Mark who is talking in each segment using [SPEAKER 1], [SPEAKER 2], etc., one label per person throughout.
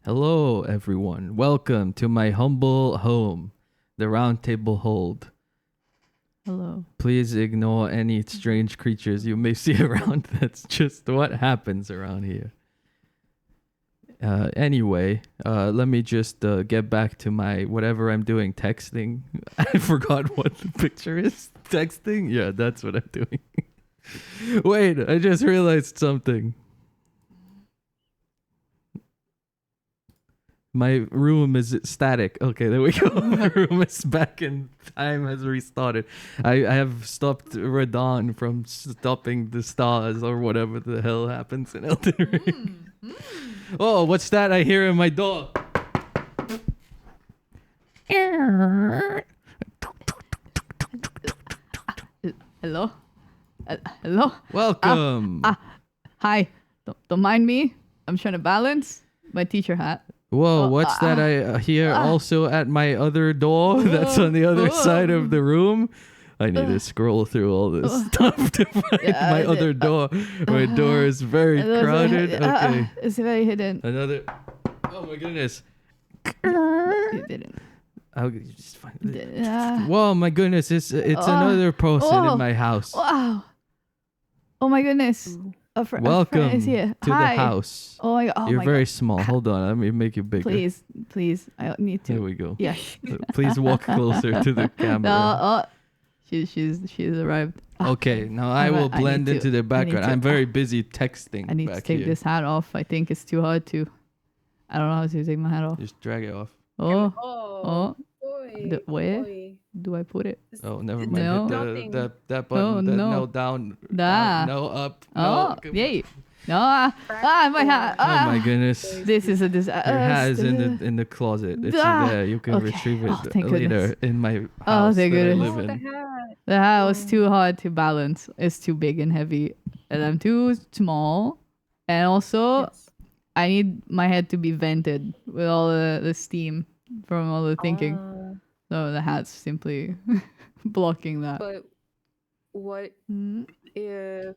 [SPEAKER 1] Hello, everyone. Welcome to my humble home, the Round Table Hold.
[SPEAKER 2] Hello.
[SPEAKER 1] Please ignore any strange creatures you may see around. That's just what happens around here. Anyway, let me just get back to my whatever I'm doing, texting. I forgot what the picture is. Texting? Yeah, that's what I'm doing. Wait, I just realized something. My room is static. Okay, there we go. My room is back and time has restarted. I have stopped Radon from stopping the stars or whatever the hell happens in Elden Ring. Oh, what's that I hear in my door?
[SPEAKER 2] Hello? Hello?
[SPEAKER 1] Welcome.
[SPEAKER 2] Hi. Don't mind me. I'm trying to balance my teacher hat.
[SPEAKER 1] Whoa, what's that I hear also at my other door that's on the other side of the room? I need to scroll through all this stuff to find my other door. My door is very crowded. Okay.
[SPEAKER 2] It's very hidden.
[SPEAKER 1] Another. Oh my goodness.
[SPEAKER 2] You didn't.
[SPEAKER 1] I'll just find it. Whoa, my goodness. It's another person in my house.
[SPEAKER 2] Wow. Oh my goodness.
[SPEAKER 1] Welcome
[SPEAKER 2] is here.
[SPEAKER 1] to
[SPEAKER 2] Hi.
[SPEAKER 1] the house.
[SPEAKER 2] Oh my god.
[SPEAKER 1] You're very small. Hold on. Let me make you bigger.
[SPEAKER 2] Please. I need to.
[SPEAKER 1] There we go.
[SPEAKER 2] Yeah.
[SPEAKER 1] Please walk closer to the camera.
[SPEAKER 2] No, she's arrived.
[SPEAKER 1] Okay, now I will blend into the background. I'm very busy texting.
[SPEAKER 2] I need to take this hat off. I think it's too hard to. I don't know how to take my hat off.
[SPEAKER 1] Just drag it off.
[SPEAKER 2] Where do I put it?
[SPEAKER 1] Oh, never mind.
[SPEAKER 2] No.
[SPEAKER 1] Hit that button. No, down. No, up.
[SPEAKER 2] No. Yay. No. My hat.
[SPEAKER 1] Oh my goodness.
[SPEAKER 2] This is a disaster.
[SPEAKER 1] Your hat is in the closet. It's there. You can retrieve it later in my house
[SPEAKER 2] thank
[SPEAKER 1] that I
[SPEAKER 2] goodness.
[SPEAKER 1] live in.
[SPEAKER 2] The hat was too hard to balance. It's too big and heavy, and I'm too small. And also, I need my head to be vented with all the steam from all the thinking. So the hat's simply blocking that.
[SPEAKER 3] But what if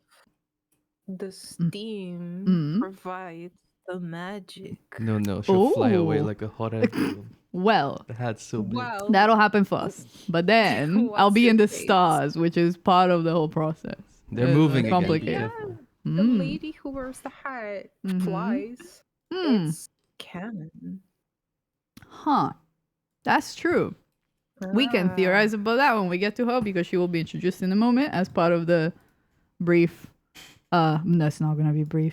[SPEAKER 3] the steam provides the magic?
[SPEAKER 1] No, she'll fly away like a hot air balloon.
[SPEAKER 2] Well,
[SPEAKER 1] The hat's so big.
[SPEAKER 2] that'll happen first. But then I'll be in the stars, which is part of the whole process.
[SPEAKER 1] They're
[SPEAKER 2] It's
[SPEAKER 1] moving again. Be
[SPEAKER 2] complicated.
[SPEAKER 1] careful.
[SPEAKER 3] The lady who wears the hat flies. It's canon.
[SPEAKER 2] Huh. That's true. We can theorize about that when we get to her because she will be introduced in a moment as part of the brief. That's not gonna be brief.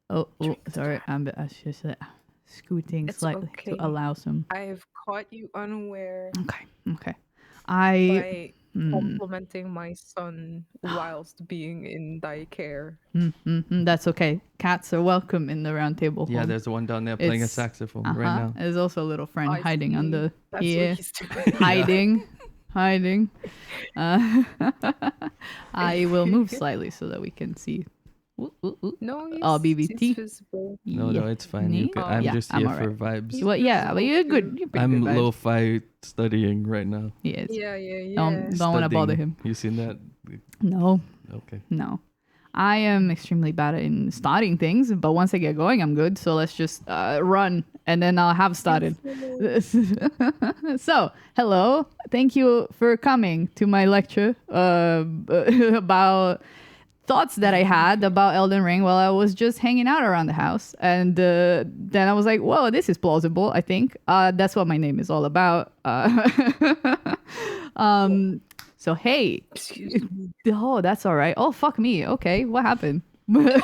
[SPEAKER 2] Oh sorry. I was just scooting slightly to allow some.
[SPEAKER 3] I have caught you unaware.
[SPEAKER 2] Okay.
[SPEAKER 3] By complimenting my son whilst being in thy care.
[SPEAKER 2] That's okay. Cats are welcome in the round table.
[SPEAKER 1] Yeah,
[SPEAKER 2] home.
[SPEAKER 1] there's one down there playing a saxophone right now.
[SPEAKER 2] There's also a little friend hiding under
[SPEAKER 3] That's
[SPEAKER 2] here.
[SPEAKER 3] what he's doing.
[SPEAKER 2] Hiding. I will move slightly so that we can see.
[SPEAKER 3] No, he's,
[SPEAKER 2] BBT.
[SPEAKER 3] he's visible.
[SPEAKER 1] No, it's fine. You can, I'm just here for vibes.
[SPEAKER 2] Well, yeah, but you're good. You're
[SPEAKER 1] I'm
[SPEAKER 2] good vibes.
[SPEAKER 1] lo-fi studying right now.
[SPEAKER 2] Yes.
[SPEAKER 3] Yeah.
[SPEAKER 2] Don't want to bother him.
[SPEAKER 1] You seen that?
[SPEAKER 2] No.
[SPEAKER 1] Okay.
[SPEAKER 2] No. I am extremely bad in starting things, but once I get going, I'm good. So let's just run, and then I'll have started. So, hello. Thank you for coming to my lecture about thoughts that I had about Elden Ring while I was just hanging out around the house. And then I was like, whoa, this is plausible, I think. That's what my name is all about. So, hey.
[SPEAKER 3] Excuse me.
[SPEAKER 2] Oh, that's all right. Oh, fuck me. Okay, what happened? I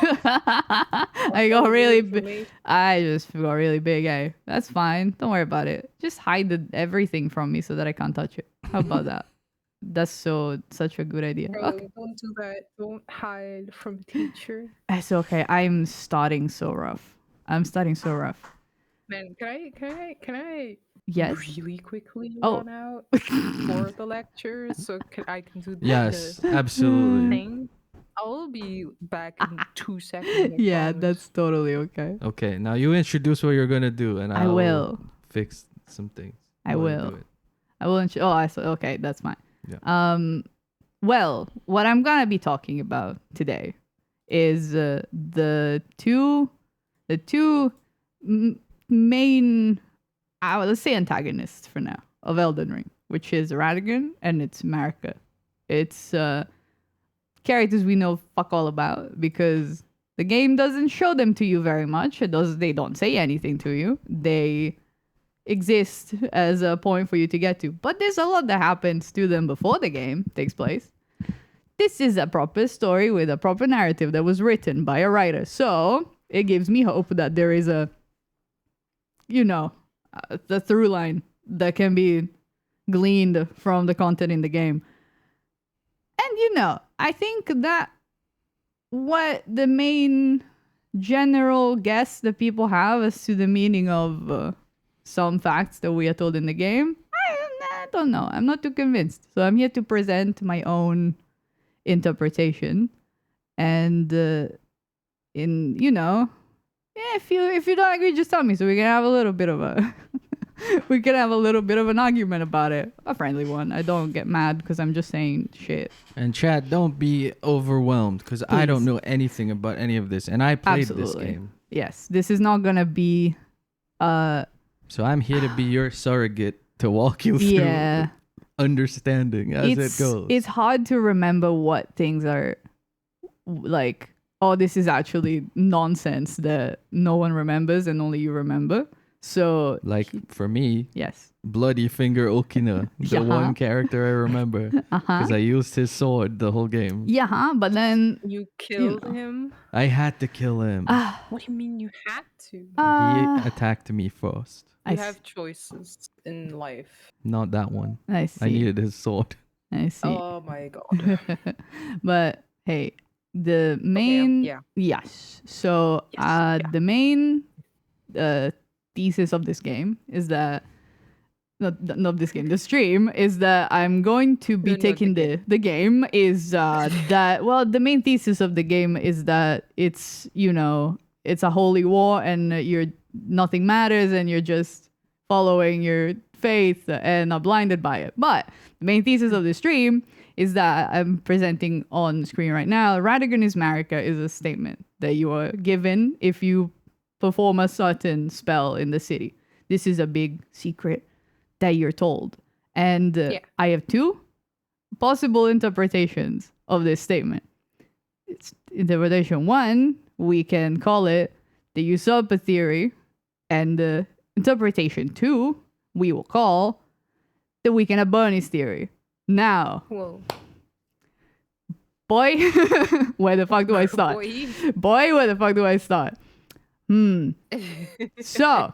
[SPEAKER 2] just got really big, eh? That's fine. Don't worry about it. Just hide everything from me so that I can't touch it. How about that? That's such a good idea.
[SPEAKER 3] Bro,
[SPEAKER 2] Okay.
[SPEAKER 3] don't do that. Don't hide from teacher.
[SPEAKER 2] It's okay. I'm starting so rough.
[SPEAKER 3] Man, can I
[SPEAKER 2] Yes.
[SPEAKER 3] really quickly
[SPEAKER 2] Oh.
[SPEAKER 3] run out for the lecture so I can do
[SPEAKER 1] Yes,
[SPEAKER 3] the
[SPEAKER 1] absolutely.
[SPEAKER 3] thing? I'll be back in 2 seconds. I
[SPEAKER 2] Yeah,
[SPEAKER 3] promise.
[SPEAKER 2] that's totally okay.
[SPEAKER 1] Okay, now you introduce what you're gonna do, and
[SPEAKER 2] I will.
[SPEAKER 1] fix some things.
[SPEAKER 2] I
[SPEAKER 1] Go ahead,
[SPEAKER 2] will.
[SPEAKER 1] do it.
[SPEAKER 2] I will. I saw. Okay, that's fine.
[SPEAKER 1] Yeah.
[SPEAKER 2] Well, what I'm gonna be talking about today is the two main, let's say antagonists for now, of Elden Ring, which is Radigan and it's Marika. It's characters we know fuck all about because the game doesn't show them to you very much. They don't say anything to you. They exist as a point for you to get to. But there's a lot that happens to them before the game takes place. This is a proper story with a proper narrative that was written by a writer. So it gives me hope that there is the through line that can be gleaned from the content in the game. And, I think that what the main general guess that people have as to the meaning of some facts that we are told in the game, I don't know. I'm not too convinced. So I'm here to present my own interpretation. And if you don't agree, just tell me so we can have a little bit of an argument about it. A friendly one. I don't get mad because I'm just saying shit.
[SPEAKER 1] And Chad, don't be overwhelmed because I don't know anything about any of this. And I played this game.
[SPEAKER 2] Yes. This is not going to be...
[SPEAKER 1] So I'm here to be your surrogate to walk you through understanding as it goes.
[SPEAKER 2] It's hard to remember what things are like, oh, this is actually nonsense that no one remembers and only you remember. So,
[SPEAKER 1] like for me,
[SPEAKER 2] yes,
[SPEAKER 1] Bloody Finger Okina, the one character I remember, because I used his sword the whole game.
[SPEAKER 2] Yeah, but then
[SPEAKER 3] you killed him.
[SPEAKER 1] I had to kill him.
[SPEAKER 3] What do you mean you had to?
[SPEAKER 1] He attacked me first.
[SPEAKER 3] You have choices in life.
[SPEAKER 1] Not that one.
[SPEAKER 2] I see.
[SPEAKER 1] I needed his sword.
[SPEAKER 2] I see.
[SPEAKER 3] Oh my god.
[SPEAKER 2] But hey, the main yes. So the main thesis of this game is that not this game, the stream is that I'm going to be taking the game is that the main thesis of the game is that it's it's a holy war and nothing matters and you're just following your faith and are blinded by it. But the main thesis of the stream is that I'm presenting on screen right now. Radigan is Marika is a statement that you are given if you perform a certain spell in the city. This is a big secret that you're told. And I have two possible interpretations of this statement. It's interpretation one, we can call it the usurper theory. And interpretation two, we will call the weekend at Bernie's theory. Now, boy, where the fuck do I start? Boy, where the fuck do I start? So,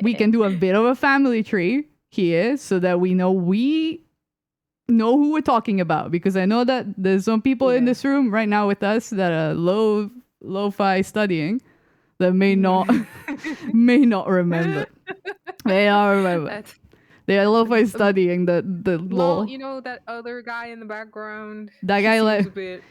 [SPEAKER 2] we can do a bit of a family tree here so that we know who we're talking about. Because I know that there's some people in this room right now with us that are lo-fi studying that may not remember. They are remember. They are lo-fi studying the law.
[SPEAKER 3] You know that other guy in the background.
[SPEAKER 2] That guy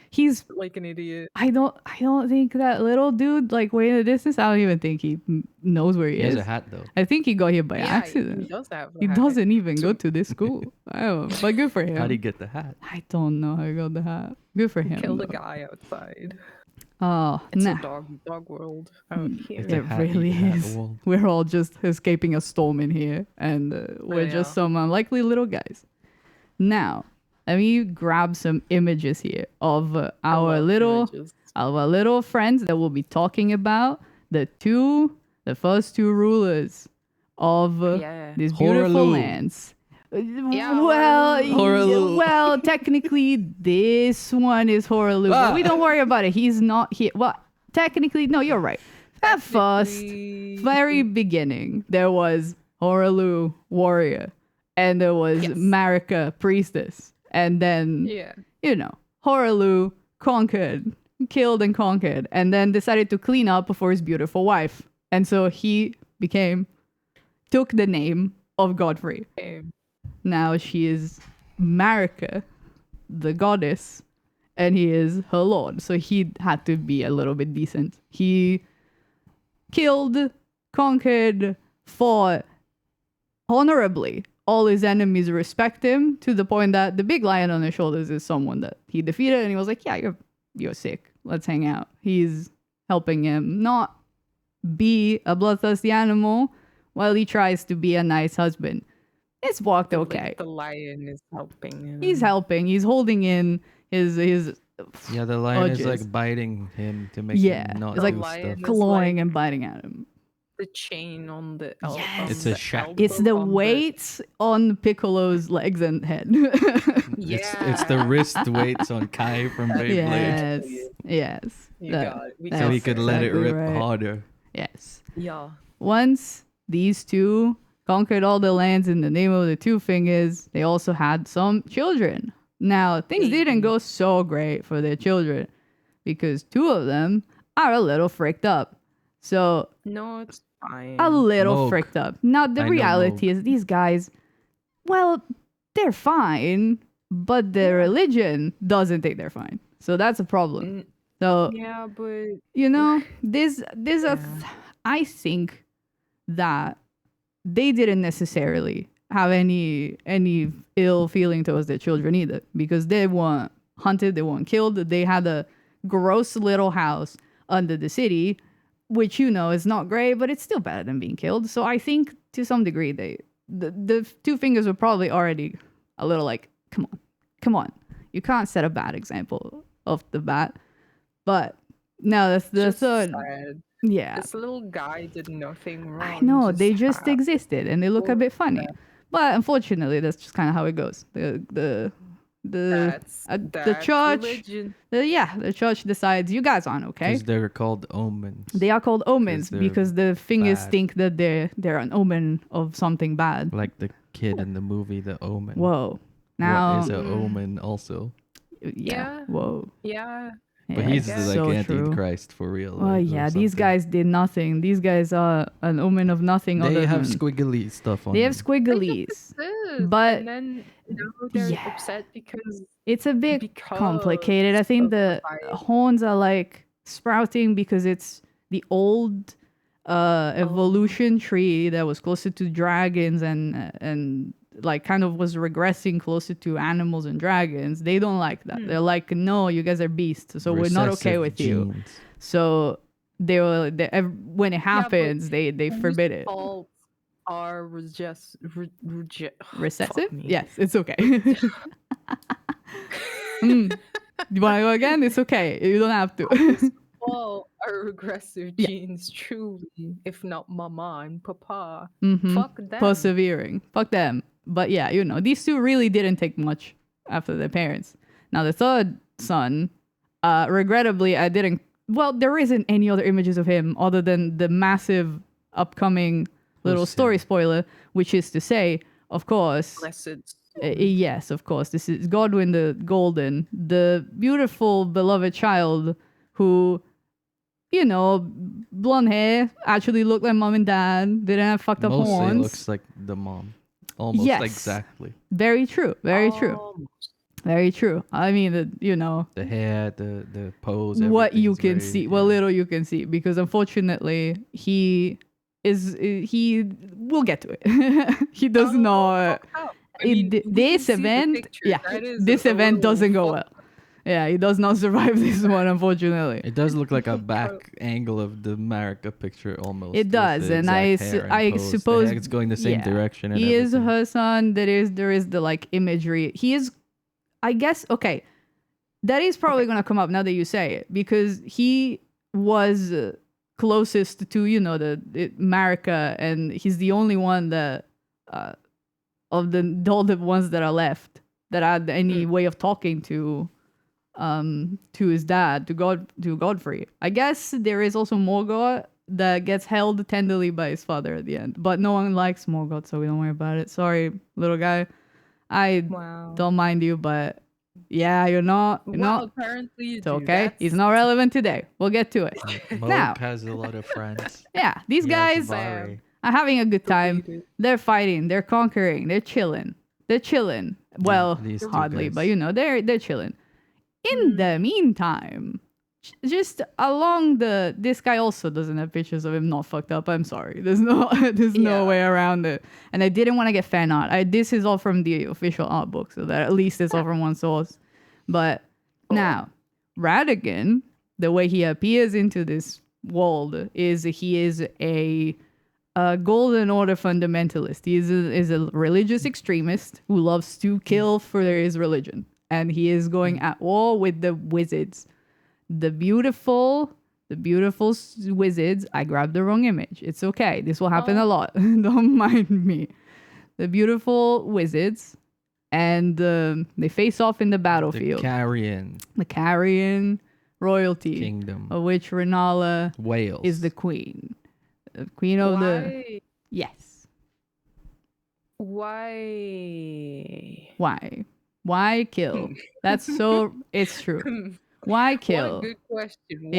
[SPEAKER 2] he's
[SPEAKER 3] like an idiot.
[SPEAKER 2] I don't think that little dude way in the distance. I don't even think he knows where he is.
[SPEAKER 1] He has a hat though.
[SPEAKER 2] I think he got here by accident.
[SPEAKER 3] He does have
[SPEAKER 2] He doesn't even go to this school. I don't know, but good for him.
[SPEAKER 1] How did he get the hat?
[SPEAKER 2] I don't know how he got the hat. Good for him.
[SPEAKER 3] Killed a guy outside.
[SPEAKER 2] Oh,
[SPEAKER 3] it's a dog world out here.
[SPEAKER 2] It really is. We're all just escaping a storm in here, and we're just some unlikely little guys. Now, let me grab some images here of our little friends that we'll be talking about. The first two rulers of these beautiful lands. Well, technically, this one is Horalu. But we don't worry about it. He's not here. Well, technically, no, you're right. At first, very beginning, there was Horalu, warrior, and there was Marika, priestess. And then, Horalu killed and conquered, and then decided to clean up for his beautiful wife. And so he took the name of Godfrey. Now she is Marika, the goddess, and he is her lord. So he had to be a little bit decent. He killed, conquered, fought honorably. All his enemies respect him to the point that the big lion on his shoulders is someone that he defeated, and he was like, yeah, you're sick. Let's hang out. He's helping him not be a bloodthirsty animal, while he tries to be a nice husband. It's walked okay.
[SPEAKER 3] The lion is helping him.
[SPEAKER 2] He's helping. He's holding in his
[SPEAKER 1] Yeah, the lion is
[SPEAKER 2] urges.
[SPEAKER 1] like biting him to make him not
[SPEAKER 2] it's like
[SPEAKER 1] do stuff.
[SPEAKER 2] clawing
[SPEAKER 3] like
[SPEAKER 2] and biting at him.
[SPEAKER 3] the chain on the
[SPEAKER 2] Yes.
[SPEAKER 1] It's a shackle.
[SPEAKER 2] It's the weights on Piccolo's legs and head.
[SPEAKER 1] It's the wrist weights on Kai from Beyblade.
[SPEAKER 2] Yes.
[SPEAKER 1] So he could let it rip harder.
[SPEAKER 2] Yes.
[SPEAKER 3] Yeah.
[SPEAKER 2] Once these two conquered all the lands in the name of the Two Fingers, they also had some children. Now, things didn't go so great for their children because two of them are a little fricked up. So,
[SPEAKER 3] no, it's fine.
[SPEAKER 2] A little
[SPEAKER 1] Moog.
[SPEAKER 2] fricked up. Now, the reality is these guys, well, they're fine, but their religion doesn't think they're fine. So that's a problem. So,
[SPEAKER 3] yeah, but
[SPEAKER 2] you know, I think that they didn't necessarily have any ill feeling towards their children either, because they weren't hunted, they weren't killed. They had a gross little house under the city, which, you know, is not great, but it's still better than being killed. So I think to some degree the Two Fingers were probably already a little like, come on, you can't set a bad example off the bat. But no, that's the third.
[SPEAKER 3] Sad.
[SPEAKER 2] Yeah,
[SPEAKER 3] This little guy did nothing wrong.
[SPEAKER 2] I know, they just existed and they look a bit funny. But unfortunately, that's just kind of how it goes. The church,
[SPEAKER 3] religion.
[SPEAKER 2] The church decides you guys aren't okay.
[SPEAKER 1] Because they're called omens.
[SPEAKER 2] They are called omens because the fingers
[SPEAKER 1] bad.
[SPEAKER 2] think that they're an omen of something bad.
[SPEAKER 1] Like the kid in the movie The Omen.
[SPEAKER 2] Whoa. Now,
[SPEAKER 1] what is an omen also?
[SPEAKER 2] Yeah. Whoa.
[SPEAKER 3] Yeah.
[SPEAKER 1] But
[SPEAKER 2] Yeah,
[SPEAKER 1] he's
[SPEAKER 2] it's
[SPEAKER 1] like
[SPEAKER 2] so
[SPEAKER 1] Antichrist for real.
[SPEAKER 2] Oh yeah, these guys did nothing. These guys are an omen of nothing.
[SPEAKER 1] They have
[SPEAKER 2] than,
[SPEAKER 1] squiggly stuff on
[SPEAKER 2] They have
[SPEAKER 1] them.
[SPEAKER 2] squigglies, but
[SPEAKER 3] and then now they're upset because
[SPEAKER 2] it's a bit complicated. I think the horns are like sprouting because it's the old evolution tree that was closer to dragons and like kind of was regressing closer to animals and dragons. They don't like that. They're like, no, you guys are beasts, so we're not okay with you. So when it happens, they forbid it.
[SPEAKER 3] Are just
[SPEAKER 2] recessive? Yes, it's okay. You want to go again? It's okay. You don't have to.
[SPEAKER 3] All are regressive genes, truly. If not mama and papa. Fuck them.
[SPEAKER 2] Persevering. Fuck them. But yeah, you know, these two really didn't take much after their parents. Now the third son, regrettably, there isn't any other images of him other than the massive upcoming little story spoiler, which is to say, of course, yes, of course, this is Godwin the Golden, the beautiful beloved child who, you know, blonde hair, actually looked like mom and dad, didn't have fucked up
[SPEAKER 1] Mostly
[SPEAKER 2] horns.
[SPEAKER 1] looks like the mom. Almost exactly.
[SPEAKER 2] Very true. Very true. Very true. I mean, you know,
[SPEAKER 1] the hair, the pose,
[SPEAKER 2] what you can see, what little you can see, because unfortunately he will get to it. He does not. This event doesn't go well. Yeah, he does not survive this one, unfortunately.
[SPEAKER 1] It does look like a back angle of the Marika picture almost.
[SPEAKER 2] It does, and I suppose
[SPEAKER 1] it's going the same direction.
[SPEAKER 2] He is her son. There is the like imagery. He is, I guess. Okay, that is probably gonna come up now that you say it, because he was closest to, you know, the Marika, and he's the only one that of all the ones that are left that had any way of talking to his dad, to Godfrey. I guess there is also Morgoth that gets held tenderly by his father at the end, but no one likes Morgoth, so we don't worry about it. Sorry, little guy. I don't mind you, but yeah, you're not.
[SPEAKER 3] Apparently you
[SPEAKER 2] it's okay. He's not relevant today. We'll get to it.
[SPEAKER 1] Now has a lot of friends.
[SPEAKER 2] Yeah, these guys are having a good time. They're fighting. They're conquering. They're chilling. Well, hardly, but you know, they're chilling. In the meantime, just along this guy also doesn't have pictures of him not fucked up. I'm sorry. There's no way around it. And I didn't want to get fan art. This is all from the official art book, so that at least it's all from one source. But now, Radigan, the way he appears into this world is he is a a Golden Order fundamentalist. He is a religious extremist who loves to kill for his religion. And he is going at war with the wizards. The beautiful wizards. I grabbed the wrong image. It's okay. This will happen a lot. Don't mind me. The beautiful wizards. And they face off in the battlefield. The Carrion royalty.
[SPEAKER 1] Kingdom.
[SPEAKER 2] Of which Renala
[SPEAKER 1] Wales
[SPEAKER 2] is the queen. The queen of the... Yes. Why kill? That's so... It's true. Why kill?
[SPEAKER 3] What a good question. Why?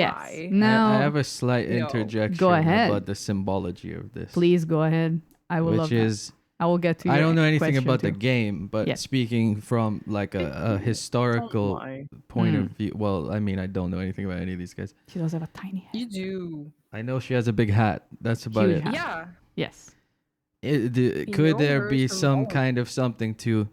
[SPEAKER 2] Yes. Now,
[SPEAKER 1] I have a slight interjection
[SPEAKER 2] Go ahead.
[SPEAKER 1] about the symbology of this.
[SPEAKER 2] Please go ahead. I will love that. I will get to you.
[SPEAKER 1] I don't know anything about the game, but
[SPEAKER 2] Yes.
[SPEAKER 1] speaking from like a historical point of view. Well, I mean, I don't know anything about any of these guys.
[SPEAKER 2] She does have a tiny head.
[SPEAKER 3] You do.
[SPEAKER 1] I know she has a big hat. That's about
[SPEAKER 2] Huge
[SPEAKER 1] it.
[SPEAKER 2] hat.
[SPEAKER 3] Yeah.
[SPEAKER 2] Yes.
[SPEAKER 1] Could there be some kind of something to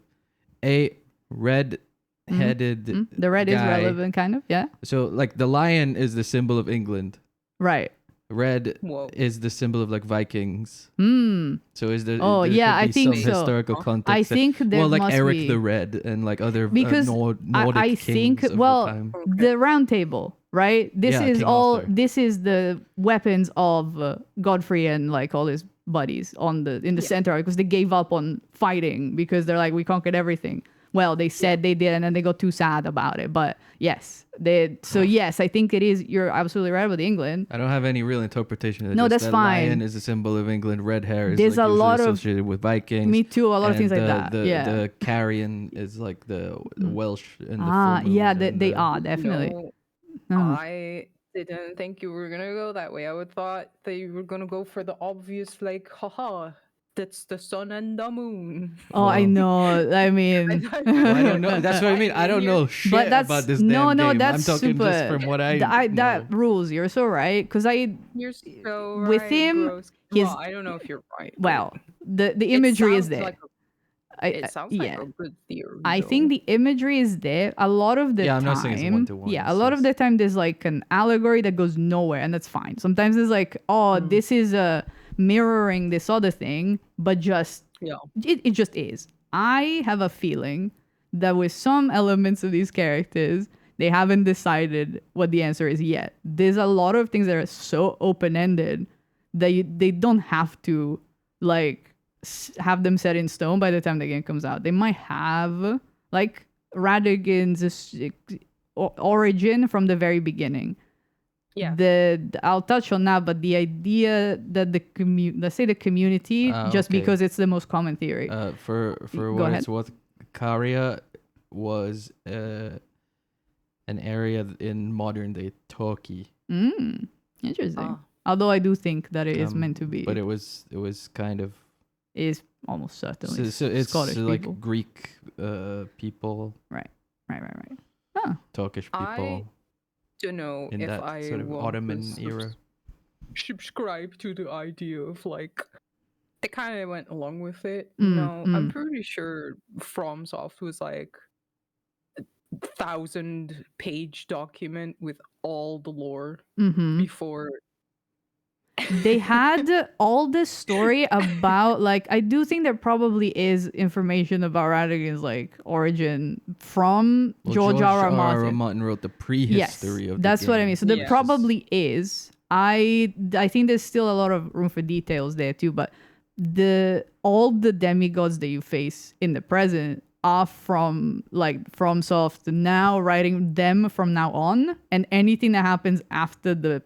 [SPEAKER 1] a red-headed
[SPEAKER 2] The red is
[SPEAKER 1] guy?
[SPEAKER 2] relevant, kind of. Yeah.
[SPEAKER 1] So, like, the lion is the symbol of England.
[SPEAKER 2] Right.
[SPEAKER 1] Red is the symbol of like Vikings. So is there?
[SPEAKER 2] Oh,
[SPEAKER 1] there
[SPEAKER 2] yeah,
[SPEAKER 1] could
[SPEAKER 2] I
[SPEAKER 1] be
[SPEAKER 2] think
[SPEAKER 1] some
[SPEAKER 2] so.
[SPEAKER 1] historical context.
[SPEAKER 2] I think there
[SPEAKER 1] like
[SPEAKER 2] must
[SPEAKER 1] Eric
[SPEAKER 2] be.
[SPEAKER 1] the Red and like other
[SPEAKER 2] Because
[SPEAKER 1] Nordic
[SPEAKER 2] I think
[SPEAKER 1] kings of
[SPEAKER 2] well
[SPEAKER 1] the time.
[SPEAKER 2] the round table, right? This
[SPEAKER 1] Yeah,
[SPEAKER 2] is
[SPEAKER 1] King
[SPEAKER 2] all.
[SPEAKER 1] Arthur.
[SPEAKER 2] This is the weapons of Godfrey and like all his buddies in the center because they gave up on fighting because they're like we conquered everything. Well, they said they did, and then they got too sad about it. But yes, yes, I think it is. You're absolutely right about England.
[SPEAKER 1] I don't have any real interpretation.
[SPEAKER 2] No, that's
[SPEAKER 1] that
[SPEAKER 2] fine.
[SPEAKER 1] Lion is a symbol of England. Red hair is
[SPEAKER 2] There's
[SPEAKER 1] like
[SPEAKER 2] a
[SPEAKER 1] usually
[SPEAKER 2] lot of-
[SPEAKER 1] associated with Vikings.
[SPEAKER 2] Me too. A lot of things like
[SPEAKER 1] and
[SPEAKER 2] that.
[SPEAKER 1] The carrion is like the Welsh and the full moon
[SPEAKER 2] yeah,
[SPEAKER 1] and
[SPEAKER 2] they
[SPEAKER 1] the-
[SPEAKER 2] are definitely.
[SPEAKER 3] No, I didn't think you were gonna go that way. I would thought that you were gonna go for the obvious, like, haha, that's the sun and the moon.
[SPEAKER 2] Oh, I know. I mean,
[SPEAKER 1] Well, I don't know. That's what I mean. I don't know shit
[SPEAKER 2] but that's
[SPEAKER 1] about this
[SPEAKER 2] no,
[SPEAKER 1] damn
[SPEAKER 2] no.
[SPEAKER 1] game.
[SPEAKER 2] That's
[SPEAKER 1] I'm talking
[SPEAKER 2] super.
[SPEAKER 1] just from what I know.
[SPEAKER 2] that rules. You're so right. Because
[SPEAKER 3] You're so
[SPEAKER 2] with
[SPEAKER 3] right,
[SPEAKER 2] him,
[SPEAKER 3] Gross.
[SPEAKER 2] his-
[SPEAKER 3] Well, I don't know if you're right. but
[SPEAKER 2] well, the
[SPEAKER 3] it
[SPEAKER 2] imagery is
[SPEAKER 3] sounds
[SPEAKER 2] there.
[SPEAKER 3] like it sounds like a good theory.
[SPEAKER 2] I
[SPEAKER 3] though.
[SPEAKER 2] think the imagery is there. A lot of the
[SPEAKER 1] Yeah, I'm
[SPEAKER 2] time,
[SPEAKER 1] not saying it's one-to-one,
[SPEAKER 2] yeah, a
[SPEAKER 1] it's
[SPEAKER 2] lot of
[SPEAKER 1] just-
[SPEAKER 2] the time there's like an allegory that goes nowhere, and that's fine. Sometimes it's like, oh, this is mirroring this other thing, but just it just is. I have a feeling that with some elements of these characters, they haven't decided what the answer is yet. There's a lot of things that are so open-ended that they don't have to like have them set in stone by the time the game comes out. They might have like Radigan's origin from the very beginning.
[SPEAKER 3] Yeah.
[SPEAKER 2] I'll touch on that, but the idea that let's say the community, just
[SPEAKER 1] okay.
[SPEAKER 2] because it's the most common theory.
[SPEAKER 1] For
[SPEAKER 2] Go
[SPEAKER 1] what
[SPEAKER 2] ahead.
[SPEAKER 1] it's worth, Caria was an area in modern day Turkey.
[SPEAKER 2] Interesting. Although I do think that it is meant to be.
[SPEAKER 1] But it was kind of
[SPEAKER 2] is almost certainly
[SPEAKER 1] so it's
[SPEAKER 2] Scottish
[SPEAKER 1] like
[SPEAKER 2] people.
[SPEAKER 1] Greek people,
[SPEAKER 2] Right. Huh.
[SPEAKER 1] Turkish people
[SPEAKER 3] Don't know
[SPEAKER 1] in
[SPEAKER 3] if
[SPEAKER 1] that
[SPEAKER 3] I
[SPEAKER 1] sort of
[SPEAKER 3] want
[SPEAKER 1] Ottoman
[SPEAKER 3] to
[SPEAKER 1] era.
[SPEAKER 3] subscribe to the idea of like they kind of went along with it.
[SPEAKER 2] Mm,
[SPEAKER 3] No, I'm pretty sure FromSoft was like a 1,000-page document with all the lore before.
[SPEAKER 2] They had all this story about like I do think there probably is information about Radigan's like origin from George R. R.
[SPEAKER 1] Martin wrote the
[SPEAKER 2] Yes,
[SPEAKER 1] prehistory of the
[SPEAKER 2] that's what I
[SPEAKER 1] game.
[SPEAKER 2] mean. So there
[SPEAKER 3] Yes.
[SPEAKER 2] probably is. I think there's still a lot of room for details there too. But all the demigods that you face in the present are from FromSoft now writing them from now on, and anything that happens after the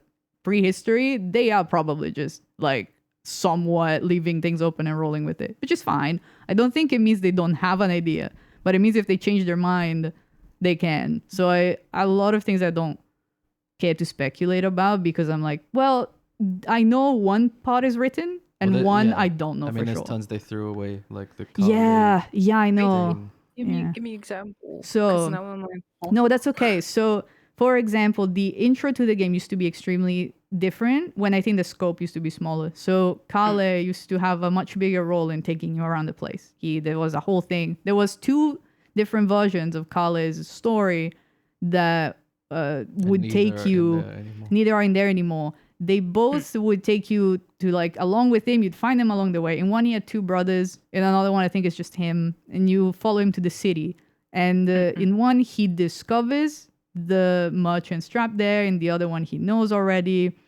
[SPEAKER 2] prehistory, they are probably just like somewhat leaving things open and rolling with it, which is fine. I don't think it means they don't have an idea, but it means if they change their mind, they can. So a lot of things I don't care to speculate about because I'm like, well, I know one part is written and I don't know
[SPEAKER 1] I mean,
[SPEAKER 2] for
[SPEAKER 1] there's
[SPEAKER 2] sure.
[SPEAKER 1] tons they threw away, like the
[SPEAKER 2] Yeah, I know.
[SPEAKER 1] thing.
[SPEAKER 3] Give me examples.
[SPEAKER 2] So-
[SPEAKER 3] 'cause now I'm like, oh,
[SPEAKER 2] No, that's okay. So, for example, the intro to the game used to be extremely different when I think the scope used to be smaller. So, Kale used to have a much bigger role in taking you around the place. There was a whole thing. There was 2 different versions of Kale's story that would
[SPEAKER 1] neither
[SPEAKER 2] take
[SPEAKER 1] are in
[SPEAKER 2] you.
[SPEAKER 1] there anymore.
[SPEAKER 2] Neither are in there anymore. they both would take you to like along with him. You'd find him along the way. In one, he had 2 brothers. In another one, I think it's just him. And you follow him to the city. And in one, he discovers the merchant's trapped there. In the other one, he knows already.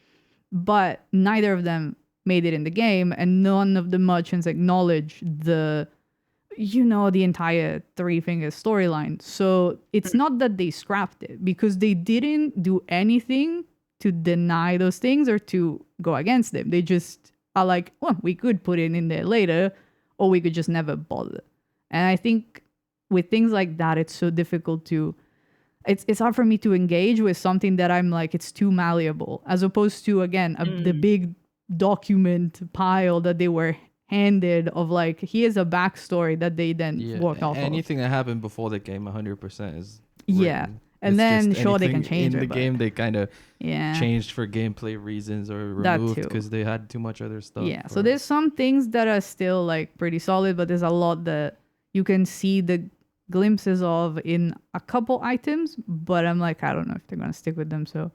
[SPEAKER 2] But neither of them made it in the game. And none of the merchants acknowledge the entire 3 Fingers storyline. So it's not that they scrapped it, because they didn't do anything to deny those things or to go against them. They just are like, well, we could put it in there later, or we could just never bother. And I think with things like that, it's so difficult to... It's hard for me to engage with something that I'm like, it's too malleable, as opposed to, again, the big document pile that they were handed of like, here's a backstory that they then worked off of.
[SPEAKER 1] Anything that happened before the game 100% is
[SPEAKER 2] written. And then sure, they can change
[SPEAKER 1] in
[SPEAKER 2] it.
[SPEAKER 1] In the game, they kind of
[SPEAKER 2] yeah.
[SPEAKER 1] changed for gameplay reasons or removed because they had too much other stuff.
[SPEAKER 2] Yeah, so there's some things that are still like pretty solid, but there's a lot that you can see the glimpses of in a couple items, but I'm like, I don't know if they're going to stick with them. So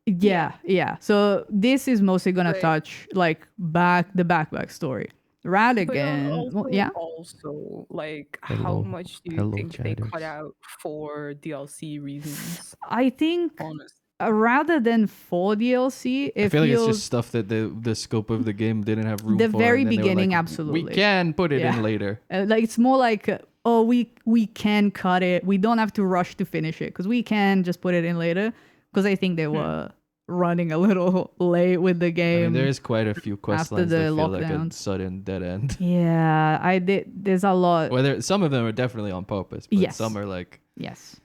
[SPEAKER 2] yeah. So this is mostly going to touch like the back story. Radigan,
[SPEAKER 3] also like how much do you think they cut out for DLC reasons?
[SPEAKER 2] I think honestly, rather than for DLC,
[SPEAKER 1] I feel like it's just stuff that the scope of the game didn't have room for.
[SPEAKER 2] The very beginning, absolutely.
[SPEAKER 1] We can put it in later.
[SPEAKER 2] Like it's more like, we can cut it. We don't have to rush to finish it because we can just put it in later. Because I think they were running a little late with the game.
[SPEAKER 1] I mean, there is quite a few quest lines that feel like a sudden dead end.
[SPEAKER 2] Yeah, there's a lot.
[SPEAKER 1] Well, some of them are definitely on purpose, but some are like...
[SPEAKER 2] Yes.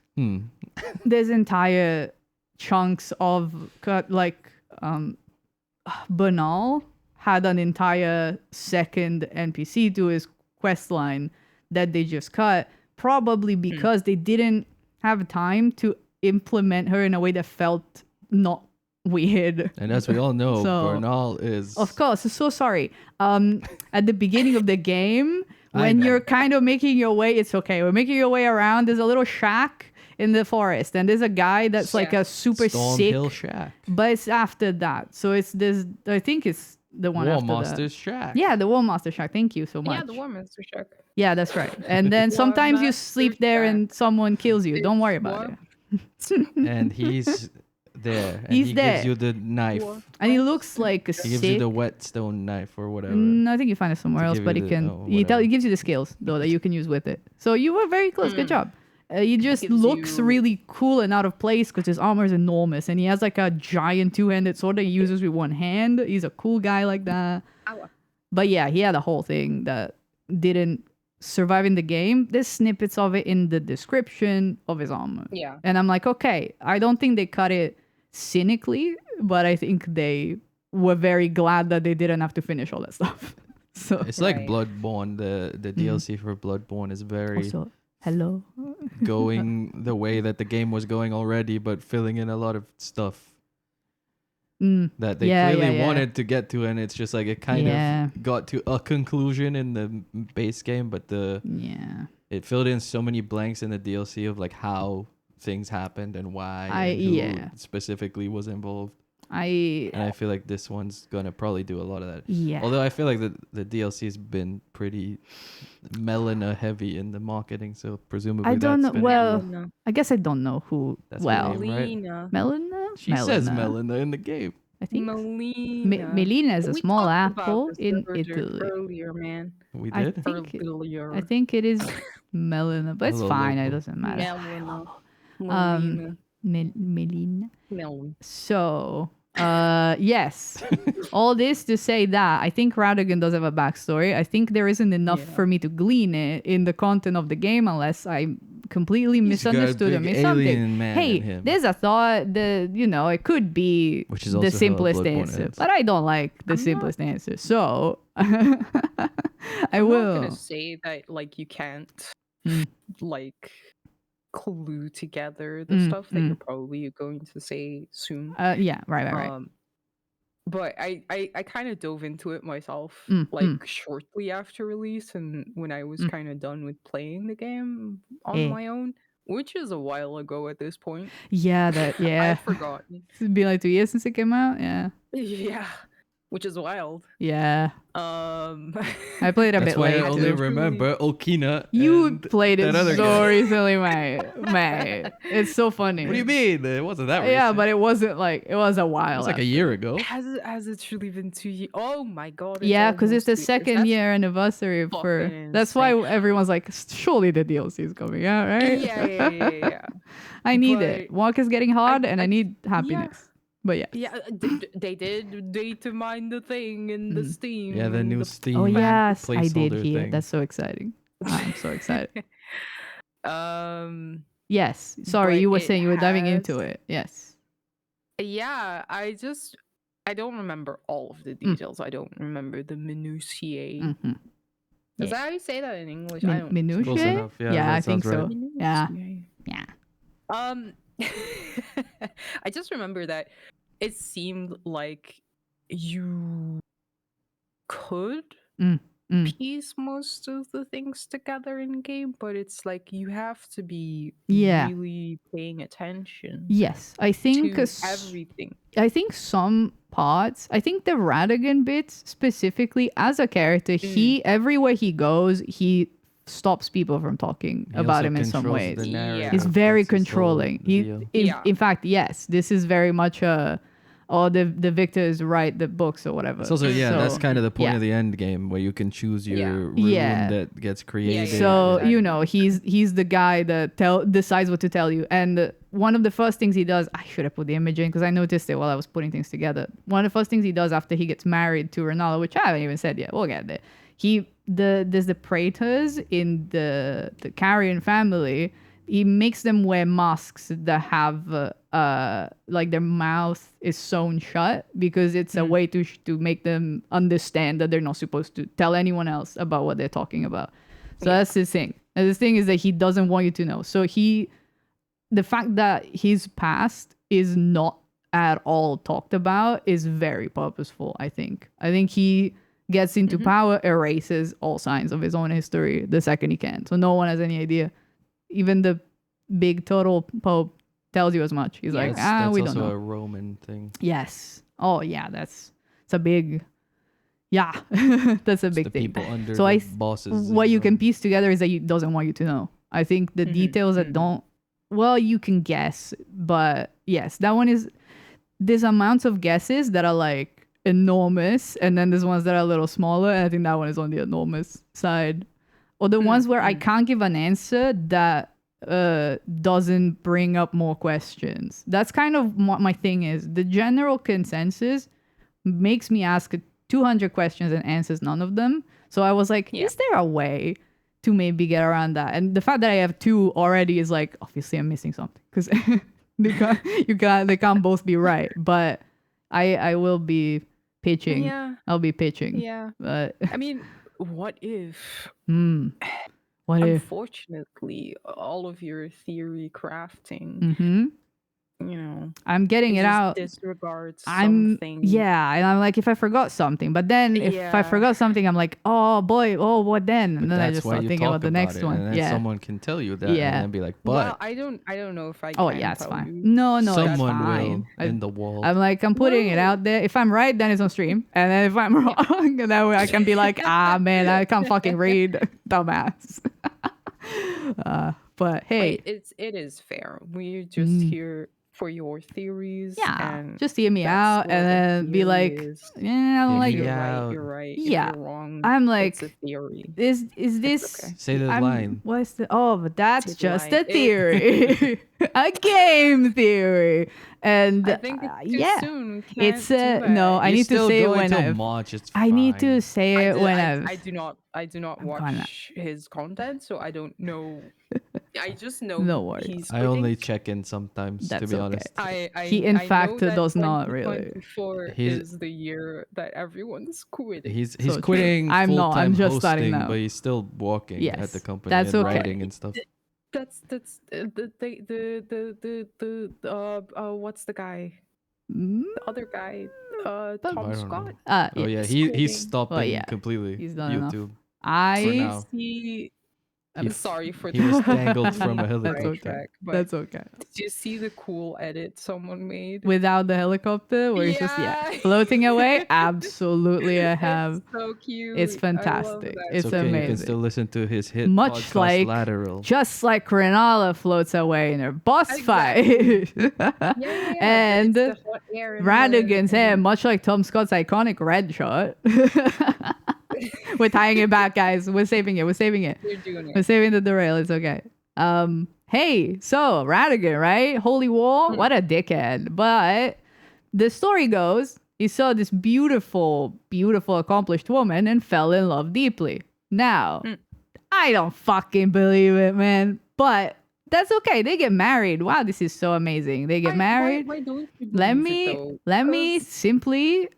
[SPEAKER 2] There's entire chunks of like Bernal had an entire second NPC to his quest line that they just cut, probably because they didn't have time to implement her in a way that felt not weird.
[SPEAKER 1] And as we all know, Bernal is...
[SPEAKER 2] Of course, so sorry. At the beginning of the game, when you're kind of making your way, it's okay. We're making your way around. There's a little shack in the forest, and there's a guy that's like a super
[SPEAKER 1] Storm
[SPEAKER 2] sick...
[SPEAKER 1] Hill Shack.
[SPEAKER 2] But it's after that. So it's this... I think it's the one after that.
[SPEAKER 1] War Master's Shack.
[SPEAKER 2] Yeah, the War Master Shack. Thank you so much.
[SPEAKER 3] Yeah, the War Master Shack.
[SPEAKER 2] Yeah, that's right. And then sometimes you sleep there and someone kills you. Don't worry about it.
[SPEAKER 1] And he's there. And
[SPEAKER 2] He's
[SPEAKER 1] he
[SPEAKER 2] there.
[SPEAKER 1] gives you the knife.
[SPEAKER 2] And he looks like a
[SPEAKER 1] He gives you the whetstone knife or whatever.
[SPEAKER 2] I think you find it somewhere else, but he gives you the skills though that you can use with it. So you were very close. Good job. He just looks really cool and out of place because his armor is enormous, and he has like a giant 2-handed sword that he uses with one hand. He's a cool guy like that. But yeah, he had a whole thing that didn't survive in the game. There's snippets of it in the description of his armor.
[SPEAKER 3] Yeah.
[SPEAKER 2] And I'm like, okay, I don't think they cut it cynically, but I think they were very glad that they didn't have to finish all that stuff. So
[SPEAKER 1] it's like Bloodborne. The DLC for Bloodborne is very
[SPEAKER 2] also, hello
[SPEAKER 1] going the way that the game was going already, but filling in a lot of stuff that they clearly wanted to get to, and it's just like it kind of got to a conclusion in the base game, but it filled in so many blanks in the DLC of like how things happened and why and who specifically was involved. And I feel like this one's gonna probably do a lot of that.
[SPEAKER 2] Yeah.
[SPEAKER 1] Although I feel like the DLC's been pretty Melina heavy in the marketing, so presumably
[SPEAKER 2] I don't know. Well,
[SPEAKER 3] Melina.
[SPEAKER 2] I guess I don't know who.
[SPEAKER 1] That's
[SPEAKER 2] well,
[SPEAKER 3] Melina.
[SPEAKER 2] Melina.
[SPEAKER 1] She says Melina in the game.
[SPEAKER 2] I think
[SPEAKER 3] Melina.
[SPEAKER 2] Melina is a small apple in Italy.
[SPEAKER 3] Earlier, man.
[SPEAKER 1] We did.
[SPEAKER 2] I think it is Melina, but it's fine. It doesn't matter.
[SPEAKER 3] Melina.
[SPEAKER 2] Melina.
[SPEAKER 3] Melon.
[SPEAKER 2] So, yes. All this to say that I think Radigan does have a backstory. I think there isn't enough for me to glean it in the content of the game unless I completely misunderstood or missed something. Hey, there's a thought that, it could be the simplest answer, but I don't like the simplest answer. So, I will.
[SPEAKER 3] I'm not gonna say that, like, you can't, like, clue together the stuff that you're probably going to say soon.
[SPEAKER 2] Right.
[SPEAKER 3] But I kind of dove into it myself shortly after release, and when I was kind of done with playing the game on my own, which is a while ago at this point.
[SPEAKER 2] Yeah,
[SPEAKER 3] I've forgotten.
[SPEAKER 2] It's been like 2 years since it came out. Yeah.
[SPEAKER 3] Yeah, which is wild.
[SPEAKER 2] Yeah. I played a
[SPEAKER 1] That's
[SPEAKER 2] bit
[SPEAKER 1] why
[SPEAKER 2] late.
[SPEAKER 1] I only
[SPEAKER 2] too.
[SPEAKER 1] remember Okina.
[SPEAKER 2] You
[SPEAKER 1] and
[SPEAKER 2] played it
[SPEAKER 1] that other
[SPEAKER 2] so
[SPEAKER 1] guy.
[SPEAKER 2] recently, mate. It's so funny.
[SPEAKER 1] What do you mean? It wasn't that recent.
[SPEAKER 2] Yeah, but it wasn't like it was a while.
[SPEAKER 1] It was like a
[SPEAKER 2] after.
[SPEAKER 1] year ago.
[SPEAKER 3] Has it truly been 2 years? Oh my god!
[SPEAKER 2] Yeah, because it's the
[SPEAKER 3] almost 2 years.
[SPEAKER 2] second
[SPEAKER 3] That's
[SPEAKER 2] year anniversary for.
[SPEAKER 3] fucking
[SPEAKER 2] That's why
[SPEAKER 3] insane.
[SPEAKER 2] everyone's like, surely the DLC is coming out, right?
[SPEAKER 3] Yeah.
[SPEAKER 2] I need it.
[SPEAKER 3] But
[SPEAKER 2] Work is getting hard, and I
[SPEAKER 3] I-
[SPEAKER 2] need happiness. But yeah.
[SPEAKER 3] Yeah, they did data mine the thing in the Steam.
[SPEAKER 1] Yeah, the new Steam.
[SPEAKER 2] Oh yes, I did
[SPEAKER 1] placeholder
[SPEAKER 2] hear.
[SPEAKER 1] thing.
[SPEAKER 2] That's so exciting. I'm so excited.
[SPEAKER 3] Um.
[SPEAKER 2] Yes. Sorry,
[SPEAKER 3] But
[SPEAKER 2] you were
[SPEAKER 3] it
[SPEAKER 2] saying you were diving into
[SPEAKER 3] has-
[SPEAKER 2] it. Yes.
[SPEAKER 3] Yeah, I don't remember all of the details. I don't remember the minutiae.
[SPEAKER 2] Mm-hmm.
[SPEAKER 3] Is that how you say that in English? I don't.
[SPEAKER 2] Minutiae?
[SPEAKER 1] Close enough. Yeah,
[SPEAKER 2] I
[SPEAKER 1] that
[SPEAKER 2] think
[SPEAKER 1] sounds
[SPEAKER 2] so.
[SPEAKER 1] right.
[SPEAKER 2] Yeah.
[SPEAKER 3] Minutiae.
[SPEAKER 2] Yeah.
[SPEAKER 3] I just remember that it seemed like you could piece most of the things together in game, but it's like you have to be really paying attention.
[SPEAKER 2] Yes, I think
[SPEAKER 3] to everything.
[SPEAKER 2] I think some parts. I think the Radigan bits specifically as a character, he everywhere he goes, he stops people from talking
[SPEAKER 1] He
[SPEAKER 2] about
[SPEAKER 1] also
[SPEAKER 2] him in some
[SPEAKER 1] controls
[SPEAKER 2] ways.
[SPEAKER 1] the narrative.
[SPEAKER 2] He's very
[SPEAKER 1] That's his whole
[SPEAKER 2] controlling.
[SPEAKER 1] deal.
[SPEAKER 2] In fact, yes, this is very much a. Or the victors write the books or whatever.
[SPEAKER 1] It's also that's kind of the point
[SPEAKER 2] yeah.
[SPEAKER 1] of the end game where you can choose your room
[SPEAKER 2] Yeah.
[SPEAKER 1] that gets created.
[SPEAKER 2] So
[SPEAKER 3] exactly.
[SPEAKER 2] you know he's the guy that decides what to tell you. And one of the first things he does, I should have put the image in because I noticed it while I was putting things together. One of the first things he does after he gets married to Renala, which I haven't even said yet. We'll get there. There's the praetors in the Carrion family. He makes them wear masks that have like their mouth is sewn shut because it's a way to make them understand that they're not supposed to tell anyone else about what they're talking about. So that's his thing. And the thing is that he doesn't want you to know. So the fact that his past is not at all talked about is very purposeful, I think. I think he gets into power, erases all signs of his own history the second he can. So no one has any idea. Even the big total Pope tells you as much. He's like,
[SPEAKER 1] that's
[SPEAKER 2] we don't
[SPEAKER 1] also
[SPEAKER 2] know.
[SPEAKER 1] a Roman thing.
[SPEAKER 2] Yes. Oh yeah, it's a big. Yeah, that's a
[SPEAKER 1] It's
[SPEAKER 2] big
[SPEAKER 1] the
[SPEAKER 2] thing.
[SPEAKER 1] people under
[SPEAKER 2] So
[SPEAKER 1] the bosses.
[SPEAKER 2] what
[SPEAKER 1] in
[SPEAKER 2] you can
[SPEAKER 1] Rome.
[SPEAKER 2] piece together is that he doesn't want you to know. I think the details that don't. Well, you can guess, but yes, that one is. There's amounts of guesses that are like enormous, and then there's ones that are a little smaller, and I think that one is on the enormous side. Or the ones where I can't give an answer that doesn't bring up more questions. That's kind of what my thing is. The general consensus makes me ask 200 questions and answers none of them. So I was like, is there a way to maybe get around that? And the fact that I have 2 already is like, obviously I'm missing something because they can't both be right. But I will be pitching.
[SPEAKER 3] Yeah.
[SPEAKER 2] I'll be pitching.
[SPEAKER 3] Yeah.
[SPEAKER 2] But
[SPEAKER 3] I mean, what if?
[SPEAKER 2] What if?
[SPEAKER 3] Unfortunately, all of your theory crafting,
[SPEAKER 2] I'm getting it
[SPEAKER 3] just
[SPEAKER 2] out.
[SPEAKER 3] disregards
[SPEAKER 2] And
[SPEAKER 3] something.
[SPEAKER 2] I'm like, if I forgot something, but then if I forgot something, I'm like, oh boy, what then? And then I
[SPEAKER 1] That's
[SPEAKER 2] just
[SPEAKER 1] why
[SPEAKER 2] start
[SPEAKER 1] you
[SPEAKER 2] thinking
[SPEAKER 1] talk
[SPEAKER 2] about the next
[SPEAKER 1] it,
[SPEAKER 2] one.
[SPEAKER 1] and then
[SPEAKER 2] Yeah.
[SPEAKER 1] someone can tell you that, and then be like, but
[SPEAKER 3] Well, I don't know if I can.
[SPEAKER 2] Oh yeah, it's
[SPEAKER 3] tell
[SPEAKER 2] fine.
[SPEAKER 3] you.
[SPEAKER 2] No, it's
[SPEAKER 1] someone
[SPEAKER 2] fine.
[SPEAKER 1] will in the wall.
[SPEAKER 2] I'm like, I'm putting it
[SPEAKER 3] No.
[SPEAKER 2] out there. If I'm right, then it's on stream. And then if I'm wrong, that way I can be like, man, I can't fucking read, dumbass. But hey,
[SPEAKER 3] Wait, it is fair. We're just here for your theories.
[SPEAKER 2] yeah,
[SPEAKER 3] and
[SPEAKER 2] just hear me
[SPEAKER 3] that's
[SPEAKER 2] out
[SPEAKER 3] what
[SPEAKER 2] and
[SPEAKER 3] a
[SPEAKER 2] then be
[SPEAKER 3] theory
[SPEAKER 2] like,
[SPEAKER 3] is.
[SPEAKER 2] yeah, I don't
[SPEAKER 1] Hear
[SPEAKER 2] like
[SPEAKER 1] me
[SPEAKER 2] it.
[SPEAKER 3] You're
[SPEAKER 1] out.
[SPEAKER 3] right. You're right.
[SPEAKER 2] Yeah.
[SPEAKER 3] If you're wrong,
[SPEAKER 2] I'm like,
[SPEAKER 3] it's a theory.
[SPEAKER 2] is this
[SPEAKER 3] okay.
[SPEAKER 1] Say the line.
[SPEAKER 2] What's the but that's
[SPEAKER 3] Say the
[SPEAKER 2] just
[SPEAKER 3] line.
[SPEAKER 2] a theory. A game theory. And
[SPEAKER 3] I think it's too
[SPEAKER 2] yeah.
[SPEAKER 3] soon. We
[SPEAKER 2] It's
[SPEAKER 3] can't do
[SPEAKER 2] no,
[SPEAKER 3] that.
[SPEAKER 2] I
[SPEAKER 1] You're
[SPEAKER 2] need to
[SPEAKER 1] still
[SPEAKER 2] say it
[SPEAKER 1] going
[SPEAKER 2] when
[SPEAKER 1] till
[SPEAKER 2] I've
[SPEAKER 1] March. It's
[SPEAKER 2] I need to
[SPEAKER 1] fine.
[SPEAKER 2] say it when I've
[SPEAKER 3] I do not watch his content, so I don't know. I just know
[SPEAKER 2] No worries.
[SPEAKER 3] he's.
[SPEAKER 1] I only
[SPEAKER 3] quitting.
[SPEAKER 1] check in sometimes, to
[SPEAKER 2] That's
[SPEAKER 1] be
[SPEAKER 2] okay.
[SPEAKER 1] honest.
[SPEAKER 2] He, in
[SPEAKER 3] I know
[SPEAKER 2] fact,
[SPEAKER 3] that
[SPEAKER 2] does not really.
[SPEAKER 3] 2024
[SPEAKER 1] He's-
[SPEAKER 3] is the year that everyone's quitting.
[SPEAKER 1] He's
[SPEAKER 2] So true.
[SPEAKER 1] quitting
[SPEAKER 2] I'm
[SPEAKER 1] full-time
[SPEAKER 2] not, I'm just
[SPEAKER 1] hosting,
[SPEAKER 2] starting now.
[SPEAKER 1] but he's still walking
[SPEAKER 2] Yes,
[SPEAKER 1] at the company
[SPEAKER 2] that's
[SPEAKER 1] and
[SPEAKER 2] okay.
[SPEAKER 1] writing and stuff.
[SPEAKER 3] That's the what's the guy?
[SPEAKER 2] Mm,
[SPEAKER 3] The other guy,
[SPEAKER 1] I
[SPEAKER 3] Tom
[SPEAKER 1] don't
[SPEAKER 3] Scott.
[SPEAKER 1] know. Oh yeah,
[SPEAKER 3] He's quitting.
[SPEAKER 1] he's stopping
[SPEAKER 2] yeah,
[SPEAKER 1] completely
[SPEAKER 2] he's done enough.
[SPEAKER 1] YouTube.
[SPEAKER 2] I
[SPEAKER 1] now.
[SPEAKER 3] He I'm sorry for
[SPEAKER 1] He was
[SPEAKER 3] this.
[SPEAKER 1] dangled from a
[SPEAKER 2] That's
[SPEAKER 1] helicopter.
[SPEAKER 2] okay.
[SPEAKER 3] Track, but
[SPEAKER 2] That's okay.
[SPEAKER 3] did you see the cool edit someone made?
[SPEAKER 2] Without the helicopter, where he's just floating away. Absolutely, I have.
[SPEAKER 3] It's so cute.
[SPEAKER 2] It's
[SPEAKER 3] I love
[SPEAKER 2] fantastic.
[SPEAKER 3] that.
[SPEAKER 2] It's
[SPEAKER 1] okay, you can
[SPEAKER 2] amazing.
[SPEAKER 1] still listen to his hit
[SPEAKER 2] Much
[SPEAKER 1] podcast
[SPEAKER 2] like
[SPEAKER 1] Lateral.
[SPEAKER 2] just like Renala floats away in her boss
[SPEAKER 3] Exactly.
[SPEAKER 2] fight.
[SPEAKER 3] Yeah,
[SPEAKER 2] And
[SPEAKER 3] it's the hot air in
[SPEAKER 2] Radigan's
[SPEAKER 3] the-
[SPEAKER 2] hair, much like Tom Scott's iconic red shot. We're tying it back, guys. We're saving it. We're saving it.
[SPEAKER 3] You're doing
[SPEAKER 2] We're
[SPEAKER 3] it.
[SPEAKER 2] saving the derail. It's okay. Hey, so Radigan, right? Holy War, what a dickhead. But the story goes, he saw this beautiful, beautiful, accomplished woman and fell in love deeply. Now, I don't fucking believe it, man. But that's okay. They get married. Wow, this is so amazing. They get married.
[SPEAKER 3] Why don't you
[SPEAKER 2] Let
[SPEAKER 3] believe it,
[SPEAKER 2] me
[SPEAKER 3] though? 'Cause-
[SPEAKER 2] simply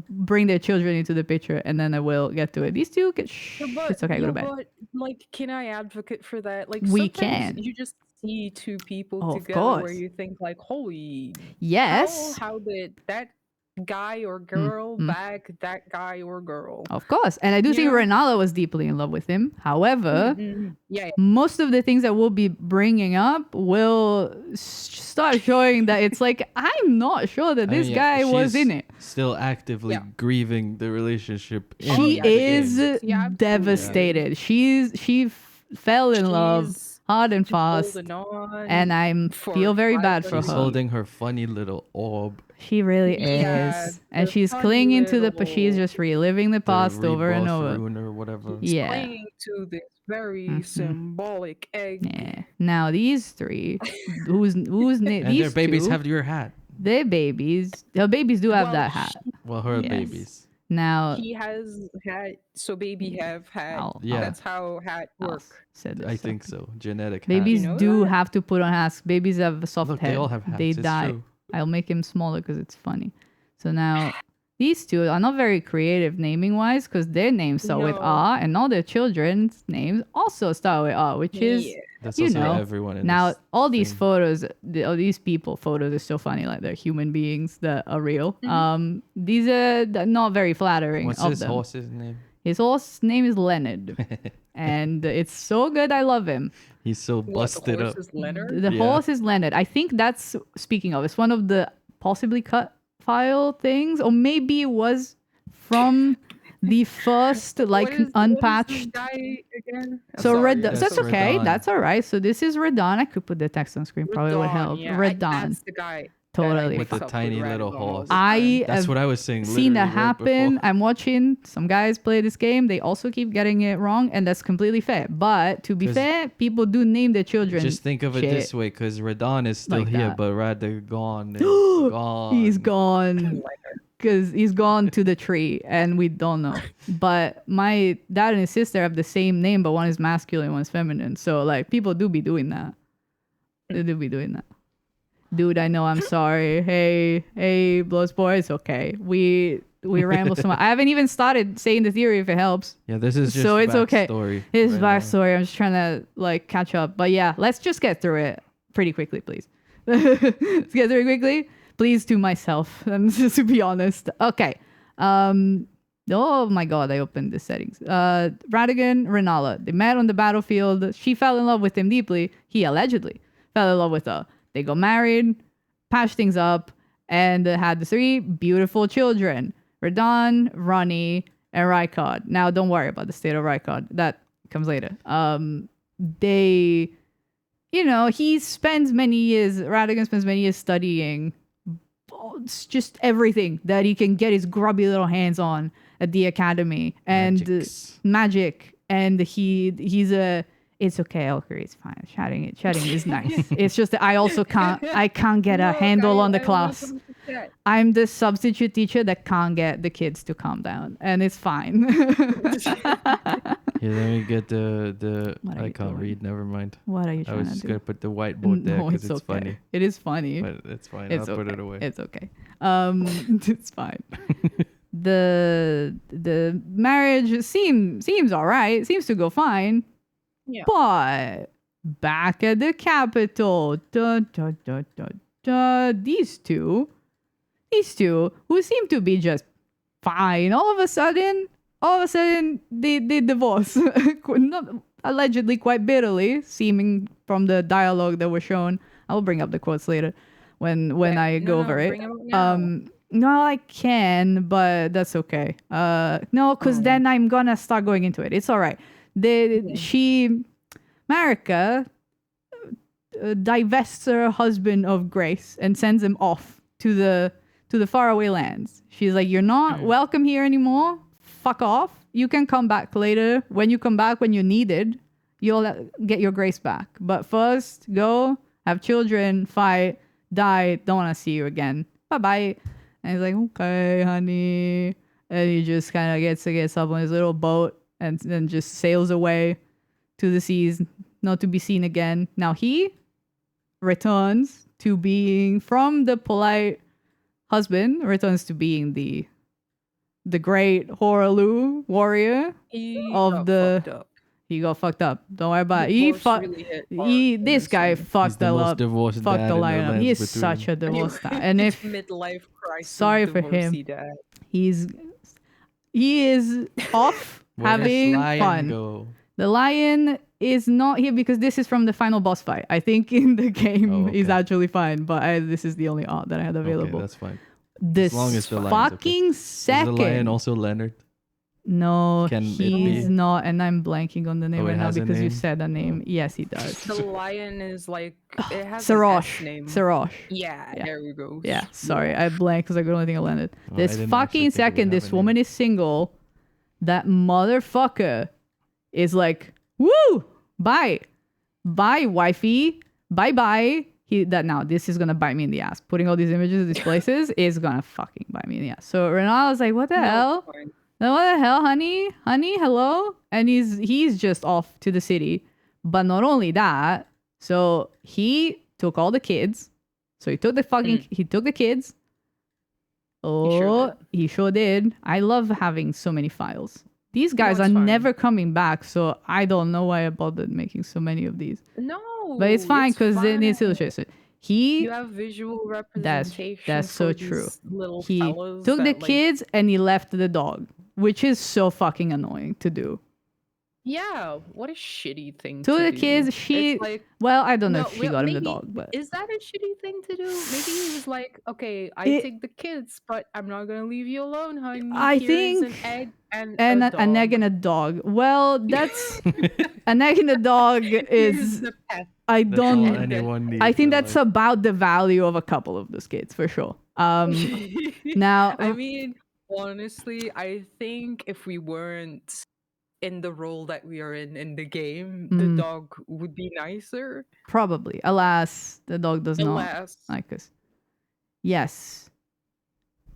[SPEAKER 2] bring their children into the picture, and then I will get to it. These two get it's okay. Go to bed.
[SPEAKER 3] But, like, can I advocate for that? Like,
[SPEAKER 2] We
[SPEAKER 3] sometimes
[SPEAKER 2] can.
[SPEAKER 3] You just see two people
[SPEAKER 2] Oh, of
[SPEAKER 3] together where
[SPEAKER 2] course.
[SPEAKER 3] you think, like, holy,
[SPEAKER 2] Yes,
[SPEAKER 3] how did that guy or girl bag that guy or girl?
[SPEAKER 2] of course. And I do think
[SPEAKER 3] Yeah.
[SPEAKER 2] Renala was deeply in love with him. However,
[SPEAKER 3] Yeah,
[SPEAKER 2] most of the things that we'll be bringing up will start showing that it's like, I'm not sure that this guy was
[SPEAKER 1] she's
[SPEAKER 2] in it.
[SPEAKER 1] Still actively
[SPEAKER 3] Yeah.
[SPEAKER 1] grieving the relationship. in
[SPEAKER 2] She
[SPEAKER 3] yeah,
[SPEAKER 1] the
[SPEAKER 2] is
[SPEAKER 1] game.
[SPEAKER 3] Yeah, absolutely.
[SPEAKER 2] devastated. She fell in love
[SPEAKER 3] She's
[SPEAKER 2] hard and
[SPEAKER 3] just
[SPEAKER 2] fast,
[SPEAKER 3] holding on
[SPEAKER 2] and I
[SPEAKER 3] for
[SPEAKER 2] feel very bad for
[SPEAKER 3] life.
[SPEAKER 1] She's
[SPEAKER 2] her.
[SPEAKER 1] holding her funny little orb.
[SPEAKER 2] She really
[SPEAKER 3] Yeah,
[SPEAKER 2] is, and
[SPEAKER 3] the
[SPEAKER 2] she's
[SPEAKER 3] funny
[SPEAKER 2] clinging to the.
[SPEAKER 3] little-
[SPEAKER 2] She's just reliving the
[SPEAKER 1] The
[SPEAKER 2] past over and
[SPEAKER 1] rebirth
[SPEAKER 2] over.
[SPEAKER 1] rune or whatever.
[SPEAKER 2] Yeah.
[SPEAKER 3] Clinging to this very symbolic egg.
[SPEAKER 2] Yeah. Now these three, whose
[SPEAKER 1] And
[SPEAKER 2] these
[SPEAKER 1] their babies
[SPEAKER 2] two,
[SPEAKER 1] have your hat.
[SPEAKER 2] their babies. Their babies do have
[SPEAKER 3] Well,
[SPEAKER 2] that hat.
[SPEAKER 1] Well, her
[SPEAKER 2] Yes.
[SPEAKER 1] babies.
[SPEAKER 2] Now,
[SPEAKER 3] He has had, so baby have had.
[SPEAKER 1] Yeah.
[SPEAKER 3] That's how hat
[SPEAKER 2] I'll
[SPEAKER 3] work.
[SPEAKER 2] said this
[SPEAKER 1] I
[SPEAKER 2] stuff.
[SPEAKER 1] think so. Genetic
[SPEAKER 2] Babies
[SPEAKER 3] You know
[SPEAKER 2] do
[SPEAKER 3] that?
[SPEAKER 2] have to put on hats. Babies have a soft
[SPEAKER 1] Look,
[SPEAKER 2] head.
[SPEAKER 1] they all have hats.
[SPEAKER 2] They
[SPEAKER 1] It's
[SPEAKER 2] die.
[SPEAKER 1] true.
[SPEAKER 2] I'll make him smaller because it's funny. So now these two are not very creative naming wise because their names start with
[SPEAKER 3] No.
[SPEAKER 2] R, and all their children's names also start with R, which is
[SPEAKER 3] Yeah.
[SPEAKER 1] That's
[SPEAKER 2] you
[SPEAKER 1] also
[SPEAKER 2] know,
[SPEAKER 1] everyone in
[SPEAKER 2] now
[SPEAKER 1] this
[SPEAKER 2] all these
[SPEAKER 1] thing.
[SPEAKER 2] photos, all these people photos are so funny. Like they're human beings that are real. These are not very flattering.
[SPEAKER 1] What's
[SPEAKER 2] of
[SPEAKER 1] his
[SPEAKER 2] them.
[SPEAKER 1] horse's name?
[SPEAKER 2] His horse name is Leonard, and it's so good. I love him.
[SPEAKER 1] He's so
[SPEAKER 3] What, the
[SPEAKER 1] busted
[SPEAKER 3] horse
[SPEAKER 1] up.
[SPEAKER 3] is Leonard?
[SPEAKER 2] The
[SPEAKER 1] Yeah.
[SPEAKER 2] horse is Leonard. I think that's speaking of. It's one of the possibly cut file things, or maybe it was from the first like
[SPEAKER 3] What is
[SPEAKER 2] unpatched.
[SPEAKER 3] this guy again? I'm
[SPEAKER 2] So
[SPEAKER 3] sorry,
[SPEAKER 2] Red.
[SPEAKER 3] that's
[SPEAKER 2] So that's
[SPEAKER 1] so
[SPEAKER 2] okay.
[SPEAKER 1] Radon.
[SPEAKER 2] That's all right. So this is Radon. I could put the text on screen. Probably would
[SPEAKER 3] Radon,
[SPEAKER 2] help.
[SPEAKER 3] yeah,
[SPEAKER 2] Radon.
[SPEAKER 3] That's the guy.
[SPEAKER 2] Totally
[SPEAKER 1] With the
[SPEAKER 3] mix up
[SPEAKER 1] tiny
[SPEAKER 3] with
[SPEAKER 1] little
[SPEAKER 3] Radon all
[SPEAKER 1] horse.
[SPEAKER 3] the time.
[SPEAKER 2] I
[SPEAKER 1] That's
[SPEAKER 2] have
[SPEAKER 1] what I was saying.
[SPEAKER 2] seen that
[SPEAKER 1] literally right
[SPEAKER 2] happen.
[SPEAKER 1] before.
[SPEAKER 2] I'm watching some guys play this game. They also keep getting it wrong, and that's completely fair. But to be
[SPEAKER 1] 'Cause
[SPEAKER 2] fair, people do name their children.
[SPEAKER 1] Just think of it
[SPEAKER 2] shit.
[SPEAKER 1] this way, because Radon is still
[SPEAKER 2] Like
[SPEAKER 1] here,
[SPEAKER 2] that.
[SPEAKER 1] but Radagon is gone.
[SPEAKER 2] He's gone. Because he's gone to the tree and we don't know. But my dad and his sister have the same name, but one is masculine, one's feminine. So like people do be doing that. They do be doing that. Dude, I know, I'm sorry. Hey, Blows Boy, it's okay. We ramble so much. I haven't even started saying the theory if it helps.
[SPEAKER 1] Yeah, this is just
[SPEAKER 2] So it's okay.
[SPEAKER 1] backstory
[SPEAKER 2] It's
[SPEAKER 1] right now.
[SPEAKER 2] backstory. I'm just trying to like catch up. But yeah, let's just get through it pretty quickly, please. Let's get through it quickly. Please, to myself. Just to be honest. Okay. Oh my god, I opened the settings. Radigan, Renala. They met on the battlefield. She fell in love with him deeply. He allegedly fell in love with her. They got married, patched things up, and had the 3 beautiful children. Radon, Ronnie, and Rykard. Now, don't worry about the state of Rykard. That comes later. They, he spends many years, Radigan spends many years studying it's just everything that he can get his grubby little hands on at the academy. And
[SPEAKER 1] Magics.
[SPEAKER 2] magic. And he's a... It's okay, elkyrie, it's fine. Chatting is nice. It's just that I can't get a handle on the class. I'm the substitute teacher that can't get the kids to calm down, and it's fine.
[SPEAKER 1] Here, let me get the
[SPEAKER 2] What are
[SPEAKER 1] I
[SPEAKER 2] you
[SPEAKER 1] can't
[SPEAKER 2] doing?
[SPEAKER 1] read. Never mind.
[SPEAKER 2] What are you
[SPEAKER 1] I
[SPEAKER 2] trying
[SPEAKER 1] was
[SPEAKER 2] to
[SPEAKER 1] just
[SPEAKER 2] do?
[SPEAKER 1] gonna put the whiteboard there
[SPEAKER 2] No,
[SPEAKER 1] because
[SPEAKER 2] it's
[SPEAKER 1] it's
[SPEAKER 2] okay.
[SPEAKER 1] funny.
[SPEAKER 2] It is funny.
[SPEAKER 1] But it's fine.
[SPEAKER 2] It's
[SPEAKER 1] I'll
[SPEAKER 2] okay.
[SPEAKER 1] put it away.
[SPEAKER 2] It's okay. It's fine. The marriage seems all right. Seems to go fine.
[SPEAKER 3] Yeah.
[SPEAKER 2] But back at the capital, these two who seem to be just fine, all of a sudden they divorce. allegedly quite bitterly, seeming from the dialogue that was shown. I'll bring up the quotes later when I go over it.
[SPEAKER 3] Bring 'em up now.
[SPEAKER 2] No, I can, but that's okay. No, because then I'm gonna start going into it. It's all right. Marika divests her husband of Grace and sends him off to the faraway lands. She's like, you're not welcome here anymore. Fuck off. You can come back later. When you come back, when you're needed, you'll get your Grace back. But first, go, have children, fight, die. Don't want to see you again. Bye-bye. And he's like, okay, honey. And he just kind of gets up on his little boat and then just sails away to the seas, not to be seen again. Now he returns to being, from the polite husband, returns to being the great Horaloo warrior of the... He got fucked up. Don't worry about it. This guy fucked the up. Fucked the line up. He is such a divorced dad. And if
[SPEAKER 3] midlife crisis,
[SPEAKER 2] sorry for him,
[SPEAKER 3] dad.
[SPEAKER 2] he is off having fun. The lion is not here because this is from the final boss fight. I think in the game he's actually fine, but this is the only art that I had available.
[SPEAKER 1] Okay, that's fine.
[SPEAKER 2] This
[SPEAKER 1] as long as the
[SPEAKER 2] fucking second.
[SPEAKER 1] Is the lion also Leonard?
[SPEAKER 2] No, he's not, and I'm blanking on the name right now because you said the name. Yes, he does.
[SPEAKER 3] The lion is like, it has
[SPEAKER 2] Sarosh.
[SPEAKER 3] an S name.
[SPEAKER 2] Sarosh.
[SPEAKER 3] Yeah, there we go.
[SPEAKER 2] Yeah, sorry, I blanked because I could only think of Leonard.
[SPEAKER 1] Oh,
[SPEAKER 2] This fucking second, this woman is single. That motherfucker is like, woo, bye, wifey, bye. Now this is gonna bite me in the ass. Putting all these images of these places is gonna fucking bite me in the ass. So Renata was like, what the hell? No, what the hell, honey, hello? And he's just off to the city. But not only that, so he took all the kids. So he took the kids. Oh, he sure did. I love having so many files. These guys are never coming back, so I don't know why I bothered making so many of these.
[SPEAKER 3] No,
[SPEAKER 2] but it's fine because it needs illustration.
[SPEAKER 3] You have visual representation.
[SPEAKER 2] That's so true. He
[SPEAKER 3] took
[SPEAKER 2] the kids and he left the dog, which is so fucking annoying to do.
[SPEAKER 3] Yeah, what a shitty thing to do.
[SPEAKER 2] To the kids, well, I don't know if she got him the dog, but
[SPEAKER 3] is that a shitty thing to do? Maybe he was like, okay, I take the kids, but I'm not gonna leave you alone, honey.
[SPEAKER 2] I think
[SPEAKER 3] an egg and
[SPEAKER 2] an egg and a dog. Well, that's an egg and a dog is
[SPEAKER 3] the pet.
[SPEAKER 2] I don't. I think
[SPEAKER 1] needs
[SPEAKER 2] that's about the value of a couple of those kids for sure. Now,
[SPEAKER 3] I mean, honestly, I think if we weren't in the role that we are in the game, the dog would be nicer.
[SPEAKER 2] Probably. Alas, the dog does not like us. Yes.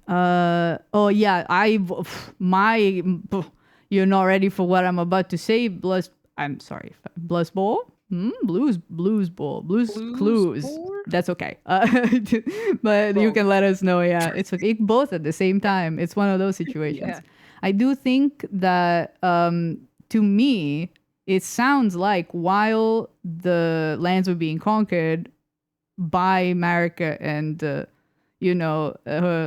[SPEAKER 2] Oh yeah. You're not ready for what I'm about to say. I'm sorry. Blues Ball. Blues Clues.
[SPEAKER 3] Board?
[SPEAKER 2] That's okay. But you can let us know. Yeah, it's okay. Both at the same time. It's one of those situations.
[SPEAKER 3] Yeah.
[SPEAKER 2] I do think that to me, it sounds like while the lands were being conquered by Marika and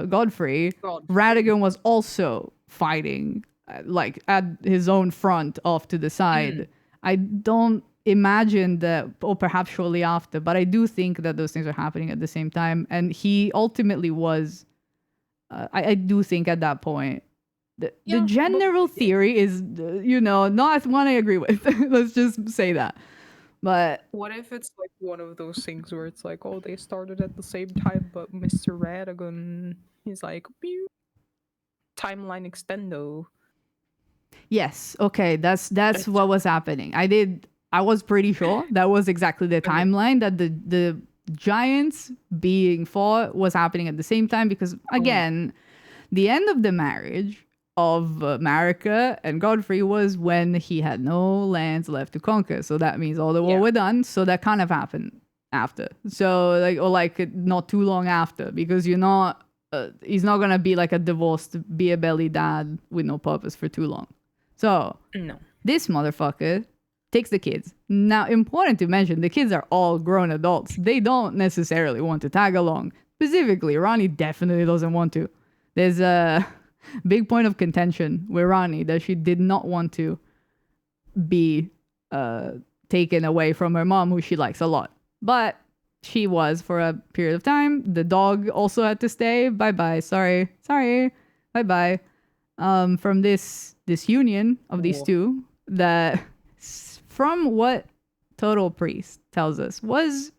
[SPEAKER 2] Godfrey, Radagon was also fighting like at his own front off to the side. I don't imagine that, or perhaps shortly after, but I do think that those things are happening at the same time. And he ultimately was, I do think at that point, the general theory is, not one I agree with. Let's just say that. But
[SPEAKER 3] what if it's like one of those things where it's like, oh, they started at the same time, but Mr. Radagon, he's like, pew, timeline extendo.
[SPEAKER 2] Yes, okay, that's what was happening. I was pretty sure that was exactly the timeline that the giants being fought was happening at the same time, because again, the end of the marriage of Marika and Godfrey was when he had no lands left to conquer. So that means all the war were done. So that kind of happened after. So not too long after, because he's not gonna be like a divorced beer belly dad with no purpose for too long. So this motherfucker takes the kids. Now, important to mention, the kids are all grown adults. They don't necessarily want to tag along. Specifically, Ronnie definitely doesn't want to. There's a big point of contention with Ronnie that she did not want to be taken away from her mom, who she likes a lot. But she was for a period of time. The dog also had to stay. Bye-bye. Sorry. Bye-bye. From this union of these two, that from what Total Priest tells us was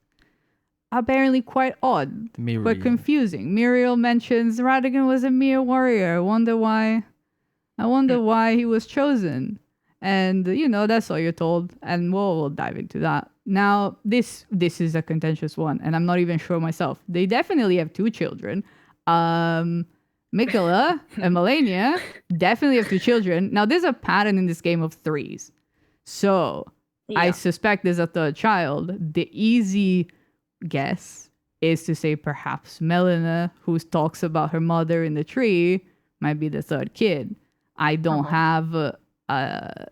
[SPEAKER 2] apparently quite odd, but confusing. Muriel mentions Radigan was a mere warrior. I wonder why he was chosen. And, you know, that's all you're told. And we'll dive into that. Now, this is a contentious one, and I'm not even sure myself. They definitely have 2 children. Mikola and Melania definitely have 2 children. Now, there's a pattern in this game of 3s. So, I suspect there's a 3rd child. The easy guess is to say perhaps Melina, who talks about her mother in the tree, might be the 3rd kid. I don't have a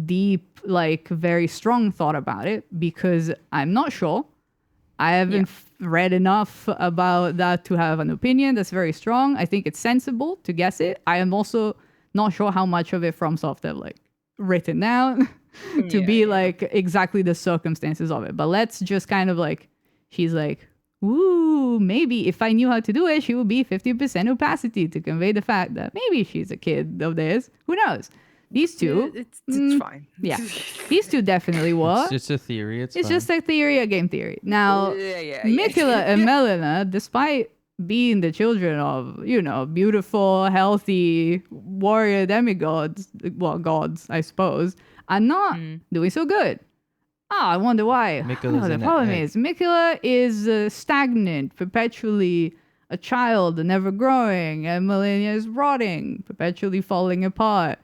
[SPEAKER 2] deep, like, very strong thought about it because I'm not sure. I haven't read enough about that to have an opinion that's very strong. I think it's sensible to guess it. I am also not sure how much of it FromSoft have, like, written down to be like exactly the circumstances of it. But let's just kind of like, she's like, ooh, maybe if I knew how to do it, she would be 50% opacity to convey the fact that maybe she's a kid of theirs. Who knows? These 2,
[SPEAKER 3] it's fine.
[SPEAKER 2] Yeah, these 2 definitely were.
[SPEAKER 1] It's just a theory. It's
[SPEAKER 2] just a theory, a game theory. Now, Mikola and Melina, despite being the children of, you know, beautiful, healthy warrior demigods, well, gods, I suppose, are not doing so good. I wonder why. The problem is, Mikola is stagnant, perpetually a child, never growing, and Melania is rotting, perpetually falling apart.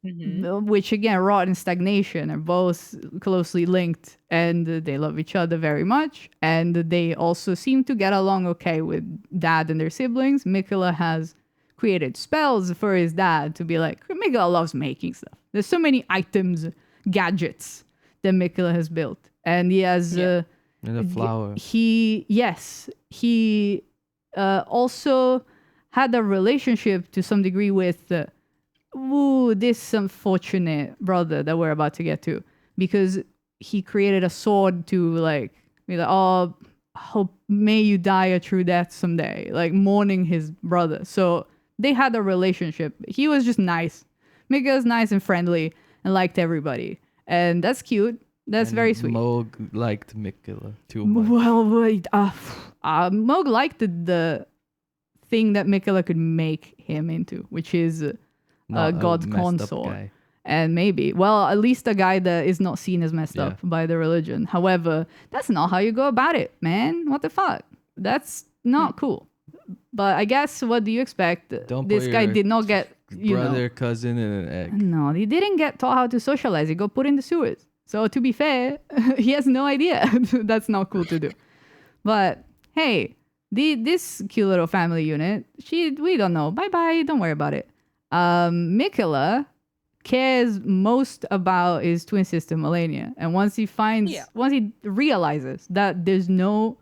[SPEAKER 2] Which again, rot and stagnation are both closely linked, and they love each other very much, and they also seem to get along okay with dad and their siblings. Mikola has created spells for his dad to be like, Mikola loves making stuff. There's so many items, gadgets that Mikola has built, and he has
[SPEAKER 1] and a flower.
[SPEAKER 2] He also had a relationship to some degree with this unfortunate brother that we're about to get to, because he created a sword to like be like, oh, hope may you die a true death someday, like mourning his brother. So they had a relationship. He was just nice. Miko's nice and friendly and liked everybody, and that's cute. That's very sweet.
[SPEAKER 1] Moog liked Mikola too much.
[SPEAKER 2] Well, Moog liked the thing that Mikola could make him into, which is God's consort. And maybe, well, at least a guy that is not seen as messed up by the religion. However, that's not how you go about it, man. What the fuck? That's not cool. But I guess, what do you expect? This guy did not get,
[SPEAKER 1] brother, cousin in an egg.
[SPEAKER 2] No, he didn't get taught how to socialize. He got put in the sewers. So to be fair, he has no idea. That's not cool to do. But hey, this cute little family unit, we don't know. Bye-bye. Don't worry about it. Mikola cares most about his twin sister Melania, and once he realizes that there's no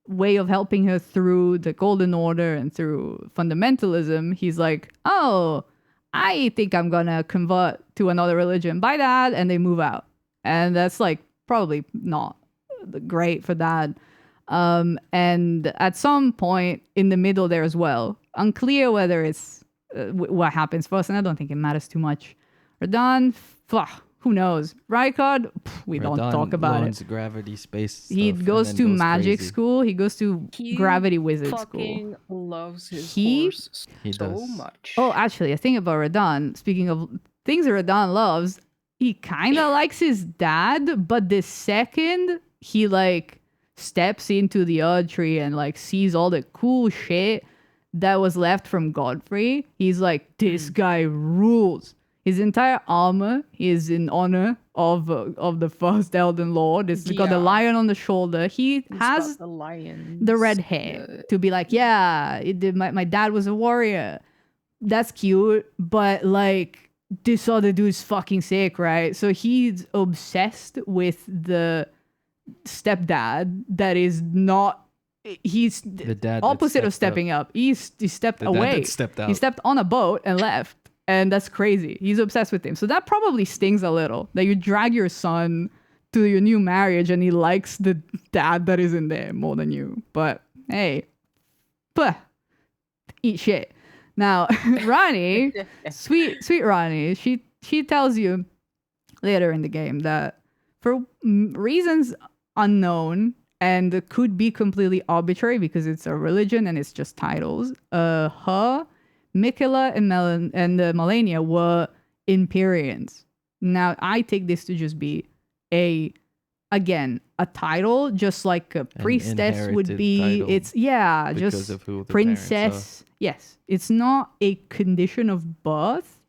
[SPEAKER 2] way of helping her through the Golden Order and through fundamentalism, he's like, oh, I think I'm gonna convert to another religion. Bye, Dad. And they move out, and that's like probably not great for Dad. And at some point in the middle there as well, unclear whether it's what happens first, and I don't think it matters too much. Radon, who knows? Rykard, we don't talk about it.
[SPEAKER 1] Gravity, space.
[SPEAKER 2] He goes to magic school. He goes to gravity wizard school.
[SPEAKER 3] He loves his horse so much.
[SPEAKER 2] Oh, actually, a thing about Radon. Speaking of things that Radon loves, he kind of likes his dad, but the second he like steps into the Earth Tree and like sees all the cool shit that was left from Godfrey, he's like, this guy rules. His entire armor is in honor of the first Elden Lord. It's got the lion on the shoulder. He has the red hair to be like, my dad was a warrior. That's cute, but like this other dude's fucking sick, right? So he's obsessed with the stepdad that is not. He's the dad opposite of stepping up. He stepped away.
[SPEAKER 1] Stepped out.
[SPEAKER 2] He stepped on a boat and left. And that's crazy. He's obsessed with him. So that probably stings a little, that you drag your son to your new marriage and he likes the dad that is in there more than you. But hey, eat shit. Now, Ronnie, sweet Ronnie, she tells you later in the game that for reasons unknown and could be completely arbitrary because it's a religion and it's just titles, her, Michaela, and Melania were Empyreans. Now, I take this to just be a title, just like a priestess would be. It's just princess. Yes, it's not a condition of birth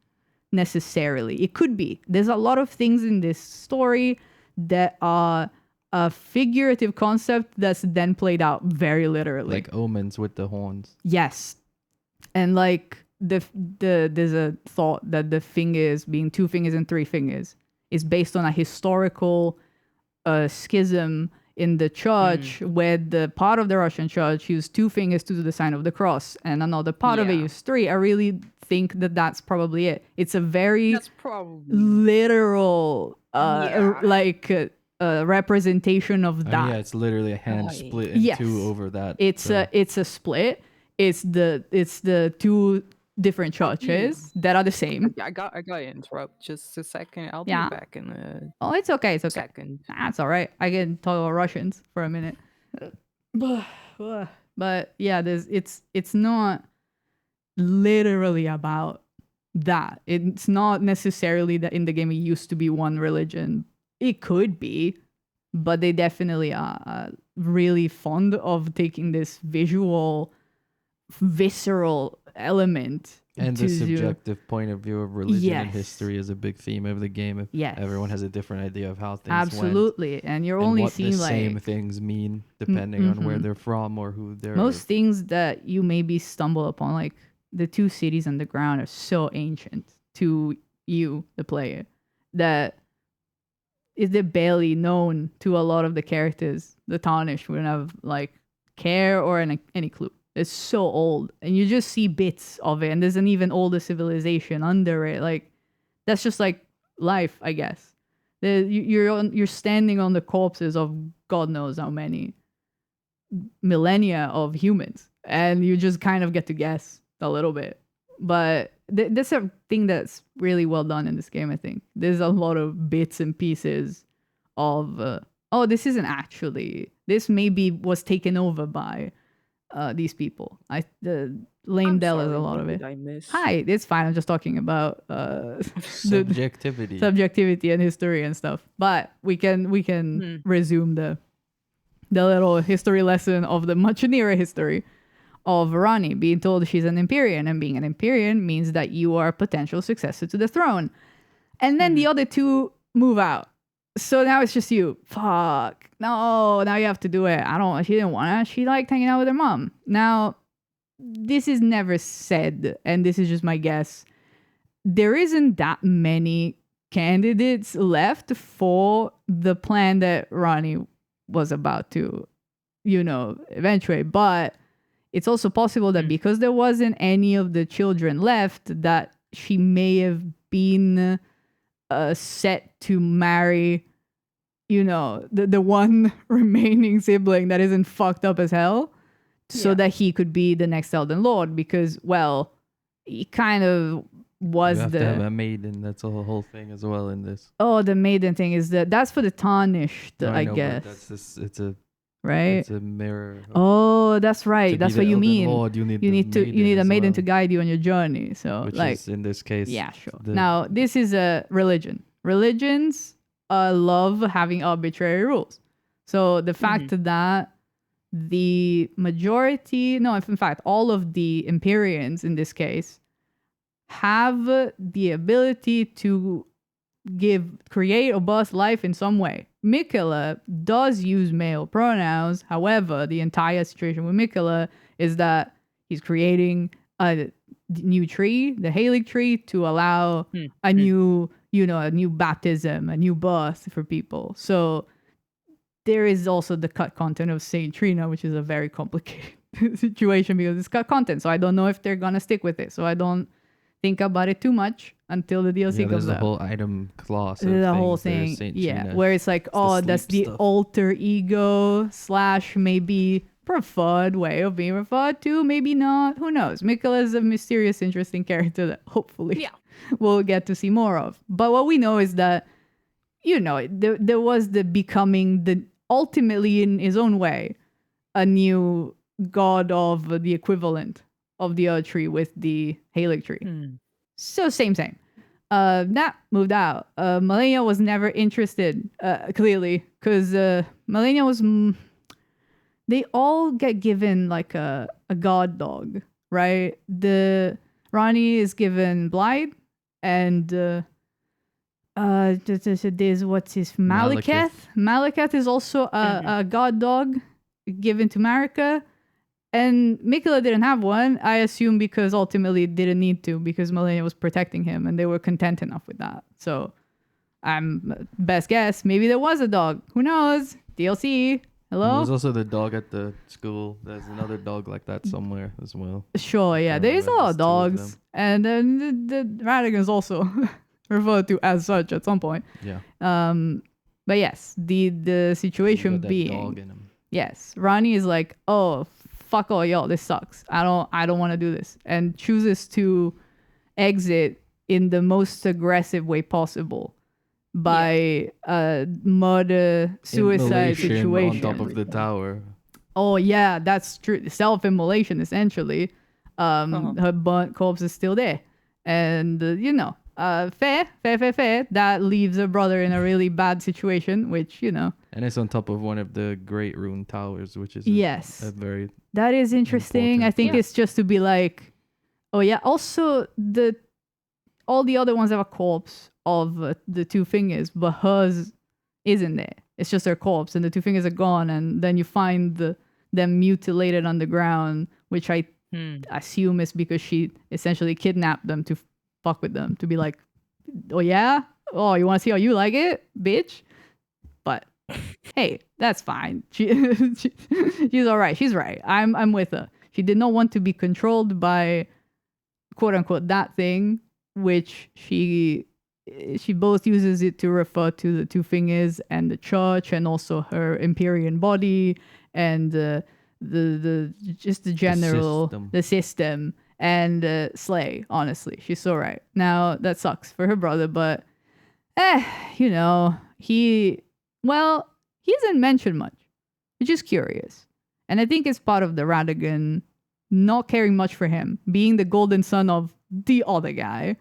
[SPEAKER 2] necessarily. It could be. There's a lot of things in this story that are a figurative concept that's then played out very literally,
[SPEAKER 1] like omens with the horns.
[SPEAKER 2] Yes, and like there's a thought that the fingers being 2 fingers and 3 fingers is based on a historical schism in the church where the part of the Russian church used 2 fingers to do the sign of the cross and another part of it used 3. I really think that that's probably it. It's a very literal representation of that.
[SPEAKER 1] Yeah, it's literally a hand split in 2 over that.
[SPEAKER 2] It's a split. It's the 2 different churches that are the same.
[SPEAKER 3] I got to interrupt just a second. I'll be back in a
[SPEAKER 2] it's okay.
[SPEAKER 3] second.
[SPEAKER 2] That's all right. I can talk about Russians for a minute. But yeah, it's not literally about that. It's not necessarily that in the game it used to be one religion. It could be, but they definitely are really fond of taking this visual, visceral element.
[SPEAKER 1] And the subjective point of view of religion and history is a big theme of the game. Everyone has a different idea of how things went.
[SPEAKER 2] And you're only
[SPEAKER 1] what
[SPEAKER 2] seeing
[SPEAKER 1] the
[SPEAKER 2] like
[SPEAKER 1] same things mean depending on where they're from or who they're.
[SPEAKER 2] Most things that you maybe stumble upon, like the 2 cities underground, are so ancient to you, the player, that they're barely known to a lot of the characters. The Tarnished wouldn't have like care or any clue. It's so old, and you just see bits of it, and there's an even older civilization under it. Like that's just like life, I guess. You're standing on the corpses of God knows how many millennia of humans, and you just kind of get to guess a little bit. But that's a thing that's really well done in this game. I think there's a lot of bits and pieces of this isn't actually, this maybe was taken over by these people. Lame Dell is a lot of it. Hi, it's fine. I'm just talking about subjectivity and history and stuff. But we can resume the little history lesson of the much nearer history of Rani being told she's an Empyrean, and being an Empyrean means that you are a potential successor to the throne. And then the other 2 move out. So now it's just you. Fuck. No, now you have to do it. She didn't want to. She liked hanging out with her mom. Now, this is never said, and this is just my guess. There isn't that many candidates left for the plan that Ronnie was about to, eventuate. But it's also possible that because there wasn't any of the children left, that she may have been set to marry, the one remaining sibling that isn't fucked up as hell, so that he could be the next Elden Lord. Because, well, he kind of was
[SPEAKER 1] you have to have a maiden. That's a whole thing as well in this.
[SPEAKER 2] Oh, the maiden thing is that's for the Tarnished, I guess.
[SPEAKER 1] It's a
[SPEAKER 2] right.
[SPEAKER 1] It's a mirror.
[SPEAKER 2] Oh, that's right. That's what you mean.
[SPEAKER 1] Lord, you need
[SPEAKER 2] a maiden to guide you on your journey. So,
[SPEAKER 1] which is in this case.
[SPEAKER 2] Yeah, sure. Now, this is a religion. Religions love having arbitrary rules. So the fact that the majority, no, in fact, all of the Empyreans in this case have the ability to create or birth life in some way. Michaela does use male pronouns. However, the entire situation with Michaela is that he's creating a new tree, the Halig tree, to allow a new baptism, a new birth for people. So there is also the cut content of Saint Trina, which is a very complicated situation because it's cut content. So I don't know if they're gonna stick with it. So I don't think about it too much until the DLC
[SPEAKER 1] Yeah, there's
[SPEAKER 2] comes
[SPEAKER 1] the
[SPEAKER 2] out.
[SPEAKER 1] whole item clause. Of
[SPEAKER 2] The whole
[SPEAKER 1] things.
[SPEAKER 2] thing,
[SPEAKER 1] There's Saint
[SPEAKER 2] yeah,
[SPEAKER 1] Gina.
[SPEAKER 2] where it's like,
[SPEAKER 1] the
[SPEAKER 2] that's
[SPEAKER 1] sleep
[SPEAKER 2] the
[SPEAKER 1] stuff.
[SPEAKER 2] alter ego / maybe preferred way of being referred to, maybe not, who knows. Mikula is a mysterious, interesting character that hopefully we'll get to see more of. But what we know is that, there was the becoming the ultimately in his own way a new god of the equivalent of the elkyrie with the elkyrie. So same. That moved out. Malenia was never interested, clearly, because Malenia was. They all get given like a god dog, right? The Ronnie is given Blythe, and there's what's his Malekith. Malekith is also a god dog given to Marika. And Mikula didn't have one, I assume, because ultimately it didn't need to, because Malenia was protecting him and they were content enough with that. So, best guess, maybe there was a dog. Who knows? DLC. Hello?
[SPEAKER 1] There's also the dog at the school. There's another dog like that somewhere as well.
[SPEAKER 2] Sure, yeah. There's a lot of dogs. And then the Radigan's also referred to as such at some point.
[SPEAKER 1] Yeah.
[SPEAKER 2] But yes, the situation being...
[SPEAKER 1] dog in him.
[SPEAKER 2] Yes. Ronnie is like, oh, fuck all y'all, this sucks. I don't want to do this. And chooses to exit in the most aggressive way possible by a murder-suicide situation.
[SPEAKER 1] On top of the tower.
[SPEAKER 2] Oh, yeah, that's true. Self-immolation, essentially. Her burnt corpse is still there. And, fair. That leaves her brother in a really bad situation, which,
[SPEAKER 1] And it's on top of one of the Great Rune Towers, which is a very...
[SPEAKER 2] That is interesting. I think it's just to be like, oh, yeah. Also, all the other ones have a corpse of the two fingers, but hers isn't there. It's just her corpse, and the two fingers are gone, and then you find them mutilated on the ground, which I assume is because she essentially kidnapped them to fuck with them, to be like, oh yeah? Oh, you want to see how you like it, bitch? But hey, that's fine. She's all right. She's right. I'm with her. She did not want to be controlled by quote unquote that thing, which she both uses it to refer to the two fingers and the church, and also her Empyrean body and the just the general the system and Slay. Honestly, she's so right. Now that sucks for her brother, but he isn't mentioned much, which is curious. And I think it's part of the Radigan not caring much for him, being the golden son of the other guy,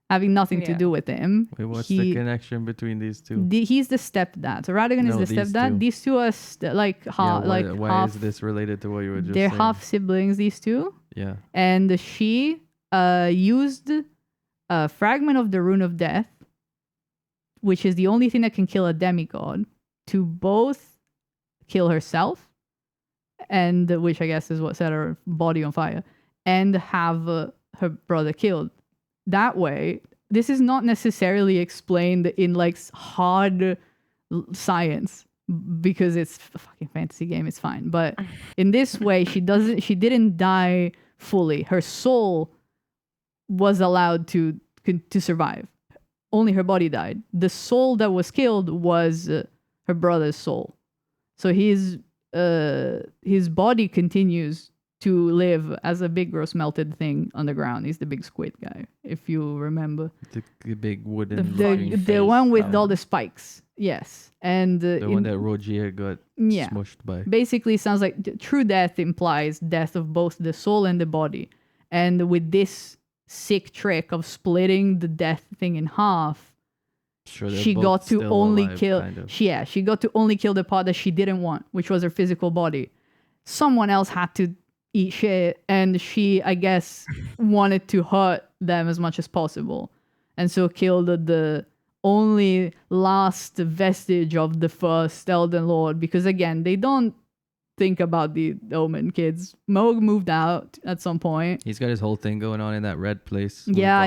[SPEAKER 2] having nothing to do with him.
[SPEAKER 1] Wait, what's the connection between these two?
[SPEAKER 2] He's the stepdad. So Radigan is the stepdad.
[SPEAKER 1] Two.
[SPEAKER 2] These two are
[SPEAKER 1] why
[SPEAKER 2] half.
[SPEAKER 1] Is this related to what you were just
[SPEAKER 2] they're
[SPEAKER 1] saying?
[SPEAKER 2] half siblings, these two.
[SPEAKER 1] Yeah.
[SPEAKER 2] And she used a fragment of the Rune of Death, which is the only thing that can kill a demigod, to both kill herself, and which I guess is what set her body on fire, and have her brother killed. That way, this is not necessarily explained in like hard science, because it's a fucking fantasy game. It's fine, but in this way, she didn't die fully. Her soul was allowed to survive. Only her body died. The soul that was killed was her brother's soul. So his body continues to live as a big gross melted thing on the ground. He's the big squid guy, if you remember.
[SPEAKER 1] The big wooden...
[SPEAKER 2] The one with all the spikes. Yes. And
[SPEAKER 1] the one that Rogier got smushed by.
[SPEAKER 2] Basically, sounds like true death implies death of both the soul and the body. And with this sick trick of splitting the death thing in half, she got to only kill... She got to only kill the part that she didn't want, which was her physical body. Someone else had to eat shit, and she, I guess, wanted to hurt them as much as possible, and so killed the only last vestige of the first Elden Lord, because again, they don't think about the Omen kids. Moog moved out at some point.
[SPEAKER 1] He's got his whole thing going on in that red place.
[SPEAKER 2] Yeah,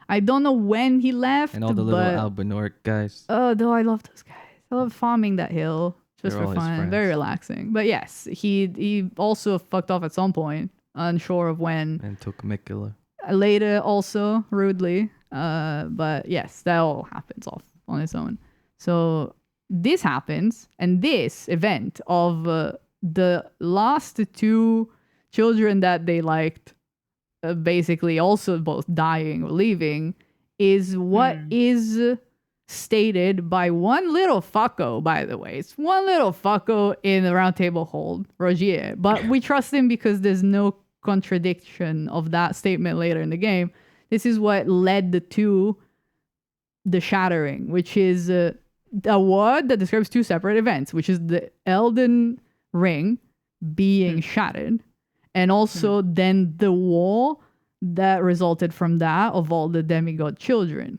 [SPEAKER 2] I don't know when he left.
[SPEAKER 1] And all the little Albinork guys.
[SPEAKER 2] Oh, though I love those guys. I love farming that hill. Just for fun. Very relaxing. But yes, he also fucked off at some point. Unsure of when.
[SPEAKER 1] And took Mikula.
[SPEAKER 2] later also rudely. But yes, that all happens off on its own. So this happens, and this event of the last two children that they liked basically also both dying or leaving is what is stated by one little fucko, by the way. It's one little fucko in the round table hold, Rogier. But we trust him because there's no contradiction of that statement later in the game. This is what led to the shattering, which is a word that describes two separate events, which is the Elden Ring being shattered, and also then the war that resulted from that of all the demigod children.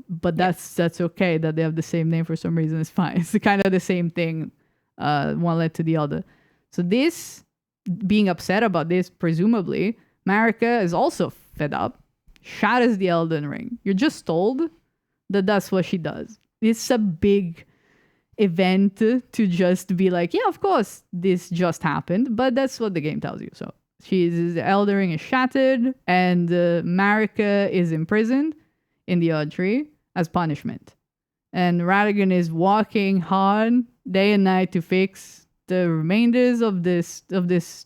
[SPEAKER 2] But that's okay that they have the same name for some reason. It's fine. It's kind of the same thing. One led to the other. So this, being upset about this, presumably, Marika is also fed up, shatters the Elden Ring. You're just told that that's what she does. It's a big event to just be like, yeah, of course, this just happened, but that's what the game tells you. So the Elden Ring is shattered, and Marika is imprisoned in the Erdtree as punishment. And Radagon is working hard day and night to fix the remainders of this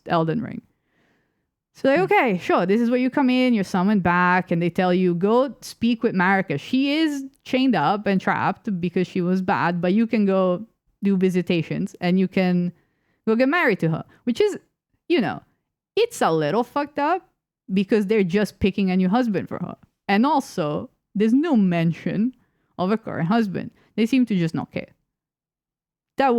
[SPEAKER 2] Elden Ring. So like, okay, sure, this is where you come in, you're summoned back, and they tell you, go speak with Marika. She is chained up and trapped because she was bad, but you can go do visitations, and you can go get married to her. Which is, it's a little fucked up, because they're just picking a new husband for her. And also, there's no mention of a current husband. They seem to just not care. The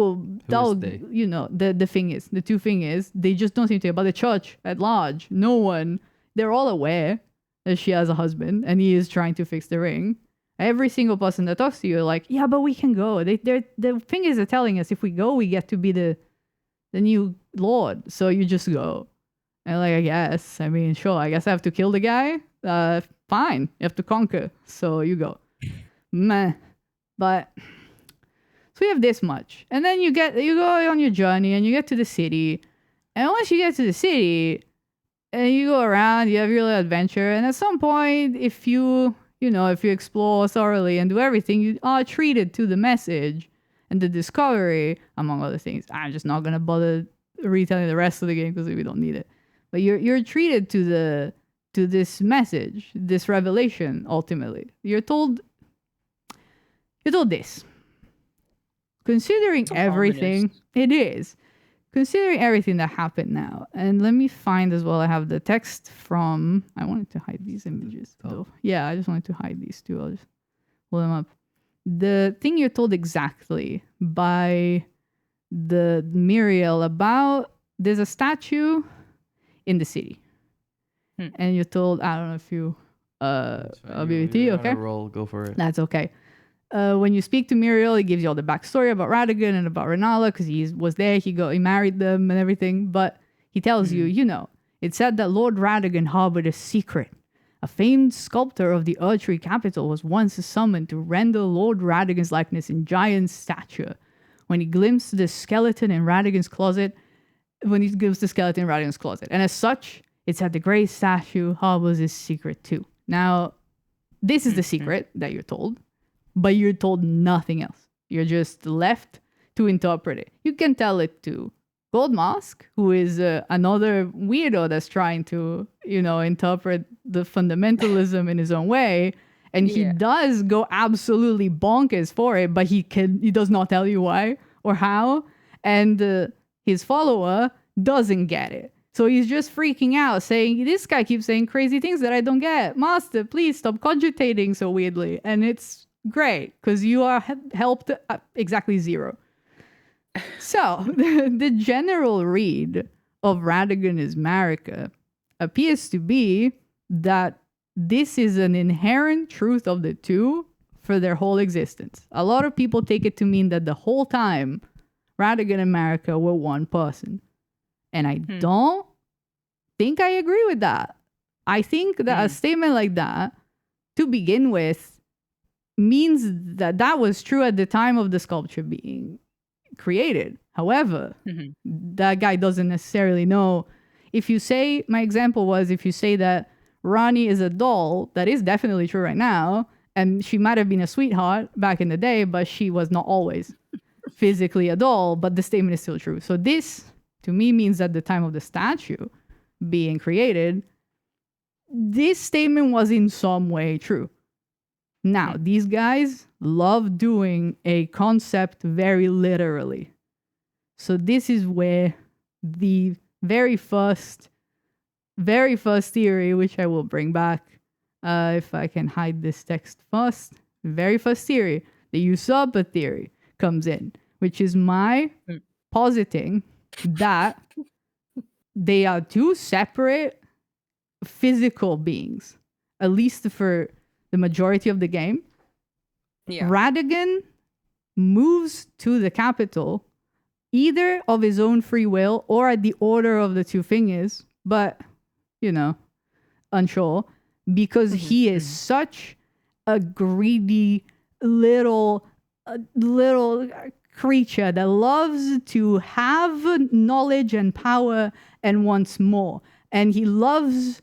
[SPEAKER 2] two thing is, they just don't seem to care about the church at large. No one, they're all aware that she has a husband and he is trying to fix the ring. Every single person that talks to you are like, yeah, but we can go. The thing is, they're telling us if we go, we get to be the new lord. So you just go. And like, I guess, sure, I guess I have to kill the guy. Fine, you have to conquer. So you go. Meh. But so we have this much. And then you go on your journey and you get to the city. And once you get to the city and you go around, you have your little adventure. And at some point, if you explore thoroughly and do everything, you are treated to the message and the discovery, among other things. I'm just not going to bother retelling the rest of the game because we don't need it. But you're treated to this message, this revelation, ultimately. You're told this. Considering everything, it is. Considering everything that happened now, and let me find as well, I have the text from, I wanted to hide these images though. Yeah, I just wanted to hide these two. I'll just pull them up. The thing you're told exactly by the Muriel about, there's a statue in the city. And you're told, I don't know if you, ability, okay?
[SPEAKER 1] Roll, go for it.
[SPEAKER 2] That's okay. When you speak to Muriel, he gives you all the backstory about Radagon and about Renala, because he was there, he married them and everything. But he tells you, it said that Lord Radagon harbored a secret. A famed sculptor of the Erdtree capital was once summoned to render Lord Radagon's likeness in giant stature. When he glimpsed the skeleton in Radagon's closet, and as such, it said the great statue harbors his secret too. Now, this is the secret that you're told. But you're told nothing else. You're just left to interpret it. You can tell it to Goldmask, who is another weirdo that's trying to, interpret the fundamentalism in his own way. And he does go absolutely bonkers for it, but he does not tell you why or how. And his follower doesn't get it. So he's just freaking out, saying, this guy keeps saying crazy things that I don't get. Master, please stop cogitating so weirdly. And it's great, because you are helped exactly 0. So, the general read of Radagon is Marika appears to be that this is an inherent truth of the two for their whole existence. A lot of people take it to mean that the whole time, Radagon and Marika were one person. And I don't think I agree with that. I think that a statement like that, to begin with, means that was true at the time of the sculpture being created. However, that guy doesn't necessarily know. If you say, my example was, if you say that Ronnie is a doll. That is definitely true right now. And she might have been a sweetheart back in the day, but she was not always physically a doll. But the statement is still true. So this, to me, means at the time of the statue being created, this statement was in some way true. Now, these guys love doing a concept very literally. So this is where the very first theory, which I will bring back, if I can hide this text first, the very first theory, the usurper theory, comes in, which is my positing that they are two separate physical beings, at least for the majority of the game.
[SPEAKER 3] Yeah.
[SPEAKER 2] Radigan moves to the capital either of his own free will or at the order of the two fingers, but, you know, unsure, because he is such a greedy little creature that loves to have knowledge and power and wants more. And he loves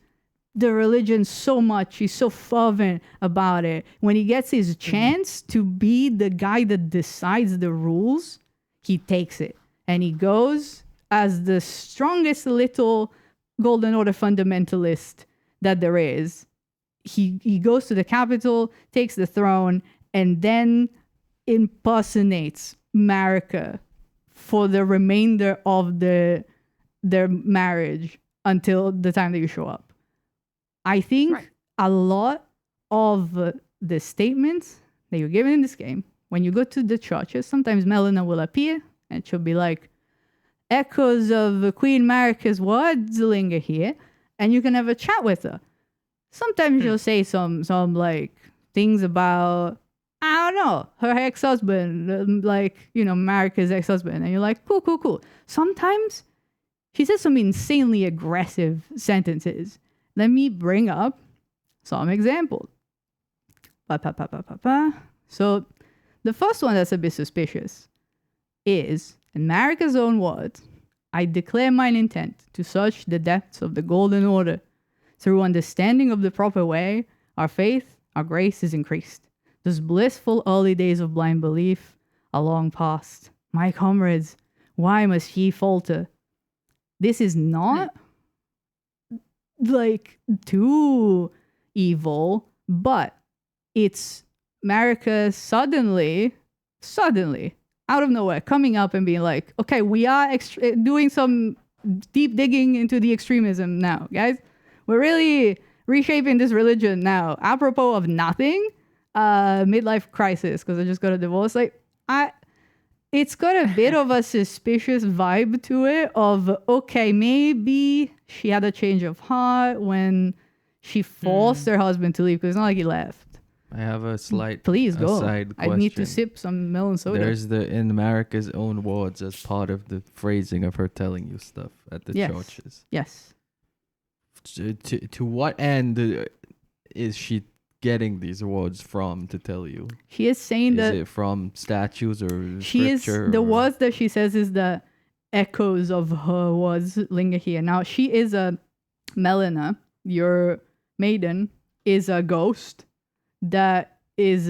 [SPEAKER 2] the religion so much. He's so fervent about it. When he gets his chance to be the guy that decides the rules, he takes it. And he goes as the strongest little Golden Order fundamentalist that there is. He goes to the capital, takes the throne, and then impersonates Marika for the remainder of their marriage until the time that you show up. I think a lot of the statements that you're given in this game, when you go to the churches, sometimes Melina will appear and she'll be like, echoes of Queen Marika's words linger here, and you can have a chat with her. Sometimes you'll say some like things about, I don't know, her ex-husband, like, you know, Marika's ex-husband, and you're like, cool. Sometimes she says some insanely aggressive sentences. Let me bring up some examples. So the first one that's a bit suspicious is, in Marika's own words, I declare mine intent to search the depths of the Golden Order. Through understanding of the proper way, our faith, our grace is increased. Those blissful early days of blind belief are long past. My comrades, why must ye falter? This is not like too evil, but it's Marika suddenly, out of nowhere, coming up and being like, okay, we are doing some deep digging into the extremism now, guys. We're really reshaping this religion now. Apropos of nothing, midlife crisis, because I just got a divorce. Like, it's got a bit of a suspicious vibe to it of, okay, maybe she had a change of heart when she forced her husband to leave, because it's not like he left.
[SPEAKER 1] I have a slight
[SPEAKER 2] Please go.
[SPEAKER 1] aside
[SPEAKER 2] I
[SPEAKER 1] question.
[SPEAKER 2] need to sip some melon soda.
[SPEAKER 1] There's in Marika's own words as part of the phrasing of her telling you stuff at the churches.
[SPEAKER 2] Yes.
[SPEAKER 1] To what end is she getting these words from to tell you?
[SPEAKER 2] She is saying
[SPEAKER 1] Is it from statues or
[SPEAKER 2] she
[SPEAKER 1] scripture?
[SPEAKER 2] is the words that she says is the echoes of her words linger here. Now she is a Melina, your maiden, is a ghost that is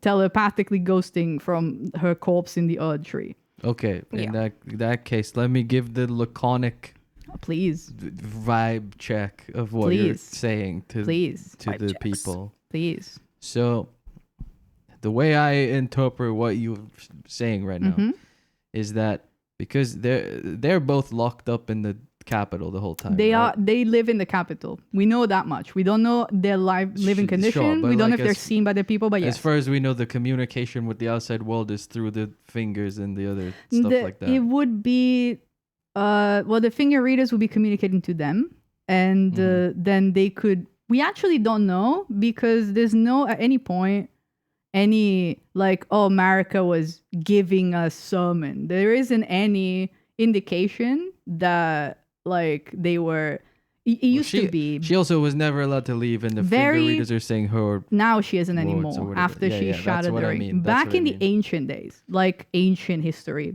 [SPEAKER 2] telepathically ghosting from her corpse in the Erd tree.
[SPEAKER 1] Okay, in that case, let me give the laconic
[SPEAKER 2] please
[SPEAKER 1] vibe check of what you're saying to the people.
[SPEAKER 2] Please.
[SPEAKER 1] So the way I interpret what you're saying right now is that because they're both locked up in the capital the whole time.
[SPEAKER 2] They live in the capital. We know that much. We don't know their living condition.
[SPEAKER 1] Sure,
[SPEAKER 2] we don't know if they're seen by the people, but yes.
[SPEAKER 1] As far as we know, the communication with the outside world is through the fingers and the other stuff like that.
[SPEAKER 2] It would be the finger readers would be communicating to them, and then they could. We actually don't know, because there's no at any point any like, oh, Marika was giving a sermon. There isn't any indication that like they were. It used to be.
[SPEAKER 1] She also was never allowed to leave, and the finger readers are saying her.
[SPEAKER 2] Now she isn't anymore after she shattered the ring. Back in the ancient days, like ancient history,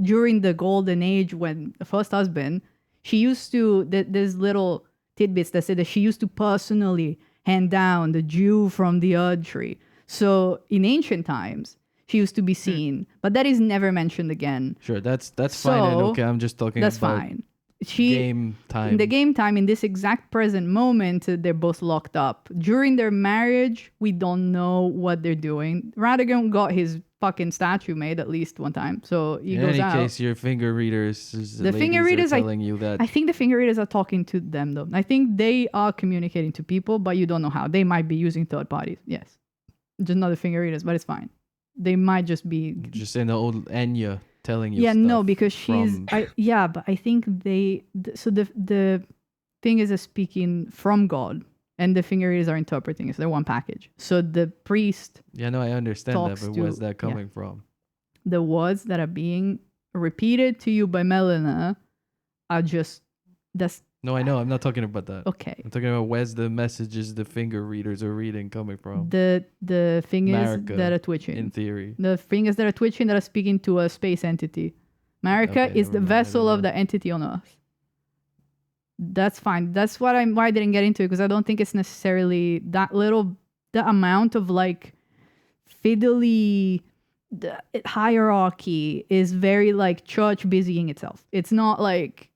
[SPEAKER 2] during the golden age when the first husband, she used to. There's little tidbits that say that she used to personally hand down the dew from the tree. So in ancient times, she used to be seen, but that is never mentioned again.
[SPEAKER 1] Sure, that's fine and okay. I'm just talking
[SPEAKER 2] that's
[SPEAKER 1] about
[SPEAKER 2] fine.
[SPEAKER 1] game time.
[SPEAKER 2] In the game time, in this exact present moment, they're both locked up. During their marriage, we don't know what they're doing. Radagon got his fucking statue made at least one time, so he goes out.
[SPEAKER 1] In any case, your finger readers,
[SPEAKER 2] the finger readers,
[SPEAKER 1] are telling you that.
[SPEAKER 2] I think the finger readers are talking to them though. I think they are communicating to people, but you don't know how. They might be using third parties. Yes, just not the finger readers, but it's fine. They might just be
[SPEAKER 1] just in the old Enya telling you.
[SPEAKER 2] Yeah,
[SPEAKER 1] stuff
[SPEAKER 2] no, because she's. But I think so the fingers are speaking from God, and the finger readers are interpreting it. So they're one package. So the priest.
[SPEAKER 1] Yeah, no, I understand that, but where's that coming from?
[SPEAKER 2] The words that are being repeated to you by Melina are just
[SPEAKER 1] No, I know. I'm not talking about that.
[SPEAKER 2] Okay.
[SPEAKER 1] I'm talking about where's the messages the finger readers are reading coming from.
[SPEAKER 2] The fingers
[SPEAKER 1] Marika,
[SPEAKER 2] that are twitching.
[SPEAKER 1] In theory.
[SPEAKER 2] The fingers that are twitching that are speaking to a space entity. Marika is the vessel of the entity on Earth. That's fine. That's why I didn't get into it, because I don't think it's necessarily the amount of like fiddly hierarchy is very like church busying itself. It's not like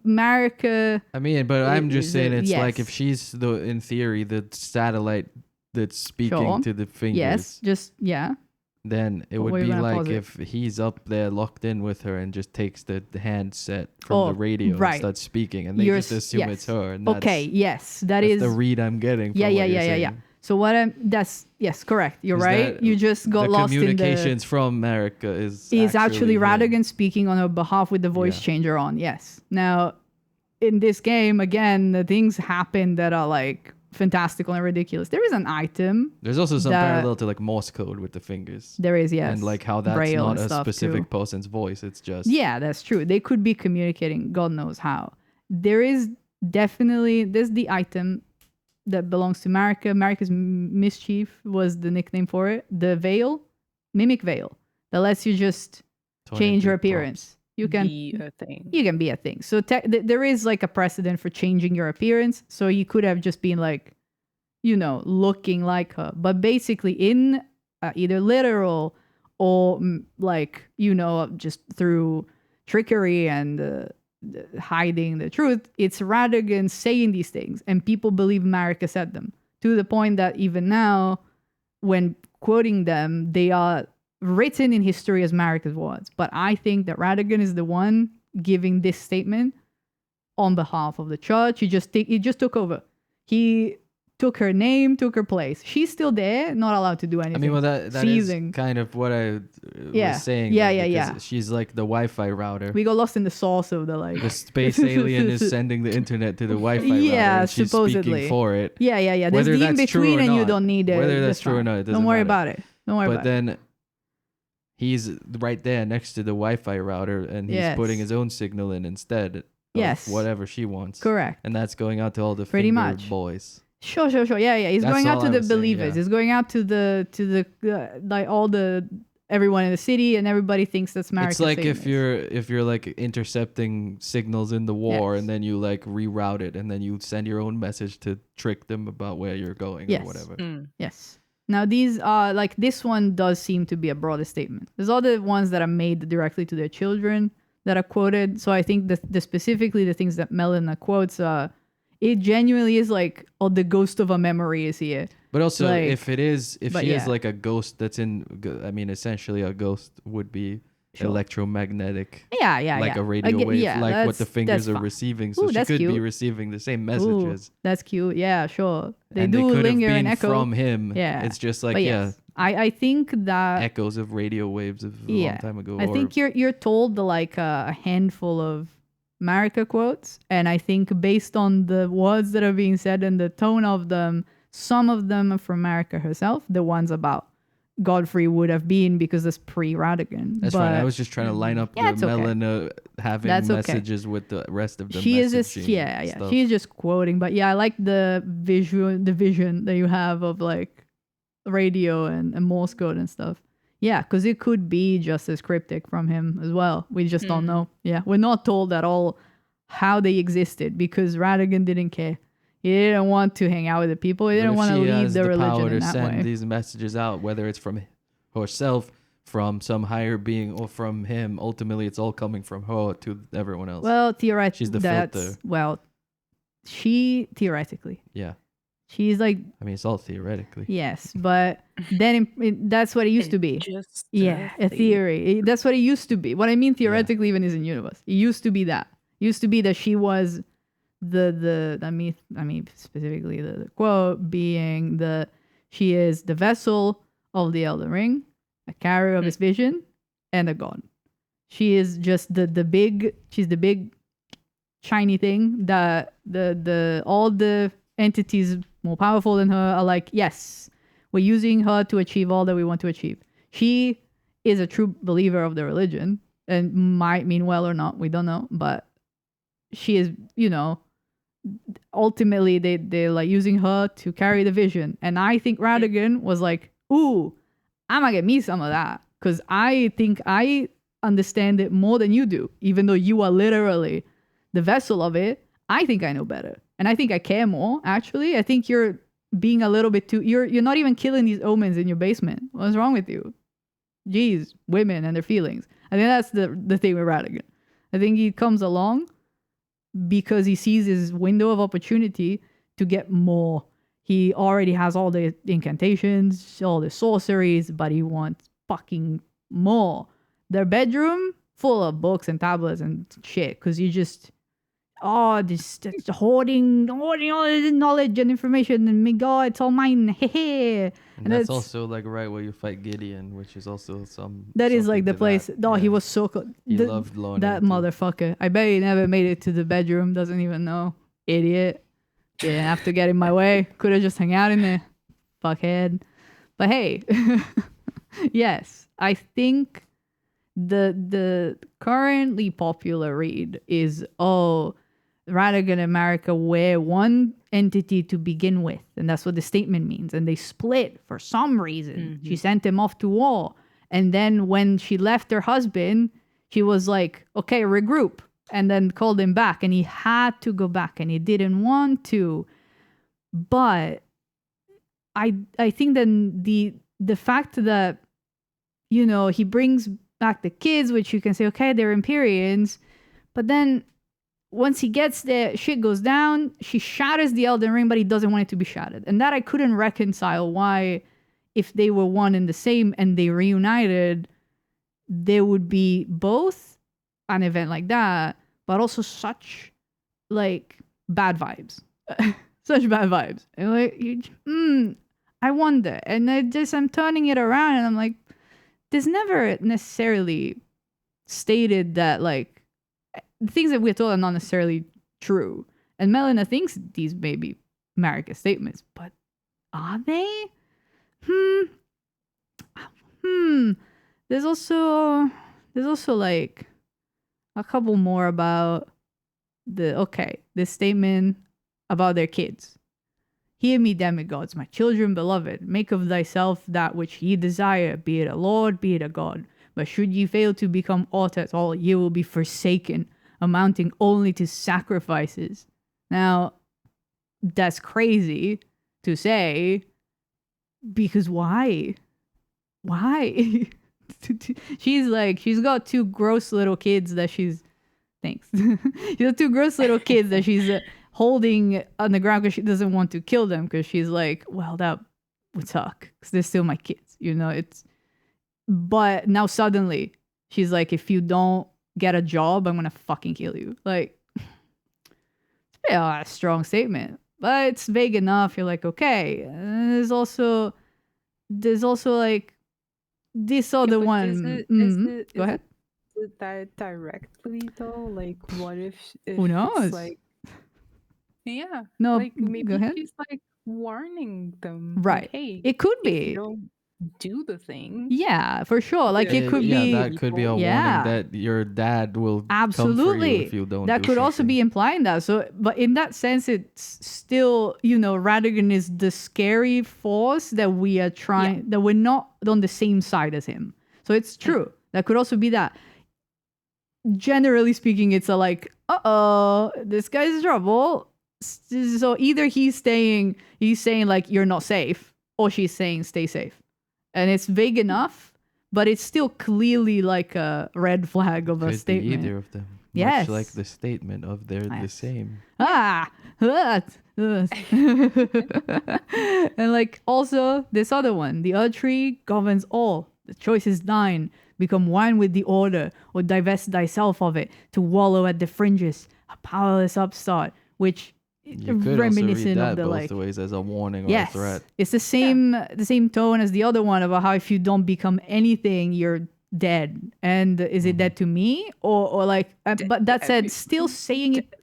[SPEAKER 2] Marika.
[SPEAKER 1] I mean, but I'm just saying it's like if she's in theory the satellite that's speaking to the fingers.
[SPEAKER 2] Yes,
[SPEAKER 1] Then it would be like if he's up there locked in with her and just takes the handset from the radio and starts speaking, and they just assume it's her. And that's the read I'm getting. From
[SPEAKER 2] Yeah. So yes, correct. You're right. You just got lost in the
[SPEAKER 1] communications from Marika is
[SPEAKER 2] actually Radagon speaking on her behalf with the voice changer on. Yes. Now, in this game, again, the things happen that are like fantastical and ridiculous. There is an item.
[SPEAKER 1] There's also some parallel to like Morse code with the fingers.
[SPEAKER 2] There is, yes.
[SPEAKER 1] And like how that's Braille not a specific person's voice. It's just...
[SPEAKER 2] Yeah, that's true. They could be communicating God knows how. There's the item that belongs to Marika. Marika's mischief was the nickname for it. The veil, mimic veil, that lets you just change your appearance. You can be a thing. You can be a thing. So there is like a precedent for changing your appearance. So you could have just been like, looking like her. But basically in either literal or like, just through trickery and hiding the truth, it's Radagon saying these things. And people believe Marika said them. To the point that even now, when quoting them, they are written in history as Marika's words. But I think that Radagon is the one giving this statement on behalf of the church. He just took over. He took her name, took her place. She's still there, not allowed to do anything.
[SPEAKER 1] I mean, well, that is kind of what I was saying.
[SPEAKER 2] Yeah.
[SPEAKER 1] She's like the Wi-Fi router.
[SPEAKER 2] We got lost in the sauce of the
[SPEAKER 1] space alien is sending the internet to the Wi-Fi router.
[SPEAKER 2] Yeah,
[SPEAKER 1] and she's
[SPEAKER 2] supposedly.
[SPEAKER 1] Speaking for it.
[SPEAKER 2] Yeah. There's the in-between and you don't need it.
[SPEAKER 1] Whether that's true or not, it doesn't
[SPEAKER 2] Don't worry
[SPEAKER 1] matter.
[SPEAKER 2] about it.
[SPEAKER 1] But then he's right there next to the Wi-Fi router, and he's putting his own signal in instead of whatever she wants.
[SPEAKER 2] Correct.
[SPEAKER 1] And that's going out to all the
[SPEAKER 2] Pretty
[SPEAKER 1] finger
[SPEAKER 2] much.
[SPEAKER 1] boys.
[SPEAKER 2] Sure. Yeah. He's going out to the believers. He's going out to the like all the everyone in the city, and everybody thinks that's Marika.
[SPEAKER 1] It's like if you're like intercepting signals in the war, and then you like reroute it, and then you send your own message to trick them about where you're going or whatever.
[SPEAKER 2] Yes. Now these are like, this one does seem to be a broader statement. There's other ones that are made directly to their children that are quoted. So I think the specifically the things that Melina quotes it genuinely is like, the ghost of a memory is here.
[SPEAKER 1] But also, like, if she is like a ghost that's essentially a ghost would be electromagnetic.
[SPEAKER 2] Yeah.
[SPEAKER 1] Like a radio wave, like what the fingers are receiving. So she could be receiving the same messages.
[SPEAKER 2] That's cute. Yeah, sure. They
[SPEAKER 1] and
[SPEAKER 2] do
[SPEAKER 1] they could
[SPEAKER 2] linger
[SPEAKER 1] have been
[SPEAKER 2] and echo.
[SPEAKER 1] From him.
[SPEAKER 2] Yeah.
[SPEAKER 1] It's just like,
[SPEAKER 2] I think that
[SPEAKER 1] echoes of radio waves of a long time ago.
[SPEAKER 2] I think you're told like a handful of Marika quotes, and I think based on the words that are being said and the tone of them, some of them are from Marika herself. The ones about Godfrey would have been because it's pre-Radagon.
[SPEAKER 1] That's fine. I was just trying to line up the Melina having messages with the rest of the
[SPEAKER 2] She is just stuff. She's just quoting, but I like the vision that you have of like radio and Morse code and stuff. Yeah, because it could be just as cryptic from him as well. We just don't know. Yeah, we're not told at all how they existed because Radigan didn't care. He didn't want to hang out with the people. He didn't want to lead the religion
[SPEAKER 1] power
[SPEAKER 2] in
[SPEAKER 1] to
[SPEAKER 2] that
[SPEAKER 1] send
[SPEAKER 2] way.
[SPEAKER 1] these messages out, whether it's from herself, from some higher being, or from him. Ultimately, it's all coming from her to everyone else.
[SPEAKER 2] Well, theoretically,
[SPEAKER 1] she's the filter.
[SPEAKER 2] Well, she theoretically.
[SPEAKER 1] Yeah.
[SPEAKER 2] She's like.
[SPEAKER 1] I mean, it's all theoretically.
[SPEAKER 2] Yes, but then that's what it used to be.
[SPEAKER 3] Just
[SPEAKER 2] a theory. That's what it used to be. What I mean theoretically even is in universe. It used to be that. It used to be that she was I mean specifically the quote being she is the vessel of the Elden Ring, a carrier of his vision, and a god. She is just she's the big shiny thing that all the entities more powerful than her are like, yes, we're using her to achieve all that we want to achieve. She is a true believer of the religion and might mean well or not, we don't know, but she is, ultimately they're like using her to carry the vision. And I think Radigan was like, ooh, I'm gonna get me some of that because I think I understand it more than you do, even though you are literally the vessel of it. I think I know better, and I think I care more. Actually, I think you're being a little bit too. You're not even killing these omens in your basement. What's wrong with you? Jeez, women and their feelings. I think that's the thing with Radigan. I think he comes along because he sees his window of opportunity to get more. He already has all the incantations, all the sorceries, but he wants fucking more. Their bedroom full of books and tablets and shit, because you just this hoarding all this knowledge and information, and my god, it's all mine. And
[SPEAKER 1] that's also like right where you fight Gideon, which is also
[SPEAKER 2] that is like the place. He was so cool.
[SPEAKER 1] He loved learning
[SPEAKER 2] that motherfucker. I bet he never made it to the bedroom. Doesn't even know. Idiot. Didn't have to get in my way. Could have just hung out in there. Fuckhead. But hey, yes, I think the currently popular read is Radigan and Marika were one entity to begin with, and that's what the statement means. And they split for some reason. Mm-hmm. She sent him off to war, and then when she left her husband, she was like, "Okay, regroup," and then called him back, and he had to go back, and he didn't want to. But I think then the fact that he brings back the kids, which you can say, okay, they're Empyreans, but then once he gets there, shit goes down. She shatters the Elden Ring, but he doesn't want it to be shattered. And that I couldn't reconcile why, if they were one and the same and they reunited, there would be both an event like that, but also such like bad vibes. Such bad vibes. And like, I wonder. And I'm turning it around and I'm like, there's never necessarily stated that like, the things that we're told are not necessarily true. And Melina thinks these may be Marika's statements, but are they? There's also like a couple more about this statement about their kids. Hear me, demigods, my children beloved. Make of thyself that which ye desire, be it a lord, be it a god. But should ye fail to become aught at all, ye will be forsaken, amounting only to sacrifices. Now, that's crazy to say, because why? Why? She's got two gross little kids that she's... Thanks. She's got two gross little kids that she's holding on the ground because she doesn't want to kill them, because she's like, well, that would suck, because they're still my kids, But now suddenly, she's like, if you don't get a job, I'm gonna fucking kill you. Like, it's a strong statement, but it's vague enough. You're like, okay. And there's also like this other one. Go ahead.
[SPEAKER 3] Is it that directly though? Like, what if
[SPEAKER 2] who knows?
[SPEAKER 3] Like, yeah.
[SPEAKER 2] No,
[SPEAKER 3] like maybe
[SPEAKER 2] go ahead.
[SPEAKER 3] she's like warning them.
[SPEAKER 2] Right.
[SPEAKER 3] Like, hey,
[SPEAKER 2] it could be.
[SPEAKER 3] If you don't do the thing.
[SPEAKER 2] Yeah, for sure. Like it could be.
[SPEAKER 1] That could be a warning that your dad will
[SPEAKER 2] absolutely
[SPEAKER 1] come for you if you don't.
[SPEAKER 2] That could also be implying that. So, but in that sense, it's still Radigan is the scary force that we are trying that we're not on the same side as him. So it's true. That could also be that. generally speaking, it's a like, this guy's in trouble. So either he's saying like you're not safe, or she's saying stay safe, and it's vague enough, but it's still clearly like a red flag of a
[SPEAKER 1] Could be
[SPEAKER 2] statement.
[SPEAKER 1] either of them.
[SPEAKER 2] Yes.
[SPEAKER 1] Much like the statement of they're the
[SPEAKER 2] Yes.
[SPEAKER 1] same.
[SPEAKER 2] And like also this other one, the elkyrie governs all. The choice is thine. Become one with the order, or divest thyself of it, to wallow at the fringes, a powerless upstart, which
[SPEAKER 1] You could also read
[SPEAKER 2] reminiscent
[SPEAKER 1] that
[SPEAKER 2] of the
[SPEAKER 1] both
[SPEAKER 2] like
[SPEAKER 1] ways as a warning or
[SPEAKER 2] yes,
[SPEAKER 1] a threat.
[SPEAKER 2] it's the same tone as the other one about how if you don't become anything, you're dead. And is it dead to me or like? But that said, still saying it.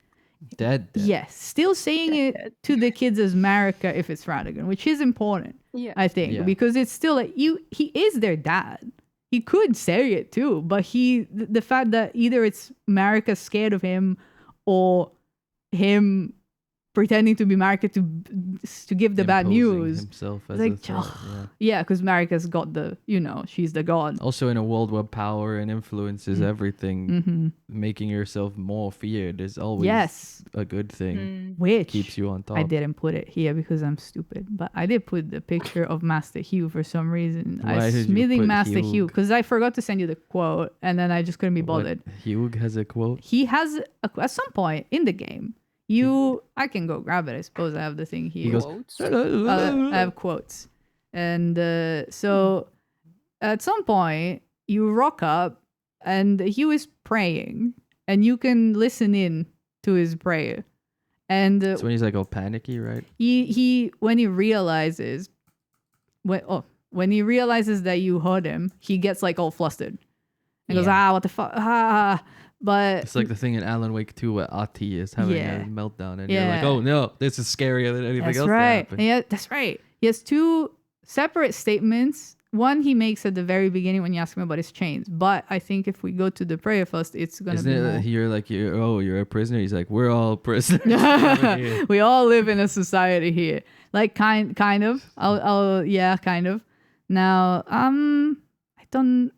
[SPEAKER 1] Dead.
[SPEAKER 2] Yes, still saying it to the kids as Marika if it's Radigan, which is important.
[SPEAKER 3] Yeah.
[SPEAKER 2] I think
[SPEAKER 1] Yeah.
[SPEAKER 2] because it's still like he is their dad. He could say it too, but the fact that either it's Marika scared of him or him pretending to be Marika to give the bad
[SPEAKER 1] Imposing
[SPEAKER 2] news.
[SPEAKER 1] himself as
[SPEAKER 2] Like,
[SPEAKER 1] a threat, yeah.
[SPEAKER 2] Yeah, because Marika's got she's the god.
[SPEAKER 1] Also, in a world where power and influence is everything, making yourself more feared is always
[SPEAKER 2] Yes,
[SPEAKER 1] a good thing.
[SPEAKER 2] which
[SPEAKER 1] Keeps you on top.
[SPEAKER 2] I didn't put it here because I'm stupid, but I did put the picture of Master Hugh for some reason.
[SPEAKER 1] Why
[SPEAKER 2] I
[SPEAKER 1] did you
[SPEAKER 2] smithing
[SPEAKER 1] put
[SPEAKER 2] Master
[SPEAKER 1] Hugh?
[SPEAKER 2] Hugh because I forgot to send you the quote, and then I just couldn't be bothered.
[SPEAKER 1] Hugh has a quote.
[SPEAKER 2] He has at some point in the game. I can go grab it. I suppose I have the thing here.
[SPEAKER 1] He goes,
[SPEAKER 3] Quotes?
[SPEAKER 2] I have quotes, and so at some point you rock up, and Hugh is praying, and you can listen in to his prayer, and
[SPEAKER 1] That's when he's like all panicky, right?
[SPEAKER 2] he when he realizes when he realizes that you heard him, he gets like all flustered and goes, what the fuck, but
[SPEAKER 1] It's like the thing in Alan Wake 2 where Ati is having
[SPEAKER 2] Yeah.
[SPEAKER 1] a meltdown, and you're like,
[SPEAKER 2] Yeah.
[SPEAKER 1] oh no, this is scarier than anything
[SPEAKER 2] that's
[SPEAKER 1] else that
[SPEAKER 2] right.
[SPEAKER 1] happened.
[SPEAKER 2] Yeah, that's right. He has two separate statements. One he makes at the very beginning when you ask him about his chains. But I think if we go to the prayer first, it's gonna
[SPEAKER 1] Isn't
[SPEAKER 2] be
[SPEAKER 1] it
[SPEAKER 2] more.
[SPEAKER 1] you're like, you're a prisoner? He's like, we're all prisoners. over here.
[SPEAKER 2] We all live in a society here. Like kind of. I'll kind of. Now, I don't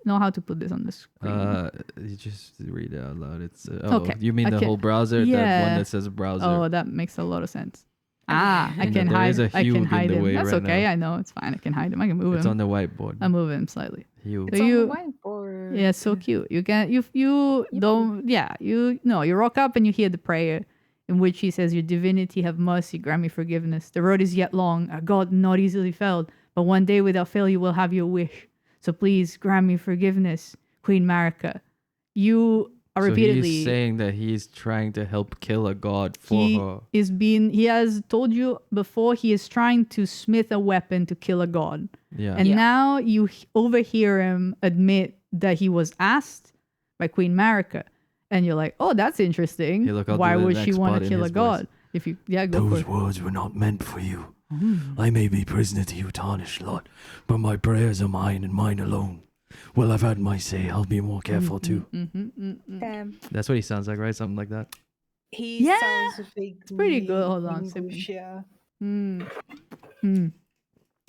[SPEAKER 2] know how to put this on the screen.
[SPEAKER 1] You just read it out loud. It's
[SPEAKER 2] Okay.
[SPEAKER 1] You mean the
[SPEAKER 2] Okay.
[SPEAKER 1] whole browser? That
[SPEAKER 2] Yeah.
[SPEAKER 1] one that says browser.
[SPEAKER 2] Oh, that makes a lot of sense. I
[SPEAKER 1] You know,
[SPEAKER 2] can
[SPEAKER 1] there
[SPEAKER 2] hide.
[SPEAKER 1] is a
[SPEAKER 2] I
[SPEAKER 1] Hugh
[SPEAKER 2] can
[SPEAKER 1] in
[SPEAKER 2] hide
[SPEAKER 1] the
[SPEAKER 2] him.
[SPEAKER 1] way
[SPEAKER 2] That's
[SPEAKER 1] right
[SPEAKER 2] okay.
[SPEAKER 1] now.
[SPEAKER 2] I know it's fine. I can hide him. I can move
[SPEAKER 1] It's
[SPEAKER 2] him.
[SPEAKER 1] on the whiteboard.
[SPEAKER 2] I'll move him slightly.
[SPEAKER 1] Hugh.
[SPEAKER 3] It's
[SPEAKER 2] So
[SPEAKER 3] on
[SPEAKER 2] you-
[SPEAKER 3] the whiteboard.
[SPEAKER 2] Yeah, so cute. You can you don't you rock up and you hear the prayer in which he says, "Your divinity have mercy, grant me forgiveness. The road is yet long, a God not easily felled, but one day without fail you will have your wish. So please grant me forgiveness, Queen Marika." You are
[SPEAKER 1] So
[SPEAKER 2] repeatedly
[SPEAKER 1] he's saying that he's trying to help kill a god for her.
[SPEAKER 2] he has told you before he is trying to smith a weapon to kill a god.
[SPEAKER 1] Yeah.
[SPEAKER 2] And
[SPEAKER 3] Yeah.
[SPEAKER 2] now you overhear him admit that he was asked by Queen Marika. And you're like, oh, that's interesting.
[SPEAKER 1] Hey, look, I'll
[SPEAKER 2] Why
[SPEAKER 1] do the
[SPEAKER 2] would she
[SPEAKER 1] next
[SPEAKER 2] want
[SPEAKER 1] part
[SPEAKER 2] to
[SPEAKER 1] in
[SPEAKER 2] kill a
[SPEAKER 1] his
[SPEAKER 2] god?
[SPEAKER 1] voice.
[SPEAKER 2] If you, go for it.
[SPEAKER 4] words were not meant for you. I may be prisoner to you, tarnished lot, but my prayers are mine and mine alone. Well, I've had my say. I'll be more careful too.
[SPEAKER 1] That's what he sounds like, right? Something like that.
[SPEAKER 3] He
[SPEAKER 2] Yeah,
[SPEAKER 3] sounds vaguely
[SPEAKER 2] pretty good. Hold on,
[SPEAKER 3] English, yeah.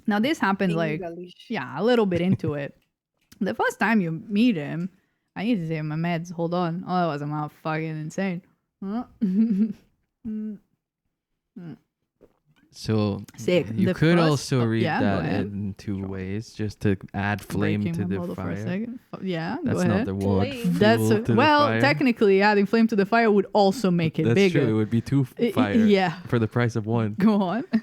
[SPEAKER 2] Now this happened like,
[SPEAKER 3] English.
[SPEAKER 2] a little bit into it. The first time you meet him, I need to say my meds. Hold on. Otherwise I'm out fucking insane.
[SPEAKER 1] So
[SPEAKER 2] Sick.
[SPEAKER 1] you
[SPEAKER 2] The
[SPEAKER 1] could
[SPEAKER 2] first-
[SPEAKER 1] also read
[SPEAKER 2] yeah, go
[SPEAKER 1] that
[SPEAKER 2] ahead.
[SPEAKER 1] in two ways, just to add flame
[SPEAKER 2] Breaking
[SPEAKER 1] to
[SPEAKER 2] my
[SPEAKER 1] the
[SPEAKER 2] model for a
[SPEAKER 1] fire.
[SPEAKER 2] second. Yeah,
[SPEAKER 1] That's
[SPEAKER 2] go
[SPEAKER 1] not
[SPEAKER 2] ahead.
[SPEAKER 1] the word.
[SPEAKER 3] Flame.
[SPEAKER 2] That's
[SPEAKER 1] fuel to the
[SPEAKER 2] well,
[SPEAKER 1] fire.
[SPEAKER 2] technically, adding flame to the fire would also make it
[SPEAKER 1] That's
[SPEAKER 2] bigger.
[SPEAKER 1] true. It would be two
[SPEAKER 2] I-
[SPEAKER 1] fire.
[SPEAKER 2] yeah.
[SPEAKER 1] For the price of one.
[SPEAKER 2] Go on.
[SPEAKER 3] Big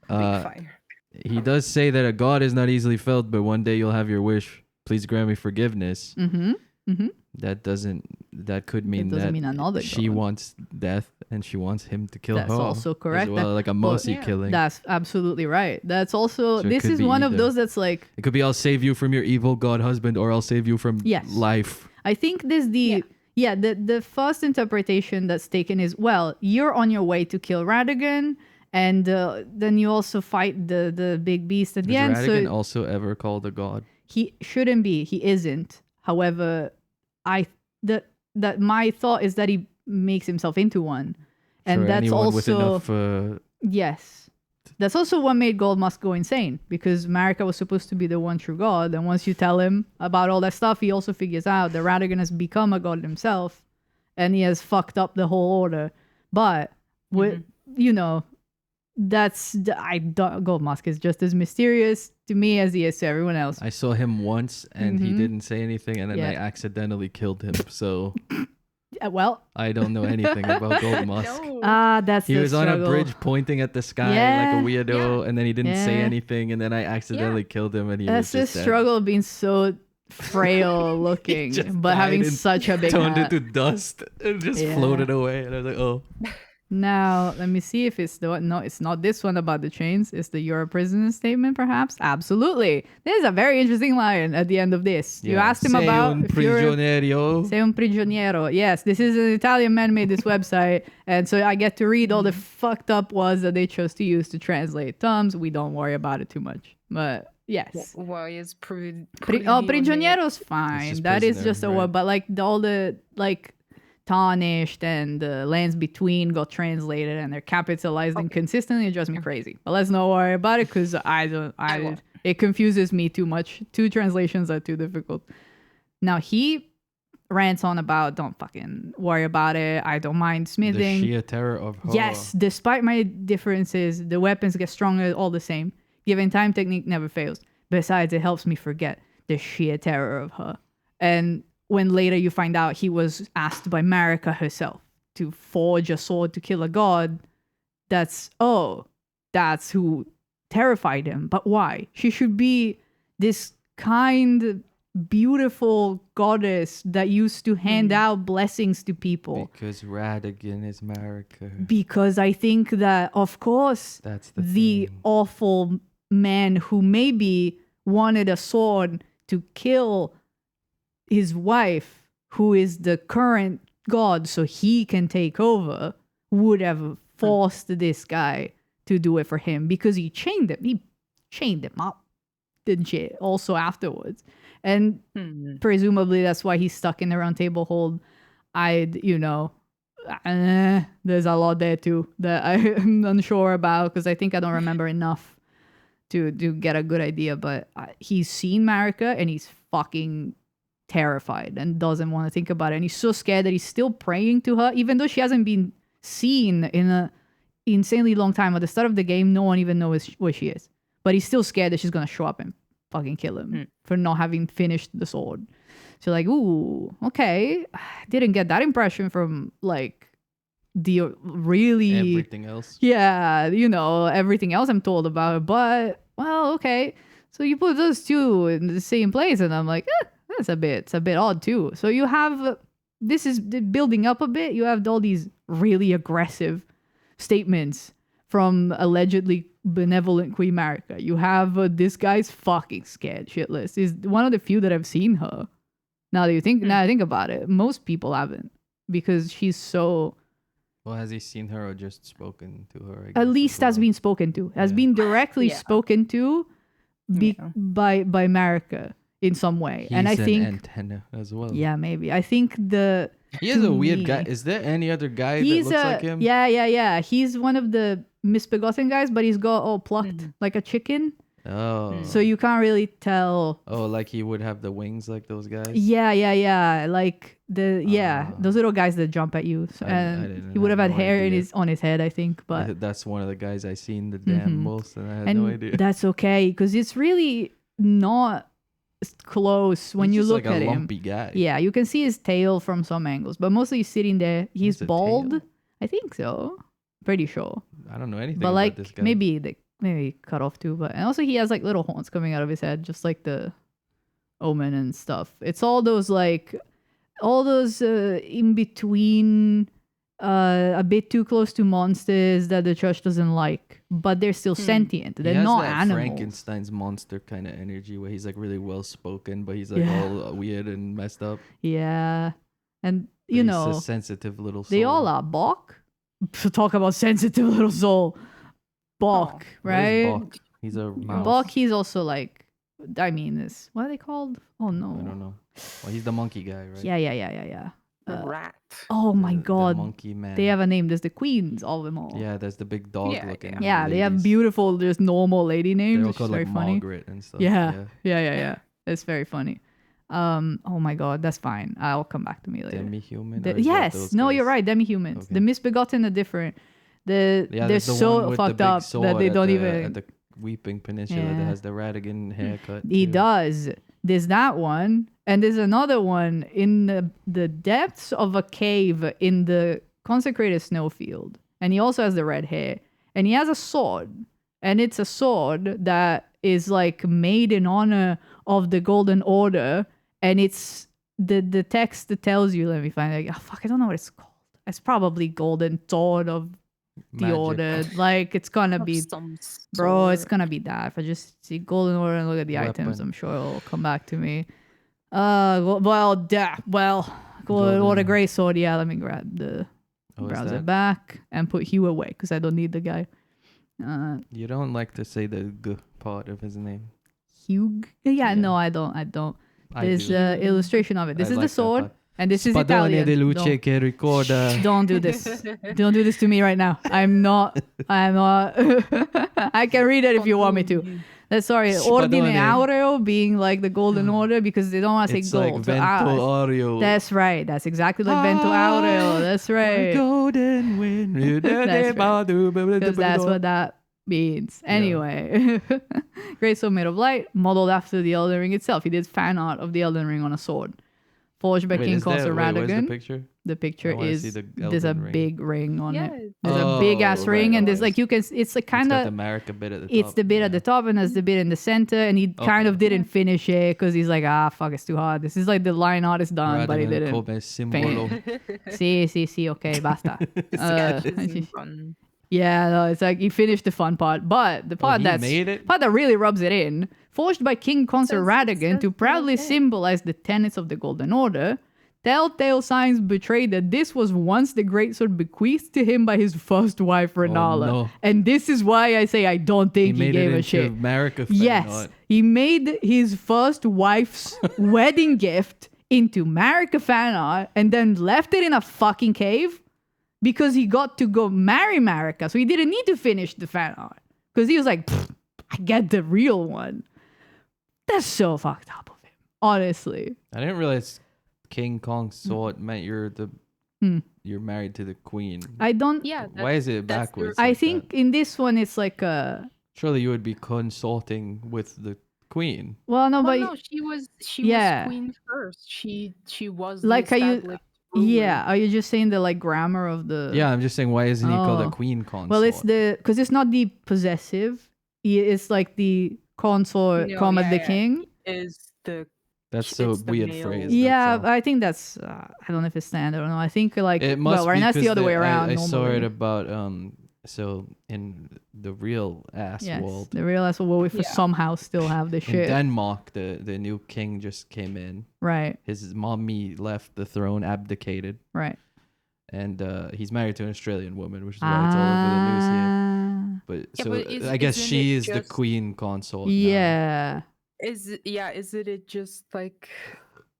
[SPEAKER 1] Uh,
[SPEAKER 3] fire.
[SPEAKER 1] he does say that a god is not easily felt, but one day you'll have your wish. Please grant me forgiveness.
[SPEAKER 2] Mm-hmm. Mm-hmm.
[SPEAKER 1] That could mean
[SPEAKER 2] doesn't
[SPEAKER 1] that
[SPEAKER 2] mean another
[SPEAKER 1] she
[SPEAKER 2] god.
[SPEAKER 1] wants death and she wants him to kill
[SPEAKER 2] That's
[SPEAKER 1] her.
[SPEAKER 2] also correct.
[SPEAKER 1] As well, like a mercy
[SPEAKER 3] yeah.
[SPEAKER 1] killing.
[SPEAKER 2] That's absolutely right. That's also
[SPEAKER 1] So it
[SPEAKER 2] this
[SPEAKER 1] could
[SPEAKER 2] is
[SPEAKER 1] be
[SPEAKER 2] one of
[SPEAKER 1] either.
[SPEAKER 2] those that's like
[SPEAKER 1] It could be I'll save you from your evil god husband, or I'll save you from
[SPEAKER 2] Yes.
[SPEAKER 1] life.
[SPEAKER 2] I think this the first interpretation that's taken is, well, you're on your way to kill Radigan, and then you also fight the big beast at the
[SPEAKER 1] Is
[SPEAKER 2] end.
[SPEAKER 1] Radigan
[SPEAKER 2] So
[SPEAKER 1] also ever called a god?
[SPEAKER 2] he shouldn't be. He isn't. However, that my thought is that he makes himself into one, and
[SPEAKER 1] Sure,
[SPEAKER 2] that's
[SPEAKER 1] anyone
[SPEAKER 2] also
[SPEAKER 1] with enough
[SPEAKER 2] yes.
[SPEAKER 1] dust.
[SPEAKER 2] That's also what made Gold Musk go insane, because Marika was supposed to be the one true god, and once you tell him about all that stuff, he also figures out that Radagon has become a god himself, and he has fucked up the whole order. But with Gold Musk is just as mysterious to me as he is to everyone else.
[SPEAKER 1] I saw him once and he didn't say anything, and then
[SPEAKER 2] Yeah.
[SPEAKER 1] I accidentally killed him. So
[SPEAKER 2] Well,
[SPEAKER 1] I don't know anything about Gold Musk.
[SPEAKER 3] No.
[SPEAKER 2] that's
[SPEAKER 1] He
[SPEAKER 2] the
[SPEAKER 1] was
[SPEAKER 2] struggle.
[SPEAKER 1] on a bridge pointing at the sky
[SPEAKER 2] Yeah.
[SPEAKER 1] like a weirdo, and then he didn't say
[SPEAKER 2] Yeah.
[SPEAKER 1] anything, and then I accidentally killed him, and he
[SPEAKER 2] That's the
[SPEAKER 1] was just dead.
[SPEAKER 2] struggle of being so frail looking,
[SPEAKER 1] just
[SPEAKER 2] but having
[SPEAKER 1] died and
[SPEAKER 2] such a big
[SPEAKER 1] turned
[SPEAKER 2] hat.
[SPEAKER 1] into dust and just
[SPEAKER 2] Yeah.
[SPEAKER 1] floated away. And I was like, oh.
[SPEAKER 2] Now, let me see if it's the one. No, it's not this one about the chains. It's the "you're a prisoner" statement, perhaps? Absolutely. There's a very interesting line at the end of this. You asked him
[SPEAKER 1] Sei
[SPEAKER 2] about
[SPEAKER 1] un
[SPEAKER 2] if you're...
[SPEAKER 1] prigioniero.
[SPEAKER 2] Sei un prigioniero. Yes, this is an Italian man made this website, and so I get to read all the fucked up words that they chose to use to translate terms. We don't worry about it too much. But yes.
[SPEAKER 3] Why is
[SPEAKER 2] Prigioniero's fine.
[SPEAKER 1] just
[SPEAKER 2] That is
[SPEAKER 1] prisoner,
[SPEAKER 2] just a word,
[SPEAKER 1] right.
[SPEAKER 2] but like all the like tarnished and the lands between got translated and they're capitalized inconsistently. It drives me crazy. But let's not worry about it because it confuses me too much. Two translations are too difficult. Now he rants on about don't fucking worry about it. I don't mind
[SPEAKER 1] The
[SPEAKER 2] smithing.
[SPEAKER 1] sheer terror of horror.
[SPEAKER 2] Yes, despite my differences, the weapons get stronger all the same. Given time, technique never fails. Besides, it helps me forget the sheer terror of her. And when later you find out he was asked by Marika herself to forge a sword to kill a god, that's who terrified him. But why? She should be this kind, beautiful goddess that used to hand out blessings to people.
[SPEAKER 1] Because Radagon is Marika.
[SPEAKER 2] Because I think that, of course,
[SPEAKER 1] That's the thing.
[SPEAKER 2] awful man who maybe wanted a sword to kill his wife, who is the current god, so he can take over, would have forced this guy to do it for him because he chained him. He chained him up, didn't she? Also afterwards. And presumably that's why he's stuck in the round table hold. There's a lot there too that I'm unsure about because I think I don't remember enough to get a good idea. But he's seen Marika and he's fucking terrified and doesn't want to think about it. And he's so scared that he's still praying to her, even though she hasn't been seen in a insanely long time. At the start of the game, no one even knows where she is. But he's still scared that she's gonna show up and fucking kill him for not having finished the sword. So like, ooh, okay. Didn't get that impression from like the really
[SPEAKER 1] Everything else.
[SPEAKER 2] yeah, everything else I'm told about it. But well, okay. So you put those two in the same place, and I'm like, it's a bit odd too. So you have this is building up a bit. You have all these really aggressive statements from allegedly benevolent Queen Marika. You have this guy's fucking scared shitless. He's one of the few that I've seen her. Now that I think about it, most people haven't because she's so.
[SPEAKER 1] Well, has he seen her or just spoken to her? I
[SPEAKER 2] At
[SPEAKER 1] guess,
[SPEAKER 2] least
[SPEAKER 1] as
[SPEAKER 2] has
[SPEAKER 1] well?
[SPEAKER 2] been spoken to. Has
[SPEAKER 1] Yeah.
[SPEAKER 2] been directly
[SPEAKER 3] Yeah.
[SPEAKER 2] spoken to by Marika in some way.
[SPEAKER 1] He's
[SPEAKER 2] And I
[SPEAKER 1] an
[SPEAKER 2] think
[SPEAKER 1] antenna as well.
[SPEAKER 2] yeah, maybe. I think
[SPEAKER 1] He is
[SPEAKER 2] to
[SPEAKER 1] a weird
[SPEAKER 2] me-
[SPEAKER 1] guy. Is there any other guy that
[SPEAKER 2] he's
[SPEAKER 1] looks like him?
[SPEAKER 2] yeah. He's one of the misbegotten guys, but he's got all plucked like a chicken.
[SPEAKER 1] Oh.
[SPEAKER 2] So you can't really tell.
[SPEAKER 1] Oh, like he would have the wings like those guys?
[SPEAKER 2] Yeah. Like those little guys that jump at you. So,
[SPEAKER 1] I
[SPEAKER 2] and
[SPEAKER 1] didn't
[SPEAKER 2] he would have
[SPEAKER 1] have
[SPEAKER 2] had
[SPEAKER 1] no
[SPEAKER 2] hair
[SPEAKER 1] idea.
[SPEAKER 2] on his head, I think. But
[SPEAKER 1] That's one of the guys I seen the damn most, and I had
[SPEAKER 2] and
[SPEAKER 1] no idea.
[SPEAKER 2] that's okay because it's really not close when
[SPEAKER 1] He's
[SPEAKER 2] you
[SPEAKER 1] just
[SPEAKER 2] look
[SPEAKER 1] like
[SPEAKER 2] at
[SPEAKER 1] a
[SPEAKER 2] him.
[SPEAKER 1] lumpy guy.
[SPEAKER 2] Yeah, you can see his tail from some angles, but mostly he's sitting there. He's
[SPEAKER 1] Has a
[SPEAKER 2] bald.
[SPEAKER 1] tail?
[SPEAKER 2] I think so. Pretty sure.
[SPEAKER 1] I don't know anything
[SPEAKER 2] But
[SPEAKER 1] about
[SPEAKER 2] like
[SPEAKER 1] this guy.
[SPEAKER 2] maybe cut off too. But and also he has like little horns coming out of his head, just like the omen and stuff. It's all those in between, a bit too close to monsters that the church doesn't like, but they're still sentient.
[SPEAKER 1] He
[SPEAKER 2] They're
[SPEAKER 1] has
[SPEAKER 2] not
[SPEAKER 1] that
[SPEAKER 2] animals.
[SPEAKER 1] Frankenstein's monster kind of energy where he's like really well spoken, but he's like
[SPEAKER 2] Yeah.
[SPEAKER 1] all weird and messed up.
[SPEAKER 2] Yeah, and
[SPEAKER 1] But
[SPEAKER 2] you
[SPEAKER 1] he's
[SPEAKER 2] know
[SPEAKER 1] a sensitive little soul.
[SPEAKER 2] they all are. Bok. Talk about sensitive little soul. Bok,
[SPEAKER 1] What is
[SPEAKER 2] right?
[SPEAKER 1] Bok? He's a mouse.
[SPEAKER 2] Bok, he's also like, I mean, what are they called? Oh
[SPEAKER 1] I
[SPEAKER 2] no.
[SPEAKER 1] don't know. Well, he's the monkey guy, right?
[SPEAKER 2] Yeah.
[SPEAKER 3] The rat.
[SPEAKER 2] Oh my
[SPEAKER 1] the
[SPEAKER 2] god.
[SPEAKER 1] monkey man.
[SPEAKER 2] They have a name. There's the queens of them all.
[SPEAKER 1] Yeah, there's the big dog
[SPEAKER 3] Yeah,
[SPEAKER 1] looking.
[SPEAKER 2] Yeah, they have
[SPEAKER 1] ladies.
[SPEAKER 2] beautiful, just normal lady names,
[SPEAKER 1] They're all
[SPEAKER 2] which is
[SPEAKER 1] called
[SPEAKER 2] very
[SPEAKER 1] like
[SPEAKER 2] funny.
[SPEAKER 1] Margaret and stuff.
[SPEAKER 2] Yeah. It's very funny. Oh my god, that's fine. I'll come back to me later.
[SPEAKER 1] Demi-human.
[SPEAKER 2] Yes, no, you're right. Demi-humans.
[SPEAKER 1] Okay.
[SPEAKER 2] The misbegotten are different. They're
[SPEAKER 1] there's the one
[SPEAKER 2] so
[SPEAKER 1] with
[SPEAKER 2] fucked
[SPEAKER 1] the big
[SPEAKER 2] up that
[SPEAKER 1] sword
[SPEAKER 2] they
[SPEAKER 1] at
[SPEAKER 2] don't
[SPEAKER 1] the,
[SPEAKER 2] even.
[SPEAKER 1] at the Weeping Peninsula that
[SPEAKER 2] Yeah.
[SPEAKER 1] has the Radigan haircut.
[SPEAKER 2] He
[SPEAKER 1] too.
[SPEAKER 2] does. There's that one, and there's another one in the depths of a cave in the consecrated snowfield, and he also has the red hair, and he has a sword, and it's a sword that is like made in honor of the Golden Order, and it's the text that tells you. Let me find it. Oh, fuck, I don't know what it's called. It's probably Golden Sword of the
[SPEAKER 1] Magic.
[SPEAKER 2] Order. Like it's gonna
[SPEAKER 3] Of
[SPEAKER 2] be.
[SPEAKER 3] some
[SPEAKER 2] Bro, it's
[SPEAKER 3] sort.
[SPEAKER 2] gonna be that. If I just see Golden Order and look at the items,
[SPEAKER 1] Weapon.
[SPEAKER 2] I'm sure it'll come back to me. Golden Order Grey Sword. Yeah, let me grab the
[SPEAKER 1] Oh, is
[SPEAKER 2] browser
[SPEAKER 1] that-
[SPEAKER 2] back and put Hugh away because I don't need the guy.
[SPEAKER 1] You don't like to say the g part of his name.
[SPEAKER 2] Hugh? Yeah,
[SPEAKER 1] Yeah.
[SPEAKER 2] no, I don't.
[SPEAKER 1] I
[SPEAKER 2] There's
[SPEAKER 1] do.
[SPEAKER 2] an illustration of it. This
[SPEAKER 1] I
[SPEAKER 2] is
[SPEAKER 1] like
[SPEAKER 2] the
[SPEAKER 1] that
[SPEAKER 2] sword,
[SPEAKER 1] part.
[SPEAKER 2] and this is
[SPEAKER 1] Spadone
[SPEAKER 2] Italian.
[SPEAKER 1] di luce
[SPEAKER 2] Don't-
[SPEAKER 1] che ricorda.
[SPEAKER 2] Don't do this. Don't do this to me right now. I'm not. I can read it if you want me to. That's sorry. Ordine
[SPEAKER 1] Spadone.
[SPEAKER 2] Aureo being like the Golden Order because they don't want to say
[SPEAKER 1] It's
[SPEAKER 2] gold.
[SPEAKER 1] like
[SPEAKER 2] so
[SPEAKER 1] Vento
[SPEAKER 2] ours-
[SPEAKER 1] Oreo.
[SPEAKER 2] That's right. That's exactly like Vento Aureo. That's right.
[SPEAKER 1] Golden wind.
[SPEAKER 2] That's Because that's what that means. Anyway, Great Sword made of light, modeled after the Elden Ring itself. He did fan art of the Elden Ring on a sword. Forged by King Consort
[SPEAKER 1] Where's the
[SPEAKER 2] Radagon.
[SPEAKER 1] picture?
[SPEAKER 2] The picture
[SPEAKER 1] I wanna see
[SPEAKER 2] is
[SPEAKER 1] the
[SPEAKER 2] there's a
[SPEAKER 1] Elden Ring.
[SPEAKER 2] big ring on
[SPEAKER 3] Yeah.
[SPEAKER 2] it. There's a big ass
[SPEAKER 1] Oh,
[SPEAKER 2] ring,
[SPEAKER 1] right,
[SPEAKER 2] and there's
[SPEAKER 1] right.
[SPEAKER 2] like you can. It's like
[SPEAKER 1] It's
[SPEAKER 2] kind
[SPEAKER 1] got the
[SPEAKER 2] of.
[SPEAKER 1] America bit at the top.
[SPEAKER 2] It's the bit at the top and there's the bit in the center, and he kind of didn't finish it because he's like, fuck, it's too hard. This is like the line art is done, but he
[SPEAKER 1] Radigan
[SPEAKER 2] didn't.
[SPEAKER 1] come simbolo.
[SPEAKER 2] See, okay, basta.
[SPEAKER 3] Sketches and fun.
[SPEAKER 2] Yeah, no, it's like he finished the fun part, but the part
[SPEAKER 1] he
[SPEAKER 2] that's
[SPEAKER 1] made it?
[SPEAKER 2] part that really rubs it in, forged by King Consort
[SPEAKER 3] Says-
[SPEAKER 2] Radagon
[SPEAKER 3] says
[SPEAKER 2] to proudly
[SPEAKER 3] okay.
[SPEAKER 2] symbolize the tenets of the Golden Order. Telltale signs betray that this was once the greatsword bequeathed to him by his first wife Renala,
[SPEAKER 1] no.
[SPEAKER 2] and this is why I say I don't
[SPEAKER 1] He
[SPEAKER 2] think he
[SPEAKER 1] made
[SPEAKER 2] gave
[SPEAKER 1] it
[SPEAKER 2] a
[SPEAKER 1] into
[SPEAKER 2] shit.
[SPEAKER 1] America fan
[SPEAKER 2] Yes,
[SPEAKER 1] art.
[SPEAKER 2] he made his first wife's wedding gift into Marika fan art and then left it in a fucking cave because he got to go marry Marika. So he didn't need to finish the fan art because he was like, "Pfft, I get the real one. That's so fucked up of him, honestly.
[SPEAKER 1] I didn't realize King Kong's sword meant you're married to the queen.
[SPEAKER 2] I don't.
[SPEAKER 3] Yeah.
[SPEAKER 1] Why is it
[SPEAKER 3] that's
[SPEAKER 1] backwards?
[SPEAKER 2] I
[SPEAKER 1] like
[SPEAKER 2] think
[SPEAKER 1] that?
[SPEAKER 2] in this one it's like a.
[SPEAKER 1] Surely you would be consulting with the queen.
[SPEAKER 2] Well, no,
[SPEAKER 3] Well,
[SPEAKER 2] but
[SPEAKER 3] no, she was
[SPEAKER 2] Yeah.
[SPEAKER 3] queen first. She was
[SPEAKER 2] Like
[SPEAKER 3] the
[SPEAKER 2] how you-
[SPEAKER 3] established ruler.
[SPEAKER 2] yeah. Are you just saying the like grammar of the?
[SPEAKER 1] Yeah, I'm just saying, why isn't he called
[SPEAKER 2] Oh.
[SPEAKER 1] a queen consort?
[SPEAKER 2] Well, it's because it's not the possessive. It's like the consort,
[SPEAKER 3] No,
[SPEAKER 2] comma
[SPEAKER 3] yeah,
[SPEAKER 2] the
[SPEAKER 3] yeah.
[SPEAKER 2] king.
[SPEAKER 3] Is the
[SPEAKER 1] That's so
[SPEAKER 3] it's the
[SPEAKER 1] weird
[SPEAKER 3] male.
[SPEAKER 1] phrase.
[SPEAKER 2] Yeah,
[SPEAKER 1] that's all.
[SPEAKER 2] I think that's. I don't know if it's standard or not. I think like
[SPEAKER 1] It must
[SPEAKER 2] right
[SPEAKER 1] be
[SPEAKER 2] now it's the
[SPEAKER 1] 'cause
[SPEAKER 2] other way around.
[SPEAKER 1] I saw
[SPEAKER 2] normally.
[SPEAKER 1] it about so in the real ass
[SPEAKER 2] Yes,
[SPEAKER 1] world
[SPEAKER 2] the real that's what we
[SPEAKER 3] Yeah.
[SPEAKER 2] somehow still have the
[SPEAKER 1] in
[SPEAKER 2] shit.
[SPEAKER 1] Denmark, the new king just came in.
[SPEAKER 2] Right,
[SPEAKER 1] His mommy left the throne, abdicated,
[SPEAKER 2] right.
[SPEAKER 1] and he's married to an Australian woman, which is why it's all over the news here.
[SPEAKER 2] Ah,
[SPEAKER 1] But
[SPEAKER 3] Yeah,
[SPEAKER 1] so
[SPEAKER 3] but
[SPEAKER 1] I guess
[SPEAKER 3] isn't
[SPEAKER 1] she
[SPEAKER 3] it
[SPEAKER 1] is the
[SPEAKER 3] just-
[SPEAKER 1] queen consort. now.
[SPEAKER 2] Yeah.
[SPEAKER 3] is it just like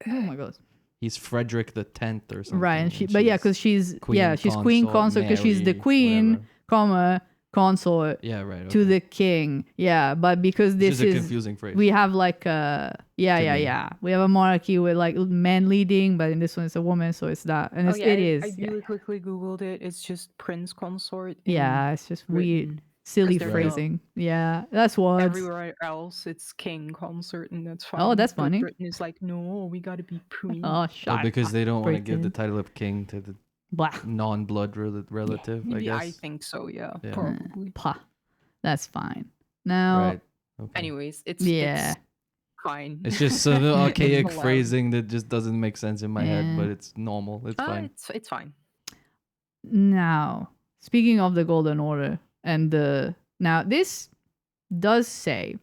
[SPEAKER 2] Oh my god.
[SPEAKER 1] He's Frederick the 10th or something.
[SPEAKER 2] Right, and she, but yeah, because she's
[SPEAKER 1] queen
[SPEAKER 2] she's queen consort because she's the
[SPEAKER 1] Mary,
[SPEAKER 2] queen,
[SPEAKER 1] whatever.
[SPEAKER 2] comma consort
[SPEAKER 1] Yeah, right.
[SPEAKER 2] to
[SPEAKER 1] okay.
[SPEAKER 2] the king. Yeah, but because
[SPEAKER 1] Which
[SPEAKER 2] this
[SPEAKER 1] is a
[SPEAKER 2] is
[SPEAKER 1] confusing phrase.
[SPEAKER 2] we have like a
[SPEAKER 1] To me.
[SPEAKER 2] we have a monarchy with like men leading, but in this one it's a woman, so it's that, and
[SPEAKER 3] oh
[SPEAKER 2] it's,
[SPEAKER 3] yeah,
[SPEAKER 2] it
[SPEAKER 3] I
[SPEAKER 2] is
[SPEAKER 3] really quickly googled it. It's just prince consort.
[SPEAKER 2] yeah, it's just weird,
[SPEAKER 3] written.
[SPEAKER 2] silly
[SPEAKER 3] 'Cause they're
[SPEAKER 2] phrasing. Yeah, that's what.
[SPEAKER 3] Everywhere else, it's king consort, and that's fine.
[SPEAKER 2] Oh, that's
[SPEAKER 3] But
[SPEAKER 2] funny.
[SPEAKER 3] Britain is like, no, we gotta be queen.
[SPEAKER 2] Oh,
[SPEAKER 1] Oh,
[SPEAKER 2] shut
[SPEAKER 1] because
[SPEAKER 2] up,
[SPEAKER 1] they don't want to give the
[SPEAKER 2] Britain.
[SPEAKER 1] title of king to the
[SPEAKER 2] Blah.
[SPEAKER 1] non-blood relative, I
[SPEAKER 3] Maybe
[SPEAKER 1] guess.
[SPEAKER 3] I think so. Yeah,
[SPEAKER 1] Yeah.
[SPEAKER 3] probably.
[SPEAKER 2] Pah. That's fine. Now,
[SPEAKER 1] Right. Okay.
[SPEAKER 3] Anyways,
[SPEAKER 2] Yeah.
[SPEAKER 3] it's fine.
[SPEAKER 1] It's just some archaic
[SPEAKER 3] allowed.
[SPEAKER 1] phrasing that just doesn't make sense in my head,
[SPEAKER 2] Yeah.
[SPEAKER 1] but it's normal. It's fine.
[SPEAKER 3] It's fine.
[SPEAKER 2] now, speaking of the Golden Order and this does say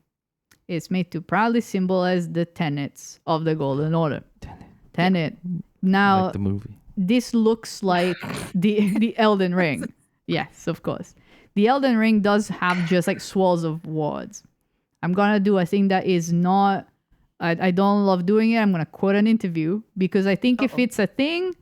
[SPEAKER 2] it's made to proudly symbolize the tenets of the Golden Order. Tenet. Now,
[SPEAKER 1] Like the movie.
[SPEAKER 2] this looks like the Elden Ring. Yes, of course. The Elden Ring does have just like swirls of words. I'm gonna do a thing that is not. I don't love doing it. I'm gonna quote an interview because I think if
[SPEAKER 3] Uh-oh.
[SPEAKER 2] it's a thing,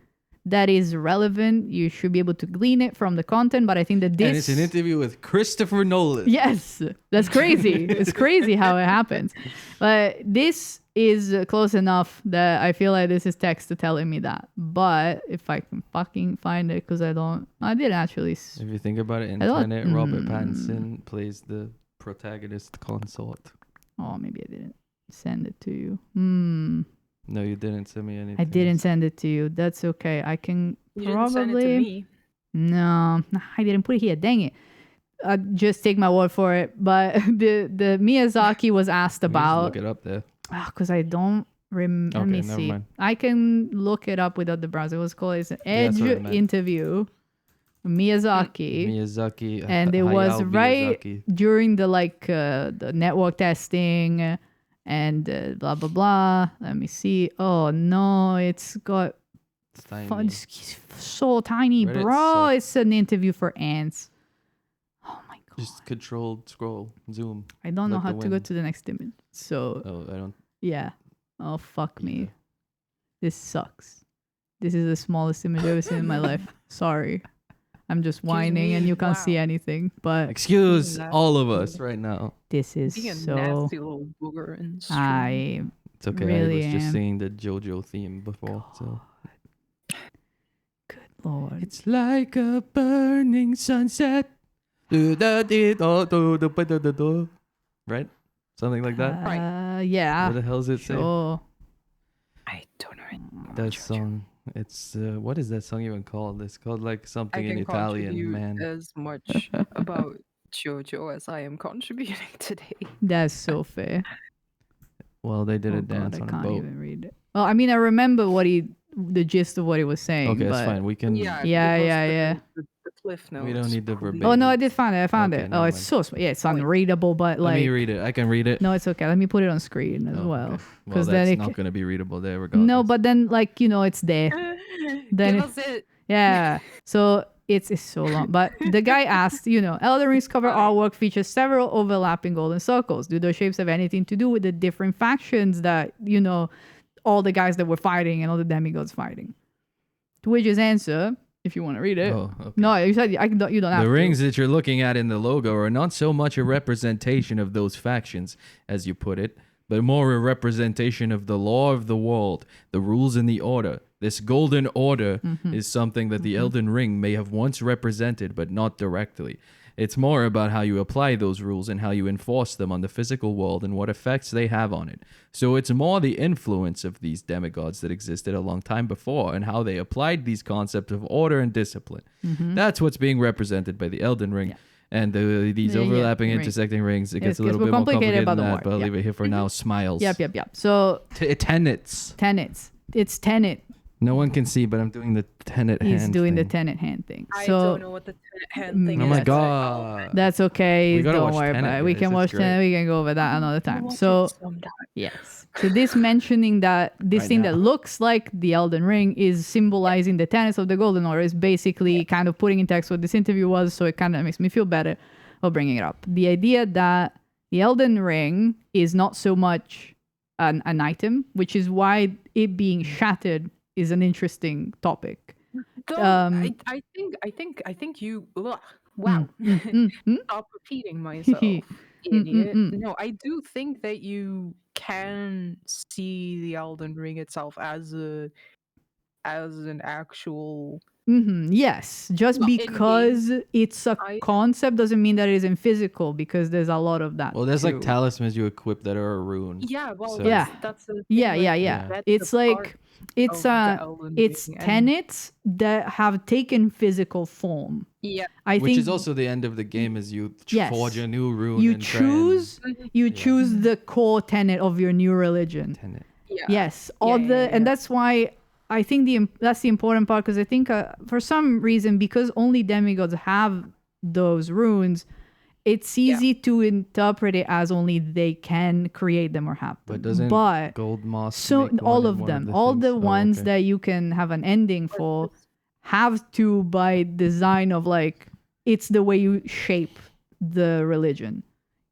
[SPEAKER 2] that is relevant. You should be able to glean it from the content. But I think that this...
[SPEAKER 1] And it's an interview with Christopher Nolan.
[SPEAKER 2] Yes, that's crazy. It's crazy how it happens. But this is close enough that I feel like this is text telling me that. But if I can fucking find it, because I didn't actually...
[SPEAKER 1] If you think about it, in Tenet, Robert Pattinson plays the protagonist consort.
[SPEAKER 2] Oh, maybe I didn't send it to you.
[SPEAKER 1] No, you didn't send me anything.
[SPEAKER 2] I didn't send it to you. That's okay. I can
[SPEAKER 3] You
[SPEAKER 2] probably...
[SPEAKER 3] didn't send it to me.
[SPEAKER 2] No, I didn't put it here. Dang it. Just take my word for it. But the Miyazaki was asked about...
[SPEAKER 1] Look it up there.
[SPEAKER 2] Because I don't remember. Let me see.
[SPEAKER 1] Mind.
[SPEAKER 2] I can look it up without the browser. What's called? It's an Edge interview. Miyazaki. And it was right during the network testing and blah blah blah. Let me see. Oh no, it's got it's so tiny, bro. It's an interview for ants. Oh my god.
[SPEAKER 1] Just control, scroll, zoom.
[SPEAKER 2] I don't know how to go to the next image. So
[SPEAKER 1] I don't.
[SPEAKER 2] Yeah. Oh fuck me. This sucks. This is the smallest image I've ever seen in my life. Sorry. I'm just whining and you can't see anything. But
[SPEAKER 1] excuse all of us right now.
[SPEAKER 2] This is
[SPEAKER 3] being
[SPEAKER 2] so...
[SPEAKER 3] a nasty little booger in stream.
[SPEAKER 1] It's okay.
[SPEAKER 2] Really
[SPEAKER 1] I was just singing the JoJo theme before. So.
[SPEAKER 2] Good lord.
[SPEAKER 1] It's like a burning sunset. Right? Something like that?
[SPEAKER 2] Yeah.
[SPEAKER 1] What the hell is it saying?
[SPEAKER 3] I don't know.
[SPEAKER 1] That song. It's what is that song even called? It's called like something in Italian, man.
[SPEAKER 3] As much about JoJo as I am contributing today.
[SPEAKER 2] That's so fair.
[SPEAKER 1] Well, they did a dance on a boat.
[SPEAKER 2] I can't even read it. Well, I mean, I remember the gist of what he was saying.
[SPEAKER 1] Okay, that's fine. We can.
[SPEAKER 3] Yeah. The cliff notes.
[SPEAKER 1] We don't need the verbatim.
[SPEAKER 2] Oh no, I did find it. I found it. Oh, it's so it's unreadable, but like.
[SPEAKER 1] Let me read it. I can read it.
[SPEAKER 2] No, it's okay. Let me put it on screen as well.
[SPEAKER 1] Okay. Well, that's not going to be readable there, regardless.
[SPEAKER 2] No, but then it's there. Then yeah. So it's so long. But the guy asked, Elden Ring's cover artwork features several overlapping golden circles. Do those shapes have anything to do with the different factions that all the guys that were fighting and all the demigods fighting? To which his answer, if you want to read it.
[SPEAKER 1] Oh, okay.
[SPEAKER 2] No, you said you don't have to.
[SPEAKER 1] The rings that you're looking at in the logo are not so much a representation of those factions, as you put it, but more a representation of the law of the world, the rules and the order. This golden order is something that the Elden Ring may have once represented, but not directly. It's more about how you apply those rules and how you enforce them on the physical world and what effects they have on it. So it's more the influence of these demigods that existed a long time before and how they applied these concepts of order and discipline. That's what's being represented by the Elden Ring. Yeah. And these overlapping, intersecting rings. It gets a little bit more complicated than that, but I'll leave it here for now. Smiles.
[SPEAKER 2] Yep. So...
[SPEAKER 1] Tenets.
[SPEAKER 2] It's Tenet.
[SPEAKER 1] No one can see, but I'm doing the Tenet hand
[SPEAKER 2] He's doing
[SPEAKER 1] thing.
[SPEAKER 2] the Tenet hand thing.
[SPEAKER 3] I
[SPEAKER 2] So,
[SPEAKER 3] don't know what the Tenet hand thing is.
[SPEAKER 1] Oh my god.
[SPEAKER 2] That's okay. Don't worry
[SPEAKER 1] Tenet,
[SPEAKER 2] about it. We can watch Tenet. We can go over that another time. So, yes. So this mentioning that this thing that looks like the Elden Ring is symbolizing the tenets of the Golden Order is basically kind of putting in text what this interview was. So it kind of makes me feel better of bringing it up. The idea that the Elden Ring is not so much an item, which is why it being shattered is an interesting topic.
[SPEAKER 3] I think you. Ugh, wow. Stop repeating myself, idiot. No, I do think that you can see the Elden Ring itself as an actual.
[SPEAKER 2] Yes, just because it's a concept doesn't mean that it isn't physical, because there's a lot of that.
[SPEAKER 1] Well, there's
[SPEAKER 2] too.
[SPEAKER 1] like talismans you equip that are a rune.
[SPEAKER 3] Yeah, well,
[SPEAKER 1] so.
[SPEAKER 3] that's the thing,
[SPEAKER 2] yeah. It's like it's tenets that have taken physical form.
[SPEAKER 3] Yeah,
[SPEAKER 1] Which is also the end of the game, is you forge a new rune.
[SPEAKER 2] You choose the core tenet of your new religion.
[SPEAKER 3] Yeah.
[SPEAKER 2] Yes, and that's why. I think that's the important part, because I think for some reason, because only demigods have those runes, it's easy to interpret it as only they can create them or have them.
[SPEAKER 1] But doesn't Gold Moss
[SPEAKER 2] all of them, all the ones that you can have an ending for, have to by design of like, it's the way you shape the religion.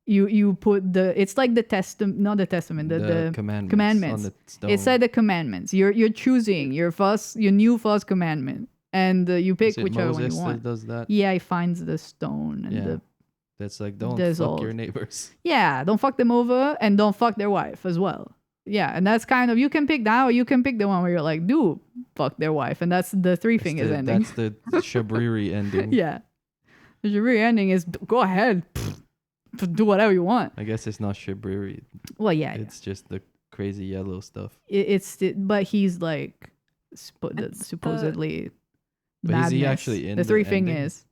[SPEAKER 2] you put it's like the testament, not the testament, the commandments
[SPEAKER 1] on the stone.
[SPEAKER 2] It's like the commandments. You're choosing your new first commandment, and you pick
[SPEAKER 1] Is it
[SPEAKER 2] whichever
[SPEAKER 1] Moses
[SPEAKER 2] one you want.
[SPEAKER 1] that does that?
[SPEAKER 2] Yeah, he finds the stone and
[SPEAKER 1] that's like, don't
[SPEAKER 2] there's
[SPEAKER 1] fuck
[SPEAKER 2] all-
[SPEAKER 1] your neighbors.
[SPEAKER 2] yeah, don't fuck them over and don't fuck their wife as well. Yeah, and that's kind of, you can pick that, or you can pick the one where you're like, do fuck their wife, and that's the three fingers ending.
[SPEAKER 1] That's the Shabriri ending.
[SPEAKER 2] Yeah, the Shabriri ending is go ahead, do whatever you want.
[SPEAKER 1] I guess it's not Shabriri.
[SPEAKER 2] Well, yeah,
[SPEAKER 1] It's just the crazy yellow stuff.
[SPEAKER 2] but he's like supposedly.
[SPEAKER 1] But is he
[SPEAKER 2] madness.
[SPEAKER 1] actually in
[SPEAKER 2] the three
[SPEAKER 1] the ending?
[SPEAKER 2] fingers?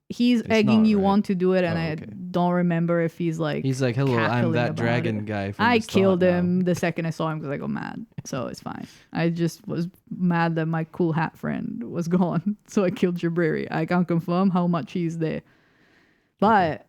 [SPEAKER 2] He's
[SPEAKER 1] It's
[SPEAKER 2] egging
[SPEAKER 1] not,
[SPEAKER 2] you
[SPEAKER 1] right?
[SPEAKER 2] on to do it, and
[SPEAKER 1] Oh,
[SPEAKER 2] I
[SPEAKER 1] okay.
[SPEAKER 2] don't remember if he's like.
[SPEAKER 1] He's like, hello, I'm
[SPEAKER 2] cackling
[SPEAKER 1] that
[SPEAKER 2] about
[SPEAKER 1] dragon
[SPEAKER 2] it.
[SPEAKER 1] guy from
[SPEAKER 2] I
[SPEAKER 1] the start
[SPEAKER 2] killed
[SPEAKER 1] now."
[SPEAKER 2] him the second I saw him because I got mad. So it's fine. I just was mad that my cool hat friend was gone. So I killed Jabriri. I can't confirm how much he's there. But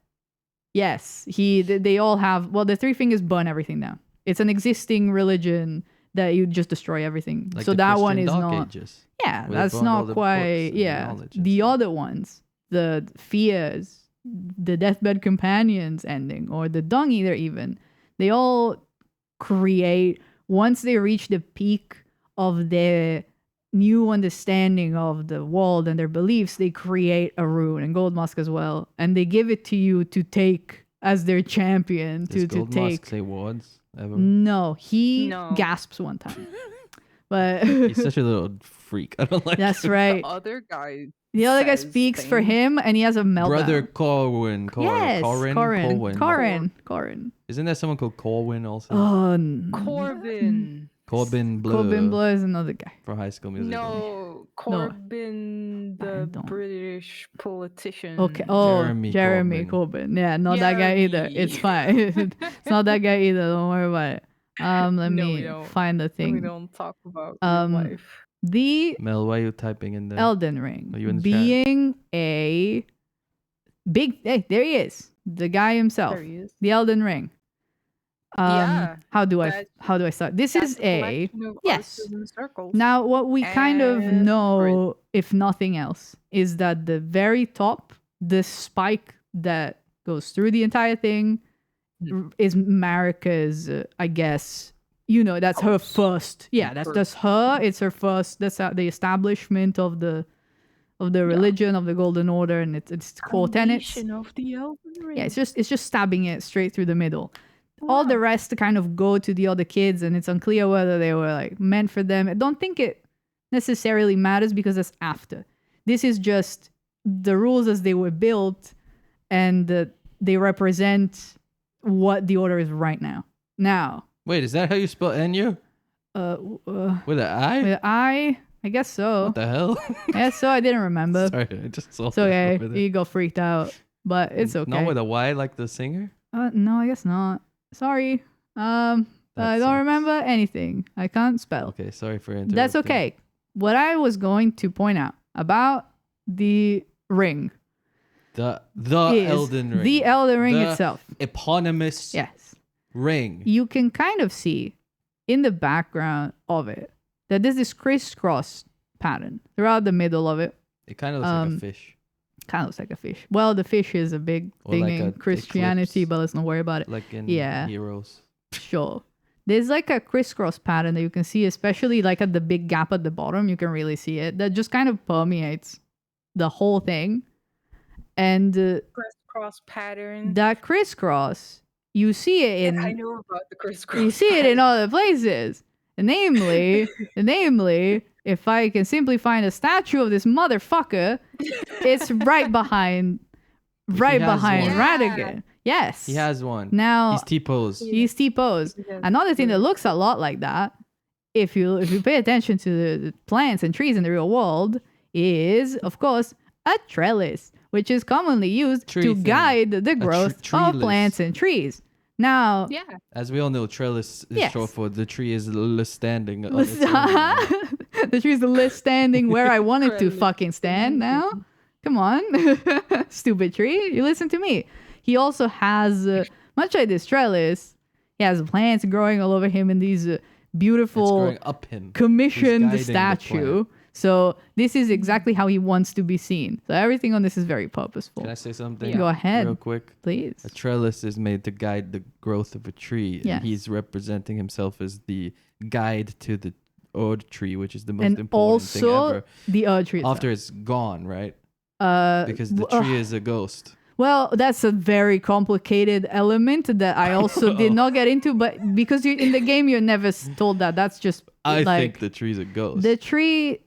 [SPEAKER 2] yes, they all have, well, the three fingers burn everything down. It's an existing religion that you just destroy everything.
[SPEAKER 1] Like
[SPEAKER 2] so
[SPEAKER 1] the
[SPEAKER 2] that
[SPEAKER 1] Christian
[SPEAKER 2] one is
[SPEAKER 1] Dark
[SPEAKER 2] not.
[SPEAKER 1] Ages.
[SPEAKER 2] Yeah,
[SPEAKER 1] where they
[SPEAKER 2] that's
[SPEAKER 1] burned all
[SPEAKER 2] not
[SPEAKER 1] the
[SPEAKER 2] quite.
[SPEAKER 1] books and
[SPEAKER 2] Yeah,
[SPEAKER 1] knowledge and
[SPEAKER 2] the
[SPEAKER 1] stuff.
[SPEAKER 2] other ones, the fears, the deathbed companions ending, or the dung eater, even they all create, once they reach the peak of their new understanding of the world and their beliefs, they create a rune, and Gold Musk as well, and they give it to you to take as their champion.
[SPEAKER 1] Does
[SPEAKER 2] to
[SPEAKER 1] Gold
[SPEAKER 2] take.
[SPEAKER 1] Musk say words ever?
[SPEAKER 2] No, he
[SPEAKER 3] No.
[SPEAKER 2] gasps one time, but
[SPEAKER 1] He's such a little freak. I don't like
[SPEAKER 2] that's
[SPEAKER 1] him.
[SPEAKER 2] right.
[SPEAKER 3] The other guy.
[SPEAKER 2] The other guy
[SPEAKER 3] says
[SPEAKER 2] speaks for
[SPEAKER 3] things.
[SPEAKER 2] him, and he has a meltdown.
[SPEAKER 1] Brother Corwin.
[SPEAKER 2] Yes,
[SPEAKER 1] Corwin.
[SPEAKER 2] Corin.
[SPEAKER 1] Isn't there someone called Corwin also?
[SPEAKER 2] Oh,
[SPEAKER 3] Corbin.
[SPEAKER 1] Corbin Bleu
[SPEAKER 2] Corbin Bleu is another guy.
[SPEAKER 1] for High School Musical.
[SPEAKER 3] No, Corbin,
[SPEAKER 2] I
[SPEAKER 3] the
[SPEAKER 2] don't.
[SPEAKER 3] British politician.
[SPEAKER 2] Okay. Oh,
[SPEAKER 1] Jeremy
[SPEAKER 2] Jeremy Corbyn. Yeah, not that guy either.
[SPEAKER 3] Jeremy.
[SPEAKER 2] It's fine. It's not that guy either. Don't worry about it. Let
[SPEAKER 3] No,
[SPEAKER 2] me
[SPEAKER 3] we don't.
[SPEAKER 2] find the
[SPEAKER 3] We
[SPEAKER 2] thing.
[SPEAKER 3] don't talk about
[SPEAKER 2] Um,
[SPEAKER 3] real life.
[SPEAKER 2] The
[SPEAKER 1] Mel, why are you typing in there?
[SPEAKER 2] Elden Ring
[SPEAKER 1] Are you in the chat?
[SPEAKER 2] being a big. Hey, there he is. The guy himself.
[SPEAKER 3] There he is.
[SPEAKER 2] The Elden Ring.
[SPEAKER 3] Yeah,
[SPEAKER 2] How do I
[SPEAKER 3] that-
[SPEAKER 2] start? This
[SPEAKER 3] That's
[SPEAKER 2] is
[SPEAKER 3] a
[SPEAKER 2] a.
[SPEAKER 3] collection of
[SPEAKER 2] yes.
[SPEAKER 3] arcs and circles.
[SPEAKER 2] Now, what we kind of
[SPEAKER 3] And-
[SPEAKER 2] know, if nothing else, is that the very top, the spike that goes through the entire thing, is Marika's, I guess, that's her
[SPEAKER 3] House.
[SPEAKER 2] first. Yeah, that's her. It's her first. That's the establishment of the religion of the Golden Order, and its core tenets.
[SPEAKER 3] Foundation of the Elden Ring.
[SPEAKER 2] Yeah, it's just stabbing it straight through the middle. All the rest kind of go to the other kids, and it's unclear whether they were like meant for them. I don't think it necessarily matters because that's after. This is just the rules as they were built, and they represent what the order is right now. Now,
[SPEAKER 1] Wait, is that how you spell Enya? With an I?
[SPEAKER 2] I guess so.
[SPEAKER 1] What the hell?
[SPEAKER 2] Yeah, so I didn't remember.
[SPEAKER 1] Sorry, I just saw
[SPEAKER 2] It's okay.
[SPEAKER 1] that over there.
[SPEAKER 2] You got freaked out, but it's okay.
[SPEAKER 1] Not with a Y like the singer?
[SPEAKER 2] No, I guess not. Sorry. I don't
[SPEAKER 1] sucks.
[SPEAKER 2] remember anything. I can't spell.
[SPEAKER 1] Okay, sorry for interrupting.
[SPEAKER 2] That's okay. What I was going to point out about the ring
[SPEAKER 1] The
[SPEAKER 2] is
[SPEAKER 1] Elden Ring.
[SPEAKER 2] the Elden Ring
[SPEAKER 1] The
[SPEAKER 2] itself.
[SPEAKER 1] eponymous
[SPEAKER 2] Yes.
[SPEAKER 1] ring.
[SPEAKER 2] You can kind of see in the background of it that there's this crisscross pattern throughout the middle of it.
[SPEAKER 1] It kind of looks like a fish.
[SPEAKER 2] Kind of looks like a fish. Well, the fish is a big
[SPEAKER 1] Or
[SPEAKER 2] thing
[SPEAKER 1] like
[SPEAKER 2] in
[SPEAKER 1] a
[SPEAKER 2] Christianity,
[SPEAKER 1] eclipse.
[SPEAKER 2] but let's not worry about it.
[SPEAKER 1] Like in
[SPEAKER 2] Yeah.
[SPEAKER 1] Heroes.
[SPEAKER 2] Sure. There's like a crisscross pattern that you can see, especially like at the big gap at the bottom. You can really see it. That just kind of permeates the whole thing. And
[SPEAKER 3] Crisscross pattern.
[SPEAKER 2] that crisscross, you see it
[SPEAKER 3] I
[SPEAKER 2] in
[SPEAKER 3] know about the crisscross.
[SPEAKER 2] you see it in other places. Namely, if I can simply find a statue of this motherfucker, it's right behind
[SPEAKER 1] has one.
[SPEAKER 2] Radigan. Yes.
[SPEAKER 1] He has one.
[SPEAKER 2] Now
[SPEAKER 1] He's T-posed.
[SPEAKER 2] he's T-posed. Another thing that looks a lot like that, if you pay attention to the plants and trees in the real world, is of course a trellis, which is commonly used
[SPEAKER 1] Tree
[SPEAKER 2] to
[SPEAKER 1] thing.
[SPEAKER 2] guide the growth of
[SPEAKER 1] trellis.
[SPEAKER 2] plants and trees. Now,
[SPEAKER 3] Yeah.
[SPEAKER 1] As we all know, trellis is
[SPEAKER 2] Yes.
[SPEAKER 1] short for the tree is standing on its own.
[SPEAKER 2] the tree's the list standing where I wanted to
[SPEAKER 3] Trellis.
[SPEAKER 2] fucking stand now. Come on, stupid tree. You listen to me. He also has, much like this trellis, he has plants growing all over him in these
[SPEAKER 1] It's
[SPEAKER 2] beautiful
[SPEAKER 1] growing up him.
[SPEAKER 2] commissioned
[SPEAKER 1] He's guiding the
[SPEAKER 2] statue.
[SPEAKER 1] plant.
[SPEAKER 2] So this is exactly how he wants to be seen. So everything on this is very purposeful.
[SPEAKER 1] Can I say something?
[SPEAKER 2] Go ahead.
[SPEAKER 1] Real quick.
[SPEAKER 2] Please.
[SPEAKER 1] A trellis is made to guide the growth of a tree.
[SPEAKER 2] Yes.
[SPEAKER 1] And he's representing himself as the guide to the old tree, which is the most
[SPEAKER 2] And
[SPEAKER 1] important thing
[SPEAKER 2] also
[SPEAKER 1] ever.
[SPEAKER 2] the tree.
[SPEAKER 1] After it's gone, right? Because the
[SPEAKER 2] w-
[SPEAKER 1] tree is a ghost.
[SPEAKER 2] Well, that's a very complicated element that I also did not get into, but because in the game you're never told that. That's just
[SPEAKER 1] I
[SPEAKER 2] like
[SPEAKER 1] think the tree's a ghost.
[SPEAKER 2] the tree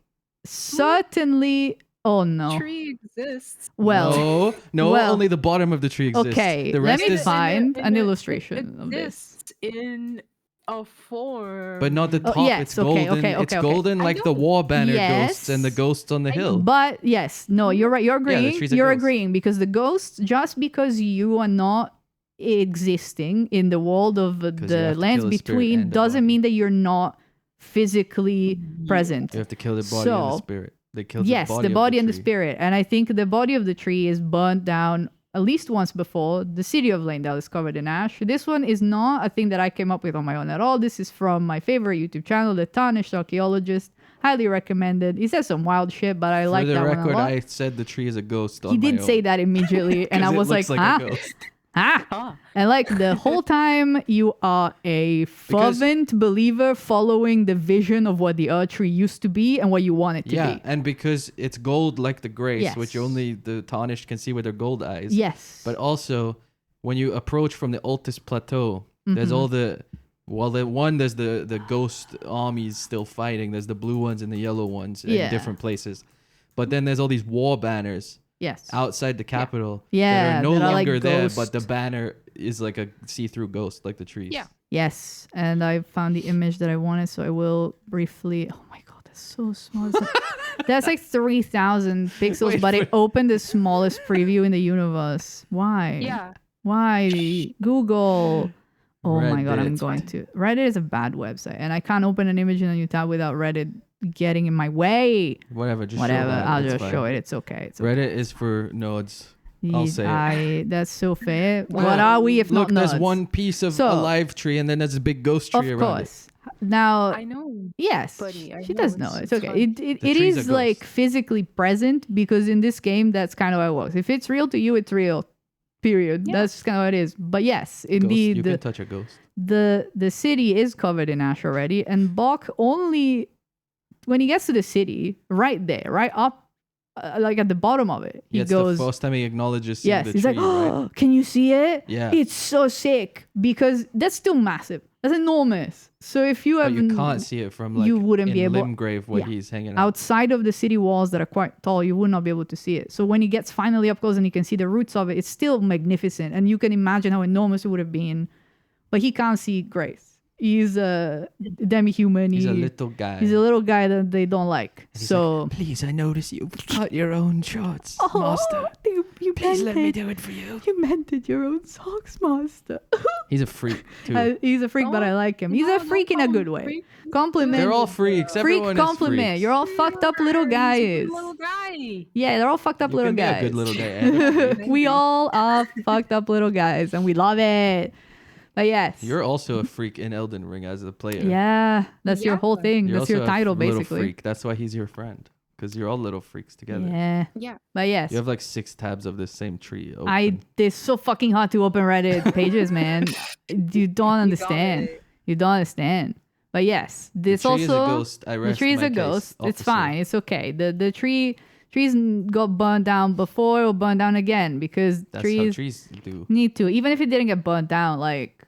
[SPEAKER 2] certainly. Oh no.
[SPEAKER 3] Tree exists.
[SPEAKER 2] Well,
[SPEAKER 1] no,
[SPEAKER 2] well,
[SPEAKER 1] only the bottom of the tree exists.
[SPEAKER 2] okay.
[SPEAKER 1] The
[SPEAKER 2] Let
[SPEAKER 1] rest
[SPEAKER 2] me
[SPEAKER 1] is,
[SPEAKER 2] find an
[SPEAKER 3] it
[SPEAKER 2] illustration of this.
[SPEAKER 3] exists in a form.
[SPEAKER 1] but not the
[SPEAKER 2] Oh,
[SPEAKER 1] top.
[SPEAKER 2] yes,
[SPEAKER 1] It's
[SPEAKER 2] okay,
[SPEAKER 1] golden.
[SPEAKER 2] okay,
[SPEAKER 1] It's
[SPEAKER 2] okay.
[SPEAKER 1] golden
[SPEAKER 3] I
[SPEAKER 1] like the
[SPEAKER 3] know.
[SPEAKER 1] war banner
[SPEAKER 2] Yes.
[SPEAKER 1] ghosts and the ghosts on the hill.
[SPEAKER 2] But yes, no, you're right. You're
[SPEAKER 1] the
[SPEAKER 2] agreeing.
[SPEAKER 1] tree's a
[SPEAKER 2] You're
[SPEAKER 1] ghost.
[SPEAKER 2] agreeing because the ghosts, just because you are not existing in the world of
[SPEAKER 1] you have
[SPEAKER 2] the
[SPEAKER 1] to
[SPEAKER 2] lands
[SPEAKER 1] kill a spirit
[SPEAKER 2] between,
[SPEAKER 1] and a
[SPEAKER 2] doesn't
[SPEAKER 1] body.
[SPEAKER 2] mean that you're not physically present.
[SPEAKER 1] You have to kill the body and the
[SPEAKER 2] So,
[SPEAKER 1] spirit. They killed
[SPEAKER 2] Yes,
[SPEAKER 1] the body,
[SPEAKER 2] the body
[SPEAKER 1] of
[SPEAKER 2] and the
[SPEAKER 1] tree.
[SPEAKER 2] spirit. And I think the body of the tree is burnt down at least once before. The city of Leyndell is covered in ash. This one is not a thing that I came up with on my own at all. This is from my favorite YouTube channel, The Tarnished Archaeologist. Highly recommended. He says some wild shit, but I like
[SPEAKER 1] For the
[SPEAKER 2] that
[SPEAKER 1] record,
[SPEAKER 2] one a lot.
[SPEAKER 1] I said the tree is a ghost.
[SPEAKER 2] He did say that immediately, and I was like, huh?
[SPEAKER 1] a ghost.
[SPEAKER 2] Huh?
[SPEAKER 3] Ah.
[SPEAKER 2] And like the whole time, you are a
[SPEAKER 1] Because-
[SPEAKER 2] fervent believer following the vision of what the Earth tree used to be and what you want it to
[SPEAKER 1] Yeah,
[SPEAKER 2] be.
[SPEAKER 1] and because it's gold like the grace,
[SPEAKER 2] Yes.
[SPEAKER 1] which only the tarnished can see with their gold eyes.
[SPEAKER 2] Yes.
[SPEAKER 1] But also, when you approach from the Altus Plateau, there's
[SPEAKER 2] Mm-hmm.
[SPEAKER 1] all there's the ghost armies still fighting. There's the blue ones and the yellow ones
[SPEAKER 2] Yeah.
[SPEAKER 1] in different places. But then there's all these war banners
[SPEAKER 2] Yes.
[SPEAKER 1] outside the capital
[SPEAKER 2] Yeah,
[SPEAKER 1] that are no
[SPEAKER 2] that are like
[SPEAKER 1] longer there,
[SPEAKER 2] ghosts.
[SPEAKER 1] but the banner is like a see-through ghost, like the trees.
[SPEAKER 3] Yeah.
[SPEAKER 2] Yes, and I found the image that I wanted, so I will briefly. Oh my god, that's so small. It's like- that's like 3,000 pixels,
[SPEAKER 1] Wait,
[SPEAKER 2] but it opened the smallest preview in the universe. Why?
[SPEAKER 3] Yeah.
[SPEAKER 2] Why? Google. Oh my god, I'm
[SPEAKER 1] Reddit.
[SPEAKER 2] going to. Reddit is a bad website, and I can't open an image in a new tab without Reddit getting in my way.
[SPEAKER 1] Whatever, just show
[SPEAKER 2] Whatever,
[SPEAKER 1] that,
[SPEAKER 2] I'll
[SPEAKER 1] it's
[SPEAKER 2] just
[SPEAKER 1] fine.
[SPEAKER 2] show it. It's okay. It's okay.
[SPEAKER 1] Reddit is for nodes. I'll say it.
[SPEAKER 2] That's so fair.
[SPEAKER 1] Well,
[SPEAKER 2] What are we if
[SPEAKER 1] Look,
[SPEAKER 2] not
[SPEAKER 1] there's
[SPEAKER 2] nerds?
[SPEAKER 1] one piece of
[SPEAKER 2] So-
[SPEAKER 1] a live tree, and then there's a big ghost
[SPEAKER 2] Of
[SPEAKER 1] tree around
[SPEAKER 2] course. Now,
[SPEAKER 3] I know.
[SPEAKER 2] yes,
[SPEAKER 3] Buddy, I
[SPEAKER 2] she
[SPEAKER 3] know,
[SPEAKER 2] does know.
[SPEAKER 3] it's
[SPEAKER 2] It's okay.
[SPEAKER 3] fine.
[SPEAKER 2] It
[SPEAKER 1] The
[SPEAKER 2] it
[SPEAKER 1] tree's a
[SPEAKER 2] is like
[SPEAKER 1] ghost.
[SPEAKER 2] physically present because in this game, that's kind of how it works. If it's real to you, it's real. Period.
[SPEAKER 3] Yeah.
[SPEAKER 2] That's kind of how it is. But yes,
[SPEAKER 1] it.
[SPEAKER 2] indeed,
[SPEAKER 1] You can touch a ghost.
[SPEAKER 2] the city is covered in ash already, and Bach only when he gets to the city, right there, right up, like at the bottom of it, he
[SPEAKER 1] Yeah, it's
[SPEAKER 2] goes.
[SPEAKER 1] the first time he acknowledges seeing
[SPEAKER 2] Yes,
[SPEAKER 1] the
[SPEAKER 2] he's
[SPEAKER 1] tree,
[SPEAKER 2] like,
[SPEAKER 1] right?
[SPEAKER 2] oh, can you see it?
[SPEAKER 1] Yeah.
[SPEAKER 2] It's so sick because that's still massive. That's enormous. So if you
[SPEAKER 1] But
[SPEAKER 2] have
[SPEAKER 1] you can't see it from like
[SPEAKER 2] you wouldn't
[SPEAKER 1] in
[SPEAKER 2] be able-
[SPEAKER 1] Limgrave where
[SPEAKER 2] Yeah.
[SPEAKER 1] he's hanging out.
[SPEAKER 2] outside of the city walls that are quite tall, you would not be able to see it. So when he gets finally up close and he can see the roots of it, it's still magnificent. And you can imagine how enormous it would have been. But he can't see Grace. He's a demi-human.
[SPEAKER 1] He's a little guy.
[SPEAKER 2] He's a little guy that they don't like.
[SPEAKER 1] And he's
[SPEAKER 2] So
[SPEAKER 1] like, please, I notice you cut your own shorts,
[SPEAKER 2] oh,
[SPEAKER 1] master.
[SPEAKER 2] you
[SPEAKER 1] Please let me
[SPEAKER 2] mended,
[SPEAKER 1] do it for you.
[SPEAKER 2] you mended your own socks, master.
[SPEAKER 1] He's a freak too.
[SPEAKER 2] He's a freak, but I like him. He's a freak in a good way. Compliment.
[SPEAKER 1] They're all freaks.
[SPEAKER 2] freak
[SPEAKER 1] Everyone
[SPEAKER 2] compliment.
[SPEAKER 1] is freaks.
[SPEAKER 2] You're all fucked up little guys.
[SPEAKER 3] Little guy.
[SPEAKER 2] Yeah, they're all fucked up
[SPEAKER 1] You
[SPEAKER 2] little
[SPEAKER 1] can be
[SPEAKER 2] guys.
[SPEAKER 1] a good little guy. Ed.
[SPEAKER 2] We all are fucked up little guys, and we love it. But yes,
[SPEAKER 1] You're also a freak in Elden Ring as a player.
[SPEAKER 2] yeah, that's your
[SPEAKER 3] Yeah.
[SPEAKER 2] whole thing.
[SPEAKER 1] You're
[SPEAKER 2] That's your
[SPEAKER 1] also a
[SPEAKER 2] title,
[SPEAKER 1] little
[SPEAKER 2] basically.
[SPEAKER 1] freak. That's why he's your friend. Because you're all little freaks together.
[SPEAKER 2] Yeah,
[SPEAKER 3] Yeah.
[SPEAKER 2] but yes,
[SPEAKER 1] You have like 6 tabs of this same tree open.
[SPEAKER 2] It's so fucking hard to open Reddit pages, man. You don't understand. You don't understand. But yes, this
[SPEAKER 1] the tree
[SPEAKER 2] also
[SPEAKER 1] is a ghost. I
[SPEAKER 2] the
[SPEAKER 1] rest
[SPEAKER 2] tree is
[SPEAKER 1] my
[SPEAKER 2] a
[SPEAKER 1] case,
[SPEAKER 2] ghost. It's
[SPEAKER 1] officer.
[SPEAKER 2] fine. It's okay. The trees got burned down before or burned down again because
[SPEAKER 1] That's how
[SPEAKER 2] trees
[SPEAKER 1] trees do.
[SPEAKER 2] need to. Even if it didn't get burned down, like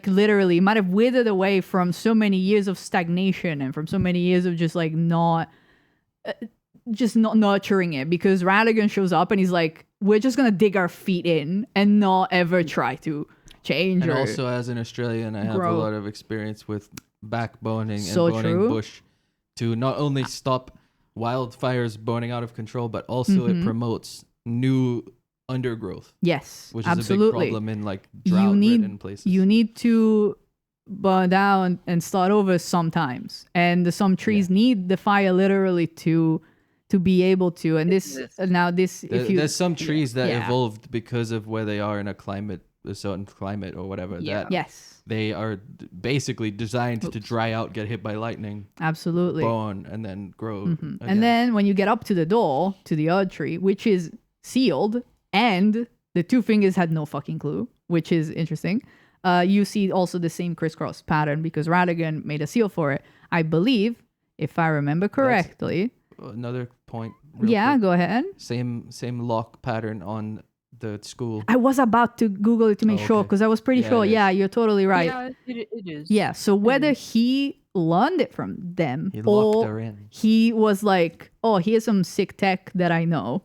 [SPEAKER 2] literally, it might have withered away from so many years of stagnation and from so many years of just like not nurturing it. Because Radigan shows up and he's like, "We're just gonna dig our feet in and not ever try to change."
[SPEAKER 1] And
[SPEAKER 2] or
[SPEAKER 1] also, as an Australian, I have
[SPEAKER 2] grow.
[SPEAKER 1] a lot of experience with backboning
[SPEAKER 2] So
[SPEAKER 1] and boning
[SPEAKER 2] true.
[SPEAKER 1] bush to not only stop wildfires burning out of control, but also
[SPEAKER 2] Mm-hmm.
[SPEAKER 1] it promotes new undergrowth,
[SPEAKER 2] yes,
[SPEAKER 1] which is
[SPEAKER 2] absolutely.
[SPEAKER 1] a big problem in like
[SPEAKER 2] You
[SPEAKER 1] drought-ridden places.
[SPEAKER 2] You need to burn down and start over sometimes, and some trees need the fire literally to be able to. And this now this
[SPEAKER 1] There-
[SPEAKER 2] if you
[SPEAKER 1] there's some trees that
[SPEAKER 2] yeah.
[SPEAKER 1] evolved because of where they are in a climate a certain climate or whatever, that
[SPEAKER 2] Yes.
[SPEAKER 1] they are basically designed to dry out, get hit by lightning,
[SPEAKER 2] Absolutely.
[SPEAKER 1] burn, and then grow. Again.
[SPEAKER 2] And then when you get up to the door to the Erdtree, which is sealed, and the Two Fingers had no fucking clue, which is interesting. You see also the same crisscross pattern because Radigan made a seal for it. I believe, if I remember correctly.
[SPEAKER 1] Another point.
[SPEAKER 2] Go ahead.
[SPEAKER 1] Same lock pattern on the school.
[SPEAKER 2] I was about to Google it to make sure because I was pretty sure. Yeah, you're totally right.
[SPEAKER 3] Yeah, it is.
[SPEAKER 2] Yeah, so whether he learned it from them
[SPEAKER 1] He locked
[SPEAKER 2] or
[SPEAKER 1] her in.
[SPEAKER 2] he was like, oh, here's some sick tech that I know.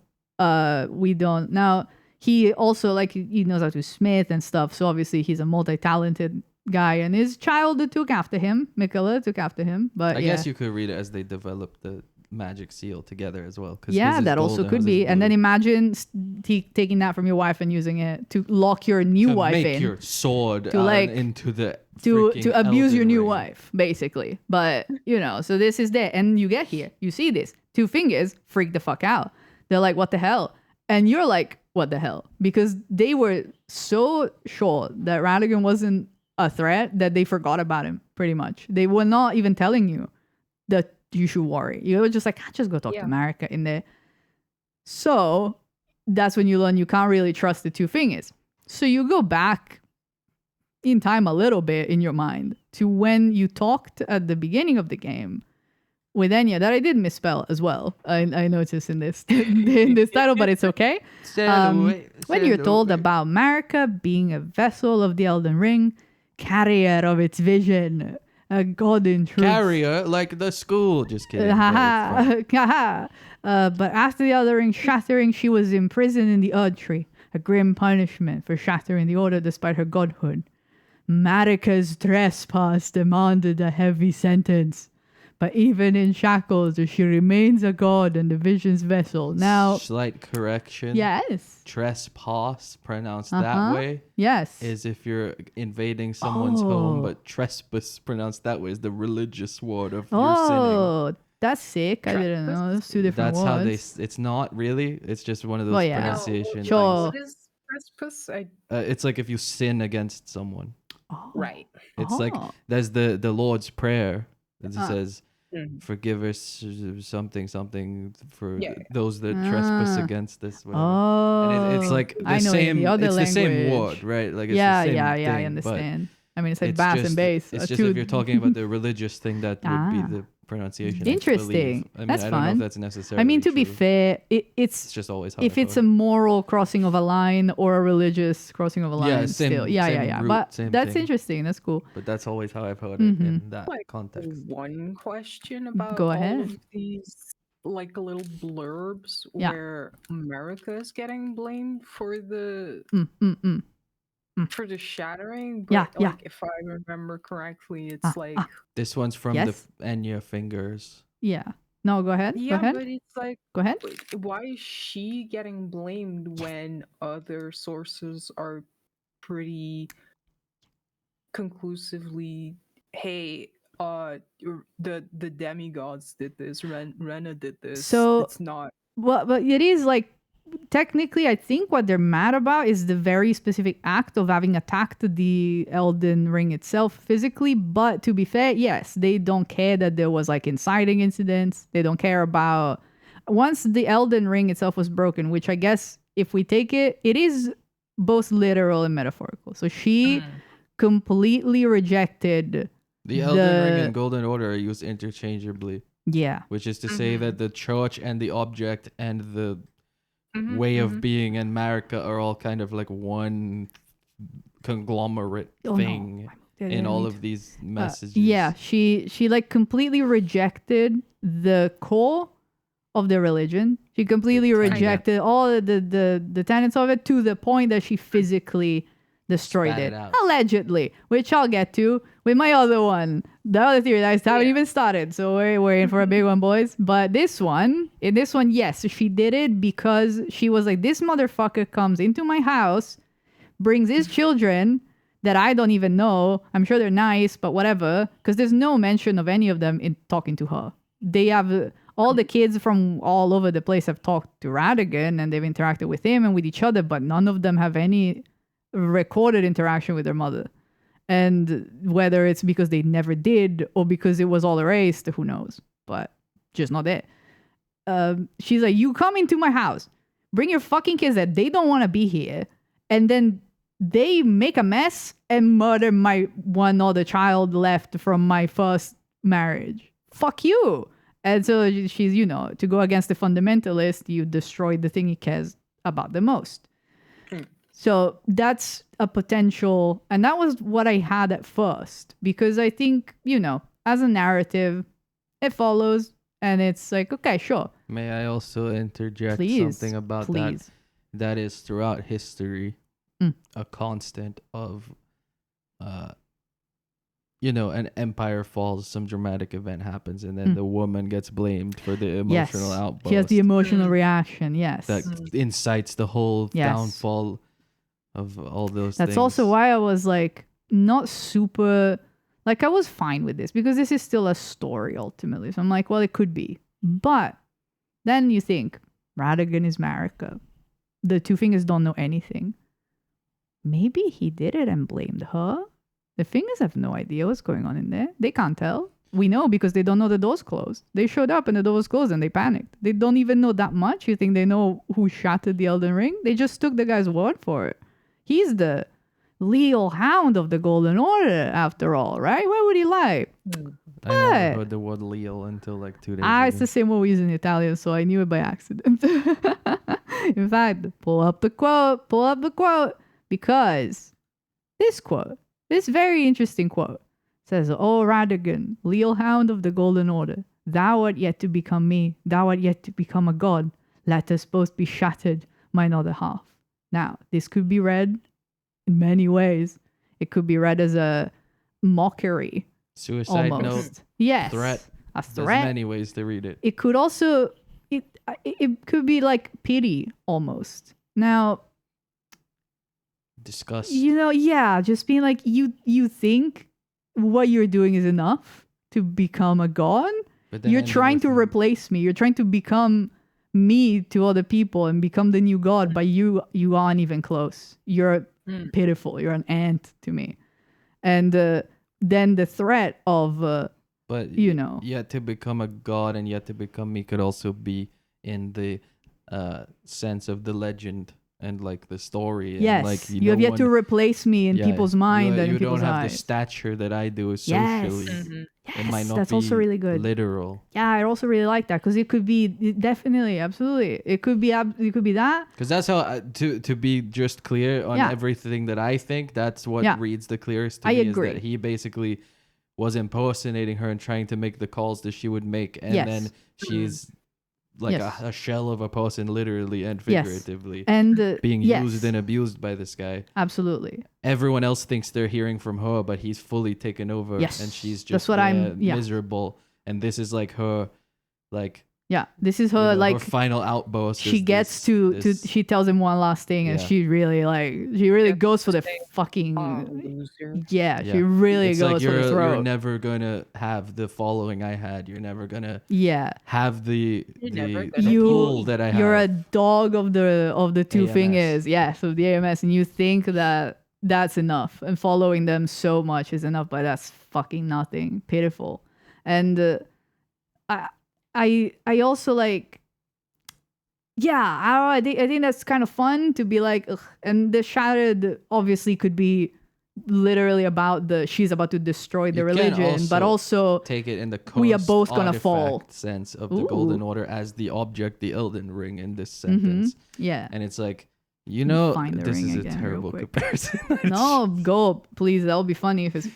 [SPEAKER 2] We don't. Now, he also, like, he knows how to smith and stuff, so obviously he's a multi-talented guy, and his child took after him. Mikola took after him, but
[SPEAKER 1] I guess you could read it as they developed the magic seal together as well.
[SPEAKER 2] Yeah, that also could be. And then imagine taking that from your wife and using it to lock your new wife
[SPEAKER 1] make
[SPEAKER 2] in.
[SPEAKER 1] your sword
[SPEAKER 2] to like
[SPEAKER 1] into the
[SPEAKER 2] to abuse
[SPEAKER 1] Elden
[SPEAKER 2] your new
[SPEAKER 1] Ring.
[SPEAKER 2] wife, basically. But so this is there, and you get here, you see this. Two Fingers freak the fuck out. They're like, "What the hell?" And you're like, "What the hell?" Because they were so sure that Radigan wasn't a threat that they forgot about him. Pretty much, they were not even telling you that you should worry. You were just like, just go talk to Marika in there. So that's when you learn you can't really trust the Two Fingers. So you go back in time a little bit in your mind to when you talked at the beginning of the game with Enya, that I did misspell as well. I noticed in this in this title, but it's okay. When you're told about Marika being a vessel of the Elden Ring, carrier of its vision, a god in truth.
[SPEAKER 1] Carrier, like the school. Just kidding.
[SPEAKER 2] But after the Elden Ring shattering, she was imprisoned in the Erdtree, a grim punishment for shattering the order despite her godhood. Marika's trespass demanded a heavy sentence, but even in shackles, she remains a god and the vision's vessel. Now,
[SPEAKER 1] slight correction.
[SPEAKER 2] Yes.
[SPEAKER 1] Trespass, pronounced that way.
[SPEAKER 2] Yes.
[SPEAKER 1] Is if you're invading someone's home, but trespass, pronounced that way, is the religious word of you're sinning.
[SPEAKER 2] Oh, that's sick. I didn't know. That's two different
[SPEAKER 1] That's
[SPEAKER 2] words.
[SPEAKER 1] how they. It's not really. It's just one of those pronunciation
[SPEAKER 2] Sure.
[SPEAKER 3] What is trespass?
[SPEAKER 1] it's like if you sin against someone.
[SPEAKER 3] Right.
[SPEAKER 1] It's like there's the Lord's Prayer. It says, "Forgive us something for those that trespass against us." Whatever. And it's like the same. It's the same word, right? Like it's the same thing,
[SPEAKER 2] I understand. I mean, it's like
[SPEAKER 1] it's
[SPEAKER 2] bass
[SPEAKER 1] just,
[SPEAKER 2] and bass.
[SPEAKER 1] It's just if you're talking about the religious thing, that would be the pronunciation.
[SPEAKER 2] Interesting.
[SPEAKER 1] I mean,
[SPEAKER 2] That's
[SPEAKER 1] I don't know
[SPEAKER 2] fun.
[SPEAKER 1] if that's necessarily.
[SPEAKER 2] I mean, to be
[SPEAKER 1] true.
[SPEAKER 2] fair, it's
[SPEAKER 1] just always how
[SPEAKER 2] if
[SPEAKER 1] I
[SPEAKER 2] it's
[SPEAKER 1] thought.
[SPEAKER 2] a moral crossing of a line or a religious crossing of a line,
[SPEAKER 1] same-
[SPEAKER 2] still,
[SPEAKER 1] same root,
[SPEAKER 2] but
[SPEAKER 1] same
[SPEAKER 2] that's
[SPEAKER 1] thing.
[SPEAKER 2] interesting. That's cool.
[SPEAKER 1] But that's always how I've heard it in that
[SPEAKER 3] Like
[SPEAKER 1] context.
[SPEAKER 3] one question about
[SPEAKER 2] Go
[SPEAKER 3] all
[SPEAKER 2] ahead.
[SPEAKER 3] of these like little blurbs
[SPEAKER 2] Yeah.
[SPEAKER 3] where America is getting blamed for the for the shattering. But
[SPEAKER 2] Yeah,
[SPEAKER 3] like if I remember correctly, it's like
[SPEAKER 1] This one's from
[SPEAKER 2] Yes.
[SPEAKER 1] the Enya Fingers.
[SPEAKER 2] Yeah. No, go ahead.
[SPEAKER 3] yeah,
[SPEAKER 2] Go ahead.
[SPEAKER 3] but it's like
[SPEAKER 2] Go ahead.
[SPEAKER 3] why is she getting blamed when other sources are pretty conclusively, hey, the demigods did this, Rena did this.
[SPEAKER 2] So-
[SPEAKER 3] it's not.
[SPEAKER 2] Well, but it is like technically, I think what they're mad about is the very specific act of having attacked the Elden Ring itself physically. But to be fair, yes, they don't care that there was like inciting incidents. They don't care about once the Elden Ring itself was broken, which I guess if we take it, it is both literal and metaphorical. So she completely rejected
[SPEAKER 1] The Elden Ring and Golden Order are used interchangeably,
[SPEAKER 2] yeah.
[SPEAKER 1] which is to say that the church and the object and the way of being and Marika are all kind of like one conglomerate thing in all of these messages.
[SPEAKER 2] Yeah, she like completely rejected the core of the religion. She completely rejected all the tenets of it to the point that she physically destroyed
[SPEAKER 1] Spat
[SPEAKER 2] it.
[SPEAKER 1] it out.
[SPEAKER 2] Allegedly, which I'll get to with my other one. The other theory that I haven't even started, so we're in for a big one, boys. But in this one, yes, she did it because she was like, this motherfucker comes into my house, brings his children that I don't even know. I'm sure they're nice, but whatever, because there's no mention of any of them in talking to her. They have all the kids from all over the place have talked to Radigan and they've interacted with him and with each other, but none of them have any recorded interaction with their mother. And whether it's because they never did or because it was all erased, who knows? But just not there. She's like, you come into my house, bring your fucking kids that they don't want to be here, and then they make a mess and murder my one other child left from my first marriage. Fuck you. And so she's, to go against the fundamentalist, you destroy the thing he cares about the most. So that's a potential, and that was what I had at first, because I think, as a narrative, it follows, and it's like, okay, sure.
[SPEAKER 1] May I also interject something about that? That is throughout history a constant of, an empire falls, some dramatic event happens, and then the woman gets blamed for the emotional outburst.
[SPEAKER 2] She has the emotional reaction, yes.
[SPEAKER 1] That incites the whole downfall of all those things.
[SPEAKER 2] That's also why I was like, not super, like I was fine with this because this is still a story ultimately. So I'm like, well, it could be. But then you think, Radigan is Marika. The Two Fingers don't know anything. Maybe he did it and blamed her. The Fingers have no idea what's going on in there. They can't tell. We know because they don't know the door's closed. They showed up and the door was closed and they panicked. They don't even know that much. You think they know who shattered the Elden Ring? They just took the guy's word for it. He's the leal hound of the Golden Order, after all, right? Why would he lie?
[SPEAKER 1] I never heard the word leal until like 2 days ago.
[SPEAKER 2] It's the same one we use in Italian, so I knew it by accident. In fact, pull up the quote, because this very interesting quote, says, "O Radigan, leal hound of the Golden Order, thou art yet to become me, thou art yet to become a god. Let us both be shattered, mine other half." Now, this could be read in many ways. It could be read as a mockery.
[SPEAKER 1] Suicide
[SPEAKER 2] almost.
[SPEAKER 1] note.
[SPEAKER 2] Yes.
[SPEAKER 1] Threat.
[SPEAKER 2] A threat.
[SPEAKER 1] There's many ways to read it.
[SPEAKER 2] It could also, it could be like pity almost. Now,
[SPEAKER 1] Disgust.
[SPEAKER 2] Just being like, you think what you're doing is enough to become a god? You're trying to replace me. You're trying to become me to other people and become the new god, but you aren't even close. You're pitiful. You're an ant to me. And then the threat of
[SPEAKER 1] but yet to become a god and yet to become me could also be in the sense of the legend and like the story.
[SPEAKER 2] Yes,
[SPEAKER 1] and like,
[SPEAKER 2] you have yet to replace me in people's mind and in people's eyes.
[SPEAKER 1] You don't have the stature that I do socially.
[SPEAKER 2] Yes.
[SPEAKER 1] It might not
[SPEAKER 2] that's
[SPEAKER 1] be
[SPEAKER 2] also really good.
[SPEAKER 1] Literal.
[SPEAKER 2] Yeah, I also really like that because it could be definitely, absolutely. It could be that.
[SPEAKER 1] Because that's how to be just clear on everything that I think. That's what reads the clearest to me.
[SPEAKER 2] Agree.
[SPEAKER 1] Is that he basically was impersonating her and trying to make the calls that she would make, and then she's like a shell of a person, literally and figuratively,
[SPEAKER 2] and
[SPEAKER 1] being used and abused by this guy.
[SPEAKER 2] Absolutely.
[SPEAKER 1] Everyone else thinks they're hearing from her, but he's fully taken over, and she's just miserable. And this is like her,
[SPEAKER 2] this is her
[SPEAKER 1] her final outburst.
[SPEAKER 2] She gets to she tells him one last thing, and she really goes for the fucking she really
[SPEAKER 1] it's
[SPEAKER 2] goes
[SPEAKER 1] like
[SPEAKER 2] for the throat.
[SPEAKER 1] You're never gonna have the following I had. You're never gonna have the pull that I have.
[SPEAKER 2] You're a dog of the Two Fingers, of the AMS, and you think that that's enough, and following them so much is enough, but that's fucking nothing. Pitiful. And I also like, I think that's kind of fun to be like, ugh. And the Shattered obviously could be literally about she's about to destroy the religion, but also
[SPEAKER 1] take it in the
[SPEAKER 2] we are both gonna fall
[SPEAKER 1] sense of the Golden Order as the object, the Elden Ring in this sentence.
[SPEAKER 2] And
[SPEAKER 1] it's like, this is a terrible comparison.
[SPEAKER 2] No, go please. That would be funny if it's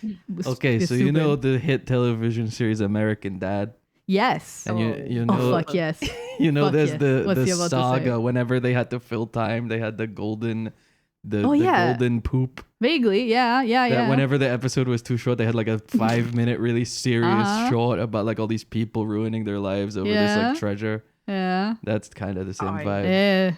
[SPEAKER 1] okay. So
[SPEAKER 2] stupid.
[SPEAKER 1] the hit television series American Dad.
[SPEAKER 2] Yes.
[SPEAKER 1] And you know,
[SPEAKER 2] oh fuck yes.
[SPEAKER 1] There's the saga. Whenever they had to fill time, they had the golden, golden poop.
[SPEAKER 2] Vaguely, yeah.
[SPEAKER 1] Whenever the episode was too short, they had like a 5-minute really serious short about like all these people ruining their lives over this like treasure.
[SPEAKER 2] Yeah.
[SPEAKER 1] That's kind of the same vibe.
[SPEAKER 2] Yeah.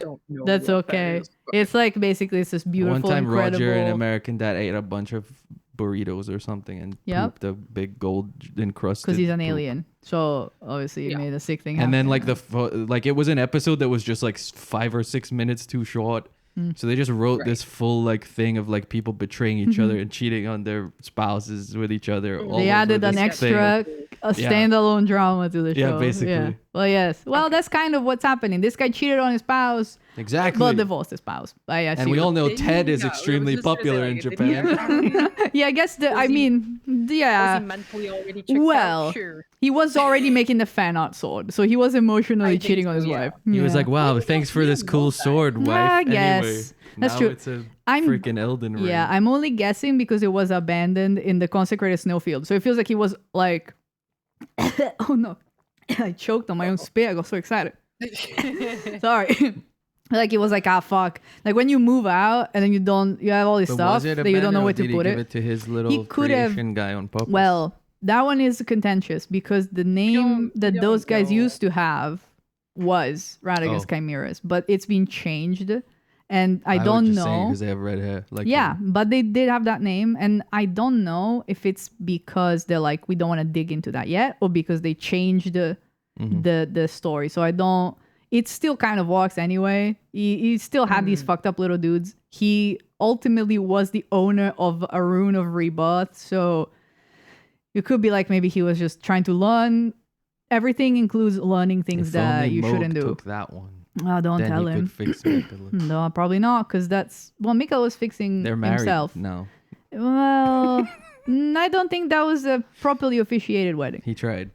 [SPEAKER 2] That's okay. It's like basically it's this beautiful,
[SPEAKER 1] one time
[SPEAKER 2] incredible...
[SPEAKER 1] Roger in American Dad ate a bunch of burritos or something and pooped a big gold encrusted
[SPEAKER 2] because he's an
[SPEAKER 1] poop.
[SPEAKER 2] alien, so obviously he made a sick thing happen.
[SPEAKER 1] And then like it was an episode that was just like 5 or 6 minutes too short, So they just wrote
[SPEAKER 3] Right.
[SPEAKER 1] this full like thing of like people betraying each other and cheating on their spouses with each other. all
[SPEAKER 2] They
[SPEAKER 1] over
[SPEAKER 2] added an
[SPEAKER 1] this thing.
[SPEAKER 2] extra, a
[SPEAKER 1] Yeah.
[SPEAKER 2] standalone drama to the
[SPEAKER 1] Yeah,
[SPEAKER 2] show.
[SPEAKER 1] basically.
[SPEAKER 2] Well, yes. Well, that's kind of what's happening. This guy cheated on his spouse,
[SPEAKER 1] Exactly.
[SPEAKER 2] but divorced his spouse. I
[SPEAKER 1] and
[SPEAKER 2] assume.
[SPEAKER 1] we all know
[SPEAKER 3] Didn't
[SPEAKER 1] Ted
[SPEAKER 3] he?
[SPEAKER 1] is
[SPEAKER 3] Yeah, I was
[SPEAKER 1] extremely
[SPEAKER 3] just gonna say,
[SPEAKER 1] popular in
[SPEAKER 3] like, did he
[SPEAKER 1] Japan.
[SPEAKER 3] have-
[SPEAKER 2] Yeah, I guess
[SPEAKER 3] Was he- Was
[SPEAKER 2] yeah.
[SPEAKER 3] he mentally already checked
[SPEAKER 2] Well,
[SPEAKER 3] out? Sure.
[SPEAKER 2] He was already making the fan art sword, so he was emotionally
[SPEAKER 3] I think
[SPEAKER 2] cheating on
[SPEAKER 3] so,
[SPEAKER 2] his
[SPEAKER 3] yeah.
[SPEAKER 2] wife.
[SPEAKER 1] He was
[SPEAKER 2] Yeah.
[SPEAKER 1] like, "Wow, thanks for this
[SPEAKER 3] didn't
[SPEAKER 1] cool
[SPEAKER 3] know that.
[SPEAKER 1] sword, wife."
[SPEAKER 2] I guess.
[SPEAKER 1] Anyway,
[SPEAKER 2] That's
[SPEAKER 1] now
[SPEAKER 2] true.
[SPEAKER 1] it's a
[SPEAKER 2] I'm-
[SPEAKER 1] freaking Elden Ring.
[SPEAKER 2] Yeah, I'm only guessing because it was abandoned in the consecrated snowfield. So it feels like he was like, oh no, I choked on my own spit. I got so excited. Sorry. Like it was like, ah, fuck. Like when you move out and then you have all this
[SPEAKER 1] But
[SPEAKER 2] stuff
[SPEAKER 1] was it
[SPEAKER 2] that you don't know
[SPEAKER 1] abandoned, or
[SPEAKER 2] where to
[SPEAKER 1] did he
[SPEAKER 2] put
[SPEAKER 1] give
[SPEAKER 2] it.
[SPEAKER 1] to his little
[SPEAKER 2] could have-
[SPEAKER 1] creation guy on purpose?
[SPEAKER 2] Well, that one is contentious because the name
[SPEAKER 3] don't-
[SPEAKER 2] that
[SPEAKER 3] we
[SPEAKER 2] those
[SPEAKER 3] don't
[SPEAKER 2] guys
[SPEAKER 3] know.
[SPEAKER 2] used to have was Radigan's
[SPEAKER 1] Oh.
[SPEAKER 2] Chimeras, but it's been changed, and I
[SPEAKER 1] would
[SPEAKER 2] don't
[SPEAKER 1] just say
[SPEAKER 2] know.
[SPEAKER 1] because they have red hair. Like
[SPEAKER 2] Yeah,
[SPEAKER 1] him.
[SPEAKER 2] but they did have that name, and I don't know if it's because they're like we don't want to dig into that yet, or because they changed
[SPEAKER 1] Mm-hmm.
[SPEAKER 2] the story. So I don't. It still kind of works anyway. He still had these fucked up little dudes. He ultimately was the owner of a rune of rebirth, so it could be like maybe he was just trying to learn. Everything includes learning things
[SPEAKER 1] If
[SPEAKER 2] that
[SPEAKER 1] only
[SPEAKER 2] you
[SPEAKER 1] Moog
[SPEAKER 2] shouldn't do.
[SPEAKER 1] Took that one.
[SPEAKER 2] Oh, don't
[SPEAKER 1] Then
[SPEAKER 2] tell
[SPEAKER 1] he
[SPEAKER 2] him.
[SPEAKER 1] could fix Mikkel.
[SPEAKER 2] No, probably not, because that's Mikkel was fixing
[SPEAKER 1] They're married
[SPEAKER 2] himself.
[SPEAKER 1] now.
[SPEAKER 2] Well, I don't think that was a properly officiated wedding.
[SPEAKER 1] He tried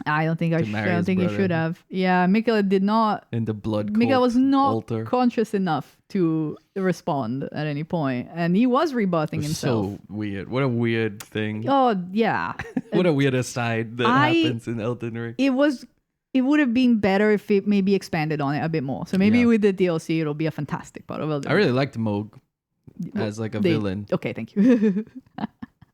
[SPEAKER 2] I don't think
[SPEAKER 1] To
[SPEAKER 2] I
[SPEAKER 1] marry
[SPEAKER 2] don't
[SPEAKER 1] his
[SPEAKER 2] think he
[SPEAKER 1] brother.
[SPEAKER 2] should have. Yeah, Mikkel did not.
[SPEAKER 1] in the blood.
[SPEAKER 2] Mikkel was not
[SPEAKER 1] altar.
[SPEAKER 2] conscious enough to respond at any point, and he was rebirthing
[SPEAKER 1] It was
[SPEAKER 2] himself.
[SPEAKER 1] so weird. What a weird thing.
[SPEAKER 2] Oh yeah,
[SPEAKER 1] What a weird aside that
[SPEAKER 2] I-
[SPEAKER 1] happens in Elden Ring.
[SPEAKER 2] it was. It would have been better if it maybe expanded on it a bit more. So maybe
[SPEAKER 1] Yeah.
[SPEAKER 2] with the DLC, it'll be a fantastic part of Elden
[SPEAKER 1] I
[SPEAKER 2] Ring.
[SPEAKER 1] really liked Moog as like a
[SPEAKER 2] They-
[SPEAKER 1] villain.
[SPEAKER 2] Okay, thank you.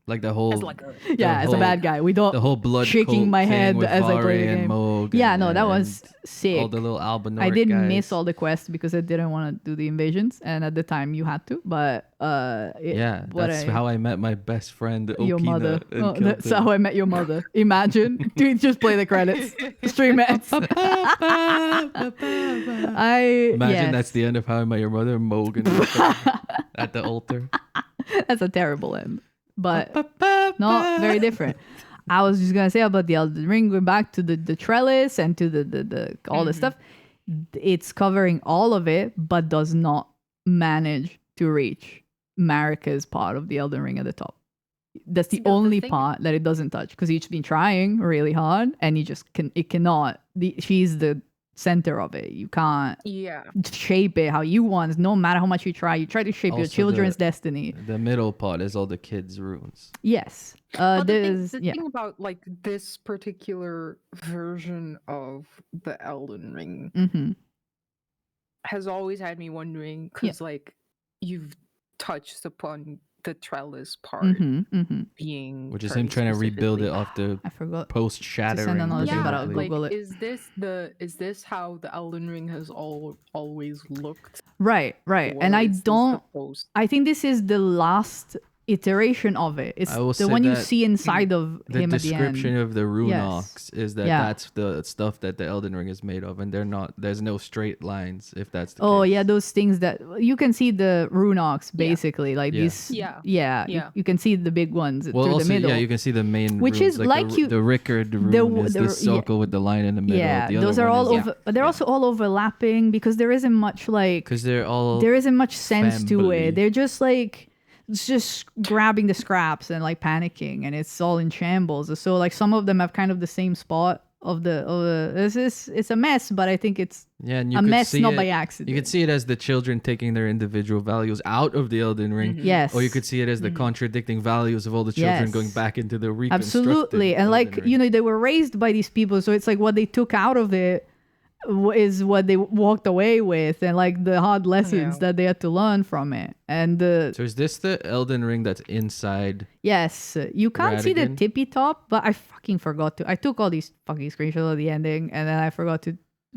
[SPEAKER 1] Like the whole
[SPEAKER 3] As like a
[SPEAKER 2] Yeah, as a
[SPEAKER 1] whole-
[SPEAKER 2] bad guy. We don't.
[SPEAKER 1] the whole blood
[SPEAKER 2] shaking
[SPEAKER 1] cult
[SPEAKER 2] my
[SPEAKER 1] thing
[SPEAKER 2] head
[SPEAKER 1] with
[SPEAKER 2] as I play the
[SPEAKER 1] Vari and
[SPEAKER 2] game.
[SPEAKER 1] Moog
[SPEAKER 2] Yeah,
[SPEAKER 1] and-
[SPEAKER 2] no, that was
[SPEAKER 1] and
[SPEAKER 2] sick.
[SPEAKER 1] all the little Albanor
[SPEAKER 2] I did
[SPEAKER 1] guys.
[SPEAKER 2] miss all the quests because I didn't want to do the invasions, and at the time you had to. But
[SPEAKER 1] Yeah,
[SPEAKER 2] what
[SPEAKER 1] that's
[SPEAKER 2] I-
[SPEAKER 1] how I met my best friend Okina.
[SPEAKER 2] your mother.
[SPEAKER 1] and
[SPEAKER 2] Oh,
[SPEAKER 1] killed
[SPEAKER 2] that's
[SPEAKER 1] him.
[SPEAKER 2] how I met your mother. Imagine. Dude, just play the credits. Stream ads.
[SPEAKER 1] Imagine
[SPEAKER 2] yes.
[SPEAKER 1] that's the end of How I Met Your Mother. Moog and at the altar.
[SPEAKER 2] That's a terrible end, but not very different. I was just gonna say about the Elden Ring, going back to the trellis and to the all the stuff. It's covering all of it, but does not manage to reach Marika's part of the Elden Ring at the top. That's the
[SPEAKER 3] See, the
[SPEAKER 2] only
[SPEAKER 3] thing-
[SPEAKER 2] part that it doesn't touch because he's been trying really hard, and he just cannot. She's the center of it. You can't
[SPEAKER 3] yeah.
[SPEAKER 2] shape it how you want. No matter how much you try to shape your
[SPEAKER 1] Also
[SPEAKER 2] children's
[SPEAKER 1] the-
[SPEAKER 2] destiny.
[SPEAKER 1] The middle part is all the kids' runes.
[SPEAKER 2] Yes.
[SPEAKER 3] Well,
[SPEAKER 2] There's
[SPEAKER 3] the
[SPEAKER 2] yeah.
[SPEAKER 3] thing about like this particular version of the Elden Ring
[SPEAKER 2] Mm-hmm.
[SPEAKER 3] has always had me wondering because like you've touched upon the trellis part
[SPEAKER 2] Mm-hmm. Mm-hmm.
[SPEAKER 3] being
[SPEAKER 1] Which is
[SPEAKER 3] very
[SPEAKER 1] him trying to rebuild it
[SPEAKER 3] specifically-
[SPEAKER 1] off the
[SPEAKER 2] I forgot.
[SPEAKER 1] post-shattering.
[SPEAKER 2] another thing, but I'll
[SPEAKER 1] presumably.
[SPEAKER 2] Google it.
[SPEAKER 3] Is this how the Elden Ring has always looked?
[SPEAKER 2] Right.
[SPEAKER 3] Or
[SPEAKER 2] And I
[SPEAKER 3] is this the
[SPEAKER 2] don't.
[SPEAKER 3] post-
[SPEAKER 2] I think this is the last iteration of it. It's
[SPEAKER 1] I will
[SPEAKER 2] the
[SPEAKER 1] say
[SPEAKER 2] one you
[SPEAKER 1] that
[SPEAKER 2] see inside of
[SPEAKER 1] The
[SPEAKER 2] him at the
[SPEAKER 1] description
[SPEAKER 2] end.
[SPEAKER 1] of the rune
[SPEAKER 2] Yes.
[SPEAKER 1] ox is that
[SPEAKER 2] Yeah.
[SPEAKER 1] that's the stuff that the Elden Ring is made of, and there's no straight lines if that's the
[SPEAKER 2] Oh
[SPEAKER 1] case.
[SPEAKER 2] yeah, those things that you can see the rune ox basically like
[SPEAKER 1] Yeah.
[SPEAKER 2] these.
[SPEAKER 3] Yeah.
[SPEAKER 2] Yeah.
[SPEAKER 3] Yeah.
[SPEAKER 2] You can see the big ones
[SPEAKER 1] Well,
[SPEAKER 2] through
[SPEAKER 1] also,
[SPEAKER 2] the middle.
[SPEAKER 1] yeah, you can see the main
[SPEAKER 2] Which
[SPEAKER 1] runes,
[SPEAKER 2] is
[SPEAKER 1] like
[SPEAKER 2] like
[SPEAKER 1] the Rickard rune is
[SPEAKER 2] the-
[SPEAKER 1] the circle with the line in the middle.
[SPEAKER 2] Yeah,
[SPEAKER 1] the other
[SPEAKER 2] those are
[SPEAKER 1] one
[SPEAKER 2] all
[SPEAKER 1] is
[SPEAKER 2] over. But they're also all overlapping because there isn't much like
[SPEAKER 1] because they're all
[SPEAKER 2] there isn't much sense to
[SPEAKER 1] family.
[SPEAKER 2] it. They're just like it's just grabbing the scraps and like panicking, and it's all in shambles. So like some of them have kind of the same spot of the. It's a mess, but I think it's
[SPEAKER 1] yeah, and you
[SPEAKER 2] a
[SPEAKER 1] could
[SPEAKER 2] mess
[SPEAKER 1] see
[SPEAKER 2] not
[SPEAKER 1] it,
[SPEAKER 2] by accident.
[SPEAKER 1] You could see it as the children taking their individual values out of the Elden Ring,
[SPEAKER 2] Yes.
[SPEAKER 1] or you could see it as the contradicting values of all the children
[SPEAKER 2] Yes.
[SPEAKER 1] going back into the reconstructed
[SPEAKER 2] absolutely, and
[SPEAKER 1] Elden
[SPEAKER 2] like
[SPEAKER 1] Ring.
[SPEAKER 2] they were raised by these people, so it's like what they took out of it is what they walked away with, and like the hard lessons
[SPEAKER 3] Yeah.
[SPEAKER 2] that they had to learn from it. And
[SPEAKER 1] So is this the Elden Ring that's inside?
[SPEAKER 2] yes, you can't see the
[SPEAKER 1] Radigan?
[SPEAKER 2] tippy top, but I fucking forgot to. I took all these fucking screenshots of the ending, and then I forgot to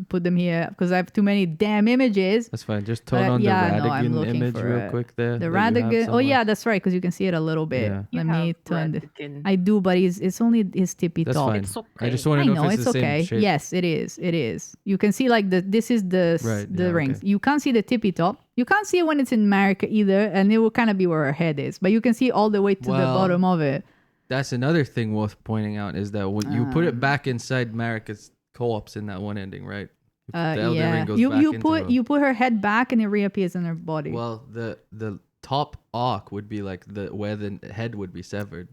[SPEAKER 2] put them here because I have too many damn images.
[SPEAKER 1] That's fine. Just turn
[SPEAKER 2] But,
[SPEAKER 1] on
[SPEAKER 2] yeah,
[SPEAKER 1] the
[SPEAKER 2] no, I'm
[SPEAKER 1] Radigan
[SPEAKER 2] looking
[SPEAKER 1] image
[SPEAKER 2] for
[SPEAKER 1] real
[SPEAKER 2] it.
[SPEAKER 1] quick there.
[SPEAKER 2] The
[SPEAKER 1] that you have
[SPEAKER 2] Radigan. Oh
[SPEAKER 1] somewhere.
[SPEAKER 2] yeah, that's right, because you can see it a little bit.
[SPEAKER 1] Yeah.
[SPEAKER 3] You
[SPEAKER 2] Let me
[SPEAKER 3] have
[SPEAKER 2] turn.
[SPEAKER 3] Radigan.
[SPEAKER 2] I do, but it's only his tippy
[SPEAKER 1] That's
[SPEAKER 2] top.
[SPEAKER 1] fine.
[SPEAKER 3] It's okay.
[SPEAKER 1] I just want
[SPEAKER 2] I
[SPEAKER 1] to know,
[SPEAKER 2] know
[SPEAKER 1] if
[SPEAKER 2] it's
[SPEAKER 1] it's the
[SPEAKER 2] okay.
[SPEAKER 1] same shape.
[SPEAKER 2] Yes, it is. It is. You can see like this is the
[SPEAKER 1] Right,
[SPEAKER 2] the
[SPEAKER 1] yeah,
[SPEAKER 2] rings.
[SPEAKER 1] okay.
[SPEAKER 2] You can't see the tippy top. You can't see it when it's in America either, and it will kind of be where her head is. But you can see all the way to the
[SPEAKER 1] Well,
[SPEAKER 2] bottom of it.
[SPEAKER 1] That's another thing worth pointing out is that when you put it back inside Marika's corpse in that one ending, right? The Elden
[SPEAKER 2] Yeah,
[SPEAKER 1] Ring goes
[SPEAKER 2] you
[SPEAKER 1] back
[SPEAKER 2] you
[SPEAKER 1] into
[SPEAKER 2] put
[SPEAKER 1] her.
[SPEAKER 2] you put her head back and it reappears in her body.
[SPEAKER 1] Well, the top arc would be like where the head would be severed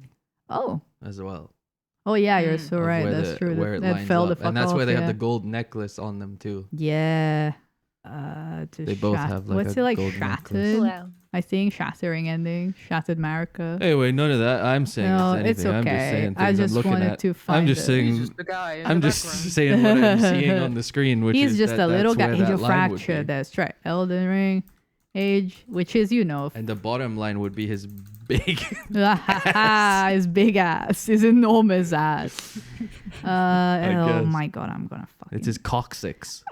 [SPEAKER 2] oh
[SPEAKER 1] as well.
[SPEAKER 2] oh yeah, you're so
[SPEAKER 1] of
[SPEAKER 2] right.
[SPEAKER 1] where
[SPEAKER 2] That's true.
[SPEAKER 1] Where it
[SPEAKER 2] That
[SPEAKER 1] lines
[SPEAKER 2] fell
[SPEAKER 1] up.
[SPEAKER 2] the fuck
[SPEAKER 1] And that's
[SPEAKER 2] off,
[SPEAKER 1] where they have
[SPEAKER 2] yeah.
[SPEAKER 1] the gold necklace on them too.
[SPEAKER 2] Yeah.
[SPEAKER 1] They both have like
[SPEAKER 2] what's
[SPEAKER 1] a
[SPEAKER 2] it like
[SPEAKER 1] gold
[SPEAKER 2] shattered?
[SPEAKER 1] necklace.
[SPEAKER 3] Wow.
[SPEAKER 2] I think shattering ending, shattered Marika.
[SPEAKER 1] Anyway, none of that. I'm saying
[SPEAKER 2] No,
[SPEAKER 1] it's
[SPEAKER 2] it's
[SPEAKER 1] anything. I'm just
[SPEAKER 2] okay.
[SPEAKER 1] saying
[SPEAKER 2] I
[SPEAKER 1] things
[SPEAKER 2] just
[SPEAKER 1] I'm looking
[SPEAKER 2] wanted
[SPEAKER 1] at.
[SPEAKER 2] to
[SPEAKER 1] I'm
[SPEAKER 2] find
[SPEAKER 1] just
[SPEAKER 2] it.
[SPEAKER 1] saying.
[SPEAKER 3] He's just the guy in
[SPEAKER 1] I'm
[SPEAKER 3] the
[SPEAKER 1] just
[SPEAKER 3] background.
[SPEAKER 1] saying what I'm seeing on the screen, which
[SPEAKER 2] He's
[SPEAKER 1] is
[SPEAKER 2] just
[SPEAKER 1] that
[SPEAKER 2] a little
[SPEAKER 1] that's
[SPEAKER 2] guy.
[SPEAKER 1] where
[SPEAKER 2] Age
[SPEAKER 1] that
[SPEAKER 2] of
[SPEAKER 1] line would
[SPEAKER 2] Fracture.
[SPEAKER 1] be.
[SPEAKER 2] That's right. Elden Ring, age, which is
[SPEAKER 1] And the bottom line would be his big.
[SPEAKER 2] his big ass, his enormous ass. Oh
[SPEAKER 1] guess.
[SPEAKER 2] my god, I'm gonna fucking.
[SPEAKER 1] It's his coccyx.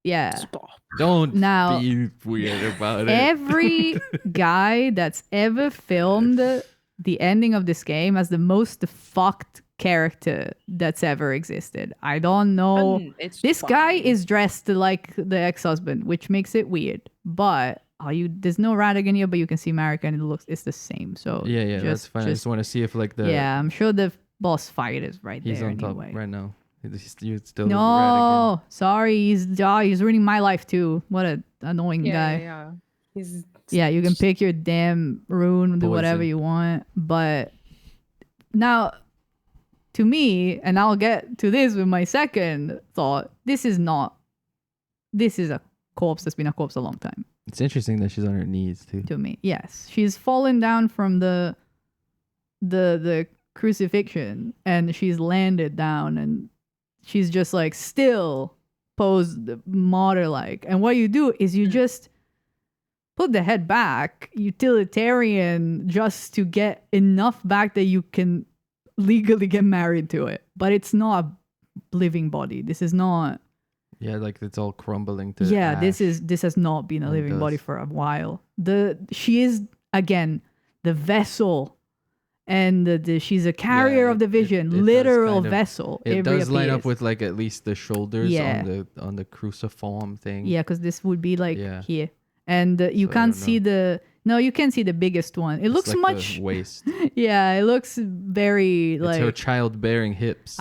[SPEAKER 2] Yeah.
[SPEAKER 3] Stop.
[SPEAKER 1] Don't
[SPEAKER 2] Now,
[SPEAKER 1] be weird about it.
[SPEAKER 2] Every guy that's ever filmed the ending of this game as the most fucked character that's ever existed. I don't know.
[SPEAKER 3] It's
[SPEAKER 2] This guy
[SPEAKER 3] fine.
[SPEAKER 2] is dressed like the ex-husband, which makes it weird. But there's no Radigan here, but you can see Marika and it's the same. So
[SPEAKER 1] Yeah, that's fine. I just want to see if like the
[SPEAKER 2] yeah, I'm sure the boss fight is right
[SPEAKER 1] he's
[SPEAKER 2] there
[SPEAKER 1] on top
[SPEAKER 2] anyway.
[SPEAKER 1] right now. You still
[SPEAKER 2] No, sorry, he's ruining my life too. What a annoying guy.
[SPEAKER 3] Yeah. He's
[SPEAKER 2] Yeah, you can pick your damn rune, do whatever
[SPEAKER 1] Poison.
[SPEAKER 2] you want. But now, to me, and I'll get to this with my second thought, this is a corpse that's been a corpse a long time.
[SPEAKER 1] It's interesting that she's on her knees too.
[SPEAKER 2] To me, yes. She's fallen down from the crucifixion and she's landed down and she's just like still posed martyr-like. And what you do is you just put the head back, utilitarian, just to get enough back that you can legally get married to it. But it's not a living body. This is not.
[SPEAKER 1] Yeah, like it's all crumbling to
[SPEAKER 2] Yeah,
[SPEAKER 1] ash.
[SPEAKER 2] this has not been a
[SPEAKER 1] It
[SPEAKER 2] living body
[SPEAKER 1] does.
[SPEAKER 2] for a while. She is again the vessel. And she's a carrier
[SPEAKER 1] Yeah,
[SPEAKER 2] of the
[SPEAKER 1] it
[SPEAKER 2] vision,
[SPEAKER 1] does
[SPEAKER 2] literal
[SPEAKER 1] kind of-
[SPEAKER 2] vessel.
[SPEAKER 1] It does line up
[SPEAKER 2] reappears.
[SPEAKER 1] with like at least the shoulders
[SPEAKER 2] Yeah.
[SPEAKER 1] on the cruciform thing.
[SPEAKER 2] Yeah, because this would be like
[SPEAKER 1] Yeah.
[SPEAKER 2] here. And you
[SPEAKER 1] So I
[SPEAKER 2] can't
[SPEAKER 1] don't
[SPEAKER 2] see you can see the biggest one. It
[SPEAKER 1] It's
[SPEAKER 2] looks
[SPEAKER 1] like
[SPEAKER 2] much.
[SPEAKER 1] the waist.
[SPEAKER 2] Yeah, it looks very
[SPEAKER 1] It's
[SPEAKER 2] like.
[SPEAKER 1] her childbearing hips.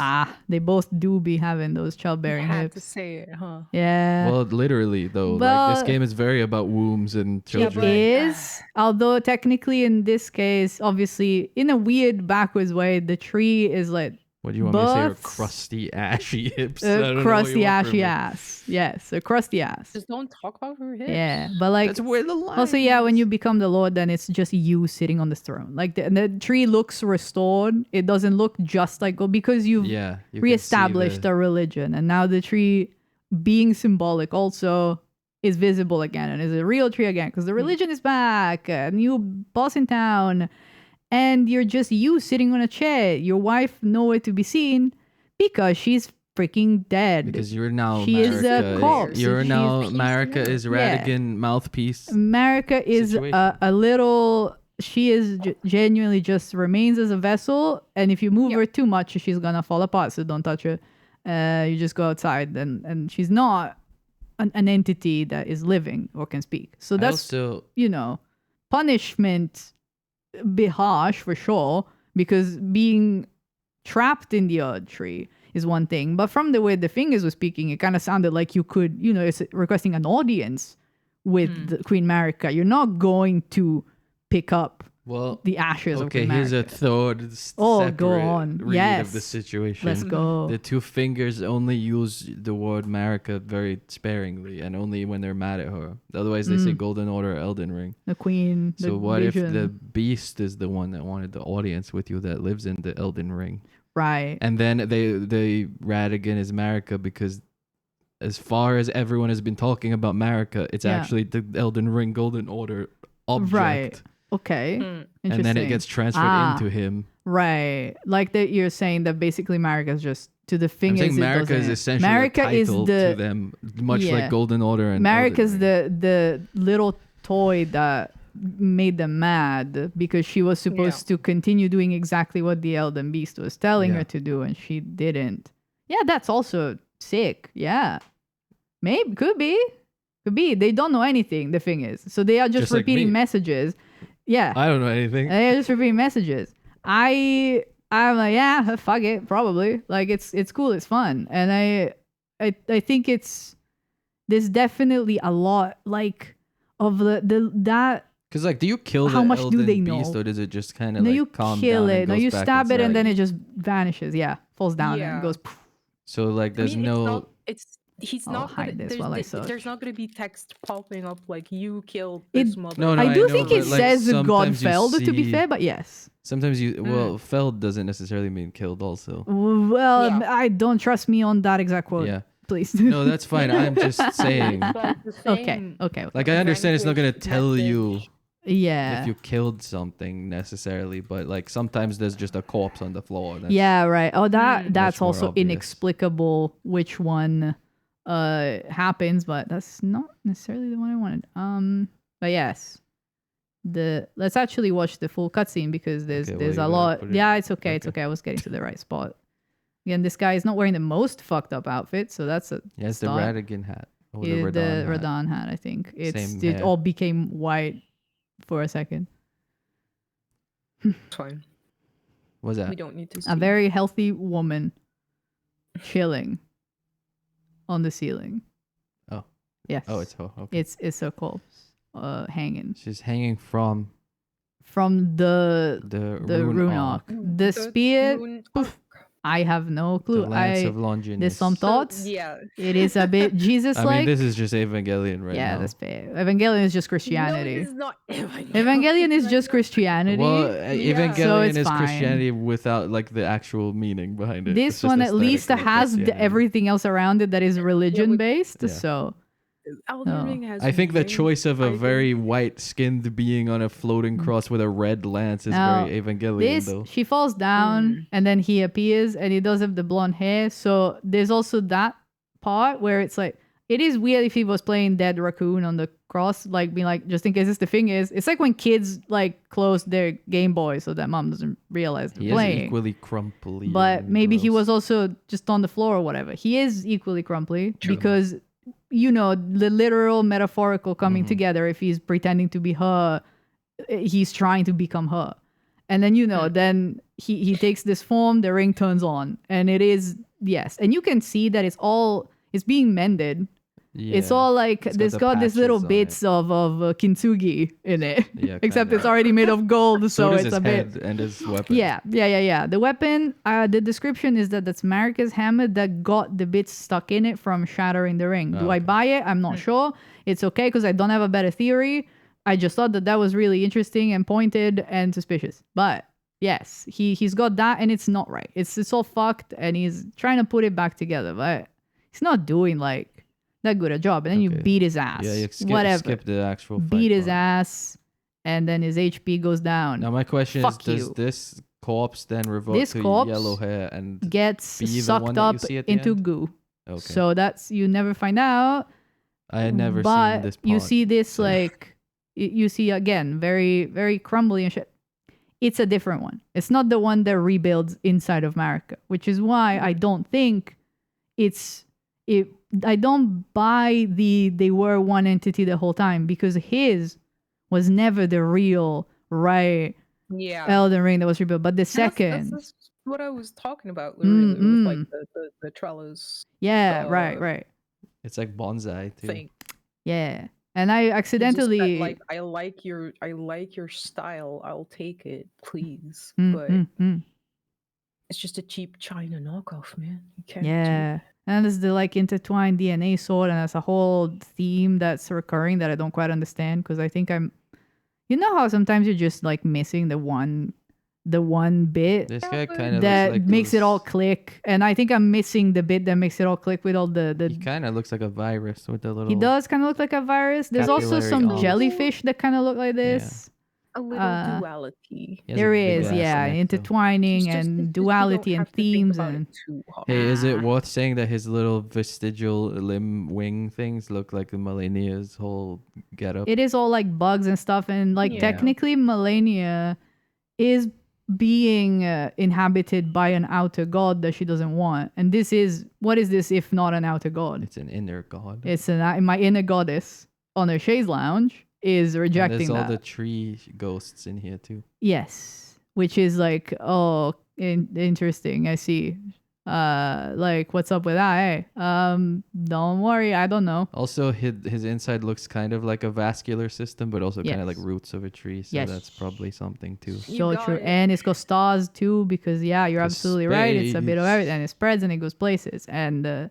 [SPEAKER 2] They both do be having those childbearing
[SPEAKER 3] had
[SPEAKER 2] hips.
[SPEAKER 3] to say it, huh?
[SPEAKER 2] Yeah.
[SPEAKER 1] Well, literally though, like
[SPEAKER 2] Well,
[SPEAKER 1] this game is very about wombs and
[SPEAKER 2] it
[SPEAKER 1] children.
[SPEAKER 2] is, although technically in this case, obviously, in a weird backwards way, the tree is like
[SPEAKER 1] What do you want me to say? Her
[SPEAKER 2] Buffs.
[SPEAKER 1] crusty, ashy hips. I don't know what you
[SPEAKER 2] crusty,
[SPEAKER 1] want from
[SPEAKER 2] ashy
[SPEAKER 1] me.
[SPEAKER 2] ass. Yes, a crusty ass.
[SPEAKER 3] Just don't talk about her hips.
[SPEAKER 2] Yeah, but like
[SPEAKER 1] That's where the line.
[SPEAKER 2] also, yeah, when
[SPEAKER 1] is.
[SPEAKER 2] you become the Lord, then it's just you sitting on the throne. Like the tree looks restored. It doesn't look just like because you've
[SPEAKER 1] Yeah, you can see
[SPEAKER 2] reestablished
[SPEAKER 1] the-
[SPEAKER 2] a religion, and now the tree, being symbolic, also is visible again and is a real tree again because the religion is back. A new boss in town, and you're just you sitting on a chair. Your wife nowhere to be seen because she's freaking dead.
[SPEAKER 1] Because you're now
[SPEAKER 2] She is a
[SPEAKER 1] Marika.
[SPEAKER 2] corpse.
[SPEAKER 1] You're
[SPEAKER 2] She's
[SPEAKER 1] now
[SPEAKER 3] peace
[SPEAKER 1] Marika
[SPEAKER 3] now.
[SPEAKER 1] is
[SPEAKER 2] Yeah.
[SPEAKER 1] Radigan mouthpiece.
[SPEAKER 2] America is
[SPEAKER 1] situation.
[SPEAKER 2] a little. She is genuinely just remains as a vessel, and if you move her too much, she's gonna fall apart. So don't touch her. You just go outside, and she's not an entity that is living or can speak. So
[SPEAKER 1] I
[SPEAKER 2] that's
[SPEAKER 1] also
[SPEAKER 2] punishment. Be harsh for sure, because being trapped in the odd tree is one thing, but from the way the fingers were speaking, it kind of sounded like you could, it's requesting an audience with the Queen Marika. You're not going to pick up the ashes of
[SPEAKER 1] okay,
[SPEAKER 2] Queen
[SPEAKER 1] here's a
[SPEAKER 2] Marika.
[SPEAKER 1] third
[SPEAKER 2] Oh,
[SPEAKER 1] separate
[SPEAKER 2] go on.
[SPEAKER 1] read
[SPEAKER 2] Yes.
[SPEAKER 1] of the situation.
[SPEAKER 2] Let's go.
[SPEAKER 1] The two fingers only use the word Marika very sparingly and only when they're mad at her. Otherwise, they say Golden Order, Elden Ring.
[SPEAKER 2] The Queen.
[SPEAKER 1] So what if the beast is the one that wanted the audience with you that lives in the Elden Ring?
[SPEAKER 2] right?
[SPEAKER 1] And then they Radigan is Marika because as far as everyone has been talking about Marika, it's
[SPEAKER 2] Yeah.
[SPEAKER 1] actually the Elden Ring Golden Order object.
[SPEAKER 2] Right. Okay.
[SPEAKER 3] Mm.
[SPEAKER 2] Interesting.
[SPEAKER 1] And then it gets transferred into him.
[SPEAKER 2] Right. Like that you're saying that basically Marika's just to the thing
[SPEAKER 1] I'm saying
[SPEAKER 2] is, it
[SPEAKER 1] Marika is
[SPEAKER 2] doesn't.
[SPEAKER 1] essentially
[SPEAKER 2] Marika
[SPEAKER 1] a
[SPEAKER 2] is
[SPEAKER 1] title
[SPEAKER 2] the
[SPEAKER 1] to them, much
[SPEAKER 2] yeah.
[SPEAKER 1] like Golden Order and
[SPEAKER 2] Marika's
[SPEAKER 1] Elden Ring.
[SPEAKER 2] the little toy that made them mad because she was supposed to continue doing exactly what the Elden Beast was telling her to do, and she didn't. Yeah, that's also sick. Yeah, maybe could be. They don't know anything. The thing is, so they are just
[SPEAKER 1] like
[SPEAKER 2] repeating
[SPEAKER 1] me.
[SPEAKER 2] messages. Yeah,
[SPEAKER 1] I don't know anything.
[SPEAKER 2] they are just repeating messages. I'm like, yeah, fuck it, probably. Like it's cool, it's fun, and I think there's definitely a lot like of that.
[SPEAKER 1] Because like, do you kill
[SPEAKER 2] How
[SPEAKER 1] the
[SPEAKER 2] much do
[SPEAKER 1] Elden
[SPEAKER 2] they
[SPEAKER 1] Beast,
[SPEAKER 2] know?
[SPEAKER 1] or does it just kind of
[SPEAKER 2] No,
[SPEAKER 1] like
[SPEAKER 2] you
[SPEAKER 1] calm
[SPEAKER 2] kill
[SPEAKER 1] down
[SPEAKER 2] it.
[SPEAKER 1] and
[SPEAKER 2] No,
[SPEAKER 1] goes
[SPEAKER 2] you
[SPEAKER 1] back
[SPEAKER 2] stab it, and
[SPEAKER 1] inside?
[SPEAKER 2] then it just vanishes. Yeah, falls down and goes. Poof.
[SPEAKER 1] So like, there's no.
[SPEAKER 3] He's
[SPEAKER 2] I'll
[SPEAKER 3] not gonna,
[SPEAKER 2] hide this while I search.
[SPEAKER 3] there's not gonna be text popping up like you killed this mother.
[SPEAKER 1] No,
[SPEAKER 2] I do
[SPEAKER 1] know,
[SPEAKER 2] think it
[SPEAKER 1] but, like,
[SPEAKER 2] says God
[SPEAKER 1] sometimes you
[SPEAKER 2] felled, to be
[SPEAKER 1] see-
[SPEAKER 2] fair, but yes.
[SPEAKER 1] Sometimes felled doesn't necessarily mean killed. Also.
[SPEAKER 2] Well,
[SPEAKER 3] Yeah.
[SPEAKER 2] I don't trust me on that exact quote.
[SPEAKER 1] Yeah.
[SPEAKER 2] Please.
[SPEAKER 1] No, that's fine. I'm just saying.
[SPEAKER 2] Okay.
[SPEAKER 1] Like, I understand it's not gonna tell you
[SPEAKER 2] Yeah.
[SPEAKER 1] if you killed something necessarily, but like sometimes there's just a corpse on the floor. That's,
[SPEAKER 2] Yeah, right. Oh, that's
[SPEAKER 1] Much more
[SPEAKER 2] also
[SPEAKER 1] obvious.
[SPEAKER 2] inexplicable which one happens, but that's not necessarily the one I wanted. But yes. Let's actually watch the full cutscene because there's
[SPEAKER 1] Okay, well,
[SPEAKER 2] a
[SPEAKER 1] you gotta
[SPEAKER 2] lot.
[SPEAKER 1] put it-
[SPEAKER 2] Yeah, it's okay. It's
[SPEAKER 1] okay.
[SPEAKER 2] okay. I was getting to the right spot. Again, this guy is not wearing the most fucked up outfit, so that's a
[SPEAKER 1] Yeah, it's the
[SPEAKER 2] start.
[SPEAKER 1] Radigan hat. Or
[SPEAKER 2] Yeah,
[SPEAKER 1] the
[SPEAKER 2] the
[SPEAKER 1] Radahn hat.
[SPEAKER 2] Radahn hat, I think. It
[SPEAKER 1] hair.
[SPEAKER 2] all became white for a second.
[SPEAKER 3] It's fine.
[SPEAKER 1] What's that?
[SPEAKER 3] We don't need to see.
[SPEAKER 2] A very healthy woman chilling on the ceiling.
[SPEAKER 1] Oh.
[SPEAKER 2] Yes.
[SPEAKER 1] Oh, it's her. Okay.
[SPEAKER 2] It's a corpse hanging
[SPEAKER 1] She's hanging from
[SPEAKER 2] from the
[SPEAKER 1] the
[SPEAKER 2] rune arc. The spear,
[SPEAKER 3] rune
[SPEAKER 2] I have no
[SPEAKER 1] the
[SPEAKER 2] clue.
[SPEAKER 1] Lance of Longinus.
[SPEAKER 2] There's some thoughts.
[SPEAKER 3] Yeah.
[SPEAKER 2] It is a bit Jesus
[SPEAKER 1] I
[SPEAKER 2] like.
[SPEAKER 1] mean, this is just Evangelion right
[SPEAKER 2] yeah,
[SPEAKER 1] now.
[SPEAKER 2] that's fair. Evangelion is just Christianity.
[SPEAKER 3] No, it is not
[SPEAKER 2] Evangelion is just Christianity.
[SPEAKER 1] Well,
[SPEAKER 3] Yeah.
[SPEAKER 1] Evangelion
[SPEAKER 2] So it's
[SPEAKER 1] is
[SPEAKER 2] fine.
[SPEAKER 1] Christianity without like the actual meaning behind it.
[SPEAKER 2] This
[SPEAKER 1] It's just
[SPEAKER 2] one at least
[SPEAKER 1] aesthetically
[SPEAKER 2] has
[SPEAKER 1] Christianity.
[SPEAKER 2] everything else around it that is religion based.
[SPEAKER 1] Yeah.
[SPEAKER 2] So
[SPEAKER 3] Elden
[SPEAKER 2] No.
[SPEAKER 3] Ring has
[SPEAKER 1] I think the
[SPEAKER 3] rings,
[SPEAKER 1] choice of a
[SPEAKER 3] I think-
[SPEAKER 1] very white-skinned being on a floating cross with a red lance is
[SPEAKER 2] Now,
[SPEAKER 1] very Evangelion,
[SPEAKER 2] this
[SPEAKER 1] though.
[SPEAKER 2] she falls down and then he appears and he does have the blonde hair. So there's also that part where it's like it is weird if he was playing Dead Raccoon on the cross, like being like, just in case this the thing is. It's like when kids like close their Game Boy so that mom doesn't realize they're
[SPEAKER 1] He is
[SPEAKER 2] playing.
[SPEAKER 1] equally crumply.
[SPEAKER 2] But
[SPEAKER 1] and
[SPEAKER 2] maybe he
[SPEAKER 1] gross.
[SPEAKER 2] was also just on the floor or whatever. He is equally crumply
[SPEAKER 3] True.
[SPEAKER 2] because, you know, the literal metaphorical coming
[SPEAKER 1] Mhm.
[SPEAKER 2] together. If he's pretending to be her, he's trying to become her. And then, you know, then he takes this form, the ring turns on. And it is, yes. And you can see that it's being mended. It's
[SPEAKER 1] Yeah.
[SPEAKER 2] all like,
[SPEAKER 1] It's got
[SPEAKER 2] it's
[SPEAKER 1] the
[SPEAKER 2] got this little
[SPEAKER 1] patches on
[SPEAKER 2] bits of kintsugi in it.
[SPEAKER 1] Yeah,
[SPEAKER 2] Except
[SPEAKER 1] kinda.
[SPEAKER 2] it's already made of gold, so
[SPEAKER 1] does
[SPEAKER 2] it's
[SPEAKER 1] his
[SPEAKER 2] a bit...
[SPEAKER 1] head and his weapon.
[SPEAKER 2] Yeah. The weapon, the description is that's Marika's hammer that got the bits stuck in it from shattering the ring. Do I
[SPEAKER 1] Okay.
[SPEAKER 2] buy it? I'm not sure. It's okay because I don't have a better theory. I just thought that was really interesting and pointed and suspicious. But yes, he's got that and it's not right. It's all fucked and he's trying to put it back together, but he's not doing like that good a job. And then you
[SPEAKER 1] Okay.
[SPEAKER 2] beat his ass.
[SPEAKER 1] Yeah, you
[SPEAKER 2] Whatever.
[SPEAKER 1] skip the actual fight
[SPEAKER 2] Beat his
[SPEAKER 1] part.
[SPEAKER 2] ass and then his HP goes down.
[SPEAKER 1] Now my question
[SPEAKER 2] Fuck
[SPEAKER 1] is, does
[SPEAKER 2] you.
[SPEAKER 1] this corpse then revert
[SPEAKER 2] This
[SPEAKER 1] to
[SPEAKER 2] corpse
[SPEAKER 1] yellow hair and
[SPEAKER 2] Gets
[SPEAKER 1] be the one
[SPEAKER 2] sucked
[SPEAKER 1] that you
[SPEAKER 2] up
[SPEAKER 1] see at the
[SPEAKER 2] into
[SPEAKER 1] end?
[SPEAKER 2] goo.
[SPEAKER 1] okay?
[SPEAKER 2] So that's you never find out.
[SPEAKER 1] I had never
[SPEAKER 2] but
[SPEAKER 1] seen this part.
[SPEAKER 2] you see this
[SPEAKER 1] so-
[SPEAKER 2] like you see again very very crumbly and shit. It's a different one. It's not the one that rebuilds inside of Marika, which is why I don't think it's it. I don't buy they were one entity the whole time because his was never the real right
[SPEAKER 3] Yeah.
[SPEAKER 2] Elden Ring that was rebuilt, but the
[SPEAKER 3] And that's-
[SPEAKER 2] second.
[SPEAKER 3] That's what I was talking about literally with like
[SPEAKER 2] Mm.
[SPEAKER 3] the trellis
[SPEAKER 2] Yeah, right.
[SPEAKER 1] It's like bonsai too.
[SPEAKER 3] thing.
[SPEAKER 2] Yeah. And I
[SPEAKER 3] It's just that,
[SPEAKER 2] accidentally
[SPEAKER 3] like I like your style. I'll take it, please.
[SPEAKER 2] Mm,
[SPEAKER 3] But
[SPEAKER 2] mm, mm.
[SPEAKER 3] it's just a cheap China knockoff, man. You can't. do
[SPEAKER 2] Yeah.
[SPEAKER 3] it.
[SPEAKER 2] And there's the like intertwined DNA sword, and that's a whole theme that's recurring that I don't quite understand because I think you know how sometimes you're just like missing the one bit
[SPEAKER 1] This guy kind of
[SPEAKER 2] that
[SPEAKER 1] looks like
[SPEAKER 2] makes it
[SPEAKER 1] those-
[SPEAKER 2] all click, and I think I'm missing the bit that makes it all click with all
[SPEAKER 1] He
[SPEAKER 2] the.
[SPEAKER 1] kind of looks like a virus with the little.
[SPEAKER 2] He does kind of look like a virus. There's also
[SPEAKER 1] capillary
[SPEAKER 2] some
[SPEAKER 1] arms.
[SPEAKER 2] jellyfish that kind of look like this.
[SPEAKER 3] a little duality.
[SPEAKER 1] He has a
[SPEAKER 2] There
[SPEAKER 1] big
[SPEAKER 2] is,
[SPEAKER 1] ass
[SPEAKER 2] yeah,
[SPEAKER 1] neck, though.
[SPEAKER 2] intertwining and duality and themes and
[SPEAKER 1] Hey, is it
[SPEAKER 2] Ah.
[SPEAKER 1] worth saying that his little vestigial limb wing things look like the Melania's whole getup?
[SPEAKER 2] it is all like bugs and stuff, and like
[SPEAKER 3] Yeah.
[SPEAKER 2] technically Melania is being inhabited by an outer god that she doesn't want, and this is, what is this if not an outer god?
[SPEAKER 1] It's an inner god.
[SPEAKER 2] It's my inner goddess on her chaise lounge is
[SPEAKER 1] And
[SPEAKER 2] rejecting
[SPEAKER 1] there's all
[SPEAKER 2] that.
[SPEAKER 1] the tree ghosts in here too.
[SPEAKER 2] Yes, which is like, oh, interesting. I see. Like, what's up with that? Hey, don't worry, I don't know.
[SPEAKER 1] Also, his inside looks kind of like a vascular system, but also kind of like
[SPEAKER 2] Yes.
[SPEAKER 1] roots of a tree. So
[SPEAKER 2] Yes.
[SPEAKER 1] that's probably something too.
[SPEAKER 2] So
[SPEAKER 3] got
[SPEAKER 2] true,
[SPEAKER 3] it.
[SPEAKER 2] and it's got stars too, because yeah, you're
[SPEAKER 1] The
[SPEAKER 2] absolutely right. It's a bit of
[SPEAKER 1] space.
[SPEAKER 2] everything, and it spreads and it goes places, and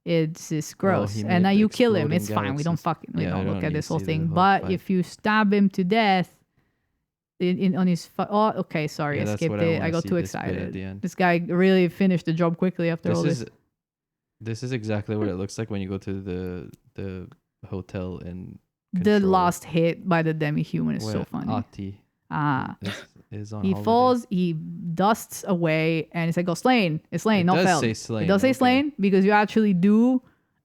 [SPEAKER 2] it's gross.
[SPEAKER 1] he
[SPEAKER 2] And
[SPEAKER 1] made
[SPEAKER 2] now
[SPEAKER 1] the
[SPEAKER 2] you kill him. It's
[SPEAKER 1] exploding
[SPEAKER 2] fine. We don't
[SPEAKER 1] galaxies.
[SPEAKER 2] we
[SPEAKER 1] Yeah, I
[SPEAKER 2] don't look
[SPEAKER 1] don't
[SPEAKER 2] at
[SPEAKER 1] need
[SPEAKER 2] this
[SPEAKER 1] to
[SPEAKER 2] whole
[SPEAKER 1] see the
[SPEAKER 2] thing.
[SPEAKER 1] whole
[SPEAKER 2] But
[SPEAKER 1] fight.
[SPEAKER 2] if you stab him to death, on his oh, okay, sorry,
[SPEAKER 1] Yeah,
[SPEAKER 2] I
[SPEAKER 1] that's
[SPEAKER 2] skipped
[SPEAKER 1] what I
[SPEAKER 2] it.
[SPEAKER 1] wanna
[SPEAKER 2] I got
[SPEAKER 1] see
[SPEAKER 2] too
[SPEAKER 1] this bit at
[SPEAKER 2] excited.
[SPEAKER 1] the end.
[SPEAKER 2] This guy really finished the job quickly after all
[SPEAKER 1] This
[SPEAKER 2] this.
[SPEAKER 1] this is exactly what it looks like when you go to the hotel in
[SPEAKER 2] The
[SPEAKER 1] Control,
[SPEAKER 2] last hit by the demi-human is so
[SPEAKER 1] where
[SPEAKER 2] funny.
[SPEAKER 1] Ati is on
[SPEAKER 2] He
[SPEAKER 1] holiday.
[SPEAKER 2] falls, he dusts away, and it's like, oh, slain. It's slain,
[SPEAKER 1] It
[SPEAKER 2] not
[SPEAKER 1] does
[SPEAKER 2] felled.
[SPEAKER 1] say slain,
[SPEAKER 2] It does say
[SPEAKER 1] okay.
[SPEAKER 2] slain because you actually do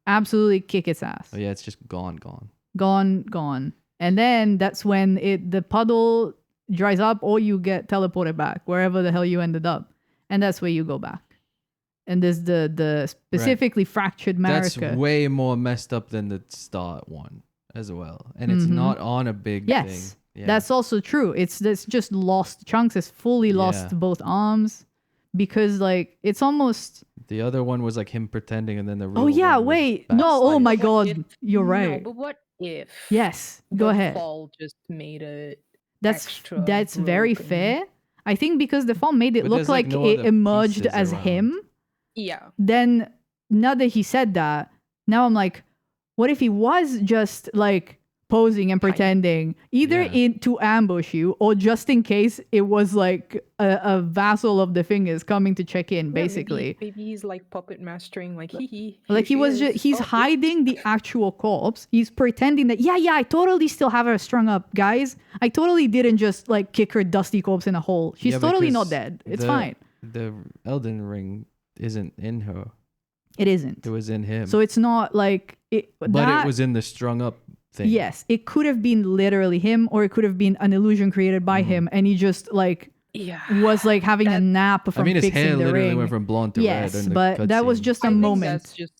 [SPEAKER 2] absolutely kick its ass.
[SPEAKER 1] Oh yeah, it's just gone.
[SPEAKER 2] Gone. And then that's when the puddle dries up, or you get teleported back wherever the hell you ended up, and that's where you go back. And there's the specifically fractured
[SPEAKER 1] That's
[SPEAKER 2] Marika.
[SPEAKER 1] way more messed up than the start one as well, and it's not on a big
[SPEAKER 2] Yes,
[SPEAKER 1] thing. Yeah.
[SPEAKER 2] that's also true. It's just lost chunks. It's fully lost
[SPEAKER 1] Yeah.
[SPEAKER 2] both arms because like it's almost.
[SPEAKER 1] The other one was like him pretending, and then the real
[SPEAKER 2] Oh yeah,
[SPEAKER 1] one was
[SPEAKER 2] wait, no, oh
[SPEAKER 1] backsliding.
[SPEAKER 2] my
[SPEAKER 3] What
[SPEAKER 2] god,
[SPEAKER 3] if-
[SPEAKER 2] you're
[SPEAKER 3] No,
[SPEAKER 2] right.
[SPEAKER 3] but what if?
[SPEAKER 2] Yes, go
[SPEAKER 3] the
[SPEAKER 2] ahead.
[SPEAKER 3] fall just made it
[SPEAKER 2] That's
[SPEAKER 3] extra
[SPEAKER 2] very
[SPEAKER 3] broken?
[SPEAKER 2] fair. I think because the fall made it
[SPEAKER 1] But
[SPEAKER 2] look
[SPEAKER 1] there's, like,
[SPEAKER 2] like
[SPEAKER 1] no
[SPEAKER 2] it
[SPEAKER 1] other
[SPEAKER 2] emerged
[SPEAKER 1] pieces
[SPEAKER 2] as
[SPEAKER 1] around.
[SPEAKER 2] him.
[SPEAKER 3] Yeah.
[SPEAKER 2] Then now that he said that, now I'm like, what if he was just like posing and pretending, either
[SPEAKER 1] Yeah.
[SPEAKER 2] to ambush you or just in case it was like a vassal of the fingers coming to check in,
[SPEAKER 3] Yeah,
[SPEAKER 2] basically.
[SPEAKER 3] maybe he's like puppet mastering, like hee.
[SPEAKER 2] Like he was just, he's hiding the actual corpse. He's pretending that, yeah, I totally still have her strung up, guys. I totally didn't just like kick her dusty corpse in a hole. She's
[SPEAKER 1] Yeah,
[SPEAKER 2] totally not
[SPEAKER 1] because
[SPEAKER 2] dead. It's
[SPEAKER 1] the-
[SPEAKER 2] fine.
[SPEAKER 1] The Elden Ring isn't in her.
[SPEAKER 2] It isn't.
[SPEAKER 1] It was in him.
[SPEAKER 2] So it's not like it.
[SPEAKER 1] but it was in the strung up thing.
[SPEAKER 2] Yes, it could have been literally him, or it could have been an illusion created by him, and he just like
[SPEAKER 3] Yeah.
[SPEAKER 2] was like having a nap from
[SPEAKER 1] I mean, his
[SPEAKER 2] fixing
[SPEAKER 1] hair
[SPEAKER 2] the
[SPEAKER 1] literally
[SPEAKER 2] ring.
[SPEAKER 1] went from blonde to
[SPEAKER 2] Yes,
[SPEAKER 1] red. in the
[SPEAKER 2] but that was
[SPEAKER 1] cutscene.
[SPEAKER 2] just a
[SPEAKER 3] I think
[SPEAKER 2] moment.
[SPEAKER 3] that's just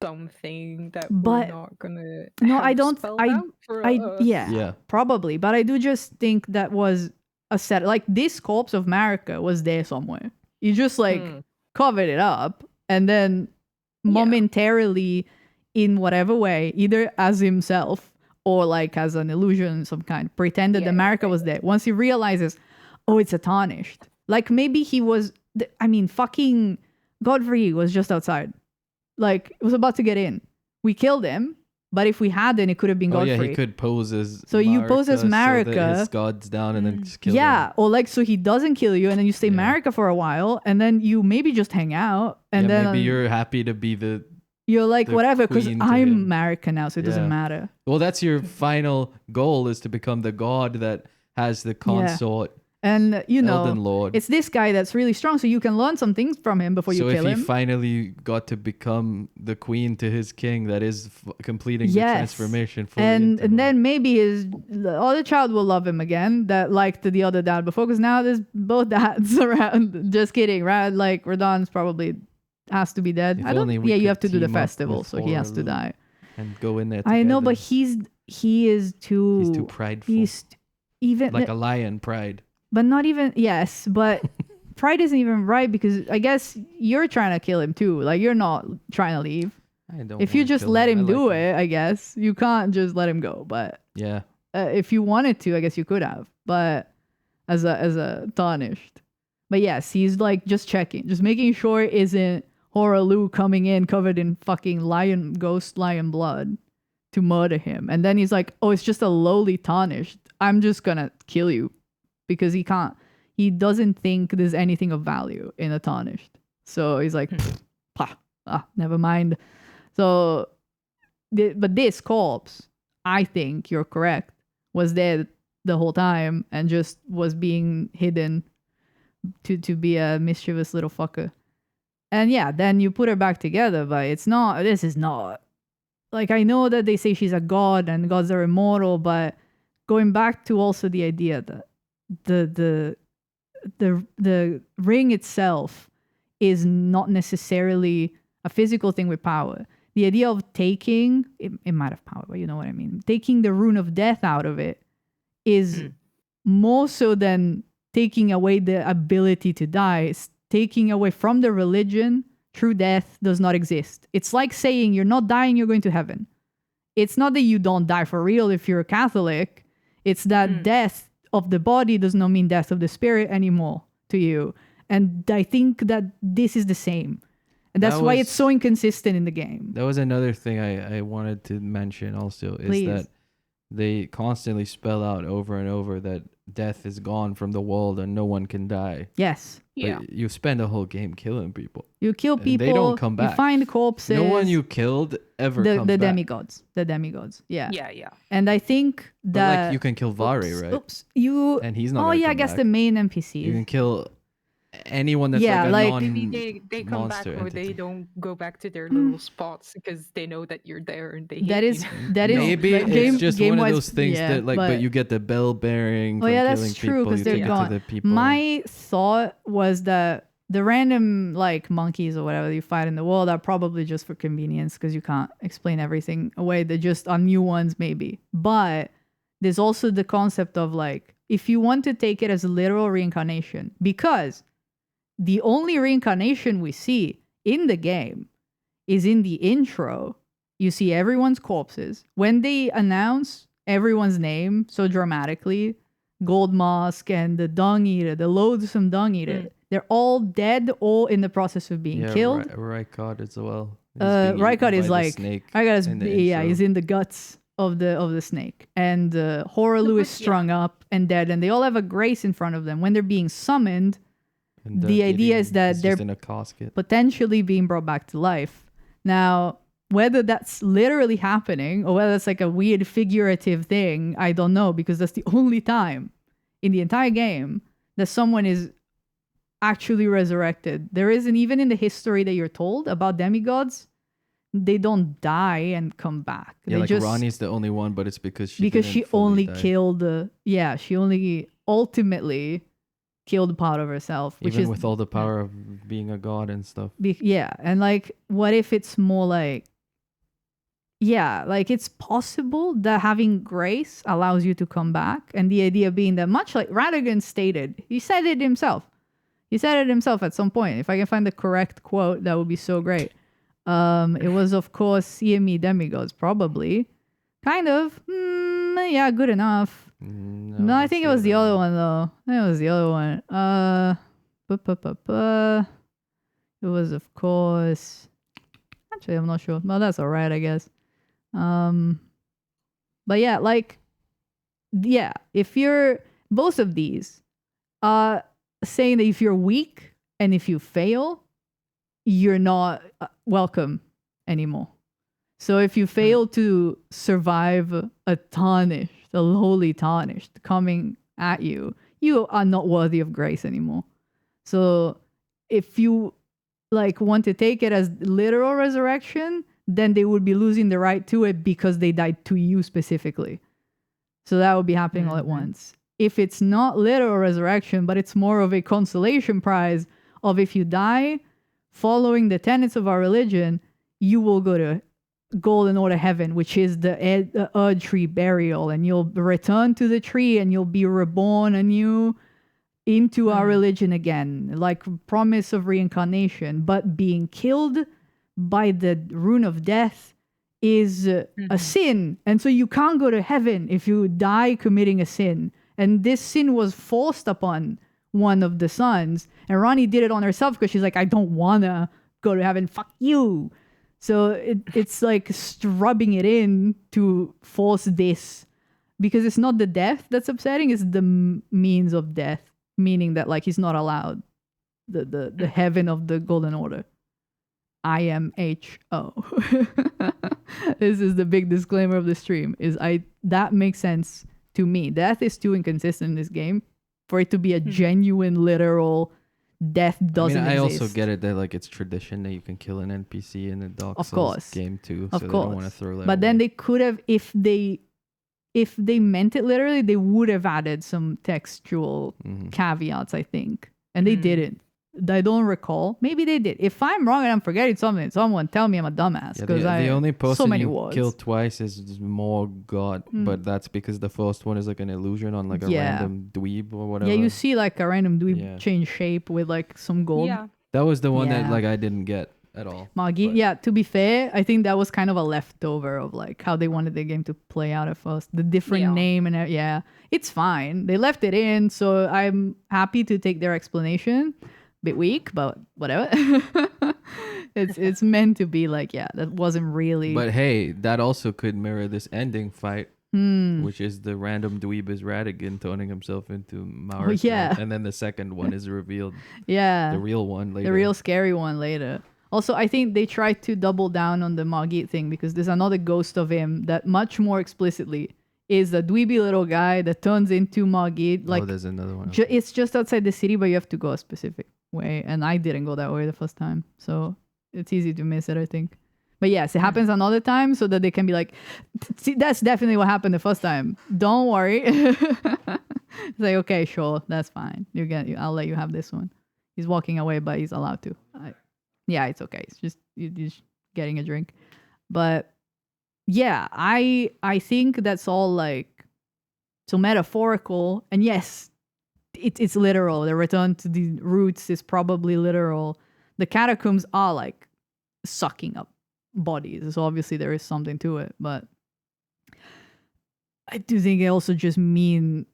[SPEAKER 3] something that
[SPEAKER 2] But-
[SPEAKER 3] we're not gonna.
[SPEAKER 2] No, I
[SPEAKER 3] have
[SPEAKER 2] don't.
[SPEAKER 3] spelled
[SPEAKER 2] I
[SPEAKER 3] out for us.
[SPEAKER 1] Yeah.
[SPEAKER 2] probably, but I do just think that was a set. Like this corpse of Marika was there somewhere. You just like covered it up, and then momentarily, in whatever way, either as himself or like as an illusion of some kind, pretended that Marika was there. Once he realizes, oh, it's a tarnished. Like maybe he was. I mean, fucking Godfrey was just outside. Like it was about to get in. We killed him. But if we hadn't, it could have been
[SPEAKER 1] Oh
[SPEAKER 2] Godfrey.
[SPEAKER 1] yeah, he could pose as.
[SPEAKER 2] So you pose as
[SPEAKER 1] so that
[SPEAKER 2] Marika.
[SPEAKER 1] his god's down, and then just kill
[SPEAKER 2] Yeah,
[SPEAKER 1] him.
[SPEAKER 2] or like so he doesn't kill you, and then you stay
[SPEAKER 1] Yeah.
[SPEAKER 2] Marika for a while, and then you maybe just hang out, and
[SPEAKER 1] Yeah,
[SPEAKER 2] then
[SPEAKER 1] maybe you're happy to be the.
[SPEAKER 2] you're like
[SPEAKER 1] the
[SPEAKER 2] whatever, because
[SPEAKER 1] queen to
[SPEAKER 2] I'm
[SPEAKER 1] him.
[SPEAKER 2] Marika now, so it doesn't
[SPEAKER 1] Yeah.
[SPEAKER 2] matter.
[SPEAKER 1] Well, that's your final goal, is to become the god that has the consort
[SPEAKER 2] And you know,
[SPEAKER 1] Elden Lord.
[SPEAKER 2] it's this guy that's really strong, so you can learn some things from him before
[SPEAKER 1] so
[SPEAKER 2] you
[SPEAKER 1] if
[SPEAKER 2] kill
[SPEAKER 1] he
[SPEAKER 2] him.
[SPEAKER 1] finally got to become the queen to his king, that is completing the
[SPEAKER 2] Yes.
[SPEAKER 1] transformation fully
[SPEAKER 2] and
[SPEAKER 1] into him.
[SPEAKER 2] then maybe the other child will love him again that liked the other dad before, because now there's both dads around. Just kidding, right? Like Radon's probably has to be dead.
[SPEAKER 1] If
[SPEAKER 2] I don't.
[SPEAKER 1] only we
[SPEAKER 2] Yeah, you
[SPEAKER 1] could
[SPEAKER 2] have to do the
[SPEAKER 1] team up
[SPEAKER 2] festival,
[SPEAKER 1] with
[SPEAKER 2] so he has to
[SPEAKER 1] Horalu.
[SPEAKER 2] die.
[SPEAKER 1] and go in there.
[SPEAKER 2] I know,
[SPEAKER 1] together.
[SPEAKER 2] but he is too.
[SPEAKER 1] he's too prideful,
[SPEAKER 2] He's even
[SPEAKER 1] like a lion. Pride.
[SPEAKER 2] but not even. Yes, but pride isn't even right, because I guess you're trying to kill him too. Like you're not trying to leave.
[SPEAKER 1] I don't.
[SPEAKER 2] If you
[SPEAKER 1] wanna
[SPEAKER 2] just
[SPEAKER 1] kill
[SPEAKER 2] let him
[SPEAKER 1] I
[SPEAKER 2] do
[SPEAKER 1] like him.
[SPEAKER 2] it, I guess you can't just let him go. But
[SPEAKER 1] Yeah.
[SPEAKER 2] if you wanted to, I guess you could have. But as a tarnished. But yes, he's like just checking, just making sure it isn't Horalu coming in covered in fucking ghost lion blood to murder him. And then he's like, oh, it's just a lowly tarnished. I'm just gonna kill you, because he doesn't think there's anything of value in a tarnished. So he's like, never mind. So, but this corpse, I think you're correct, was there the whole time and just was being hidden to be a mischievous little fucker. And yeah, then you put her back together, but this is not. Like, I know that they say she's a god and gods are immortal, but going back to also the idea that the ring itself is not necessarily a physical thing with power. The idea of taking, it might have power, but you know what I mean. Taking the rune of death out of it is more so than taking away the ability to die. It's taking away from the religion. True death does not exist. It's like saying you're not dying, you're going to heaven. It's not that you don't die for real if you're a Catholic. It's that death of the body does not mean death of the spirit anymore to you. And I think that this is the same. And that's why it's so inconsistent in the game.
[SPEAKER 1] That was another thing I wanted to mention also, is that they constantly spell out over and over that death is gone from the world and no one can die.
[SPEAKER 2] Yes.
[SPEAKER 1] But you spend a whole game killing people.
[SPEAKER 2] You kill people.
[SPEAKER 1] They don't come back.
[SPEAKER 2] You find corpses.
[SPEAKER 1] No one you killed ever comes
[SPEAKER 2] the
[SPEAKER 1] back.
[SPEAKER 2] demigods. The demigods. Yeah.
[SPEAKER 3] Yeah.
[SPEAKER 2] And I think
[SPEAKER 1] But
[SPEAKER 2] that...
[SPEAKER 1] like you can kill Vari, right?
[SPEAKER 2] Oops. You...
[SPEAKER 1] And he's not
[SPEAKER 2] Oh,
[SPEAKER 1] gonna
[SPEAKER 2] yeah, I
[SPEAKER 1] come
[SPEAKER 2] guess
[SPEAKER 1] back.
[SPEAKER 2] the main NPCs.
[SPEAKER 1] You can kill anyone that's
[SPEAKER 2] Yeah,
[SPEAKER 1] like a
[SPEAKER 2] like-
[SPEAKER 3] Maybe they come back
[SPEAKER 1] monster
[SPEAKER 3] or
[SPEAKER 1] entity.
[SPEAKER 3] they don't go back to their little spots because they know that you're there and they
[SPEAKER 2] That
[SPEAKER 3] hate
[SPEAKER 2] is...
[SPEAKER 3] you.
[SPEAKER 2] That is...
[SPEAKER 1] Maybe
[SPEAKER 2] like,
[SPEAKER 1] it's just one of
[SPEAKER 2] game-wise,
[SPEAKER 1] those things
[SPEAKER 2] yeah,
[SPEAKER 1] that like, but you get the bell bearing.
[SPEAKER 2] Oh
[SPEAKER 1] from
[SPEAKER 2] yeah, that's
[SPEAKER 1] killing
[SPEAKER 2] true,
[SPEAKER 1] people,
[SPEAKER 2] 'cause
[SPEAKER 1] you
[SPEAKER 2] they're
[SPEAKER 1] take it
[SPEAKER 2] gone.
[SPEAKER 1] to the people.
[SPEAKER 2] My thought was that the random like monkeys or whatever you fight in the world are probably just for convenience because you can't explain everything away. They're just on new ones maybe. But there's also the concept of like, if you want to take it as a literal reincarnation, because the only reincarnation we see in the game is in the intro. You see everyone's corpses. When they announce everyone's name so dramatically, Gold Mask and the Dung Eater, the loathsome Dung Eater, they're all dead or in the process of being killed.
[SPEAKER 1] Rykard as well.
[SPEAKER 2] Rykard is like,
[SPEAKER 1] Rykard
[SPEAKER 2] he's in the guts of the snake. And Horaloo is strung up and dead, and they all have a grace in front of them. When they're being summoned, the idea is that they're
[SPEAKER 1] in a casket.
[SPEAKER 2] potentially being brought back to life. Now, whether that's literally happening or whether it's like a weird figurative thing, I don't know, because that's the only time in the entire game that someone is actually resurrected. There isn't, even in the history that you're told about demigods, they don't die and come back.
[SPEAKER 1] Yeah,
[SPEAKER 2] they
[SPEAKER 1] like
[SPEAKER 2] just,
[SPEAKER 1] Ronnie's the only one, but it's because she
[SPEAKER 2] only
[SPEAKER 1] die.
[SPEAKER 2] killed she only ultimately killed part of herself, which
[SPEAKER 1] even
[SPEAKER 2] is
[SPEAKER 1] with all the power of being a god and stuff.
[SPEAKER 2] And like, what if it's more like, like it's possible that having grace allows you to come back, and the idea being that, much like Radigan stated, he said it himself at some point. If I can find the correct quote, that would be so great. It was, of course, CME demigods, probably. Kind of. Yeah, good enough. No, I think it was the other one, though. It was the other one. It was, of course... Actually, I'm not sure. Well, that's all right, I guess. But yeah, like... Yeah, if you're... Both of these are saying that if you're weak and if you fail, you're not welcome anymore. So if you fail to survive a tarnished, a lowly tarnished coming at you, you are not worthy of grace anymore. So if you like want to take it as literal resurrection, then they would be losing the right to it because they died to you specifically. So that would be happening all at once. If it's not literal resurrection, but it's more of a consolation prize of, if you die following the tenets of our religion, you will go to Golden Order Heaven, which is the tree burial, and you'll return to the tree and you'll be reborn anew into our religion again, like promise of reincarnation. But being killed by the rune of death is a sin, and so you can't go to heaven if you die committing a sin. And this sin was forced upon one of the sons, and Ronnie did it on herself because she's like, I don't wanna go to heaven, fuck you. So it's like rubbing it in to force this, because it's not the death that's upsetting, it's the means of death, meaning that like he's not allowed the heaven of the Golden Order. IMHO. This is the big disclaimer of the stream, is that makes sense to me. Death is too inconsistent in this game for it to be a genuine, literal death doesn't
[SPEAKER 1] I
[SPEAKER 2] exist.
[SPEAKER 1] also get it that like it's tradition that you can kill an NPC in a Dark
[SPEAKER 2] Of
[SPEAKER 1] Souls
[SPEAKER 2] course.
[SPEAKER 1] game too.
[SPEAKER 2] Of
[SPEAKER 1] so
[SPEAKER 2] course.
[SPEAKER 1] they don't want to throw that
[SPEAKER 2] But then
[SPEAKER 1] away.
[SPEAKER 2] they could have, if they meant it literally, they would have added some textual caveats, I think. And they didn't. I don't recall. Maybe they did. If I'm wrong and I'm forgetting something, someone tell me I'm a dumbass.
[SPEAKER 1] Yeah,
[SPEAKER 2] Because
[SPEAKER 1] the only person
[SPEAKER 2] so many
[SPEAKER 1] you
[SPEAKER 2] words.
[SPEAKER 1] kill twice is more God, but that's because the first one is like an illusion on like a random dweeb or whatever.
[SPEAKER 2] Yeah, you see like a random dude
[SPEAKER 1] Yeah.
[SPEAKER 2] change shape with like some gold.
[SPEAKER 3] Yeah.
[SPEAKER 1] That was the one that
[SPEAKER 2] Yeah.
[SPEAKER 1] like I didn't get at all.
[SPEAKER 2] Magi.
[SPEAKER 1] but-
[SPEAKER 2] Yeah, to be fair, I think that was kind of a leftover of like how they wanted the game to play out at first. The different
[SPEAKER 3] Yeah.
[SPEAKER 2] name and it's fine. They left it in, so I'm happy to take their explanation. Bit weak, but whatever. it's meant to be like, that wasn't really.
[SPEAKER 1] But hey, that also could mirror this ending fight, which is the random dweeb is Radigan turning himself into Marika.
[SPEAKER 2] yeah.
[SPEAKER 1] And then the second one is revealed,
[SPEAKER 2] yeah,
[SPEAKER 1] the real one later.
[SPEAKER 2] the real scary one later. Also, I think they tried to double down on the Margit thing because there's another ghost of him that much more explicitly is the dweeby little guy that turns into Margit. Like,
[SPEAKER 1] there's another one.
[SPEAKER 2] it's just outside the city, but you have to go a specific way. And I didn't go that way the first time. So it's easy to miss it, I think. But yes, it happens another time so that they can be like, see, that's definitely what happened the first time. Don't worry. It's like, okay, sure, that's fine. I'll let you have this one. He's walking away, but he's allowed to. Yeah, it's okay. It's just you're just getting a drink. But yeah, I think that's all like so metaphorical. And yes, it's literal. The return to the roots is probably literal. The catacombs are like sucking up bodies. So obviously there is something to it. But I do think it also just mean,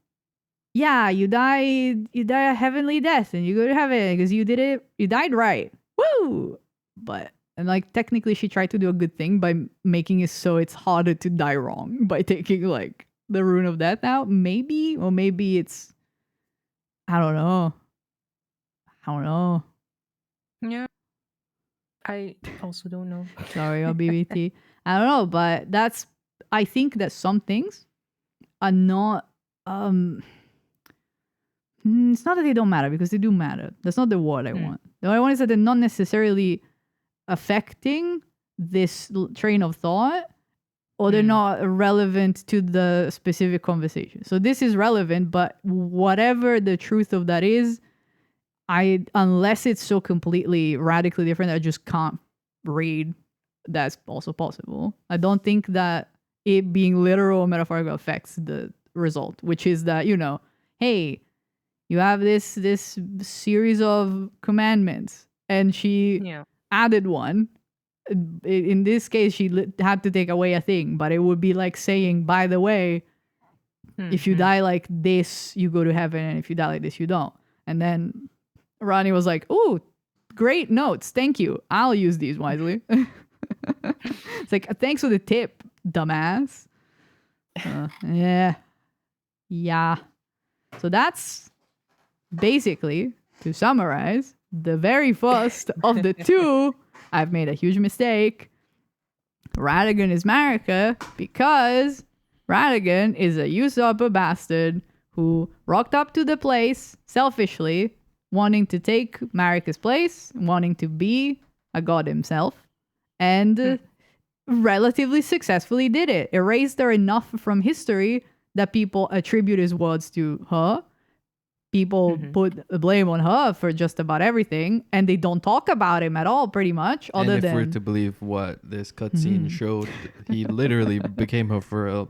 [SPEAKER 2] yeah, you die a heavenly death and you go to heaven because you did it. You died right. Woo! But and like technically she tried to do a good thing by making it so it's harder to die wrong by taking like the rune of death out. Maybe, or maybe it's I don't know.
[SPEAKER 3] Yeah. I also don't know.
[SPEAKER 2] Sorry, BBT. I don't know, but I think that some things are not it's not that they don't matter because they do matter. That's not the word I want. The word I want is that they're not necessarily affecting this train of thought, or they're not relevant to the specific conversation. So this is relevant, but whatever the truth of that is, unless it's so completely radically different that I just can't read, that's also possible. I don't think that it being literal or metaphorical affects the result, which is that, hey, you have this series of commandments, and she added one. In this case, she had to take away a thing, but it would be like saying, by the way, if you die like this, you go to heaven, and if you die like this, you don't. And then Ronnie was like, "Ooh, great notes, thank you. I'll use these wisely." It's like, thanks for the tip, dumbass. Yeah. So that's basically, to summarize, the very first of the two. I've made a huge mistake. Radigan is Marika because Radigan is a usurper bastard who rocked up to the place selfishly, wanting to take Marika's place, wanting to be a god himself, and relatively successfully did it. Erased her enough from history that people attribute his words to her. People put the blame on her for just about everything, and they don't talk about him at all, pretty much.
[SPEAKER 1] And if we're to believe what this cutscene showed, he literally became her for a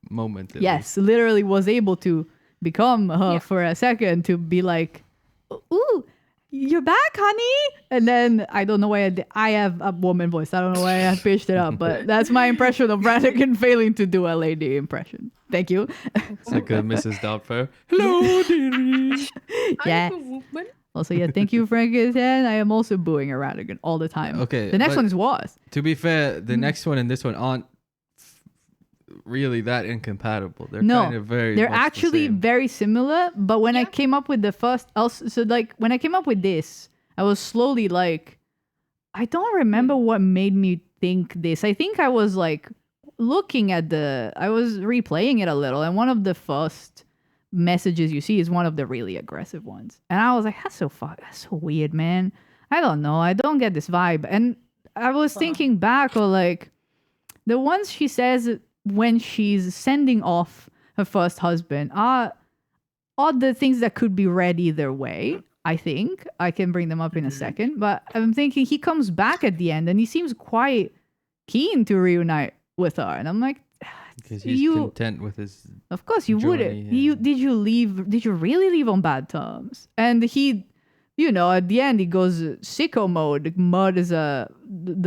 [SPEAKER 1] moment.
[SPEAKER 2] Yes, literally was able to become her for a second, to be like, "Ooh, you're back, honey." And then I don't know why I have a woman voice. I don't know why I pitched it up, but that's my impression of Radigan failing to do a lady impression. Thank you.
[SPEAKER 1] It's like a Mrs. Doubtfire. Hello, dearie.
[SPEAKER 2] Yes. Also, thank you, Frankenstein. I am also booing a Radigan all the time.
[SPEAKER 1] Okay,
[SPEAKER 2] The next
[SPEAKER 1] but
[SPEAKER 2] one is was.
[SPEAKER 1] To be fair, the next one and this one aren't really that incompatible. They're kind of
[SPEAKER 2] they're
[SPEAKER 1] much the
[SPEAKER 2] actually
[SPEAKER 1] same.
[SPEAKER 2] very similar. But when I came up with the first, when I came up with this, I was slowly like, I don't remember what made me think this. I think I was like, looking at I was replaying it a little, and one of the first messages you see is one of the really aggressive ones. And I was like, that's so weird, man. I don't know. I don't get this vibe. And I was thinking back, or like the ones she says when she's sending off her first husband are the things that could be read either way. I think I can bring them up in a second, but I'm thinking he comes back at the end and he seems quite keen to reunite with her, and I'm like,
[SPEAKER 1] because he's content with his.
[SPEAKER 2] Of course you wouldn't. Did you really leave on bad terms? And he, at the end he goes sicko mode, murders the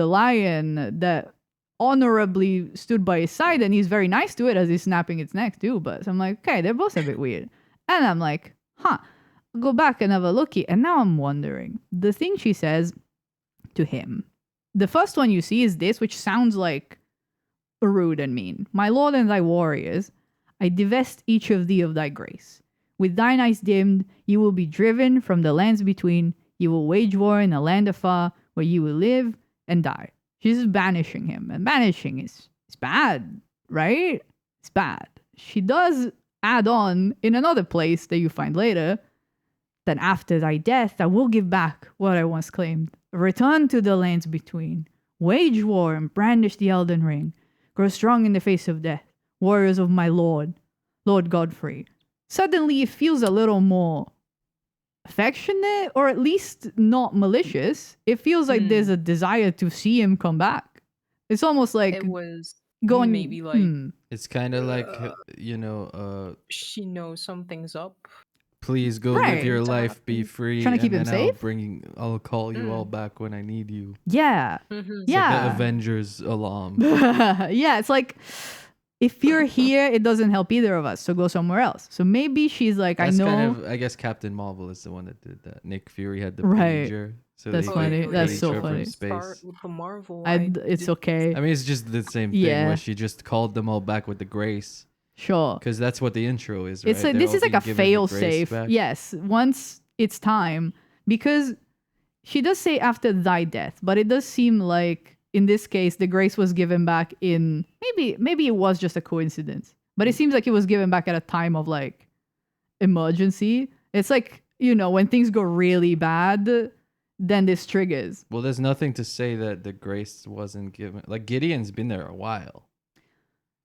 [SPEAKER 2] lion that honorably stood by his side, and he's very nice to it as he's snapping its neck too. But so I'm like, okay, they're both a bit weird, and I'm like, I'll go back and have a looky, and now I'm wondering the thing she says to him. The first one you see is this, which sounds like rude and mean. My lord and thy warriors, I divest each of thee of thy grace. With thine eyes dimmed, you will be driven from the lands between. You will wage war in a land afar, where you will live and die. She's banishing him, and banishing is bad, right? It's bad. She does add on in another place that you find later that after thy death, I will give back what I once claimed. Return to the lands between. Wage war and brandish the Elden Ring. Grow strong in the face of death. Warriors of my Lord Godfrey. Suddenly it feels a little more affectionate, or at least not malicious. It feels like there's a desire to see him come back. It's almost like
[SPEAKER 3] it was
[SPEAKER 2] going
[SPEAKER 3] maybe like
[SPEAKER 1] It's kind of like
[SPEAKER 3] she knows something's up.
[SPEAKER 1] Please go live your life, be free.
[SPEAKER 2] Trying to keep him safe.
[SPEAKER 1] I'll call you all back when I need you.
[SPEAKER 2] Yeah,
[SPEAKER 3] Mm-hmm.
[SPEAKER 1] It's like the Avengers alarm.
[SPEAKER 2] yeah. It's like, if you're here, it doesn't help either of us, so go somewhere else. So maybe she's like,
[SPEAKER 1] That's
[SPEAKER 2] I know.
[SPEAKER 1] Kind of, I guess Captain Marvel is the one that did that. Nick Fury had the
[SPEAKER 2] Right.
[SPEAKER 1] pager. So
[SPEAKER 2] That's
[SPEAKER 1] they
[SPEAKER 2] funny.
[SPEAKER 1] could
[SPEAKER 2] That's
[SPEAKER 1] page
[SPEAKER 2] so
[SPEAKER 1] her from
[SPEAKER 2] funny.
[SPEAKER 1] Space.
[SPEAKER 3] With the Marvel,
[SPEAKER 2] It's okay.
[SPEAKER 1] I mean, it's just the same thing
[SPEAKER 2] Yeah.
[SPEAKER 1] where she just called them all back with the grace.
[SPEAKER 2] Sure.
[SPEAKER 1] Because that's what the intro is, right?
[SPEAKER 2] It's like,
[SPEAKER 1] They're
[SPEAKER 2] this
[SPEAKER 1] all
[SPEAKER 2] is like
[SPEAKER 1] being
[SPEAKER 2] a
[SPEAKER 1] given the
[SPEAKER 2] fail
[SPEAKER 1] grace
[SPEAKER 2] safe.
[SPEAKER 1] back.
[SPEAKER 2] Yes, once it's time, because she does say after thy death, but it does seem like in this case the grace was given back in maybe it was just a coincidence, but it seems like it was given back at a time of like emergency. It's like, when things go really bad, then this triggers.
[SPEAKER 1] Well, there's nothing to say that the grace wasn't given. Like, Gideon's been there a while.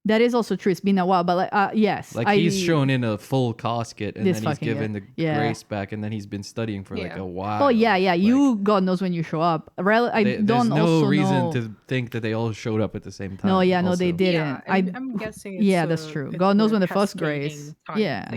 [SPEAKER 2] That is also true. It's been a while, but like, yes.
[SPEAKER 1] Like, he's shown in a full casket, and
[SPEAKER 2] This
[SPEAKER 1] then he's
[SPEAKER 2] fucking
[SPEAKER 1] given
[SPEAKER 2] guy.
[SPEAKER 1] the
[SPEAKER 2] Yeah.
[SPEAKER 1] grace back, and then he's been studying for like
[SPEAKER 3] Yeah.
[SPEAKER 1] a while.
[SPEAKER 2] Oh yeah.
[SPEAKER 1] Like,
[SPEAKER 2] You, God knows when you show up. I
[SPEAKER 1] there's
[SPEAKER 2] don't
[SPEAKER 1] no
[SPEAKER 2] also
[SPEAKER 1] reason
[SPEAKER 2] know.
[SPEAKER 1] to think that they all showed up at the same time.
[SPEAKER 2] No, yeah, no,
[SPEAKER 1] also.
[SPEAKER 2] they didn't.
[SPEAKER 3] Yeah, I'm guessing. It's
[SPEAKER 2] yeah, that's true. God knows when the first grace. Yeah,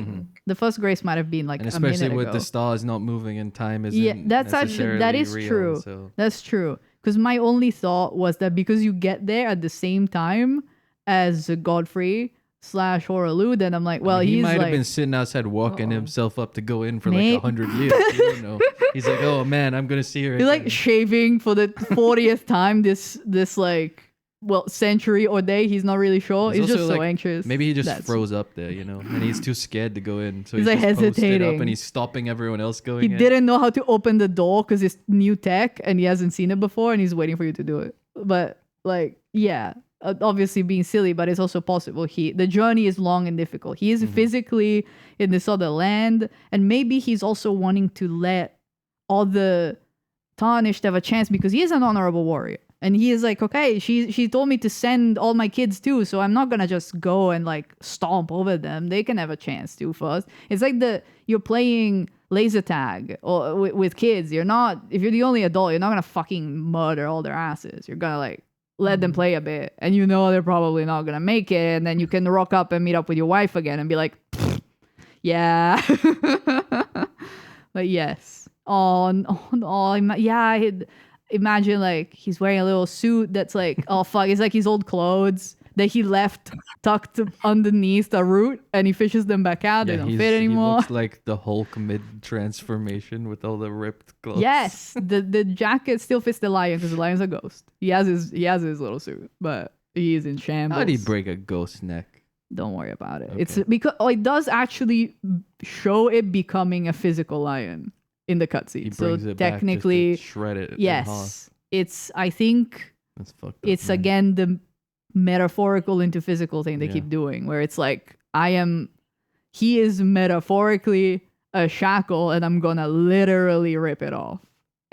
[SPEAKER 2] the first grace might have been like
[SPEAKER 1] And
[SPEAKER 2] a
[SPEAKER 1] especially
[SPEAKER 2] minute
[SPEAKER 1] with
[SPEAKER 2] ago.
[SPEAKER 1] the stars not moving in time isn't
[SPEAKER 2] Yeah, that's actually that is
[SPEAKER 1] necessarily
[SPEAKER 2] true.
[SPEAKER 1] real, so.
[SPEAKER 2] That's true. Because my only thought was that because you get there at the same time as Godfrey / Horalu, then I'm like, well,
[SPEAKER 1] I mean, he
[SPEAKER 2] he's
[SPEAKER 1] might
[SPEAKER 2] like,
[SPEAKER 1] have been sitting outside walking himself up to go in for
[SPEAKER 2] May-
[SPEAKER 1] like 100 years. You don't know. He's like, oh man, I'm gonna see her.
[SPEAKER 2] he's like
[SPEAKER 1] again.
[SPEAKER 2] shaving for the 40th time this like century or day. He's not really sure. He's
[SPEAKER 1] also,
[SPEAKER 2] just so
[SPEAKER 1] like,
[SPEAKER 2] anxious.
[SPEAKER 1] Maybe he just
[SPEAKER 2] That's-
[SPEAKER 1] froze up there, and he's too scared to go in. So
[SPEAKER 2] He's,
[SPEAKER 1] he's
[SPEAKER 2] like,
[SPEAKER 1] just posted up
[SPEAKER 2] hesitating.
[SPEAKER 1] and he's stopping everyone else going
[SPEAKER 2] He
[SPEAKER 1] in.
[SPEAKER 2] didn't know how to open the door because it's new tech and he hasn't seen it before, and he's waiting for you to do it. But like, yeah, obviously being silly, but it's also possible the journey is long and difficult. He is physically in this other land, and maybe he's also wanting to let all the tarnished have a chance because he is an honorable warrior. And he is like, okay, she told me to send all my kids too, so I'm not gonna just go and like stomp over them. They can have a chance too first. It's like you're playing laser tag or with kids. You're not, if you're the only adult, you're not gonna fucking murder all their asses. You're gonna like let them play a bit, and they're probably not gonna make it, and then you can rock up and meet up with your wife again and be like, yeah. But yes. Imagine like he's wearing a little suit that's like, oh fuck, it's like his old clothes that he left tucked underneath the root, and he fishes them back out. They don't fit anymore.
[SPEAKER 1] He looks like the Hulk mid-transformation with all the ripped clothes.
[SPEAKER 2] Yes, the jacket still fits the lion because the lion's a ghost. He has his little suit, but he's in shambles.
[SPEAKER 1] How'd he break a ghost neck?
[SPEAKER 2] Don't worry about it.
[SPEAKER 1] Okay.
[SPEAKER 2] It's because it does actually show it becoming a physical lion in the
[SPEAKER 1] He
[SPEAKER 2] cutscene.
[SPEAKER 1] brings
[SPEAKER 2] So
[SPEAKER 1] it
[SPEAKER 2] technically,
[SPEAKER 1] back just to shred it. in half.
[SPEAKER 2] yes, it's. I think
[SPEAKER 1] That's fucked up.
[SPEAKER 2] it's
[SPEAKER 1] man.
[SPEAKER 2] again metaphorical into physical thing they
[SPEAKER 1] Yeah.
[SPEAKER 2] keep doing, where it's like he is metaphorically a shackle and I'm gonna literally rip it off.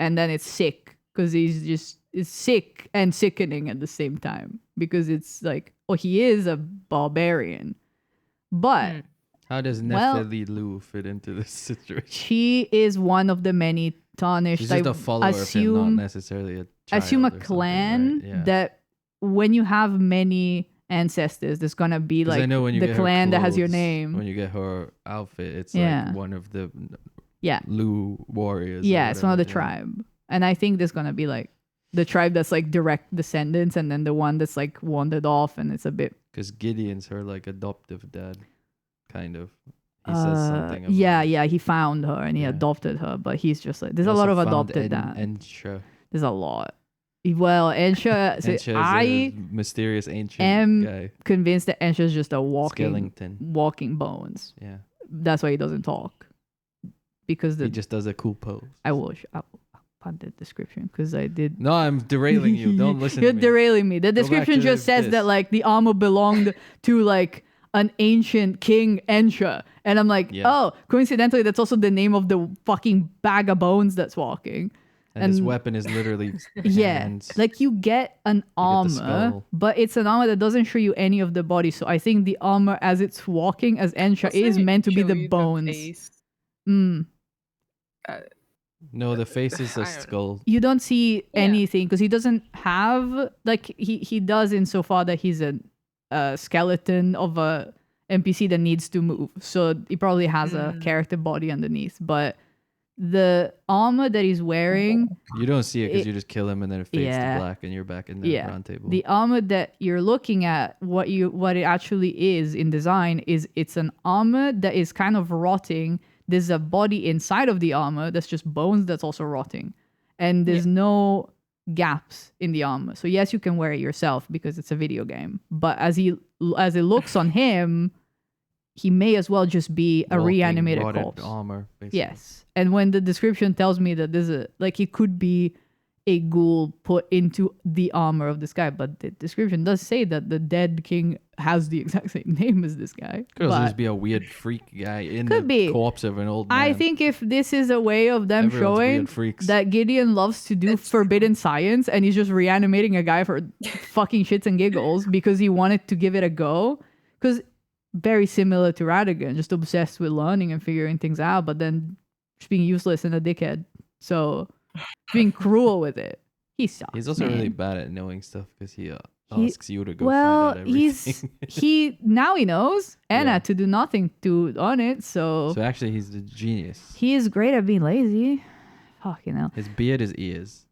[SPEAKER 2] And then it's sick because it's sick and sickening at the same time, because it's like, oh, he is a barbarian, but
[SPEAKER 1] How does
[SPEAKER 2] Well-
[SPEAKER 1] Nephili Lu fit into this situation?
[SPEAKER 2] she is one of the many tarnished.
[SPEAKER 1] She's just a follower of him, not necessarily a child
[SPEAKER 2] assume a
[SPEAKER 1] or something,
[SPEAKER 2] clan
[SPEAKER 1] right? Yeah.
[SPEAKER 2] that when you have many ancestors, there's gonna be
[SPEAKER 1] 'Cause I
[SPEAKER 2] like
[SPEAKER 1] know when you
[SPEAKER 2] the
[SPEAKER 1] get her
[SPEAKER 2] clan that has your
[SPEAKER 1] clothes,
[SPEAKER 2] name.
[SPEAKER 1] When you get her outfit, it's
[SPEAKER 2] Yeah.
[SPEAKER 1] like one of the
[SPEAKER 2] Yeah.
[SPEAKER 1] Lu warriors. or
[SPEAKER 2] Yeah, it's one of the
[SPEAKER 1] whatever, yeah.
[SPEAKER 2] tribe. And I think there's gonna be like the tribe that's like direct descendants, and then the one that's like wandered off, and it's a bit.
[SPEAKER 1] Because Gideon's her like adoptive dad, kind of. He says something. About
[SPEAKER 2] Yeah, he found her and he
[SPEAKER 1] Yeah.
[SPEAKER 2] adopted her, but he's just like, there's
[SPEAKER 1] He
[SPEAKER 2] a lot
[SPEAKER 1] also
[SPEAKER 2] of
[SPEAKER 1] found
[SPEAKER 2] adopted dads.
[SPEAKER 1] Ensha.
[SPEAKER 2] There's a lot. Well, Ensha, so
[SPEAKER 1] Ensha is
[SPEAKER 2] I
[SPEAKER 1] a mysterious ancient
[SPEAKER 2] am
[SPEAKER 1] guy.
[SPEAKER 2] convinced that Ensha's just a walking
[SPEAKER 1] Skellington.
[SPEAKER 2] bones.
[SPEAKER 1] Yeah.
[SPEAKER 2] That's why he doesn't talk. Because
[SPEAKER 1] He just does a cool pose.
[SPEAKER 2] I'll find the description because I did.
[SPEAKER 1] No, I'm derailing you. Don't listen
[SPEAKER 2] You're
[SPEAKER 1] to me.
[SPEAKER 2] derailing me. The
[SPEAKER 1] back
[SPEAKER 2] description
[SPEAKER 1] to
[SPEAKER 2] just says
[SPEAKER 1] this.
[SPEAKER 2] that like the armor belonged to like an ancient king Ensha, and I'm like,
[SPEAKER 1] Yeah.
[SPEAKER 2] oh, coincidentally, that's also the name of the fucking bag of bones that's walking.
[SPEAKER 1] And his
[SPEAKER 2] and-
[SPEAKER 1] weapon is literally
[SPEAKER 2] Yeah,
[SPEAKER 1] hands.
[SPEAKER 2] like you get an armor,
[SPEAKER 1] skull.
[SPEAKER 2] but it's an armor that doesn't show you any of the body. So I think the armor as it's walking, as Ensha is
[SPEAKER 3] Doesn't
[SPEAKER 2] meant to be
[SPEAKER 3] show
[SPEAKER 2] the
[SPEAKER 3] you
[SPEAKER 2] bones.
[SPEAKER 3] face.
[SPEAKER 2] Mm.
[SPEAKER 1] No, the face is
[SPEAKER 3] I
[SPEAKER 1] a
[SPEAKER 3] don't know.
[SPEAKER 1] skull.
[SPEAKER 2] You don't see
[SPEAKER 3] Yeah.
[SPEAKER 2] anything because he doesn't have like he does insofar that he's a skeleton of a NPC that needs to move. So he probably has a character body underneath, but the armor that he's wearing,
[SPEAKER 1] You don't see it because
[SPEAKER 2] It-
[SPEAKER 1] you just kill him and then it fades
[SPEAKER 2] Yeah.
[SPEAKER 1] to black and you're back in the
[SPEAKER 2] Yeah.
[SPEAKER 1] round table.
[SPEAKER 2] the armor that you're looking at, what it actually is in design is it's an armor that is kind of rotting. There's a body inside of the armor that's just bones that's also rotting, and there's no gaps in the armor. So yes, you can wear it yourself because it's a video game, but as it looks on him, he may as well just be a
[SPEAKER 1] Walking,
[SPEAKER 2] reanimated
[SPEAKER 1] rotted
[SPEAKER 2] corpse.
[SPEAKER 1] armor, basically.
[SPEAKER 2] Yes. And when the description tells me that there's it could be a ghoul put into the armor of this guy, but the description does say that the dead king has the exact same name as this guy.
[SPEAKER 1] Could also
[SPEAKER 2] But
[SPEAKER 1] just be a weird freak guy in
[SPEAKER 2] Could
[SPEAKER 1] the
[SPEAKER 2] be.
[SPEAKER 1] corpse of an old man.
[SPEAKER 2] I think if this is a way of them
[SPEAKER 1] Everyone's
[SPEAKER 2] showing
[SPEAKER 1] weird freaks.
[SPEAKER 2] that Gideon loves to do
[SPEAKER 3] That's
[SPEAKER 2] forbidden science and he's just reanimating a guy for fucking shits and giggles because he wanted to give it a go. Because very similar to Radigan, just obsessed with learning and figuring things out, but then just being useless and a dickhead. So being cruel with it. He sucks.
[SPEAKER 1] He's also
[SPEAKER 2] man.
[SPEAKER 1] really bad at knowing stuff because he
[SPEAKER 2] He-
[SPEAKER 1] asks you to go
[SPEAKER 2] well,
[SPEAKER 1] find out everything.
[SPEAKER 2] he knows and
[SPEAKER 1] Yeah.
[SPEAKER 2] had to do nothing to on it, so
[SPEAKER 1] So actually, he's the genius.
[SPEAKER 2] he is great at being lazy. Fucking hell.
[SPEAKER 1] His beard is ears.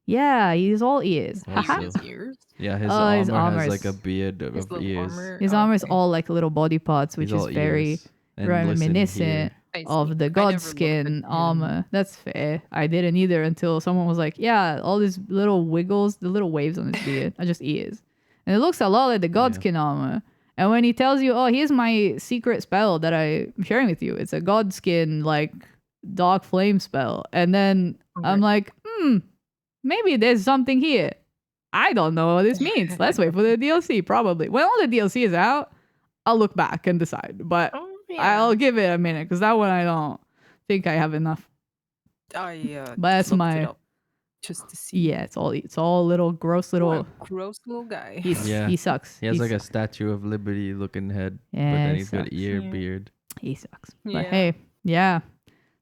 [SPEAKER 2] Yeah, he's all ears.
[SPEAKER 1] Also.
[SPEAKER 2] Haha.
[SPEAKER 3] His ears.
[SPEAKER 1] Yeah, his
[SPEAKER 2] Oh,
[SPEAKER 1] armor
[SPEAKER 2] his
[SPEAKER 1] has
[SPEAKER 2] armor's-
[SPEAKER 1] like a beard
[SPEAKER 3] His
[SPEAKER 1] of
[SPEAKER 3] little
[SPEAKER 1] ears.
[SPEAKER 3] armor.
[SPEAKER 2] His
[SPEAKER 3] Oh,
[SPEAKER 2] armor is
[SPEAKER 3] okay.
[SPEAKER 2] all like little body parts, which
[SPEAKER 1] He's
[SPEAKER 2] is
[SPEAKER 1] all
[SPEAKER 2] very
[SPEAKER 1] ears. And listen
[SPEAKER 2] reminiscent
[SPEAKER 1] here.
[SPEAKER 3] I
[SPEAKER 2] of
[SPEAKER 3] see.
[SPEAKER 2] the
[SPEAKER 3] I never looked
[SPEAKER 2] Godskin
[SPEAKER 3] at him.
[SPEAKER 2] armor. That's fair. I didn't either until someone was like, yeah, all these little wiggles, the little waves on his beard are just ears. And it looks a lot like the Godskin armor. And when he tells you, oh, here's my secret spell that I'm sharing with you, it's a Godskin, like, dark flame spell. And then I'm like, maybe there's something here. I don't know what this means. Let's wait for the DLC, probably. When all the DLC is out, I'll look back and decide. But
[SPEAKER 3] Oh, yeah.
[SPEAKER 2] I'll give it a minute because that one I don't think I have enough.
[SPEAKER 3] I
[SPEAKER 2] But that's
[SPEAKER 3] looked
[SPEAKER 2] my-
[SPEAKER 3] it up just to see.
[SPEAKER 2] Yeah, it's all little gross
[SPEAKER 3] What
[SPEAKER 2] little.
[SPEAKER 3] a gross little guy.
[SPEAKER 1] Yeah.
[SPEAKER 2] He sucks.
[SPEAKER 1] He has like a
[SPEAKER 2] sucks.
[SPEAKER 1] Statue of Liberty looking head, but
[SPEAKER 2] Yeah,
[SPEAKER 1] then
[SPEAKER 2] he
[SPEAKER 1] he's got
[SPEAKER 2] sucks.
[SPEAKER 1] ear,
[SPEAKER 3] Yeah.
[SPEAKER 1] beard.
[SPEAKER 2] He sucks.
[SPEAKER 3] Yeah.
[SPEAKER 2] But hey, yeah.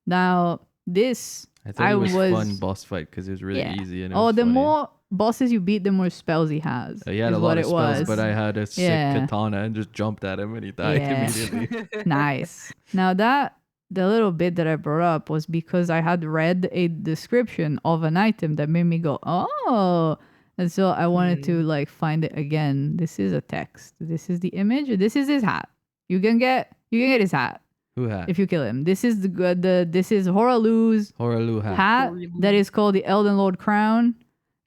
[SPEAKER 2] Now this
[SPEAKER 1] I thought
[SPEAKER 2] I
[SPEAKER 1] it was
[SPEAKER 2] was-
[SPEAKER 1] fun boss fight because it was really
[SPEAKER 2] Yeah.
[SPEAKER 1] easy and it
[SPEAKER 2] oh,
[SPEAKER 1] was
[SPEAKER 2] the
[SPEAKER 1] funny.
[SPEAKER 2] more bosses you beat, the more spells he has.
[SPEAKER 1] He had
[SPEAKER 2] is
[SPEAKER 1] a
[SPEAKER 2] what
[SPEAKER 1] lot of
[SPEAKER 2] it
[SPEAKER 1] spells,
[SPEAKER 2] was.
[SPEAKER 1] but I had a sick
[SPEAKER 2] Yeah.
[SPEAKER 1] katana and just jumped at him and he died
[SPEAKER 2] Yeah.
[SPEAKER 1] immediately.
[SPEAKER 2] Nice. Now the little bit that I brought up was because I had read a description of an item that made me go, oh. And so I wanted to like find it again. This is a text. This is the image. This is his hat. You can get his hat
[SPEAKER 1] Who had?
[SPEAKER 2] if you kill him. This is this is Horalu's
[SPEAKER 1] Horalu hat.
[SPEAKER 2] hat that is called the Elden Lord crown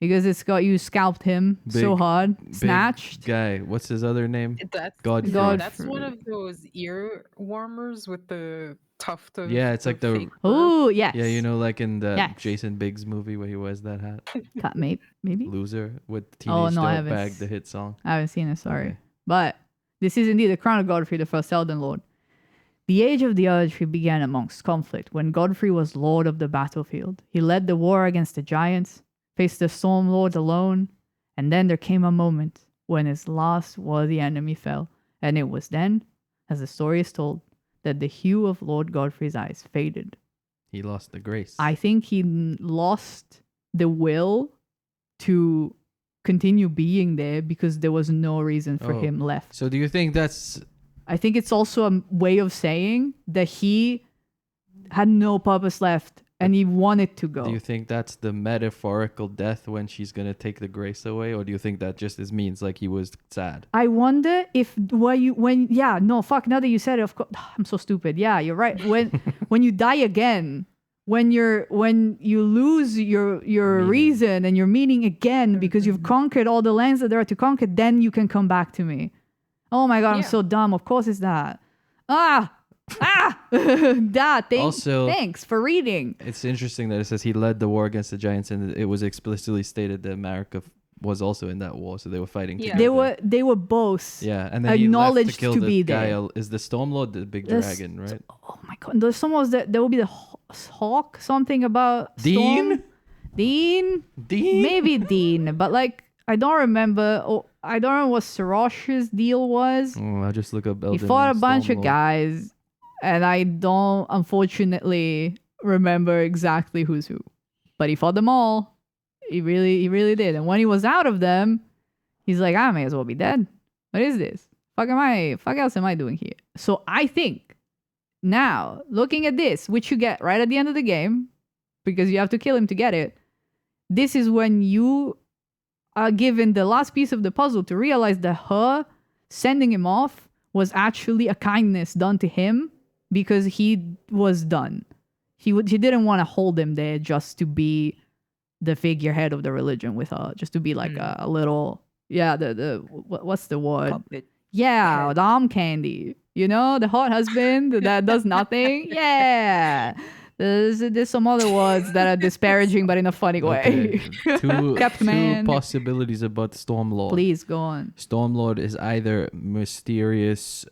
[SPEAKER 2] because you scalped him so
[SPEAKER 1] Big-
[SPEAKER 2] hard,
[SPEAKER 1] Big
[SPEAKER 2] snatched.
[SPEAKER 1] guy. What's his other name?
[SPEAKER 3] That's
[SPEAKER 1] Godfrey.
[SPEAKER 2] God-
[SPEAKER 3] That's one of those ear warmers with the tuft of
[SPEAKER 1] Yeah, it's like the-
[SPEAKER 3] fake fur.
[SPEAKER 2] Oh, yes.
[SPEAKER 1] Yeah, you know, like in the
[SPEAKER 2] Yes.
[SPEAKER 1] Jason Biggs movie where he wears that hat.
[SPEAKER 2] Maybe.
[SPEAKER 1] Loser with
[SPEAKER 2] Oh,
[SPEAKER 1] Teenage
[SPEAKER 2] no, I
[SPEAKER 1] Dirtbag,
[SPEAKER 2] haven't
[SPEAKER 1] the hit song.
[SPEAKER 2] I haven't seen it, sorry.
[SPEAKER 1] Okay.
[SPEAKER 2] But this is indeed the crown of Godfrey, the first Elden Lord. The age of the Erdtree began amongst conflict when Godfrey was lord of the battlefield. He led the war against the giants, faced the storm lords alone, and then there came a moment when his last worthy enemy fell. And it was then, as the story is told, that the hue of Lord Godfrey's eyes faded.
[SPEAKER 1] He lost the grace.
[SPEAKER 2] I think he lost the will to continue being there because there was no reason for
[SPEAKER 1] Oh.
[SPEAKER 2] him left.
[SPEAKER 1] So do you think that's
[SPEAKER 2] I think it's also a way of saying that he had no purpose left and he wanted to go.
[SPEAKER 1] do you think that's the metaphorical death when she's gonna take the grace away, or do you think that just means like he was sad?
[SPEAKER 2] I wonder if now that you said it, of course, I'm so stupid. Yeah, you're right. When you die again, when you lose your
[SPEAKER 1] Meaning.
[SPEAKER 2] reason and your meaning again because you've conquered all the lands that there are to conquer, then you can come back to me. Oh my god, I'm
[SPEAKER 3] Yeah.
[SPEAKER 2] so dumb. Of course it's that. Thanks for reading.
[SPEAKER 1] It's interesting that it says he led the war against the giants, and it was explicitly stated that America was also in that war, so they were fighting
[SPEAKER 3] Yeah.
[SPEAKER 1] together.
[SPEAKER 2] They were both.
[SPEAKER 1] Yeah, and then he left
[SPEAKER 2] acknowledged
[SPEAKER 1] to kill
[SPEAKER 2] to
[SPEAKER 1] the
[SPEAKER 2] be
[SPEAKER 1] guy.
[SPEAKER 2] there.
[SPEAKER 1] Is the Stormlord the big
[SPEAKER 2] This-
[SPEAKER 1] dragon, right?
[SPEAKER 2] Oh my god, there's someone that there will be the hawk, something about
[SPEAKER 1] Dean?
[SPEAKER 2] Dean,
[SPEAKER 1] Dean?
[SPEAKER 2] maybe Dean, but like I don't remember. I don't know what Sarosh's deal was.
[SPEAKER 1] Oh, I'll just look up.
[SPEAKER 2] He
[SPEAKER 1] Elden
[SPEAKER 2] fought a
[SPEAKER 1] Ring
[SPEAKER 2] bunch of
[SPEAKER 1] Stormlord.
[SPEAKER 2] guys, and I don't unfortunately remember exactly who's who. But he fought them all. He really did. And when he was out of them, he's like, I may as well be dead. What is this? Fuck else am I doing here? So I think now, looking at this, which you get right at the end of the game, because you have to kill him to get it, this is when you are given the last piece of the puzzle to realize that her sending him off was actually a kindness done to him because he was done. He didn't want to hold him there just to be the figurehead of the religion with her, just to be like a little, what's the word?
[SPEAKER 3] Puppet.
[SPEAKER 2] Yeah,
[SPEAKER 3] head.
[SPEAKER 2] the arm candy. You know, the hot husband that does nothing. Yeah. There's some other words that are disparaging, but in a funny way.
[SPEAKER 1] Okay. Two
[SPEAKER 2] Capman.
[SPEAKER 1] possibilities about Stormlord.
[SPEAKER 2] Please go on.
[SPEAKER 1] Stormlord is either mysterious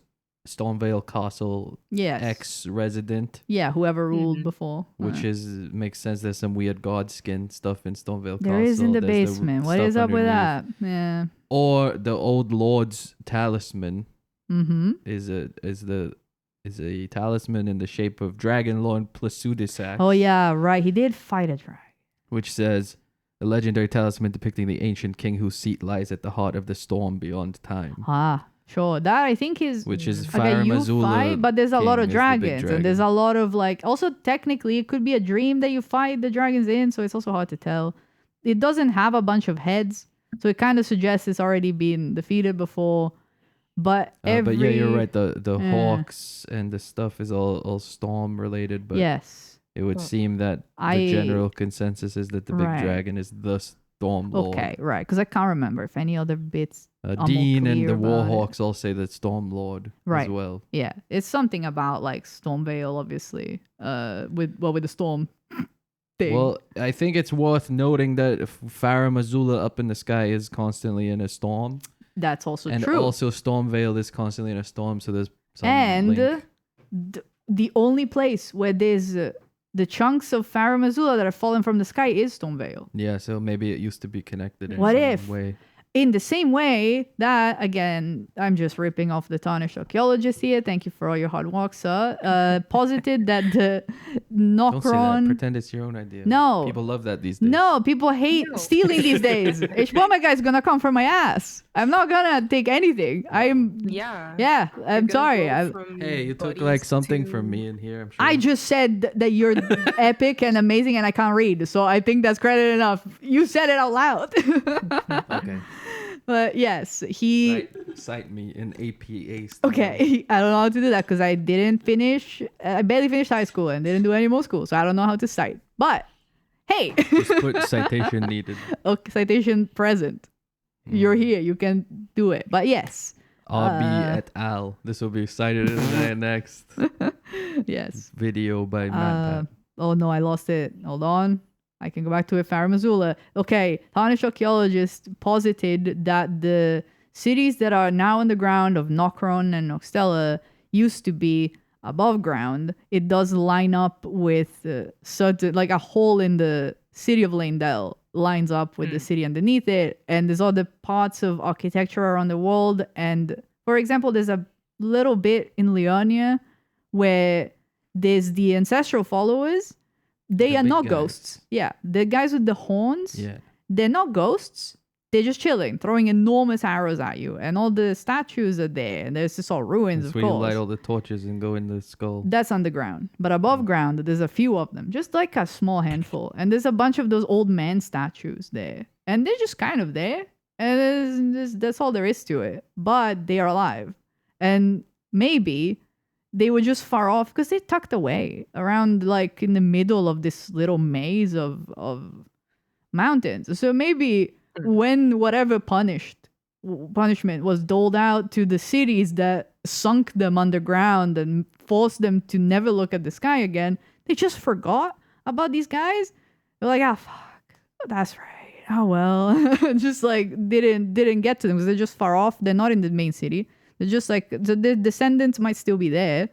[SPEAKER 1] Stormvale Castle
[SPEAKER 2] Yes.
[SPEAKER 1] ex-resident,
[SPEAKER 2] Yeah, whoever ruled
[SPEAKER 3] Mhm.
[SPEAKER 2] before.
[SPEAKER 1] which is makes sense. There's some weird god skin stuff in Stormvale Castle.
[SPEAKER 2] There is in the
[SPEAKER 1] There's
[SPEAKER 2] basement. What
[SPEAKER 1] stuff
[SPEAKER 2] is up with
[SPEAKER 1] underneath.
[SPEAKER 2] that? Yeah.
[SPEAKER 1] Or the old Lord's talisman
[SPEAKER 2] Mm-hmm.
[SPEAKER 1] is a talisman in the shape of Dragon Lord Plasudisax.
[SPEAKER 2] Oh yeah, right. He did fight a dragon.
[SPEAKER 1] Which says a legendary talisman depicting the ancient king whose seat lies at the heart of the storm beyond time.
[SPEAKER 2] Ah, sure. That I think is
[SPEAKER 1] Which is
[SPEAKER 2] okay. You
[SPEAKER 1] Faramazula
[SPEAKER 2] fight, but there's a lot
[SPEAKER 1] King
[SPEAKER 2] of
[SPEAKER 1] is the big
[SPEAKER 2] dragons, and there's a lot of like. Also, technically, it could be a dream that you fight the dragons in, so it's also hard to tell. It doesn't have a bunch of heads, so it kind of suggests it's already been defeated before. But
[SPEAKER 1] But yeah, you're right. The
[SPEAKER 2] Yeah.
[SPEAKER 1] hawks and the stuff is all storm related. But
[SPEAKER 2] yes.
[SPEAKER 1] it would seem that
[SPEAKER 2] I-
[SPEAKER 1] the general consensus is that the big
[SPEAKER 2] Right.
[SPEAKER 1] dragon is the Storm Lord.
[SPEAKER 2] Okay, right. Because I can't remember if any other bits. I'm more
[SPEAKER 1] Dean and
[SPEAKER 2] clear
[SPEAKER 1] the
[SPEAKER 2] about it.
[SPEAKER 1] Warhawks all say that Storm Lord as
[SPEAKER 2] Right.
[SPEAKER 1] well.
[SPEAKER 2] Yeah, it's something about like Stormvale, obviously. With the storm thing.
[SPEAKER 1] Well, I think it's worth noting that Faramazula up in the sky is constantly in a storm.
[SPEAKER 2] That's also
[SPEAKER 1] And
[SPEAKER 2] true.
[SPEAKER 1] also Stormvale is constantly in a storm, so there's some
[SPEAKER 2] And
[SPEAKER 1] link.
[SPEAKER 2] the only place where there's the chunks of Faramazula that are falling from the sky is Stormvale.
[SPEAKER 1] Yeah, so maybe it used to be connected in
[SPEAKER 2] What
[SPEAKER 1] some
[SPEAKER 2] if?
[SPEAKER 1] way.
[SPEAKER 2] In the same way that, again, I'm just ripping off the tarnished archaeologist here. Thank you for all your hard work, sir. Posited that the
[SPEAKER 1] Don't say that.
[SPEAKER 2] Nokron...
[SPEAKER 1] Pretend it's your own idea.
[SPEAKER 2] No.
[SPEAKER 1] People love that these days.
[SPEAKER 2] No, people hate stealing these days. H-Bomber guy's gonna come for my ass. I'm not gonna take anything. I'm
[SPEAKER 3] Yeah.
[SPEAKER 2] I'm sorry.
[SPEAKER 1] Hey, you took like something from me in here, I'm sure.
[SPEAKER 2] I just said that you're epic and amazing and I can't read. So I think that's credit enough. You said it out loud.
[SPEAKER 1] Okay.
[SPEAKER 2] But yes, he...
[SPEAKER 1] Cite me in APA style.
[SPEAKER 2] Okay, I don't know how to do that because I didn't finish... I barely finished high school and didn't do any more school. So I don't know how to cite. But, hey!
[SPEAKER 1] Just put citation needed.
[SPEAKER 2] Okay, citation present. You're here. You can do it. But yes.
[SPEAKER 1] RB et al. This will be cited in the next.
[SPEAKER 2] Yes.
[SPEAKER 1] video by Matt.
[SPEAKER 2] Oh no, I lost it. Hold on. I can go back to it. Farah Missoula. Okay, Tarnished archaeologists posited that the cities that are now on the ground of Nokron and Noxtella used to be above ground. It does line up with certain, like a hole in the city of Leyndell lines up with the city underneath it, and there's other parts of architecture around the world. And for example, there's a little bit in Leonia where there's the ancestral followers. They
[SPEAKER 1] The
[SPEAKER 2] are
[SPEAKER 1] big
[SPEAKER 2] not
[SPEAKER 1] guys.
[SPEAKER 2] ghosts. Yeah, the guys with the horns.
[SPEAKER 1] Yeah.
[SPEAKER 2] They're not ghosts. They're just chilling, throwing enormous arrows at you, and all the statues are there. And there's just all ruins,
[SPEAKER 1] That's
[SPEAKER 2] of
[SPEAKER 1] where you light
[SPEAKER 2] course.
[SPEAKER 1] all the torches and go in the skull.
[SPEAKER 2] That's underground, but above ground, there's a few of them, just like a small handful. And there's a bunch of those old man statues there, and they're just kind of there. And that's all there is to it. But they are alive, and maybe they were just far off because they're tucked away around, like in the middle of this little maze of mountains. So maybe when whatever punishment was doled out to the cities that sunk them underground and forced them to never look at the sky again, they just forgot about these guys. They're like, ah, fuck, that's right. Oh well, just like didn't get to them because they're just far off. They're not in the main city. They're just like the descendants might still be there,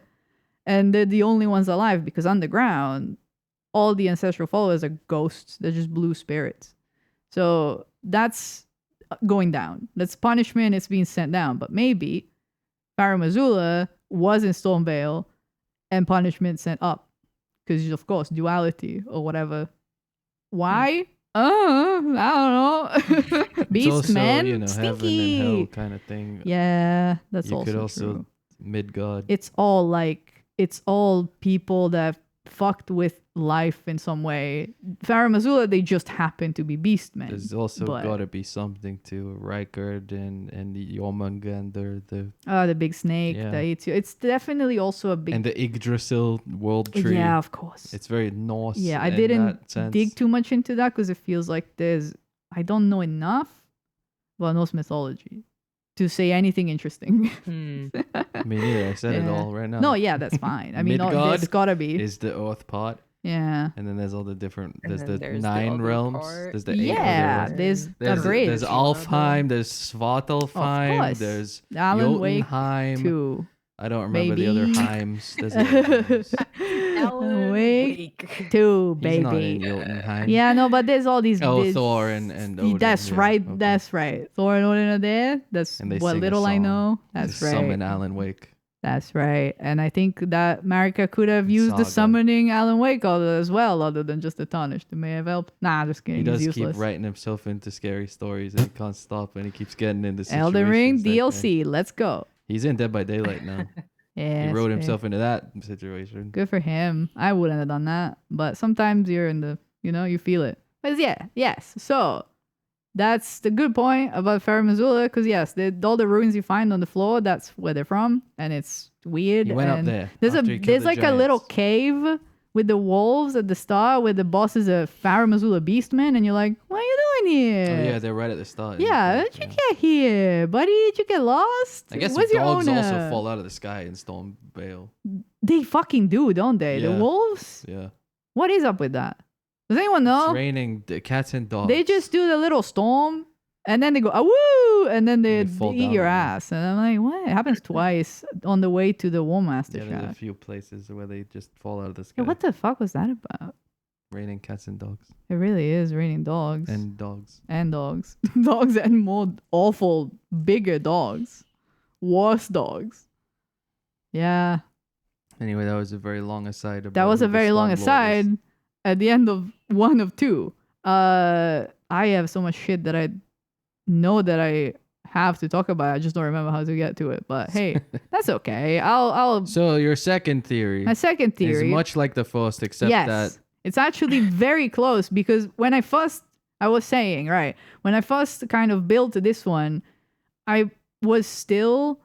[SPEAKER 2] and they're the only ones alive because underground, all the ancestral followers are ghosts. They're just blue spirits. So that's going down. That's punishment. It's being sent down. But maybe Farah Missoula was in Stormvale and punishment sent up. Because, of course, duality or whatever. Why? I don't know. Beast
[SPEAKER 1] It's also,
[SPEAKER 2] man?
[SPEAKER 1] you know, heaven
[SPEAKER 2] Stinky.
[SPEAKER 1] and hell kind of thing.
[SPEAKER 2] Yeah, that's
[SPEAKER 1] You
[SPEAKER 2] also
[SPEAKER 1] could also
[SPEAKER 2] true.
[SPEAKER 1] mid-god.
[SPEAKER 2] It's all people that fucked with life in some way. Farah Missoula, they just happen to be beast men.
[SPEAKER 1] There's also
[SPEAKER 2] but-
[SPEAKER 1] got to be something to Rykard and the Jormungandr,
[SPEAKER 2] the big snake
[SPEAKER 1] Yeah.
[SPEAKER 2] that eats you. It's definitely also a big...
[SPEAKER 1] and the Yggdrasil world tree.
[SPEAKER 2] Yeah, of course.
[SPEAKER 1] It's very Norse.
[SPEAKER 2] Yeah, I
[SPEAKER 1] in
[SPEAKER 2] didn't
[SPEAKER 1] that sense.
[SPEAKER 2] dig too much into that because it feels like I don't know enough about Norse mythology to say anything interesting.
[SPEAKER 1] I mean, yeah, I said it
[SPEAKER 2] Yeah.
[SPEAKER 1] all right now.
[SPEAKER 2] No, yeah, that's fine. I mean,
[SPEAKER 1] Midgard
[SPEAKER 2] there's gotta be.
[SPEAKER 1] is the earth part,
[SPEAKER 2] Yeah.
[SPEAKER 1] and then there's all the different.
[SPEAKER 3] And
[SPEAKER 1] There's
[SPEAKER 3] then
[SPEAKER 1] the
[SPEAKER 3] there's the
[SPEAKER 1] 9
[SPEAKER 3] other
[SPEAKER 1] realms.
[SPEAKER 3] part.
[SPEAKER 1] There's the 8
[SPEAKER 2] Yeah,
[SPEAKER 1] other
[SPEAKER 2] there's a
[SPEAKER 1] There's
[SPEAKER 2] bridge.
[SPEAKER 1] there's Alfheim. There's Svartalfheim.
[SPEAKER 2] course.
[SPEAKER 1] There's
[SPEAKER 2] Alan Wake
[SPEAKER 1] Jotunheim.
[SPEAKER 2] 2.
[SPEAKER 1] I don't remember the other
[SPEAKER 2] baby.
[SPEAKER 1] Heims. There's other Heims.
[SPEAKER 3] Alan
[SPEAKER 2] Wake 2,
[SPEAKER 1] He's not in
[SPEAKER 2] baby.
[SPEAKER 1] Jotunheim.
[SPEAKER 2] Yeah, no, but there's all these...
[SPEAKER 1] Oh,
[SPEAKER 2] this-
[SPEAKER 1] Thor and Odin.
[SPEAKER 2] That's
[SPEAKER 1] yeah,
[SPEAKER 2] right.
[SPEAKER 1] okay.
[SPEAKER 2] That's right. Thor and Odin are there. That's
[SPEAKER 1] And they
[SPEAKER 2] what
[SPEAKER 1] sing a
[SPEAKER 2] little I
[SPEAKER 1] song
[SPEAKER 2] know.
[SPEAKER 1] to
[SPEAKER 2] That's right.
[SPEAKER 1] Summon Alan Wake.
[SPEAKER 2] That's right. And I think that Marika could have used the
[SPEAKER 1] Saga.
[SPEAKER 2] summoning Alan Wake as well, other than just the Tarnished. It may have helped. Nah, just kidding.
[SPEAKER 1] He does
[SPEAKER 2] He's
[SPEAKER 1] keep
[SPEAKER 2] useless.
[SPEAKER 1] writing himself into scary stories and he can't stop and he keeps getting into situations.
[SPEAKER 2] Elden Ring
[SPEAKER 1] that-
[SPEAKER 2] DLC. Let's go.
[SPEAKER 1] He's in Dead by Daylight now.
[SPEAKER 2] Yeah.
[SPEAKER 1] He wrote himself into that situation.
[SPEAKER 2] Good for him. I wouldn't have done that. But sometimes you're in the, you feel it. But yeah, yes. So that's the good point about Farah Missoula, because yes, all the ruins you find on the floor, that's where they're from, and it's weird.
[SPEAKER 1] He went up
[SPEAKER 2] and
[SPEAKER 1] there.
[SPEAKER 2] There's
[SPEAKER 1] after he killed
[SPEAKER 2] there's
[SPEAKER 1] the
[SPEAKER 2] like a little
[SPEAKER 1] giants.
[SPEAKER 2] cave with the wolves at the start where the boss is a Farah Missoula Beastman, and you're like, what are you doing here?
[SPEAKER 1] Oh yeah, they're right at the start.
[SPEAKER 2] Yeah, how'd you get here, buddy? Did you get lost?
[SPEAKER 1] I guess
[SPEAKER 2] Where's
[SPEAKER 1] the
[SPEAKER 2] your
[SPEAKER 1] dogs
[SPEAKER 2] owner?
[SPEAKER 1] also fall out of the sky in Stormvale.
[SPEAKER 2] They fucking do, don't they? The
[SPEAKER 1] Yeah.
[SPEAKER 2] wolves?
[SPEAKER 1] Yeah.
[SPEAKER 2] What is up with that? Does anyone know?
[SPEAKER 1] It's raining the cats and dogs.
[SPEAKER 2] They just do the little storm, and then they go, woo, and then they
[SPEAKER 1] fall
[SPEAKER 2] eat
[SPEAKER 1] down
[SPEAKER 2] your
[SPEAKER 1] on you.
[SPEAKER 2] ass. And I'm like, what? It happens twice on the way to the War Master
[SPEAKER 1] Yeah, there's a
[SPEAKER 2] shack.
[SPEAKER 1] few places where they just fall out of the sky.
[SPEAKER 2] Yeah, what the fuck was that about?
[SPEAKER 1] Raining cats and dogs.
[SPEAKER 2] It really is raining dogs.
[SPEAKER 1] And dogs.
[SPEAKER 2] And dogs. Dogs and more awful, bigger dogs. Worse dogs. Yeah.
[SPEAKER 1] Anyway, that was a very long aside. About
[SPEAKER 2] That was
[SPEAKER 1] who
[SPEAKER 2] a
[SPEAKER 1] the
[SPEAKER 2] very long
[SPEAKER 1] Stormlord is.
[SPEAKER 2] aside at the end of 1 of 2. I have so much shit that I know that I have to talk about. I just don't remember how to get to it. But hey, that's okay. I'll
[SPEAKER 1] So your second theory
[SPEAKER 2] my second
[SPEAKER 1] is
[SPEAKER 2] theory.
[SPEAKER 1] much like the first, except
[SPEAKER 2] Yes.
[SPEAKER 1] that
[SPEAKER 2] It's actually very close because when I was saying, right, when I first kind of built this one, I was still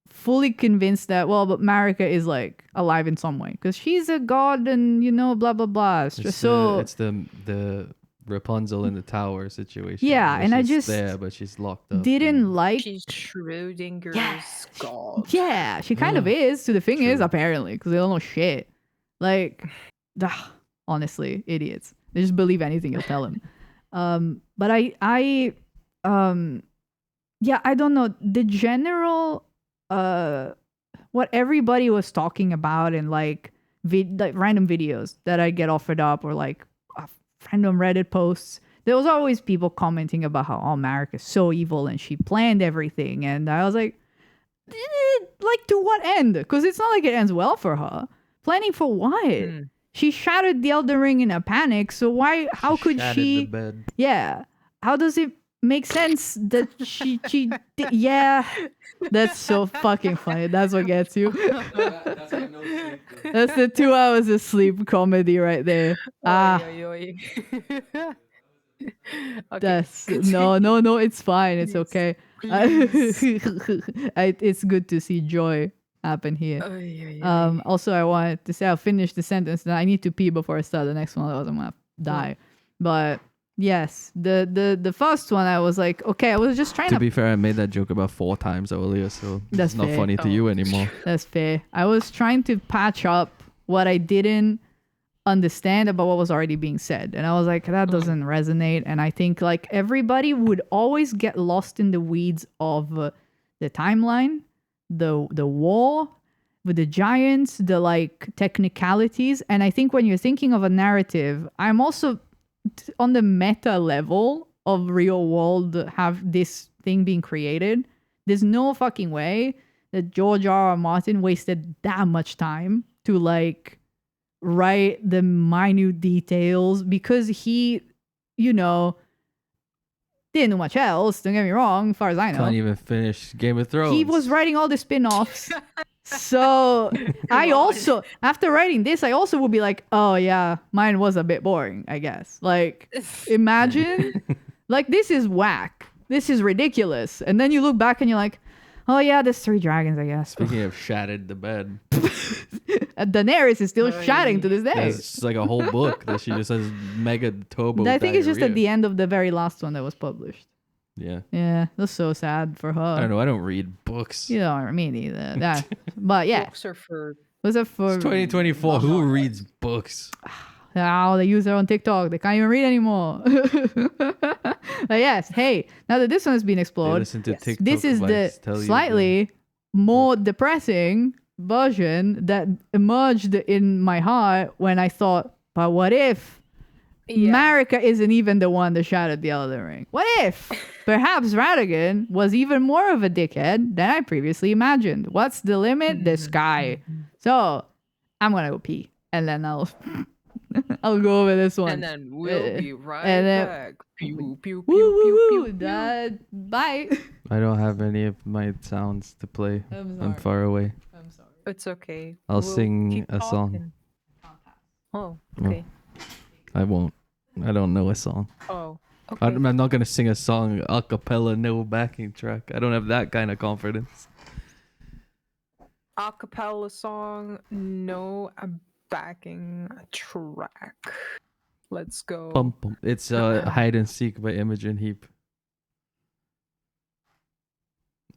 [SPEAKER 2] fully convinced that, well, but Marika is like alive in some way because she's a god and, blah, blah, blah.
[SPEAKER 1] it's
[SPEAKER 2] So
[SPEAKER 1] it's the Rapunzel in the tower situation.
[SPEAKER 2] Yeah,
[SPEAKER 1] where
[SPEAKER 2] and I
[SPEAKER 1] she's
[SPEAKER 2] just
[SPEAKER 1] there, but she's locked up.
[SPEAKER 2] didn't
[SPEAKER 1] and-
[SPEAKER 2] like.
[SPEAKER 3] She's Schrodinger's
[SPEAKER 2] Yeah,
[SPEAKER 3] god.
[SPEAKER 2] Yeah, she kind of is. So the thing is,
[SPEAKER 1] True.
[SPEAKER 2] apparently, because they don't know shit. Like, honestly, idiots. They just believe anything you'll tell them. But yeah, I don't know. The general, what everybody was talking about in like random videos that I get offered up or like random Reddit posts. There was always people commenting about how America's so evil and she planned everything, and I was like, like to what end? Because it's not like it ends well for her. Planning for what? She shattered the Elden Ring in a panic. So why? How could
[SPEAKER 1] shattered
[SPEAKER 2] she?
[SPEAKER 1] the bed.
[SPEAKER 2] Yeah. How does it make sense that she yeah? That's so fucking funny. That's what gets you. That's the 2 hours of sleep comedy right there.
[SPEAKER 3] Okay.
[SPEAKER 2] That's no. It's fine. It's okay. It's good to see joy happen here. Also, I wanted to say I'll finish the sentence. And I need to pee before I start the next one. Otherwise, I'm gonna die. But yes, the first one I was like, okay, I was just trying
[SPEAKER 1] To be fair, I made that joke about 4 times earlier, so
[SPEAKER 2] That's
[SPEAKER 1] it's not
[SPEAKER 2] fair.
[SPEAKER 1] funny to you anymore.
[SPEAKER 2] That's fair. I was trying to patch up what I didn't understand about what was already being said, and I was like, that doesn't resonate. And I think like everybody would always get lost in the weeds of the timeline, the war with the giants, the like technicalities. And I think when you're thinking of a narrative, I'm also on the meta level of real world have this thing being created. There's no fucking way that George R.R. Martin wasted that much time to like write the minute details, because he, didn't do much else. Don't get me wrong, as far as I know.
[SPEAKER 1] Can't even finish Game of Thrones.
[SPEAKER 2] He was writing all the spin-offs. So I also, after writing this, I also would be like, oh yeah, mine was a bit boring, I guess. Like, imagine, like, this is whack. This is ridiculous. And then you look back and you're like, oh yeah, there's 3 dragons, I guess.
[SPEAKER 1] Speaking of shattered the bed,
[SPEAKER 2] Daenerys is still shatting to this day.
[SPEAKER 1] it's like a whole book that she just has mega turbo.
[SPEAKER 2] I think it's just at
[SPEAKER 1] diarrhea.
[SPEAKER 2] the end of the very last one that was published.
[SPEAKER 1] Yeah.
[SPEAKER 2] Yeah, that's so sad for her.
[SPEAKER 1] I don't know. I don't read books.
[SPEAKER 2] You know, me neither. But yeah,
[SPEAKER 3] Books are for
[SPEAKER 2] was it for?
[SPEAKER 1] It's 2024. Who reads books?
[SPEAKER 2] Oh, they use their own TikTok. They can't even read anymore. But yes, hey, now that this one has been
[SPEAKER 1] They
[SPEAKER 2] explored,
[SPEAKER 1] listen to TikTok.
[SPEAKER 2] this is the
[SPEAKER 1] advice, tell you
[SPEAKER 2] slightly more depressing version that emerged in my heart when I thought, but what if Marika isn't even the one that shattered the Elden Ring? What if perhaps Radigan was even more of a dickhead than I previously imagined? What's the limit? The sky. So I'm gonna go pee, and then I'll go over this one.
[SPEAKER 3] and then we'll be right
[SPEAKER 2] and then-
[SPEAKER 3] back. Pew, pew, pew,
[SPEAKER 2] Woo,
[SPEAKER 3] pew,
[SPEAKER 2] woo,
[SPEAKER 3] pew,
[SPEAKER 2] woo.
[SPEAKER 3] pew.
[SPEAKER 2] Bye.
[SPEAKER 1] I don't have any of my sounds to play. I'm far away.
[SPEAKER 2] I'm sorry.
[SPEAKER 3] It's okay.
[SPEAKER 1] I'll
[SPEAKER 3] We'll
[SPEAKER 1] sing
[SPEAKER 3] keep
[SPEAKER 1] a song.
[SPEAKER 3] talking. Oh,
[SPEAKER 1] No.
[SPEAKER 3] okay.
[SPEAKER 1] I won't. I don't know a song.
[SPEAKER 3] Oh, okay.
[SPEAKER 1] I'm not gonna sing a song a cappella, no backing track. I don't have that kind of confidence.
[SPEAKER 3] Acapella song, no backing track. Let's go.
[SPEAKER 1] Bum, bum. It's Hide and Seek by Imogen Heap.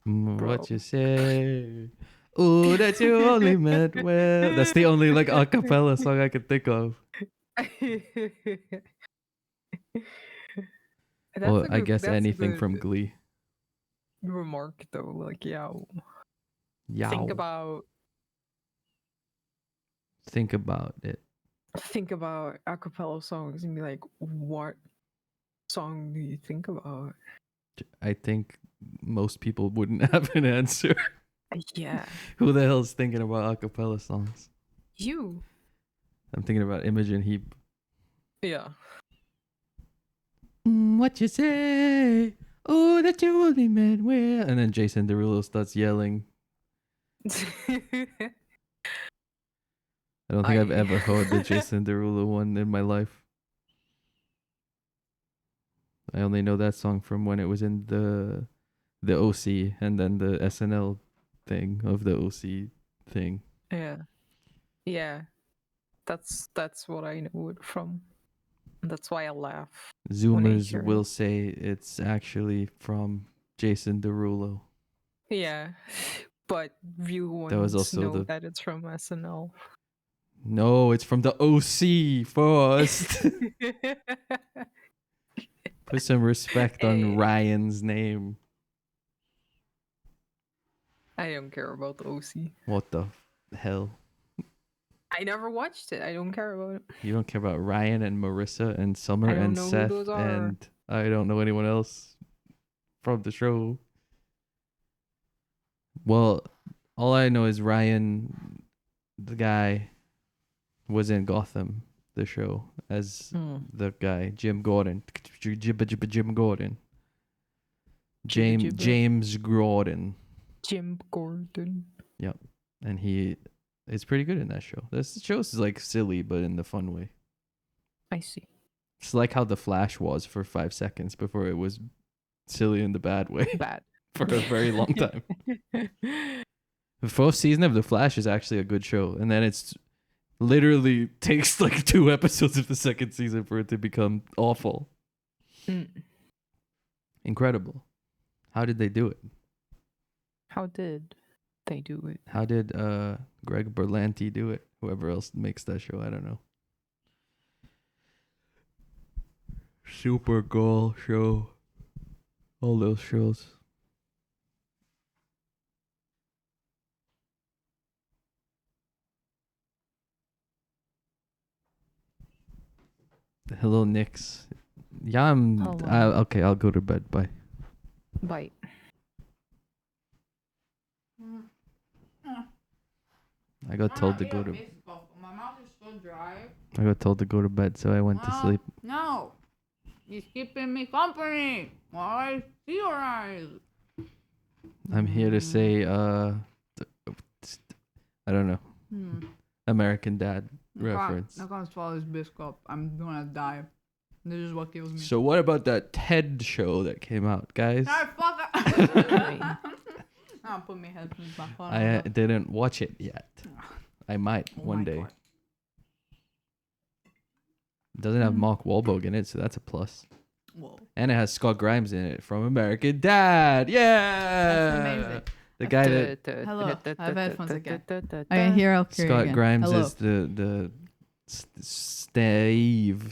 [SPEAKER 1] What you say? Oh, that you only meant well. That's the only like a cappella song I can think of. Well, I guess
[SPEAKER 3] that's a
[SPEAKER 1] anything from
[SPEAKER 3] good
[SPEAKER 1] Glee.
[SPEAKER 3] remark though. Like, yeah.
[SPEAKER 1] Yow.
[SPEAKER 3] Think about
[SPEAKER 1] it.
[SPEAKER 3] think about acapella songs and be like, what song do you think about?
[SPEAKER 1] I think most people wouldn't have an answer.
[SPEAKER 3] Yeah.
[SPEAKER 1] Who the hell's thinking about a cappella songs?
[SPEAKER 3] You.
[SPEAKER 1] I'm thinking about Imogen Heap.
[SPEAKER 3] Yeah.
[SPEAKER 1] What you say? Oh, that you only meant well. And then Jason Derulo starts yelling. I don't think I've ever heard the Jason Derulo one in my life. I only know that song from when it was in the OC and then the SNL thing of the OC thing.
[SPEAKER 3] Yeah. Yeah. That's what I know it from. That's why I laugh.
[SPEAKER 1] Zoomers
[SPEAKER 3] hear
[SPEAKER 1] will
[SPEAKER 3] it.
[SPEAKER 1] say it's actually from Jason Derulo.
[SPEAKER 3] Yeah, but view
[SPEAKER 1] That was
[SPEAKER 3] ones
[SPEAKER 1] also
[SPEAKER 3] know
[SPEAKER 1] the-
[SPEAKER 3] that it's from SNL.
[SPEAKER 1] No, it's from the OC first. Put some respect on
[SPEAKER 3] Hey.
[SPEAKER 1] Ryan's name.
[SPEAKER 3] I don't care about the OC.
[SPEAKER 1] What the hell?
[SPEAKER 3] I never watched it. I don't care about it.
[SPEAKER 1] You don't care about Ryan and Marissa and Summer
[SPEAKER 3] I don't
[SPEAKER 1] and
[SPEAKER 3] know who
[SPEAKER 1] Seth
[SPEAKER 3] those are.
[SPEAKER 1] and I don't know anyone else from the show. Well, all I know is Ryan, the guy, was in Gotham, the show, as the guy, Jim Gordon. Jim Gordon.
[SPEAKER 3] Jibba.
[SPEAKER 1] James Gordon.
[SPEAKER 3] Jim Gordon.
[SPEAKER 1] Yep. And he is pretty good in that show. This show is like silly, but in the fun way.
[SPEAKER 3] I see.
[SPEAKER 1] It's like how The Flash was for 5 seconds before it was silly in the bad way
[SPEAKER 3] Bad.
[SPEAKER 1] for a very long time. The first season of The Flash is actually a good show. And then it's literally takes like 2 episodes of the second season for it to become awful. Incredible. How did they do it?
[SPEAKER 3] How did they do it?
[SPEAKER 1] How did Greg Berlanti do it? Whoever else makes that show, I don't know. Supergirl show. All those shows. Hello, Nix. Yeah,
[SPEAKER 3] Hello.
[SPEAKER 1] okay, I'll go to bed. Bye.
[SPEAKER 3] Bite.
[SPEAKER 1] I got told to go to.
[SPEAKER 2] My mouth is so dry.
[SPEAKER 1] I got told to go to bed, so I went to sleep.
[SPEAKER 2] No. You're keeping me company. Why? See your eyes.
[SPEAKER 1] I'm here to say, I don't know, American Dad reference.
[SPEAKER 2] I can't swallow this biscuit. I'm gonna die. This is what kills me.
[SPEAKER 1] So what about that TED show that came out, guys?
[SPEAKER 2] Ah, fuck. I'll put my headphones back on.
[SPEAKER 1] I didn't watch it yet. I might
[SPEAKER 2] Oh
[SPEAKER 1] one
[SPEAKER 2] my
[SPEAKER 1] day.
[SPEAKER 2] God.
[SPEAKER 1] It doesn't have Mark Wahlberg in it, so that's a plus.
[SPEAKER 2] Whoa.
[SPEAKER 1] And it has Scott Grimes in it from American Dad. Yeah,
[SPEAKER 2] That's amazing.
[SPEAKER 1] the guy that
[SPEAKER 2] Hello, I have headphones again. I can hear elkyrie
[SPEAKER 1] Scott
[SPEAKER 2] again.
[SPEAKER 1] Grimes
[SPEAKER 2] Hello.
[SPEAKER 1] is the Steve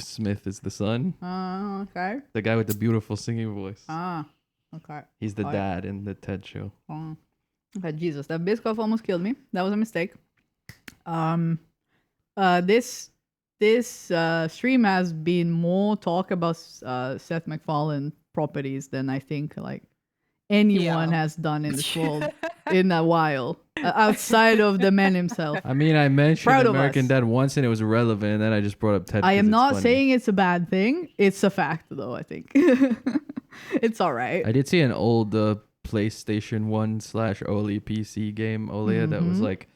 [SPEAKER 1] Smith is the son.
[SPEAKER 2] Okay.
[SPEAKER 1] The guy with the beautiful singing voice.
[SPEAKER 2] Okay.
[SPEAKER 1] He's the
[SPEAKER 2] Alright.
[SPEAKER 1] dad in the TED show.
[SPEAKER 2] Okay, Jesus, that biscuit almost killed me. That was a mistake. This stream has been more talk about Seth MacFarlane properties than I think like anyone has done in this world in a while, outside of the man himself.
[SPEAKER 1] I mean, I mentioned
[SPEAKER 2] Proud of
[SPEAKER 1] American
[SPEAKER 2] us.
[SPEAKER 1] Dad once and it was relevant, and then I just brought up TED.
[SPEAKER 2] I
[SPEAKER 1] 'cause
[SPEAKER 2] am
[SPEAKER 1] it's
[SPEAKER 2] not
[SPEAKER 1] funny.
[SPEAKER 2] saying it's a bad thing. It's a fact, though. I think it's all right.
[SPEAKER 1] I did see an old PlayStation 1/early PC game, Olea, that was like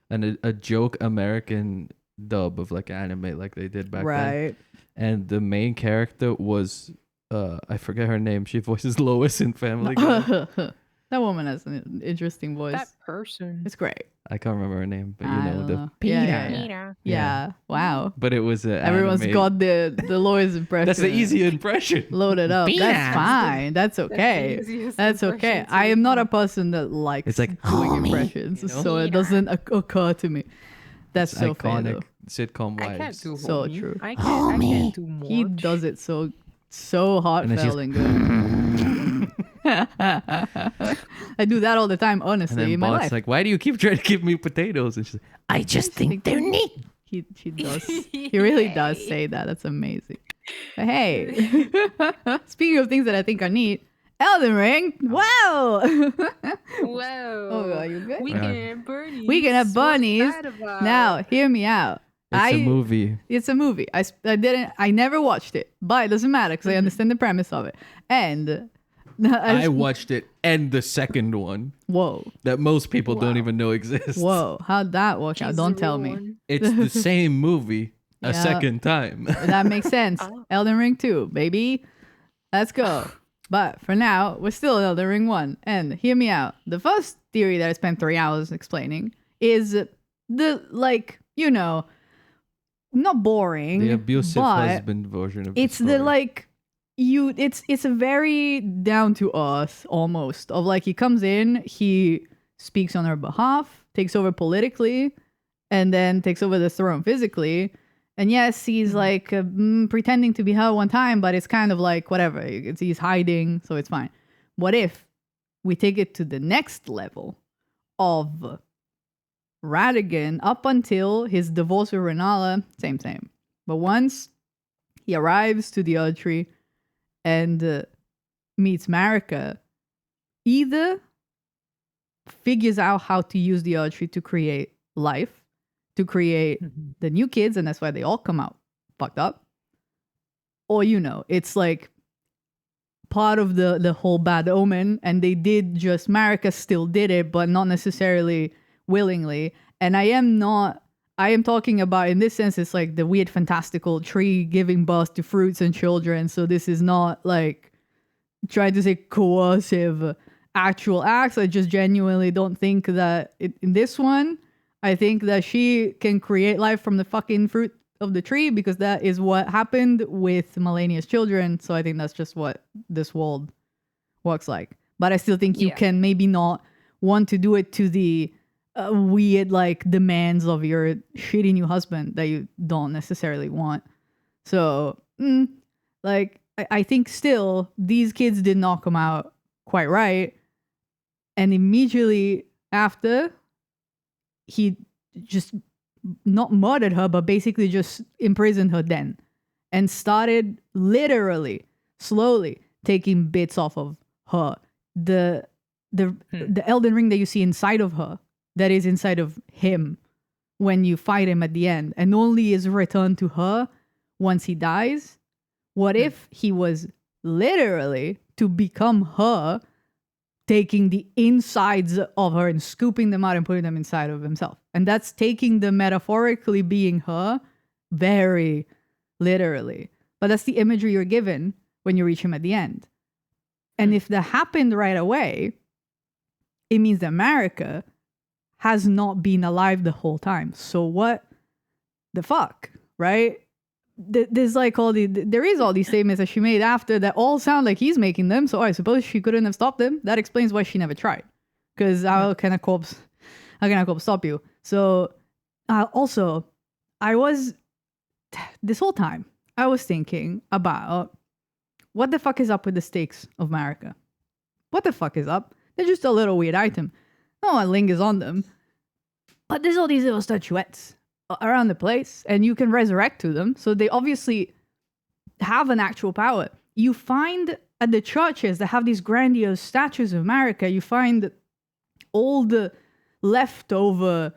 [SPEAKER 1] a joke American dub of like anime like they did back then.
[SPEAKER 2] Right.
[SPEAKER 1] And the main character was I forget her name. She voices Lois in Family Guy.
[SPEAKER 2] That woman has an interesting voice.
[SPEAKER 3] That person.
[SPEAKER 2] It's great.
[SPEAKER 1] I can't remember her name, but you
[SPEAKER 2] I
[SPEAKER 1] know
[SPEAKER 2] don't
[SPEAKER 1] the
[SPEAKER 2] know. Yeah.
[SPEAKER 3] Peter.
[SPEAKER 2] Yeah. Wow.
[SPEAKER 1] But it was
[SPEAKER 2] Everyone's
[SPEAKER 1] anime.
[SPEAKER 2] got the Lois impression.
[SPEAKER 1] That's the easy impression.
[SPEAKER 2] Loaded up.
[SPEAKER 1] Peter.
[SPEAKER 2] That's fine. That's okay.
[SPEAKER 3] easiest
[SPEAKER 2] That's okay.
[SPEAKER 3] impression to
[SPEAKER 2] I am not a
[SPEAKER 3] do.
[SPEAKER 2] person that likes
[SPEAKER 1] It's like,
[SPEAKER 2] doing
[SPEAKER 1] "Homie,"
[SPEAKER 2] impressions,
[SPEAKER 1] you know?
[SPEAKER 2] so it doesn't occur to me. That's
[SPEAKER 1] It's
[SPEAKER 2] so fair,
[SPEAKER 1] iconic
[SPEAKER 2] though.
[SPEAKER 1] sitcom
[SPEAKER 3] I can't
[SPEAKER 1] wives.
[SPEAKER 3] do
[SPEAKER 2] So
[SPEAKER 3] homie.
[SPEAKER 2] true.
[SPEAKER 3] I can't do more.
[SPEAKER 2] He does it so
[SPEAKER 1] And then she's-
[SPEAKER 2] heartfelt and good. I do that all the time,
[SPEAKER 1] And
[SPEAKER 2] honestly,
[SPEAKER 1] then
[SPEAKER 2] in my
[SPEAKER 1] Bot's
[SPEAKER 2] life.
[SPEAKER 1] like, why do you keep trying to give me potatoes? And she's like, I just think they're neat.
[SPEAKER 2] He does. He really does say that. That's amazing. But hey, speaking of things that I think are neat, Elden Ring. Wow.
[SPEAKER 3] Whoa.
[SPEAKER 2] Oh, are you good?
[SPEAKER 3] We
[SPEAKER 1] Yeah.
[SPEAKER 3] can have bunnies.
[SPEAKER 2] We can have
[SPEAKER 3] What's
[SPEAKER 2] bunnies.
[SPEAKER 3] that about?
[SPEAKER 2] Now, hear me out.
[SPEAKER 1] It's a movie.
[SPEAKER 2] It's a movie. I never watched it, but it doesn't matter because I understand the premise of it. And
[SPEAKER 1] I watched it and the second one
[SPEAKER 2] whoa,
[SPEAKER 1] that most people don't
[SPEAKER 3] Wow.
[SPEAKER 1] even know exists.
[SPEAKER 2] whoa, how'd that work out?
[SPEAKER 3] She's
[SPEAKER 2] Don't
[SPEAKER 3] the
[SPEAKER 2] tell
[SPEAKER 3] real
[SPEAKER 2] me.
[SPEAKER 3] one.
[SPEAKER 1] It's the same movie a
[SPEAKER 2] Yeah.
[SPEAKER 1] second time.
[SPEAKER 2] That makes sense.
[SPEAKER 3] Oh.
[SPEAKER 2] Elden Ring 2, baby. Let's go. But for now, we're still in Elden Ring 1. And hear me out. The first theory that I spent 3 hours explaining is the, like, you know, not boring.
[SPEAKER 1] The abusive
[SPEAKER 2] but
[SPEAKER 1] husband version of
[SPEAKER 2] it's
[SPEAKER 1] the story.
[SPEAKER 2] it's a very down to earth almost of like he comes in, he speaks on her behalf, takes over politically, and then takes over the throne physically. And yes, he's like pretending to be her one time, but it's kind of like whatever. He's hiding, so it's fine. What if we take it to the next level of Radigan up until his divorce with Renala? Same. But once he arrives to the Erdtree and meets Marika, either figures out how to use the Erdtree to create life, to create the new kids, and that's why they all come out fucked up. Or, it's like part of the whole bad omen, and they did just, Marika still did it, but not necessarily willingly. And I am talking about, in this sense, it's like the weird fantastical tree giving birth to fruits and children. So this is not like trying to say coercive actual acts. I just genuinely don't think that in this one, I think that she can create life from the fucking fruit of the tree because that is what happened with Melania's children. So I think that's just what this world works like. But I still think you can maybe not want to do it to the weird like demands of your shitty new husband that you don't necessarily want. So I think still these kids did not come out quite right. And immediately after, he just not murdered her, but basically just imprisoned her then and started literally slowly taking bits off of her. The Elden Ring that you see inside of her, that is inside of him when you fight him at the end, and only is returned to her once he dies. What if he was literally to become her, taking the insides of her and scooping them out and putting them inside of himself? And that's taking the metaphorically being her very literally. But that's the imagery you're given when you reach him at the end. And if that happened right away, it means that Marika has not been alive the whole time. So what the fuck, right? There's like there is all these statements that she made after that all sound like he's making them. So I suppose she couldn't have stopped them. That explains why she never tried. Because how can a corpse stop you? So also, this whole time, I was thinking about what the fuck is up with the stakes of Marika? What the fuck is up? They're just a little weird item. No one lingers on them. But there's all these little statuettes around the place, and you can resurrect to them. So they obviously have an actual power. You find at the churches that have these grandiose statues of Marika, you find all the leftover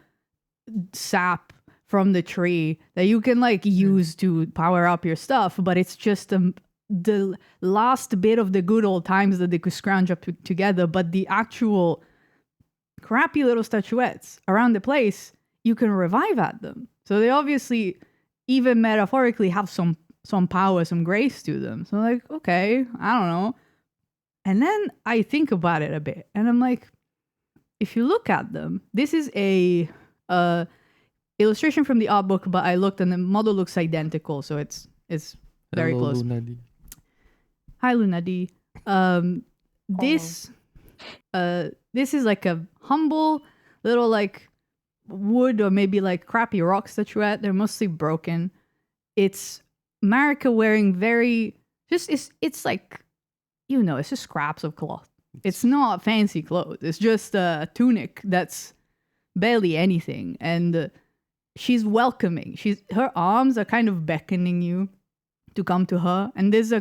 [SPEAKER 2] sap from the tree that you can like use to power up your stuff, but it's just the last bit of the good old times that they could scrounge up together. But the actual crappy little statuettes around the place, you can revive at them. So they obviously, even metaphorically, have some power, some grace to them. So like, okay, I don't know. And then I think about it a bit, and I'm like, if you look at them, this is a illustration from the art book, but I looked and the model looks identical, so it's very
[SPEAKER 1] Hello,
[SPEAKER 2] close.
[SPEAKER 1] Luna D.
[SPEAKER 2] Hi, Luna D. This is like a humble little like wood or maybe like crappy rock statuette. They're mostly broken. It's Marika wearing it's like, it's just scraps of cloth. It's not fancy clothes. It's just a tunic that's barely anything. And she's welcoming. Her arms are kind of beckoning you to come to her. And there's a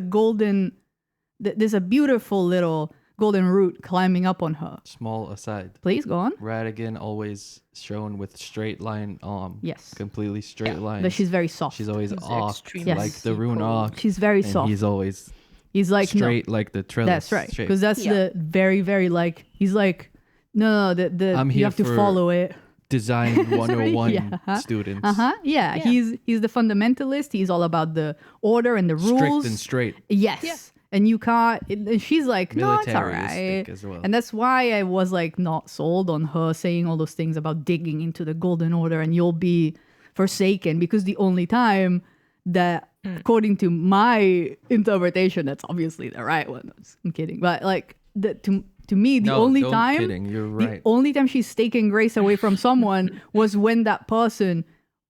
[SPEAKER 2] beautiful little golden root climbing up on her.
[SPEAKER 1] Small aside.
[SPEAKER 2] Please go on.
[SPEAKER 1] Radigan always shown with straight line arm.
[SPEAKER 2] Yes.
[SPEAKER 1] Completely straight lines.
[SPEAKER 2] But she's very soft.
[SPEAKER 1] She's always arced
[SPEAKER 3] extremely
[SPEAKER 1] like the rune arc.
[SPEAKER 2] She's very
[SPEAKER 1] and
[SPEAKER 2] soft.
[SPEAKER 1] he's always
[SPEAKER 2] He's like
[SPEAKER 1] straight like the trellis.
[SPEAKER 2] That's right.
[SPEAKER 1] shape.
[SPEAKER 2] Because that's the very, very like, he's like, no,
[SPEAKER 1] I'm
[SPEAKER 2] you
[SPEAKER 1] here
[SPEAKER 2] have to
[SPEAKER 1] for
[SPEAKER 2] follow it.
[SPEAKER 1] Design 101
[SPEAKER 2] Yeah.
[SPEAKER 1] students.
[SPEAKER 2] Yeah. He's the fundamentalist. He's all about the order and the rules.
[SPEAKER 1] Strict and straight.
[SPEAKER 2] Yes.
[SPEAKER 3] Yeah.
[SPEAKER 2] And you can't, and she's like, no, it's all
[SPEAKER 1] Militaristic
[SPEAKER 2] right.
[SPEAKER 1] as well.
[SPEAKER 2] And that's why I was like not sold on her saying all those things about digging into the golden order and you'll be forsaken, because the only time that, according to my interpretation, that's obviously the right one. I'm kidding, but like to me, the only time,
[SPEAKER 1] kidding. You're right.
[SPEAKER 2] the only time she's taken grace away from someone was when that person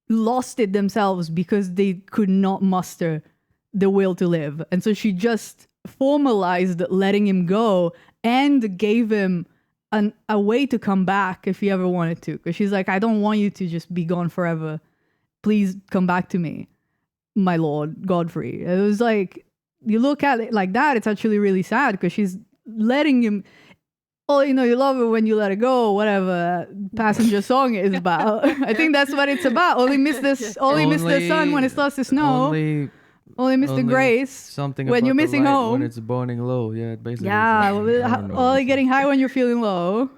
[SPEAKER 2] lost it themselves because they could not muster the will to live, and so she just formalized letting him go and gave him a way to come back if he ever wanted to, because she's like, I don't want you to just be gone forever, please come back to me, my lord Godfrey. It was like, you look at it like that, it's actually really sad, because she's letting him, oh, you know, you love it when you let it go, whatever Passenger song is about. I think that's what it's about. Only miss the sun when it starts to snow. Only miss the grace
[SPEAKER 1] something
[SPEAKER 2] when
[SPEAKER 1] about
[SPEAKER 2] you're
[SPEAKER 1] the
[SPEAKER 2] missing
[SPEAKER 1] light
[SPEAKER 2] home.
[SPEAKER 1] When it's burning low. Yeah, basically.
[SPEAKER 2] Yeah, only
[SPEAKER 1] It's
[SPEAKER 2] getting high when you're feeling low.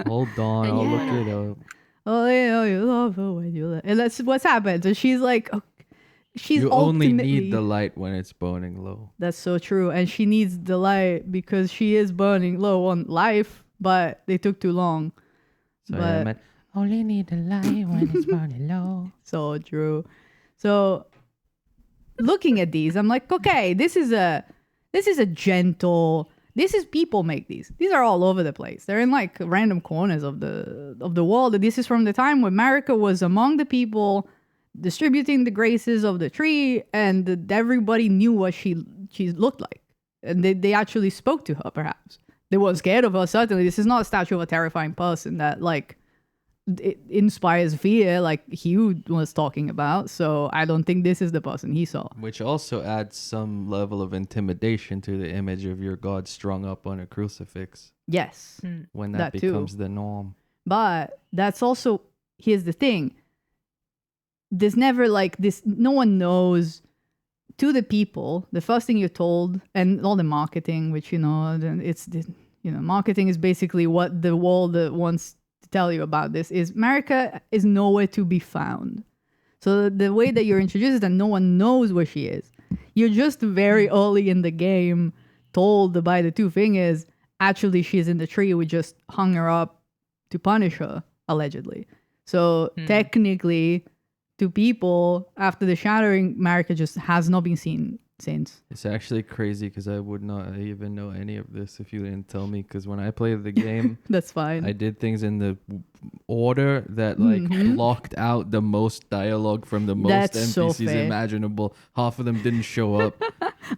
[SPEAKER 1] hold on, I'll look it up.
[SPEAKER 2] Oh, you love it when you let, and that's what's happened. So she's like, she's
[SPEAKER 1] You only
[SPEAKER 2] ultimately,
[SPEAKER 1] need the light when it's burning low.
[SPEAKER 2] That's so true, and she needs the light because she is burning low on life, but they took too long.
[SPEAKER 1] So yeah, I meant, only need the light when it's burning low.
[SPEAKER 2] So true. So looking at these, I'm like, okay, this is a gentle. This is people make these. These are all over the place. They're in like random corners of the world. This is from the time when America was among the people distributing the graces of the tree, and everybody knew what she looked like, and they actually spoke to her. Perhaps they weren't scared of her. Certainly, this is not a statue of a terrifying person that like it inspires fear, like Hugh was talking about. So I don't think this is the person he saw.
[SPEAKER 1] Which also adds some level of intimidation to the image of your God strung up on a crucifix.
[SPEAKER 2] Yes,
[SPEAKER 1] When that becomes the norm.
[SPEAKER 2] but that's also, here's the thing. There's never like this. No one knows. To the people, the first thing you're told, and all the marketing, which marketing is basically what the world wants to tell you about this, is America is nowhere to be found. So the way that you're introduced is that no one knows where she is. You're just very early in the game told by the two fingers, actually she's in the tree, we just hung her up to punish her, allegedly. So technically, to people, after the shattering, America just has not been seen since.
[SPEAKER 1] It's actually crazy because I would not even know any of this if you didn't tell me. Because when I played the game,
[SPEAKER 2] That's fine.
[SPEAKER 1] I did things in the order that like blocked out the most dialogue from the most
[SPEAKER 2] That's
[SPEAKER 1] NPCs
[SPEAKER 2] so fair.
[SPEAKER 1] imaginable. Half of them didn't show up.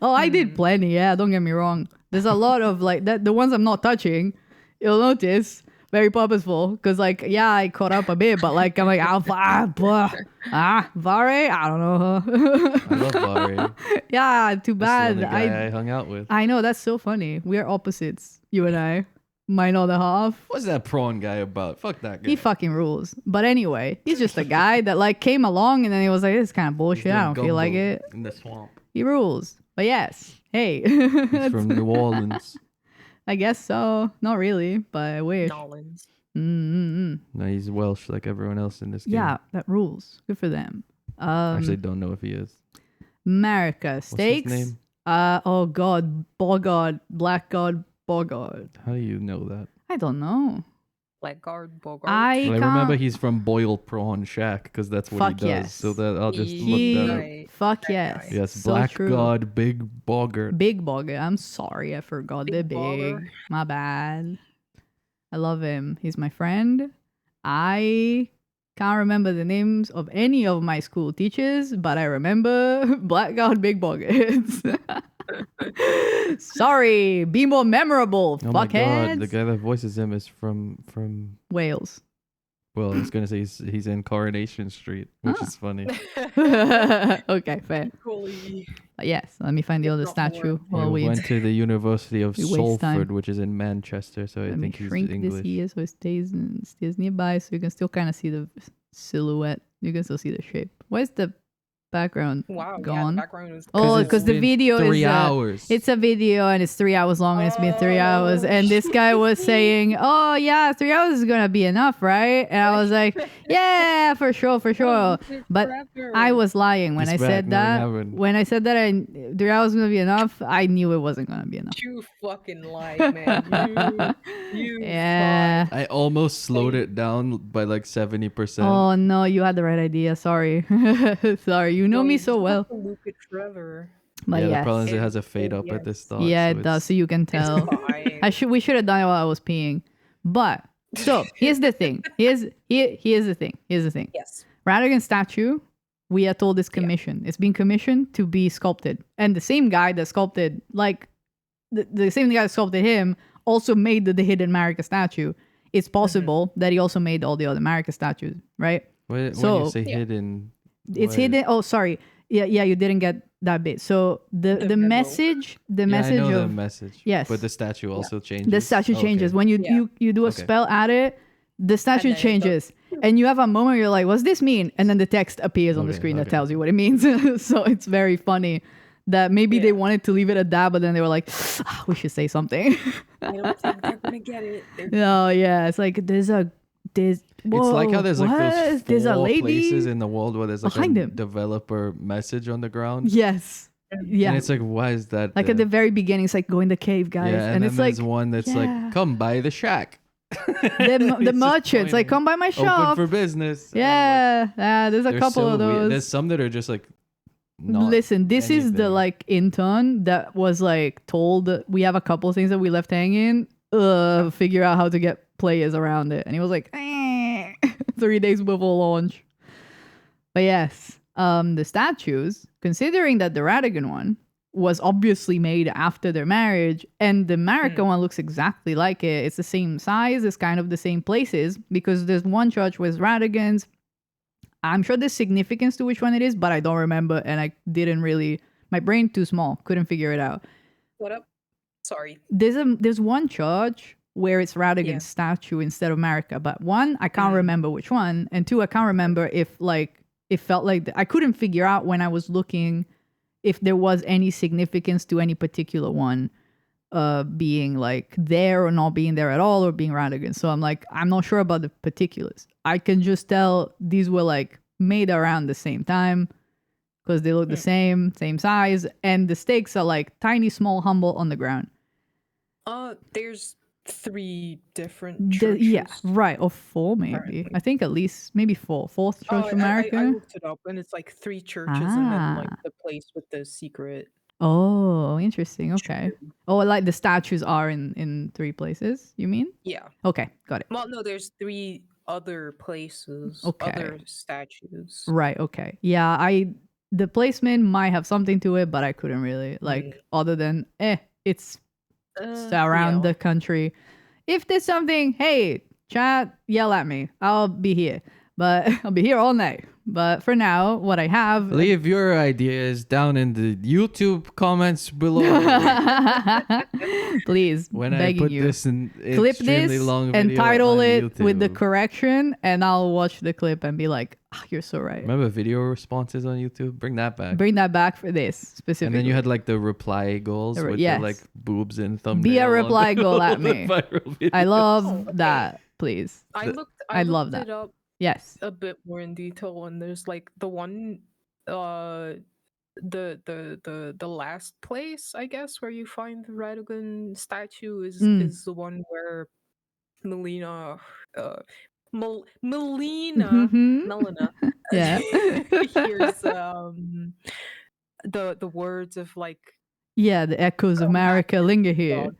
[SPEAKER 2] Oh, I did plenty. Yeah, don't get me wrong. There's a lot of like that. The ones I'm not touching, you'll notice, very purposeful. Because like, yeah, I caught up a bit, but like I'm like Vare. I don't know her.
[SPEAKER 1] I love Vari.
[SPEAKER 2] Yeah, too
[SPEAKER 1] That's the
[SPEAKER 2] bad.
[SPEAKER 1] only guy I hung out with.
[SPEAKER 2] I know, that's so funny. We are opposites, you and I. Mine other half.
[SPEAKER 1] What's that prawn guy about? Fuck that guy.
[SPEAKER 2] He fucking rules. But anyway, he's just a guy that like came along and then he was like, this is kind of bullshit. I don't feel like it.
[SPEAKER 1] In the swamp.
[SPEAKER 2] He rules. But yes, hey.
[SPEAKER 1] He's from New Orleans.
[SPEAKER 2] I guess so. Not really, but I wish.
[SPEAKER 3] Nolans.
[SPEAKER 1] No, he's Welsh like everyone else in this game.
[SPEAKER 2] Yeah, that rules. Good for them.
[SPEAKER 1] Actually, don't know if he is.
[SPEAKER 2] America steaks.
[SPEAKER 1] What's his name?
[SPEAKER 2] Oh God, Bogard, Black God, Bogard.
[SPEAKER 1] How do you know that?
[SPEAKER 2] I don't know.
[SPEAKER 3] Blackguard, Bogart.
[SPEAKER 2] I
[SPEAKER 1] Well, I
[SPEAKER 2] can't.
[SPEAKER 1] remember he's from Boiled Prawn Shack because that's what
[SPEAKER 2] Fuck
[SPEAKER 1] he does.
[SPEAKER 2] yes.
[SPEAKER 1] So that I'll just
[SPEAKER 2] He-
[SPEAKER 1] look that up.
[SPEAKER 3] Right.
[SPEAKER 2] Fuck
[SPEAKER 3] That
[SPEAKER 2] yes.
[SPEAKER 3] guy.
[SPEAKER 1] Yes,
[SPEAKER 2] So
[SPEAKER 1] Black
[SPEAKER 2] true.
[SPEAKER 1] God, Big Boggart.
[SPEAKER 2] Big Bogger. I'm sorry, I forgot the
[SPEAKER 3] Big
[SPEAKER 2] big.
[SPEAKER 3] Bogger.
[SPEAKER 2] My bad. I love him. He's my friend. I can't remember the names of any of my school teachers, but I remember Black God Big Boggers. Sorry, be more memorable,
[SPEAKER 1] Oh my god,
[SPEAKER 2] fuckheads.
[SPEAKER 1] the guy that voices him is from
[SPEAKER 2] Wales.
[SPEAKER 1] well, I was gonna say he's in Coronation Street, which
[SPEAKER 2] Ah.
[SPEAKER 1] is funny.
[SPEAKER 2] Okay, fair.
[SPEAKER 3] Equally.
[SPEAKER 2] But yes, let me find the
[SPEAKER 3] If
[SPEAKER 2] other
[SPEAKER 3] not
[SPEAKER 2] statue
[SPEAKER 3] more.
[SPEAKER 2] while
[SPEAKER 1] He
[SPEAKER 2] we
[SPEAKER 1] went to the University of
[SPEAKER 2] we waste
[SPEAKER 1] Salford,
[SPEAKER 2] time.
[SPEAKER 1] which is in Manchester, so I
[SPEAKER 2] let me
[SPEAKER 1] think he's
[SPEAKER 2] shrink this
[SPEAKER 1] English.
[SPEAKER 2] here so it stays nearby, so you can still kind of see the silhouette. You can still see the shape. Where's the background
[SPEAKER 3] Wow. Yeah, the
[SPEAKER 2] gone.
[SPEAKER 3] background was.
[SPEAKER 2] Oh,
[SPEAKER 1] it's
[SPEAKER 2] because the
[SPEAKER 1] been
[SPEAKER 2] video
[SPEAKER 1] 3
[SPEAKER 2] is
[SPEAKER 1] hours.
[SPEAKER 2] it's a video and it's 3 hours long and it's been 3 hours. And this guy was saying, "Oh yeah, 3 hours is gonna be enough, right?" And I was like, "Yeah, for sure, for sure." But I was lying when
[SPEAKER 1] He's
[SPEAKER 2] I
[SPEAKER 1] back,
[SPEAKER 2] said
[SPEAKER 1] nothing
[SPEAKER 2] that.
[SPEAKER 1] happened.
[SPEAKER 2] When I said that 3 hours was gonna be enough, I knew it wasn't gonna be enough.
[SPEAKER 3] You fucking lied, man. You
[SPEAKER 2] Yeah.
[SPEAKER 1] I almost slowed it down by like 70%.
[SPEAKER 2] Oh no, you had the right idea. Sorry, sorry. You know me so well.
[SPEAKER 3] Luke and Trevor.
[SPEAKER 2] But
[SPEAKER 1] yeah, the
[SPEAKER 2] yes.
[SPEAKER 1] problem is it has a fade up at the start.
[SPEAKER 2] Yeah,
[SPEAKER 1] so
[SPEAKER 2] it does.
[SPEAKER 1] it's-
[SPEAKER 2] So you can tell.
[SPEAKER 3] Fine.
[SPEAKER 2] We should have done it while I was peeing. But so here's the thing. Here's the thing. Here's the thing.
[SPEAKER 3] Yes.
[SPEAKER 2] Radigan statue, we are told is commissioned. It's been commissioned to be sculpted. And the same guy that sculpted, like the same guy that sculpted him also made the hidden Marika statue. It's possible that he also made all the other Marika statues, right?
[SPEAKER 1] when
[SPEAKER 2] So-
[SPEAKER 1] you say
[SPEAKER 3] Yeah.
[SPEAKER 1] hidden,
[SPEAKER 2] It's
[SPEAKER 1] what-
[SPEAKER 2] hidden. Oh, sorry. Yeah, you didn't get that bit. So the
[SPEAKER 3] memo.
[SPEAKER 2] message, the
[SPEAKER 1] Yeah,
[SPEAKER 2] message
[SPEAKER 1] I know the
[SPEAKER 2] of
[SPEAKER 1] message.
[SPEAKER 2] Yes.
[SPEAKER 1] But the statue also changes.
[SPEAKER 2] the statue
[SPEAKER 1] Okay.
[SPEAKER 2] changes when
[SPEAKER 3] Yeah.
[SPEAKER 2] you do a
[SPEAKER 1] Okay.
[SPEAKER 2] spell at it. The statue
[SPEAKER 3] then it
[SPEAKER 2] changes, and you have a moment where you're like, "What's this mean?" And then the text appears on the
[SPEAKER 1] Okay,
[SPEAKER 2] screen that
[SPEAKER 1] okay.
[SPEAKER 2] tells you what it means. So it's very funny that maybe they
[SPEAKER 3] Yeah.
[SPEAKER 2] wanted to leave it at that, but then they were like, "We should say something."
[SPEAKER 3] I don't think they're gonna get it.
[SPEAKER 2] Oh yeah, it's like there's.
[SPEAKER 1] It's like how there's like those
[SPEAKER 2] There's a
[SPEAKER 1] 4
[SPEAKER 2] lady
[SPEAKER 1] places in the world where there's like
[SPEAKER 2] behind
[SPEAKER 1] a
[SPEAKER 2] him.
[SPEAKER 1] developer message on the ground.
[SPEAKER 2] Yes. Yeah.
[SPEAKER 1] And it's like, why is that?
[SPEAKER 2] Like at the very beginning, it's like go in the cave, guys,
[SPEAKER 1] yeah,
[SPEAKER 2] and
[SPEAKER 1] then
[SPEAKER 2] it's like
[SPEAKER 1] there's one that's
[SPEAKER 2] yeah.
[SPEAKER 1] like, come by the shack.
[SPEAKER 2] the
[SPEAKER 1] It's just
[SPEAKER 2] merchants like
[SPEAKER 1] pointing,
[SPEAKER 2] come by my
[SPEAKER 1] open
[SPEAKER 2] shop.
[SPEAKER 1] for business. And I'm
[SPEAKER 2] Yeah, yeah. There's a
[SPEAKER 1] like, they're
[SPEAKER 2] couple
[SPEAKER 1] so
[SPEAKER 2] of
[SPEAKER 1] weird.
[SPEAKER 2] those.
[SPEAKER 1] There's some that are just like, not
[SPEAKER 2] Listen, this is the
[SPEAKER 1] anything.
[SPEAKER 2] like intern that was like told we have a couple things that we left hanging. Figure out how to get players around it, and he was like, 3 days before launch. But yes, the statues, considering that the Radigan one was obviously made after their marriage, and the Marika one looks exactly like it. It's the same size, it's kind of the same places, because there's one church with Radigans. I'm sure there's significance to which one it is, but I don't remember, and I didn't really. My brain too small, couldn't figure it out.
[SPEAKER 3] What up? Sorry.
[SPEAKER 2] There's one church where it's Radigan's
[SPEAKER 3] Yeah.
[SPEAKER 2] statue instead of Marika, but one I can't remember which one, and two I can't remember if like it felt like I couldn't figure out when I was looking if there was any significance to any particular one being like there or not being there at all or being Radigan. So I'm like, I'm not sure about the particulars. I can just tell these were like made around the same time because they look the same size, and the stakes are like tiny, small, humble on the ground.
[SPEAKER 3] There's 3 different churches.
[SPEAKER 2] Yeah, right. Or 4 maybe.
[SPEAKER 3] Apparently.
[SPEAKER 2] I think at least maybe 4. Fourth Church of America.
[SPEAKER 3] I looked it up, and it's like 3 churches, and then like the place with the secret.
[SPEAKER 2] Oh, interesting. Okay.
[SPEAKER 3] church.
[SPEAKER 2] Oh, like the statues are in 3 places, you mean?
[SPEAKER 3] Yeah.
[SPEAKER 2] Okay, got it.
[SPEAKER 3] Well, no, there's 3 other places,
[SPEAKER 2] Okay.
[SPEAKER 3] other statues.
[SPEAKER 2] Right, okay. Yeah, the placement might have something to it, but I couldn't really like other than it's around
[SPEAKER 3] Yeah.
[SPEAKER 2] the country. If there's something, hey, chat, yell at me. I'll be here. But I'll be here all night. But for now, what I have
[SPEAKER 1] Leave your ideas down in the YouTube comments below.
[SPEAKER 2] please,
[SPEAKER 1] when I
[SPEAKER 2] begging
[SPEAKER 1] put
[SPEAKER 2] you.
[SPEAKER 1] this in
[SPEAKER 2] Clip
[SPEAKER 1] extremely
[SPEAKER 2] this
[SPEAKER 1] long
[SPEAKER 2] and
[SPEAKER 1] video
[SPEAKER 2] title
[SPEAKER 1] on
[SPEAKER 2] it with the
[SPEAKER 1] YouTube.
[SPEAKER 2] correction, and I'll watch the clip and be like, you're so right.
[SPEAKER 1] Remember video responses on YouTube? Bring that back.
[SPEAKER 2] Bring that back for this specifically.
[SPEAKER 1] And then you had like the reply goals with
[SPEAKER 2] yes.
[SPEAKER 1] the like boobs and thumbnail.
[SPEAKER 2] Be a
[SPEAKER 1] on
[SPEAKER 2] reply goal at
[SPEAKER 1] all the
[SPEAKER 2] me.
[SPEAKER 1] viral
[SPEAKER 2] I
[SPEAKER 1] videos.
[SPEAKER 2] love
[SPEAKER 3] okay.
[SPEAKER 2] that, please.
[SPEAKER 3] I
[SPEAKER 2] I love
[SPEAKER 3] looked
[SPEAKER 2] that.
[SPEAKER 3] it up
[SPEAKER 2] Yes.
[SPEAKER 3] a bit more in detail, and there's like the one the last place, I guess, where you find the Radigan statue is the one where Melina
[SPEAKER 2] Mhm.
[SPEAKER 3] Melina
[SPEAKER 2] Yeah.
[SPEAKER 3] hears the words of like,
[SPEAKER 2] Yeah, the echoes of
[SPEAKER 3] Come back,
[SPEAKER 2] America linger here.
[SPEAKER 3] God.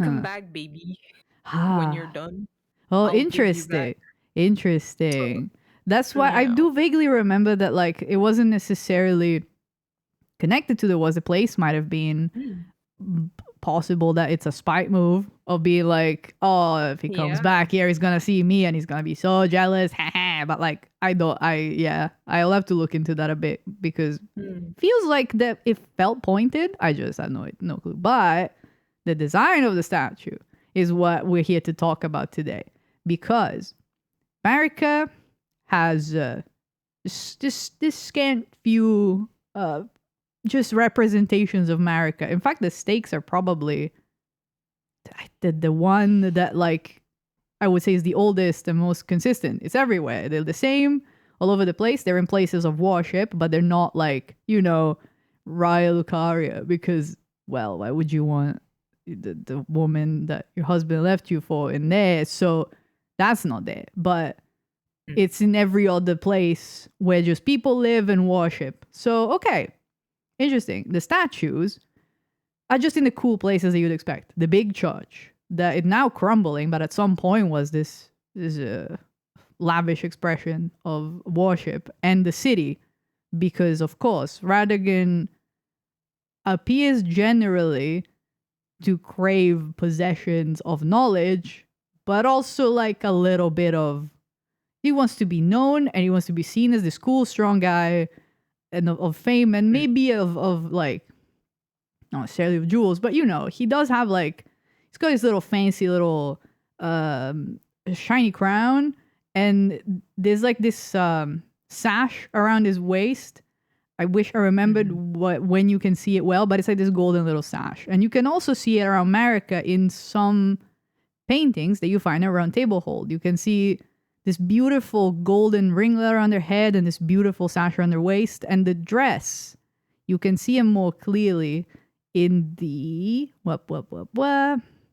[SPEAKER 3] Come
[SPEAKER 2] Huh.
[SPEAKER 3] back, baby,
[SPEAKER 2] Ah.
[SPEAKER 3] when you're done.
[SPEAKER 2] Oh,
[SPEAKER 3] I'll give you
[SPEAKER 2] interesting. Interesting. That's why I
[SPEAKER 3] Yeah.
[SPEAKER 2] do vaguely remember that like it wasn't necessarily connected to there was a place, might have been possible that it's a spite move of being like, oh, if he comes
[SPEAKER 3] Yeah.
[SPEAKER 2] back here, he's gonna see me and he's gonna be so jealous. But like I'll have to look into that a bit because feels like that it felt pointed. I just have no clue. But the design of the statue is what we're here to talk about today, because Marika has this scant few just representations of America. In fact, the stakes are probably the one that, like, I would say is the oldest and most consistent. It's everywhere. They're the same all over the place. They're in places of worship, but they're not like, Raya Lucaria, because, well, why would you want the woman that your husband left you for in there? So that's not there. But it's in every other place where just people live and worship. So, okay. Interesting. The statues are just in the cool places that you'd expect. The big church that is now crumbling, but at some point was this lavish expression of worship, and the city, because of course Radagon appears generally to crave possessions of knowledge, but also like a little bit of, he wants to be known and he wants to be seen as this cool, strong guy and of fame, and maybe of like, not necessarily of jewels, but he does have like, he's got his little fancy little shiny crown, and there's like this sash around his waist. I wish I remembered when you can see it well, but it's like this golden little sash. And you can also see it around America in some paintings that you find around Table Hold. You can see this beautiful golden ringlet around their head and this beautiful sash around their waist. And the dress, you can see it more clearly in the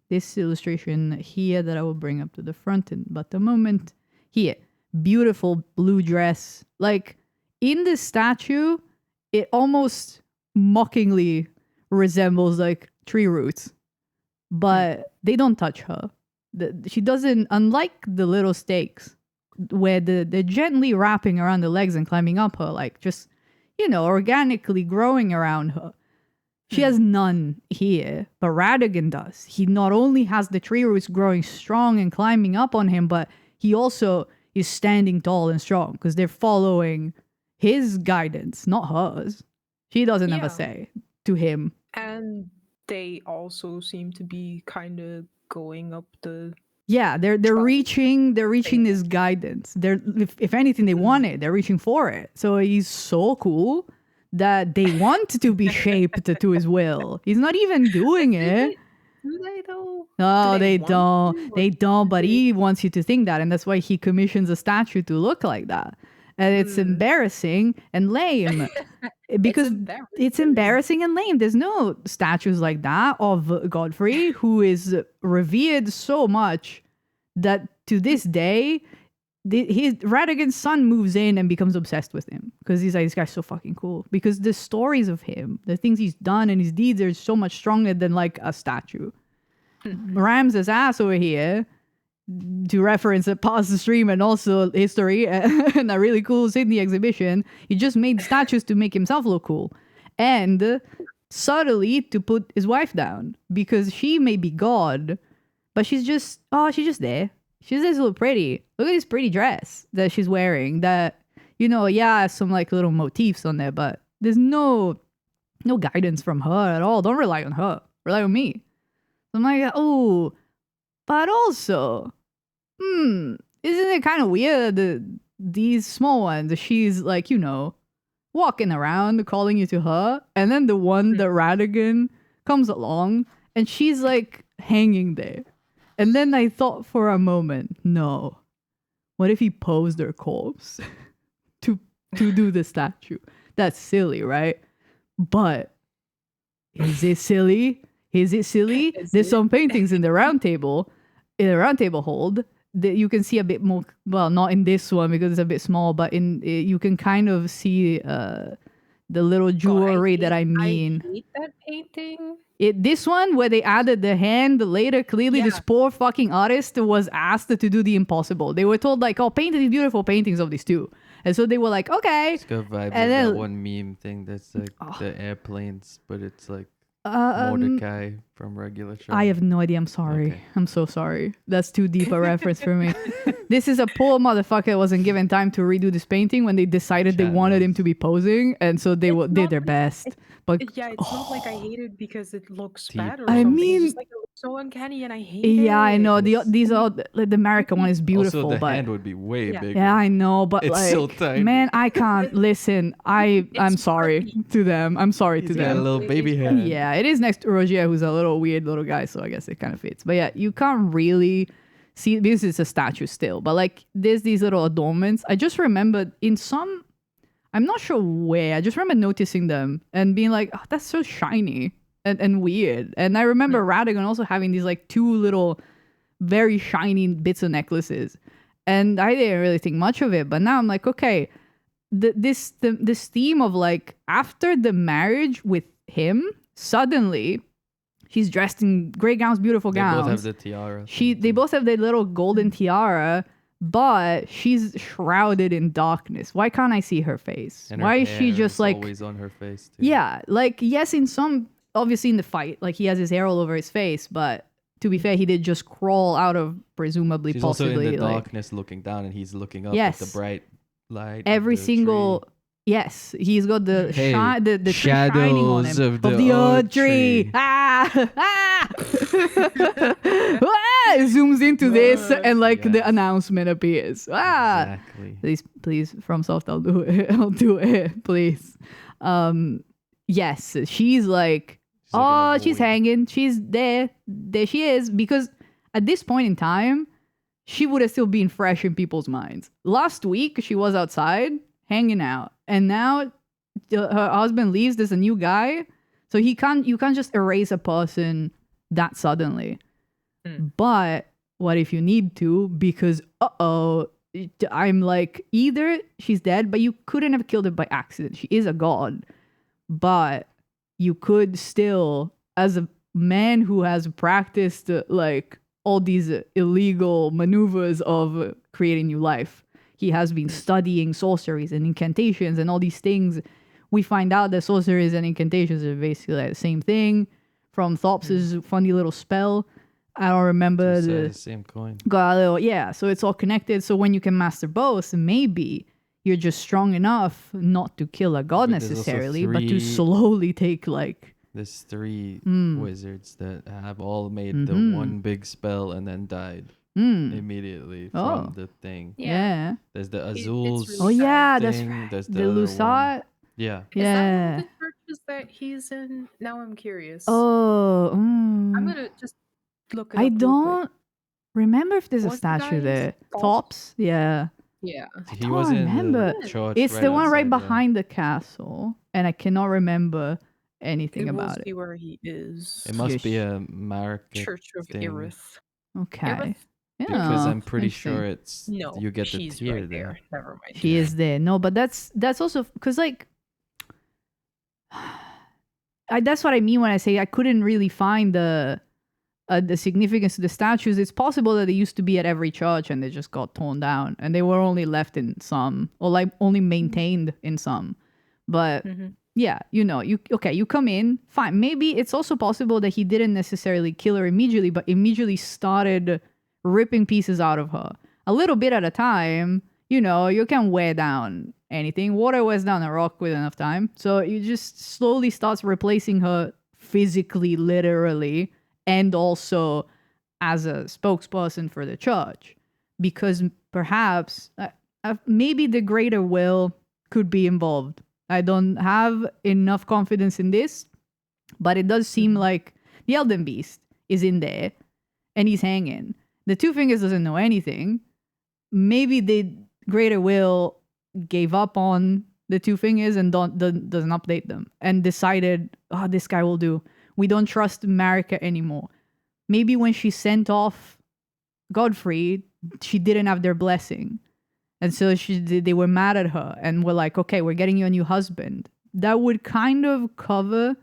[SPEAKER 2] this illustration here that I will bring up to the front in but the moment. Here, beautiful blue dress. Like, in this statue, it almost mockingly resembles like tree roots, but they don't touch her. She doesn't, unlike the little stakes where they're gently wrapping around the legs and climbing up her, like just, organically growing around her. She has none here, but Radagon does. He not only has the tree roots growing strong and climbing up on him, but he also is standing tall and strong because they're following his guidance, not hers. She doesn't have a say to him.
[SPEAKER 3] And they also seem to be kind of going up the...
[SPEAKER 2] Yeah, they're reaching this guidance. If anything they want it, they're reaching for it. So he's so cool that they want to be shaped to his will. He's not even doing it.
[SPEAKER 3] Do they though?
[SPEAKER 2] No, they don't. They don't, but he wants you to think that, and that's why he commissions a statue to look like that. And it's embarrassing and lame. Because it's embarrassing and lame. There's no statues like that of Godfrey, who is revered so much that to this day, Radagon's son moves in and becomes obsessed with him. Because he's like, this guy's so fucking cool. Because the stories of him, the things he's done and his deeds are so much stronger than like a statue. Ram's ass over here, to reference a past stream and also history and a really cool Sydney exhibition, he just made statues to make himself look cool. And subtly to put his wife down. Because she may be God, but she's just there. She's just a little pretty. Look at this pretty dress that she's wearing that, some like little motifs on there, but there's no guidance from her at all. Don't rely on her. Rely on me. So I'm like, oh, but also, isn't it kind of weird that these small ones, she's like, walking around calling you to her, and then the one that Radagon comes along and she's like hanging there. And then I thought for a moment, no, what if he posed her corpse to do the statue? That's silly, right? But is it silly? Is it silly? There's some paintings in the round table hold that you can see a bit more, well, not in this one because it's a bit small, but you can kind of see the little jewelry that I mean.
[SPEAKER 3] I hate that painting.
[SPEAKER 2] This one where they added the hand later, clearly this poor fucking artist was asked to do the impossible. They were told like, oh, paint these beautiful paintings of these two. And so they were like, okay.
[SPEAKER 1] It's got vibes of that one meme thing that's like the airplanes, but it's like Mordecai from regular show.
[SPEAKER 2] I have no idea. I'm sorry.
[SPEAKER 1] Okay.
[SPEAKER 2] I'm so sorry. That's too deep a reference for me. This is a poor motherfucker that wasn't given time to redo this painting when they decided they wanted him to be posing, and so they did their best. But
[SPEAKER 3] it's not like I hate it because it looks bad or
[SPEAKER 2] I
[SPEAKER 3] something.
[SPEAKER 2] mean,
[SPEAKER 3] It's just like a so uncanny, and I hate
[SPEAKER 2] Yeah, I
[SPEAKER 3] it.
[SPEAKER 2] know. These are like, the American one is beautiful,
[SPEAKER 1] Also, the
[SPEAKER 2] but
[SPEAKER 1] hand would be way
[SPEAKER 3] Yeah.
[SPEAKER 1] bigger.
[SPEAKER 2] yeah, I know, but
[SPEAKER 1] It's
[SPEAKER 2] like,
[SPEAKER 1] so tiny.
[SPEAKER 2] man, I can't listen. I'm
[SPEAKER 3] It's
[SPEAKER 2] sorry
[SPEAKER 3] pretty.
[SPEAKER 2] to them. I'm sorry to
[SPEAKER 1] He's got a
[SPEAKER 2] them.
[SPEAKER 1] little baby
[SPEAKER 3] Yeah.
[SPEAKER 1] hand.
[SPEAKER 2] Yeah, it is next to Rogier, who's a little weird little guy, so I guess it kind of fits. But yeah, you can't really see because it's a statue still. But like, there's these little adornments. I just remembered in some, I'm not sure where. I just remember noticing them and being like, oh, that's so shiny and weird. And I remember Radagon also having these like two little, very shiny bits of necklaces, and I didn't really think much of it. But now I'm like, okay, this theme of like after the marriage with him, suddenly she's dressed in great gowns, beautiful
[SPEAKER 1] They
[SPEAKER 2] gowns.
[SPEAKER 1] both have the tiara.
[SPEAKER 2] They both have their little golden tiara, but she's shrouded in darkness. Why can't I see her face?
[SPEAKER 1] And her
[SPEAKER 2] Why is she
[SPEAKER 1] hair
[SPEAKER 2] just
[SPEAKER 1] is
[SPEAKER 2] like,
[SPEAKER 1] always on her face too.
[SPEAKER 2] yeah, like yes, in some, obviously in the fight, like he has his hair all over his face, but to be fair, he did just crawl out of presumably
[SPEAKER 1] She's
[SPEAKER 2] possibly
[SPEAKER 1] also in the
[SPEAKER 2] like
[SPEAKER 1] darkness looking down, and he's looking up
[SPEAKER 2] Yes.
[SPEAKER 1] at the bright light.
[SPEAKER 2] every
[SPEAKER 1] of the
[SPEAKER 2] single.
[SPEAKER 1] tree.
[SPEAKER 2] Yes, he's got the
[SPEAKER 1] Hey,
[SPEAKER 2] the tree shining on
[SPEAKER 1] shadows
[SPEAKER 2] him
[SPEAKER 1] of the
[SPEAKER 2] old
[SPEAKER 1] oak
[SPEAKER 2] tree.
[SPEAKER 1] tree.
[SPEAKER 2] Ah, ah! Ah! Zooms into this and like the
[SPEAKER 1] Yes.
[SPEAKER 2] announcement appears. Ah,
[SPEAKER 1] Exactly.
[SPEAKER 2] please, from soft, I'll do it. I'll do it, please. Yes, she's like,
[SPEAKER 1] She's like in a
[SPEAKER 2] she's
[SPEAKER 1] void.
[SPEAKER 2] hanging. She's there. There she is. Because at this point in time, she would have still been fresh in people's minds. Last week, she was outside hanging out, and now her husband leaves. There's a new guy, so you can't just erase a person that suddenly. But what if you need to? Because I'm like, either she's dead, but you couldn't have killed her by accident. She is a god, but you could still, as a man who has practiced like all these illegal maneuvers of creating new life, he has been studying sorceries and incantations and all these things. We find out that sorceries and incantations are basically like the same thing from Thops's funny little spell. I don't remember
[SPEAKER 1] Two sides of
[SPEAKER 2] the
[SPEAKER 1] the same coin.
[SPEAKER 2] got a little, yeah, so it's all connected. So when you can master both, maybe you're just strong enough not to kill a god
[SPEAKER 1] But there's also
[SPEAKER 2] necessarily, but to
[SPEAKER 1] three-
[SPEAKER 2] slowly take like
[SPEAKER 1] There's three
[SPEAKER 2] Mm.
[SPEAKER 1] wizards that have all made the
[SPEAKER 2] Mhm.
[SPEAKER 1] one big spell and then died
[SPEAKER 2] mm,
[SPEAKER 1] immediately
[SPEAKER 2] Oh.
[SPEAKER 1] from the thing.
[SPEAKER 2] yeah.
[SPEAKER 1] There's the
[SPEAKER 3] it's
[SPEAKER 1] Azuls.
[SPEAKER 3] really
[SPEAKER 2] Oh
[SPEAKER 3] sad.
[SPEAKER 2] yeah, that's
[SPEAKER 1] thing,
[SPEAKER 2] right.
[SPEAKER 1] there's
[SPEAKER 2] The
[SPEAKER 1] the other one.
[SPEAKER 2] Lusat.
[SPEAKER 1] Yeah.
[SPEAKER 3] Is that
[SPEAKER 2] Yeah.
[SPEAKER 3] one of the churches that he's in? Now I'm curious.
[SPEAKER 2] Oh,
[SPEAKER 3] I'm gonna just look it up
[SPEAKER 2] I
[SPEAKER 3] real quick.
[SPEAKER 2] don't remember if there's a
[SPEAKER 3] What's the
[SPEAKER 2] statue
[SPEAKER 3] guy's
[SPEAKER 2] there.
[SPEAKER 3] Thopps?
[SPEAKER 2] Tops, yeah.
[SPEAKER 3] Yeah.
[SPEAKER 2] I
[SPEAKER 1] He
[SPEAKER 2] don't
[SPEAKER 1] was in
[SPEAKER 2] remember.
[SPEAKER 1] the church.
[SPEAKER 2] It's the one right
[SPEAKER 1] outside
[SPEAKER 2] behind the castle, and I cannot remember anything
[SPEAKER 3] It will
[SPEAKER 2] about
[SPEAKER 3] see
[SPEAKER 2] it.
[SPEAKER 3] where he is.
[SPEAKER 1] It must be
[SPEAKER 2] Yes.
[SPEAKER 1] a market
[SPEAKER 3] Church of
[SPEAKER 1] thing.
[SPEAKER 3] Irith.
[SPEAKER 2] Okay.
[SPEAKER 3] Irith?
[SPEAKER 2] Yeah,
[SPEAKER 1] because I'm pretty
[SPEAKER 2] interesting.
[SPEAKER 1] sure it's
[SPEAKER 3] No,
[SPEAKER 1] you get the
[SPEAKER 3] she's
[SPEAKER 1] tier
[SPEAKER 3] right
[SPEAKER 1] there.
[SPEAKER 3] there. Never mind.
[SPEAKER 2] She is there. No, but that's also because like that's what I mean when I say I couldn't really find the significance of the statues. It's possible that they used to be at every church and they just got torn down and they were only left in some or like only maintained in some. But
[SPEAKER 3] Mhm.
[SPEAKER 2] yeah, you come in, fine. Maybe it's also possible that he didn't necessarily kill her immediately, but immediately started ripping pieces out of her. A little bit at a time, you can wear down anything. Water wears down a rock with enough time. So you just slowly starts replacing her physically, literally, and also as a spokesperson for the church. Because perhaps, maybe the greater will could be involved. I don't have enough confidence in this, but it does seem like the Elden Beast is in there and he's hanging. The Two Fingers doesn't know anything. Maybe the greater will gave up on the Two Fingers and doesn't update them and decided, this guy will do. We don't trust Marika anymore. Maybe when she sent off Godfrey, she didn't have their blessing. And so they were mad at her and were like, okay, we're getting you a new husband. That would kind of cover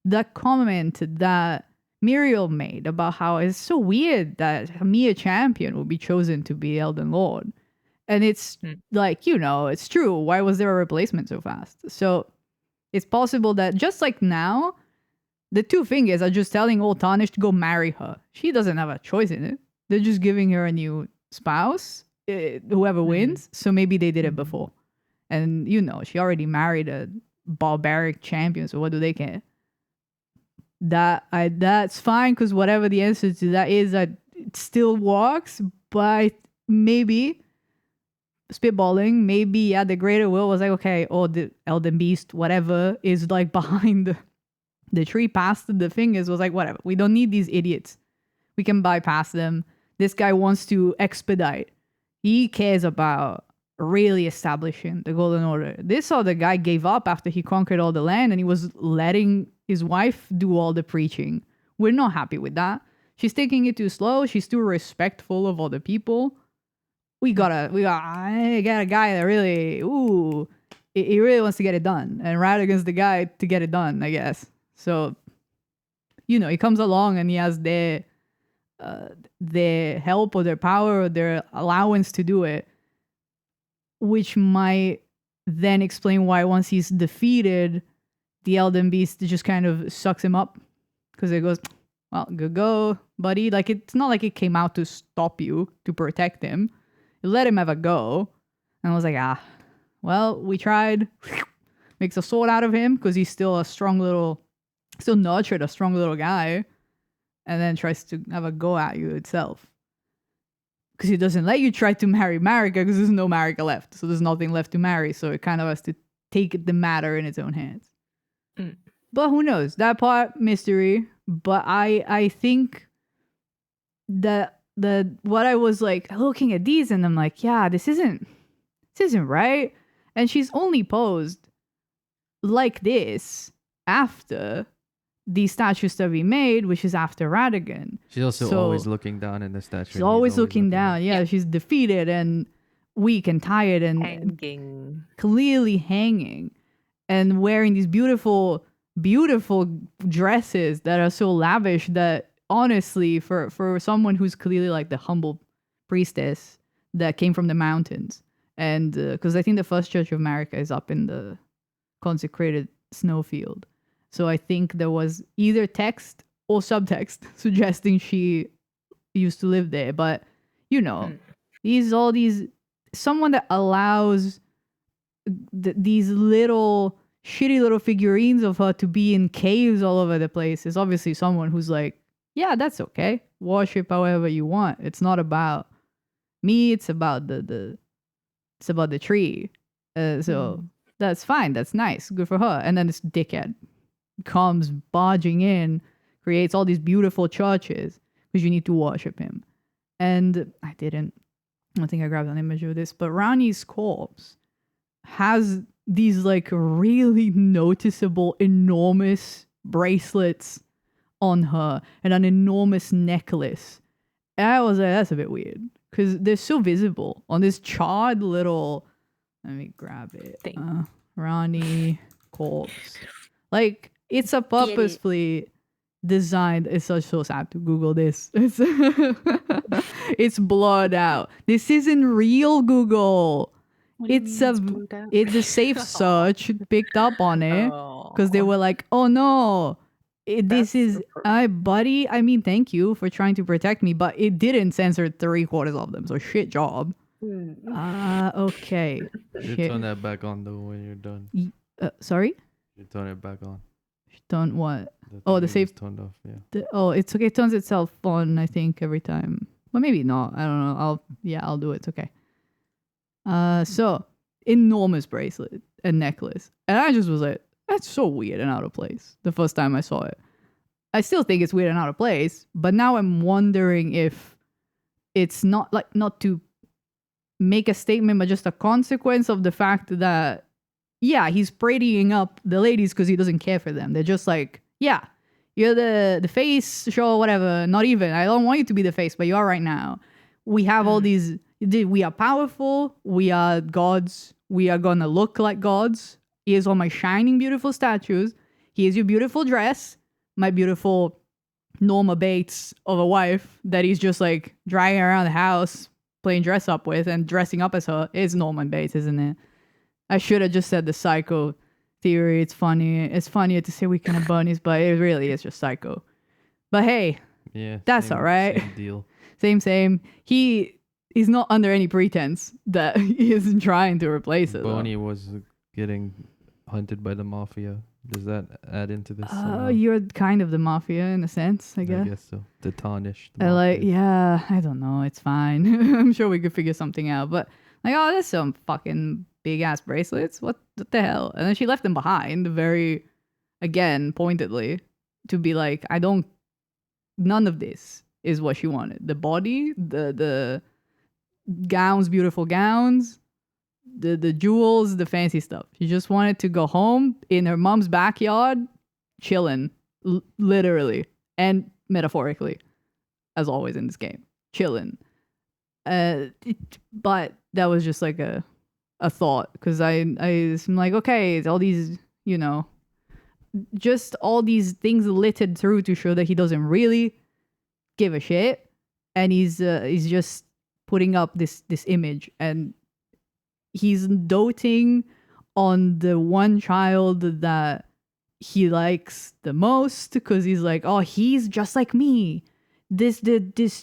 [SPEAKER 2] that comment that Muriel made about how it's so weird that me, a champion, would be chosen to be Elden Lord. And it's like, it's true. Why was there a replacement so fast? So it's possible that just like now, the Two Fingers are just telling old Tarnish to go marry her. She doesn't have a choice in it. They're just giving her a new spouse. Whoever wins, so maybe they did it before. And she already married a barbaric champion, so what do they care? That's fine, because whatever the answer to that is, that it still works. But maybe spitballing, maybe the greater will was like, okay, or the Elden Beast, whatever is like behind the tree past the fingers, was like, whatever, we don't need these idiots, we can bypass them. This guy wants to expedite. He cares about really establishing the Golden Order. This other guy gave up after he conquered all the land, and he was letting his wife do all the preaching. We're not happy with that. She's taking it too slow. She's too respectful of other people. I got a guy that really, he really wants to get it done. And Radigan's the guy to get it done, I guess. So, he comes along and he has their help or their power or their allowance to do it, which might then explain why once he's defeated, the Elden Beast just kind of sucks him up, because it goes, well, good go, buddy. Like, it's not like it came out to stop you, to protect him. It let him have a go. And I was like, well, we tried. Makes a sword out of him, because he's still nurtured a strong little guy. And then tries to have a go at you itself. Because he doesn't let you try to marry Marika, because there's no Marika left. So there's nothing left to marry. So it kind of has to take the matter in its own hands. But who knows? That part, mystery. But I think that what I was like looking at these, and I'm like, yeah, this isn't right. And she's only posed like this after these statues to be made, which is after Radigan.
[SPEAKER 1] She's also always looking down in the statue.
[SPEAKER 2] She's always looking down. Yeah, she's defeated and weak and tired and clearly hanging, and wearing these beautiful dresses that are so lavish that honestly, for someone who's clearly like the humble priestess that came from the mountains, and because I think the first church of Marika is up in the consecrated snowfield. So I think there was either text or subtext suggesting she used to live there. But, someone that allows these little shitty little figurines of her to be in caves all over the place is obviously someone who's like, yeah, that's okay. Worship however you want. It's not about me. It's about the tree. So that's fine. That's nice. Good for her. And then this dickhead comes barging in, creates all these beautiful churches because you need to worship him. And I think I grabbed an image of this, but Rani's corpse has these like really noticeable enormous bracelets on her and an enormous necklace. And I was like, that's a bit weird, because they're so visible on this charred little, let me grab it, Rani corpse. Like, it's a purposefully designed. It's so sad to Google this. It's blurred out. This isn't real Google. It's a safe search picked up on it, because they were like, oh no, this is buddy. I mean, thank you for trying to protect me, but it didn't censor 3/4 of them. So shit job. Okay.
[SPEAKER 1] You turn that back on though when you're done.
[SPEAKER 2] Sorry.
[SPEAKER 1] You turn it back on.
[SPEAKER 2] Done what?
[SPEAKER 1] The save turned off. Yeah.
[SPEAKER 2] It's okay. It turns itself on, I think, every time. Well, maybe not. I don't know. I'll do it. It's okay. So enormous bracelet and necklace, and I just was like, that's so weird and out of place. The first time I saw it, I still think it's weird and out of place. But now I'm wondering if it's not to make a statement, but just a consequence of the fact that, yeah, he's prating up the ladies because he doesn't care for them. They're just like, yeah, you're the face, sure, whatever. Not even. I don't want you to be the face, but you are right now. We have all these. We are powerful. We are gods. We are gonna look like gods. Here's all my shining, beautiful statues. Here's your beautiful dress. My beautiful Norma Bates of a wife that he's just like dragging around the house, playing dress up with, and dressing up as her is Norman Bates, isn't it? I should have just said the psycho theory. It's funny. It's funnier to say Weekend at Bernie's, but it really is just psycho. But hey, that's all right.
[SPEAKER 1] Same deal.
[SPEAKER 2] Same. He's not under any pretense that he isn't trying to replace it.
[SPEAKER 1] Bonnie was getting hunted by the mafia. Does that add into this? somehow?
[SPEAKER 2] You're kind of the mafia in a sense, I
[SPEAKER 1] I
[SPEAKER 2] guess.
[SPEAKER 1] guess so. The tarnished.
[SPEAKER 2] Yeah, I don't know. It's fine. I'm sure we could figure something out. But like, oh, there's some fucking big ass bracelets. What the hell? And then she left them behind, very, again, pointedly, to be like, none of this is what she wanted. The body, the gowns, beautiful gowns, the jewels, the fancy stuff. She just wanted to go home in her mom's backyard, chilling, literally and metaphorically, as always in this game, chilling. But that was just like a thought, because I'm like, okay, it's all these, just all these things littered through to show that he doesn't really give a shit, and he's just putting up this image, and he's doting on the one child that he likes the most, because he's like, oh, he's just like me. This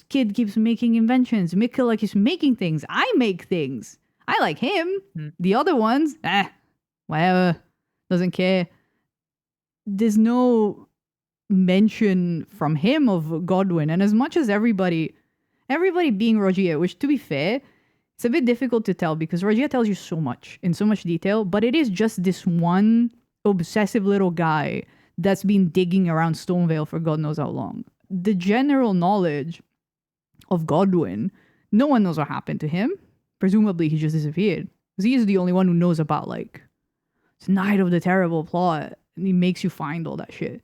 [SPEAKER 2] kid keeps making inventions. Mikkel, like, he's making things. I make things. I like him. The other ones, whatever. Doesn't care. There's no mention from him of Godwin. And as much as everybody being Rogier, which, to be fair, it's a bit difficult to tell because Rogier tells you so much in so much detail, but it is just this one obsessive little guy that's been digging around Stonevale for God knows how long. The general knowledge of Godwin, no one knows what happened to him. Presumably he just disappeared, because he's the only one who knows about, like, it's Night of the Terrible plot, and he makes you find all that shit.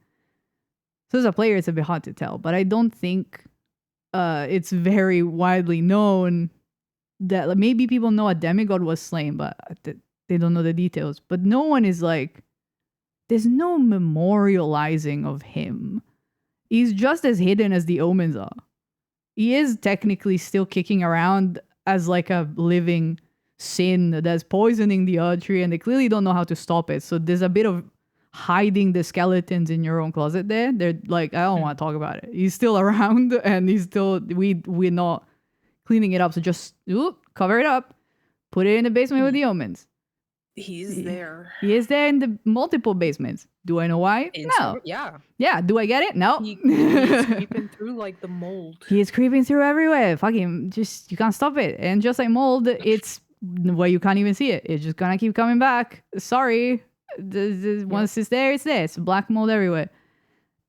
[SPEAKER 2] So as a player, it's a bit hard to tell, but I don't think it's very widely known that, like, maybe people know a demigod was slain, but they don't know the details. But no one is like, there's no memorializing of him. He's just as hidden as the omens are. He is technically still kicking around as like a living sin that's poisoning the archery, and they clearly don't know how to stop it. So there's a bit of hiding the skeletons in your own closet there. They're like, I don't want to talk about it. He's still around, and he's still, we're not cleaning it up. So just cover it up, put it in the basement with the omens.
[SPEAKER 3] He's there.
[SPEAKER 2] He is there in the multiple basements. Do I know why? No.
[SPEAKER 3] Yeah.
[SPEAKER 2] Yeah. Do I get it? No.
[SPEAKER 3] He's creeping through like the mold.
[SPEAKER 2] He is creeping through everywhere. Fucking just, you can't stop it. And just like mold, it's where you can't even see it. It's just gonna keep coming back. Sorry. Once it's there, it's there. It's black mold everywhere.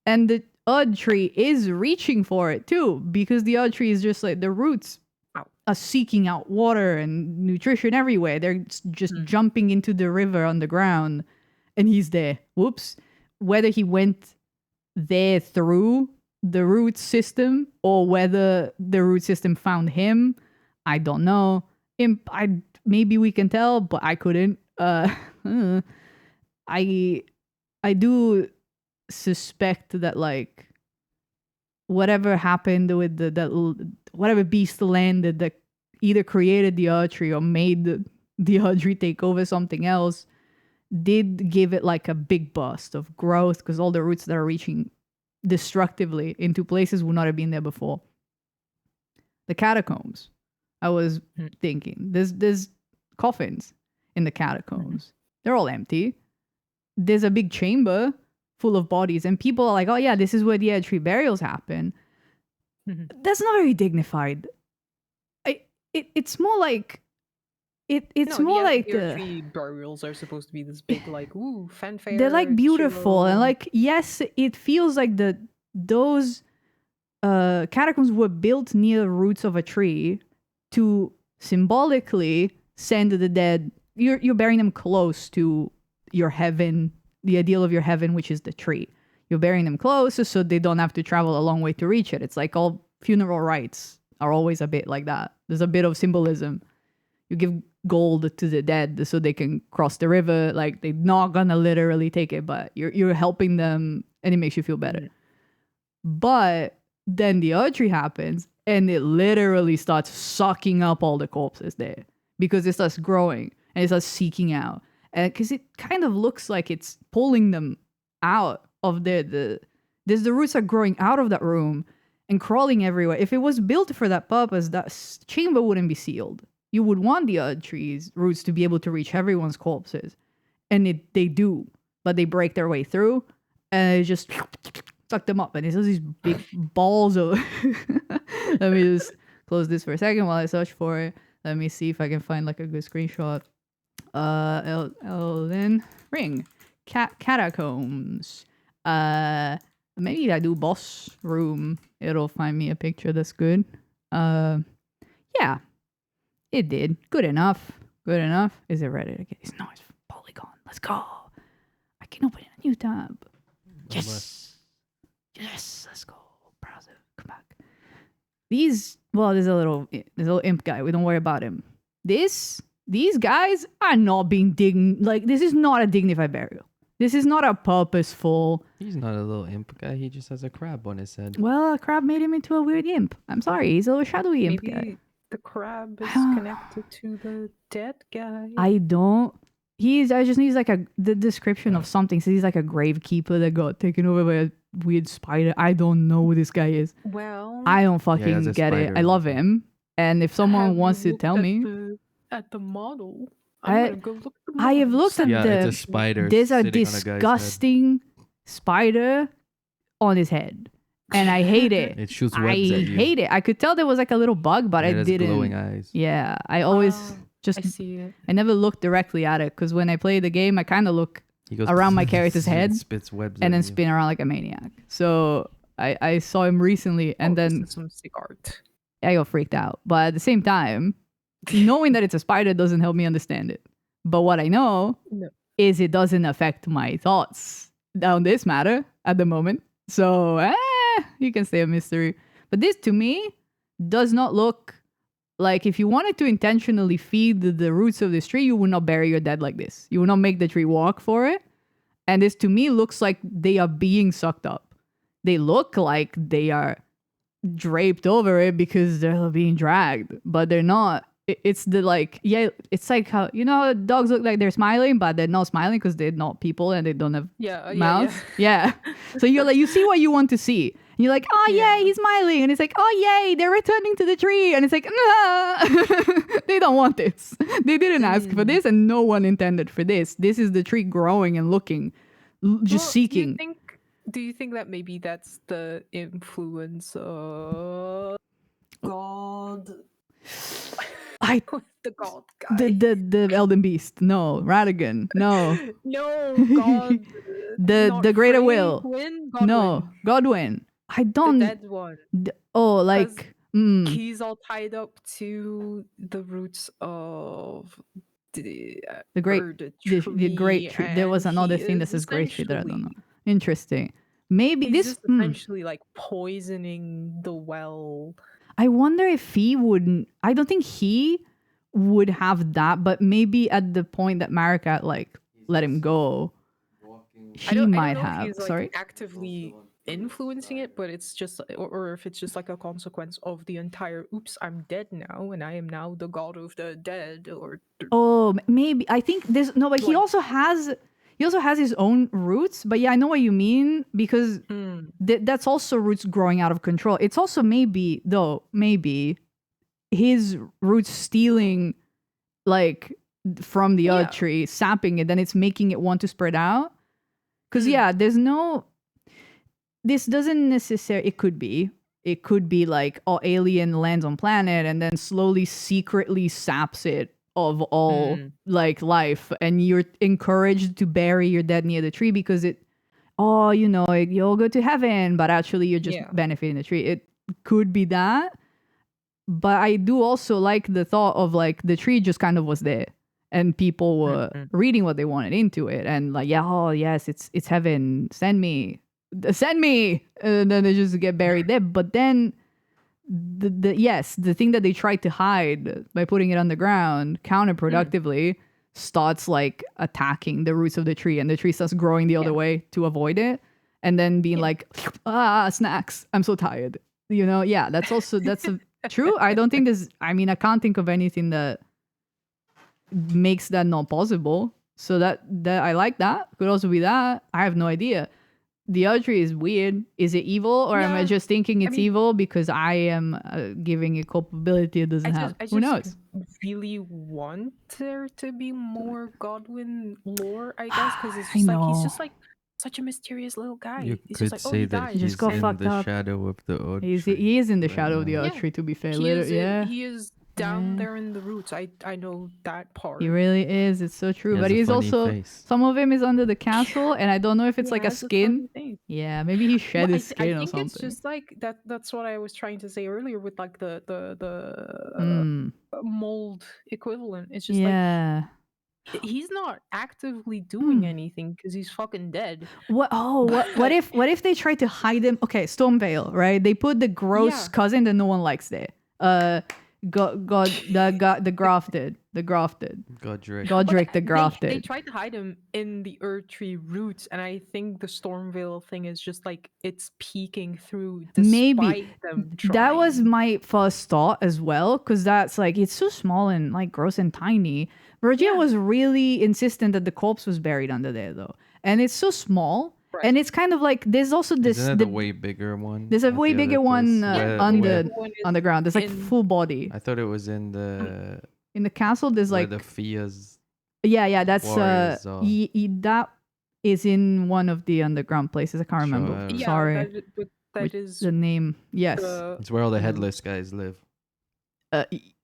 [SPEAKER 2] And the odd tree is reaching for it too, because the odd tree is just like the roots are seeking out water and nutrition everywhere. They're just jumping into the river on the ground, and he's there. Whoops. Whether he went there through the root system or whether the root system found him, I don't know. Maybe we can tell, but I couldn't. I do suspect that, like, whatever happened with whatever beast landed that either created the archery or made the archery take over something else did give it like a big burst of growth, because all the roots that are reaching destructively into places would not have been there before. The catacombs, I was thinking, there's coffins in the catacombs. They're all empty. There's a big chamber full of bodies, and people are like, oh yeah, this is where the tree burials happen. That's not very dignified. It's more like it's more like
[SPEAKER 3] the tree burials are supposed to be this big, like, ooh, fanfare.
[SPEAKER 2] They're like beautiful,
[SPEAKER 3] chill.
[SPEAKER 2] and like, yes, it feels like those catacombs were built near the roots of a tree to symbolically send the dead. You're burying them close to your heaven, the ideal of your heaven, which is the tree. You're burying them close so they don't have to travel a long way to reach it. It's like all funeral rites are always a bit like that. There's a bit of symbolism. You give gold to the dead so they can cross the river. Like, they're not gonna literally take it, but you're helping them, and it makes you feel better. But then the archery happens, and it literally starts sucking up all the corpses there, because it starts growing and it starts seeking out. And because it kind of looks like it's pulling them out of the roots are growing out of that room and crawling everywhere. If it was built for that purpose, that chamber wouldn't be sealed. You would want the odd trees roots to be able to reach everyone's corpses, and they do. but they break their way through, and it just suck them up, and it's these big balls of. Let me just close this for a second while I search for it. Let me see if I can find like a good screenshot. Elden Ring catacombs. Maybe I do boss room. It'll find me a picture that's good. Yeah, it did. Good enough. Good enough. Is it ready to get? It's nice. Polygon. Let's go. I can open a new tab. Yes. Yes. Let's go. Browser. Come back. There's a little imp guy. We don't worry about him. These guys are not being this is not a dignified burial. This is not a purposeful.
[SPEAKER 1] He's not a little imp guy. He just has a crab on his head.
[SPEAKER 2] Well, a crab made him into a weird imp. I'm sorry. He's a little shadowy imp guy.
[SPEAKER 3] The crab is connected to the dead guy.
[SPEAKER 2] I just need like the description of something. So he's like a gravekeeper that got taken over by a weird spider. I don't know who this guy is.
[SPEAKER 3] Well,
[SPEAKER 2] I don't fucking get it. I love him. And if someone wants to tell me.
[SPEAKER 3] At the model.
[SPEAKER 2] I have looked at
[SPEAKER 1] it's a spider.
[SPEAKER 2] There's a disgusting spider on his head. And I hate it.
[SPEAKER 1] It shoots webs at you.
[SPEAKER 2] I hate it. I could tell there was like a little bug, but I didn't.
[SPEAKER 1] Glowing eyes.
[SPEAKER 2] Yeah, I always
[SPEAKER 3] I see it.
[SPEAKER 2] I never look directly at it because when I play the game, I kind of look around my character's head
[SPEAKER 1] spits webs
[SPEAKER 2] and then spin around like a maniac. So I saw him recently and then
[SPEAKER 3] some sick art.
[SPEAKER 2] I got freaked out. But at the same time, knowing that it's a spider doesn't help me understand it. But what I know is it doesn't affect my thoughts on this matter at the moment. So you can stay a mystery. But this to me does not look like if you wanted to intentionally feed the roots of this tree, you would not bury your dead like this. You would not make the tree walk for it. And this to me looks like they are being sucked up. They look like they are draped over it because they're being dragged, but they're not. It's it's like how, how dogs look like they're smiling, but they're not smiling because they're not people and they don't have mouths. Yeah. So you're like, you see what you want to see. And you're like, oh, yay, he's smiling. And it's like, oh, yay, they're returning to the tree. And it's like, nah. They don't want this. They didn't ask for this and no one intended for this. This is the tree growing and looking, just seeking.
[SPEAKER 3] Do you think that maybe that's the influence of God? The God guy.
[SPEAKER 2] The Elden Beast. No. Radigan. No.
[SPEAKER 3] No, God.
[SPEAKER 2] the Greater Will.
[SPEAKER 3] Godwin?
[SPEAKER 2] No. Godwin. I don't.
[SPEAKER 3] The dead one.
[SPEAKER 2] He's
[SPEAKER 3] all tied up to the roots of the
[SPEAKER 2] great tree. There was another thing that says great tree that I don't know. Interesting. Maybe
[SPEAKER 3] he's
[SPEAKER 2] this
[SPEAKER 3] just essentially like poisoning the well.
[SPEAKER 2] I wonder if he wouldn't. I don't think he would have that, but maybe at the point that Marika let him go, he might have.
[SPEAKER 3] If he's, actively influencing it, but it's just, or if it's just like a consequence of the entire. Oops, I'm dead now, and I am now the god of the dead. Or
[SPEAKER 2] maybe I think this. No, but he also has. He also has his own roots, but yeah, I know what you mean because that's also roots growing out of control. It's also maybe his roots stealing from the other tree, sapping it, then it's making it want to spread out. Because this doesn't necessarily, it could be like, alien lands on planet and then slowly secretly saps it of all life, and you're encouraged to bury your dead near the tree because you'll go to heaven, but actually you're just benefiting the tree. It could be that, but I do also like the thought of the tree just kind of was there and people were reading what they wanted into it and yes, it's heaven, send me, and then they just get buried there. But then the thing that they tried to hide by putting it on the ground counterproductively starts attacking the roots of the tree, and the tree starts growing the other way to avoid it, and then being snacks, I'm so tired, that's true. I don't think I can't think of anything that makes that not possible, so that I like that. Could also be that, I have no idea. the elkyrie is weird. Is it evil, or am I
[SPEAKER 3] Yeah,
[SPEAKER 2] just thinking
[SPEAKER 3] I
[SPEAKER 2] it's
[SPEAKER 3] mean-
[SPEAKER 2] evil because I am giving it culpability it doesn't have?
[SPEAKER 3] I just
[SPEAKER 2] Who knows?
[SPEAKER 3] really want there to be more Godwin lore, I guess, because it's
[SPEAKER 2] I
[SPEAKER 3] just like he's
[SPEAKER 2] know.
[SPEAKER 3] just like such a mysterious little guy.
[SPEAKER 1] You
[SPEAKER 3] He's
[SPEAKER 1] could
[SPEAKER 3] just like, oh,
[SPEAKER 1] say
[SPEAKER 3] he
[SPEAKER 1] that
[SPEAKER 3] died.
[SPEAKER 2] He just
[SPEAKER 1] he's
[SPEAKER 2] got
[SPEAKER 1] in
[SPEAKER 2] fucked
[SPEAKER 1] the
[SPEAKER 2] up.
[SPEAKER 1] shadow of the odd
[SPEAKER 2] He
[SPEAKER 1] tree
[SPEAKER 2] is in the
[SPEAKER 1] right
[SPEAKER 2] shadow of the
[SPEAKER 1] now.
[SPEAKER 3] Yeah.
[SPEAKER 2] elkyrie. To be fair,
[SPEAKER 3] He is,
[SPEAKER 2] yeah.
[SPEAKER 3] he is down
[SPEAKER 2] Yeah.
[SPEAKER 3] there in the roots. I know that part.
[SPEAKER 2] He really is. It's so true.
[SPEAKER 1] He
[SPEAKER 2] But
[SPEAKER 1] has a
[SPEAKER 2] he's
[SPEAKER 1] funny
[SPEAKER 2] also
[SPEAKER 1] face.
[SPEAKER 2] some of him is under the castle, and I don't know if it's like a
[SPEAKER 3] has
[SPEAKER 2] skin.
[SPEAKER 3] funny face.
[SPEAKER 2] Yeah, maybe he shed
[SPEAKER 3] Well,
[SPEAKER 2] his skin
[SPEAKER 3] I
[SPEAKER 2] or
[SPEAKER 3] think
[SPEAKER 2] something.
[SPEAKER 3] it's just like that. That's what I was trying to say earlier with like the
[SPEAKER 2] Mm,
[SPEAKER 3] mold equivalent. It's just like
[SPEAKER 2] yeah.
[SPEAKER 3] he's not actively doing
[SPEAKER 2] Hmm.
[SPEAKER 3] anything because he's fucking dead.
[SPEAKER 2] What? Oh, what if they try to hide him? Okay, Stormveil, right? They put the gross
[SPEAKER 3] Yeah.
[SPEAKER 2] cousin that no one likes there. The grafted,
[SPEAKER 1] Godric.
[SPEAKER 2] Godric the
[SPEAKER 3] They
[SPEAKER 2] grafted.
[SPEAKER 3] tried to hide him in the Erdtree roots, and I think the Stormveil thing is just like it's peeking through.
[SPEAKER 2] Maybe
[SPEAKER 3] them
[SPEAKER 2] that was
[SPEAKER 3] trying.
[SPEAKER 2] my first thought as well, because that's like it's so small and like gross and tiny. Virgia
[SPEAKER 3] Yeah.
[SPEAKER 2] was really insistent that the corpse was buried under there though, and it's so small,
[SPEAKER 3] Right.
[SPEAKER 2] and it's kind of like there's also this.
[SPEAKER 1] Isn't that a way bigger one?
[SPEAKER 2] There's a
[SPEAKER 1] at
[SPEAKER 2] way
[SPEAKER 1] the
[SPEAKER 2] bigger
[SPEAKER 1] other
[SPEAKER 2] one
[SPEAKER 1] place? Where-
[SPEAKER 2] on
[SPEAKER 1] where-
[SPEAKER 2] the
[SPEAKER 3] One is
[SPEAKER 2] underground. There's like
[SPEAKER 3] in-
[SPEAKER 2] full body
[SPEAKER 1] I thought it was in the
[SPEAKER 2] in the castle. There's
[SPEAKER 1] where
[SPEAKER 2] like
[SPEAKER 1] the Fia's.
[SPEAKER 2] yeah, that's
[SPEAKER 1] warriors are.
[SPEAKER 2] that is in one of the underground places. I can't
[SPEAKER 1] Sure,
[SPEAKER 2] remember.
[SPEAKER 1] I don't know.
[SPEAKER 3] Yeah,
[SPEAKER 2] Sorry,
[SPEAKER 3] that
[SPEAKER 2] Which-
[SPEAKER 3] is
[SPEAKER 2] the name. Yes,
[SPEAKER 1] It's where all the
[SPEAKER 3] Mm.
[SPEAKER 1] headless guys live.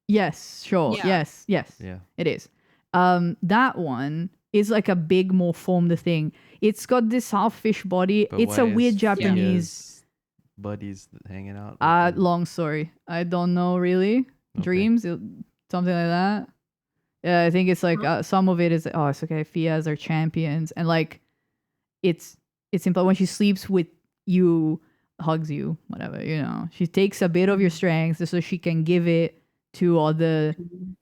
[SPEAKER 2] yes, sure,
[SPEAKER 3] Yeah.
[SPEAKER 2] yes,
[SPEAKER 1] Yeah.
[SPEAKER 2] it is. That one is like a big, more formed thing. It's got this half fish body.
[SPEAKER 1] But
[SPEAKER 2] It's
[SPEAKER 1] why
[SPEAKER 2] a weird
[SPEAKER 1] is
[SPEAKER 2] Japanese.
[SPEAKER 1] Fia's buddies hanging out. with them?
[SPEAKER 2] Long story. I don't know really.
[SPEAKER 1] Okay.
[SPEAKER 2] Dreams, something like that. Yeah, I think it's like some of it is it's okay. Fias are champions, and like it's simple. When she sleeps with you, hugs you, whatever, she takes a bit of your strength so she can give it to other,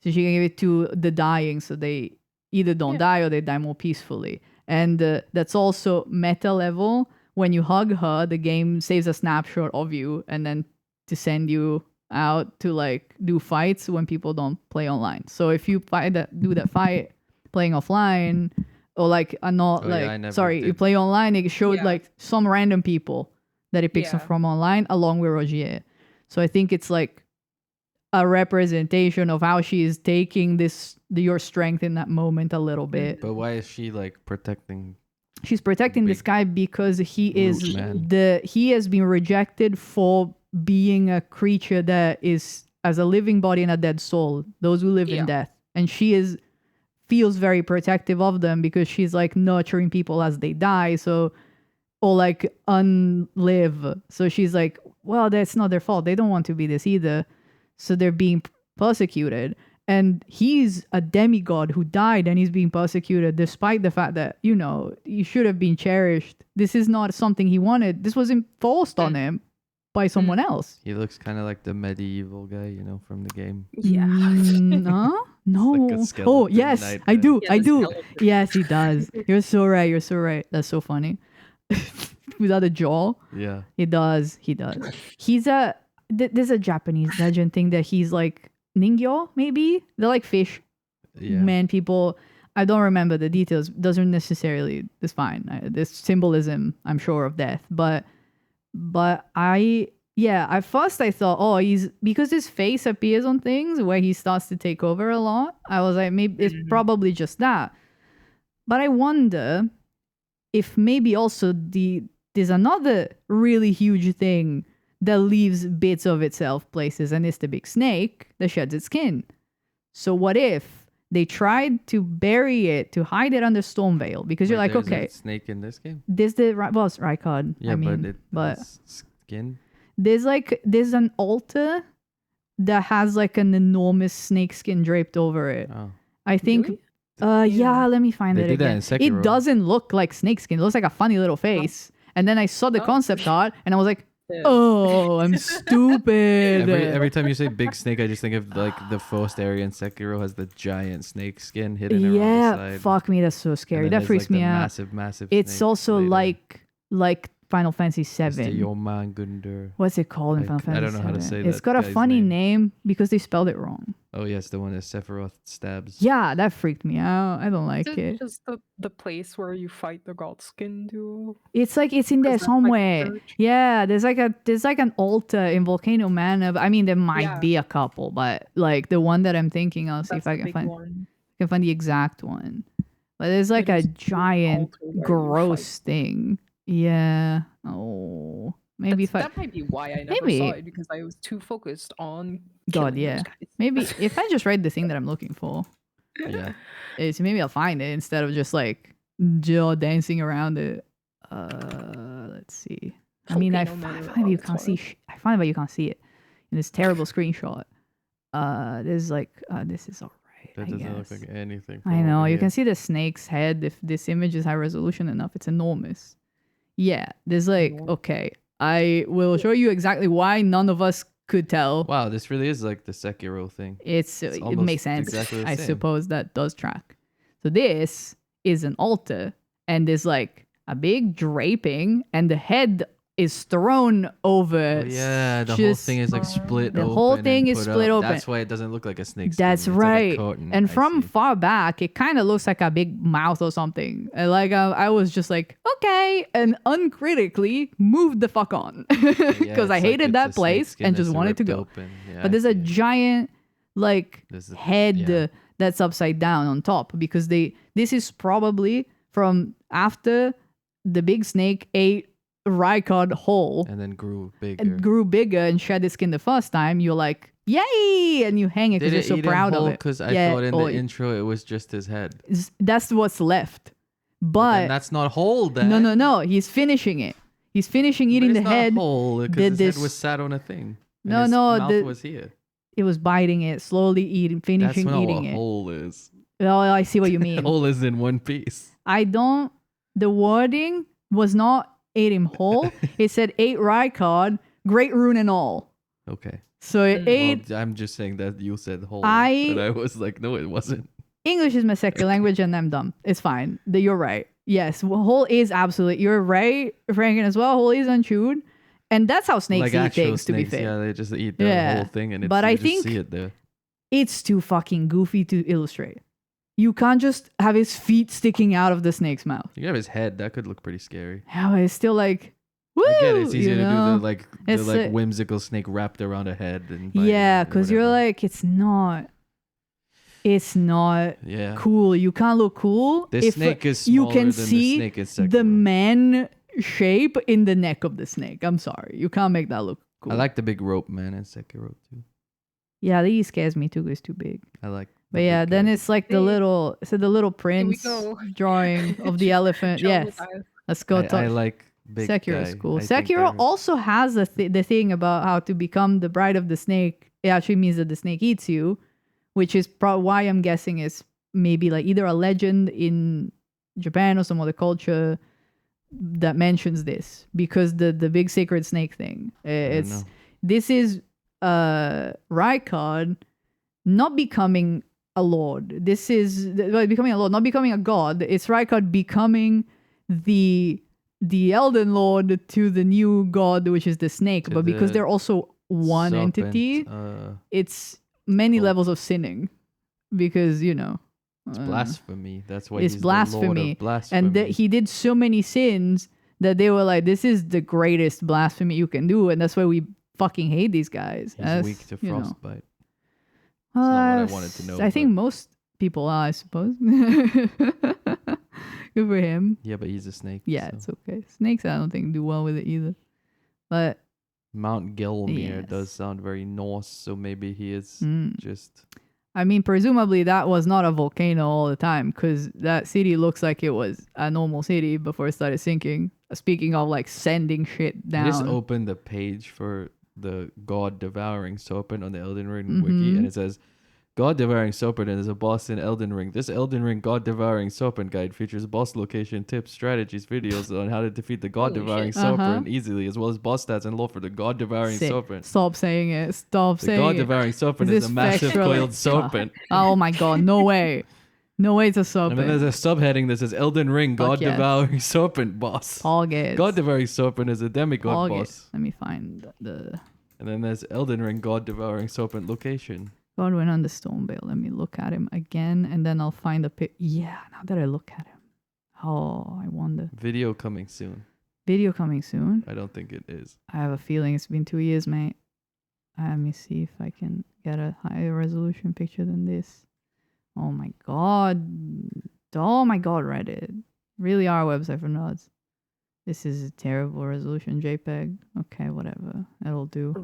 [SPEAKER 2] so she can give it to the dying, so they either don't die or they die more peacefully. And that's also meta level. When you hug her, the game saves a snapshot of you and then to send you out to like do fights when people don't play online. So if you do that fight playing offline, or like
[SPEAKER 1] I never
[SPEAKER 2] you
[SPEAKER 1] did.
[SPEAKER 2] play online, it showed
[SPEAKER 3] Yeah.
[SPEAKER 2] like some random people that it picks up
[SPEAKER 3] Yeah.
[SPEAKER 2] from online along with Rogier. So I think it's like a representation of how she is taking your strength in that moment a little bit.
[SPEAKER 1] But why is she like protecting?
[SPEAKER 2] She's protecting this
[SPEAKER 1] Big
[SPEAKER 2] guy because he is
[SPEAKER 1] brute man.
[SPEAKER 2] he has been rejected for being a creature that is as a living body and a dead soul, those who live in
[SPEAKER 3] Yeah.
[SPEAKER 2] death. And she feels very protective of them because she's like nurturing people as they die, or like unlive. So she's like, well, that's not their fault. They don't want to be this either. So they're being persecuted. And he's a demigod who died and he's being persecuted despite the fact that, he should have been cherished. This is not something he wanted. This was enforced on him by someone else.
[SPEAKER 1] He looks kind of like the medieval guy, from the game.
[SPEAKER 3] Yeah.
[SPEAKER 2] No.
[SPEAKER 1] like a
[SPEAKER 2] Oh,
[SPEAKER 1] skeleton
[SPEAKER 2] yes,
[SPEAKER 1] knight
[SPEAKER 2] I
[SPEAKER 1] there.
[SPEAKER 2] do.
[SPEAKER 3] Yeah,
[SPEAKER 2] I
[SPEAKER 3] the
[SPEAKER 2] do.
[SPEAKER 3] skeleton.
[SPEAKER 2] Yes, he does. You're so right. That's so funny. Without a jaw.
[SPEAKER 1] Yeah.
[SPEAKER 2] He does. He's there's a Japanese legend thing that he's like ningyo, maybe? They're like fish
[SPEAKER 1] Yeah.
[SPEAKER 2] man people. I don't remember the details. Doesn't necessarily. It's fine. There's symbolism, I'm sure, of death. But at first I thought, he's because his face appears on things where he starts to take over a lot. I was like, maybe it's probably just that. But I wonder if maybe also there's another really huge thing that leaves bits of itself places, and it's the big snake that sheds its skin. So what if they tried to bury it, to hide it under Stormveil? Because you're
[SPEAKER 1] Wait,
[SPEAKER 2] like,
[SPEAKER 1] there's a
[SPEAKER 2] okay,
[SPEAKER 1] snake in this game.
[SPEAKER 2] it's Rykard.
[SPEAKER 1] Yeah,
[SPEAKER 2] I mean,
[SPEAKER 1] but it
[SPEAKER 2] but
[SPEAKER 1] has skin.
[SPEAKER 2] there's an altar that has like an enormous snake skin draped over it.
[SPEAKER 1] Oh.
[SPEAKER 2] I think.
[SPEAKER 3] Really?
[SPEAKER 2] Yeah, let me find
[SPEAKER 1] They
[SPEAKER 2] it
[SPEAKER 1] did that
[SPEAKER 2] again.
[SPEAKER 1] in Sekiro.
[SPEAKER 2] It doesn't look like snakeskin. It looks like a funny little face. And then I saw the
[SPEAKER 3] Oh.
[SPEAKER 2] concept art, and I was like,
[SPEAKER 3] Yeah.
[SPEAKER 2] "Oh, I'm stupid."
[SPEAKER 1] Every time you say big snake, I just think of like the first area in Sekiro has the giant snake skin hidden around the
[SPEAKER 2] Yeah,
[SPEAKER 1] side.
[SPEAKER 2] fuck me, that's so
[SPEAKER 1] And
[SPEAKER 2] scary.
[SPEAKER 1] then
[SPEAKER 2] That
[SPEAKER 1] there's,
[SPEAKER 2] freaks
[SPEAKER 1] like,
[SPEAKER 2] me
[SPEAKER 1] the
[SPEAKER 2] out.
[SPEAKER 1] Massive
[SPEAKER 2] It's
[SPEAKER 1] snake
[SPEAKER 2] also
[SPEAKER 1] later.
[SPEAKER 2] like Final Fantasy
[SPEAKER 1] Mr.
[SPEAKER 2] VII.
[SPEAKER 1] Jormungandr.
[SPEAKER 2] What's it called in Final Fantasy
[SPEAKER 1] I don't know how to
[SPEAKER 2] VII?
[SPEAKER 1] say
[SPEAKER 2] It's
[SPEAKER 1] that
[SPEAKER 2] got a
[SPEAKER 1] guy's
[SPEAKER 2] funny
[SPEAKER 1] name.
[SPEAKER 2] name because they spelled it wrong.
[SPEAKER 1] Oh yes, the one that Sephiroth stabs.
[SPEAKER 2] Yeah, that freaked me out. I don't like
[SPEAKER 3] Is
[SPEAKER 2] it.
[SPEAKER 3] it just the place where you fight the Godskin duel?
[SPEAKER 2] It's like it's in there
[SPEAKER 3] Because that's like the
[SPEAKER 2] somewhere.
[SPEAKER 3] church.
[SPEAKER 2] Yeah, there's like an altar in Volcano Manor. I mean, there might
[SPEAKER 3] Yeah.
[SPEAKER 2] be a couple, but like the one that I'm thinking, I'll see
[SPEAKER 3] That's
[SPEAKER 2] if I
[SPEAKER 3] the
[SPEAKER 2] can
[SPEAKER 3] big
[SPEAKER 2] find
[SPEAKER 3] one.
[SPEAKER 2] the exact one. But there's like
[SPEAKER 3] It
[SPEAKER 2] a
[SPEAKER 3] is
[SPEAKER 2] giant
[SPEAKER 3] altar where you
[SPEAKER 2] gross
[SPEAKER 3] fight.
[SPEAKER 2] thing. Yeah. Oh, maybe if I
[SPEAKER 3] That might be why I never
[SPEAKER 2] Maybe.
[SPEAKER 3] saw it, because I was too focused on
[SPEAKER 2] God,
[SPEAKER 3] killing
[SPEAKER 2] yeah.
[SPEAKER 3] those guys.
[SPEAKER 2] maybe if I just write the thing that I'm looking for,
[SPEAKER 1] Yeah.
[SPEAKER 2] it's maybe I'll find it instead of just like Jill dancing around it. Let's see. I mean, I
[SPEAKER 3] Volcano Manor
[SPEAKER 2] find you
[SPEAKER 3] on
[SPEAKER 2] can't see.
[SPEAKER 3] Twitter.
[SPEAKER 2] I find but you can't see it in this terrible screenshot. There's like this is alright.
[SPEAKER 1] That
[SPEAKER 2] I
[SPEAKER 1] doesn't
[SPEAKER 2] guess.
[SPEAKER 1] look like anything.
[SPEAKER 2] I know you can see the snake's head. If this image is high resolution enough, it's enormous. Yeah, there's like
[SPEAKER 3] Enormous.
[SPEAKER 2] okay. I will show you exactly why none of us could tell.
[SPEAKER 1] Wow, this really is like the Sekiro thing.
[SPEAKER 2] It
[SPEAKER 1] almost
[SPEAKER 2] makes sense.
[SPEAKER 1] exactly the
[SPEAKER 2] I
[SPEAKER 1] same.
[SPEAKER 2] suppose that does track. So this is an altar, and there's like a big draping, and the head is thrown over.
[SPEAKER 1] Oh, yeah, the whole
[SPEAKER 2] just-
[SPEAKER 1] thing is like split
[SPEAKER 2] The
[SPEAKER 1] open.
[SPEAKER 2] whole
[SPEAKER 1] and
[SPEAKER 2] thing is
[SPEAKER 1] put
[SPEAKER 2] split
[SPEAKER 1] up.
[SPEAKER 2] open.
[SPEAKER 1] That's why it doesn't look like a snake skin.
[SPEAKER 2] That's
[SPEAKER 1] It's like a
[SPEAKER 2] right.
[SPEAKER 1] curtain.
[SPEAKER 2] And
[SPEAKER 1] I
[SPEAKER 2] from
[SPEAKER 1] see.
[SPEAKER 2] far back, it kind of looks like a big mouth or something. And like I was just like, okay, and uncritically moved the fuck on
[SPEAKER 1] Yeah,
[SPEAKER 2] because
[SPEAKER 1] it's
[SPEAKER 2] I
[SPEAKER 1] like
[SPEAKER 2] hated
[SPEAKER 1] it's
[SPEAKER 2] that
[SPEAKER 1] a snake
[SPEAKER 2] place
[SPEAKER 1] skin
[SPEAKER 2] and just
[SPEAKER 1] that's
[SPEAKER 2] wanted to
[SPEAKER 1] ripped
[SPEAKER 2] go.
[SPEAKER 1] open. Yeah,
[SPEAKER 2] But
[SPEAKER 1] I
[SPEAKER 2] there's a
[SPEAKER 1] see it.
[SPEAKER 2] giant like
[SPEAKER 1] There's a-
[SPEAKER 2] head
[SPEAKER 1] yeah.
[SPEAKER 2] that's upside down on top because this is probably from after the big snake ate Rykard whole
[SPEAKER 1] and then grew bigger.
[SPEAKER 2] and grew bigger and shed its skin the first time. You're like, yay! And you hang it because
[SPEAKER 1] Did
[SPEAKER 2] you're
[SPEAKER 1] it
[SPEAKER 2] so
[SPEAKER 1] eat
[SPEAKER 2] proud
[SPEAKER 1] him whole?
[SPEAKER 2] of it.
[SPEAKER 1] Because I
[SPEAKER 2] Yeah,
[SPEAKER 1] thought in
[SPEAKER 2] oh,
[SPEAKER 1] the intro it was just his head.
[SPEAKER 2] that's what's left.
[SPEAKER 1] Then
[SPEAKER 2] But
[SPEAKER 1] that's not whole. Then
[SPEAKER 2] no, he's finishing it. He's finishing
[SPEAKER 1] But
[SPEAKER 2] eating
[SPEAKER 1] it's
[SPEAKER 2] the
[SPEAKER 1] not
[SPEAKER 2] head.
[SPEAKER 1] whole
[SPEAKER 2] did
[SPEAKER 1] because his
[SPEAKER 2] this-
[SPEAKER 1] head was sat on a thing. and
[SPEAKER 2] No,
[SPEAKER 1] his
[SPEAKER 2] no,
[SPEAKER 1] mouth was here.
[SPEAKER 2] It was biting it, slowly eating,
[SPEAKER 1] That's
[SPEAKER 2] finishing
[SPEAKER 1] not
[SPEAKER 2] eating
[SPEAKER 1] what
[SPEAKER 2] it.
[SPEAKER 1] whole is.
[SPEAKER 2] Oh, I see what you mean.
[SPEAKER 1] Whole is in one piece.
[SPEAKER 2] The wording was not ate him whole. It said ate Rykard, great rune and all.
[SPEAKER 1] Okay.
[SPEAKER 2] So it ate.
[SPEAKER 1] Well, I'm just saying that you said whole.
[SPEAKER 2] I-
[SPEAKER 1] But I was like, no, it wasn't.
[SPEAKER 2] English is my second language and I'm dumb. It's fine. You're right. Yes, whole is absolute. You're right, Franken, as well. Whole is unchewed. And that's how snakes
[SPEAKER 1] like
[SPEAKER 2] eat
[SPEAKER 1] actual
[SPEAKER 2] things,
[SPEAKER 1] snakes,
[SPEAKER 2] to be fair.
[SPEAKER 1] yeah, they just eat the
[SPEAKER 2] Yeah.
[SPEAKER 1] whole thing, and it's,
[SPEAKER 2] But
[SPEAKER 1] you
[SPEAKER 2] I
[SPEAKER 1] just
[SPEAKER 2] think-
[SPEAKER 1] see it there.
[SPEAKER 2] It's too fucking goofy to illustrate. You can't just have his feet sticking out of the snake's mouth.
[SPEAKER 1] You can have his head. That could look pretty scary.
[SPEAKER 2] How it's still like, woo!
[SPEAKER 1] I get it. It's easier
[SPEAKER 2] you
[SPEAKER 1] to do
[SPEAKER 2] know?
[SPEAKER 1] the like
[SPEAKER 2] It's
[SPEAKER 1] whimsical snake wrapped around a head and biting
[SPEAKER 2] Yeah,
[SPEAKER 1] or
[SPEAKER 2] because you're
[SPEAKER 1] whatever.
[SPEAKER 2] like, it's not
[SPEAKER 1] yeah.
[SPEAKER 2] cool. You can't look cool.
[SPEAKER 1] This
[SPEAKER 2] if
[SPEAKER 1] snake is
[SPEAKER 2] you
[SPEAKER 1] smaller
[SPEAKER 2] can
[SPEAKER 1] than
[SPEAKER 2] see
[SPEAKER 1] the snake is
[SPEAKER 2] the man shape in the neck of the snake. I'm sorry, you can't make that look cool.
[SPEAKER 1] I like the big rope man in Sekiro too.
[SPEAKER 2] Yeah, he scares me too. It's too big.
[SPEAKER 1] I like.
[SPEAKER 2] But yeah, then it's like the
[SPEAKER 3] Hey,
[SPEAKER 2] little prince
[SPEAKER 3] go.
[SPEAKER 2] drawing of the elephant.
[SPEAKER 3] Show
[SPEAKER 2] Yes,
[SPEAKER 3] that.
[SPEAKER 2] let's go talk.
[SPEAKER 1] I like big
[SPEAKER 2] Sekiro's
[SPEAKER 1] guy.
[SPEAKER 2] cool.
[SPEAKER 1] I think
[SPEAKER 2] Sekiro
[SPEAKER 1] that-
[SPEAKER 2] also has the thing about how to become the bride of the snake. It actually means that the snake eats you, which is why I'm guessing is maybe like either a legend in Japan or some other culture that mentions this, because the big sacred snake thing.
[SPEAKER 1] know.
[SPEAKER 2] This is Rykard not becoming a lord. This is becoming a lord, not becoming a god. It's Rykard becoming the Elden Lord to the new god, which is the snake.
[SPEAKER 1] To
[SPEAKER 2] But because
[SPEAKER 1] the
[SPEAKER 2] they're also one
[SPEAKER 1] serpent,
[SPEAKER 2] entity, it's many
[SPEAKER 1] oh.
[SPEAKER 2] levels of sinning, because
[SPEAKER 1] it's blasphemy. That's why
[SPEAKER 2] it's
[SPEAKER 1] he's the Lord
[SPEAKER 2] blasphemy.
[SPEAKER 1] of blasphemy.
[SPEAKER 2] and he did so many sins that they were like, this is the greatest blasphemy you can do, and that's why we fucking hate these guys.
[SPEAKER 1] he's
[SPEAKER 2] That's,
[SPEAKER 1] weak to
[SPEAKER 2] you know.
[SPEAKER 1] frostbite. not what I wanted to know,
[SPEAKER 2] I think
[SPEAKER 1] but-
[SPEAKER 2] most people are, I suppose. Good for him.
[SPEAKER 1] Yeah, but he's a snake.
[SPEAKER 2] Yeah,
[SPEAKER 1] so.
[SPEAKER 2] it's okay. Snakes, I don't think do well with it either. But
[SPEAKER 1] Mount Gelmir
[SPEAKER 2] Yes.
[SPEAKER 1] does sound very Norse, so maybe he is just.
[SPEAKER 2] I mean, presumably that was not a volcano all the time, because that city looks like it was a normal city before it started sinking. Speaking of like sending shit
[SPEAKER 1] I
[SPEAKER 2] down.
[SPEAKER 1] just opened the page for the God Devouring Serpent on the Elden Ring wiki, and it says, God Devouring Serpent is a boss in Elden Ring. This Elden Ring God Devouring Serpent guide features boss location, tips, strategies, videos on how to defeat the God
[SPEAKER 3] Holy
[SPEAKER 1] Devouring
[SPEAKER 3] shit.
[SPEAKER 1] Serpent easily, as well as boss stats and lore for the God Devouring
[SPEAKER 2] Sick.
[SPEAKER 1] Serpent.
[SPEAKER 2] Stop saying it. Stop
[SPEAKER 1] The
[SPEAKER 2] saying
[SPEAKER 1] God
[SPEAKER 2] it.
[SPEAKER 1] Devouring Serpent
[SPEAKER 2] Is
[SPEAKER 1] is a
[SPEAKER 2] this
[SPEAKER 1] massive
[SPEAKER 2] factual?
[SPEAKER 1] coiled serpent.
[SPEAKER 2] Oh my god, no way. No way it's a
[SPEAKER 1] And then there's
[SPEAKER 2] serpent.
[SPEAKER 1] a subheading that says Elden Ring,
[SPEAKER 2] Fuck
[SPEAKER 1] God
[SPEAKER 2] yes.
[SPEAKER 1] Devouring Serpent Boss.
[SPEAKER 2] Target.
[SPEAKER 1] God Devouring Serpent is a demigod
[SPEAKER 2] Target.
[SPEAKER 1] boss.
[SPEAKER 2] Let me find the
[SPEAKER 1] And then there's Elden Ring, God Devouring Serpent Location.
[SPEAKER 2] Godwin on the stone bale. Let me look at him again, and then I'll find the pic. Yeah, now that I look at him. Oh, I wonder.
[SPEAKER 1] Video coming soon.
[SPEAKER 2] Video coming soon.
[SPEAKER 1] I don't think it is.
[SPEAKER 2] I have a feeling it's been 2 years, mate. Let me see if I can get a higher resolution picture than this. Oh my god. Oh my god, Reddit. Really are a website for nerds. This is a terrible resolution JPEG. Okay, whatever. It'll do.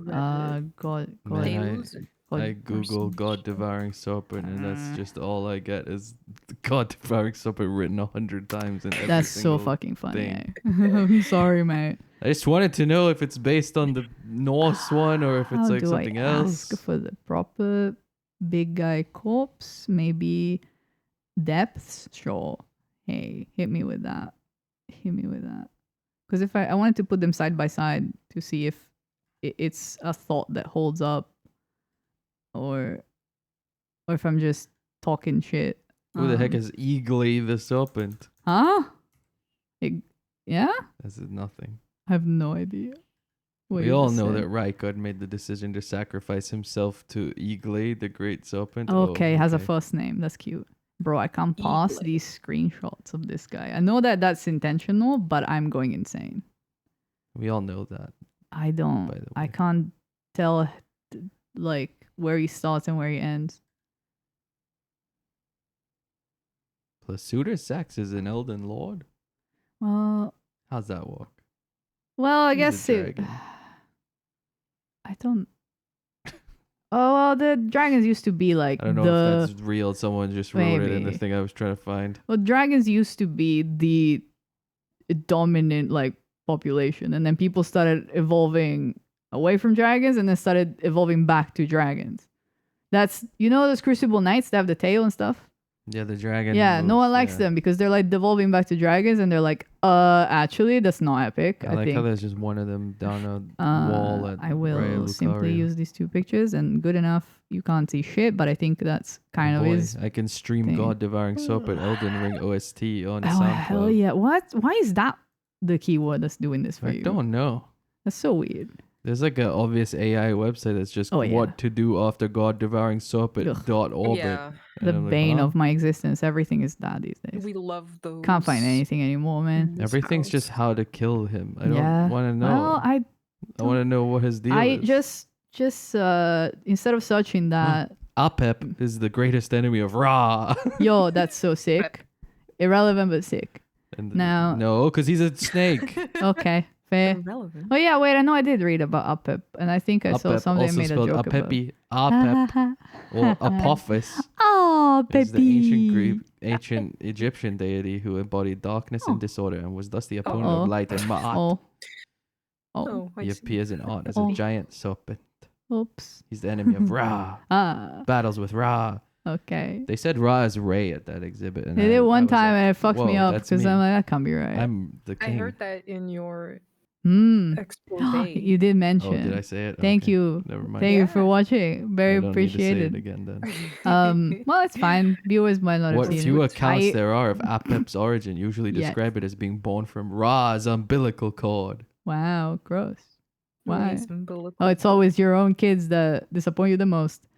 [SPEAKER 2] God.
[SPEAKER 1] Man, I Google God Devouring Serpent, and that's just all I get is God Devouring Serpent written 100 times. In every
[SPEAKER 2] That's so
[SPEAKER 1] single
[SPEAKER 2] fucking funny.
[SPEAKER 1] thing.
[SPEAKER 2] I'm sorry, mate.
[SPEAKER 1] I just wanted to know if it's based on the Norse one or if it's
[SPEAKER 2] How
[SPEAKER 1] like
[SPEAKER 2] do
[SPEAKER 1] something
[SPEAKER 2] I
[SPEAKER 1] else.
[SPEAKER 2] ask for the proper big guy corpse? Maybe depths? Sure. Hey, hit me with that. Because if I wanted to put them side by side to see if it's a thought that holds up, or if I'm just talking shit.
[SPEAKER 1] Who the heck is Eagly the Serpent?
[SPEAKER 2] Huh? Yeah?
[SPEAKER 1] This is nothing.
[SPEAKER 2] I have no idea. What
[SPEAKER 1] We
[SPEAKER 2] you
[SPEAKER 1] all
[SPEAKER 2] just
[SPEAKER 1] know
[SPEAKER 2] said.
[SPEAKER 1] that Rykard made the decision to sacrifice himself to Eagly, the great serpent.
[SPEAKER 2] Okay, has a
[SPEAKER 1] okay.
[SPEAKER 2] first name. That's cute. Bro, I can't pass
[SPEAKER 3] Eagle.
[SPEAKER 2] these screenshots of this guy. I know that that's intentional, but I'm going insane.
[SPEAKER 1] We all know that.
[SPEAKER 2] I don't.
[SPEAKER 1] By the
[SPEAKER 2] I
[SPEAKER 1] way.
[SPEAKER 2] can't tell like where he starts and where he ends.
[SPEAKER 1] Plasuter Sax is an Elden Lord?
[SPEAKER 2] Well,
[SPEAKER 1] How's that work?
[SPEAKER 2] I
[SPEAKER 1] He's a
[SPEAKER 2] guess it.
[SPEAKER 1] dragon.
[SPEAKER 2] I don't. Oh well, the dragons used to be like
[SPEAKER 1] I don't know if that's real. Someone just wrote it in the
[SPEAKER 2] Maybe.
[SPEAKER 1] thing I was trying to find.
[SPEAKER 2] Well, dragons used to be the dominant like population, and then people started evolving away from dragons, and then started evolving back to dragons. That's those Crucible Knights that have the tail and stuff.
[SPEAKER 1] Yeah, the dragon.
[SPEAKER 2] Yeah, no
[SPEAKER 1] moves,
[SPEAKER 2] one likes
[SPEAKER 1] yeah.
[SPEAKER 2] them because they're like devolving back to dragons, and they're like, actually, that's not epic.
[SPEAKER 1] I
[SPEAKER 2] I
[SPEAKER 1] like
[SPEAKER 2] think.
[SPEAKER 1] how there's just one of them down a wall at
[SPEAKER 2] I will
[SPEAKER 1] Raya
[SPEAKER 2] simply
[SPEAKER 1] Lucaria.
[SPEAKER 2] use these two pictures, and good enough. You can't see shit, but I think that's kind of
[SPEAKER 1] Boy,
[SPEAKER 2] his.
[SPEAKER 1] I can stream
[SPEAKER 2] thing.
[SPEAKER 1] God Devouring Serpent Elden Ring OST on
[SPEAKER 2] Oh
[SPEAKER 1] SoundCloud.
[SPEAKER 2] hell yeah! What? Why is that the keyword that's doing this for
[SPEAKER 1] I
[SPEAKER 2] you?
[SPEAKER 1] don't know.
[SPEAKER 2] That's so weird.
[SPEAKER 1] There's like an obvious AI website that's just
[SPEAKER 2] Oh, yeah.
[SPEAKER 1] what to do after God Devouring Serpent
[SPEAKER 2] Ugh.
[SPEAKER 1] .orbit.
[SPEAKER 3] Yeah,
[SPEAKER 1] And
[SPEAKER 2] The
[SPEAKER 1] I'm like,
[SPEAKER 2] bane
[SPEAKER 1] huh?
[SPEAKER 2] of my existence. Everything is that these days.
[SPEAKER 3] we love those.
[SPEAKER 2] Can't find anything anymore, man.
[SPEAKER 3] in this
[SPEAKER 1] Everything's
[SPEAKER 3] house.
[SPEAKER 1] just how to kill him. I
[SPEAKER 2] Yeah.
[SPEAKER 1] don't want to know.
[SPEAKER 2] Well,
[SPEAKER 1] I want to know what his deal
[SPEAKER 2] I
[SPEAKER 1] is.
[SPEAKER 2] just instead of searching that,
[SPEAKER 1] Apep is the greatest enemy of Ra.
[SPEAKER 2] yo, that's so sick. Irrelevant but sick.
[SPEAKER 1] And
[SPEAKER 2] Now-
[SPEAKER 1] no, because he's a snake.
[SPEAKER 2] Okay, fair.
[SPEAKER 3] Irrelevant.
[SPEAKER 2] Oh yeah, wait, I know I did read about Apep, and I think I saw
[SPEAKER 1] Apep,
[SPEAKER 2] something
[SPEAKER 1] also
[SPEAKER 2] made a
[SPEAKER 1] spelled
[SPEAKER 2] joke about.
[SPEAKER 1] Apepi, Apep, or Apophis.
[SPEAKER 2] Oh,
[SPEAKER 1] is the ancient Greek,
[SPEAKER 2] baby.
[SPEAKER 1] ancient Egyptian deity who embodied darkness and disorder and was thus the opponent
[SPEAKER 2] Uh-oh.
[SPEAKER 1] of light and Ma'at.
[SPEAKER 2] Oh.
[SPEAKER 3] Oh, I
[SPEAKER 1] He
[SPEAKER 3] see.
[SPEAKER 1] appears in art as
[SPEAKER 2] Oh.
[SPEAKER 1] a giant serpent.
[SPEAKER 2] Oops.
[SPEAKER 1] He's the enemy of Ra.
[SPEAKER 2] Ah.
[SPEAKER 1] Battles with Ra.
[SPEAKER 2] Okay.
[SPEAKER 1] They said Ra is Ray at that exhibit. And
[SPEAKER 2] They did one
[SPEAKER 1] was
[SPEAKER 2] time
[SPEAKER 1] like,
[SPEAKER 2] and it fucked me
[SPEAKER 1] "Whoa,
[SPEAKER 2] up
[SPEAKER 1] that's
[SPEAKER 2] because
[SPEAKER 1] me.
[SPEAKER 2] I'm like, that can't be right.
[SPEAKER 1] I'm the
[SPEAKER 3] I
[SPEAKER 1] king."
[SPEAKER 3] heard that in your
[SPEAKER 2] Hmm.
[SPEAKER 3] expose.
[SPEAKER 2] You did mention.
[SPEAKER 1] Oh, did I say it?
[SPEAKER 2] Thank
[SPEAKER 1] Okay.
[SPEAKER 2] you.
[SPEAKER 1] Never mind.
[SPEAKER 2] Thank you for
[SPEAKER 3] Yeah.
[SPEAKER 2] watching. Very
[SPEAKER 1] I don't need to say it
[SPEAKER 2] appreciated.
[SPEAKER 1] again then.
[SPEAKER 2] Well, it's fine. Viewers might not
[SPEAKER 1] What
[SPEAKER 2] have seen
[SPEAKER 1] few
[SPEAKER 2] it.
[SPEAKER 1] accounts
[SPEAKER 2] I-
[SPEAKER 1] there are of Apep's origin usually
[SPEAKER 2] Yes.
[SPEAKER 1] describe it as being born from Ra's umbilical cord.
[SPEAKER 2] Wow, gross. Why?
[SPEAKER 3] Raise umbilical
[SPEAKER 2] Oh, it's always your own kids that disappoint you the most.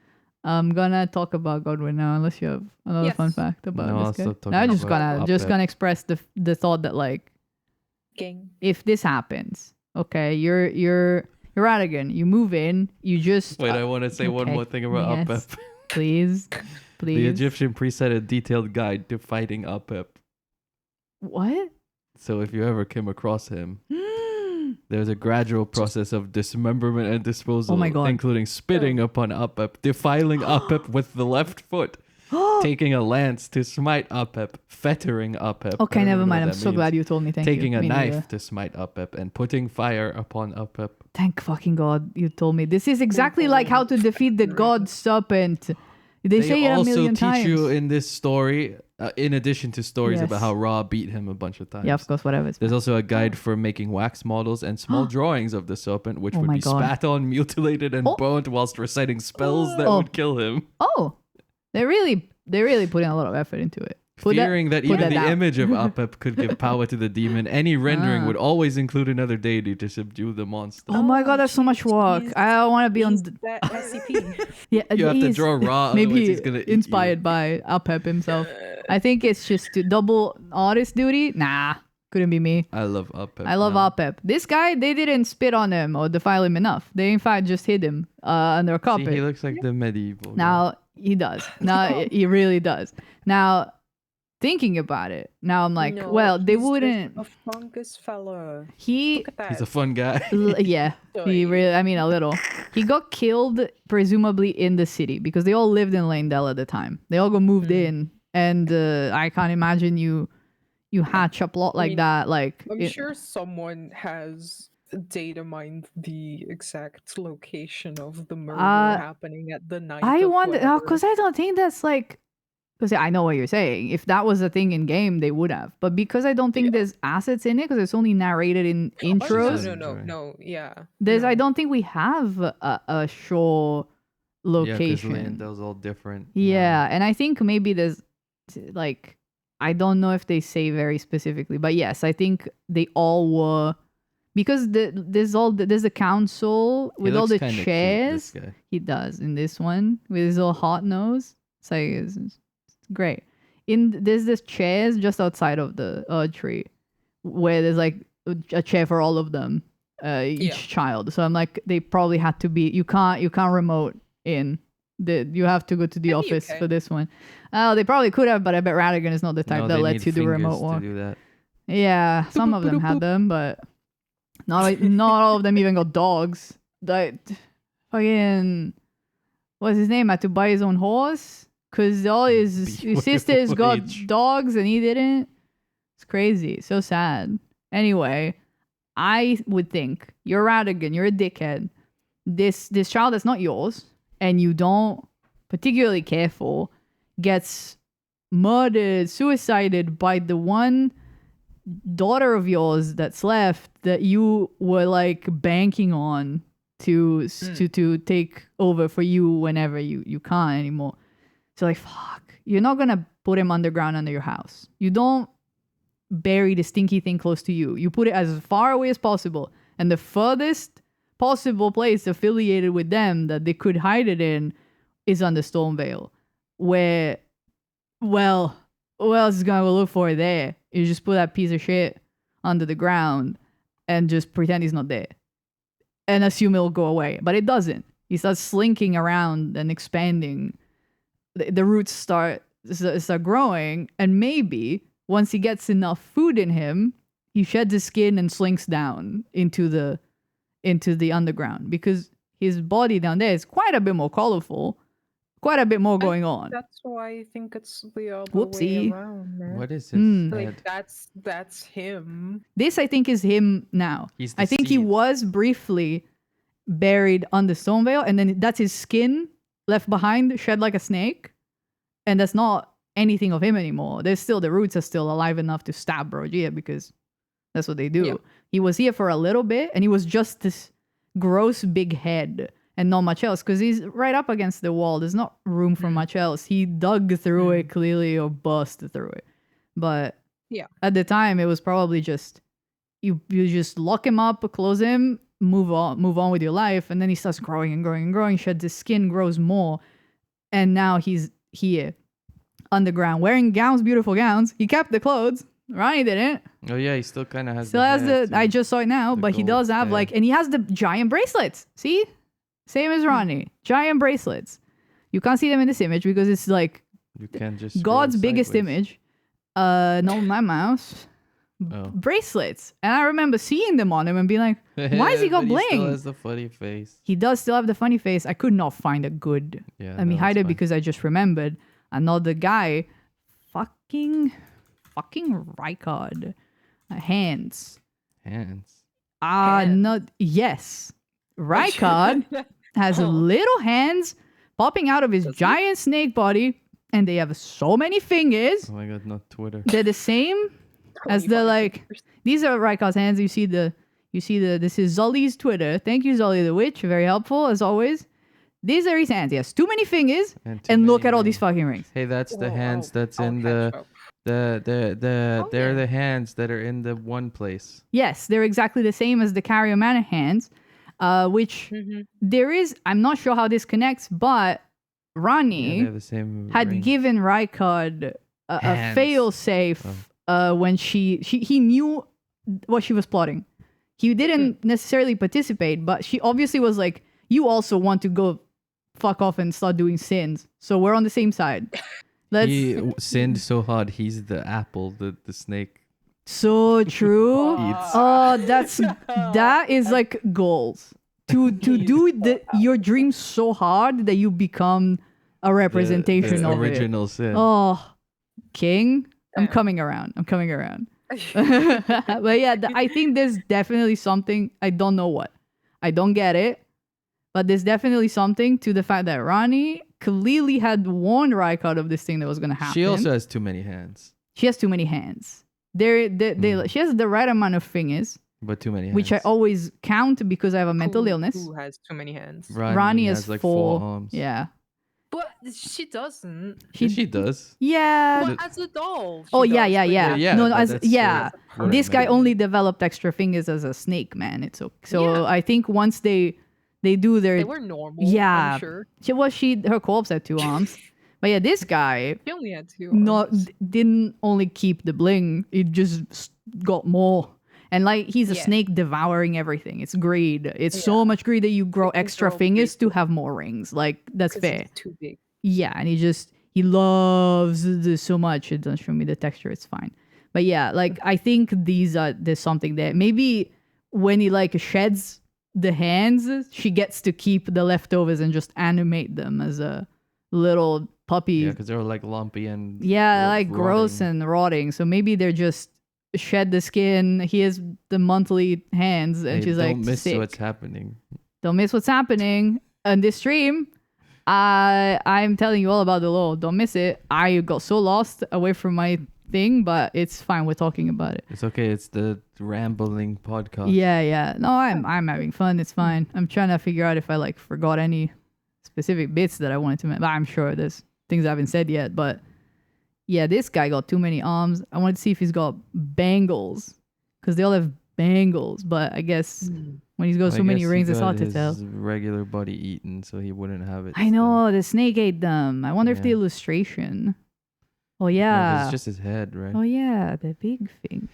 [SPEAKER 2] I'm gonna talk about Godwin now, unless you have another fun
[SPEAKER 3] Yes.
[SPEAKER 2] fact about
[SPEAKER 1] No, I'll
[SPEAKER 2] this guy.
[SPEAKER 1] stop talking
[SPEAKER 2] No, I'm just
[SPEAKER 1] about
[SPEAKER 2] gonna just
[SPEAKER 1] Apep.
[SPEAKER 2] gonna express the thought that like
[SPEAKER 3] gang.
[SPEAKER 2] if this happens, okay, you're Radigan, you move in, you just
[SPEAKER 1] Wait, I want to say one
[SPEAKER 2] okay.
[SPEAKER 1] more thing about
[SPEAKER 2] Yes.
[SPEAKER 1] Apep.
[SPEAKER 2] please, please.
[SPEAKER 1] The Egyptian priest had a detailed guide to fighting Apep.
[SPEAKER 2] What?
[SPEAKER 1] So if you ever came across him, there's a gradual process of dismemberment and disposal,
[SPEAKER 2] Oh my God.
[SPEAKER 1] including spitting upon Apep, defiling Apep with the left foot, taking a lance to smite Apep, fettering Apep.
[SPEAKER 2] Okay,
[SPEAKER 1] I don't
[SPEAKER 2] never
[SPEAKER 1] even know
[SPEAKER 2] mind.
[SPEAKER 1] what
[SPEAKER 2] I'm
[SPEAKER 1] that
[SPEAKER 2] so
[SPEAKER 1] means,
[SPEAKER 2] glad you told me. Thank
[SPEAKER 1] taking
[SPEAKER 2] you.
[SPEAKER 1] a
[SPEAKER 2] Me
[SPEAKER 1] knife
[SPEAKER 2] neither.
[SPEAKER 1] to smite Apep and putting fire upon Apep.
[SPEAKER 2] Thank fucking God you told me. This is exactly like how to defeat the god serpent. They say it a
[SPEAKER 1] also
[SPEAKER 2] million
[SPEAKER 1] teach
[SPEAKER 2] times.
[SPEAKER 1] you in this story, in addition to stories
[SPEAKER 2] Yes.
[SPEAKER 1] about how Ra beat him a bunch of times.
[SPEAKER 2] Yeah, of course, whatever. It's
[SPEAKER 1] There's also a guide for making wax models and small drawings of the serpent, which
[SPEAKER 2] Oh
[SPEAKER 1] would
[SPEAKER 2] my
[SPEAKER 1] be
[SPEAKER 2] God.
[SPEAKER 1] spat on, mutilated, and
[SPEAKER 2] Oh.
[SPEAKER 1] burnt whilst reciting spells that
[SPEAKER 2] Oh.
[SPEAKER 1] would kill him.
[SPEAKER 2] Oh, they really they're really putting a lot of effort into it.
[SPEAKER 1] Fearing that
[SPEAKER 2] put
[SPEAKER 1] even
[SPEAKER 2] that
[SPEAKER 1] the
[SPEAKER 2] down.
[SPEAKER 1] image of Apep could give power to the demon, any rendering
[SPEAKER 2] Ah.
[SPEAKER 1] would always include another deity to subdue the monster.
[SPEAKER 2] Oh my god, that's so much work. I want to be on.
[SPEAKER 3] He's that SCP.
[SPEAKER 2] Yeah,
[SPEAKER 1] You have to
[SPEAKER 2] he's-
[SPEAKER 1] draw raw, otherwise
[SPEAKER 2] Maybe
[SPEAKER 1] he's gonna eat you.
[SPEAKER 2] inspired by Apep himself. I think it's just to double artist duty. Nah, couldn't be me.
[SPEAKER 1] I love Apep.
[SPEAKER 2] I love
[SPEAKER 1] now.
[SPEAKER 2] Apep. This guy, they didn't spit on him or defile him enough. They in fact just hid him under a
[SPEAKER 1] See,
[SPEAKER 2] carpet.
[SPEAKER 1] he looks like the medieval. guy.
[SPEAKER 2] Now he does. Now he really does. Now thinking about it, now I'm like,
[SPEAKER 3] No,
[SPEAKER 2] well, they
[SPEAKER 3] he's just
[SPEAKER 2] wouldn't.
[SPEAKER 3] a fungus fella.
[SPEAKER 2] He
[SPEAKER 3] Look at that.
[SPEAKER 1] he's a fun guy.
[SPEAKER 2] yeah, he really. I mean, a little. He got killed presumably in the city because they all lived in Landell at the time. They all got moved in, and I can't imagine you hatch a plot like
[SPEAKER 3] mean,
[SPEAKER 2] that. Like,
[SPEAKER 3] I'm sure someone has data mined the exact location of the murder happening at the night.
[SPEAKER 2] I
[SPEAKER 3] of
[SPEAKER 2] wonder
[SPEAKER 3] whatever.
[SPEAKER 2] because I don't think that's like. Because I know what you're saying. If that was a thing in game, they would have. But because I don't think there's assets in it, because it's only narrated in
[SPEAKER 3] Oh,
[SPEAKER 2] intros.
[SPEAKER 3] no, yeah.
[SPEAKER 2] There's,
[SPEAKER 3] no.
[SPEAKER 2] I don't think we have a sure location.
[SPEAKER 1] Yeah, because Landell's all different.
[SPEAKER 2] Yeah, and I think maybe there's like I don't know if they say very specifically, but yes, I think they all were because there's the council
[SPEAKER 1] He
[SPEAKER 2] with all
[SPEAKER 1] looks
[SPEAKER 2] the
[SPEAKER 1] kinda cute,
[SPEAKER 2] chairs.
[SPEAKER 1] this guy.
[SPEAKER 2] He does in this one with his little hot nose. It's like it's great. There's this chairs just outside of the tree where there's like a chair for all of them, each child. So I'm like, they probably had to be. You can't remote in. You have to go to the
[SPEAKER 3] Maybe you
[SPEAKER 2] office
[SPEAKER 3] can.
[SPEAKER 2] for this one. Oh, they probably could have, but I bet Radigan is not the type
[SPEAKER 1] No,
[SPEAKER 2] that
[SPEAKER 1] they
[SPEAKER 2] lets
[SPEAKER 1] need
[SPEAKER 2] you do
[SPEAKER 1] fingers
[SPEAKER 2] remote
[SPEAKER 1] to
[SPEAKER 2] work.
[SPEAKER 1] do that.
[SPEAKER 2] Yeah, some of them had them, but not all of them even got dogs. That fucking what's his name had to buy his own horse because all his sisters got
[SPEAKER 1] BYOH.
[SPEAKER 2] dogs and he didn't. It's crazy, so sad. Anyway, I would think you're Radigan, you're a dickhead. This child that's not yours and you don't particularly care for gets murdered, suicided by the one daughter of yours that's left that you were like banking on to take over for you whenever you can't anymore. So like, fuck, you're not gonna put him underground under your house. You don't bury the stinky thing close to you. You put it as far away as possible, and the furthest possible place affiliated with them that they could hide it in is under Stormvale, where, well, who else is gonna go look for it there? You just put that piece of shit under the ground and just pretend he's not there and assume it'll go away. But it doesn't. He starts slinking around and expanding. The roots start growing, and maybe once he gets enough food in him, he sheds his skin and slinks down into the underground because his body down there is quite a bit more colorful, quite a bit more going on.
[SPEAKER 3] That's why I think it's the other
[SPEAKER 2] Whoopsie.
[SPEAKER 3] way around, man.
[SPEAKER 1] What is his
[SPEAKER 3] Like
[SPEAKER 1] head?
[SPEAKER 3] that's him.
[SPEAKER 2] This, I think, is him now.
[SPEAKER 1] He's the
[SPEAKER 2] I think he
[SPEAKER 1] seed.
[SPEAKER 2] was briefly buried under Stonevale, and then that's his skin left behind, shed like a snake. And that's not anything of him anymore. There's still, the roots are still alive enough to stab Brogia because that's what they do.
[SPEAKER 3] Yeah.
[SPEAKER 2] He was here for a little bit, and he was just this gross big head and not much else because he's right up against the wall. There's not room for much else. He dug through it clearly or bust through it. But
[SPEAKER 3] Yeah.
[SPEAKER 2] at the time, it was probably just you just lock him up, close him, move on with your life, and then he starts growing and growing and growing, sheds his skin, grows more, and now he's here underground wearing gowns, beautiful gowns. He kept the clothes. Ronnie didn't.
[SPEAKER 1] Oh yeah, he still kind of has.
[SPEAKER 2] Still has
[SPEAKER 1] hat,
[SPEAKER 2] the. I
[SPEAKER 1] too.
[SPEAKER 2] just saw it now,
[SPEAKER 1] The
[SPEAKER 2] but he
[SPEAKER 1] gold
[SPEAKER 2] does have
[SPEAKER 1] hair.
[SPEAKER 2] like, and he has the giant bracelets. See, same as Ronnie, giant bracelets. You can't see them in this image because it's like
[SPEAKER 1] You can't just.
[SPEAKER 2] God's
[SPEAKER 1] scroll
[SPEAKER 2] biggest
[SPEAKER 1] sideways.
[SPEAKER 2] image. Not my mouse.
[SPEAKER 1] Oh.
[SPEAKER 2] Bracelets, and I remember seeing them on him and being like, "Why has he got
[SPEAKER 1] But He still
[SPEAKER 2] bling?"
[SPEAKER 1] has the funny face.
[SPEAKER 2] He does still have the funny face. I could not find a good.
[SPEAKER 1] Yeah.
[SPEAKER 2] Let me
[SPEAKER 1] no,
[SPEAKER 2] hide
[SPEAKER 1] it's
[SPEAKER 2] it
[SPEAKER 1] fine.
[SPEAKER 2] because I just remembered another guy. Fucking Rykard. Hands.
[SPEAKER 1] hands.
[SPEAKER 3] Hands.
[SPEAKER 2] Not yes. Rykard has
[SPEAKER 3] Oh.
[SPEAKER 2] little hands popping out of his
[SPEAKER 3] Does he?
[SPEAKER 2] giant snake body, and they have so many fingers.
[SPEAKER 1] Oh my god, not Twitter.
[SPEAKER 2] They're the same as the
[SPEAKER 3] 25
[SPEAKER 2] like.
[SPEAKER 3] fingers.
[SPEAKER 2] These are Rykard's hands. You see the. This is Zully's Twitter. Thank you, Zully the Witch. Very helpful as always. These are his hands. He has too many fingers,
[SPEAKER 1] too
[SPEAKER 2] and look
[SPEAKER 1] many
[SPEAKER 2] at all these
[SPEAKER 1] rings.
[SPEAKER 2] fucking rings.
[SPEAKER 1] Hey, that's the hands that's
[SPEAKER 3] I'll
[SPEAKER 1] in
[SPEAKER 3] catch up.
[SPEAKER 1] they're
[SPEAKER 3] yeah.
[SPEAKER 1] the hands that are in the one place.
[SPEAKER 2] Yes, they're exactly the same as the Carrier Manor hands, which there is. I'm not sure how this connects, but Rani
[SPEAKER 1] They're the same
[SPEAKER 2] had
[SPEAKER 1] ring.
[SPEAKER 2] given Rykard a
[SPEAKER 1] Hands.
[SPEAKER 2] fail safe when he knew what she was plotting. He didn't necessarily participate, but she obviously was like, "You also want to go fuck off and start doing sins, so we're on the same side." Let's.
[SPEAKER 1] He sinned so hard. He's the apple, the snake.
[SPEAKER 2] So true.
[SPEAKER 1] Eats.
[SPEAKER 2] Oh, that is like goals. To do your dream so hard that you become a representation
[SPEAKER 1] the
[SPEAKER 2] of
[SPEAKER 1] original sin.
[SPEAKER 2] it. Oh, King, I'm coming around. But yeah, I think there's definitely something. I don't know what. I don't get it. But there's definitely something to the fact that Rani clearly had warned Rykard of this thing that was going to happen.
[SPEAKER 1] She also has too many hands,
[SPEAKER 2] She has too many hands. She has the right amount of fingers,
[SPEAKER 1] but too many hands.
[SPEAKER 2] which I always count because I have a mental illness.
[SPEAKER 3] Who has too many hands?
[SPEAKER 2] Rani has
[SPEAKER 1] like
[SPEAKER 2] 4
[SPEAKER 1] arms.
[SPEAKER 2] Yeah.
[SPEAKER 3] But she doesn't.
[SPEAKER 1] She does.
[SPEAKER 2] Yeah.
[SPEAKER 3] But as a doll.
[SPEAKER 2] Oh
[SPEAKER 3] she
[SPEAKER 2] yeah,
[SPEAKER 3] does,
[SPEAKER 2] yeah,
[SPEAKER 3] but
[SPEAKER 2] yeah.
[SPEAKER 1] yeah,
[SPEAKER 2] No,
[SPEAKER 1] but
[SPEAKER 2] as
[SPEAKER 1] that's,
[SPEAKER 2] yeah.
[SPEAKER 1] what I
[SPEAKER 2] This guy
[SPEAKER 1] meant.
[SPEAKER 2] only developed extra fingers as a snake, man. It's okay. So
[SPEAKER 3] Yeah.
[SPEAKER 2] I think once they do their
[SPEAKER 3] They were normal.
[SPEAKER 2] Yeah.
[SPEAKER 3] I'm sure.
[SPEAKER 2] her corpse had 2 arms. But yeah, this guy
[SPEAKER 3] She only had 2
[SPEAKER 2] not
[SPEAKER 3] arms.
[SPEAKER 2] didn't only keep the bling, it just got more. And like he's a
[SPEAKER 3] Yeah.
[SPEAKER 2] snake devouring everything. It's greed. It's so much greed that you grow
[SPEAKER 3] can
[SPEAKER 2] extra
[SPEAKER 3] grow
[SPEAKER 2] fingers
[SPEAKER 3] greed.
[SPEAKER 2] to have more rings. Like that's
[SPEAKER 3] 'Cause
[SPEAKER 2] fair.
[SPEAKER 3] it's too big.
[SPEAKER 2] Yeah, and he loves this so much. It doesn't show me the texture. It's fine. But yeah, like I think there's something there. Maybe when he like sheds the hands, she gets to keep the leftovers and just animate them as a little puppy.
[SPEAKER 1] Yeah, because they're like lumpy and
[SPEAKER 2] Like gross
[SPEAKER 1] rotting.
[SPEAKER 2] and rotting. So maybe they're just shed the skin. He has the monthly hands, and
[SPEAKER 1] Hey,
[SPEAKER 2] she's like,
[SPEAKER 1] don't miss
[SPEAKER 2] sick.
[SPEAKER 1] what's happening.
[SPEAKER 2] Don't miss what's happening on this stream. I'm telling you all about the lore. Don't miss it. I got so lost away from my thing, but it's fine. We're talking about it.
[SPEAKER 1] It's okay. It's the rambling podcast.
[SPEAKER 2] Yeah. No, I'm having fun. It's fine. I'm trying to figure out if I like forgot any specific bits that I wanted to mention. I'm sure there's things I haven't said yet, but yeah, this guy got too many arms. I wanted to see if he's got bangles, because they all have bangles, but I guess when he's got so many rings, it's hard to tell.
[SPEAKER 1] Regular body eaten, so he wouldn't have it.
[SPEAKER 2] I know, the snake ate them. I wonder if the
[SPEAKER 1] Yeah.
[SPEAKER 2] illustration. Oh
[SPEAKER 1] No, 'cause
[SPEAKER 2] yeah.
[SPEAKER 1] it's just his head, right?
[SPEAKER 2] Oh yeah, the big thing.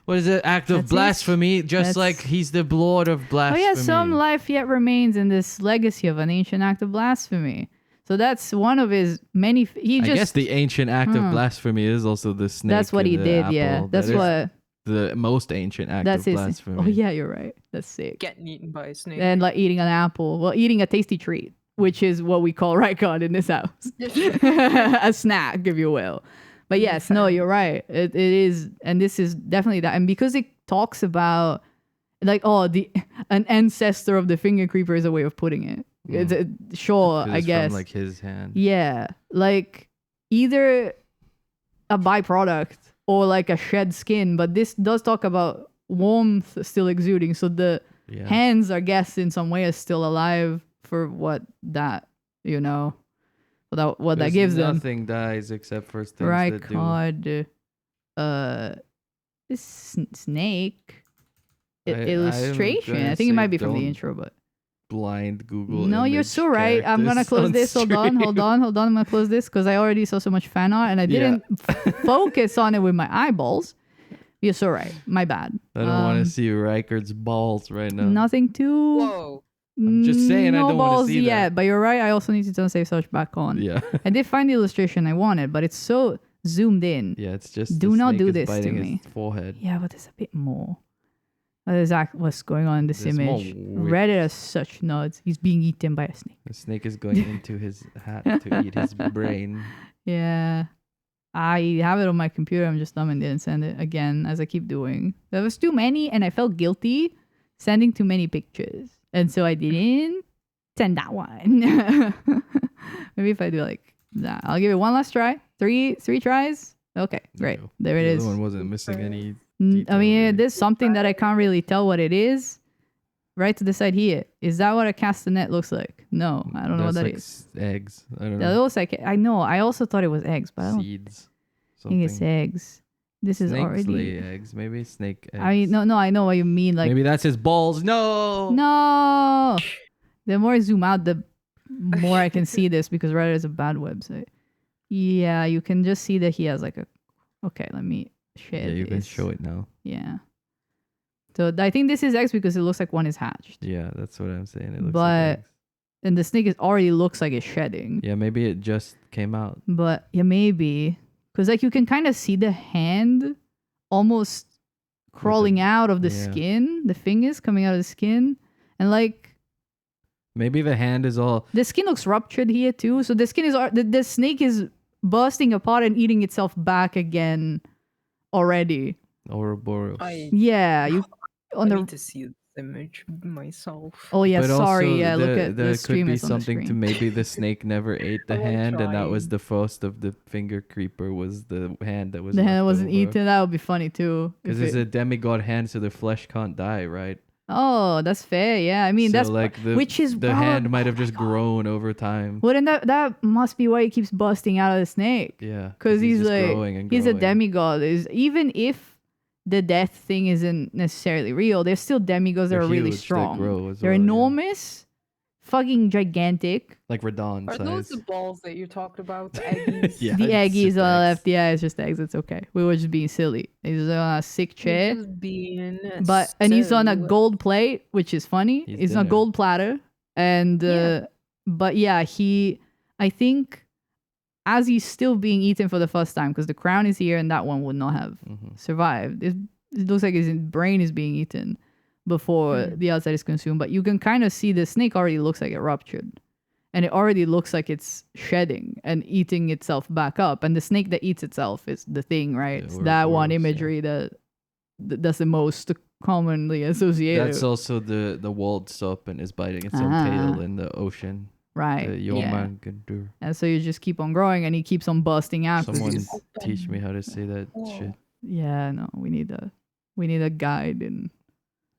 [SPEAKER 1] What is it? Act of
[SPEAKER 2] That's it.
[SPEAKER 1] blasphemy, just
[SPEAKER 2] That's-
[SPEAKER 1] like he's the lord of
[SPEAKER 2] Oh
[SPEAKER 1] blasphemy.
[SPEAKER 2] yeah, some life yet remains in this legacy of an ancient act of blasphemy. So that's one of his many. He
[SPEAKER 1] I
[SPEAKER 2] just.
[SPEAKER 1] guess the ancient act
[SPEAKER 2] Hmm.
[SPEAKER 1] of blasphemy is also the snake.
[SPEAKER 2] That's what
[SPEAKER 1] and
[SPEAKER 2] he
[SPEAKER 1] the
[SPEAKER 2] did.
[SPEAKER 1] apple.
[SPEAKER 2] Yeah, that's
[SPEAKER 1] That is
[SPEAKER 2] what.
[SPEAKER 1] the most ancient act
[SPEAKER 2] That's
[SPEAKER 1] of
[SPEAKER 2] his.
[SPEAKER 1] blasphemy.
[SPEAKER 2] Oh yeah, you're right. That's sick.
[SPEAKER 3] Getting eaten by a snake.
[SPEAKER 2] And like eating an apple. Well, eating a tasty treat, which is what we call Rykard in this house. A snack, if you will. But yes, no, you're right. It is, and this is definitely that. And because it talks about like, an ancestor of the finger creeper is a way of putting it. It's sure,
[SPEAKER 1] 'Cause
[SPEAKER 2] I
[SPEAKER 1] it's
[SPEAKER 2] guess.
[SPEAKER 1] from like his hand.
[SPEAKER 2] Yeah, like either a byproduct or like a shed skin, but this does talk about warmth still exuding, so the
[SPEAKER 1] Yeah.
[SPEAKER 2] hands, I guess, in some way are still alive for what that, what that gives them.
[SPEAKER 1] Nothing dies except for things
[SPEAKER 2] Right
[SPEAKER 1] that do.
[SPEAKER 2] card, this snake illustration. I think it might be from the intro, but
[SPEAKER 1] Blind Google.
[SPEAKER 2] no, you're
[SPEAKER 1] image
[SPEAKER 2] so right. I'm gonna
[SPEAKER 1] characters
[SPEAKER 2] close
[SPEAKER 1] on
[SPEAKER 2] this. Hold on.
[SPEAKER 1] stream.
[SPEAKER 2] I'm gonna close this because I already saw so much fan art and I didn't focus on it with my eyeballs. You're so right. My bad.
[SPEAKER 1] I don't want to see Rykard's balls right now.
[SPEAKER 2] Nothing too.
[SPEAKER 3] Whoa.
[SPEAKER 1] I'm just saying I
[SPEAKER 2] no
[SPEAKER 1] don't wanna
[SPEAKER 2] balls
[SPEAKER 1] see that.
[SPEAKER 2] yet, but you're right. I also need to turn safe search back on.
[SPEAKER 1] Yeah.
[SPEAKER 2] I did find the illustration I wanted, but it's so zoomed in.
[SPEAKER 1] Yeah, it's just
[SPEAKER 2] Do
[SPEAKER 1] the
[SPEAKER 2] not
[SPEAKER 1] snake
[SPEAKER 2] do
[SPEAKER 1] is
[SPEAKER 2] this to
[SPEAKER 1] biting
[SPEAKER 2] me.
[SPEAKER 1] his forehead.
[SPEAKER 2] Yeah, but there's a bit more. That is what's going on in this
[SPEAKER 1] There's more
[SPEAKER 2] image.
[SPEAKER 1] width.
[SPEAKER 2] Reddit has such nods. He's being eaten by a snake.
[SPEAKER 1] The snake is going into his hat to eat his brain.
[SPEAKER 2] Yeah. I have it on my computer. I'm just dumb and didn't send it again, as I keep doing. There was too many, and I felt guilty sending too many pictures. And so I didn't send that one. Maybe if I do like that. I'll give it one last try. Three tries. Okay, great.
[SPEAKER 1] No,
[SPEAKER 2] There it
[SPEAKER 1] the
[SPEAKER 2] is.
[SPEAKER 1] other one wasn't missing any.
[SPEAKER 2] I
[SPEAKER 1] detail
[SPEAKER 2] mean,
[SPEAKER 1] there.
[SPEAKER 2] there's something that I can't really tell what it is. Right to the side here. Is that what a castanet looks like? No, I don't know what that
[SPEAKER 1] like
[SPEAKER 2] is.
[SPEAKER 1] Eggs. I don't
[SPEAKER 2] That
[SPEAKER 1] know.
[SPEAKER 2] looks like I know. I also thought it was eggs, but I don't
[SPEAKER 1] Seeds.
[SPEAKER 2] think it's eggs. This is
[SPEAKER 1] Snakes
[SPEAKER 2] already.
[SPEAKER 1] lay eggs. Maybe snake eggs.
[SPEAKER 2] I know what you mean. Like
[SPEAKER 1] Maybe that's his balls. No.
[SPEAKER 2] no. The more I zoom out, the more I can see this because Reddit is a bad website. Yeah, you can just see that he has like a. Okay, let me share.
[SPEAKER 1] Yeah, you can
[SPEAKER 2] this.
[SPEAKER 1] show it now.
[SPEAKER 2] Yeah. So I think this is eggs because it looks like one is hatched.
[SPEAKER 1] Yeah, that's what I'm saying. It looks
[SPEAKER 2] But-
[SPEAKER 1] like eggs.
[SPEAKER 2] And the snake already looks like it's shedding.
[SPEAKER 1] Yeah, maybe it just came out.
[SPEAKER 2] But yeah, maybe. Because like you can kind of see the hand almost crawling out of the
[SPEAKER 1] yeah.
[SPEAKER 2] skin. The fingers coming out of the skin. And like
[SPEAKER 1] Maybe the hand is all.
[SPEAKER 2] the skin looks ruptured here too. So the skin is the snake is bursting apart and eating itself back again already.
[SPEAKER 1] Ouroboros.
[SPEAKER 2] Yeah, you on
[SPEAKER 3] I
[SPEAKER 2] the
[SPEAKER 3] need to see this image myself.
[SPEAKER 2] Oh yeah,
[SPEAKER 1] But
[SPEAKER 2] sorry.
[SPEAKER 1] also,
[SPEAKER 2] Yeah, look at
[SPEAKER 1] there
[SPEAKER 2] the stream
[SPEAKER 1] could be
[SPEAKER 2] is on the
[SPEAKER 1] something to
[SPEAKER 2] screen.
[SPEAKER 1] maybe the snake never ate the
[SPEAKER 3] I will
[SPEAKER 1] hand, and that was
[SPEAKER 3] try.
[SPEAKER 1] the first of the finger creeper was the hand that was.
[SPEAKER 2] The hand
[SPEAKER 1] left
[SPEAKER 2] wasn't
[SPEAKER 1] over.
[SPEAKER 2] eaten. That would be funny too.
[SPEAKER 1] Because
[SPEAKER 2] if
[SPEAKER 1] it's
[SPEAKER 2] it-
[SPEAKER 1] a demigod hand, so the flesh can't die, right?
[SPEAKER 2] Oh, that's fair. Yeah, I mean
[SPEAKER 1] so
[SPEAKER 2] that's
[SPEAKER 1] like the
[SPEAKER 2] which is
[SPEAKER 1] the
[SPEAKER 2] wrong.
[SPEAKER 1] hand might have
[SPEAKER 2] Oh my
[SPEAKER 1] just
[SPEAKER 2] God.
[SPEAKER 1] grown over time.
[SPEAKER 2] Well, then that must be why he keeps busting out of the snake.
[SPEAKER 1] Yeah,
[SPEAKER 2] Because he's
[SPEAKER 1] just
[SPEAKER 2] like
[SPEAKER 1] growing and
[SPEAKER 2] he's a
[SPEAKER 1] growing.
[SPEAKER 2] demigod. Is even if the death thing isn't necessarily real, there's still demigods that
[SPEAKER 1] They're
[SPEAKER 2] are really
[SPEAKER 1] huge, they
[SPEAKER 2] strong.
[SPEAKER 1] grow as
[SPEAKER 2] They're
[SPEAKER 1] well, yeah.
[SPEAKER 2] enormous, fucking gigantic.
[SPEAKER 1] like Radon
[SPEAKER 3] Are those
[SPEAKER 1] size.
[SPEAKER 3] the balls that you talked about? The eggies?
[SPEAKER 1] Yeah,
[SPEAKER 2] The
[SPEAKER 1] it's
[SPEAKER 2] eggies
[SPEAKER 1] just
[SPEAKER 2] on the
[SPEAKER 1] eggs.
[SPEAKER 2] left, yeah, it's just eggs. It's okay. We were just being silly. He's on a sick chair.
[SPEAKER 3] Just being
[SPEAKER 2] And he's on a
[SPEAKER 3] so-
[SPEAKER 2] gold plate, which is funny.
[SPEAKER 1] He's
[SPEAKER 2] He's on a
[SPEAKER 1] dinner.
[SPEAKER 2] gold platter, and
[SPEAKER 3] Yeah.
[SPEAKER 2] but yeah, I think, as he's still being eaten for the first time, because the crown is here, and that one would not have
[SPEAKER 1] Mhm.
[SPEAKER 2] survived. It looks like his brain is being eaten before the outside is consumed, but you can kind of see the snake already looks like it ruptured. And it already looks like it's shedding and eating itself back up. And the snake that eats itself is the thing, right?
[SPEAKER 1] Yeah,
[SPEAKER 2] It's that one
[SPEAKER 1] Ouroboros, yeah.
[SPEAKER 2] imagery that's the most commonly associated.
[SPEAKER 1] That's also the walled serpent is biting its own
[SPEAKER 2] Ah.
[SPEAKER 1] tail in the ocean.
[SPEAKER 2] right.
[SPEAKER 1] The
[SPEAKER 2] Yeah.
[SPEAKER 1] Yomagandur.
[SPEAKER 2] And so you just keep on growing and he keeps on busting out. 'cause
[SPEAKER 1] Someone
[SPEAKER 2] he's-
[SPEAKER 1] teach me how to say that shit.
[SPEAKER 2] yeah, no, we need a guide and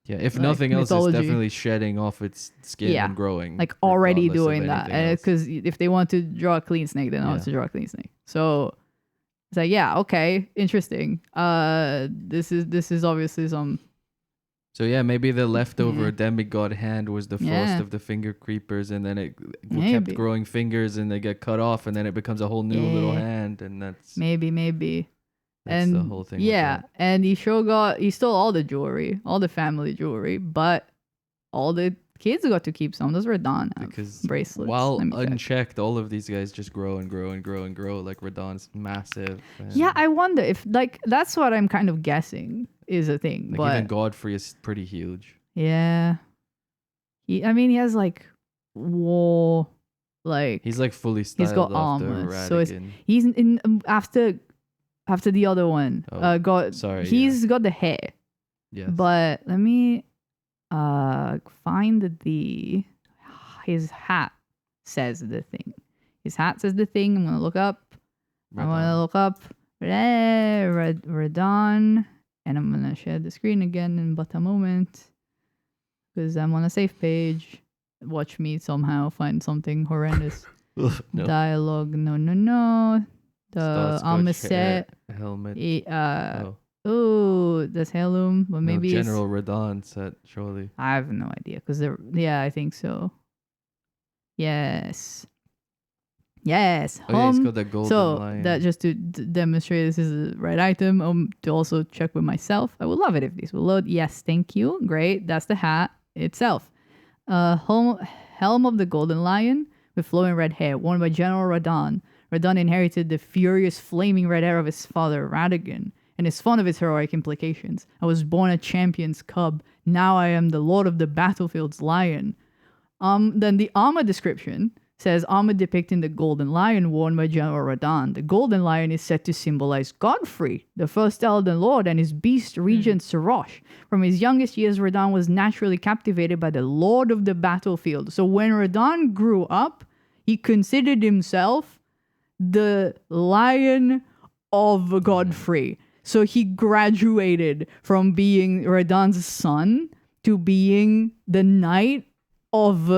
[SPEAKER 1] Yeah, if
[SPEAKER 2] like,
[SPEAKER 1] nothing else,
[SPEAKER 2] mythology.
[SPEAKER 1] it's definitely shedding off its skin
[SPEAKER 2] Yeah,
[SPEAKER 1] and growing.
[SPEAKER 2] like already
[SPEAKER 1] regardless of
[SPEAKER 2] doing that.
[SPEAKER 1] anything else.
[SPEAKER 2] Because if they want to draw a clean snake, they know how
[SPEAKER 1] Yeah.
[SPEAKER 2] to draw a clean snake. So it's like, yeah, okay, interesting. This is obviously some.
[SPEAKER 1] So yeah, maybe the leftover
[SPEAKER 2] Yeah.
[SPEAKER 1] demigod hand was the first
[SPEAKER 2] Yeah.
[SPEAKER 1] of the finger creepers, and then it
[SPEAKER 2] Maybe.
[SPEAKER 1] kept growing fingers, and they get cut off, and then it becomes a whole new little
[SPEAKER 2] Yeah.
[SPEAKER 1] hand, and that's
[SPEAKER 2] Maybe.
[SPEAKER 1] the
[SPEAKER 2] And
[SPEAKER 1] whole thing. with
[SPEAKER 2] yeah,
[SPEAKER 1] that.
[SPEAKER 2] and he stole all the jewelry, all the family jewelry, but all the kids got to keep some. Those were Radon
[SPEAKER 1] because
[SPEAKER 2] bracelets.
[SPEAKER 1] while
[SPEAKER 2] Let me check.
[SPEAKER 1] unchecked, all of these guys just grow and grow and grow and grow. Like Radon's massive. And
[SPEAKER 2] Yeah, I wonder if like that's what I'm kind of guessing is a thing.
[SPEAKER 1] like
[SPEAKER 2] but
[SPEAKER 1] even Godfrey is pretty huge.
[SPEAKER 2] yeah, he has like war, like
[SPEAKER 1] He's like fully styled
[SPEAKER 2] got
[SPEAKER 1] after
[SPEAKER 2] armor, so it's-
[SPEAKER 1] Radigan.
[SPEAKER 2] he's in after the other one.
[SPEAKER 1] Oh,
[SPEAKER 2] got
[SPEAKER 1] sorry,
[SPEAKER 2] he's got the hair,
[SPEAKER 1] Yes.
[SPEAKER 2] but let me find his hat says the thing. His hat says the thing. I'm gonna look up. I'm gonna
[SPEAKER 1] Radon.
[SPEAKER 2] look up Radon, and I'm gonna share the screen again in but a moment because I'm on a safe page. Watch me somehow find something horrendous.
[SPEAKER 1] Ugh, no.
[SPEAKER 2] Dialogue, no. The
[SPEAKER 1] Starscotch
[SPEAKER 2] armor
[SPEAKER 1] hair,
[SPEAKER 2] set.
[SPEAKER 1] helmet.
[SPEAKER 2] Oh,
[SPEAKER 1] Oh,
[SPEAKER 2] that's heirloom, but
[SPEAKER 1] no,
[SPEAKER 2] maybe it's,
[SPEAKER 1] General Radon set surely.
[SPEAKER 2] I have no idea because yeah, I think so. Yes.
[SPEAKER 1] Oh yeah, it's got the golden
[SPEAKER 2] So
[SPEAKER 1] lion.
[SPEAKER 2] that just to demonstrate this is the right item. To also check with myself. I would love it if these will load. Yes, thank you. Great. That's the hat itself. Helm of the golden lion with flowing red hair, worn by General Radon. Radon inherited the furious flaming red hair of his father Radigan, and is fond of its heroic implications. I was born a champion's cub. Now I am the lord of the battlefield's lion. Then the armor description says armor depicting the golden lion worn by General Radon. The golden lion is said to symbolize Godfrey, the first Elden Lord, and his beast regent Sarosh. From his youngest years, Radon was naturally captivated by the lord of the battlefield. So when Radon grew up, he considered himself the lion of Godfrey. So he graduated from being Radon's son to being the knight of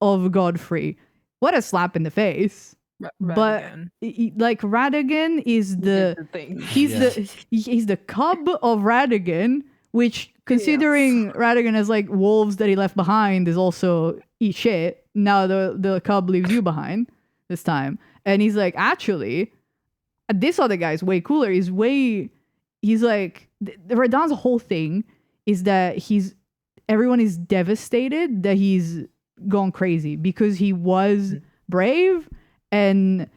[SPEAKER 2] of Godfrey. What a slap in the face. But
[SPEAKER 3] Radigan.
[SPEAKER 2] like Radigan is the
[SPEAKER 3] thing.
[SPEAKER 2] he's the cub of Radigan, which considering Radigan has like wolves that he left behind is also eat shit. Now the cub leaves you behind this time. And he's like, actually, this other guy's way cooler. He's like Radahn's whole thing is that everyone is devastated that he's gone crazy because he was brave and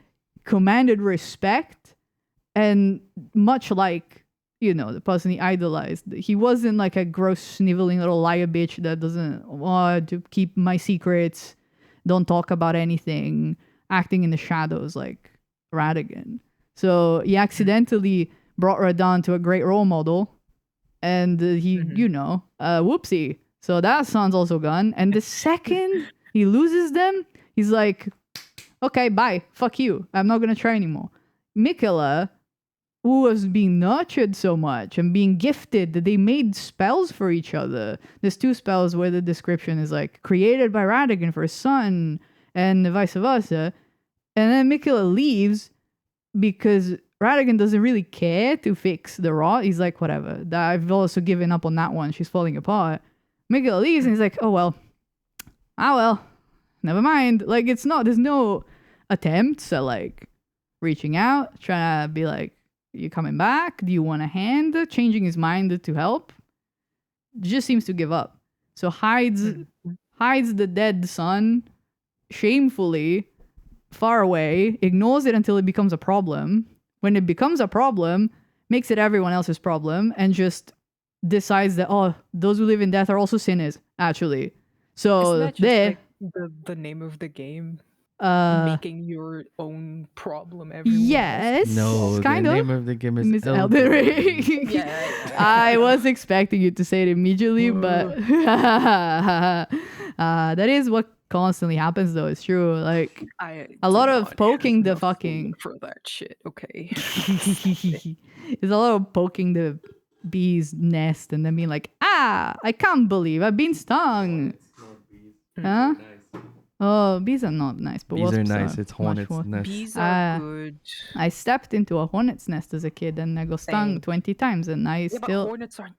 [SPEAKER 2] commanded respect, and much like, you know, the person he idolized, he wasn't like a gross sniveling little liar bitch that doesn't want to keep my secrets, don't talk about anything, acting in the shadows like Radigan. So he accidentally brought Radahn to a great role model, and he, you know, whoopsie. So that son's also gone. And the second he loses them, he's like, okay, bye. Fuck you. I'm not going to try anymore. Miquella, who was being nurtured so much and being gifted that they made spells for each other. There's 2 spells where the description is like created by Radigan for his son and vice versa. And then Miquella leaves because Radigan doesn't really care to fix the rot. He's like, whatever. I've also given up on that one. She's falling apart. Miquella leaves and he's like, oh well. Never mind. Like, there's no attempts at like reaching out, trying to be like, you coming back? Do you want a hand? Changing his mind to help. Just seems to give up. So hides the dead son shamefully far away, ignores it until it becomes a problem. When it becomes a problem, makes it everyone else's problem, and just decides that, oh, those who live in death are also sinners, actually. So
[SPEAKER 3] Isn't that just like the name of the game? Making your own problem everywhere.
[SPEAKER 2] Yes.
[SPEAKER 1] No,
[SPEAKER 2] kind
[SPEAKER 1] the
[SPEAKER 2] of.
[SPEAKER 1] name of the game is
[SPEAKER 2] Miss Elden Ring.
[SPEAKER 3] Yeah.
[SPEAKER 2] I was expecting you to say it immediately, but that is what constantly happens, though. It's true. Like a lot of poking the fucking
[SPEAKER 3] for that shit. Okay.
[SPEAKER 2] There's a lot of poking the bee's nest and then being like, I can't believe I've been stung. Huh? Oh, bees are not nice, but
[SPEAKER 1] bees are
[SPEAKER 2] wasps
[SPEAKER 1] nice.
[SPEAKER 2] are
[SPEAKER 1] It's hornets'
[SPEAKER 2] much more.
[SPEAKER 1] nest.
[SPEAKER 3] Bees are good.
[SPEAKER 2] I stepped into a hornet's nest as a kid and I got stung 20 times, and I
[SPEAKER 3] But
[SPEAKER 2] still
[SPEAKER 3] hornets aren't.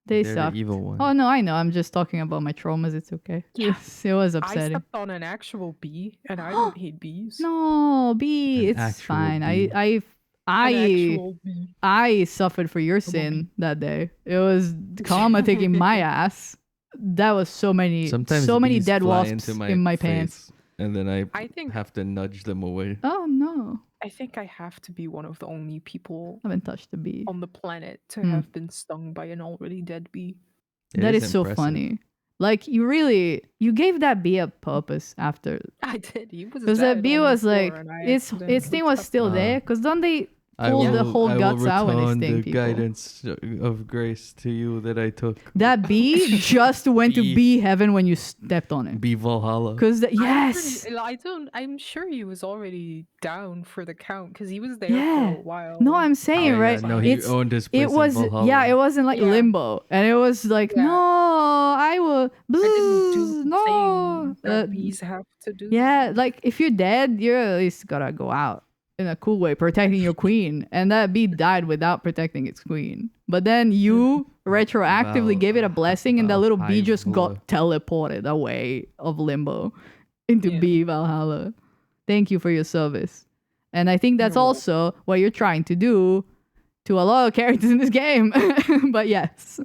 [SPEAKER 2] they
[SPEAKER 1] They're
[SPEAKER 2] suck.
[SPEAKER 1] the evil one.
[SPEAKER 2] Oh no, I know. I'm just talking about my traumas. It's okay. Yes, it was
[SPEAKER 3] I
[SPEAKER 2] upsetting.
[SPEAKER 3] stepped on an actual bee, and I don't hate bees.
[SPEAKER 2] No, bee,
[SPEAKER 1] An
[SPEAKER 2] it's
[SPEAKER 1] actual
[SPEAKER 2] fine.
[SPEAKER 1] bee.
[SPEAKER 3] An actual bee.
[SPEAKER 2] I suffered for your sin that day. It was karma taking my ass. That was so many
[SPEAKER 1] Sometimes
[SPEAKER 2] dead
[SPEAKER 1] bees fly
[SPEAKER 2] wasps
[SPEAKER 1] into
[SPEAKER 2] in my
[SPEAKER 1] face,
[SPEAKER 2] pants.
[SPEAKER 1] and then
[SPEAKER 3] I think
[SPEAKER 1] have to nudge them away.
[SPEAKER 2] Oh no,
[SPEAKER 3] I think I have to be one of the only people
[SPEAKER 2] I haven't touched a bee.
[SPEAKER 3] on the planet to
[SPEAKER 2] Hmm.
[SPEAKER 3] have been stung by an already dead bee.
[SPEAKER 2] That
[SPEAKER 1] It
[SPEAKER 2] is so
[SPEAKER 1] impressive.
[SPEAKER 2] funny. Like you gave that bee a purpose after,
[SPEAKER 3] I did. He was
[SPEAKER 2] because that
[SPEAKER 3] dead
[SPEAKER 2] bee
[SPEAKER 3] on the
[SPEAKER 2] was
[SPEAKER 3] floor,
[SPEAKER 2] like
[SPEAKER 3] and I
[SPEAKER 2] its
[SPEAKER 3] accidentally
[SPEAKER 2] thing was
[SPEAKER 3] stepped
[SPEAKER 2] still
[SPEAKER 3] on it.
[SPEAKER 2] there. Because don't they
[SPEAKER 1] I
[SPEAKER 2] pull
[SPEAKER 1] will,
[SPEAKER 2] the whole
[SPEAKER 1] I will
[SPEAKER 2] guts out when they
[SPEAKER 1] return
[SPEAKER 2] sting
[SPEAKER 1] the
[SPEAKER 2] people?
[SPEAKER 1] guidance of grace to you that I took.
[SPEAKER 2] That bee just went to
[SPEAKER 1] Bee.
[SPEAKER 2] bee heaven when you stepped on it.
[SPEAKER 1] Be Valhalla.
[SPEAKER 2] Because
[SPEAKER 3] I'm
[SPEAKER 2] yes,
[SPEAKER 3] pretty- I'm sure he was already down for the count because he was there
[SPEAKER 2] Yeah.
[SPEAKER 3] for a while.
[SPEAKER 2] no, I'm saying
[SPEAKER 1] Yeah,
[SPEAKER 2] right.
[SPEAKER 1] no, he
[SPEAKER 2] it's
[SPEAKER 1] owned his place
[SPEAKER 2] it was
[SPEAKER 1] in Valhalla.
[SPEAKER 2] yeah, it wasn't like
[SPEAKER 3] Yeah.
[SPEAKER 2] limbo, and it was like
[SPEAKER 3] Yeah.
[SPEAKER 2] no, I will.
[SPEAKER 3] I didn't do the
[SPEAKER 2] no.
[SPEAKER 3] thing that bees have to do.
[SPEAKER 2] Yeah, like if you're dead, you're at least gotta go out in a cool way, protecting your queen. And that bee died without protecting its queen. But then you retroactively gave it a blessing, and that little bee just got teleported away of limbo into
[SPEAKER 3] Yeah.
[SPEAKER 2] bee Valhalla. Thank you for your service. And I think that's
[SPEAKER 3] You're
[SPEAKER 2] also what you're trying to do to a lot of characters in this game. But yes,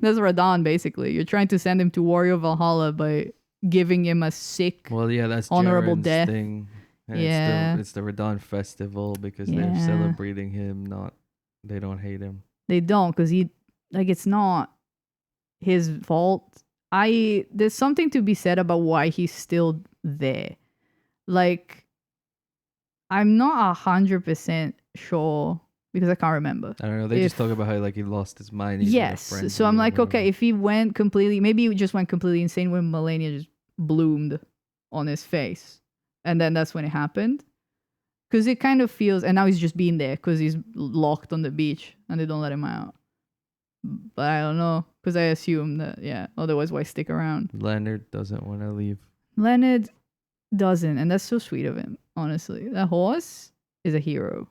[SPEAKER 2] that's Radahn basically. You're trying to send him to Warrior Valhalla by giving him a sick.
[SPEAKER 1] Well, yeah, that's
[SPEAKER 2] Honorable
[SPEAKER 1] Jaren's
[SPEAKER 2] death.
[SPEAKER 1] thing. And
[SPEAKER 2] Yeah.
[SPEAKER 1] it's the Radahn festival because they're
[SPEAKER 2] Yeah.
[SPEAKER 1] celebrating him. They don't hate him.
[SPEAKER 2] They don't, because it's not his fault. There's something to be said about why he's still there. Like, I'm not 100% sure because I can't remember.
[SPEAKER 1] I don't know. They just
[SPEAKER 2] If-
[SPEAKER 1] talk about how like he lost his mind. he's in a
[SPEAKER 2] Yes.
[SPEAKER 1] frenzy
[SPEAKER 2] So I'm
[SPEAKER 1] or
[SPEAKER 2] like, okay,
[SPEAKER 1] whatever.
[SPEAKER 2] if he went completely, maybe he just went completely insane when Melania just bloomed on his face. And then that's when it happened. Because it kind of feels, and now he's just being there because he's locked on the beach and they don't let him out. But I don't know, because I assume that, yeah, otherwise why stick around?
[SPEAKER 1] Leonard doesn't want to leave.
[SPEAKER 2] Leonard doesn't, and that's so sweet of him. Honestly, that horse is a hero.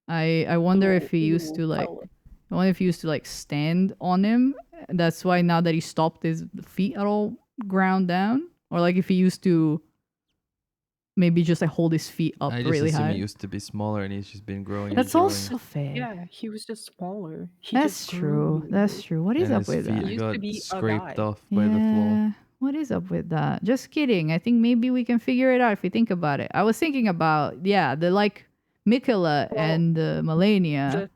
[SPEAKER 2] I wonder if he used to like. I wonder if he used to like stand on him. That's why now that he stopped, his feet are all ground down, or like if he used to maybe just like hold his feet up
[SPEAKER 1] I just
[SPEAKER 2] really
[SPEAKER 1] assume
[SPEAKER 2] high.
[SPEAKER 1] he used to be smaller and he's just been growing. and
[SPEAKER 2] That's
[SPEAKER 1] growing.
[SPEAKER 2] also fair.
[SPEAKER 3] Yeah, he was just smaller. He
[SPEAKER 2] That's
[SPEAKER 3] just
[SPEAKER 2] true.
[SPEAKER 3] grew.
[SPEAKER 2] That's true. What is
[SPEAKER 1] and
[SPEAKER 2] up
[SPEAKER 1] his
[SPEAKER 2] with
[SPEAKER 1] feet
[SPEAKER 2] that?
[SPEAKER 3] He used
[SPEAKER 1] got
[SPEAKER 3] to be a
[SPEAKER 1] scraped
[SPEAKER 3] guy.
[SPEAKER 1] off by the floor.
[SPEAKER 2] Yeah. What is up with that? Just kidding. I think maybe we can figure it out if we think about it. I was thinking about the like Mikola
[SPEAKER 3] Well,
[SPEAKER 2] and Melania.
[SPEAKER 3] The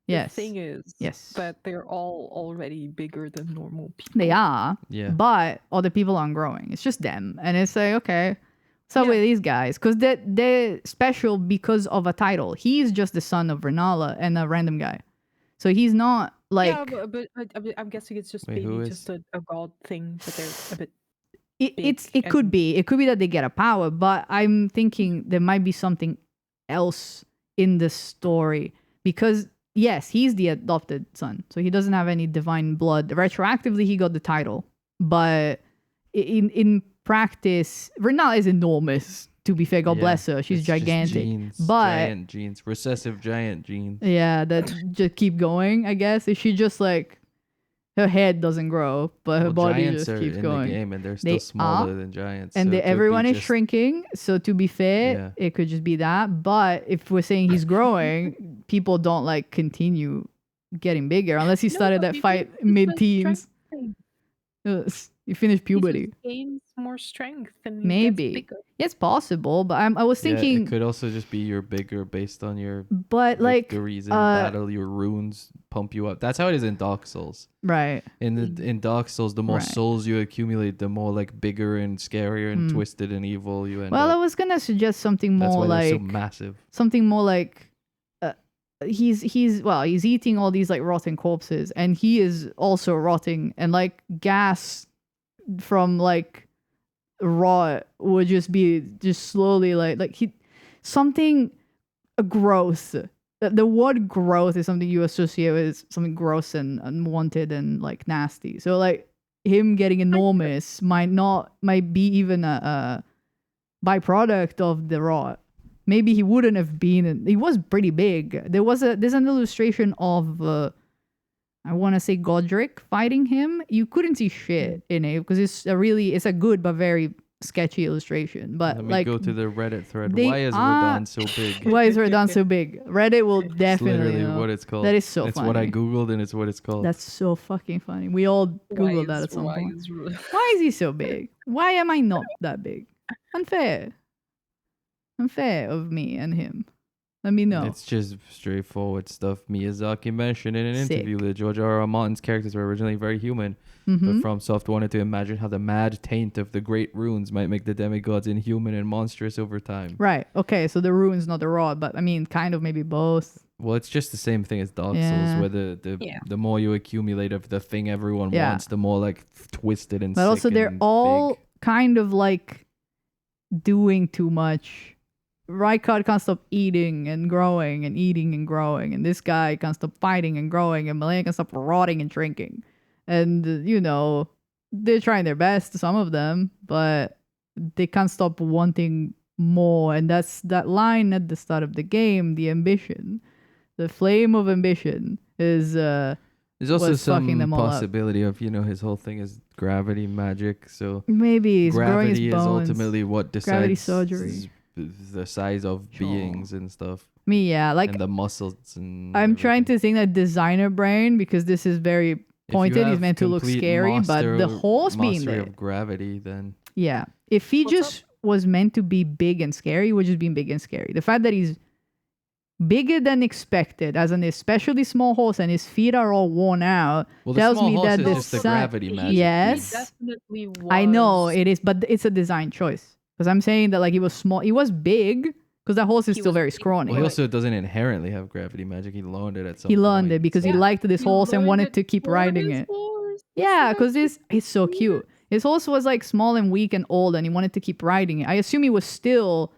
[SPEAKER 2] Yes.
[SPEAKER 3] thing is
[SPEAKER 2] Yes.
[SPEAKER 3] that they're all already bigger than normal people.
[SPEAKER 2] They are,
[SPEAKER 1] Yeah.
[SPEAKER 2] but other people aren't growing. It's just them, and it's like okay, what's up
[SPEAKER 3] Yeah.
[SPEAKER 2] with these guys? Because they're special because of a title. He's just the son of Renala and a random guy, so he's not like
[SPEAKER 3] Yeah, but I'm guessing it's just
[SPEAKER 1] Wait, who
[SPEAKER 3] maybe
[SPEAKER 1] is-
[SPEAKER 3] just a god thing that they're a bit.
[SPEAKER 2] it
[SPEAKER 3] big
[SPEAKER 2] could
[SPEAKER 3] and-
[SPEAKER 2] be that they get a power, but I'm thinking there might be something else in the story because yes, he's the adopted son, so he doesn't have any divine blood. Retroactively, he got the title, but in practice, Renala is enormous. To be fair, God
[SPEAKER 1] Yeah,
[SPEAKER 2] bless her, she's
[SPEAKER 1] it's just
[SPEAKER 2] gigantic.
[SPEAKER 1] genes,
[SPEAKER 2] but
[SPEAKER 1] giant genes, recessive giant genes.
[SPEAKER 2] yeah, that just keep going. I guess if she just like her head doesn't grow, but her
[SPEAKER 1] Well,
[SPEAKER 2] body
[SPEAKER 1] giants
[SPEAKER 2] just
[SPEAKER 1] are
[SPEAKER 2] keeps
[SPEAKER 1] in
[SPEAKER 2] going.
[SPEAKER 1] the game, and they're
[SPEAKER 2] They
[SPEAKER 1] still smaller
[SPEAKER 2] are,
[SPEAKER 1] than giants.
[SPEAKER 2] And
[SPEAKER 1] so it could be
[SPEAKER 2] everyone is
[SPEAKER 1] just-
[SPEAKER 2] shrinking. So to be fair,
[SPEAKER 1] Yeah.
[SPEAKER 2] it could just be that. But if we're saying he's growing, people don't like continue getting bigger unless he started that
[SPEAKER 3] maybe
[SPEAKER 2] fight
[SPEAKER 3] it's a
[SPEAKER 2] mid-teens.
[SPEAKER 3] strength
[SPEAKER 2] You finished
[SPEAKER 3] thing. He
[SPEAKER 2] puberty.
[SPEAKER 3] just gains more strength and he
[SPEAKER 2] Maybe.
[SPEAKER 3] gets bigger.
[SPEAKER 2] It's possible, but I was
[SPEAKER 1] Yeah,
[SPEAKER 2] thinking,
[SPEAKER 1] it could also just be you're bigger based on your
[SPEAKER 2] but like,
[SPEAKER 1] victories in
[SPEAKER 2] uh,
[SPEAKER 1] battle. Your runes pump you up. That's how it is in Dark Souls.
[SPEAKER 2] right.
[SPEAKER 1] In Dark Souls, the more
[SPEAKER 2] Right.
[SPEAKER 1] souls you accumulate, the more like bigger and scarier and twisted and evil you end
[SPEAKER 2] Well, I
[SPEAKER 1] up.
[SPEAKER 2] was gonna suggest something
[SPEAKER 1] That's
[SPEAKER 2] more
[SPEAKER 1] why they're so
[SPEAKER 2] like
[SPEAKER 1] massive.
[SPEAKER 2] something more like he's eating all these like rotting corpses, and he is also rotting, and like gas from like rot would just be just slowly like he something gross. The word growth is something you associate with something gross and unwanted and like nasty. So like him getting enormous might be even a byproduct of the rot. Maybe he wouldn't have been. He was pretty big. There's an illustration of I want to say Godric fighting him. You couldn't see shit in it because it's a good but very sketchy illustration. But
[SPEAKER 1] Let me
[SPEAKER 2] like,
[SPEAKER 1] go to the Reddit thread.
[SPEAKER 2] they
[SPEAKER 1] Why is
[SPEAKER 2] are-
[SPEAKER 1] Radon so big?
[SPEAKER 2] why is Radon so big? Reddit will
[SPEAKER 1] It's
[SPEAKER 2] definitely
[SPEAKER 1] literally
[SPEAKER 2] know.
[SPEAKER 1] what it's called.
[SPEAKER 2] That is so
[SPEAKER 1] It's what I
[SPEAKER 2] funny.
[SPEAKER 1] googled and it's what it's called.
[SPEAKER 2] That's so fucking funny. We all googled that at some point. Why is he so big? Why am I not that big? Unfair of me and him. Let me know.
[SPEAKER 1] It's just straightforward stuff Miyazaki mentioned in an
[SPEAKER 2] Sick.
[SPEAKER 1] interview that George R.R. Martin's characters were originally very human,
[SPEAKER 2] Mhm.
[SPEAKER 1] but FromSoft wanted to imagine how the mad taint of the great runes might make the demigods inhuman and monstrous over time.
[SPEAKER 2] Right. Okay. So the ruins, not the rod, but I mean, kind of maybe both.
[SPEAKER 1] Well, it's just the same thing as Dark
[SPEAKER 2] Yeah.
[SPEAKER 1] Souls, where the more you accumulate of the thing everyone
[SPEAKER 2] Yeah.
[SPEAKER 1] wants, the more like twisted and
[SPEAKER 2] But also,
[SPEAKER 1] sick
[SPEAKER 2] they're
[SPEAKER 1] and
[SPEAKER 2] all
[SPEAKER 1] big.
[SPEAKER 2] kind of like doing too much. Rykard can't stop eating and growing and eating and growing, and this guy can't stop fighting and growing, and Malaya can't stop rotting and drinking. And they're trying their best, some of them, but they can't stop wanting more. And that's that line at the start of the game, the ambition, the flame of ambition is
[SPEAKER 1] There's also
[SPEAKER 2] was fucking them
[SPEAKER 1] some
[SPEAKER 2] all up.
[SPEAKER 1] possibility of his whole thing is gravity magic. So
[SPEAKER 2] maybe he's growing his
[SPEAKER 1] gravity is
[SPEAKER 2] bones.
[SPEAKER 1] ultimately what decides
[SPEAKER 2] Gravity surgery.
[SPEAKER 1] the size of
[SPEAKER 2] Sure.
[SPEAKER 1] beings and stuff,
[SPEAKER 2] Like
[SPEAKER 1] and the muscles and.
[SPEAKER 2] I'm trying
[SPEAKER 1] everything.
[SPEAKER 2] to think that designer brain, because this is very
[SPEAKER 1] If you
[SPEAKER 2] pointed. He's
[SPEAKER 1] have
[SPEAKER 2] meant to look
[SPEAKER 1] complete
[SPEAKER 2] scary, but the horse being
[SPEAKER 1] mastery
[SPEAKER 2] there.
[SPEAKER 1] of gravity, then
[SPEAKER 2] Yeah. If he
[SPEAKER 3] What's
[SPEAKER 2] just was meant to be big and scary, he would just be big and scary. The fact that he's bigger than expected, as an especially small horse, and his feet are all worn out,
[SPEAKER 1] well, the
[SPEAKER 2] tells
[SPEAKER 1] small
[SPEAKER 2] me
[SPEAKER 1] horse
[SPEAKER 2] that
[SPEAKER 1] is
[SPEAKER 2] the
[SPEAKER 1] just the
[SPEAKER 2] si-
[SPEAKER 1] gravity magic.
[SPEAKER 2] Yes.
[SPEAKER 1] piece.
[SPEAKER 3] Definitely was.
[SPEAKER 2] I know it is, but it's a design choice. Because I'm saying that like he was small, he was big, because that horse is
[SPEAKER 3] He
[SPEAKER 2] still
[SPEAKER 3] was
[SPEAKER 2] very
[SPEAKER 3] big,
[SPEAKER 2] scrawny.
[SPEAKER 1] Well, he also doesn't inherently have gravity magic. He learned it at some
[SPEAKER 2] He learned
[SPEAKER 1] point,
[SPEAKER 2] it because he
[SPEAKER 3] Yeah.
[SPEAKER 2] liked this
[SPEAKER 3] You
[SPEAKER 2] horse and
[SPEAKER 3] learned
[SPEAKER 2] wanted
[SPEAKER 3] it
[SPEAKER 2] to keep
[SPEAKER 3] for
[SPEAKER 2] riding
[SPEAKER 3] his
[SPEAKER 2] it.
[SPEAKER 3] horse.
[SPEAKER 2] Yeah,
[SPEAKER 3] That's
[SPEAKER 2] because
[SPEAKER 3] so
[SPEAKER 2] it's so cute. His horse was like small and weak and old, and he wanted to keep riding it. I assume he was still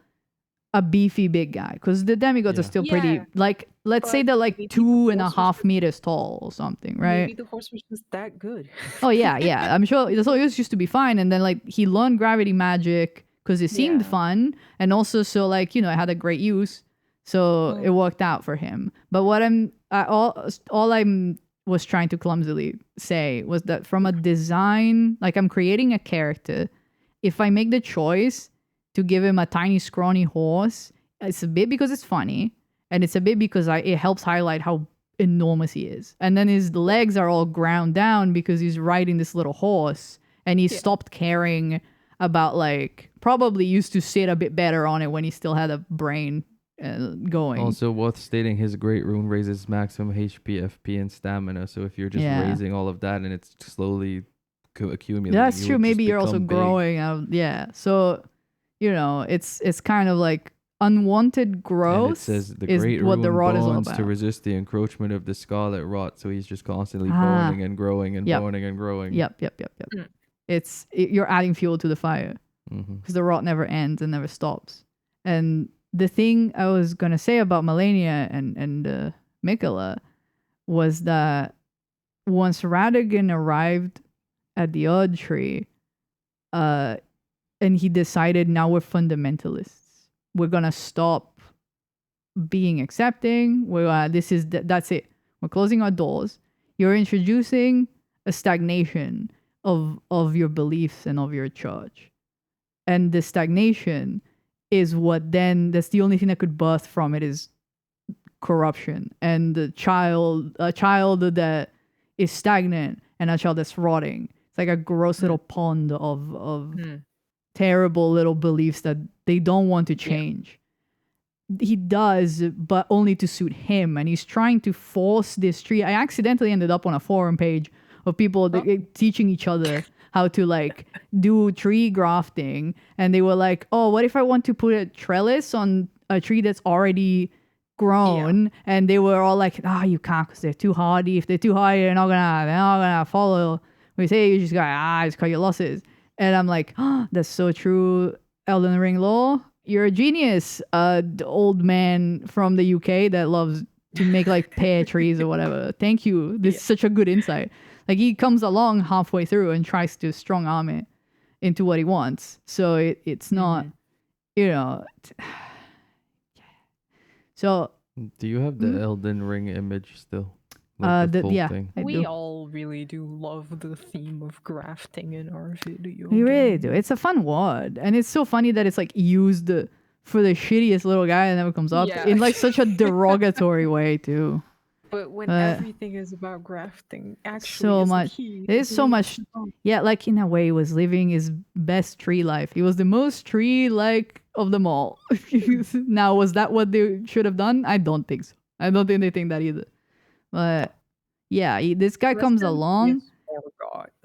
[SPEAKER 2] a beefy big guy, because the demigods are
[SPEAKER 1] Yeah.
[SPEAKER 2] still pretty,
[SPEAKER 3] Yeah,
[SPEAKER 2] like, let's say
[SPEAKER 3] but
[SPEAKER 2] they're like
[SPEAKER 3] maybe the
[SPEAKER 2] 2.5
[SPEAKER 3] horse was
[SPEAKER 2] meters tall or something, right?
[SPEAKER 3] maybe the horse was just that good.
[SPEAKER 2] Oh yeah, I'm sure the Soyuz used to be fine, and then like he learned gravity magic because it seemed
[SPEAKER 3] Yeah.
[SPEAKER 2] fun, and also so like it had a great use, so it worked out for him. But what all I'm was trying to clumsily say was that from a design, like I'm creating a character, if I make the choice to give him a tiny scrawny horse, it's a bit because it's funny, and it's a bit because it helps highlight how enormous he is. And then his legs are all ground down because he's riding this little horse, and he stopped caring about, like, probably used to sit a bit better on it when he still had a brain going.
[SPEAKER 1] Also worth stating, his great rune raises maximum HP, FP, and stamina. So if you're just raising all of that and it's slowly accumulating,
[SPEAKER 2] That's
[SPEAKER 1] you
[SPEAKER 2] true.
[SPEAKER 1] would
[SPEAKER 2] Maybe
[SPEAKER 1] just
[SPEAKER 2] you're also
[SPEAKER 1] become big.
[SPEAKER 2] growing out. Yeah. So, it's kind of like unwanted growth.
[SPEAKER 1] And it says the
[SPEAKER 2] is
[SPEAKER 1] great
[SPEAKER 2] what
[SPEAKER 1] rune
[SPEAKER 2] the rod is all
[SPEAKER 1] bones
[SPEAKER 2] about.
[SPEAKER 1] to resist the encroachment of the scarlet rot. So he's just constantly
[SPEAKER 2] Ah.
[SPEAKER 1] boning and growing and
[SPEAKER 2] Yep.
[SPEAKER 1] boning and growing.
[SPEAKER 2] Yep.
[SPEAKER 3] Mm.
[SPEAKER 2] You're adding fuel to the fire, because the rot never ends and never stops. And the thing I was gonna say about Melania and Mikola was that once Radigan arrived at the Odd Tree, and he decided, now we're fundamentalists. We're gonna stop being accepting. That's it. We're closing our doors. You're introducing a stagnation of your beliefs and of your church. And the stagnation is that's the only thing that could birth from it is corruption. And a child that is stagnant and a child that's rotting. It's like a gross little pond of terrible little beliefs that they don't want to change. He does, but only to suit him. And he's trying to force this tree. I accidentally ended up on a forum page of people teaching each other how to like do tree grafting. And they were like, oh, what if I want to put a trellis on a tree that's already grown? Yeah. And they were all like, you can't, because they're too hardy. If they're too hardy, they're not gonna follow. We say you just gotta just cut your losses. And I'm like, that's so true. Elden Ring lore, you're a genius. The old man from the UK that loves to make like pear trees or whatever. Thank you. This is such a good insight. Like he comes along halfway through and tries to strong arm it into what he wants. So it's not, So.
[SPEAKER 1] Do you have the Elden Ring image still? Like the full thing?
[SPEAKER 3] We all really do love the theme of grafting in our video.
[SPEAKER 2] We really do. It's a fun word, and it's so funny that it's like used for the shittiest little guy that never comes up in like such a derogatory way too.
[SPEAKER 3] But when everything is about grafting, actually,
[SPEAKER 2] so much. There's so much. Yeah, like in a way, he was living his best tree life. He was the most tree-like of them all. Now, was that what they should have done? I don't think so. I don't think they think that either. But yeah, this guy comes along.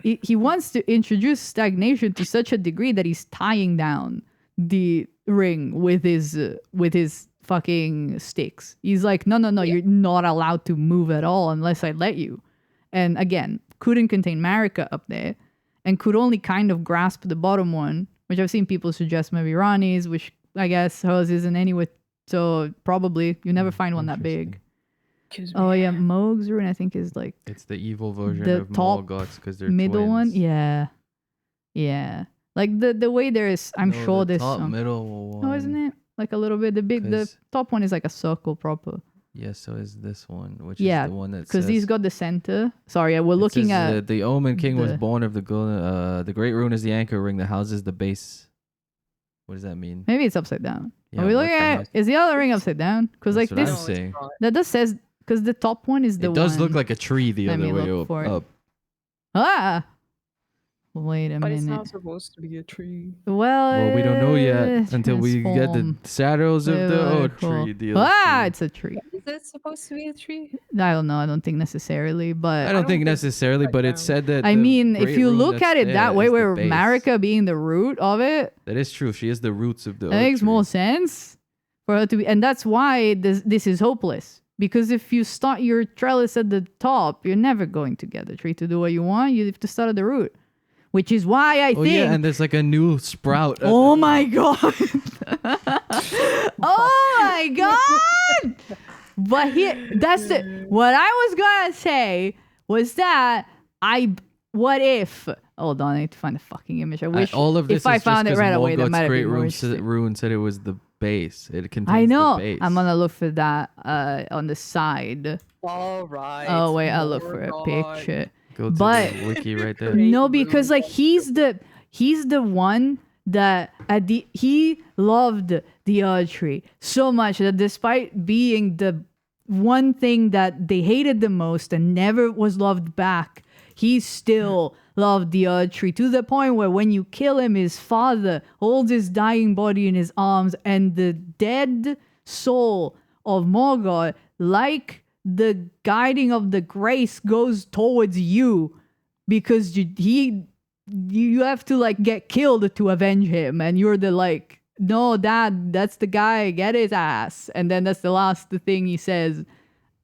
[SPEAKER 2] He wants to introduce stagnation to such a degree that he's tying down the ring with his fucking sticks. He's like, no, you're not allowed to move at all unless I let you. And again, couldn't contain Marika up there, and could only kind of grasp the bottom one, which I've seen people suggest maybe Rani's, which I guess hers isn't anyway. So probably you never find one that big. Oh yeah, Moog's rune I think is like
[SPEAKER 1] it's the evil version
[SPEAKER 2] the
[SPEAKER 1] of
[SPEAKER 2] top
[SPEAKER 1] Morgoth's because they're
[SPEAKER 2] middle
[SPEAKER 1] twins.
[SPEAKER 2] one. Yeah. Like the way there's, I'm sure
[SPEAKER 1] the
[SPEAKER 2] there's
[SPEAKER 1] top
[SPEAKER 2] some.
[SPEAKER 1] middle one.
[SPEAKER 2] Oh, isn't it? Like a little bit. The top one is like a circle proper.
[SPEAKER 1] Yeah, so is this one, which is the one that
[SPEAKER 2] because he's got the center. Sorry, we're looking at
[SPEAKER 1] the Omen King was born of the great rune is the anchor ring that houses the base. What does that mean?
[SPEAKER 2] Maybe it's upside down.
[SPEAKER 1] Yeah,
[SPEAKER 2] Are we looking at? Is the other ring upside down? Because like this,
[SPEAKER 1] I'm saying.
[SPEAKER 2] That just says because the top one is the one.
[SPEAKER 1] It does look like a tree the
[SPEAKER 2] Let
[SPEAKER 1] other
[SPEAKER 2] me
[SPEAKER 1] way
[SPEAKER 2] look for it.
[SPEAKER 1] up.
[SPEAKER 2] Ah. Wait a minute.
[SPEAKER 3] But it's not supposed to be a tree.
[SPEAKER 2] Well,
[SPEAKER 1] we don't know yet until we get the shadows of the oak tree.
[SPEAKER 2] It's a tree.
[SPEAKER 3] Is it supposed to be a tree?
[SPEAKER 2] I don't know. I don't think necessarily, but
[SPEAKER 1] I don't think necessarily, but it said that.
[SPEAKER 2] I mean, if you look at it that way, where Marika being the root of it,
[SPEAKER 1] that is true. She is the roots of the.
[SPEAKER 2] That makes more sense for her to be, and that's why this is hopeless. Because if you start your trellis at the top, you're never going to get the tree to do what you want. You have to start at the root. Which is why I think.
[SPEAKER 1] Yeah, and there's like a new sprout.
[SPEAKER 2] Oh my god! Oh my god! But that's what I was gonna say was that what if? Hold on, I need to find the fucking image. I wish
[SPEAKER 1] all of this
[SPEAKER 2] if I
[SPEAKER 1] is
[SPEAKER 2] found
[SPEAKER 1] just
[SPEAKER 2] it right away, that
[SPEAKER 1] Morgoth's
[SPEAKER 2] might have
[SPEAKER 1] great
[SPEAKER 2] been more interesting.
[SPEAKER 1] rune said it was the base. It contains
[SPEAKER 2] I know.
[SPEAKER 1] the base.
[SPEAKER 2] I'm gonna look for that on the side.
[SPEAKER 3] All right.
[SPEAKER 2] Oh wait, I'll look for a
[SPEAKER 3] Morgoth.
[SPEAKER 2] picture.
[SPEAKER 1] Go to
[SPEAKER 2] But
[SPEAKER 1] the wiki right there.
[SPEAKER 2] no, because like he's the one that he loved the elkyrie so much that despite being the one thing that they hated the most and never was loved back, he still loved the elkyrie to the point where when you kill him, his father holds his dying body in his arms, and the dead soul of Morgoth, like the guiding of the grace, goes towards you because you have to like get killed to avenge him, and you're the like, no, dad, that's the guy, get his ass. And then that's the last thing he says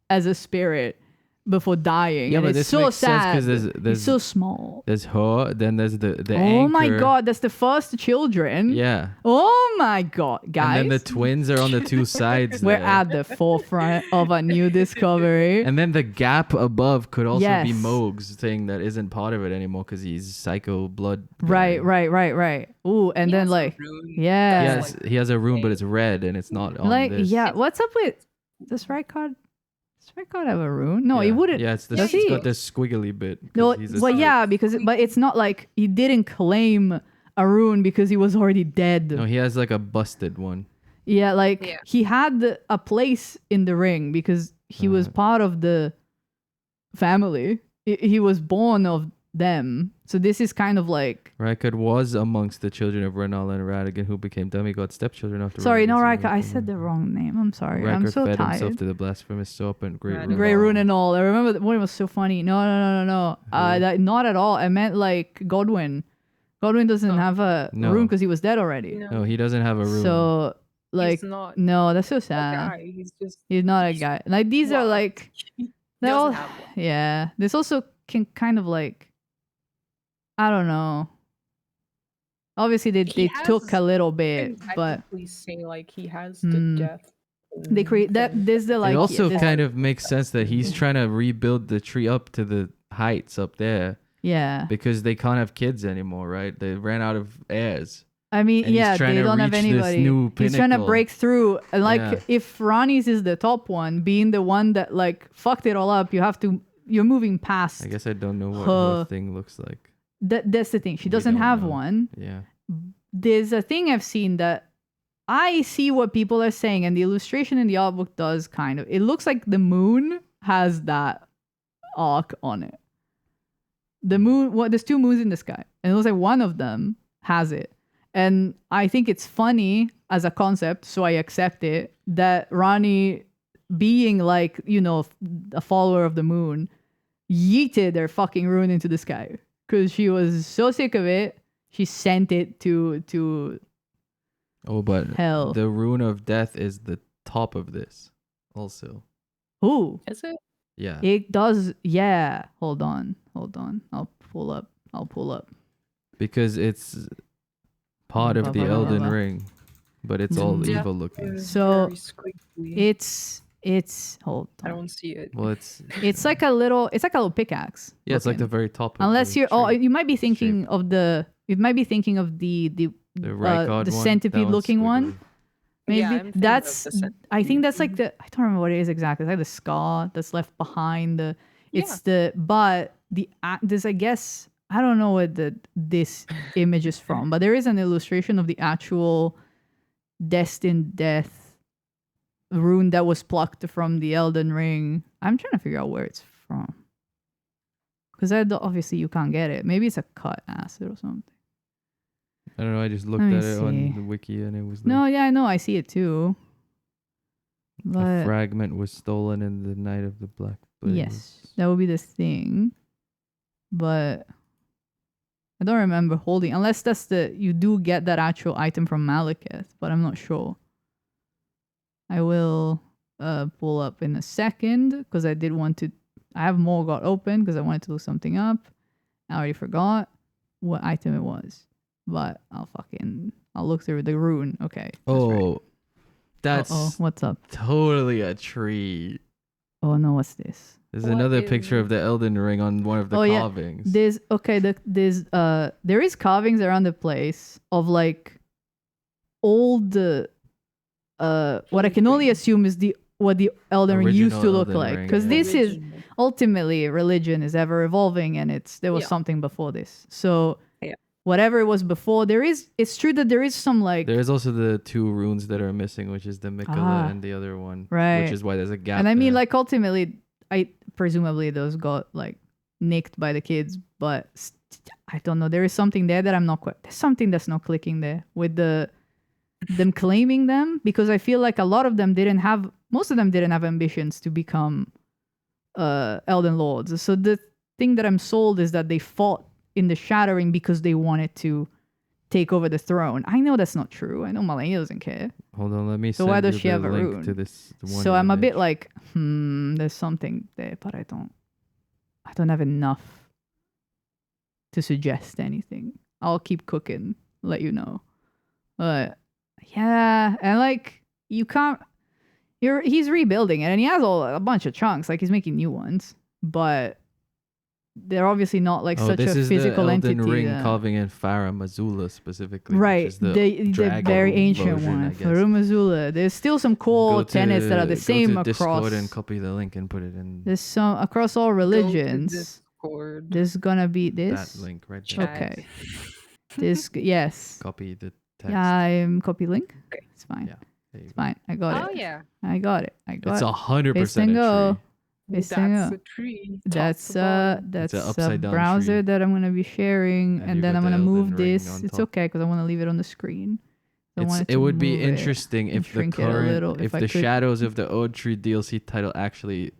[SPEAKER 2] as a spirit before dying.
[SPEAKER 1] Yeah,
[SPEAKER 2] and
[SPEAKER 1] but
[SPEAKER 2] it's
[SPEAKER 1] this
[SPEAKER 2] so
[SPEAKER 1] makes sense
[SPEAKER 2] sad.
[SPEAKER 1] 'cause there's
[SPEAKER 2] It's so small.
[SPEAKER 1] There's her, then there's the
[SPEAKER 2] Oh
[SPEAKER 1] anchor.
[SPEAKER 2] my god, that's the first children.
[SPEAKER 1] Yeah.
[SPEAKER 2] Oh my god, guys.
[SPEAKER 1] And then the twins are on the two sides.
[SPEAKER 2] We're
[SPEAKER 1] there.
[SPEAKER 2] at the forefront of a new discovery.
[SPEAKER 1] And then the gap above could also be
[SPEAKER 2] Yes.
[SPEAKER 1] Mog's thing that isn't part of it anymore because he's psycho blood.
[SPEAKER 2] Right. Ooh, and
[SPEAKER 3] He
[SPEAKER 2] then
[SPEAKER 3] has a
[SPEAKER 2] like,
[SPEAKER 3] rune.
[SPEAKER 2] yeah.
[SPEAKER 1] Yes, he has a room, but it's red and it's not on
[SPEAKER 2] Like,
[SPEAKER 1] this.
[SPEAKER 2] yeah, what's up with does Rykard have a rune? No,
[SPEAKER 1] yeah.
[SPEAKER 2] he wouldn't.
[SPEAKER 1] Yeah, it's
[SPEAKER 2] Does
[SPEAKER 1] it's
[SPEAKER 2] he?
[SPEAKER 1] got this squiggly bit. 'cause
[SPEAKER 2] No,
[SPEAKER 1] he's a
[SPEAKER 2] well,
[SPEAKER 1] spirit.
[SPEAKER 2] yeah, but it's not like he didn't claim a rune because he was already dead.
[SPEAKER 1] No, he has like a busted one.
[SPEAKER 2] Yeah, like
[SPEAKER 3] Yeah.
[SPEAKER 2] he had a place in the ring because he was part of the family. He was born of them. So this is kind of like,
[SPEAKER 1] Rykard was amongst the children of Renala and Radigan who became demigod stepchildren after.
[SPEAKER 2] sorry, no,
[SPEAKER 1] Radagon's
[SPEAKER 2] Rykard. I
[SPEAKER 1] removal.
[SPEAKER 2] said the wrong name. I'm sorry. I'm
[SPEAKER 1] Rykard
[SPEAKER 2] so
[SPEAKER 1] fed himself
[SPEAKER 2] tired.
[SPEAKER 1] to the blasphemous serpent, Great
[SPEAKER 3] Right.
[SPEAKER 1] Rune.
[SPEAKER 2] Grey Rune and all. I remember the one was so funny. No. That, not at all. I meant like Godwin. Godwin doesn't have a
[SPEAKER 1] No.
[SPEAKER 2] rune because he was dead already.
[SPEAKER 1] No, he doesn't have a rune.
[SPEAKER 2] So like,
[SPEAKER 3] He's not
[SPEAKER 2] no, that's so
[SPEAKER 3] a
[SPEAKER 2] sad.
[SPEAKER 3] guy. He's just
[SPEAKER 2] He's not a guy. Like these are
[SPEAKER 3] Well,
[SPEAKER 2] like,
[SPEAKER 3] he
[SPEAKER 2] they're all,
[SPEAKER 3] doesn't have one.
[SPEAKER 2] yeah. This also can kind of like, I don't know. Obviously they
[SPEAKER 3] He
[SPEAKER 2] took
[SPEAKER 3] has-
[SPEAKER 2] a little
[SPEAKER 3] You
[SPEAKER 2] bit,
[SPEAKER 3] can
[SPEAKER 2] but
[SPEAKER 3] technically say like he has
[SPEAKER 2] Hmm.
[SPEAKER 3] the death.
[SPEAKER 2] they create that. This the like.
[SPEAKER 1] it also
[SPEAKER 2] this-
[SPEAKER 1] kind of makes sense that he's trying to rebuild the tree up to the heights up there
[SPEAKER 2] yeah.
[SPEAKER 1] because they can't have kids anymore, right? They ran out of heirs.
[SPEAKER 2] I mean,
[SPEAKER 1] And he's
[SPEAKER 2] yeah,
[SPEAKER 1] trying
[SPEAKER 2] they
[SPEAKER 1] to
[SPEAKER 2] don't have
[SPEAKER 1] reach this
[SPEAKER 2] anybody.
[SPEAKER 1] new
[SPEAKER 2] He's trying to
[SPEAKER 1] pinnacle.
[SPEAKER 2] break through. And like,
[SPEAKER 1] Yeah.
[SPEAKER 2] if Ronnie's is the top one, being the one that like fucked it all up, you're moving past.
[SPEAKER 1] I guess I don't know what
[SPEAKER 2] Her-
[SPEAKER 1] her thing looks like.
[SPEAKER 2] That's the thing. She
[SPEAKER 1] We
[SPEAKER 2] doesn't
[SPEAKER 1] don't
[SPEAKER 2] have
[SPEAKER 1] know.
[SPEAKER 2] one.
[SPEAKER 1] Yeah.
[SPEAKER 2] There's a thing I've seen that I see what people are saying, and the illustration in the art book does kind of. It looks like the moon has that arc on it. The moon, there's two moons in the sky, and it looks like one of them has it. And I think it's funny as a concept, so I accept it, that Ronnie, being like, a follower of the moon, yeeted their fucking rune into the sky. Because she was so sick of it, she sent it to
[SPEAKER 1] Oh, but
[SPEAKER 2] hell.
[SPEAKER 1] the rune of death is the top of this also.
[SPEAKER 2] Ooh,
[SPEAKER 3] Is it?
[SPEAKER 1] Yeah.
[SPEAKER 2] it does, yeah. Hold on. I'll pull up.
[SPEAKER 1] Because it's part of the
[SPEAKER 2] Blah, blah, blah,
[SPEAKER 1] Elden
[SPEAKER 2] blah.
[SPEAKER 1] Ring, but it's all
[SPEAKER 3] Yeah.
[SPEAKER 1] evil looking.
[SPEAKER 3] It's
[SPEAKER 2] So,
[SPEAKER 3] very squiggly.
[SPEAKER 2] It's hold
[SPEAKER 3] I
[SPEAKER 2] on.
[SPEAKER 3] don't see it.
[SPEAKER 1] Well, it's
[SPEAKER 2] It's like a little
[SPEAKER 1] it's
[SPEAKER 2] pickaxe.
[SPEAKER 1] like
[SPEAKER 2] looking.
[SPEAKER 1] the very top. Of
[SPEAKER 2] Unless
[SPEAKER 1] the
[SPEAKER 2] you're,
[SPEAKER 1] tree.
[SPEAKER 2] you might be thinking of the
[SPEAKER 1] the Rykard one, that
[SPEAKER 2] centipede
[SPEAKER 1] one's
[SPEAKER 2] looking one.
[SPEAKER 1] squiggly.
[SPEAKER 2] Maybe
[SPEAKER 3] Yeah, I'm thinking of
[SPEAKER 2] that's.
[SPEAKER 3] the
[SPEAKER 2] I think that's like
[SPEAKER 3] centipede.
[SPEAKER 2] the. I don't remember what it is exactly. It's like the scar that's left behind. It's but this, I guess, I don't know what this image is from, but there is an illustration of the actual destined death rune that was plucked from the Elden Ring. I'm trying to figure out where it's from, because obviously you can't get it. Maybe it's a cut acid or something.
[SPEAKER 1] I don't know. I just looked
[SPEAKER 2] Let me
[SPEAKER 1] at it on
[SPEAKER 2] see.
[SPEAKER 1] the wiki and it was
[SPEAKER 2] No, yeah, I know, I see it too.
[SPEAKER 1] a
[SPEAKER 2] But
[SPEAKER 1] fragment was stolen in the night of the Black Blaze.
[SPEAKER 2] yes, that would be the thing. But I don't remember holding, unless that's you do get that actual item from Malekith, but I'm not sure. I will pull up in a second because I did want to. I have Morgoth open because I wanted to look something up. I already forgot what item it was. but I'll look through the rune. Okay.
[SPEAKER 1] Oh, that's
[SPEAKER 2] What's up?
[SPEAKER 1] totally a tree.
[SPEAKER 2] Oh no, what's this?
[SPEAKER 1] There's
[SPEAKER 3] What
[SPEAKER 1] another
[SPEAKER 3] is
[SPEAKER 1] picture
[SPEAKER 3] it?
[SPEAKER 1] of the Elden Ring on one of the carvings.
[SPEAKER 2] There is carvings around the place of like old what I can only assume is what the Elden Ring used to
[SPEAKER 1] Original
[SPEAKER 2] look
[SPEAKER 1] Elden
[SPEAKER 2] like,
[SPEAKER 1] Ring,
[SPEAKER 2] because
[SPEAKER 1] yeah.
[SPEAKER 2] this is ultimately religion is ever evolving, and there was
[SPEAKER 3] Yeah.
[SPEAKER 2] something before this. So
[SPEAKER 3] Yeah.
[SPEAKER 2] whatever it was before, it's true that there is some like
[SPEAKER 1] There is also the two runes that are missing, which is the Mikola and the other one, which is why there's a gap.
[SPEAKER 2] and I mean
[SPEAKER 1] there.
[SPEAKER 2] like ultimately presumably those got like nicked by the kids, but I don't know, there is something there that I'm not quite, there's something that's not clicking there with them claiming them, because I feel like a lot of them most of them didn't have ambitions to become Elden Lords. So the thing that I'm sold is that they fought in the Shattering because they wanted to take over the throne. I know that's not true. I know Malenia doesn't care.
[SPEAKER 1] Hold on, let me.
[SPEAKER 2] So why does
[SPEAKER 1] you
[SPEAKER 2] she
[SPEAKER 1] the
[SPEAKER 2] have a
[SPEAKER 1] link
[SPEAKER 2] rune?
[SPEAKER 1] To this one
[SPEAKER 2] So I'm a bit
[SPEAKER 1] image.
[SPEAKER 2] like, there's something there, but I don't have enough to suggest anything. I'll keep cooking, let you know. But yeah, and like you can't. He's rebuilding it, and he has a bunch of chunks. Like he's making new ones, but they're obviously not like such
[SPEAKER 1] this
[SPEAKER 2] a
[SPEAKER 1] is
[SPEAKER 2] physical
[SPEAKER 1] the Elden
[SPEAKER 2] entity.
[SPEAKER 1] Ring
[SPEAKER 2] that-
[SPEAKER 1] carving in Farah Mazula specifically,
[SPEAKER 2] Right,
[SPEAKER 1] Which is the
[SPEAKER 2] the
[SPEAKER 1] dragon
[SPEAKER 2] very ancient
[SPEAKER 1] version, I
[SPEAKER 2] one,
[SPEAKER 1] guess.
[SPEAKER 2] Farumazula. There's still some core tenets that are the same
[SPEAKER 1] go to
[SPEAKER 2] across.
[SPEAKER 1] Discord and copy the link and put it in
[SPEAKER 2] There's some across all religions.
[SPEAKER 3] Discord.
[SPEAKER 2] There's gonna be this.
[SPEAKER 1] that link right there.
[SPEAKER 3] Chat.
[SPEAKER 2] Okay. This yes.
[SPEAKER 1] Copy the text.
[SPEAKER 2] Yeah, I'm copy link.
[SPEAKER 3] Okay.
[SPEAKER 2] It's fine.
[SPEAKER 1] Yeah, there you
[SPEAKER 2] It's
[SPEAKER 1] go.
[SPEAKER 2] fine. I got
[SPEAKER 3] Oh
[SPEAKER 2] it.
[SPEAKER 3] yeah,
[SPEAKER 2] I got it. I got
[SPEAKER 1] It's
[SPEAKER 2] it.
[SPEAKER 1] 100%
[SPEAKER 2] go.
[SPEAKER 1] a tree.
[SPEAKER 2] It's
[SPEAKER 3] that's
[SPEAKER 2] a-
[SPEAKER 3] a tree.
[SPEAKER 2] That's
[SPEAKER 1] It's a
[SPEAKER 2] a
[SPEAKER 1] upside down
[SPEAKER 2] browser
[SPEAKER 1] tree.
[SPEAKER 2] that I'm gonna be sharing,
[SPEAKER 1] And
[SPEAKER 2] and
[SPEAKER 1] you
[SPEAKER 2] then
[SPEAKER 1] got
[SPEAKER 2] I'm
[SPEAKER 1] the
[SPEAKER 2] gonna
[SPEAKER 1] Elden
[SPEAKER 2] move
[SPEAKER 1] Ring
[SPEAKER 2] this.
[SPEAKER 1] on
[SPEAKER 2] It's
[SPEAKER 1] top.
[SPEAKER 2] okay because I want to leave it on the screen. I wanted
[SPEAKER 1] It
[SPEAKER 2] to
[SPEAKER 1] would be
[SPEAKER 2] move it
[SPEAKER 1] interesting
[SPEAKER 2] and
[SPEAKER 1] if the
[SPEAKER 2] shrink it a little,
[SPEAKER 1] current, if
[SPEAKER 2] I
[SPEAKER 1] the
[SPEAKER 2] could.
[SPEAKER 1] Shadows of the Ode Tree DLC title actually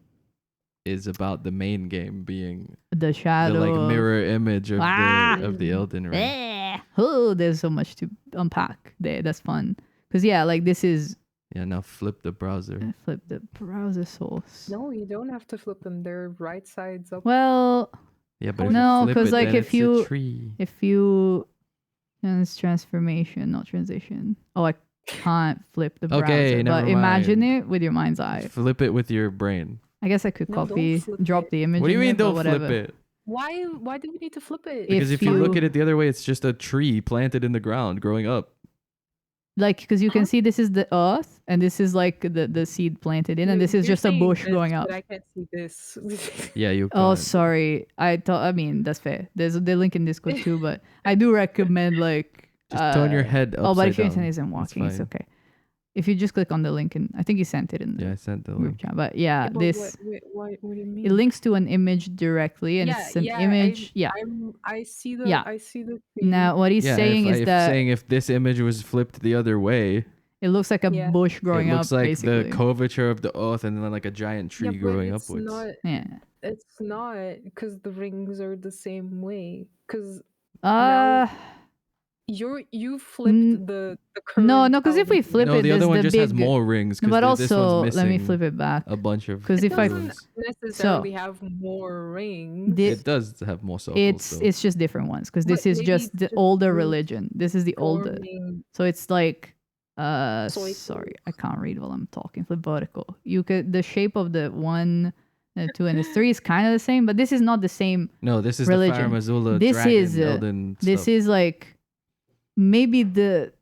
[SPEAKER 1] is about the main game being
[SPEAKER 2] The shadow.
[SPEAKER 1] the like
[SPEAKER 2] of-
[SPEAKER 1] mirror image of
[SPEAKER 2] Ah!
[SPEAKER 1] the Elden Ring.
[SPEAKER 2] Oh, there's so much to unpack there. That's fun. Because yeah, like this is
[SPEAKER 1] Yeah, now flip the browser.
[SPEAKER 2] I flip the browser source.
[SPEAKER 3] No, you don't have to flip them. They're right sides up.
[SPEAKER 2] Well,
[SPEAKER 1] Yeah, but
[SPEAKER 2] No,
[SPEAKER 1] if you flip
[SPEAKER 2] 'cause,
[SPEAKER 1] it,
[SPEAKER 2] like,
[SPEAKER 1] then
[SPEAKER 2] if
[SPEAKER 1] it's a
[SPEAKER 2] you-
[SPEAKER 1] tree.
[SPEAKER 2] if you and it's transformation, not transition. Oh, I can't flip the browser.
[SPEAKER 1] Okay,
[SPEAKER 2] but
[SPEAKER 1] never
[SPEAKER 2] imagine
[SPEAKER 1] mind.
[SPEAKER 2] it with your mind's eye.
[SPEAKER 1] Flip it with your brain.
[SPEAKER 2] I guess I could
[SPEAKER 3] No, don't
[SPEAKER 2] copy,
[SPEAKER 3] flip
[SPEAKER 2] drop
[SPEAKER 3] it.
[SPEAKER 2] the image.
[SPEAKER 1] What do you
[SPEAKER 2] in
[SPEAKER 1] mean
[SPEAKER 2] there, but
[SPEAKER 1] don't flip
[SPEAKER 2] whatever.
[SPEAKER 1] it?
[SPEAKER 3] Why do we need to flip it?
[SPEAKER 1] Because if you look
[SPEAKER 2] you-
[SPEAKER 1] at it the other way, it's just a tree planted in the ground growing up.
[SPEAKER 2] Like, because you can
[SPEAKER 3] Huh?
[SPEAKER 2] see this is the earth, and this is like the seed planted in, and this is
[SPEAKER 3] You're
[SPEAKER 2] just a
[SPEAKER 3] saying
[SPEAKER 2] bush
[SPEAKER 3] this,
[SPEAKER 2] growing up.
[SPEAKER 3] But I can't see this.
[SPEAKER 1] Yeah, you
[SPEAKER 2] Oh,
[SPEAKER 1] can't.
[SPEAKER 2] sorry. I mean, that's fair. There's the link in Discord too, but I do recommend like
[SPEAKER 1] Just turn your head upside
[SPEAKER 2] Oh, but if your
[SPEAKER 1] down.
[SPEAKER 2] internet isn't
[SPEAKER 1] It's
[SPEAKER 2] working, it's
[SPEAKER 1] fine.
[SPEAKER 2] okay. If you just click on the link, and I think you sent it in the
[SPEAKER 1] Yeah, I sent the
[SPEAKER 2] group
[SPEAKER 1] link.
[SPEAKER 2] chat. But yeah,
[SPEAKER 3] But
[SPEAKER 2] this
[SPEAKER 3] what do you mean?
[SPEAKER 2] it links to an image directly, and it's an image.
[SPEAKER 3] I see the.
[SPEAKER 2] Yeah.
[SPEAKER 3] I see the.
[SPEAKER 2] Now what he's
[SPEAKER 1] Yeah,
[SPEAKER 2] saying
[SPEAKER 1] if,
[SPEAKER 2] is
[SPEAKER 1] if
[SPEAKER 2] that
[SPEAKER 1] saying if this image was flipped the other way,
[SPEAKER 2] it looks like a
[SPEAKER 3] Yeah.
[SPEAKER 2] bush growing
[SPEAKER 1] it looks
[SPEAKER 2] up.
[SPEAKER 1] like
[SPEAKER 2] basically.
[SPEAKER 1] the curvature of the earth and then like a giant tree
[SPEAKER 3] but
[SPEAKER 1] growing
[SPEAKER 3] it's
[SPEAKER 1] upwards.
[SPEAKER 3] Not,
[SPEAKER 2] Yeah.
[SPEAKER 3] it's not because the rings are the same way. Because
[SPEAKER 2] Uh
[SPEAKER 3] you flipped
[SPEAKER 2] N-
[SPEAKER 3] the current.
[SPEAKER 2] no, because if we
[SPEAKER 3] Elden
[SPEAKER 2] flip
[SPEAKER 1] no,
[SPEAKER 2] it,
[SPEAKER 1] the
[SPEAKER 2] there's
[SPEAKER 1] other one
[SPEAKER 2] the
[SPEAKER 1] just
[SPEAKER 2] big.
[SPEAKER 1] has more rings. 'cause
[SPEAKER 2] But
[SPEAKER 1] this
[SPEAKER 2] also,
[SPEAKER 1] one's
[SPEAKER 2] let me
[SPEAKER 1] missing
[SPEAKER 2] flip it back.
[SPEAKER 1] a bunch of
[SPEAKER 2] 'Cause
[SPEAKER 3] It
[SPEAKER 2] if I-
[SPEAKER 3] doesn't
[SPEAKER 1] runes.
[SPEAKER 3] necessarily have more rings.
[SPEAKER 2] Thi-
[SPEAKER 1] It does have more circles.
[SPEAKER 2] it's
[SPEAKER 1] though.
[SPEAKER 2] it's just different ones because this
[SPEAKER 3] But
[SPEAKER 2] is
[SPEAKER 3] maybe
[SPEAKER 2] just
[SPEAKER 3] it's
[SPEAKER 2] the
[SPEAKER 3] just
[SPEAKER 2] older
[SPEAKER 3] roots
[SPEAKER 2] religion. This is the older.
[SPEAKER 3] forming-
[SPEAKER 2] So it's like
[SPEAKER 3] So it's-
[SPEAKER 2] sorry, I can't read while I'm talking. Flip vertical. You could the shape of the 1, the 2, and the 3 is kind of the same, but this is not the same.
[SPEAKER 1] No, this is
[SPEAKER 2] religion.
[SPEAKER 1] the Faramazula
[SPEAKER 2] This
[SPEAKER 1] dragon
[SPEAKER 2] is,
[SPEAKER 1] Elden
[SPEAKER 2] This
[SPEAKER 1] stuff.
[SPEAKER 2] is like maybe the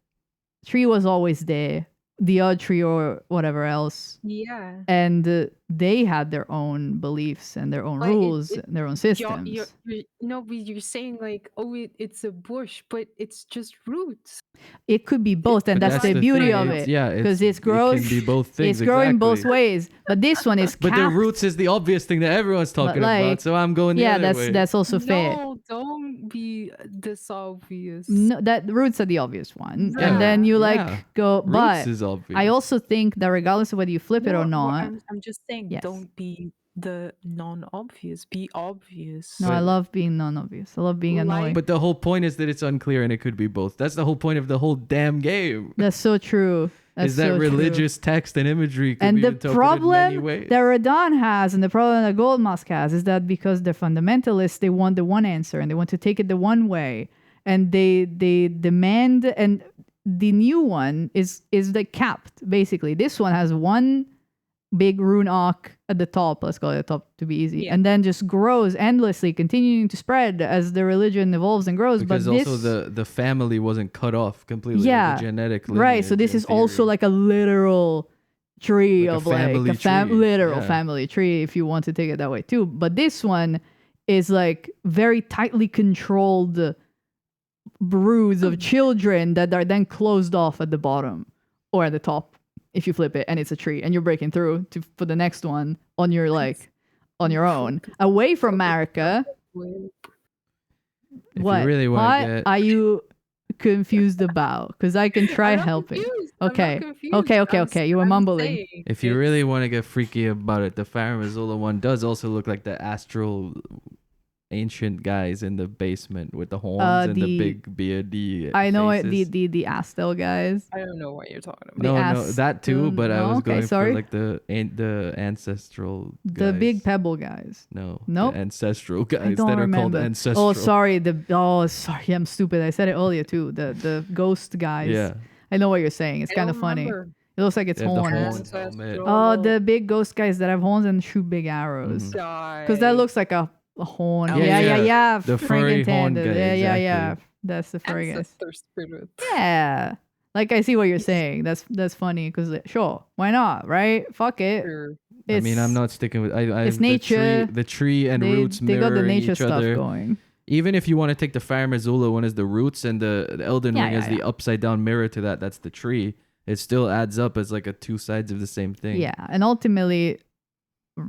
[SPEAKER 2] tree was always there, the odd tree or whatever else,
[SPEAKER 3] Yeah.
[SPEAKER 2] and they had their own beliefs and their own
[SPEAKER 3] But it-
[SPEAKER 2] rules,
[SPEAKER 3] it-
[SPEAKER 2] and their own systems.
[SPEAKER 3] No, but you're saying like, oh, it's a bush, but it's just roots.
[SPEAKER 2] It could be both, and
[SPEAKER 1] But
[SPEAKER 2] that's the beauty
[SPEAKER 1] thing,
[SPEAKER 2] of
[SPEAKER 1] it's-
[SPEAKER 2] it.
[SPEAKER 1] Yeah,
[SPEAKER 2] 'Cause it grows-
[SPEAKER 1] can be both things.
[SPEAKER 2] It's growing both
[SPEAKER 1] exactly.
[SPEAKER 2] ways, but this one is
[SPEAKER 1] But the
[SPEAKER 2] capped.
[SPEAKER 1] roots is the obvious thing that everyone's talking
[SPEAKER 2] like,
[SPEAKER 1] about. So I'm going the
[SPEAKER 2] Yeah,
[SPEAKER 1] other way.
[SPEAKER 2] that's also fair.
[SPEAKER 3] No, don't be this obvious.
[SPEAKER 2] No, that roots are the obvious one,
[SPEAKER 3] Yeah.
[SPEAKER 2] and then you like
[SPEAKER 1] Yeah.
[SPEAKER 2] go.
[SPEAKER 1] Roots
[SPEAKER 2] But
[SPEAKER 1] is obvious.
[SPEAKER 2] I also think that regardless of whether you flip it
[SPEAKER 3] No,
[SPEAKER 2] or
[SPEAKER 3] well,
[SPEAKER 2] not,
[SPEAKER 3] I'm just saying,
[SPEAKER 2] Yes.
[SPEAKER 3] don't be the non-obvious. Be obvious.
[SPEAKER 2] no, I
[SPEAKER 1] But-
[SPEAKER 2] love being non-obvious. I love being
[SPEAKER 3] Like-
[SPEAKER 2] annoying.
[SPEAKER 1] But the whole point is that it's unclear and it could be both. That's the whole point of the whole damn game.
[SPEAKER 2] That's so true. That's
[SPEAKER 1] is that
[SPEAKER 2] so true.
[SPEAKER 1] religious text and imagery could
[SPEAKER 2] And
[SPEAKER 1] be
[SPEAKER 2] the
[SPEAKER 1] interpreted in many
[SPEAKER 2] problem
[SPEAKER 1] ways.
[SPEAKER 2] that Radon has and the problem that Gold Mask has is that because they're fundamentalists, they want the one answer and they want to take it the one way. and they demand, and the new one is like capped basically. This one has one big rune arc at the top, let's call it the top to be easy, and then just grows endlessly, continuing to spread as the religion evolves and grows.
[SPEAKER 1] Because
[SPEAKER 2] but this,
[SPEAKER 1] also the family wasn't cut off completely.
[SPEAKER 2] Yeah,
[SPEAKER 1] the genetic
[SPEAKER 2] right. So this is also like a literal tree
[SPEAKER 1] Like
[SPEAKER 2] of
[SPEAKER 1] a family
[SPEAKER 2] like a
[SPEAKER 1] tree.
[SPEAKER 2] literal
[SPEAKER 1] Yeah.
[SPEAKER 2] family tree, if you want to take it that way too. But this one is like very tightly controlled broods of children that are then closed off at the bottom or at the top if you flip it, and it's a tree, and you're breaking through for the next one on your on your own, away from America.
[SPEAKER 1] If
[SPEAKER 2] What?
[SPEAKER 1] you really
[SPEAKER 2] What
[SPEAKER 1] want to get,
[SPEAKER 2] are you confused about? Because I can try
[SPEAKER 3] I'm not
[SPEAKER 2] helping.
[SPEAKER 3] confused. I'm not
[SPEAKER 2] Okay.
[SPEAKER 3] confused.
[SPEAKER 2] Okay. You were
[SPEAKER 3] I'm
[SPEAKER 2] mumbling.
[SPEAKER 3] saying
[SPEAKER 1] if you
[SPEAKER 3] it's-
[SPEAKER 1] really want to get freaky about it, the Fire Missoula one does also look like the astral ancient guys in the basement with the horns and the big beardy.
[SPEAKER 2] I know it.
[SPEAKER 1] faces.
[SPEAKER 2] The Astel guys.
[SPEAKER 3] I don't know what you're talking about.
[SPEAKER 1] No, that too. But I was going
[SPEAKER 2] sorry.
[SPEAKER 1] for like the ancestral.
[SPEAKER 2] The
[SPEAKER 1] guys.
[SPEAKER 2] Big Pebble guys.
[SPEAKER 1] No.
[SPEAKER 2] Nope.
[SPEAKER 1] The ancestral
[SPEAKER 2] I
[SPEAKER 1] guys
[SPEAKER 2] don't
[SPEAKER 1] that are
[SPEAKER 2] remember.
[SPEAKER 1] called ancestral.
[SPEAKER 2] Oh, sorry. Sorry. I'm stupid. I said it earlier too. The ghost guys.
[SPEAKER 1] Yeah.
[SPEAKER 2] I know what you're saying. It's
[SPEAKER 3] I
[SPEAKER 2] kind of
[SPEAKER 3] don't
[SPEAKER 2] funny.
[SPEAKER 3] remember.
[SPEAKER 2] It looks like it's
[SPEAKER 1] They have the
[SPEAKER 2] horns.
[SPEAKER 1] horns.
[SPEAKER 2] Oh, the big ghost guys that have horns and shoot big arrows.
[SPEAKER 1] Mhm.
[SPEAKER 2] Because that looks like a horn.
[SPEAKER 3] Oh,
[SPEAKER 2] Yeah.
[SPEAKER 1] The furry horn guy,
[SPEAKER 2] Yeah.
[SPEAKER 1] exactly.
[SPEAKER 2] That's the furry guys.
[SPEAKER 3] Ancestor spirit.
[SPEAKER 2] Yeah. Like I see what you're saying. That's funny because sure, why not, right? Fuck it.
[SPEAKER 3] Sure.
[SPEAKER 1] I mean, I'm not sticking with.
[SPEAKER 2] it's nature.
[SPEAKER 1] The tree and roots
[SPEAKER 2] They got the
[SPEAKER 1] mirroring
[SPEAKER 2] nature
[SPEAKER 1] each
[SPEAKER 2] stuff
[SPEAKER 1] other.
[SPEAKER 2] going.
[SPEAKER 1] Even if you want to take the Fire Missoula one as the roots and the Elden Ring as the upside down mirror to that, that's the tree. It still adds up as like a two sides of the same thing.
[SPEAKER 2] Yeah, and ultimately,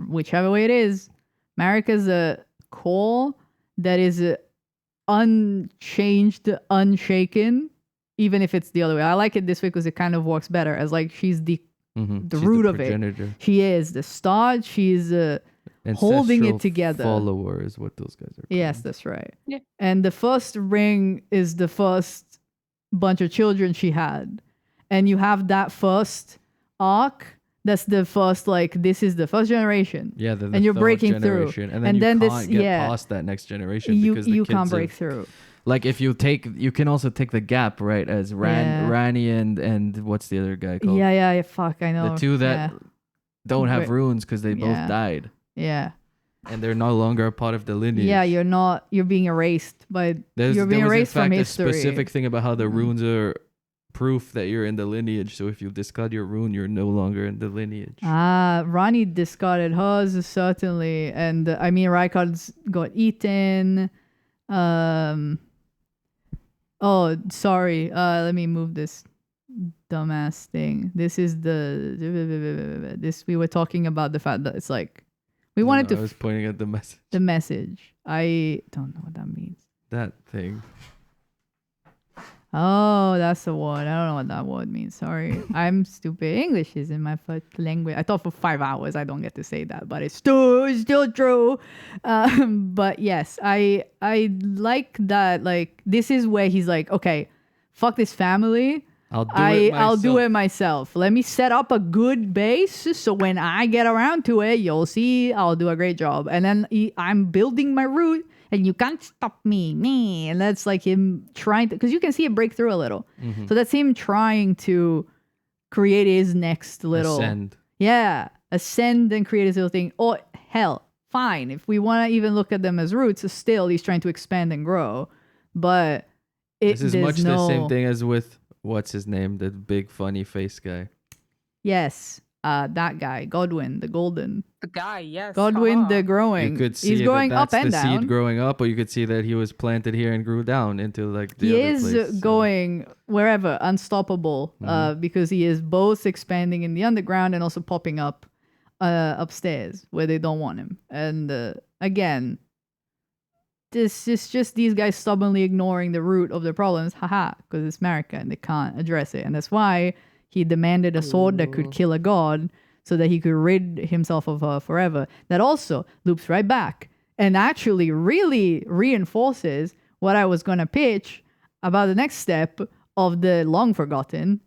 [SPEAKER 2] whichever way it is, Marika's a core that is unchanged, unshaken, even if it's the other way. I like it this way because it kind of works better as like she's the
[SPEAKER 1] She's
[SPEAKER 2] root
[SPEAKER 1] the
[SPEAKER 2] of it.
[SPEAKER 1] progenitor.
[SPEAKER 2] She is the start. She's holding it
[SPEAKER 1] Ancestral
[SPEAKER 2] together.
[SPEAKER 1] Follower is what those guys are called.
[SPEAKER 2] Yes, that's right.
[SPEAKER 3] Yeah.
[SPEAKER 2] And the first ring is the first bunch of children she had. And you have that first arc. That's the first, like, this is the first generation.
[SPEAKER 1] Yeah, the
[SPEAKER 2] and you're
[SPEAKER 1] third
[SPEAKER 2] breaking through.
[SPEAKER 1] generation.
[SPEAKER 2] And
[SPEAKER 1] And then
[SPEAKER 2] then
[SPEAKER 1] you
[SPEAKER 2] this-
[SPEAKER 1] can't get
[SPEAKER 2] yeah.
[SPEAKER 1] past that next generation
[SPEAKER 2] You
[SPEAKER 1] because the
[SPEAKER 2] you
[SPEAKER 1] kids
[SPEAKER 2] can't break
[SPEAKER 1] have-
[SPEAKER 2] through.
[SPEAKER 1] Like if you can also take the gap, right, as
[SPEAKER 2] Yeah.
[SPEAKER 1] Rani and what's the other guy called?
[SPEAKER 2] Yeah. Fuck, I know.
[SPEAKER 1] The two that don't have
[SPEAKER 2] Right.
[SPEAKER 1] runes because they both
[SPEAKER 2] Yeah.
[SPEAKER 1] died.
[SPEAKER 2] Yeah.
[SPEAKER 1] And they're no longer a part of the lineage.
[SPEAKER 2] Yeah, you're being erased by,
[SPEAKER 1] There
[SPEAKER 2] you're being
[SPEAKER 1] was in
[SPEAKER 2] erased from
[SPEAKER 1] fact a
[SPEAKER 2] history.
[SPEAKER 1] specific thing about how the
[SPEAKER 2] Mhm.
[SPEAKER 1] runes are proof that you're in the lineage. So if you discard your rune, you're no longer in the lineage.
[SPEAKER 2] Ronnie discarded hers, certainly. And I mean, Rykard's got eaten. Oh, sorry. Let me move this dumbass thing. This is this we were talking about the fact that it's like we wanted
[SPEAKER 1] I
[SPEAKER 2] to
[SPEAKER 1] was pointing at the message.
[SPEAKER 2] the message. I don't know what that means.
[SPEAKER 1] That thing.
[SPEAKER 2] Oh, that's the word. I don't know what that word means. Sorry. I'm stupid. English is in my first language. I thought for 5 hours I don't get to say that, but it's still true. But yes, I like that. Like, this is where he's like, okay, fuck this family. I'll do it myself. Let me set up a good base so when I get around to it, you'll see I'll do a great job. And then I'm building my route. And you can't stop me. And that's like him trying to, because you can see it break through a little.
[SPEAKER 1] Mm-hmm.
[SPEAKER 2] So that's him trying to create his next little.
[SPEAKER 1] Ascend.
[SPEAKER 2] Yeah. Ascend and create his little thing. Or hell, fine. If we want to even look at them as roots, still he's trying to expand and grow. But
[SPEAKER 1] This is much the same thing as with, what's his name? The big funny face guy.
[SPEAKER 2] Yes. That guy, Godwin, the golden.
[SPEAKER 3] The guy, yes.
[SPEAKER 2] Godwin,
[SPEAKER 3] haha.
[SPEAKER 2] the growing.
[SPEAKER 1] You could see
[SPEAKER 2] he's growing
[SPEAKER 1] that's
[SPEAKER 2] up and
[SPEAKER 1] the
[SPEAKER 2] down.
[SPEAKER 1] seed growing up, or you could see that he was planted here and grew down into like the
[SPEAKER 2] He
[SPEAKER 1] other
[SPEAKER 2] is
[SPEAKER 1] place, so-
[SPEAKER 2] going wherever, unstoppable, because he is both expanding in the underground and also popping up upstairs where they don't want him. And again, this is just these guys stubbornly ignoring the root of the problems, haha, because it's America and they can't address it. And that's why he demanded a sword that could kill a god so that he could rid himself of her forever. That also loops right back and actually really reinforces what I was going to pitch about the next step of the long forgotten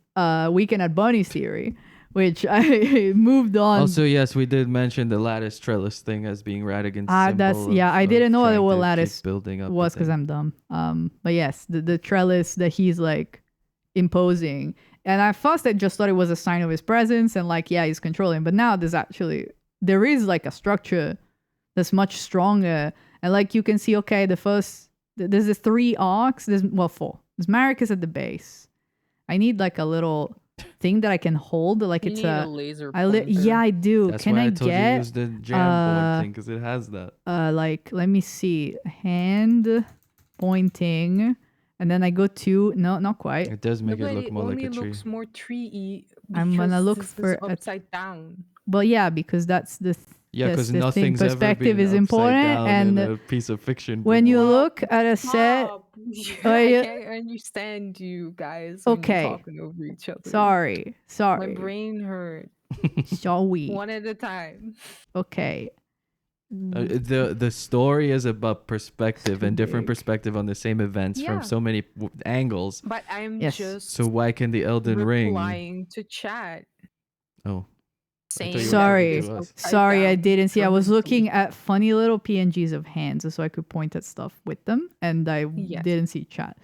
[SPEAKER 2] Weekend at Bernie's theory, which I moved on.
[SPEAKER 1] Also, yes, we did mention the lattice trellis thing as being Radigan's
[SPEAKER 2] That's
[SPEAKER 1] symbol
[SPEAKER 2] I
[SPEAKER 1] of
[SPEAKER 2] didn't know
[SPEAKER 1] trying
[SPEAKER 2] what
[SPEAKER 1] to keep
[SPEAKER 2] lattice
[SPEAKER 1] building up
[SPEAKER 2] was
[SPEAKER 1] the
[SPEAKER 2] because
[SPEAKER 1] thing.
[SPEAKER 2] I'm dumb. But yes, the trellis that he's like imposing, and at first I just thought it was a sign of his presence and like he's controlling. But now there is like a structure that's much stronger, and like you can see, okay, there's the 3 arcs. There's 4. There's Maricus at the base. I need like a little thing that I can hold, like
[SPEAKER 3] You
[SPEAKER 2] it's
[SPEAKER 3] need a
[SPEAKER 2] a
[SPEAKER 3] laser
[SPEAKER 2] yeah, I do.
[SPEAKER 1] That's
[SPEAKER 2] Can
[SPEAKER 1] why
[SPEAKER 2] I
[SPEAKER 1] I told you
[SPEAKER 2] get
[SPEAKER 1] use the Jamboard thing because it has that.
[SPEAKER 2] like let me see, hand pointing, and then I go to not quite.
[SPEAKER 1] It does make it
[SPEAKER 3] But
[SPEAKER 1] look
[SPEAKER 3] it
[SPEAKER 1] more like
[SPEAKER 3] only
[SPEAKER 1] a tree.
[SPEAKER 3] looks more tree-y.
[SPEAKER 2] I'm gonna
[SPEAKER 3] because
[SPEAKER 2] look
[SPEAKER 3] this is
[SPEAKER 2] for a-
[SPEAKER 3] upside down.
[SPEAKER 2] But yeah, because that's the
[SPEAKER 1] Yeah,
[SPEAKER 2] that's
[SPEAKER 1] because
[SPEAKER 2] the thing.
[SPEAKER 1] nothing's ever
[SPEAKER 2] Perspective
[SPEAKER 1] been
[SPEAKER 2] is
[SPEAKER 1] upside
[SPEAKER 2] important,
[SPEAKER 1] down
[SPEAKER 2] and
[SPEAKER 1] in a piece of fiction.
[SPEAKER 2] when you
[SPEAKER 1] before.
[SPEAKER 2] look at a set.
[SPEAKER 3] Stop.
[SPEAKER 2] Oh,
[SPEAKER 3] I
[SPEAKER 2] yeah.
[SPEAKER 3] can't understand you guys when
[SPEAKER 2] Okay.
[SPEAKER 3] you're talking over each other.
[SPEAKER 2] Sorry,
[SPEAKER 3] My brain hurt.
[SPEAKER 2] sorry.
[SPEAKER 3] One at a time.
[SPEAKER 2] Okay.
[SPEAKER 1] The story is about perspective
[SPEAKER 2] Too
[SPEAKER 1] and different
[SPEAKER 2] big.
[SPEAKER 1] perspective on the same events
[SPEAKER 3] Yeah.
[SPEAKER 1] from so many angles.
[SPEAKER 3] But I'm
[SPEAKER 2] Yes.
[SPEAKER 3] just
[SPEAKER 1] So why can the Elden Ring?
[SPEAKER 3] replying to chat.
[SPEAKER 1] Oh,
[SPEAKER 3] Saying
[SPEAKER 1] you were
[SPEAKER 2] Sorry.
[SPEAKER 1] talking to us.
[SPEAKER 2] Sorry, I
[SPEAKER 3] down
[SPEAKER 2] didn't see. I was
[SPEAKER 3] dramatically.
[SPEAKER 2] looking at funny little PNGs of hands so I could point at stuff with them, and I
[SPEAKER 3] Yes.
[SPEAKER 2] didn't see chat.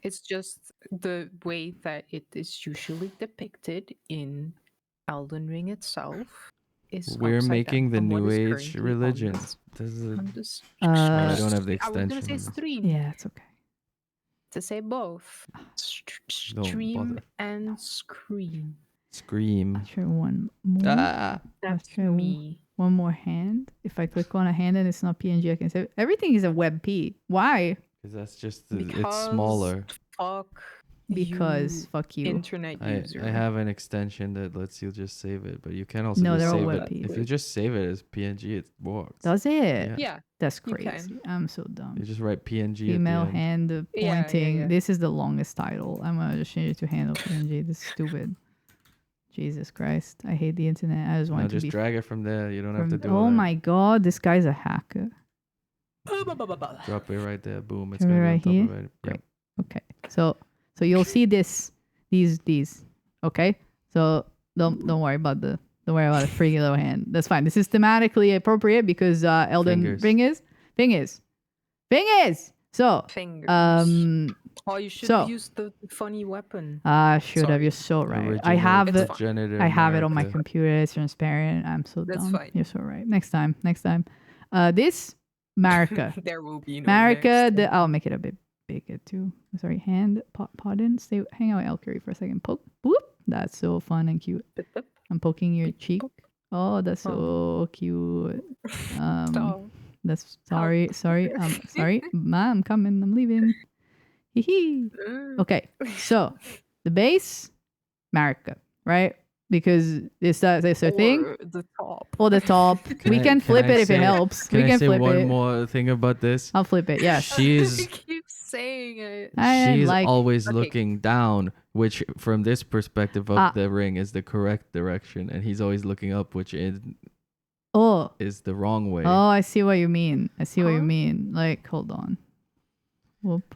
[SPEAKER 3] It's just the way that it is usually depicted in Elden Ring itself. Is
[SPEAKER 1] we're
[SPEAKER 3] upside
[SPEAKER 1] making
[SPEAKER 3] down
[SPEAKER 1] the
[SPEAKER 3] from what
[SPEAKER 1] New
[SPEAKER 3] is
[SPEAKER 1] Age
[SPEAKER 3] currently
[SPEAKER 1] religion.
[SPEAKER 3] on this
[SPEAKER 1] Oh, I don't have the
[SPEAKER 3] I was gonna
[SPEAKER 1] extension.
[SPEAKER 3] say
[SPEAKER 1] on this.
[SPEAKER 3] stream.
[SPEAKER 2] Yeah, it's okay.
[SPEAKER 3] To say both.
[SPEAKER 1] Don't
[SPEAKER 3] Stream
[SPEAKER 1] bother.
[SPEAKER 3] and scream.
[SPEAKER 1] Scream.
[SPEAKER 2] I'll try one more.
[SPEAKER 1] Ah,
[SPEAKER 3] That's
[SPEAKER 2] try
[SPEAKER 3] me.
[SPEAKER 2] One more hand. If I click on a hand and it's not PNG, I can save. Everything is a WebP. Why?
[SPEAKER 1] because that's just it's
[SPEAKER 3] Because
[SPEAKER 1] smaller.
[SPEAKER 3] Fuck
[SPEAKER 2] Because
[SPEAKER 3] you,
[SPEAKER 2] fuck you.
[SPEAKER 3] internet user.
[SPEAKER 1] I have an extension that lets you just save it, but you can also
[SPEAKER 2] No,
[SPEAKER 1] just
[SPEAKER 2] they're all
[SPEAKER 1] save
[SPEAKER 2] WebP.
[SPEAKER 1] it. If you just save it as PNG, it works.
[SPEAKER 2] Does it?
[SPEAKER 1] Yeah.
[SPEAKER 3] Yeah.
[SPEAKER 2] That's
[SPEAKER 3] You can.
[SPEAKER 2] crazy. I'm so dumb.
[SPEAKER 1] You just write PNG.
[SPEAKER 2] Female
[SPEAKER 1] at the end.
[SPEAKER 2] hand
[SPEAKER 3] Yeah,
[SPEAKER 2] pointing.
[SPEAKER 3] yeah.
[SPEAKER 2] This is the longest title. I'm gonna just change it to handle PNG. This is stupid. Jesus Christ. I hate the internet. I just
[SPEAKER 1] No,
[SPEAKER 2] want it to
[SPEAKER 1] just
[SPEAKER 2] be
[SPEAKER 1] drag it from there. You don't have to
[SPEAKER 2] from,
[SPEAKER 1] do all
[SPEAKER 2] oh
[SPEAKER 1] that.
[SPEAKER 2] my god, this guy's a hacker.
[SPEAKER 1] Drop it right there. Boom. It's
[SPEAKER 2] Drop it
[SPEAKER 1] gonna be on
[SPEAKER 2] right
[SPEAKER 1] top
[SPEAKER 2] here?
[SPEAKER 1] of it. Yep.
[SPEAKER 2] Great. Okay. So you'll see these. Okay? So don't worry about the freaky little hand. That's fine. This is thematically appropriate because Elden
[SPEAKER 1] Fingers.
[SPEAKER 2] Ring is. So
[SPEAKER 3] Fingers.
[SPEAKER 2] oh,
[SPEAKER 3] you should
[SPEAKER 2] so-
[SPEAKER 3] have used the funny weapon.
[SPEAKER 2] I should have.
[SPEAKER 3] Sorry.
[SPEAKER 2] You're so right.
[SPEAKER 1] Original
[SPEAKER 2] I have
[SPEAKER 3] It's
[SPEAKER 2] it.
[SPEAKER 3] fine.
[SPEAKER 1] Generative
[SPEAKER 2] I have it on my
[SPEAKER 1] America.
[SPEAKER 2] computer. It's transparent. I'm so
[SPEAKER 3] That's
[SPEAKER 2] dumb.
[SPEAKER 3] fine.
[SPEAKER 2] You're so right. Next time. This Marika.
[SPEAKER 3] There will be no
[SPEAKER 2] Marika.
[SPEAKER 3] next.
[SPEAKER 2] I'll make it a bit bigger too. Sorry. Hand. Pardon. Hang out with Elkyrie for a second. Poke. Boop. That's so fun and cute. I'm poking your cheek. Oh, that's so cute.
[SPEAKER 3] Stop.
[SPEAKER 2] That's sorry. Sorry. Ma, I'm coming. I'm leaving. Hee hee. Okay, so the base, Marika, right? Because it's a thing.
[SPEAKER 3] Or the top.
[SPEAKER 2] Or the top. We can flip
[SPEAKER 1] I
[SPEAKER 2] it if it
[SPEAKER 1] say-
[SPEAKER 2] helps.
[SPEAKER 1] Can
[SPEAKER 2] We
[SPEAKER 1] I
[SPEAKER 2] can
[SPEAKER 1] say
[SPEAKER 2] flip
[SPEAKER 1] one
[SPEAKER 2] it.
[SPEAKER 1] more thing about this?
[SPEAKER 2] I'll flip it. Yes.
[SPEAKER 1] She's
[SPEAKER 3] I keep saying it.
[SPEAKER 1] she's
[SPEAKER 2] like.
[SPEAKER 1] always
[SPEAKER 3] Okay.
[SPEAKER 1] looking down, which from this perspective of
[SPEAKER 2] Ah.
[SPEAKER 1] the ring is the correct direction, and he's always looking up, which is
[SPEAKER 2] Oh.
[SPEAKER 1] the wrong way.
[SPEAKER 2] Oh, I see what you mean.
[SPEAKER 3] Huh?
[SPEAKER 2] Like, hold on. Whoop.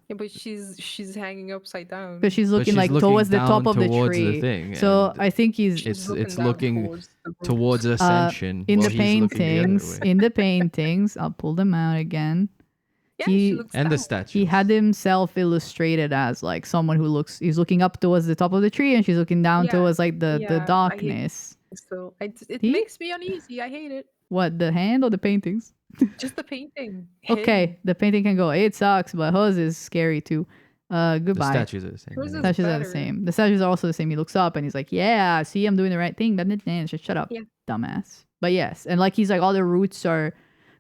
[SPEAKER 3] Yeah, but she's hanging upside down.
[SPEAKER 2] Because she's
[SPEAKER 1] But
[SPEAKER 2] looking
[SPEAKER 1] she's
[SPEAKER 2] like
[SPEAKER 1] looking
[SPEAKER 2] towards the top
[SPEAKER 1] down
[SPEAKER 2] of the
[SPEAKER 1] towards
[SPEAKER 2] tree.
[SPEAKER 1] thing,
[SPEAKER 2] So
[SPEAKER 1] and
[SPEAKER 2] I think he's
[SPEAKER 1] it's
[SPEAKER 3] down
[SPEAKER 1] looking
[SPEAKER 3] towards the roof.
[SPEAKER 1] towards ascension.
[SPEAKER 2] in
[SPEAKER 1] while
[SPEAKER 2] the
[SPEAKER 1] he's looking the other
[SPEAKER 2] paintings.
[SPEAKER 1] way.
[SPEAKER 2] In the paintings, I'll pull them out again.
[SPEAKER 3] Yeah,
[SPEAKER 2] he-
[SPEAKER 3] she looks
[SPEAKER 1] And the
[SPEAKER 3] down.
[SPEAKER 1] statue.
[SPEAKER 2] He had himself illustrated as like someone who he's looking up towards the top of the tree and she's looking down
[SPEAKER 3] Yeah,
[SPEAKER 2] towards like the
[SPEAKER 3] yeah, I hate-
[SPEAKER 2] darkness.
[SPEAKER 3] So it
[SPEAKER 2] See?
[SPEAKER 3] makes me uneasy. I hate it.
[SPEAKER 2] What, the hand or the paintings?
[SPEAKER 3] Just the painting.
[SPEAKER 2] Okay, the painting can go. It sucks, but hers is scary too.
[SPEAKER 1] The
[SPEAKER 2] Goodbye.
[SPEAKER 1] statues are the same.
[SPEAKER 3] Hers is
[SPEAKER 1] anyway.
[SPEAKER 2] Statues are the
[SPEAKER 3] better.
[SPEAKER 2] same. The statues are also the same. He looks up and he's like, yeah, see, I'm doing the right thing. Just shut up,
[SPEAKER 3] Yeah.
[SPEAKER 2] dumbass. But yes, and like he's like, all the roots are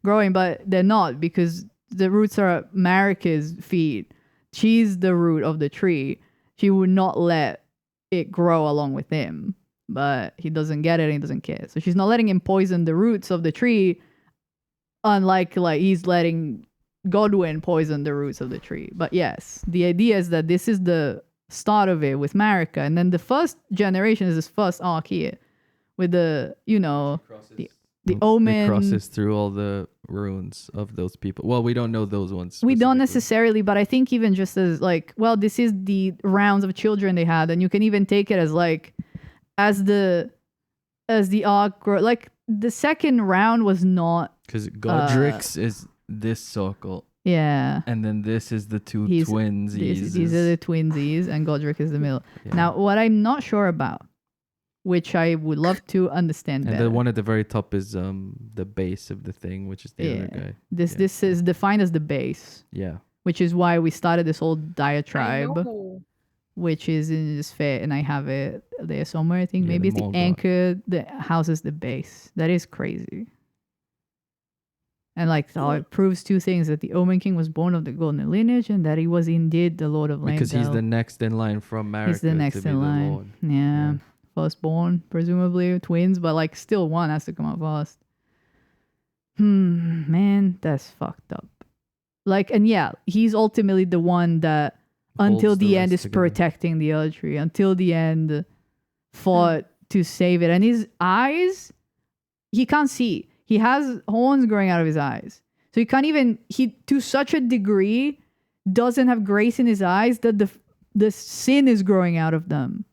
[SPEAKER 2] growing, but they're not because the roots are Marika's feet. She's the root of the tree. She would not let it grow along with him, but he doesn't get it and he doesn't care. So she's not letting him poison the roots of the tree, unlike like he's letting Godwin poison the roots of the tree. But yes, the idea is that this is the start of it with Marika, and then the first generation is this first arc here with the the omen.
[SPEAKER 1] It crosses through all the runes of those people. Well, we don't know those ones.
[SPEAKER 2] We don't
[SPEAKER 1] specifically.
[SPEAKER 2] necessarily, but I think even just as like, well, this is the rounds of children they had, and you can even take it as like as the arc grow, like the second round was not.
[SPEAKER 1] Because Godric's is this circle.
[SPEAKER 2] Yeah.
[SPEAKER 1] And then this is the two
[SPEAKER 2] These
[SPEAKER 1] twinsies.
[SPEAKER 2] are the twinsies, and Godric is the middle.
[SPEAKER 1] Yeah.
[SPEAKER 2] Now, what I'm not sure about, which I would love to understand
[SPEAKER 1] And
[SPEAKER 2] better.
[SPEAKER 1] the one at the very top is the base of the thing, which is the other guy.
[SPEAKER 2] This is defined as the base,
[SPEAKER 1] Yeah.
[SPEAKER 2] which is why we started this whole
[SPEAKER 3] I
[SPEAKER 2] diatribe,
[SPEAKER 3] know.
[SPEAKER 2] which is in this fair, and I have it there somewhere. I think
[SPEAKER 1] Yeah,
[SPEAKER 2] maybe
[SPEAKER 1] the
[SPEAKER 2] it's the
[SPEAKER 1] Mongol.
[SPEAKER 2] anchor that houses the base. That is crazy. And like, so it proves two things: that the Omen King was born of the golden lineage, and that he was indeed the Lord of Langdale.
[SPEAKER 1] Because he's the next in line from Marika
[SPEAKER 2] He's the next
[SPEAKER 1] to be
[SPEAKER 2] in
[SPEAKER 1] the
[SPEAKER 2] line.
[SPEAKER 1] Lord.
[SPEAKER 2] Yeah. Firstborn, presumably twins, but like still one has to come out first. Man, that's fucked up. Like, and yeah, he's ultimately the one that until
[SPEAKER 1] Holds the
[SPEAKER 2] the end
[SPEAKER 1] rest
[SPEAKER 2] is
[SPEAKER 1] together.
[SPEAKER 2] protecting the elkyrie, until the end fought to save it. And his eyes, he can't see. He has horns growing out of his eyes. So he can't even, he to such a degree doesn't have grace in his eyes that the sin is growing out of them.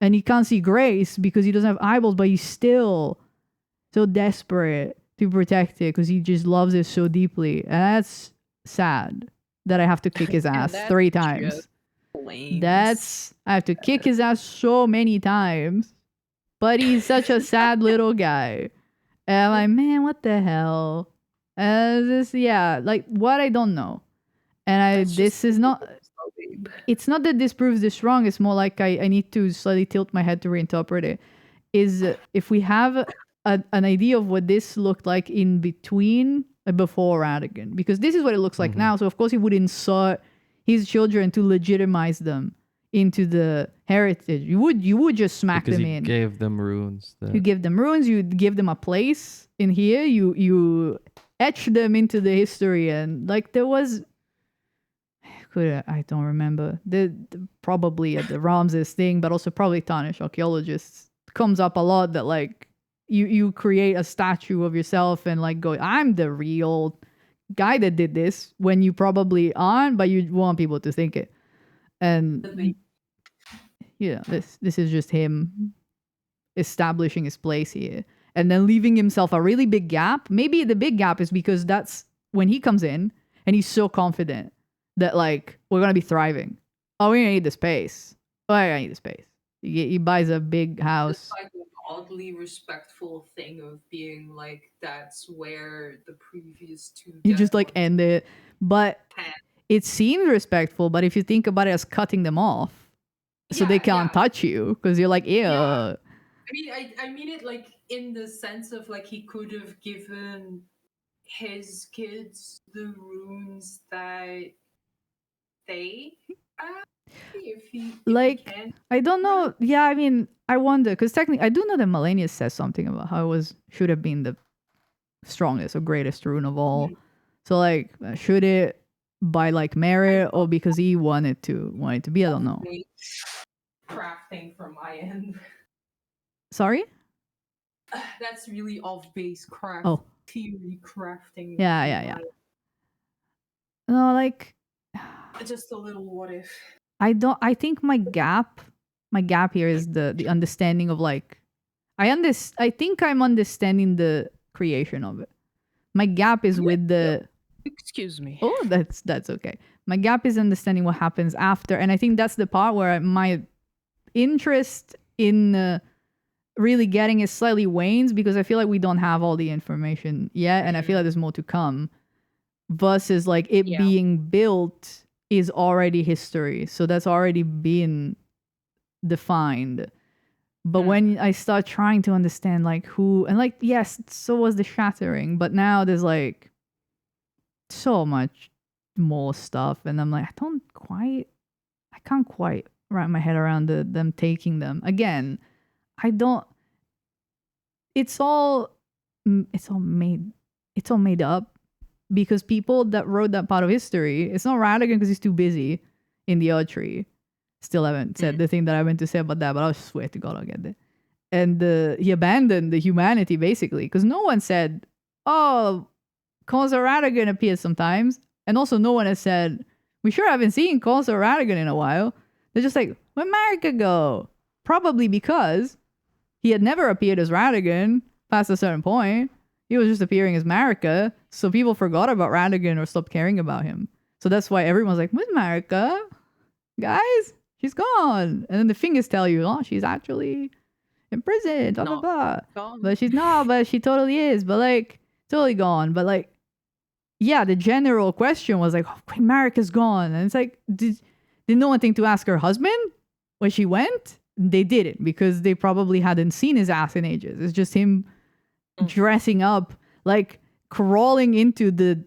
[SPEAKER 2] And he can't see grace because he doesn't have eyeballs, but he's still so desperate to protect it because he just loves it so deeply. And that's sad that I have to kick his ass
[SPEAKER 3] that's
[SPEAKER 2] 3 times.
[SPEAKER 3] just flames.
[SPEAKER 2] I have to kick his ass so many times. But he's such a sad little guy. And I'm like, man, what the hell? Like what I don't know. And this is not, it's not that this proves this wrong. It's more like I need to slightly tilt my head to reinterpret it. Is if we have an idea of what this looked like in between before Radigan, because this is what it looks like now. So of course he would insert his children to legitimize them into the heritage. You would just smack
[SPEAKER 1] Because
[SPEAKER 2] them
[SPEAKER 1] he
[SPEAKER 2] in.
[SPEAKER 1] gave them runes.
[SPEAKER 2] You give them runes. You give them a place in here. You etch them into the history, and like there was. I don't remember. Probably at the Ramses thing, but also probably Tarnish archaeologists comes up a lot that like you create a statue of yourself and like go, I'm the real guy that did this when you probably aren't, but you want people to think it. And yeah, this is just him establishing his place here and then leaving himself a really big gap. Maybe the big gap is because that's when he comes in and he's so confident that like we're gonna be thriving. Oh, we're gonna need the space. Oh, I gotta need the space. He buys a big house.
[SPEAKER 3] It's like an oddly respectful thing of being like, that's where the previous 2
[SPEAKER 2] You just like
[SPEAKER 3] dead
[SPEAKER 2] end it, but
[SPEAKER 3] ones
[SPEAKER 2] it seems respectful. But if you think about it as cutting them off, so they
[SPEAKER 3] Yeah,
[SPEAKER 2] can't
[SPEAKER 3] yeah.
[SPEAKER 2] touch you because you're like, ew.
[SPEAKER 3] Yeah. I mean it like in the sense of like he could have given his kids the runes that they have if he can.
[SPEAKER 2] I don't know. Yeah, I mean, I wonder because technically, I do know that Malenius says something about how it should have been the strongest or greatest rune of all. So like, should it by like merit or because he wanted to be? I don't know.
[SPEAKER 3] Crafting from my end.
[SPEAKER 2] Sorry.
[SPEAKER 3] That's really off base craft.
[SPEAKER 2] Oh.
[SPEAKER 3] Theory crafting.
[SPEAKER 2] Yeah. No, like.
[SPEAKER 3] Just a little what if.
[SPEAKER 2] I think my gap here is the understanding of like I think I'm understanding the creation of it. My gap is with the
[SPEAKER 3] Excuse me.
[SPEAKER 2] Oh, that's okay. My gap is understanding what happens after, and I think that's the part where my interest in really getting it slightly wanes because I feel like we don't have all the information yet, and I feel like there's more to come. Versus like it being built is already history, so that's already been defined. But when I start trying to understand like who and like yes, so was the shattering, but now there's like so much more stuff, and I'm like I can't quite wrap my head around them taking them again. It's all made up. Because people that wrote that part of history, it's not Radigan because he's too busy in the elkyrie. Still haven't said the thing that I meant to say about that, but I swear to God I'll get there. And he abandoned the humanity basically because no one said, oh, Consul Radigan appears sometimes. And also no one has said, we sure haven't seen Consul Radigan in a while. They're just like, where'd Marika go? Probably because he had never appeared as Radigan past a certain point. He was just appearing as Marika. So people forgot about Radigan or stopped caring about him. So that's why everyone's like, where's Marika? Guys, she's gone. And then the fingers tell you, oh, she's actually in prison, blah, blah, blah.
[SPEAKER 3] Gone.
[SPEAKER 2] But she's not, but she totally is. But like, totally gone. But like, yeah, the general question was like, oh, Marika's gone. And it's like, did no one think to ask her husband when she went? They didn't, because they probably hadn't seen his ass in ages. It's just him dressing up, like crawling into the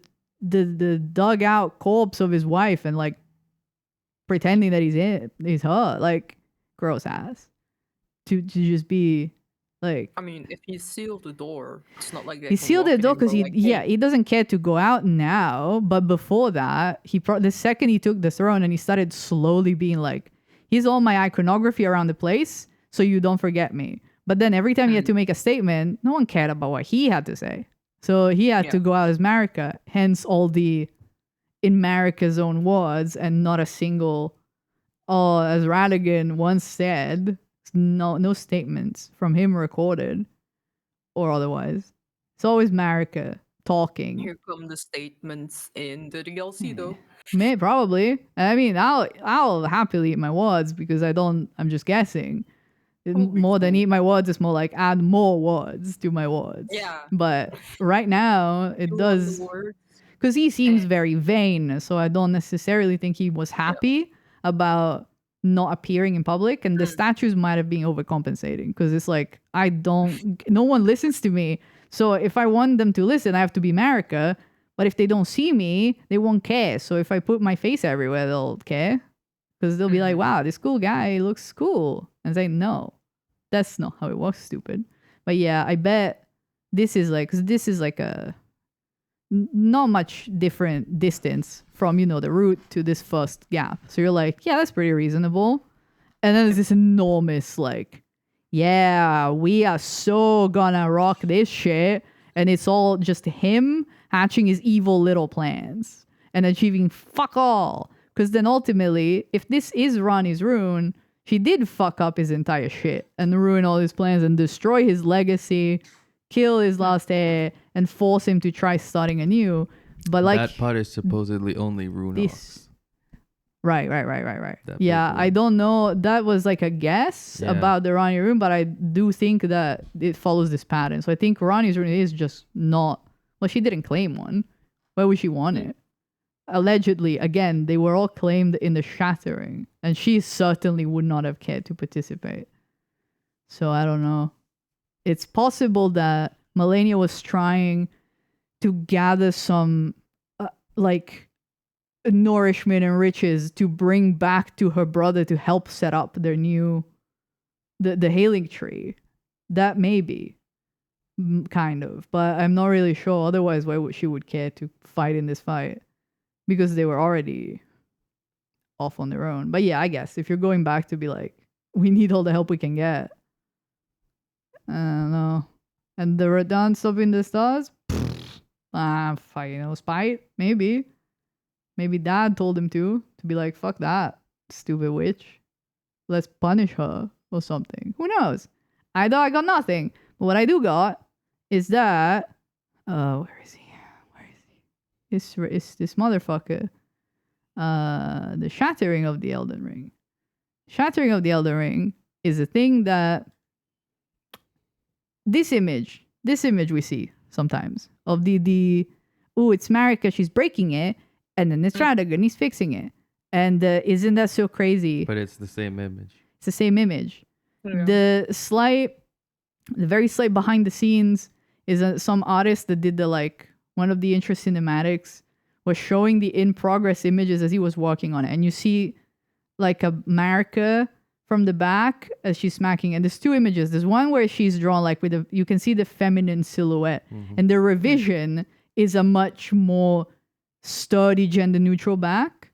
[SPEAKER 2] dugout corpse of his wife and like pretending that he's her, like gross ass. To just be like,
[SPEAKER 3] I mean, if he sealed the door, it's not like they
[SPEAKER 2] he
[SPEAKER 3] can
[SPEAKER 2] sealed
[SPEAKER 3] walk
[SPEAKER 2] the
[SPEAKER 3] in
[SPEAKER 2] door
[SPEAKER 3] and
[SPEAKER 2] because
[SPEAKER 3] go
[SPEAKER 2] he
[SPEAKER 3] like, hey.
[SPEAKER 2] he doesn't care to go out now. But before that, the second he took the throne and he started slowly being like, here's all my iconography around the place, so you don't forget me. But then every time he had to make a statement, no one cared about what he had to say. So he had to go out as Marika, hence all the in Marika's own words and not a single, oh, as Radigan once said, no statements from him recorded or otherwise. It's always Marika talking.
[SPEAKER 3] Here come the statements in the DLC though.
[SPEAKER 2] Probably. I mean, I'll happily eat my words because I'm just guessing. More than eat my words, it's more like add more words to my words.
[SPEAKER 3] Yeah.
[SPEAKER 2] But right now it does, because he seems very vain, so I don't necessarily think he was happy about not appearing in public, and the statues might have been overcompensating, because it's like, no one listens to me, so if I want them to listen, I have to be Marika, but if they don't see me, they won't care. So if I put my face everywhere, they'll care, because they'll be like, wow, this cool guy looks cool, and say, no, that's not how it works, stupid. But yeah, I bet this is like a not much different distance from, the route to this first gap. So you're like, yeah, that's pretty reasonable. And then there's this enormous like, yeah, we are so gonna rock this shit. And it's all just him hatching his evil little plans and achieving fuck all. Because then ultimately, if this is Ronnie's rune, she did fuck up his entire shit and ruin all his plans and destroy his legacy, kill his last heir, and force him to try starting anew. But like,
[SPEAKER 1] that part is supposedly only Runos.
[SPEAKER 2] Right.
[SPEAKER 1] That
[SPEAKER 2] Yeah, I don't know. That was like a guess about the Ronnie rune, but I do think that it follows this pattern. So I think Ronnie's rune is just not. Well, she didn't claim one. Why would she want it? Allegedly, again, they were all claimed in the shattering, and she certainly would not have cared to participate. So I don't know. It's possible that Melania was trying to gather some like nourishment and riches to bring back to her brother to help set up their new the hailing tree. That may be kind of, but I'm not really sure. Otherwise, why would she care to fight in this fight? Because they were already off on their own. But yeah, I guess if you're going back to be like, we need all the help we can get. I don't know. And the Radon stopping the stars? Fucking spite? Maybe. Maybe dad told him to be like, fuck that, stupid witch. Let's punish her or something. Who knows? I got nothing. But what I do got is that, where is he? It's this motherfucker. The shattering of the Elden Ring. Shattering of the Elden Ring is a thing that this image we see sometimes of the it's Marika, she's breaking it, and then it's Radagon, he's fixing it. And isn't that so crazy?
[SPEAKER 1] But it's the same image.
[SPEAKER 2] It's the same image. Yeah. The very slight behind the scenes is some artist that did one of the intro cinematics was showing the in progress images as he was walking on it. And you see like a Marika from the back as she's smacking. And there's two images. There's one where she's drawn you can see the feminine silhouette. Mm-hmm. And the revision is a much more sturdy gender neutral back.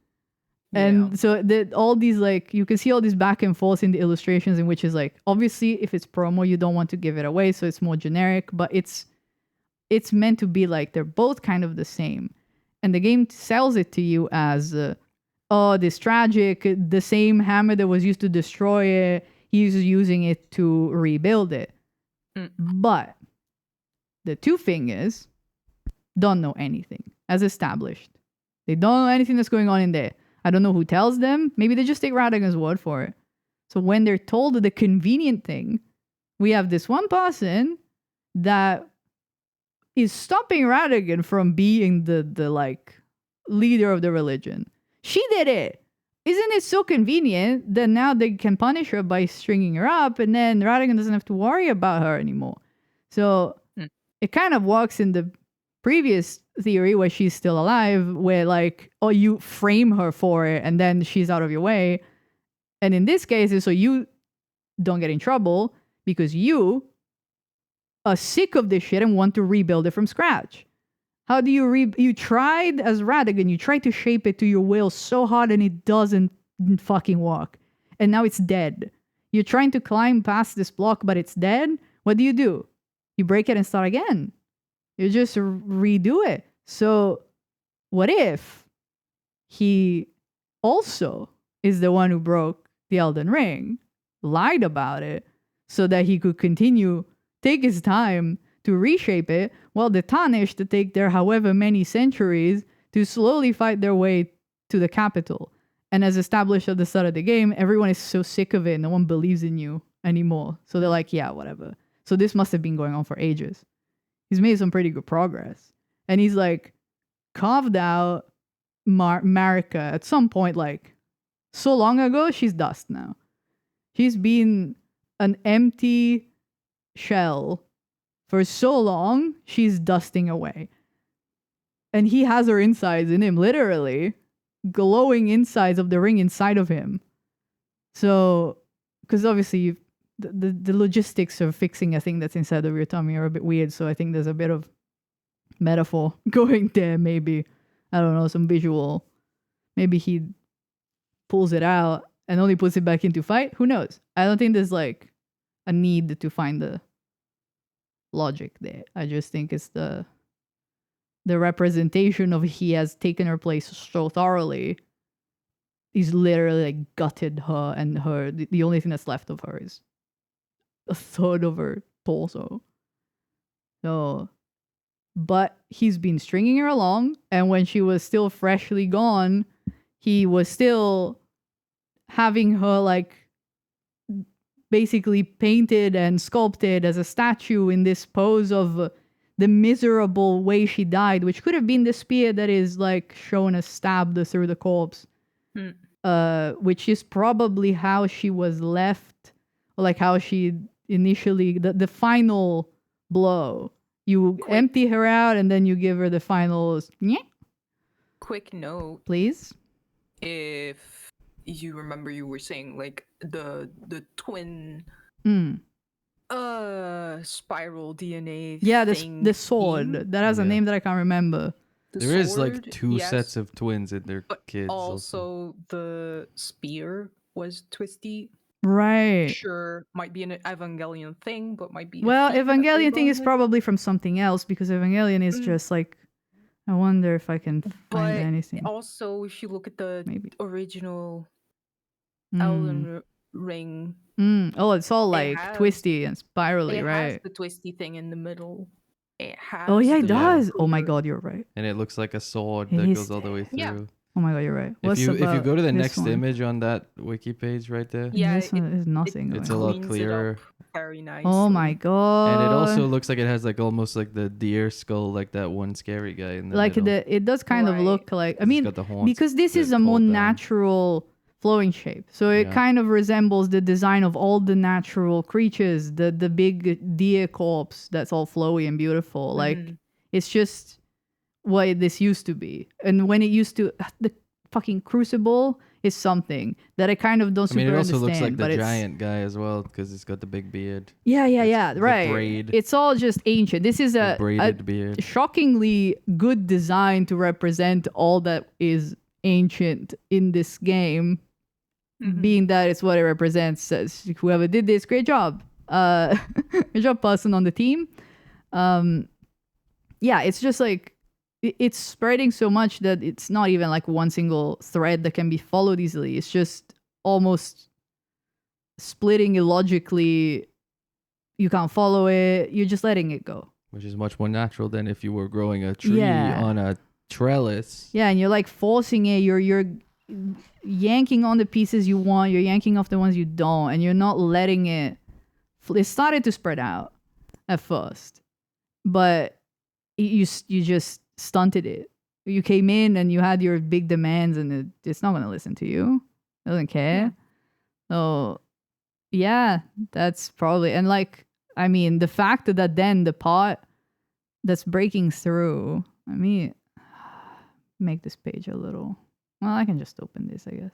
[SPEAKER 2] And so all these you can see all these back and forth in the illustrations, in which is obviously if it's promo, you don't want to give it away. So it's more generic, but it's meant to be they're both kind of the same. And the game sells it to you as, this tragic, the same hammer that was used to destroy it he's using it to rebuild it. But the two thing is, don't know anything, as established. They don't know anything that's going on in there. I don't know who tells them. Maybe they just take Radagon's word for it. So when they're told the convenient thing, we have this one person that is stopping Radagon from being the like leader of the religion. She did it. Isn't it so convenient that now they can punish her by stringing her up, and then Radagon doesn't have to worry about her anymore? So it kind of walks in the previous theory where she's still alive, where like, oh, you frame her for it and then she's out of your way. And in this case, it's so you don't get in trouble because you are sick of this shit and want to rebuild it from scratch. How do you you tried as Radagon, you tried to shape it to your will so hard and it doesn't fucking work. And now it's dead. You're trying to climb past this block, but it's dead. What do? You break it and start again. You just redo it. So what if he also is the one who broke the Elden Ring, lied about it, so that he could continue, take his time to reshape it, while the Tarnished to take their however many centuries to slowly fight their way to the capital. And as established at the start of the game, everyone is so sick of it, no one believes in you anymore. So they're like, yeah, whatever. So this must have been going on for ages. He's made some pretty good progress. And he's like carved out Marika at some point, like so long ago, she's dust now. She's been an empty shell for so long, she's dusting away. And he has her insides in him, literally. Glowing insides of the ring inside of him. So, because obviously the logistics of fixing a thing that's inside of your tummy are a bit weird, so I think there's a bit of metaphor going there, maybe. I don't know, some visual. Maybe he pulls it out and only puts it back into fight. Who knows? I don't think there's like a need to find the logic there. I just think it's the representation of he has taken her place so thoroughly. He's literally like gutted her, and the only thing that's left of her is a third of her torso. So, but he's been stringing her along, and when she was still freshly gone, he was still having her like basically painted and sculpted as a statue in this pose of the miserable way she died, which could have been the spear that is like shown as stabbed through the corpse, which is probably how she was left, or like how she initially, the final blow. You empty her out and then you give her the final.
[SPEAKER 3] Quick note,
[SPEAKER 2] please.
[SPEAKER 3] If you remember, you were saying like the twin. Spiral DNA.
[SPEAKER 2] Yeah, the sword that has a name that I can't remember.
[SPEAKER 1] There is like two sets of twins in their kids.
[SPEAKER 3] Also, the spear was twisty.
[SPEAKER 2] Right.
[SPEAKER 3] Sure, might be an Evangelion thing, but might be.
[SPEAKER 2] Well, Evangelion thing is probably from something else, because Evangelion is just like. I wonder if I can find anything.
[SPEAKER 3] Also, if you look at the original Elden Ring.
[SPEAKER 2] Oh, it's all like twisty and spirally, right?
[SPEAKER 3] It has the twisty thing in the middle. It has.
[SPEAKER 2] Oh yeah, it does. Oh my god, you're right.
[SPEAKER 1] And it looks like a sword that goes all the way through.
[SPEAKER 3] Yeah.
[SPEAKER 2] Oh my god, you're right.
[SPEAKER 1] If you go to the next image on that wiki page right there,
[SPEAKER 2] this one is nothing.
[SPEAKER 1] It's a lot clearer.
[SPEAKER 3] Very nice.
[SPEAKER 2] Oh my god.
[SPEAKER 1] And it also looks like it has like almost like the deer skull, like that one scary guy in the middle.
[SPEAKER 2] It does kind of look like. I mean, because this is a more natural flowing shape, so it kind of resembles the design of all the natural creatures, the big deer corpse that's all flowy and beautiful. Like it's just what this used to be. And when it used to, the fucking crucible is something that I kind of don't super understand.
[SPEAKER 1] It also looks like the giant guy as well, because it's got the big beard.
[SPEAKER 2] Yeah, right.
[SPEAKER 1] Braid.
[SPEAKER 2] It's all just ancient. This is a
[SPEAKER 1] braided beard.
[SPEAKER 2] Shockingly good design to represent all that is ancient in this game. Being that it's what it represents. Says whoever did this, great job. Great job, person on the team. Yeah, it's just like it's spreading so much that it's not even like one single thread that can be followed easily. It's just almost splitting illogically. You can't follow it. You're just letting it go.
[SPEAKER 1] Which is much more natural than if you were growing a tree
[SPEAKER 2] Yeah.
[SPEAKER 1] on a trellis.
[SPEAKER 2] Yeah, and you're like forcing it. You're yanking on the pieces you want. You're yanking off the ones you don't, and you're not letting it. It started to spread out at first, but you just stunted it. You came in and you had your big demands, and it's not gonna listen to you. It doesn't care.
[SPEAKER 3] Yeah.
[SPEAKER 2] So yeah, that's probably, and like, I mean, the fact that then the pot that's breaking through. Let me make this page a little. Well, I can just open this, I guess.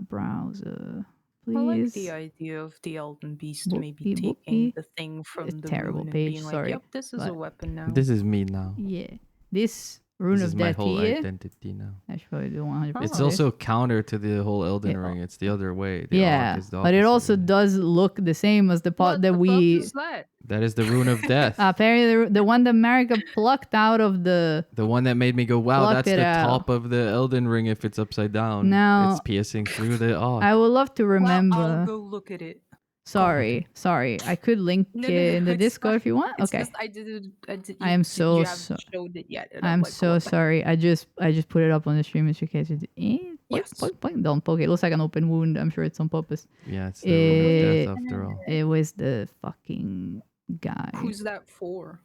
[SPEAKER 2] Browser, please.
[SPEAKER 3] I like the idea of the Elden Beast maybe
[SPEAKER 2] Whoopie,
[SPEAKER 3] taking
[SPEAKER 2] whoopie.
[SPEAKER 3] the thing from
[SPEAKER 2] It's
[SPEAKER 3] the
[SPEAKER 2] terrible
[SPEAKER 3] rune
[SPEAKER 2] page,
[SPEAKER 3] and being
[SPEAKER 2] sorry,
[SPEAKER 3] like, yep, this is a
[SPEAKER 2] but
[SPEAKER 3] weapon now.
[SPEAKER 1] This is me now.
[SPEAKER 2] Yeah, this rune
[SPEAKER 1] This
[SPEAKER 2] of
[SPEAKER 1] is my
[SPEAKER 2] death
[SPEAKER 1] whole
[SPEAKER 2] here.
[SPEAKER 1] identity now.
[SPEAKER 2] I should probably do 100%.
[SPEAKER 1] It's
[SPEAKER 3] Oh.
[SPEAKER 1] also counter to the whole Elden
[SPEAKER 2] Yeah.
[SPEAKER 1] Ring. It's the other way. The
[SPEAKER 2] Yeah,
[SPEAKER 1] arc is the
[SPEAKER 2] but it
[SPEAKER 1] opposite
[SPEAKER 2] also
[SPEAKER 1] way.
[SPEAKER 2] does look the same as the pot
[SPEAKER 3] What
[SPEAKER 2] that
[SPEAKER 3] the
[SPEAKER 2] we.
[SPEAKER 3] fuck is that?
[SPEAKER 1] That is the rune of death.
[SPEAKER 2] Apparently, the one that Marika plucked out of the.
[SPEAKER 1] The one that made me go, wow,
[SPEAKER 2] Plucked
[SPEAKER 1] that's
[SPEAKER 2] it
[SPEAKER 1] the
[SPEAKER 2] out.
[SPEAKER 1] top of the Elden Ring if it's upside down.
[SPEAKER 2] Now-
[SPEAKER 1] It's piercing through the arc.
[SPEAKER 2] I would love to
[SPEAKER 3] Well,
[SPEAKER 2] remember.
[SPEAKER 3] I'll go look at it.
[SPEAKER 2] Sorry. I could link
[SPEAKER 3] No,
[SPEAKER 2] it in the
[SPEAKER 3] it's
[SPEAKER 2] Discord
[SPEAKER 3] fine.
[SPEAKER 2] if you want.
[SPEAKER 3] It's
[SPEAKER 2] Okay.
[SPEAKER 3] just I did.
[SPEAKER 2] I am so
[SPEAKER 3] You haven't
[SPEAKER 2] so-
[SPEAKER 3] showed it yet. and
[SPEAKER 2] I'm
[SPEAKER 3] like,
[SPEAKER 2] so
[SPEAKER 3] what the-
[SPEAKER 2] sorry. I just put it up on the stream just in case you
[SPEAKER 3] Yes.
[SPEAKER 2] don't poke it. It looks like an open wound. I'm sure it's on purpose.
[SPEAKER 1] Yeah, it's the rune of
[SPEAKER 2] Eh,
[SPEAKER 1] death after all.
[SPEAKER 2] It was the fucking guy.
[SPEAKER 3] Who's that for?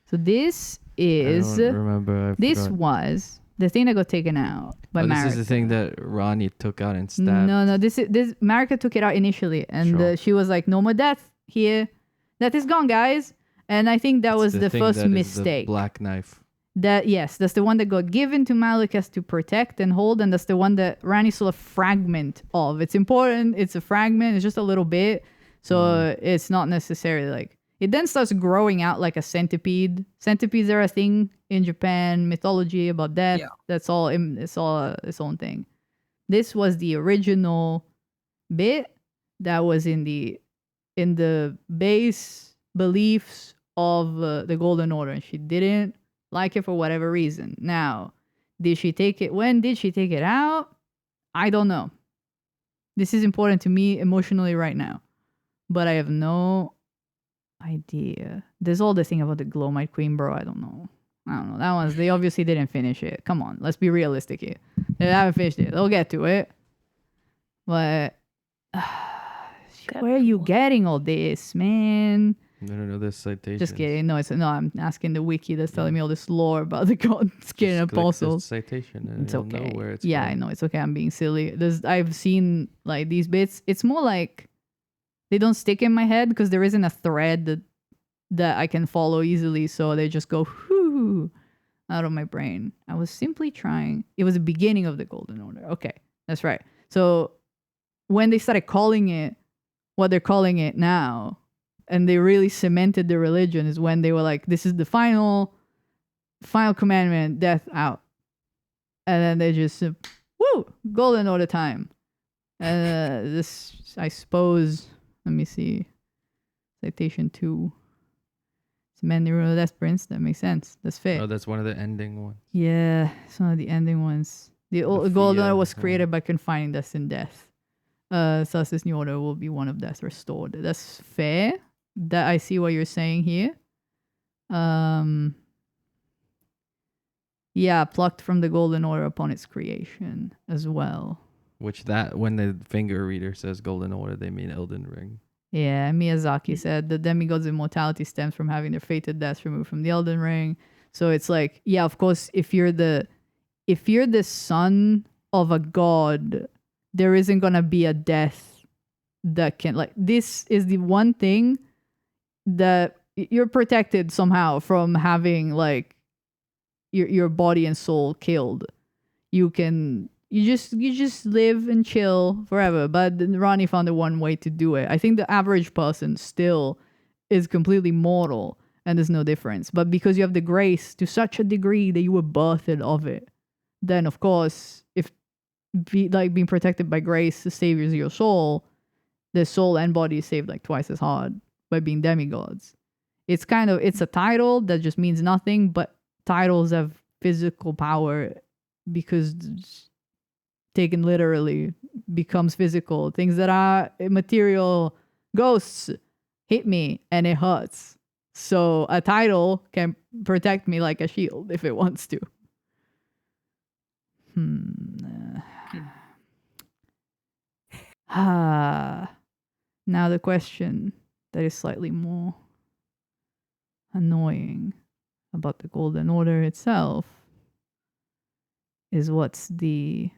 [SPEAKER 2] So this
[SPEAKER 1] I
[SPEAKER 2] is
[SPEAKER 1] don't remember. I
[SPEAKER 2] this
[SPEAKER 1] forgot.
[SPEAKER 2] was the thing that got taken out by
[SPEAKER 1] Oh,
[SPEAKER 2] Marika.
[SPEAKER 1] this is the thing that Ronnie took out and stabbed.
[SPEAKER 2] No, this Marika took it out initially, and
[SPEAKER 1] Sure.
[SPEAKER 2] she was like, "No more death here. That is gone, guys." And I think that
[SPEAKER 1] It's
[SPEAKER 2] was the
[SPEAKER 1] thing
[SPEAKER 2] first
[SPEAKER 1] that is the
[SPEAKER 2] mistake.
[SPEAKER 1] black knife.
[SPEAKER 2] That's the one that got given to Malikas to protect and hold, and that's the one that Rani saw a fragment of. It's important. It's a fragment. It's just a little bit, so it's not necessarily like. It then starts growing out like a centipede. Centipedes are a thing in Japan mythology about death.
[SPEAKER 3] Yeah.
[SPEAKER 2] That's all. It's all its own thing. This was the original bit that was in the base beliefs of the Golden Order, and she didn't like it for whatever reason. Now, did she take it? When did she take it out? I don't know. This is important to me emotionally right now, but I have no idea. There's all the thing about the Glowmite Queen, bro. I don't know. That one's, they obviously didn't finish it. Come on, let's be realistic here. They haven't finished it. They'll get to it. But where are you getting all this, man?
[SPEAKER 1] No, this citation.
[SPEAKER 2] Just kidding. No, I'm asking the wiki that's telling me all this lore about the gods getting apostles.
[SPEAKER 1] Citation and
[SPEAKER 2] It's
[SPEAKER 1] you'll
[SPEAKER 2] okay.
[SPEAKER 1] know where it's
[SPEAKER 2] Yeah, I
[SPEAKER 1] from.
[SPEAKER 2] know. It's okay. I'm being silly. I've seen like these bits. It's more like they don't stick in my head because there isn't a thread that I can follow easily. So they just go whoo out of my brain. I was simply trying. It was the beginning of the Golden Order. Okay, that's right. So when they started calling it what they're calling it now, and they really cemented the religion, is when they were like, this is the final commandment, death out. And then they just, woo, Golden Order time. This, I suppose, let me see. Citation 2. Cement the rule of death, Prince. That makes sense. That's fair.
[SPEAKER 1] Oh, that's one of the ending ones.
[SPEAKER 2] Yeah, it's one of the ending ones. The Golden Order was
[SPEAKER 1] Fia,
[SPEAKER 2] created by confining death in death. Thus this new order will be one of death restored. That's fair. That I see what you're saying here. Yeah, plucked from the Golden Order upon its creation as well.
[SPEAKER 1] Which when the finger reader says Golden Order, they mean Elden Ring.
[SPEAKER 2] Yeah, Miyazaki said the demigods' immortality stems from having their fated deaths removed from the Elden Ring. So it's like, yeah, of course, if you're the son of a god, there isn't gonna be a death that can, like, this is the one thing that you're protected somehow from having like your body and soul killed. You just live and chill forever. But Ronnie found the one way to do it. I think the average person still is completely mortal and there's no difference. But because you have the grace to such a degree that you were birthed of it, then of course, if being protected by grace saves your soul, the soul and body is saved like twice as hard by being demigods. It's a title that just means nothing, but titles have physical power because taken literally, becomes physical. Things that are immaterial, ghosts, hit me and it hurts. So a title can protect me like a shield if it wants to. Now the question that is slightly more annoying about the Golden Order itself is what's the...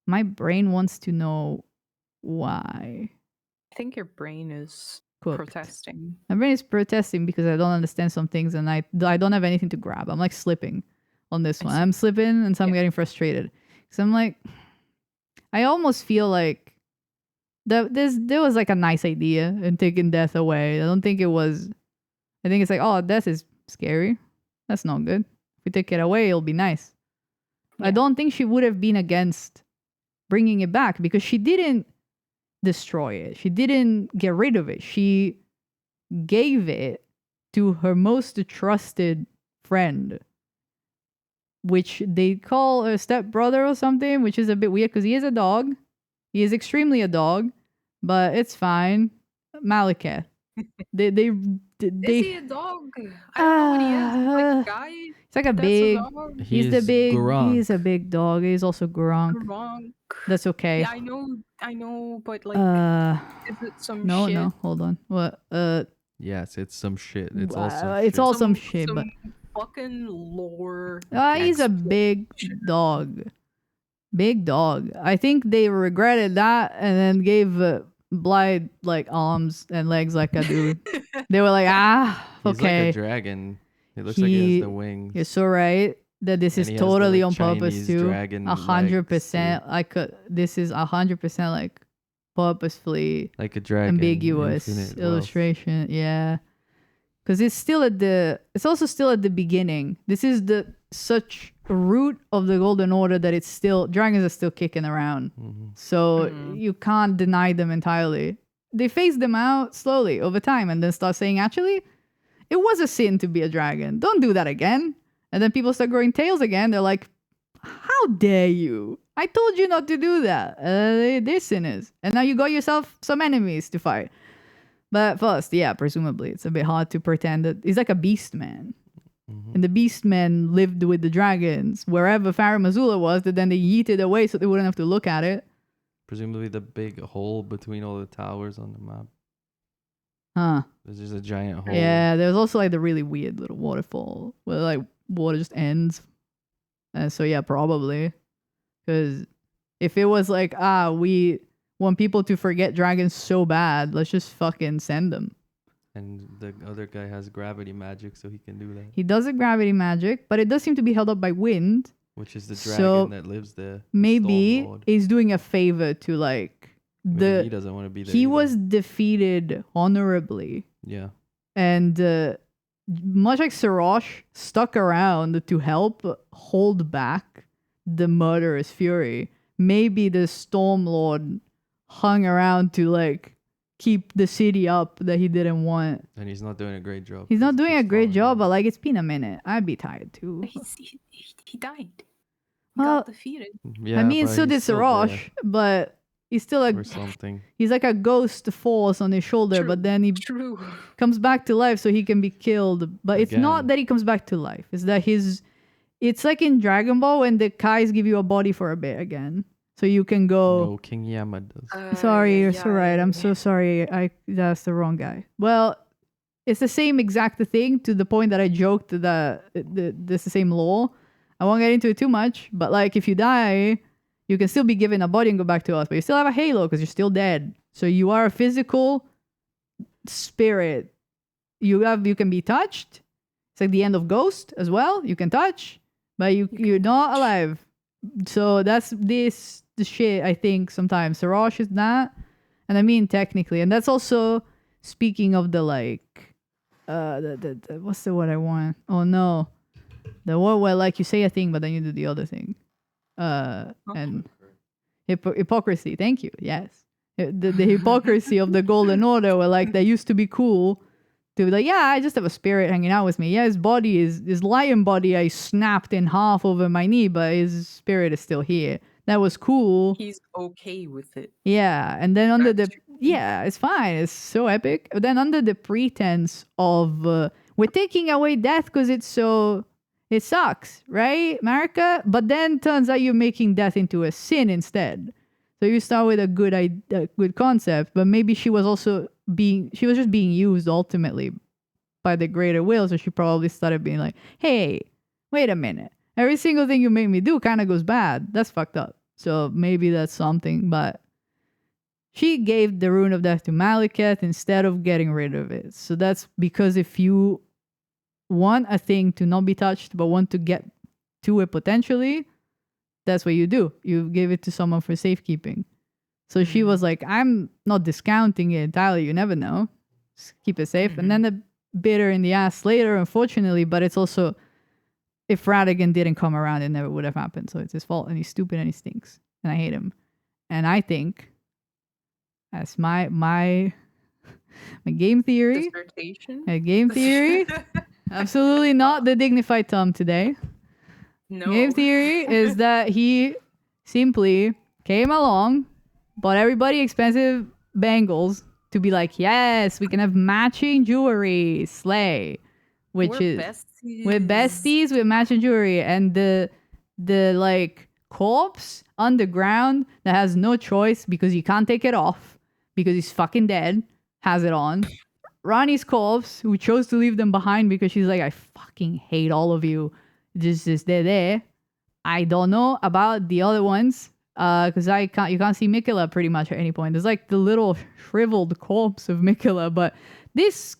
[SPEAKER 2] My brain wants to know why.
[SPEAKER 3] I think your brain is
[SPEAKER 2] Cooked.
[SPEAKER 3] protesting.
[SPEAKER 2] My brain is protesting because I don't understand some things and I don't have anything to grab. I'm like slipping on this one. I'm slipping and so I'm getting frustrated. So I'm like, I almost feel like there was like a nice idea in taking death away. I don't think it was. I think it's like, oh, death is scary. That's not good. If we take it away, it'll be nice. Yeah. I don't think she would have been against bringing it back because she didn't destroy it. She didn't get rid of it. She gave it to her most trusted friend, which they call her stepbrother or something, which is a bit weird because he is a dog. He is extremely a dog, but it's fine. Malekith. Is
[SPEAKER 3] he a dog? I don't know what he is. He's like a guy.
[SPEAKER 2] It's like a big. He's the big.
[SPEAKER 1] Gronk.
[SPEAKER 2] He's a big dog. He's also Gronk. That's okay.
[SPEAKER 3] Yeah, I know, but like, is it some
[SPEAKER 2] no,
[SPEAKER 3] shit?
[SPEAKER 2] No, hold on. What?
[SPEAKER 1] Yes, it's some shit. It's
[SPEAKER 2] all some shit, but
[SPEAKER 3] fucking lore.
[SPEAKER 2] He's a big dog. Big dog. I think they regretted that and then gave Blythe like arms and legs like a dude. They were like, okay.
[SPEAKER 1] He's like a dragon. It looks like he has the wings.
[SPEAKER 2] You're so right that this is totally on purpose too. 100%. This is 100% like purposefully
[SPEAKER 1] like a dragon.
[SPEAKER 2] Ambiguous illustration. Yeah. Because it's also still at the beginning. This is the such root of the Golden Order that dragons are still kicking around. Mm-hmm. So you can't deny them entirely. They phase them out slowly over time and then start saying, actually, it was a sin to be a dragon. Don't do that again. And then people start growing tails again. They're like, how dare you? I told you not to do that. They're sinners. And now you got yourself some enemies to fight. But first, yeah, presumably, it's a bit hard to pretend that he's like a beast man. Mm-hmm. And the beast men lived with the dragons wherever Farum Azula was, that then they yeeted away so they wouldn't have to look at it.
[SPEAKER 1] Presumably the big hole between all the towers on the map.
[SPEAKER 2] Huh.
[SPEAKER 1] There's just a giant hole.
[SPEAKER 2] Yeah, there's also like the really weird little waterfall where like water just ends. And so yeah, probably. Because if it was like, we want people to forget dragons so bad, let's just fucking send them.
[SPEAKER 1] And the other guy has gravity magic, so he can do that.
[SPEAKER 2] He does a gravity magic, but it does seem to be held up by wind.
[SPEAKER 1] Which is the dragon that lives there.
[SPEAKER 2] Maybe he's doing a favor to like
[SPEAKER 1] maybe he doesn't want to be there.
[SPEAKER 2] He was defeated honorably.
[SPEAKER 1] Yeah.
[SPEAKER 2] And much like Sarosh, stuck around to help hold back the murderous fury. Maybe the Stormlord hung around to like keep the city up that he didn't want.
[SPEAKER 1] And he's not doing a great job.
[SPEAKER 2] He's not doing a great job, but like it's been a minute. I'd be tired too.
[SPEAKER 3] He died.
[SPEAKER 2] He got
[SPEAKER 3] defeated.
[SPEAKER 2] Yeah, I mean, so did Sarosh, but he's still
[SPEAKER 1] or something.
[SPEAKER 2] He's like a ghost force on his shoulder, but then he comes back to life so he can be killed. But it's not that he comes back to life. It's that it's like in Dragon Ball when the Kais give you a body for a bit again. So you can go...
[SPEAKER 1] No, King Yama does.
[SPEAKER 2] Sorry, you're so right. I'm so sorry. That's the wrong guy. Well, it's the same exact thing to the point that I joked that it's the same law. I won't get into it too much, but like if you die, you can still be given a body and go back to us, but you still have a halo because you're still dead. So you are a physical spirit. You can be touched. It's like the end of Ghost as well. You can touch, but you're not alive. So that's the shit I think sometimes. Sarosh is not, and I mean technically, and that's also speaking of the like, what's the word I want? Oh no. The word where like you say a thing but then you do the other thing, and hypocrisy. Thank you. Yes, the hypocrisy of the Golden Order, where like they used to be cool to be like, yeah, I just have a spirit hanging out with me. Yeah, his lion body I snapped in half over my knee, but his spirit is still here. That was cool.
[SPEAKER 3] He's okay with it.
[SPEAKER 2] Yeah, and then under
[SPEAKER 3] That's
[SPEAKER 2] it's fine. It's so epic. But then under the pretense of we're taking away death because it sucks, right, Marika? But then turns out you're making death into a sin instead. So you start with a good concept, but maybe she was just being used ultimately by the greater will. So she probably started being like, hey, wait a minute. Every single thing you make me do kind of goes bad. That's fucked up. So maybe that's something, but she gave the rune of death to Malekith instead of getting rid of it. So that's because if you want a thing to not be touched, but want to get to it potentially, that's what you do. You give it to someone for safekeeping. So she was like, I'm not discounting it entirely. You never know. Just keep it safe. And then the bit her in the ass later, unfortunately, but it's also, if Radigan didn't come around, it never would have happened. So it's his fault, and he's stupid and he stinks. And I hate him. And I think, as my game theory,
[SPEAKER 3] Dissertation?
[SPEAKER 2] Game theory, absolutely not the dignified Tom today.
[SPEAKER 3] No.
[SPEAKER 2] Game theory is that he simply came along, bought everybody expensive bangles to be like, yes, we can have matching jewelry, slay, which
[SPEAKER 3] We're
[SPEAKER 2] is
[SPEAKER 3] besties.
[SPEAKER 2] we're besties with matching jewelry, and the like corpse underground that has no choice because you can't take it off because he's fucking dead has it on. Ronnie's corpse, who chose to leave them behind because she's like, I fucking hate all of you. Just they're there. I don't know about the other ones because you can't see Mikula pretty much at any point. There's like the little shriveled corpse of Mikula, but these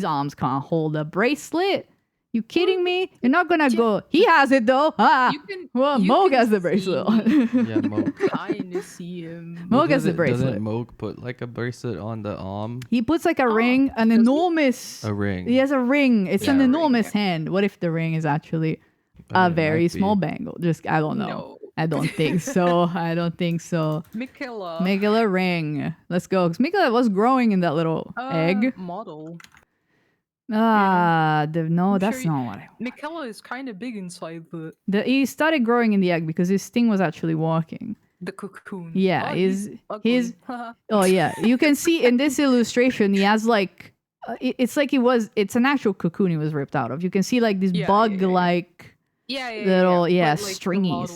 [SPEAKER 2] arms can't hold a bracelet. You kidding me? You're not gonna go. He has it though. Moog has the bracelet on.
[SPEAKER 1] Yeah, Moog.
[SPEAKER 3] Kind of see him.
[SPEAKER 2] Moog has the bracelet.
[SPEAKER 1] Doesn't Moog put like a bracelet on the arm?
[SPEAKER 2] He puts like a ring, an enormous.
[SPEAKER 1] A ring.
[SPEAKER 2] He has a ring. It's an
[SPEAKER 3] a ring,
[SPEAKER 2] enormous hand. What if the ring is actually a very small bangle? I don't know.
[SPEAKER 3] No.
[SPEAKER 2] I don't think so. I don't think so. Mikula ring. Let's go. Because Mikula was growing in that little egg.
[SPEAKER 3] Model.
[SPEAKER 2] That's
[SPEAKER 3] sure
[SPEAKER 2] not what I want.
[SPEAKER 3] Mikella is kind of big inside
[SPEAKER 2] He started growing in the egg because his thing was actually walking.
[SPEAKER 3] the cocoon.
[SPEAKER 2] Yeah,
[SPEAKER 3] he's
[SPEAKER 2] his oh yeah. You can see in this illustration he has like it's like it's an actual cocoon he was ripped out of. You can see like this bug like little
[SPEAKER 3] but, like,
[SPEAKER 2] stringies.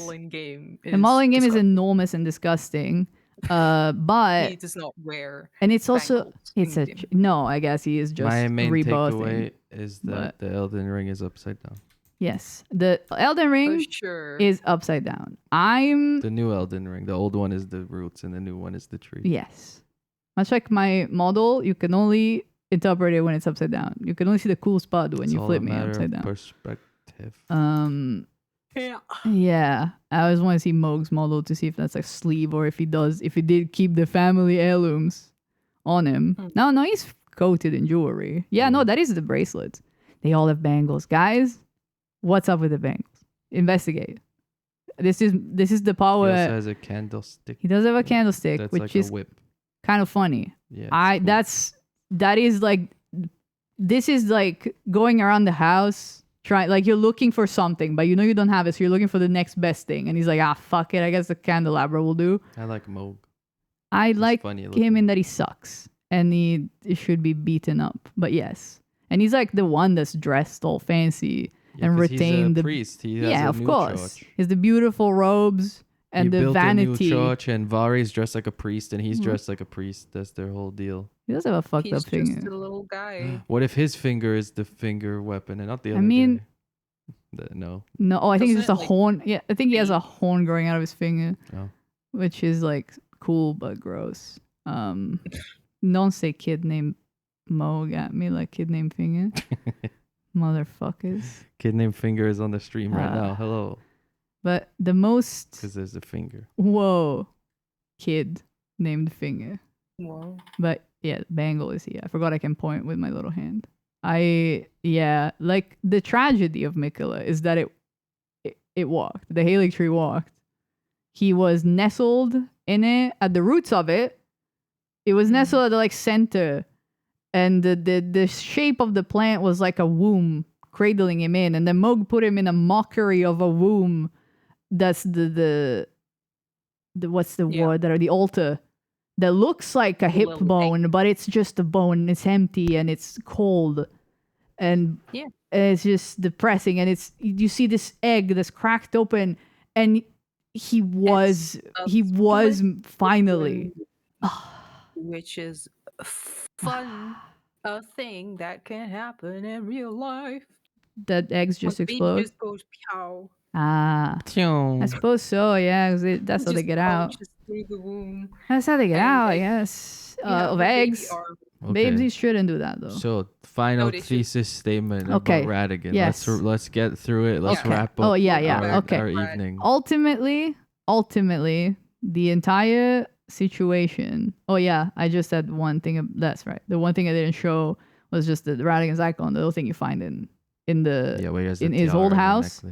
[SPEAKER 3] The modeling game
[SPEAKER 2] is enormous and disgusting. But
[SPEAKER 3] he does not wear.
[SPEAKER 2] And it's also
[SPEAKER 3] bangles
[SPEAKER 2] no. I guess he is just
[SPEAKER 1] My main
[SPEAKER 2] rebirthing.
[SPEAKER 1] takeaway is that the Elden Ring is upside down.
[SPEAKER 2] Yes, the Elden Ring is upside down.
[SPEAKER 1] The new Elden Ring. The old one is the roots, and the new one is the tree.
[SPEAKER 2] Yes, much like my model, you can only interpret it when it's upside down. You can only see the cool spot when you flip me upside down.
[SPEAKER 1] Perspective.
[SPEAKER 2] Yeah. I always want to see Moog's model to see if that's a sleeve or if he did keep the family heirlooms on him. No, he's coated in jewelry. Yeah, no, that is the bracelet. They all have bangles. Guys, what's up with the bangles? Investigate. This is the power.
[SPEAKER 1] He also has a candlestick.
[SPEAKER 2] He does have a candlestick,
[SPEAKER 1] That's
[SPEAKER 2] which
[SPEAKER 1] like
[SPEAKER 2] is
[SPEAKER 1] a whip.
[SPEAKER 2] kind of funny.
[SPEAKER 1] Yeah.
[SPEAKER 2] This is like going around the house like you're looking for something, but you know you don't have it, so you're looking for the next best thing. And he's like, fuck it, I guess the candelabra will do.
[SPEAKER 1] I like Moog.
[SPEAKER 2] I like him in that he sucks and he should be beaten up. But yes, and he's like the one that's dressed all fancy and retained the
[SPEAKER 1] priest. He has
[SPEAKER 2] of course. He has the beautiful robes and the vanity.
[SPEAKER 1] He built a new church, and Vari's dressed like a priest, and he's dressed like a priest. That's their whole deal.
[SPEAKER 2] He does have a fucked up finger.
[SPEAKER 3] He's just a little guy.
[SPEAKER 1] What if his finger is the finger weapon and not the other guy? No.
[SPEAKER 2] I think it's just a horn. Yeah, I think he has a horn growing out of his finger, which is like cool but gross. Don't say kid named Moog at me like kid named Finger. Motherfuckers.
[SPEAKER 1] Kid named Finger is on the stream right now. Hello.
[SPEAKER 2] But the most...
[SPEAKER 1] Because there's a finger.
[SPEAKER 2] Whoa. Kid named Finger.
[SPEAKER 3] Whoa.
[SPEAKER 2] But yeah, Bangle is here. I forgot I can point with my little hand. Like the tragedy of Mikula is that it walked. The Halig tree walked. He was nestled in it at the roots of it. It was nestled at the like center and the shape of the plant was like a womb cradling him in, and then Moog put him in a mockery of a womb. That's the what's the word that are the altar that looks like a hip bone, but it's just a bone. It's empty and it's cold, and it's just depressing. And it's you see this egg that's cracked open, and he was finally,
[SPEAKER 3] which is fun, a thing that can happen in real life.
[SPEAKER 2] That eggs just explode.
[SPEAKER 3] Just goes pow.
[SPEAKER 2] I suppose so. Yeah, 'cause that's how they get out.
[SPEAKER 3] Through the womb.
[SPEAKER 2] That's how they get out. Yes, of eggs.
[SPEAKER 1] Okay.
[SPEAKER 2] Babies shouldn't do that though.
[SPEAKER 1] So final thesis statement about Radigan.
[SPEAKER 2] Yes.
[SPEAKER 1] Let's get through it. Let's wrap up.
[SPEAKER 2] Oh yeah.
[SPEAKER 1] Our evening.
[SPEAKER 2] Ultimately, the entire situation. Oh yeah, I just said one thing. That's right. The one thing I didn't show was just the Radigan's icon, the little thing you find in his old house,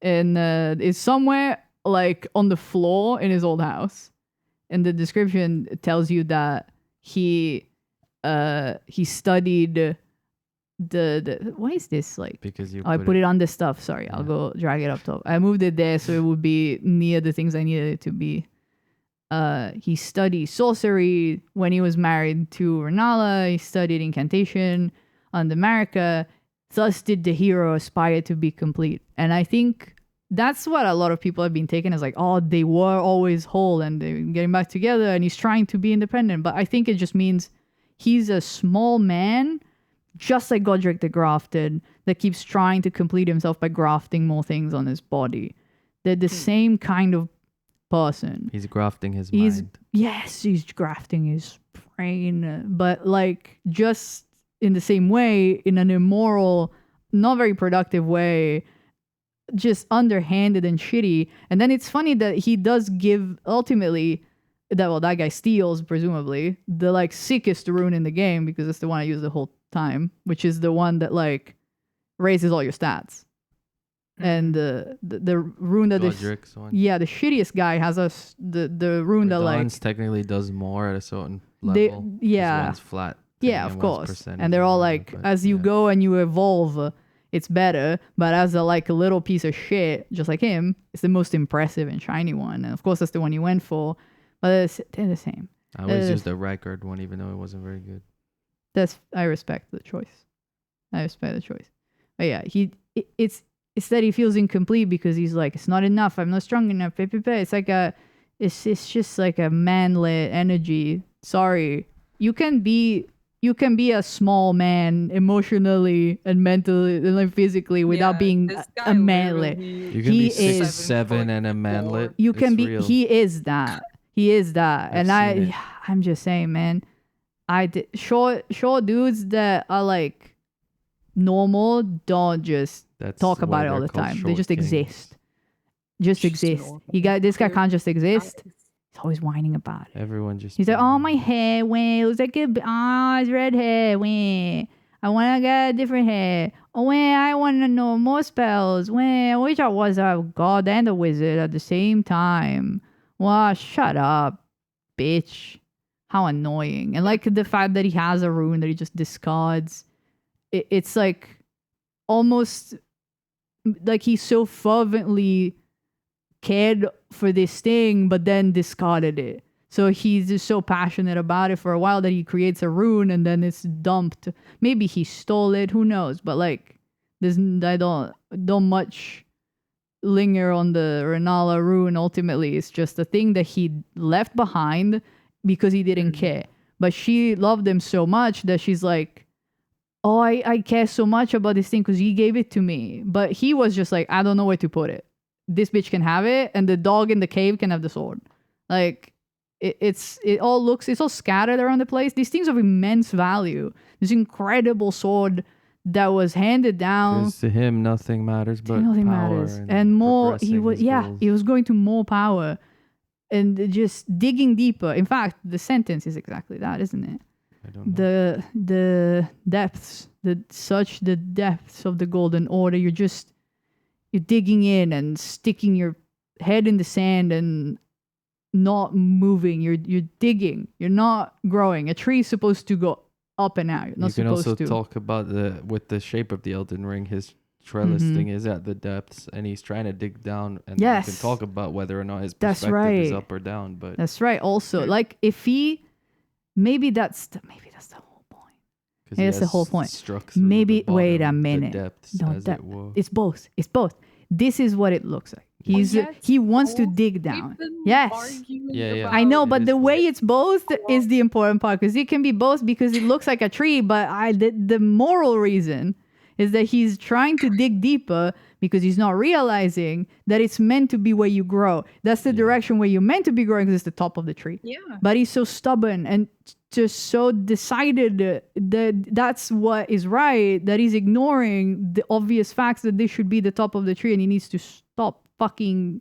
[SPEAKER 2] and it's somewhere like on the floor in his old house. And the description tells you that he studied the why is this like
[SPEAKER 1] because
[SPEAKER 2] I put it on this stuff. Sorry, I'll go drag it up top. I moved it there so it would be near the things I needed it to be. He studied sorcery when he was married to Renala. He studied incantation on the Marika. Thus did the hero aspire to be complete. And I think that's what a lot of people have been taking as like, oh, they were always whole and they're getting back together and he's trying to be independent. But I think it just means he's a small man, just like Godric the Grafted, that keeps trying to complete himself by grafting more things on his body. They're the same kind of person.
[SPEAKER 1] He's grafting his mind.
[SPEAKER 2] Yes, he's grafting his brain. But like just in the same way, in an immoral, not very productive way, just underhanded and shitty. And then it's funny that he does give ultimately that guy steals presumably the like sickest rune in the game, because it's the one I use the whole time, which is the one that like raises all your stats. And the rune that the shittiest guy has the rune that like
[SPEAKER 1] technically does more at a certain level. One's flat.
[SPEAKER 2] Yeah, of course. And they're all like, as you go and you evolve, it's better. But as a little piece of shit, just like him, it's the most impressive and shiny one. And of course, that's the one you went for. But they're the same.
[SPEAKER 1] I always used the record one, even though it wasn't very good.
[SPEAKER 2] I respect the choice. But yeah, it's that he feels incomplete because he's like, it's not enough. I'm not strong enough. It's like it's just like a manlet energy. Sorry, you can be a small man emotionally and mentally and like physically without being a manlet.
[SPEAKER 1] You can be 6'7" and a manlet.
[SPEAKER 2] You can be. Real. He is that. And I'm just saying, man. Short dudes that are like normal don't just talk about it all the time. They just exist. Just exist. This guy can't just exist. He's always whining about it.
[SPEAKER 1] Everyone just.
[SPEAKER 2] He's like, oh, my hair, it looks like it's red hair, I want to get different hair. Oh, I want to know more spells. I wish I was a god and a wizard at the same time. Wow, shut up, bitch. How annoying. And like the fact that he has a rune that he just discards. It's like almost like he so fervently cared for this thing, but then discarded it. So he's just so passionate about it for a while that he creates a rune and then it's dumped. Maybe he stole it, who knows? But like, I don't much linger on the Renala rune. Ultimately, it's just a thing that he left behind because he didn't care. But she loved him so much that she's like, oh, I care so much about this thing because he gave it to me. But he was just like, I don't know where to put it. This bitch can have it, and the dog in the cave can have the sword. Like, it's all scattered around the place. These things of immense value. This incredible sword that was handed down.
[SPEAKER 1] Because to him, nothing matters but power.
[SPEAKER 2] And more, he was going to more power. And just digging deeper. In fact, the sentence is exactly that, isn't it?
[SPEAKER 1] I don't know.
[SPEAKER 2] The depths, the depths of the Golden Order. You're digging in and sticking your head in the sand and not moving. You're digging. You're not growing. A tree is supposed to go up and out. You're not
[SPEAKER 1] You can
[SPEAKER 2] supposed
[SPEAKER 1] also
[SPEAKER 2] to.
[SPEAKER 1] talk about with the shape of the Elden Ring. His trellis thing is at the depths, and he's trying to dig down. And
[SPEAKER 2] Yes.
[SPEAKER 1] you can talk about whether or not his
[SPEAKER 2] That's
[SPEAKER 1] perspective is
[SPEAKER 2] right.
[SPEAKER 1] up or down. But
[SPEAKER 2] That's right. Also, like if he, maybe that's the whole point.
[SPEAKER 1] 'cause
[SPEAKER 2] Yeah,
[SPEAKER 1] he
[SPEAKER 2] that's the
[SPEAKER 1] has
[SPEAKER 2] whole point.
[SPEAKER 1] struck through
[SPEAKER 2] Maybe
[SPEAKER 1] the
[SPEAKER 2] wait a
[SPEAKER 1] bottom,
[SPEAKER 2] minute.
[SPEAKER 1] the depths,
[SPEAKER 2] No,
[SPEAKER 1] as
[SPEAKER 2] that
[SPEAKER 1] it were.
[SPEAKER 2] it's both. It's both. This is what it looks like.
[SPEAKER 3] Well,
[SPEAKER 2] He's
[SPEAKER 3] yes,
[SPEAKER 2] he wants to
[SPEAKER 3] both.
[SPEAKER 2] dig down.
[SPEAKER 3] We've been
[SPEAKER 2] Yes.
[SPEAKER 3] arguing
[SPEAKER 1] Yeah, yeah.
[SPEAKER 2] I know,
[SPEAKER 1] It
[SPEAKER 2] but
[SPEAKER 1] is
[SPEAKER 2] the way
[SPEAKER 1] both.
[SPEAKER 2] it's both is the important part because it can be both because it looks like a tree, but the moral reason is that he's trying to dig deeper because he's not realizing that it's meant to be where you grow. That's the direction where you're meant to be growing because it's the top of the tree.
[SPEAKER 3] Yeah.
[SPEAKER 2] But he's so stubborn and just so decided that that's what is right that he's ignoring the obvious facts that this should be the top of the tree and he needs to stop fucking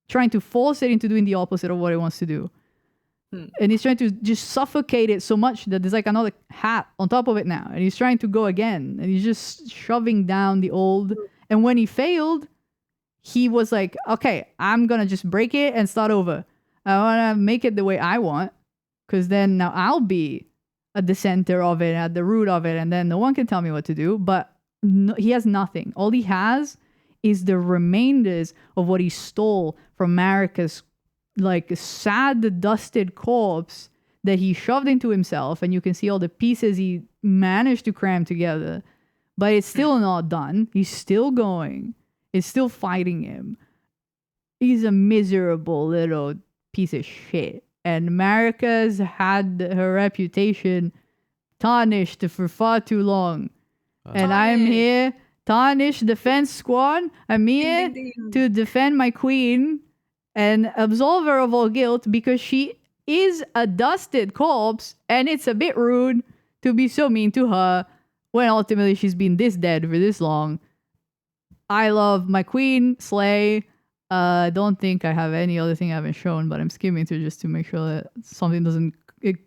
[SPEAKER 2] trying to force it into doing the opposite of what he wants to do. And he's trying to just suffocate it so much that there's like another hat on top of it now. And he's trying to go again. And he's just shoving down the old. And when he failed, he was like, okay, I'm going to just break it and start over. I want to make it the way I want. Because then now I'll be at the center of it, at the root of it. And then no one can tell me what to do. But no, he has nothing. All he has is the remainders of what he stole from Marika's like sad dusted corpse that he shoved into himself, and you can see all the pieces he managed to cram together, but it's still not done. He's still going. It's still fighting him. He's a miserable little piece of shit, and Marika's had her reputation tarnished for far too long. And I'm here, Tarnish Defense Squad. I'm here to defend my queen and absolve her of all guilt because she is a dusted corpse and it's a bit rude to be so mean to her when ultimately she's been this dead for this long. I love my queen, Slay. Don't think I have any other thing I haven't shown, but I'm skimming through just to make sure that something doesn't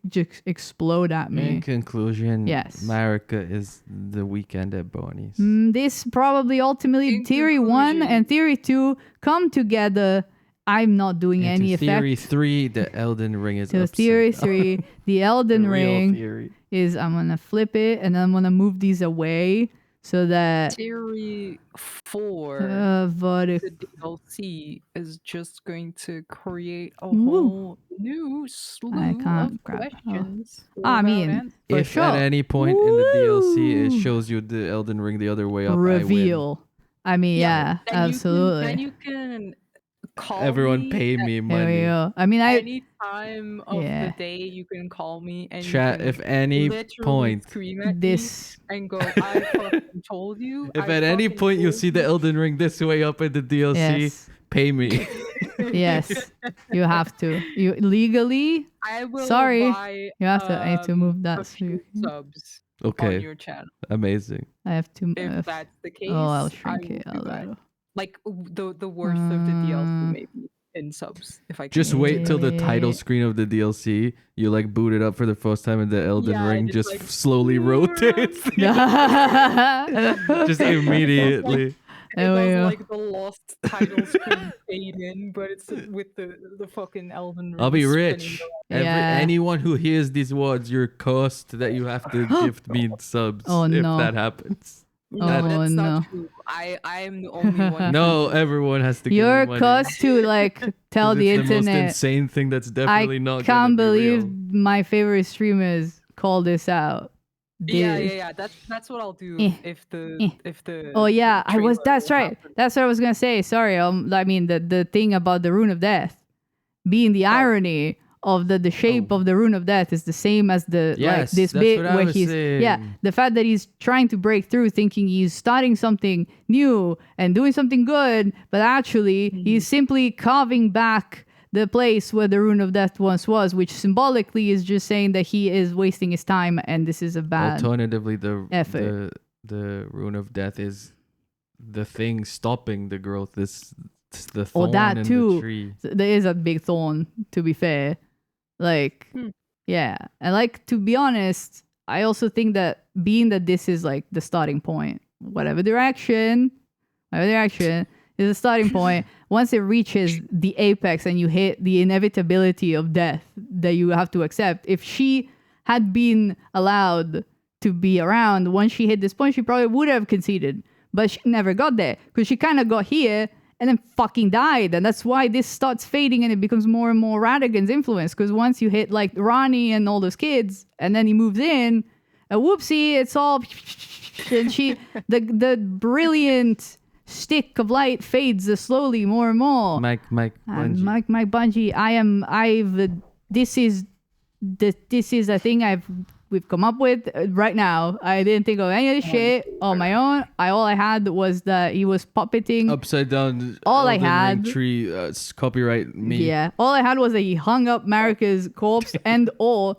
[SPEAKER 2] just explode at me.
[SPEAKER 1] In conclusion,
[SPEAKER 2] Yes.
[SPEAKER 1] Marika is the weekend at Bonnie's.
[SPEAKER 2] This probably ultimately
[SPEAKER 3] In
[SPEAKER 2] theory 1
[SPEAKER 3] conclusion-
[SPEAKER 2] and theory 2 come together. I'm not doing
[SPEAKER 1] And
[SPEAKER 2] any
[SPEAKER 1] to theory
[SPEAKER 2] effect.
[SPEAKER 1] 3, the Elden Ring is
[SPEAKER 2] So
[SPEAKER 1] upside
[SPEAKER 2] theory
[SPEAKER 1] down.
[SPEAKER 2] 3, the Elden
[SPEAKER 1] The real
[SPEAKER 2] Ring
[SPEAKER 1] theory.
[SPEAKER 2] is I'm gonna flip it and I'm gonna move these away so that
[SPEAKER 3] Theory 4.
[SPEAKER 2] but
[SPEAKER 3] The DLC is just going to create a
[SPEAKER 2] Woo.
[SPEAKER 3] whole new slew
[SPEAKER 2] can't
[SPEAKER 3] of
[SPEAKER 2] grab it. Oh.
[SPEAKER 3] questions.
[SPEAKER 2] I
[SPEAKER 3] without
[SPEAKER 2] mean,
[SPEAKER 3] answers.
[SPEAKER 2] for
[SPEAKER 1] If
[SPEAKER 2] sure.
[SPEAKER 1] at any point in the DLC it
[SPEAKER 2] Woo.
[SPEAKER 1] shows you the Elden Ring the other way up,
[SPEAKER 2] reveal. I mean, yeah,
[SPEAKER 3] then
[SPEAKER 2] absolutely.
[SPEAKER 3] Then you can call
[SPEAKER 1] everyone
[SPEAKER 3] me
[SPEAKER 1] pay
[SPEAKER 3] at
[SPEAKER 1] me
[SPEAKER 2] Here we
[SPEAKER 1] money.
[SPEAKER 2] go. I mean,
[SPEAKER 3] any time of
[SPEAKER 2] Yeah.
[SPEAKER 3] the day. You can call me and
[SPEAKER 1] Chat,
[SPEAKER 3] you
[SPEAKER 1] if
[SPEAKER 3] can
[SPEAKER 1] any
[SPEAKER 3] literally
[SPEAKER 1] point,
[SPEAKER 3] scream at
[SPEAKER 2] this
[SPEAKER 3] me and go, I fucking told you.
[SPEAKER 1] if
[SPEAKER 3] I
[SPEAKER 1] at any
[SPEAKER 3] fucking
[SPEAKER 1] point you
[SPEAKER 3] told
[SPEAKER 1] see the Elden Ring this way up in the DLC,
[SPEAKER 2] yes,
[SPEAKER 1] pay me.
[SPEAKER 2] yes, you have to. You legally,
[SPEAKER 3] I will
[SPEAKER 2] Sorry,
[SPEAKER 3] buy,
[SPEAKER 2] you have to. I need to move that
[SPEAKER 3] a
[SPEAKER 2] so you
[SPEAKER 3] few
[SPEAKER 2] can.
[SPEAKER 3] subs on
[SPEAKER 1] Okay,
[SPEAKER 3] your channel.
[SPEAKER 1] amazing.
[SPEAKER 2] I have to.
[SPEAKER 3] If that's the case,
[SPEAKER 2] oh, I'll
[SPEAKER 3] I
[SPEAKER 2] shrink
[SPEAKER 3] will
[SPEAKER 2] it a
[SPEAKER 3] do that.
[SPEAKER 2] little.
[SPEAKER 3] Like the worth of the DLC
[SPEAKER 2] Mm.
[SPEAKER 3] maybe in subs if I can.
[SPEAKER 1] Just wait till the title
[SPEAKER 2] Yeah.
[SPEAKER 1] screen of the DLC. You like boot it up for the first time, and the Elden
[SPEAKER 3] Yeah,
[SPEAKER 1] Ring
[SPEAKER 3] just
[SPEAKER 1] just
[SPEAKER 3] like,
[SPEAKER 1] slowly rotates. just immediately.
[SPEAKER 3] It
[SPEAKER 2] There we
[SPEAKER 3] does
[SPEAKER 2] go.
[SPEAKER 3] like the lost title screen fade in, but it's with the fucking Elden Ring.
[SPEAKER 1] I'll be
[SPEAKER 3] spinning
[SPEAKER 1] rich.
[SPEAKER 3] around.
[SPEAKER 2] Yeah.
[SPEAKER 1] Anyone who hears these words, you're cursed that you have to gift me subs
[SPEAKER 2] Oh,
[SPEAKER 1] if
[SPEAKER 2] no.
[SPEAKER 1] that happens.
[SPEAKER 3] No,
[SPEAKER 2] Oh,
[SPEAKER 3] that's
[SPEAKER 2] no.
[SPEAKER 3] not true. I am the only one.
[SPEAKER 1] No, everyone has to give
[SPEAKER 2] You're
[SPEAKER 1] me money.
[SPEAKER 2] cursed to like
[SPEAKER 1] 'Cause
[SPEAKER 2] tell the
[SPEAKER 1] it's the most
[SPEAKER 2] internet.
[SPEAKER 1] insane thing that's
[SPEAKER 2] I
[SPEAKER 1] definitely not
[SPEAKER 2] can't
[SPEAKER 1] gonna be
[SPEAKER 2] believe
[SPEAKER 1] real.
[SPEAKER 2] my favorite streamers call this out.
[SPEAKER 3] Yeah,
[SPEAKER 2] Dude.
[SPEAKER 3] yeah, yeah. That's what I'll do
[SPEAKER 2] Eh,
[SPEAKER 3] if the
[SPEAKER 2] eh.
[SPEAKER 3] if the.
[SPEAKER 2] Oh yeah, I was.
[SPEAKER 3] trailer
[SPEAKER 2] That's right.
[SPEAKER 3] happens.
[SPEAKER 2] That's what I was gonna say. Sorry. I mean the thing about the Rune of Death, being the irony of the shape of the Rune of Death is the same as the like
[SPEAKER 1] Yes,
[SPEAKER 2] this
[SPEAKER 1] that's
[SPEAKER 2] bit
[SPEAKER 1] what I
[SPEAKER 2] where
[SPEAKER 1] was
[SPEAKER 2] he's
[SPEAKER 1] saying.
[SPEAKER 2] the fact that he's trying to break through, thinking he's starting something new and doing something good, but actually he's simply carving back the place where the Rune of Death once was, which symbolically is just saying that he is wasting his time and this is a bad.
[SPEAKER 1] Alternatively,
[SPEAKER 2] effort.
[SPEAKER 1] the Rune of Death is the thing stopping the growth. This the thorn
[SPEAKER 2] that
[SPEAKER 1] in
[SPEAKER 2] too.
[SPEAKER 1] the tree.
[SPEAKER 2] There is a big thorn, to be fair. Like, yeah. And like, to be honest, I also think that being that this is like the starting point, whatever direction is the starting point. Once it reaches the apex and you hit the inevitability of death that you have to accept, if she had been allowed to be around, once she hit this point, she probably would have conceded. But she never got there because she kind of got here and then fucking died. And that's why this starts fading and it becomes more and more Radigan's influence. Because once you hit like Ronnie and all those kids and then he moves in, whoopsie, it's all... and she... the brilliant stick of light fades slowly more and more.
[SPEAKER 1] Mike Bungie.
[SPEAKER 2] Mike Bungie, this is a thing we've come up with right now. I didn't think of any of this shit on my own. All I had was that he was puppeting
[SPEAKER 1] Upside down.
[SPEAKER 2] All I
[SPEAKER 1] Elden Ring
[SPEAKER 2] had-
[SPEAKER 1] tree. Copyright me.
[SPEAKER 2] Yeah. All I had was that he hung up Marika's corpse and or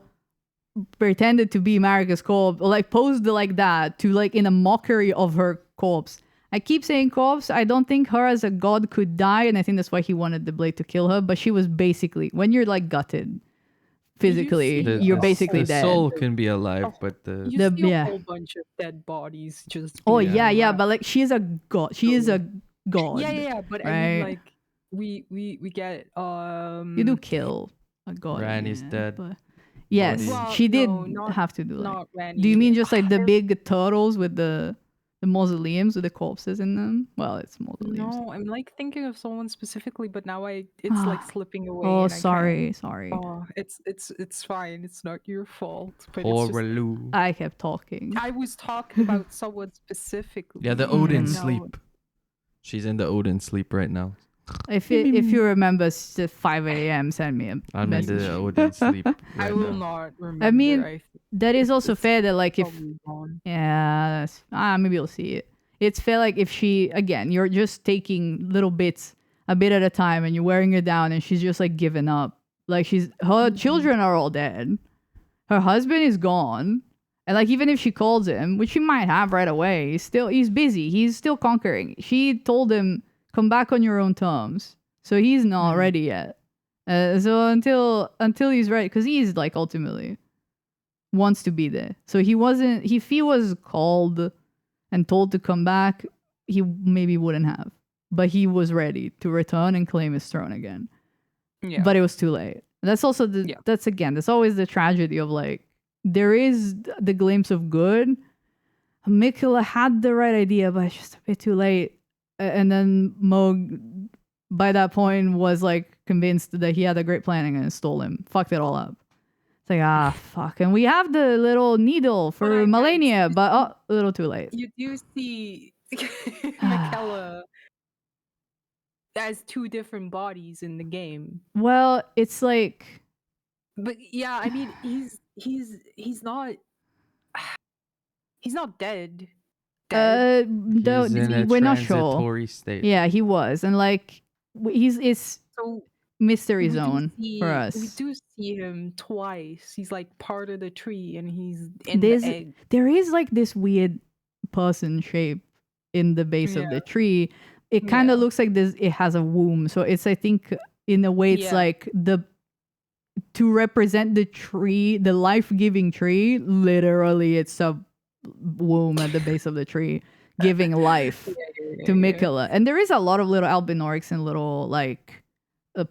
[SPEAKER 2] pretended to be Marika's corpse, or like posed like that to like in a mockery of her corpse. I keep saying corpse. I don't think her as a god could die, and I think that's why he wanted the blade to kill her. But she was basically, when you're like gutted physically, you're basically
[SPEAKER 1] the
[SPEAKER 2] dead.
[SPEAKER 1] soul can be alive, but the
[SPEAKER 3] You see
[SPEAKER 2] yeah.
[SPEAKER 3] a whole bunch of dead bodies just.
[SPEAKER 2] Oh
[SPEAKER 3] being
[SPEAKER 2] yeah,
[SPEAKER 3] around.
[SPEAKER 2] but like she is a god. She is a god.
[SPEAKER 3] Yeah. But I
[SPEAKER 2] right?
[SPEAKER 3] mean, like we get
[SPEAKER 2] You do kill a god.
[SPEAKER 1] Randy's
[SPEAKER 2] yeah,
[SPEAKER 1] dead.
[SPEAKER 2] But yes,
[SPEAKER 1] Body.
[SPEAKER 3] Well,
[SPEAKER 2] she did
[SPEAKER 3] no, not-
[SPEAKER 2] have to do like.
[SPEAKER 3] not Randy.
[SPEAKER 2] Do you mean just like the big turtles with the mausoleums with the corpses in them? Well, it's mausoleums.
[SPEAKER 3] No, I'm like thinking of someone specifically, but now it's like slipping away.
[SPEAKER 2] Oh,
[SPEAKER 3] and I
[SPEAKER 2] sorry.
[SPEAKER 3] can't- Oh, it's fine. It's not your fault. But
[SPEAKER 1] poor
[SPEAKER 3] it's just,
[SPEAKER 1] Lou.
[SPEAKER 2] I kept talking.
[SPEAKER 3] I was talking about someone specifically.
[SPEAKER 1] Yeah, the Odin
[SPEAKER 2] Mm.
[SPEAKER 1] sleep. She's in the Odin sleep right now.
[SPEAKER 2] If you remember 5 a.m., send me a
[SPEAKER 1] I'm in
[SPEAKER 2] message.
[SPEAKER 1] the Odin sleep.
[SPEAKER 3] I
[SPEAKER 1] Right
[SPEAKER 3] will
[SPEAKER 1] now.
[SPEAKER 3] not remember.
[SPEAKER 2] I mean,
[SPEAKER 3] think
[SPEAKER 2] that is also
[SPEAKER 3] it's
[SPEAKER 2] fair that like if
[SPEAKER 3] probably gone.
[SPEAKER 2] yeah, maybe you'll see it. It's fair like if she again, you're just taking little bits a bit at a time and you're wearing her down and she's just like giving up. Like her children are all dead. Her husband is gone. And like even if she calls him, which she might have right away, he's busy. He's still conquering. She told him, come back on your own terms. So he's not ready yet. So until he's ready, because he's like ultimately wants to be there. So if he was called and told to come back, he maybe wouldn't have. But he was ready to return and claim his throne again.
[SPEAKER 3] Yeah.
[SPEAKER 2] But it was too late. That's also that's always the tragedy of like, there is the glimpse of good. Mikula had the right idea, but it's just a bit too late. And then Moog, by that point, was like convinced that he had a great plan and stole him. Fucked it all up. It's like, fuck. And we have the little needle for Melania, but a little too late.
[SPEAKER 3] You do see Mikella as two different bodies in the game.
[SPEAKER 2] Well, it's like...
[SPEAKER 3] But yeah, I mean, he's not dead.
[SPEAKER 2] No,
[SPEAKER 1] He's in a
[SPEAKER 2] we're not sure.
[SPEAKER 1] transitory state.
[SPEAKER 2] Yeah, he was. And like, it's
[SPEAKER 3] So
[SPEAKER 2] mystery
[SPEAKER 3] we do
[SPEAKER 2] zone
[SPEAKER 3] see-
[SPEAKER 2] for us.
[SPEAKER 3] We do see him twice. He's like part of the tree, and he's in the egg.
[SPEAKER 2] There is like this weird person shape in the base of the tree. It kind of looks like it has a womb. So it's, I think, in a way, it's like to represent the tree, the life-giving tree. Literally, it's a womb at the base of the tree, giving life to Mikula. And there is a lot of little albinorics and little like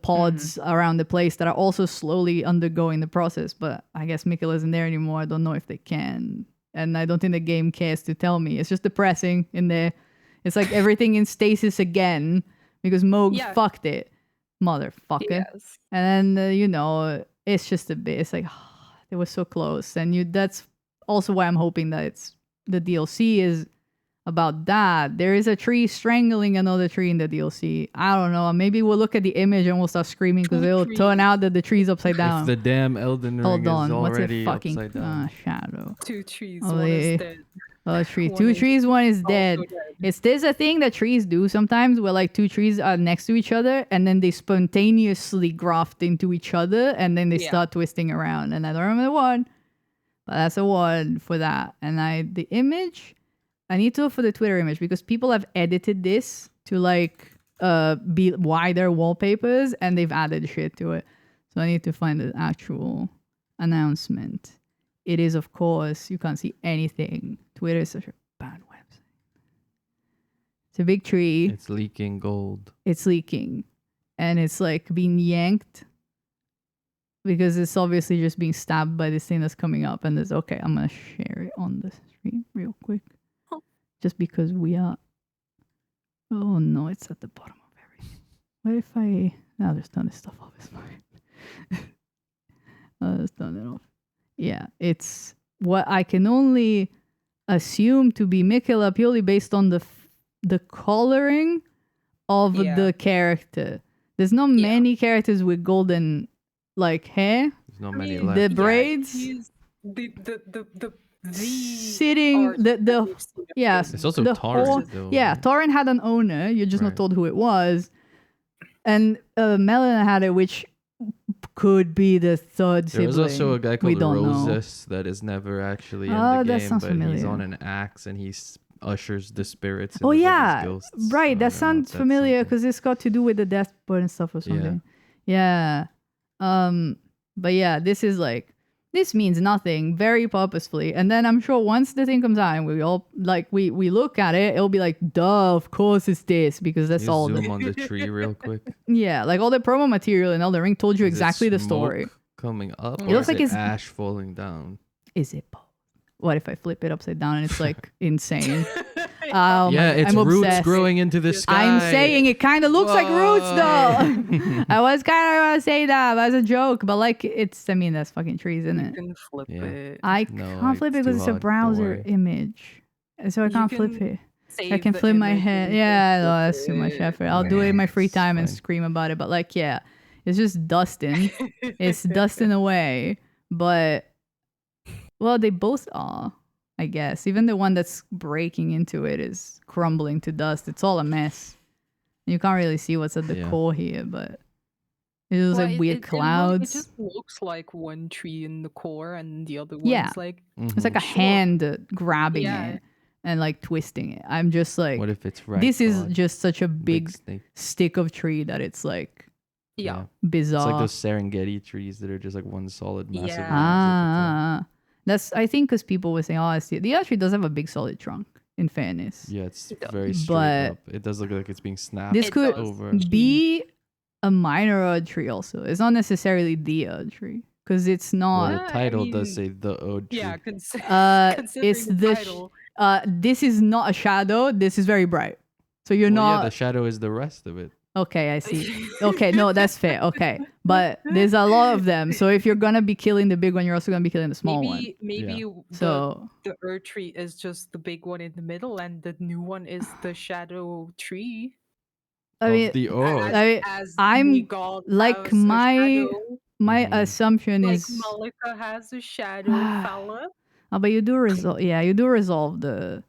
[SPEAKER 2] pods around the place that are also slowly undergoing the process. But I guess Mikula isn't there anymore. I don't know if they can. And I don't think the game cares to tell me. It's just depressing in there. It's like everything in stasis again because Moog fucked it. Motherfucker.
[SPEAKER 3] Yes.
[SPEAKER 2] And then, it's just a bit, it's like, it was so close. And that's also why I'm hoping that the DLC is about that. There is a tree strangling another tree in the DLC. I don't know. Maybe we'll look at the image and we'll start screaming because it'll turn out that the tree's upside down.
[SPEAKER 1] If the damn Elden Ring
[SPEAKER 2] Hold
[SPEAKER 1] is
[SPEAKER 2] on, what's
[SPEAKER 1] already
[SPEAKER 2] a fucking
[SPEAKER 1] upside down.
[SPEAKER 2] shadow?
[SPEAKER 3] Two trees,
[SPEAKER 2] Oh,
[SPEAKER 3] one is dead.
[SPEAKER 2] Tree.
[SPEAKER 3] One
[SPEAKER 2] Two
[SPEAKER 3] is
[SPEAKER 2] trees, one is
[SPEAKER 3] also
[SPEAKER 2] dead. There's a thing that trees do sometimes where like two trees are next to each other and then they spontaneously graft into each other and then they start twisting around. And I don't remember the one, but that's a one for that. And the image, I need to look for the Twitter image because people have edited this to like be wider wallpapers and they've added shit to it. So I need to find the actual announcement. It is, of course, you can't see anything. Twitter is such a bad website. It's a big tree.
[SPEAKER 1] It's leaking gold.
[SPEAKER 2] It's leaking. And it's like being yanked because it's obviously just being stabbed by this thing that's coming up, and there's okay. I'm gonna share it on the stream real quick, just because we are. Oh no, it's at the bottom of everything. What if I now just turn this stuff off? It's fine. I'll just turn it off. Yeah, it's what I can only assume to be Michaela purely based on the coloring of the character. There's not many characters with golden like hair.
[SPEAKER 1] There's not many left.
[SPEAKER 2] The braids.
[SPEAKER 3] The
[SPEAKER 2] sitting the yes.
[SPEAKER 1] It's also
[SPEAKER 2] the
[SPEAKER 1] Torrent, though.
[SPEAKER 2] Yeah, Torrent had an owner. You're just not told who it was. And Melina had it, which could be the third sibling.
[SPEAKER 1] There was also a guy called
[SPEAKER 2] know.
[SPEAKER 1] Roses that is never actually in the
[SPEAKER 2] that
[SPEAKER 1] game,
[SPEAKER 2] sounds
[SPEAKER 1] but
[SPEAKER 2] familiar.
[SPEAKER 1] he's on an axe and he ushers the spirits.
[SPEAKER 2] Oh
[SPEAKER 1] into
[SPEAKER 2] yeah,
[SPEAKER 1] these ghosts.
[SPEAKER 2] right.
[SPEAKER 1] So I
[SPEAKER 2] That
[SPEAKER 1] don't know
[SPEAKER 2] sounds
[SPEAKER 1] if that's
[SPEAKER 2] familiar
[SPEAKER 1] something.
[SPEAKER 2] because it's got to do with the death bird and stuff or something. Yeah. But yeah, this means nothing very purposefully. And then I'm sure once the thing comes out and we all we look at it, it'll be like, duh, of course it's this, because that's
[SPEAKER 1] Can you
[SPEAKER 2] all
[SPEAKER 1] zoom on the tree real quick.
[SPEAKER 2] yeah, like all the promo material in Elden Ring told you
[SPEAKER 1] Is it
[SPEAKER 2] exactly the
[SPEAKER 1] smoke
[SPEAKER 2] story.
[SPEAKER 1] coming up.
[SPEAKER 2] It
[SPEAKER 1] Or
[SPEAKER 2] looks
[SPEAKER 1] is
[SPEAKER 2] like
[SPEAKER 1] it
[SPEAKER 2] it's-
[SPEAKER 1] ash falling down.
[SPEAKER 2] Is it both? What if I flip it upside down and it's like insane?
[SPEAKER 1] Yeah, it's
[SPEAKER 2] I'm
[SPEAKER 1] roots
[SPEAKER 2] obsessed.
[SPEAKER 1] growing into the sky.
[SPEAKER 2] I'm saying it kind of looks like roots though. I was kind of gonna say that as a joke, but like I mean that's fucking trees, isn't
[SPEAKER 3] You
[SPEAKER 2] it?
[SPEAKER 3] can flip
[SPEAKER 1] Yeah.
[SPEAKER 3] it.
[SPEAKER 2] I
[SPEAKER 1] No,
[SPEAKER 2] can't flip it
[SPEAKER 1] it's
[SPEAKER 2] because
[SPEAKER 1] too
[SPEAKER 2] it's a
[SPEAKER 1] hard, don't
[SPEAKER 2] browser
[SPEAKER 1] worry.
[SPEAKER 2] image, so I
[SPEAKER 3] You
[SPEAKER 2] can't flip
[SPEAKER 3] can
[SPEAKER 2] it. I
[SPEAKER 3] Save
[SPEAKER 2] can
[SPEAKER 3] the
[SPEAKER 2] flip my
[SPEAKER 3] image
[SPEAKER 2] head.
[SPEAKER 3] and
[SPEAKER 2] Yeah,
[SPEAKER 3] flip
[SPEAKER 2] no, that's too much
[SPEAKER 3] it.
[SPEAKER 2] effort. I'll do it in my free
[SPEAKER 1] It's
[SPEAKER 2] time and
[SPEAKER 1] fine.
[SPEAKER 2] scream about it. But like, yeah, it's just dusting. It's dusting away. But well, they both are, I guess. Even the one that's breaking into it is crumbling to dust. It's all a mess. You can't really see what's at the
[SPEAKER 1] Yeah.
[SPEAKER 2] core here, but it was like weird
[SPEAKER 3] It
[SPEAKER 2] clouds.
[SPEAKER 3] just looks like one tree in the core and the other
[SPEAKER 2] Yeah.
[SPEAKER 3] one's like
[SPEAKER 2] It's like a
[SPEAKER 3] Sure.
[SPEAKER 2] hand grabbing
[SPEAKER 3] Yeah.
[SPEAKER 2] it and like twisting it. I'm just like,
[SPEAKER 1] What if it's right?
[SPEAKER 2] this is
[SPEAKER 1] God,
[SPEAKER 2] just such a big
[SPEAKER 1] snake.
[SPEAKER 2] stick of tree that it's like
[SPEAKER 3] yeah.
[SPEAKER 2] bizarre.
[SPEAKER 1] It's like those Serengeti trees that are just like one solid massive.
[SPEAKER 3] Yeah.
[SPEAKER 2] Ah, that's I think because people were saying, oh, I see. The other tree does have a big solid trunk. In fairness,
[SPEAKER 1] Yeah, it's
[SPEAKER 3] It does.
[SPEAKER 1] very straight
[SPEAKER 2] But
[SPEAKER 1] up. It does look like it's being snapped
[SPEAKER 2] this
[SPEAKER 3] It
[SPEAKER 2] could
[SPEAKER 3] does.
[SPEAKER 1] over.
[SPEAKER 2] be a minor odd tree. Also, it's not necessarily the odd tree because it's
[SPEAKER 1] Well,
[SPEAKER 2] not.
[SPEAKER 1] the title
[SPEAKER 3] I
[SPEAKER 1] does
[SPEAKER 3] mean,
[SPEAKER 1] say the old tree.
[SPEAKER 3] Yeah,
[SPEAKER 2] It's
[SPEAKER 3] considering the
[SPEAKER 2] the
[SPEAKER 3] title.
[SPEAKER 2] This is not a shadow. This is very bright. So you're
[SPEAKER 1] Well,
[SPEAKER 2] not.
[SPEAKER 1] yeah, the shadow is the rest of it.
[SPEAKER 2] Okay, I see. Okay, no, that's fair. Okay, but there's a lot of them. So if you're gonna be killing the big one, you're also gonna be killing the small one.
[SPEAKER 3] Maybe
[SPEAKER 2] So
[SPEAKER 3] the earth tree is just the big one in the middle, and the new one is the shadow tree.
[SPEAKER 2] I mean,
[SPEAKER 1] of the old.
[SPEAKER 3] As
[SPEAKER 2] I'm
[SPEAKER 3] the god
[SPEAKER 2] like
[SPEAKER 3] has a
[SPEAKER 2] my
[SPEAKER 3] shadow,
[SPEAKER 2] my
[SPEAKER 1] Mhm.
[SPEAKER 2] assumption
[SPEAKER 3] like
[SPEAKER 2] is.
[SPEAKER 3] Malika has a shadow fella.
[SPEAKER 2] Oh, but you do resolve. Yeah, you do resolve the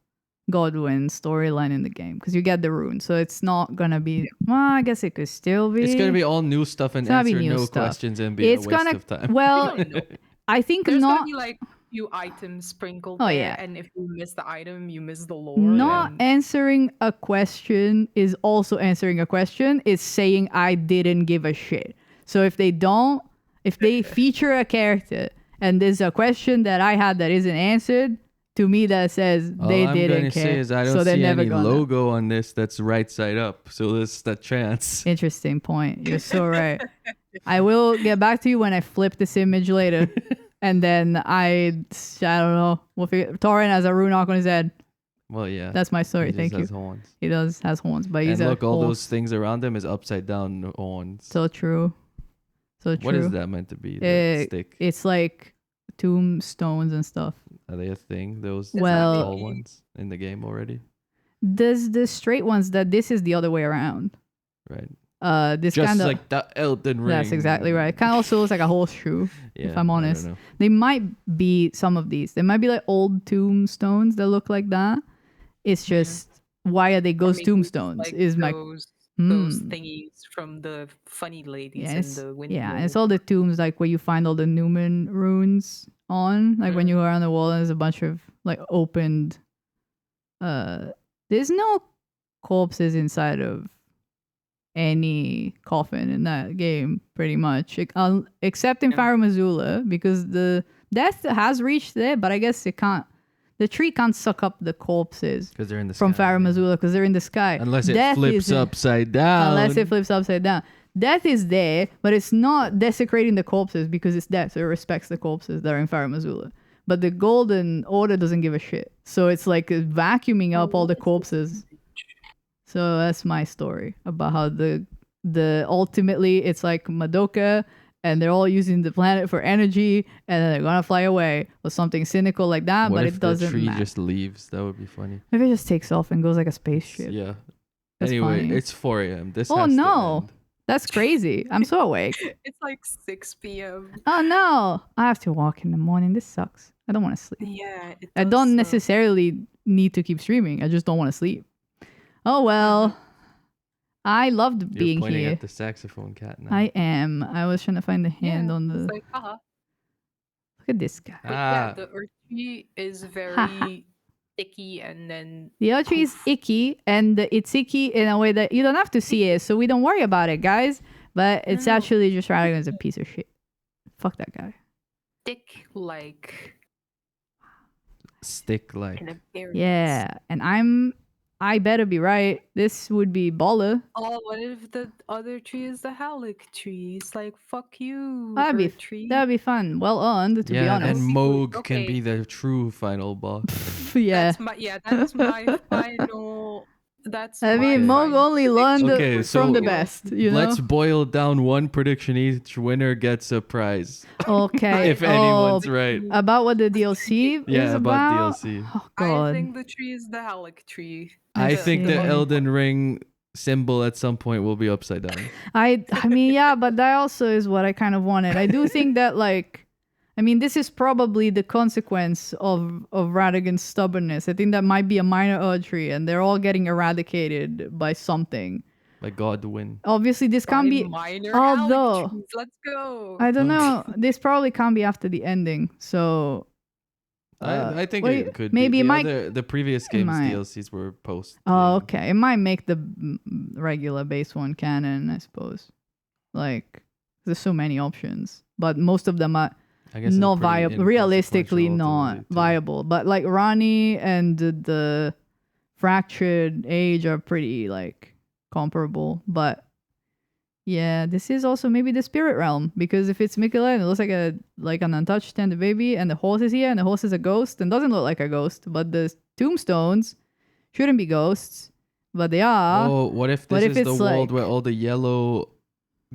[SPEAKER 2] Godwin storyline in the game because you get the rune, so it's not gonna be. Well, I guess it could still be.
[SPEAKER 1] It's gonna be all new stuff and
[SPEAKER 2] It's gonna be
[SPEAKER 1] answer
[SPEAKER 2] new
[SPEAKER 1] no
[SPEAKER 2] stuff.
[SPEAKER 1] questions and be
[SPEAKER 2] It's
[SPEAKER 1] a waste
[SPEAKER 2] gonna.
[SPEAKER 1] of time.
[SPEAKER 2] Well,
[SPEAKER 3] No.
[SPEAKER 2] I think
[SPEAKER 3] There's
[SPEAKER 2] not.
[SPEAKER 3] gonna be like few items sprinkled
[SPEAKER 2] Oh,
[SPEAKER 3] there,
[SPEAKER 2] yeah.
[SPEAKER 3] and if you miss the item, you miss the lore.
[SPEAKER 2] Not
[SPEAKER 3] and-
[SPEAKER 2] answering a question is also answering a question. Is saying I didn't give a shit. So if they feature a character and there's a question that I had that isn't answered, to me that says they
[SPEAKER 1] All I'm
[SPEAKER 2] didn't
[SPEAKER 1] gonna
[SPEAKER 2] care.
[SPEAKER 1] say is I
[SPEAKER 2] so
[SPEAKER 1] don't
[SPEAKER 2] they're
[SPEAKER 1] see
[SPEAKER 2] never
[SPEAKER 1] any
[SPEAKER 2] gonna.
[SPEAKER 1] logo on this that's right side up. So there's that chance.
[SPEAKER 2] Interesting point. You're so right. I will get back to you when I flip this image later. And then I don't know. We'll figure. Torrent has a rune arc on his head.
[SPEAKER 1] Well, yeah.
[SPEAKER 2] That's my story.
[SPEAKER 1] He just
[SPEAKER 2] Thank you.
[SPEAKER 1] has horns.
[SPEAKER 2] He has horns, but he's
[SPEAKER 1] And
[SPEAKER 2] a
[SPEAKER 1] look, all
[SPEAKER 2] horse.
[SPEAKER 1] those things around him is upside down horns.
[SPEAKER 2] So true. So true.
[SPEAKER 1] What is that meant to be? The stick?
[SPEAKER 2] It's like tombstones and stuff.
[SPEAKER 1] Are they a thing? Those
[SPEAKER 2] Well-
[SPEAKER 1] tall ones in the game already,
[SPEAKER 2] There's the straight ones that this is the other way around.
[SPEAKER 1] right?
[SPEAKER 2] This
[SPEAKER 1] Just
[SPEAKER 2] kind of.
[SPEAKER 1] like the Elden Ring.
[SPEAKER 2] That's exactly right. Kind of also looks like a horseshoe.
[SPEAKER 1] Yeah,
[SPEAKER 2] I'm
[SPEAKER 1] I don't
[SPEAKER 2] honest.
[SPEAKER 1] know.
[SPEAKER 2] They might be some of these. They might be like old tombstones that look like that. It's just why are they
[SPEAKER 3] or
[SPEAKER 2] ghost
[SPEAKER 3] maybe
[SPEAKER 2] tombstones?
[SPEAKER 3] like
[SPEAKER 2] is my
[SPEAKER 3] those
[SPEAKER 2] Hmm.
[SPEAKER 3] thingies from the funny ladies
[SPEAKER 2] Yeah,
[SPEAKER 3] in
[SPEAKER 2] it's,
[SPEAKER 3] the window.
[SPEAKER 2] yeah, and it's all the tombs like where you find all the Newman runes on, like when you are on the wall and there's a bunch of like opened. There's no corpses inside of any coffin in that game, pretty much, except in
[SPEAKER 3] Yeah.
[SPEAKER 2] Fire Missoula, because the death has reached there, but I guess it can't. The tree can't suck up the corpses
[SPEAKER 1] Because they're in the
[SPEAKER 2] from
[SPEAKER 1] sky,
[SPEAKER 2] Fire
[SPEAKER 1] yeah.
[SPEAKER 2] Missoula because they're in the sky.
[SPEAKER 1] Unless it
[SPEAKER 2] Death
[SPEAKER 1] flips
[SPEAKER 2] is-
[SPEAKER 1] upside down.
[SPEAKER 2] Unless it flips upside down. death is there, but it's not desecrating the corpses because it's death, so it respects the corpses that are in Farum Azula. But the Golden Order doesn't give a shit. So it's like vacuuming up all the corpses. So that's my story about how the ultimately it's like Madoka, and they're all using the planet for energy, and then they're gonna fly away or something cynical like that.
[SPEAKER 1] What
[SPEAKER 2] but
[SPEAKER 1] if
[SPEAKER 2] it doesn't
[SPEAKER 1] the tree
[SPEAKER 2] matter.
[SPEAKER 1] just leaves? That would be funny.
[SPEAKER 2] If it just takes off and goes like a spaceship.
[SPEAKER 1] Yeah.
[SPEAKER 2] That's
[SPEAKER 1] Anyway,
[SPEAKER 2] funny.
[SPEAKER 1] it's 4 a.m. This
[SPEAKER 2] Oh
[SPEAKER 1] has to
[SPEAKER 2] no,
[SPEAKER 1] end.
[SPEAKER 2] that's crazy. I'm so awake.
[SPEAKER 3] It's like 6 p.m.
[SPEAKER 2] Oh no, I have to walk in the morning. This sucks. I don't want to sleep.
[SPEAKER 3] Yeah, it
[SPEAKER 2] I
[SPEAKER 3] does
[SPEAKER 2] don't
[SPEAKER 3] suck.
[SPEAKER 2] necessarily need to keep streaming. I just don't want to sleep. Oh well. I loved
[SPEAKER 1] You're
[SPEAKER 2] being
[SPEAKER 1] pointing
[SPEAKER 2] here.
[SPEAKER 1] at the saxophone cat now.
[SPEAKER 2] I am. I was trying to find the hand on the.
[SPEAKER 3] It's like, haha.
[SPEAKER 2] Look at this guy.
[SPEAKER 3] But yeah,
[SPEAKER 1] Ah.
[SPEAKER 3] the earth tree is very sticky, and then
[SPEAKER 2] The other tree is
[SPEAKER 3] poof.
[SPEAKER 2] icky, and it's icky in a way that you don't have to see it, so we don't worry about it, guys. But it's
[SPEAKER 3] No.
[SPEAKER 2] actually just Radagon's as a piece of shit. Fuck that guy.
[SPEAKER 3] thick like
[SPEAKER 1] Stick like.
[SPEAKER 3] in a berry.
[SPEAKER 2] Yeah, and I better be right. This would be baller.
[SPEAKER 3] Oh, what if the other tree is the Halleck tree? It's like, fuck you,
[SPEAKER 2] That'd be
[SPEAKER 3] earth tree.
[SPEAKER 2] That'd be fun. Well earned, to be
[SPEAKER 1] Yeah,
[SPEAKER 2] honest.
[SPEAKER 1] and Moog can
[SPEAKER 3] Okay.
[SPEAKER 1] be the true final boss.
[SPEAKER 2] Yeah.
[SPEAKER 3] That's my final. That's
[SPEAKER 2] I mean,
[SPEAKER 3] my
[SPEAKER 2] Moog
[SPEAKER 3] final
[SPEAKER 2] only learned
[SPEAKER 1] Okay,
[SPEAKER 2] from the
[SPEAKER 1] so
[SPEAKER 2] best, you know?
[SPEAKER 1] Let's boil down one prediction each. Winner gets a prize.
[SPEAKER 2] Okay.
[SPEAKER 1] If anyone's
[SPEAKER 2] oh,
[SPEAKER 1] right.
[SPEAKER 2] about what the DLC is
[SPEAKER 1] Yeah, about
[SPEAKER 2] about?
[SPEAKER 1] DLC.
[SPEAKER 2] Oh,
[SPEAKER 3] I
[SPEAKER 2] God.
[SPEAKER 3] think the tree is the Halleck tree.
[SPEAKER 1] I
[SPEAKER 2] Let's
[SPEAKER 1] think
[SPEAKER 2] see.
[SPEAKER 1] the Elden Ring symbol at some point will be upside down.
[SPEAKER 2] I mean, yeah, but that also is what I kind of wanted. I do think that, like, I mean, this is probably the consequence of Radagon's stubbornness. I think that might be a minor Erdtree, and they're all getting eradicated by something.
[SPEAKER 1] By Godwin.
[SPEAKER 2] Obviously, this can't be.
[SPEAKER 3] Minor
[SPEAKER 2] although-
[SPEAKER 3] Halleck trees. Let's go.
[SPEAKER 2] I don't know. This probably can't be after the ending. So.
[SPEAKER 1] I think
[SPEAKER 2] what do
[SPEAKER 1] it
[SPEAKER 2] you-
[SPEAKER 1] could
[SPEAKER 2] maybe
[SPEAKER 1] be.
[SPEAKER 2] it might.
[SPEAKER 1] The previous games
[SPEAKER 2] might.
[SPEAKER 1] DLCs were post.
[SPEAKER 2] Oh, okay. It might make the regular base one canon, I suppose. Like, there's so many options, but most of them are
[SPEAKER 1] I guess it's
[SPEAKER 2] not
[SPEAKER 1] pretty
[SPEAKER 2] viable. Realistically,
[SPEAKER 1] inconsequential
[SPEAKER 2] not
[SPEAKER 1] ultimately, too.
[SPEAKER 2] viable. But like Rani and the Fractured Age are pretty like comparable. But yeah, this is also maybe the spirit realm, because if it's Mikela and it looks like an untouched tender baby, and the horse is here, and the horse is a ghost and doesn't look like a ghost, but the tombstones shouldn't be ghosts, but they are.
[SPEAKER 1] Oh, what if
[SPEAKER 2] What
[SPEAKER 1] this
[SPEAKER 2] if
[SPEAKER 1] is the
[SPEAKER 2] it's
[SPEAKER 1] world
[SPEAKER 2] like-
[SPEAKER 1] where all the yellow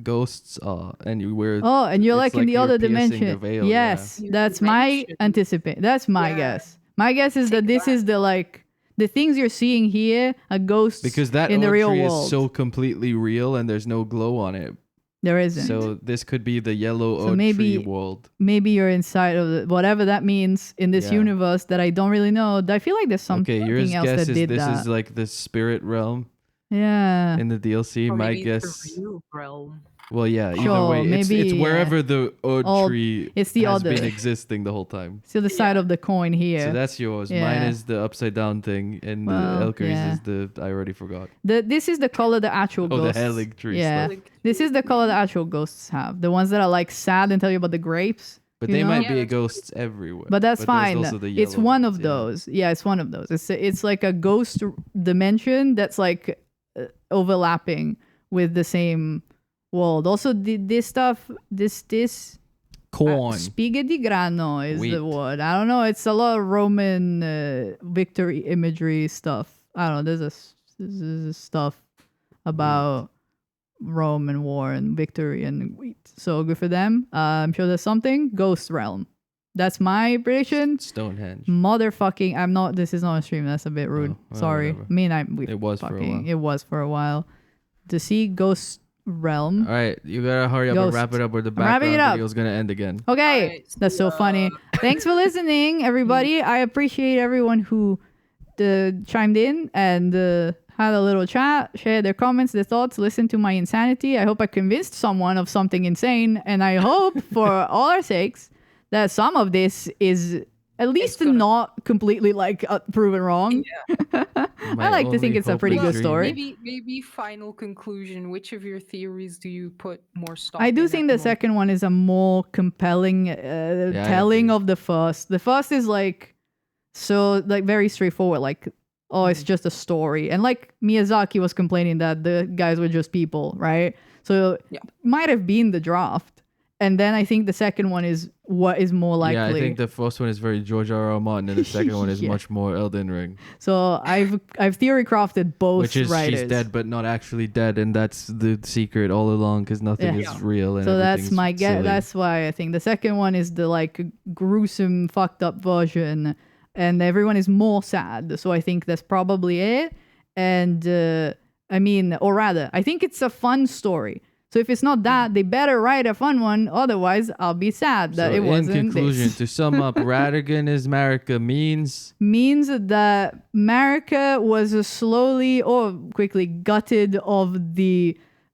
[SPEAKER 1] ghosts are, and you were
[SPEAKER 2] Oh, and you're
[SPEAKER 1] it's
[SPEAKER 2] like in the
[SPEAKER 1] you're
[SPEAKER 2] other
[SPEAKER 1] piercing the
[SPEAKER 2] dimension.
[SPEAKER 1] veil,
[SPEAKER 2] Yes,
[SPEAKER 3] yeah.
[SPEAKER 2] that's my
[SPEAKER 3] Dimension.
[SPEAKER 2] anticipate. That's my
[SPEAKER 3] Yeah.
[SPEAKER 2] guess. My guess is that
[SPEAKER 3] Take
[SPEAKER 2] this
[SPEAKER 3] that.
[SPEAKER 2] is the like the things you're seeing here are ghosts
[SPEAKER 1] because that
[SPEAKER 2] in the
[SPEAKER 1] oak
[SPEAKER 2] real
[SPEAKER 1] tree
[SPEAKER 2] world.
[SPEAKER 1] is so completely real, and there's no glow on it.
[SPEAKER 2] There isn't.
[SPEAKER 1] So this could be the yellow
[SPEAKER 2] So
[SPEAKER 1] oak
[SPEAKER 2] maybe-
[SPEAKER 1] tree world.
[SPEAKER 2] Maybe you're inside of whatever that means in this
[SPEAKER 1] Yeah.
[SPEAKER 2] universe that I don't really know. I feel like there's something
[SPEAKER 1] Okay, yours
[SPEAKER 2] else
[SPEAKER 1] guess
[SPEAKER 2] that
[SPEAKER 1] is
[SPEAKER 2] did
[SPEAKER 1] this
[SPEAKER 2] that.
[SPEAKER 1] is like the spirit realm
[SPEAKER 2] Yeah.
[SPEAKER 1] in the DLC.
[SPEAKER 3] Or
[SPEAKER 1] My
[SPEAKER 3] maybe it's
[SPEAKER 1] guess.
[SPEAKER 3] the real realm.
[SPEAKER 1] Well, yeah. Either
[SPEAKER 2] Sure,
[SPEAKER 1] way, it's
[SPEAKER 2] maybe, yeah.
[SPEAKER 1] wherever the oak
[SPEAKER 2] All-
[SPEAKER 1] tree
[SPEAKER 2] it's the
[SPEAKER 1] has
[SPEAKER 2] other.
[SPEAKER 1] been existing the whole time.
[SPEAKER 2] Still the side
[SPEAKER 3] Yeah.
[SPEAKER 2] of the coin here.
[SPEAKER 1] So that's yours. Mine
[SPEAKER 2] Yeah.
[SPEAKER 1] is the upside down thing, and
[SPEAKER 2] Well,
[SPEAKER 1] the Elkyrie's
[SPEAKER 2] yeah.
[SPEAKER 1] is the I already forgot.
[SPEAKER 2] This is the color the actual
[SPEAKER 1] Oh, the
[SPEAKER 2] ghosts.
[SPEAKER 1] Helig tree
[SPEAKER 2] Yeah.
[SPEAKER 1] stuff.
[SPEAKER 2] This is the color the actual ghosts have. The ones that are like sad and tell you about the grapes.
[SPEAKER 1] But
[SPEAKER 2] you
[SPEAKER 1] they
[SPEAKER 2] know?
[SPEAKER 1] might
[SPEAKER 3] Yeah,
[SPEAKER 1] be
[SPEAKER 3] that's
[SPEAKER 1] ghosts everywhere.
[SPEAKER 2] But that's
[SPEAKER 1] there's
[SPEAKER 2] fine.
[SPEAKER 1] also the
[SPEAKER 2] It's
[SPEAKER 1] yellow
[SPEAKER 2] one
[SPEAKER 1] ones,
[SPEAKER 2] of
[SPEAKER 1] yeah.
[SPEAKER 2] those. Yeah, it's one of those. It's like a ghost dimension that's like overlapping with the same world. Also, this stuff, this
[SPEAKER 1] Corn.
[SPEAKER 2] spiga di grano is
[SPEAKER 1] Wheat.
[SPEAKER 2] the word. I don't know. It's a lot of Roman victory imagery stuff. I don't know. There's stuff about Rome and war and victory and wheat. So good for them. I'm sure there's something. Ghost realm. That's my prediction.
[SPEAKER 1] Stonehenge.
[SPEAKER 2] Motherfucking, I'm not. This is not a stream. That's a bit rude.
[SPEAKER 1] Oh, well,
[SPEAKER 2] Sorry.
[SPEAKER 1] whatever.
[SPEAKER 2] I mean, we
[SPEAKER 1] It was for a
[SPEAKER 2] fucking.
[SPEAKER 1] while.
[SPEAKER 2] It was for a while. To see Ghost Realm.
[SPEAKER 1] All right, you gotta hurry up and
[SPEAKER 2] Ghost.
[SPEAKER 1] wrap it up, or the
[SPEAKER 2] I'm wrapping
[SPEAKER 1] background
[SPEAKER 2] it up.
[SPEAKER 1] video's gonna end again.
[SPEAKER 2] Okay,
[SPEAKER 3] Alright,
[SPEAKER 2] that's so
[SPEAKER 3] see ya.
[SPEAKER 2] funny. Thanks for listening, everybody. I appreciate everyone who chimed in and had a little chat, shared their comments, their thoughts, listened to my insanity. I hope I convinced someone of something insane, and I hope, for all our sakes, that some of this is at least
[SPEAKER 3] gonna-
[SPEAKER 2] not completely like proven wrong. I
[SPEAKER 1] My
[SPEAKER 2] like to think
[SPEAKER 1] only
[SPEAKER 2] it's a
[SPEAKER 1] hope
[SPEAKER 2] pretty
[SPEAKER 1] and
[SPEAKER 2] good
[SPEAKER 1] dream.
[SPEAKER 2] story.
[SPEAKER 3] Maybe final conclusion. Which of your theories do you put more stock?
[SPEAKER 2] I do
[SPEAKER 3] in
[SPEAKER 2] think
[SPEAKER 3] at
[SPEAKER 2] the
[SPEAKER 3] moment?
[SPEAKER 2] second one is a more compelling
[SPEAKER 1] I
[SPEAKER 2] telling
[SPEAKER 1] agree.
[SPEAKER 2] of the first. The first is like so like very straightforward. Like oh, it's just a story. And like Miyazaki was complaining that the guys were just people, right? So might have been the draft. And then I think the second one is what is more likely.
[SPEAKER 1] Yeah, I think the first one is very George R. R. Martin, and the second one is
[SPEAKER 2] Yeah.
[SPEAKER 1] much more Elden Ring.
[SPEAKER 2] So I've theory crafted both
[SPEAKER 1] Which is
[SPEAKER 2] writers.
[SPEAKER 1] she's dead but not actually dead, and that's the secret all along because nothing
[SPEAKER 2] Yeah.
[SPEAKER 1] is real. And
[SPEAKER 2] So that's
[SPEAKER 1] everything's
[SPEAKER 2] my guess.
[SPEAKER 1] silly.
[SPEAKER 2] That's why I think the second one is the like gruesome, fucked up version, and everyone is more sad. So I think that's probably it. And I mean, or rather, I think it's a fun story. So if it's not that, they better write a fun one. Otherwise, I'll be sad that
[SPEAKER 1] So
[SPEAKER 2] it wasn't
[SPEAKER 1] in conclusion,
[SPEAKER 2] this.
[SPEAKER 1] to sum up, Radigan is Marika means
[SPEAKER 2] That Marika was slowly or quickly gutted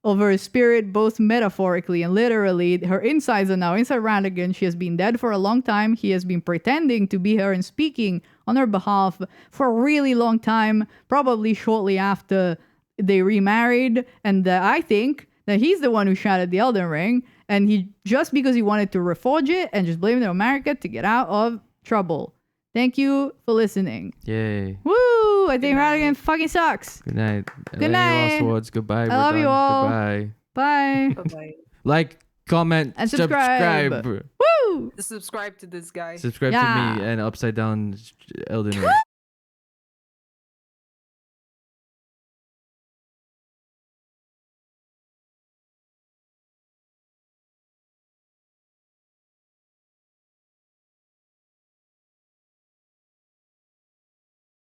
[SPEAKER 2] of her spirit, both metaphorically and literally. Her insides are now inside Radigan. She has been dead for a long time. He has been pretending to be her and speaking on her behalf for a really long time, probably shortly after they remarried. And I think that he's the one who shattered the Elden Ring, and he just because he wanted to reforge it and just blamed America to get out of trouble. Thank you for listening.
[SPEAKER 1] yay.
[SPEAKER 2] Woo! I think Radigan fucking sucks.
[SPEAKER 1] Good night.
[SPEAKER 2] Good night.
[SPEAKER 1] Last words. Goodbye.
[SPEAKER 2] I love you all.
[SPEAKER 1] Goodbye.
[SPEAKER 2] Bye.
[SPEAKER 3] Bye-bye.
[SPEAKER 1] Like, comment,
[SPEAKER 2] And subscribe. Woo!
[SPEAKER 3] Subscribe to this guy.
[SPEAKER 1] Subscribe
[SPEAKER 2] Yeah.
[SPEAKER 1] to me and Upside Down Elden Ring.